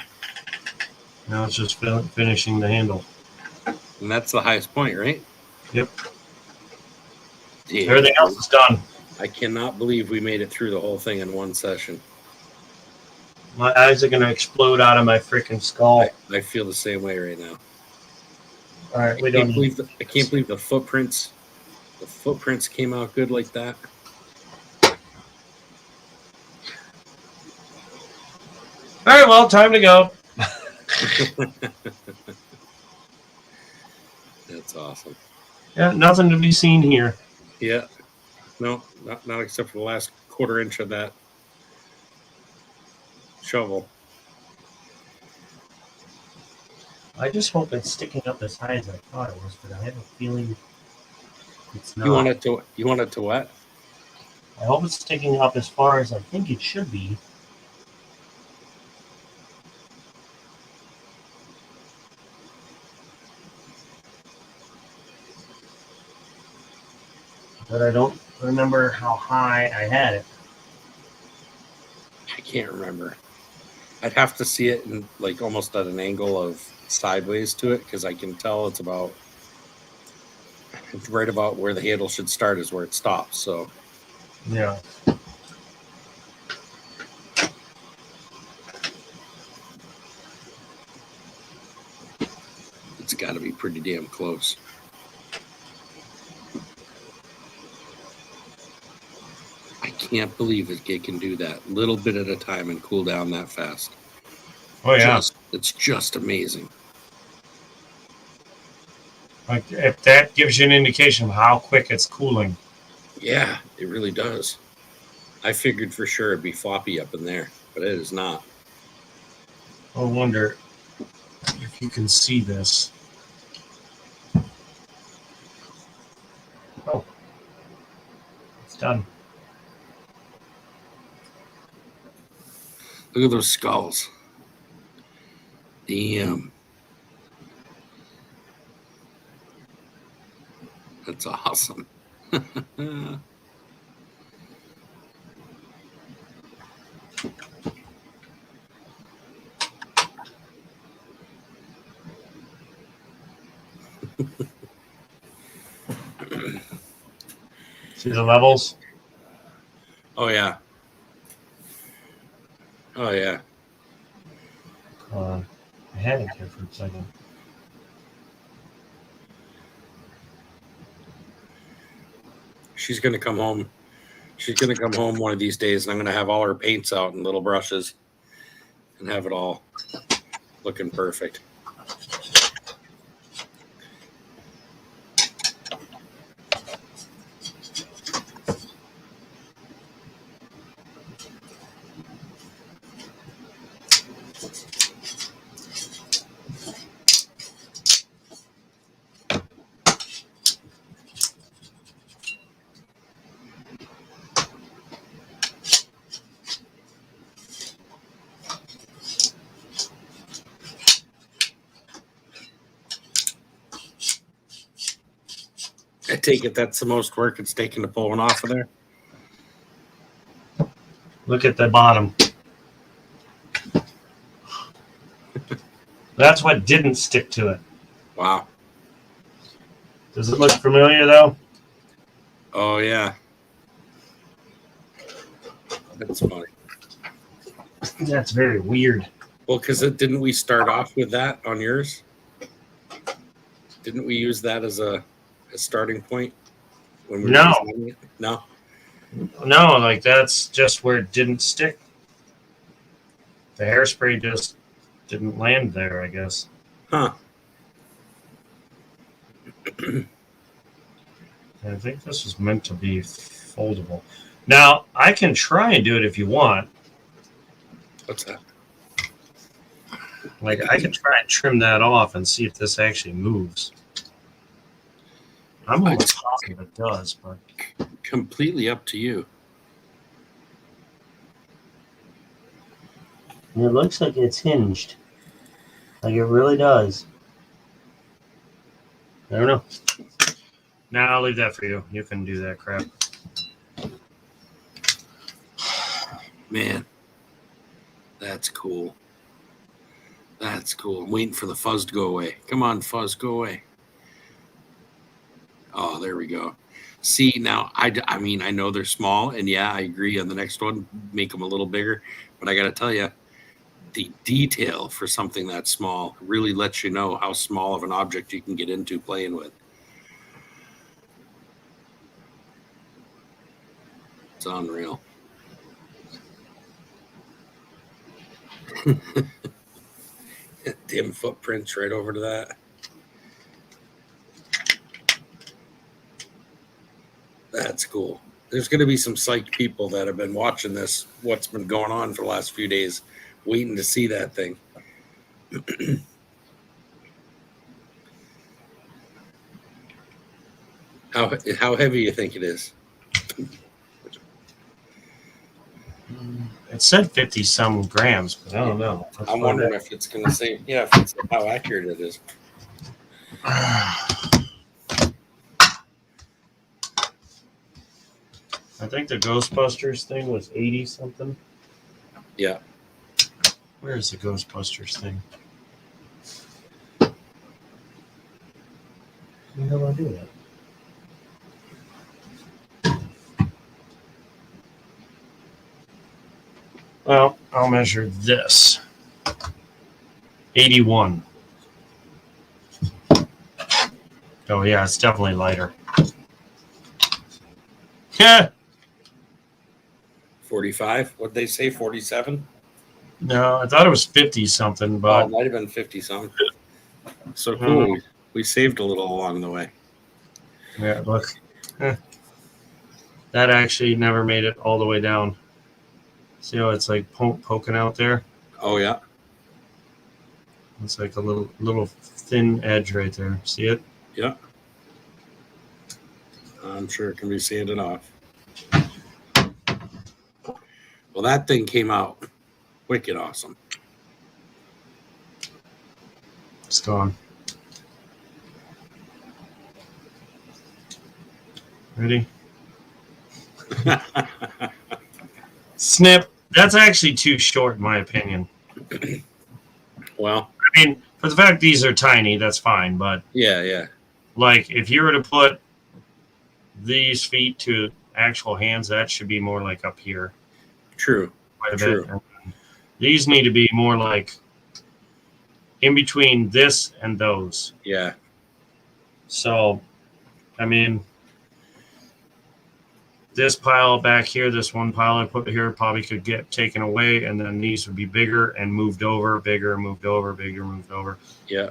Now it's just finishing the handle. And that's the highest point, right? Yep. Damn. Everything else is done. I cannot believe we made it through the whole thing in one session. My eyes are going to explode out of my freaking skull. I feel the same way right now. All right, I can't believe the footprints. The footprints came out good like that. All right, well, time to go. That's awesome. Yeah, nothing to be seen here. Yeah. No, not except for the last 1/4 inch of that shovel. I just hope it's sticking up as high as I thought it was, but I have a feeling it's not. You want it to what? I hope it's sticking up as far as I think it should be. But I don't remember how high I had it. I can't remember. I'd have to see it in like almost at an angle of sideways to it, because I can tell it's right about where the handle should start is where it stops. So Yeah. it's got to be pretty damn close. I can't believe it can do that little bit at a time and cool down that fast. Oh yeah. It's just amazing. Like if that gives you an indication of how quick it's cooling. Yeah, it really does. I figured for sure it'd be floppy up in there, but it is not. I wonder if you can see this. Oh, it's done. Look at those skulls. Damn. That's awesome. See the levels? Oh yeah. Oh yeah. I had it here for a second. She's gonna come home. She's gonna come home one of these days, and I'm gonna have all her paints out and little brushes, and have it all looking perfect. I take it that's the most work it's taken to pull one off of there. Look at the bottom. That's what didn't stick to it. Wow. Does it look familiar though? Oh yeah. That's funny. That's very weird. Well, because didn't we start off with that on yours? Didn't we use that as a starting point when we were No. designing it? No. No, like that's just where it didn't stick. The hairspray just didn't land there, I guess. Huh. I think this was meant to be foldable. Now, I can try and do it if you want. What's that? Like, I can try and trim that off and see if this actually moves. I'm almost positive it does, but Completely up to you. It looks like it's hinged. Like it really does. I don't know. Now I'll leave that for you. You can do that crap. Man, that's cool. That's cool. I'm waiting for the fuzz to go away. Come on, fuzz, go away. Oh, there we go. See, now, I mean, I know they're small, and yeah, I agree on the next one, make them a little bigger. But I got to tell you, the detail for something that small really lets you know how small of an object you can get into playing with. It's unreal. Dim footprints right over to that. That's cool. There's going to be some psyched people that have been watching this, what's been going on for the last few days, waiting to see that thing. How heavy you think it is? It said 50 some grams, but I don't know. I'm wondering if it's going to say, yeah, if it's how accurate it is. I think the Ghostbusters thing was 80 something. Yeah. Where is the Ghostbusters thing? How do I do that? Well, I'll measure this. 81. Oh yeah, it's definitely lighter. Yeah. 45? What'd they say? 47? No, I thought it was 50 something, Oh, but it might have been 50 something. So cool. We saved a little along the way. yeah, look. That actually never made it all the way down. See how it's like poking out there? Oh, yeah. It's like a little thin edge right there. See it? Yeah. I'm sure it can be sanded off. Well, that thing came out wicked awesome. It's gone. Ready? Snip. That's actually too short, in my opinion. Well, I mean, for the fact these are tiny, that's fine. But yeah. like, if you were to put these feet to actual hands, that should be more like up here. True. Quite a True. bit. And these need to be more like in between this and those. Yeah. So, I mean, this pile back here, this one pile I put here probably could get taken away, and then these would be bigger and moved over, bigger, moved over, bigger, moved over. Yeah.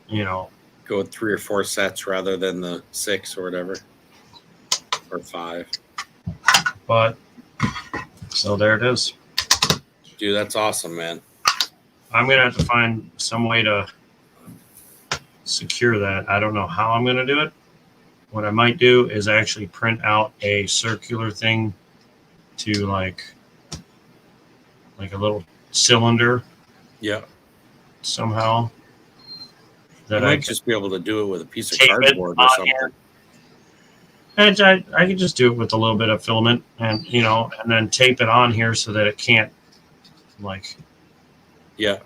You know, Go with 3 or 4 sets rather than the 6 or whatever. Or 5. but so there it is. Dude, that's awesome, man. I'm gonna have to find some way to secure that. I don't know how I'm gonna do it. What I might do is actually print out a circular thing to like a little cylinder Yeah. somehow. You That I might can just be able to do it with a piece of tape it cardboard or on something. here. And I could just do it with a little bit of filament and, and then tape it on here so that it can't, like, Yeah.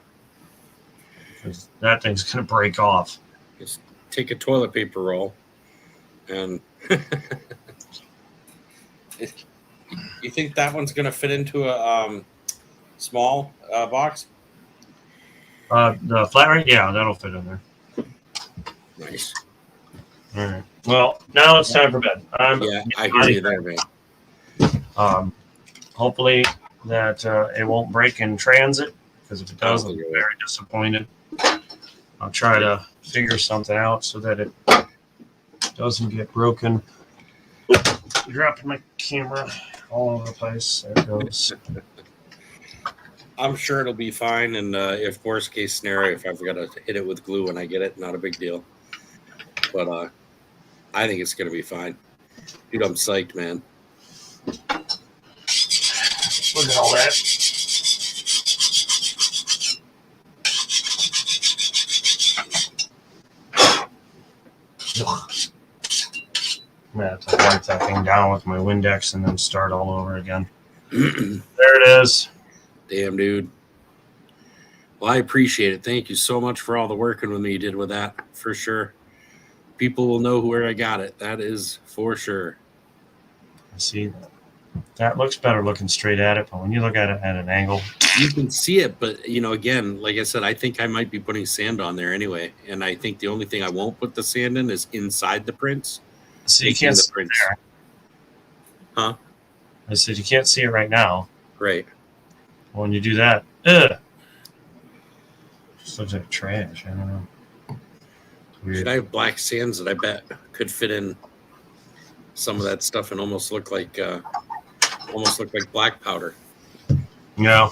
'cause that thing's going to break off. Just take a toilet paper roll and you think that one's going to fit into a small box? The flat rate, yeah, that'll fit in there. Nice. All right. Well, now it's time for bed. Yeah, I hear you there, man. Hopefully that it won't break in transit, because if it does, I'll be Oh, very disappointed. I'll try to figure something out so that it doesn't get broken. Dropping my camera all over the place. There it goes. I'm sure it'll be fine. And if worst case scenario, if I've got to hit it with glue when I get it, not a big deal. But I think it's going to be fine. Dude, I'm psyched, man. Look at all that. I'm going to have to wipe that thing down with my Windex and then start all over again. There it is. Damn, dude. Well, I appreciate it. Thank you so much for all the working with me you did with that, for sure. People will know where I got it. That is for sure. See, that looks better looking straight at it, but when you look at it at an angle, You can see it, but, again, like I said, I think I might be putting sand on there anyway. And I think the only thing I won't put the sand in is inside the prints. so you Making can't the see it prints. there. Huh? I said you can't see it right now. Right. When you do that, ugh. Just looks like trash. I don't know. Weird. Should I have black sands that I bet could fit in some of that stuff and almost look like black powder? No.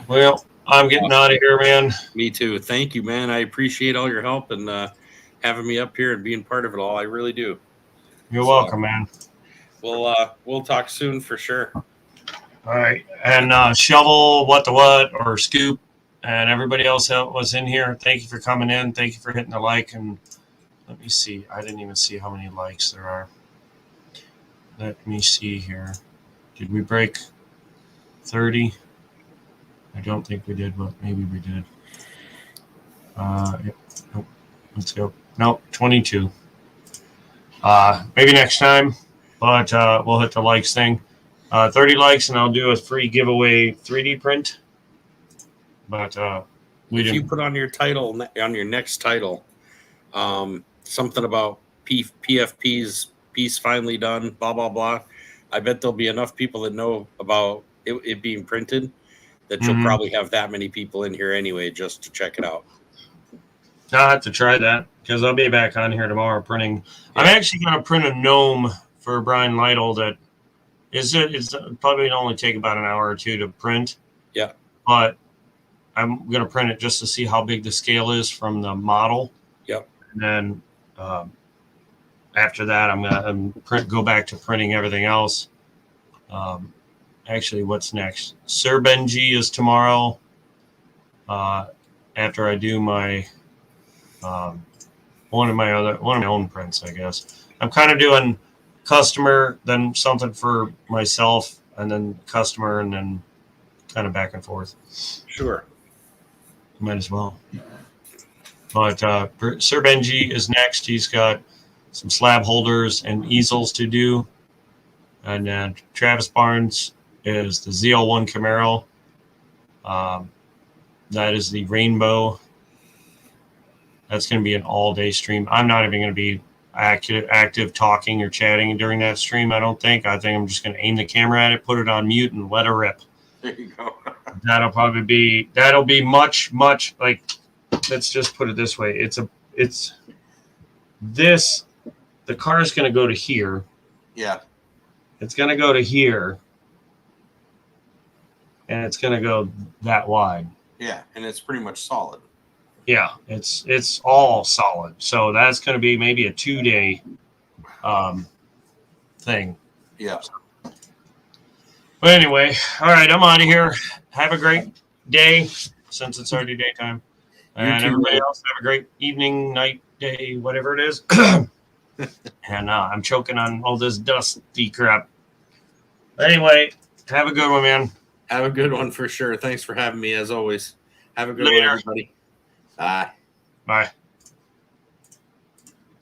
Well, I'm getting out of here, man. Me too. Thank you, man. I appreciate all your help and having me up here and being part of it all. I really do. You're welcome, man. We'll talk soon for sure. All right. And Shovel, What the What, or Scoop, and everybody else that was in here, thank you for coming in. Thank you for hitting the like. And let me see. I didn't even see how many likes there are. Let me see here. Did we break 30? I don't think we did, but maybe we did. Yep. Nope. Let's go. Nope, 22. Maybe next time, but we'll hit the likes thing. 30 likes, and I'll do a free giveaway 3D print. But we If didn't. you put on your title, on your next title, something about PFP's piece finally done, blah, blah, blah, I bet there'll be enough people that know about it being printed that you'll probably have that many people in here anyway just to check it out. I'll have to try that because I'll be back on here tomorrow printing. Yeah. I'm actually going to print a gnome for Brian Lytle that it's probably only take about an hour or two to print. Yeah. But I'm going to print it just to see how big the scale is from the model. Yep. And then after that, I'm going to go back to printing everything else. Actually, what's next? Sir Benji is tomorrow. After I do my one of my own prints, I guess. I'm kind of doing customer, then something for myself, and then customer, and then kind of back and forth. Sure. Might as well. But Sir Benji is next. He's got some slab holders and easels to do. And then Travis Barnes is the ZL1 Camaro. That is the Rainbow. That's going to be an all-day stream. I'm not even going to be active talking or chatting during that stream, I don't think. I think I'm just going to aim the camera at it, put it on mute, and let her rip. There you go. That'll be much like, let's just put it this way. The car is going to go to here. Yeah. It's going to go to here. And it's going to go that wide. Yeah, and it's pretty much solid. Yeah, it's all solid. So that's going to be maybe a 2-day thing. Yeah. But anyway, all right, I'm out of here. Have a great day, since it's already daytime. And too, everybody man. else, have a great evening, night, day, whatever it is. And I'm choking on all this dusty crap. Anyway, have a good one, man. Have a good one for sure. Thanks for having me as always. Have a good Later. one, everybody. Bye. Bye.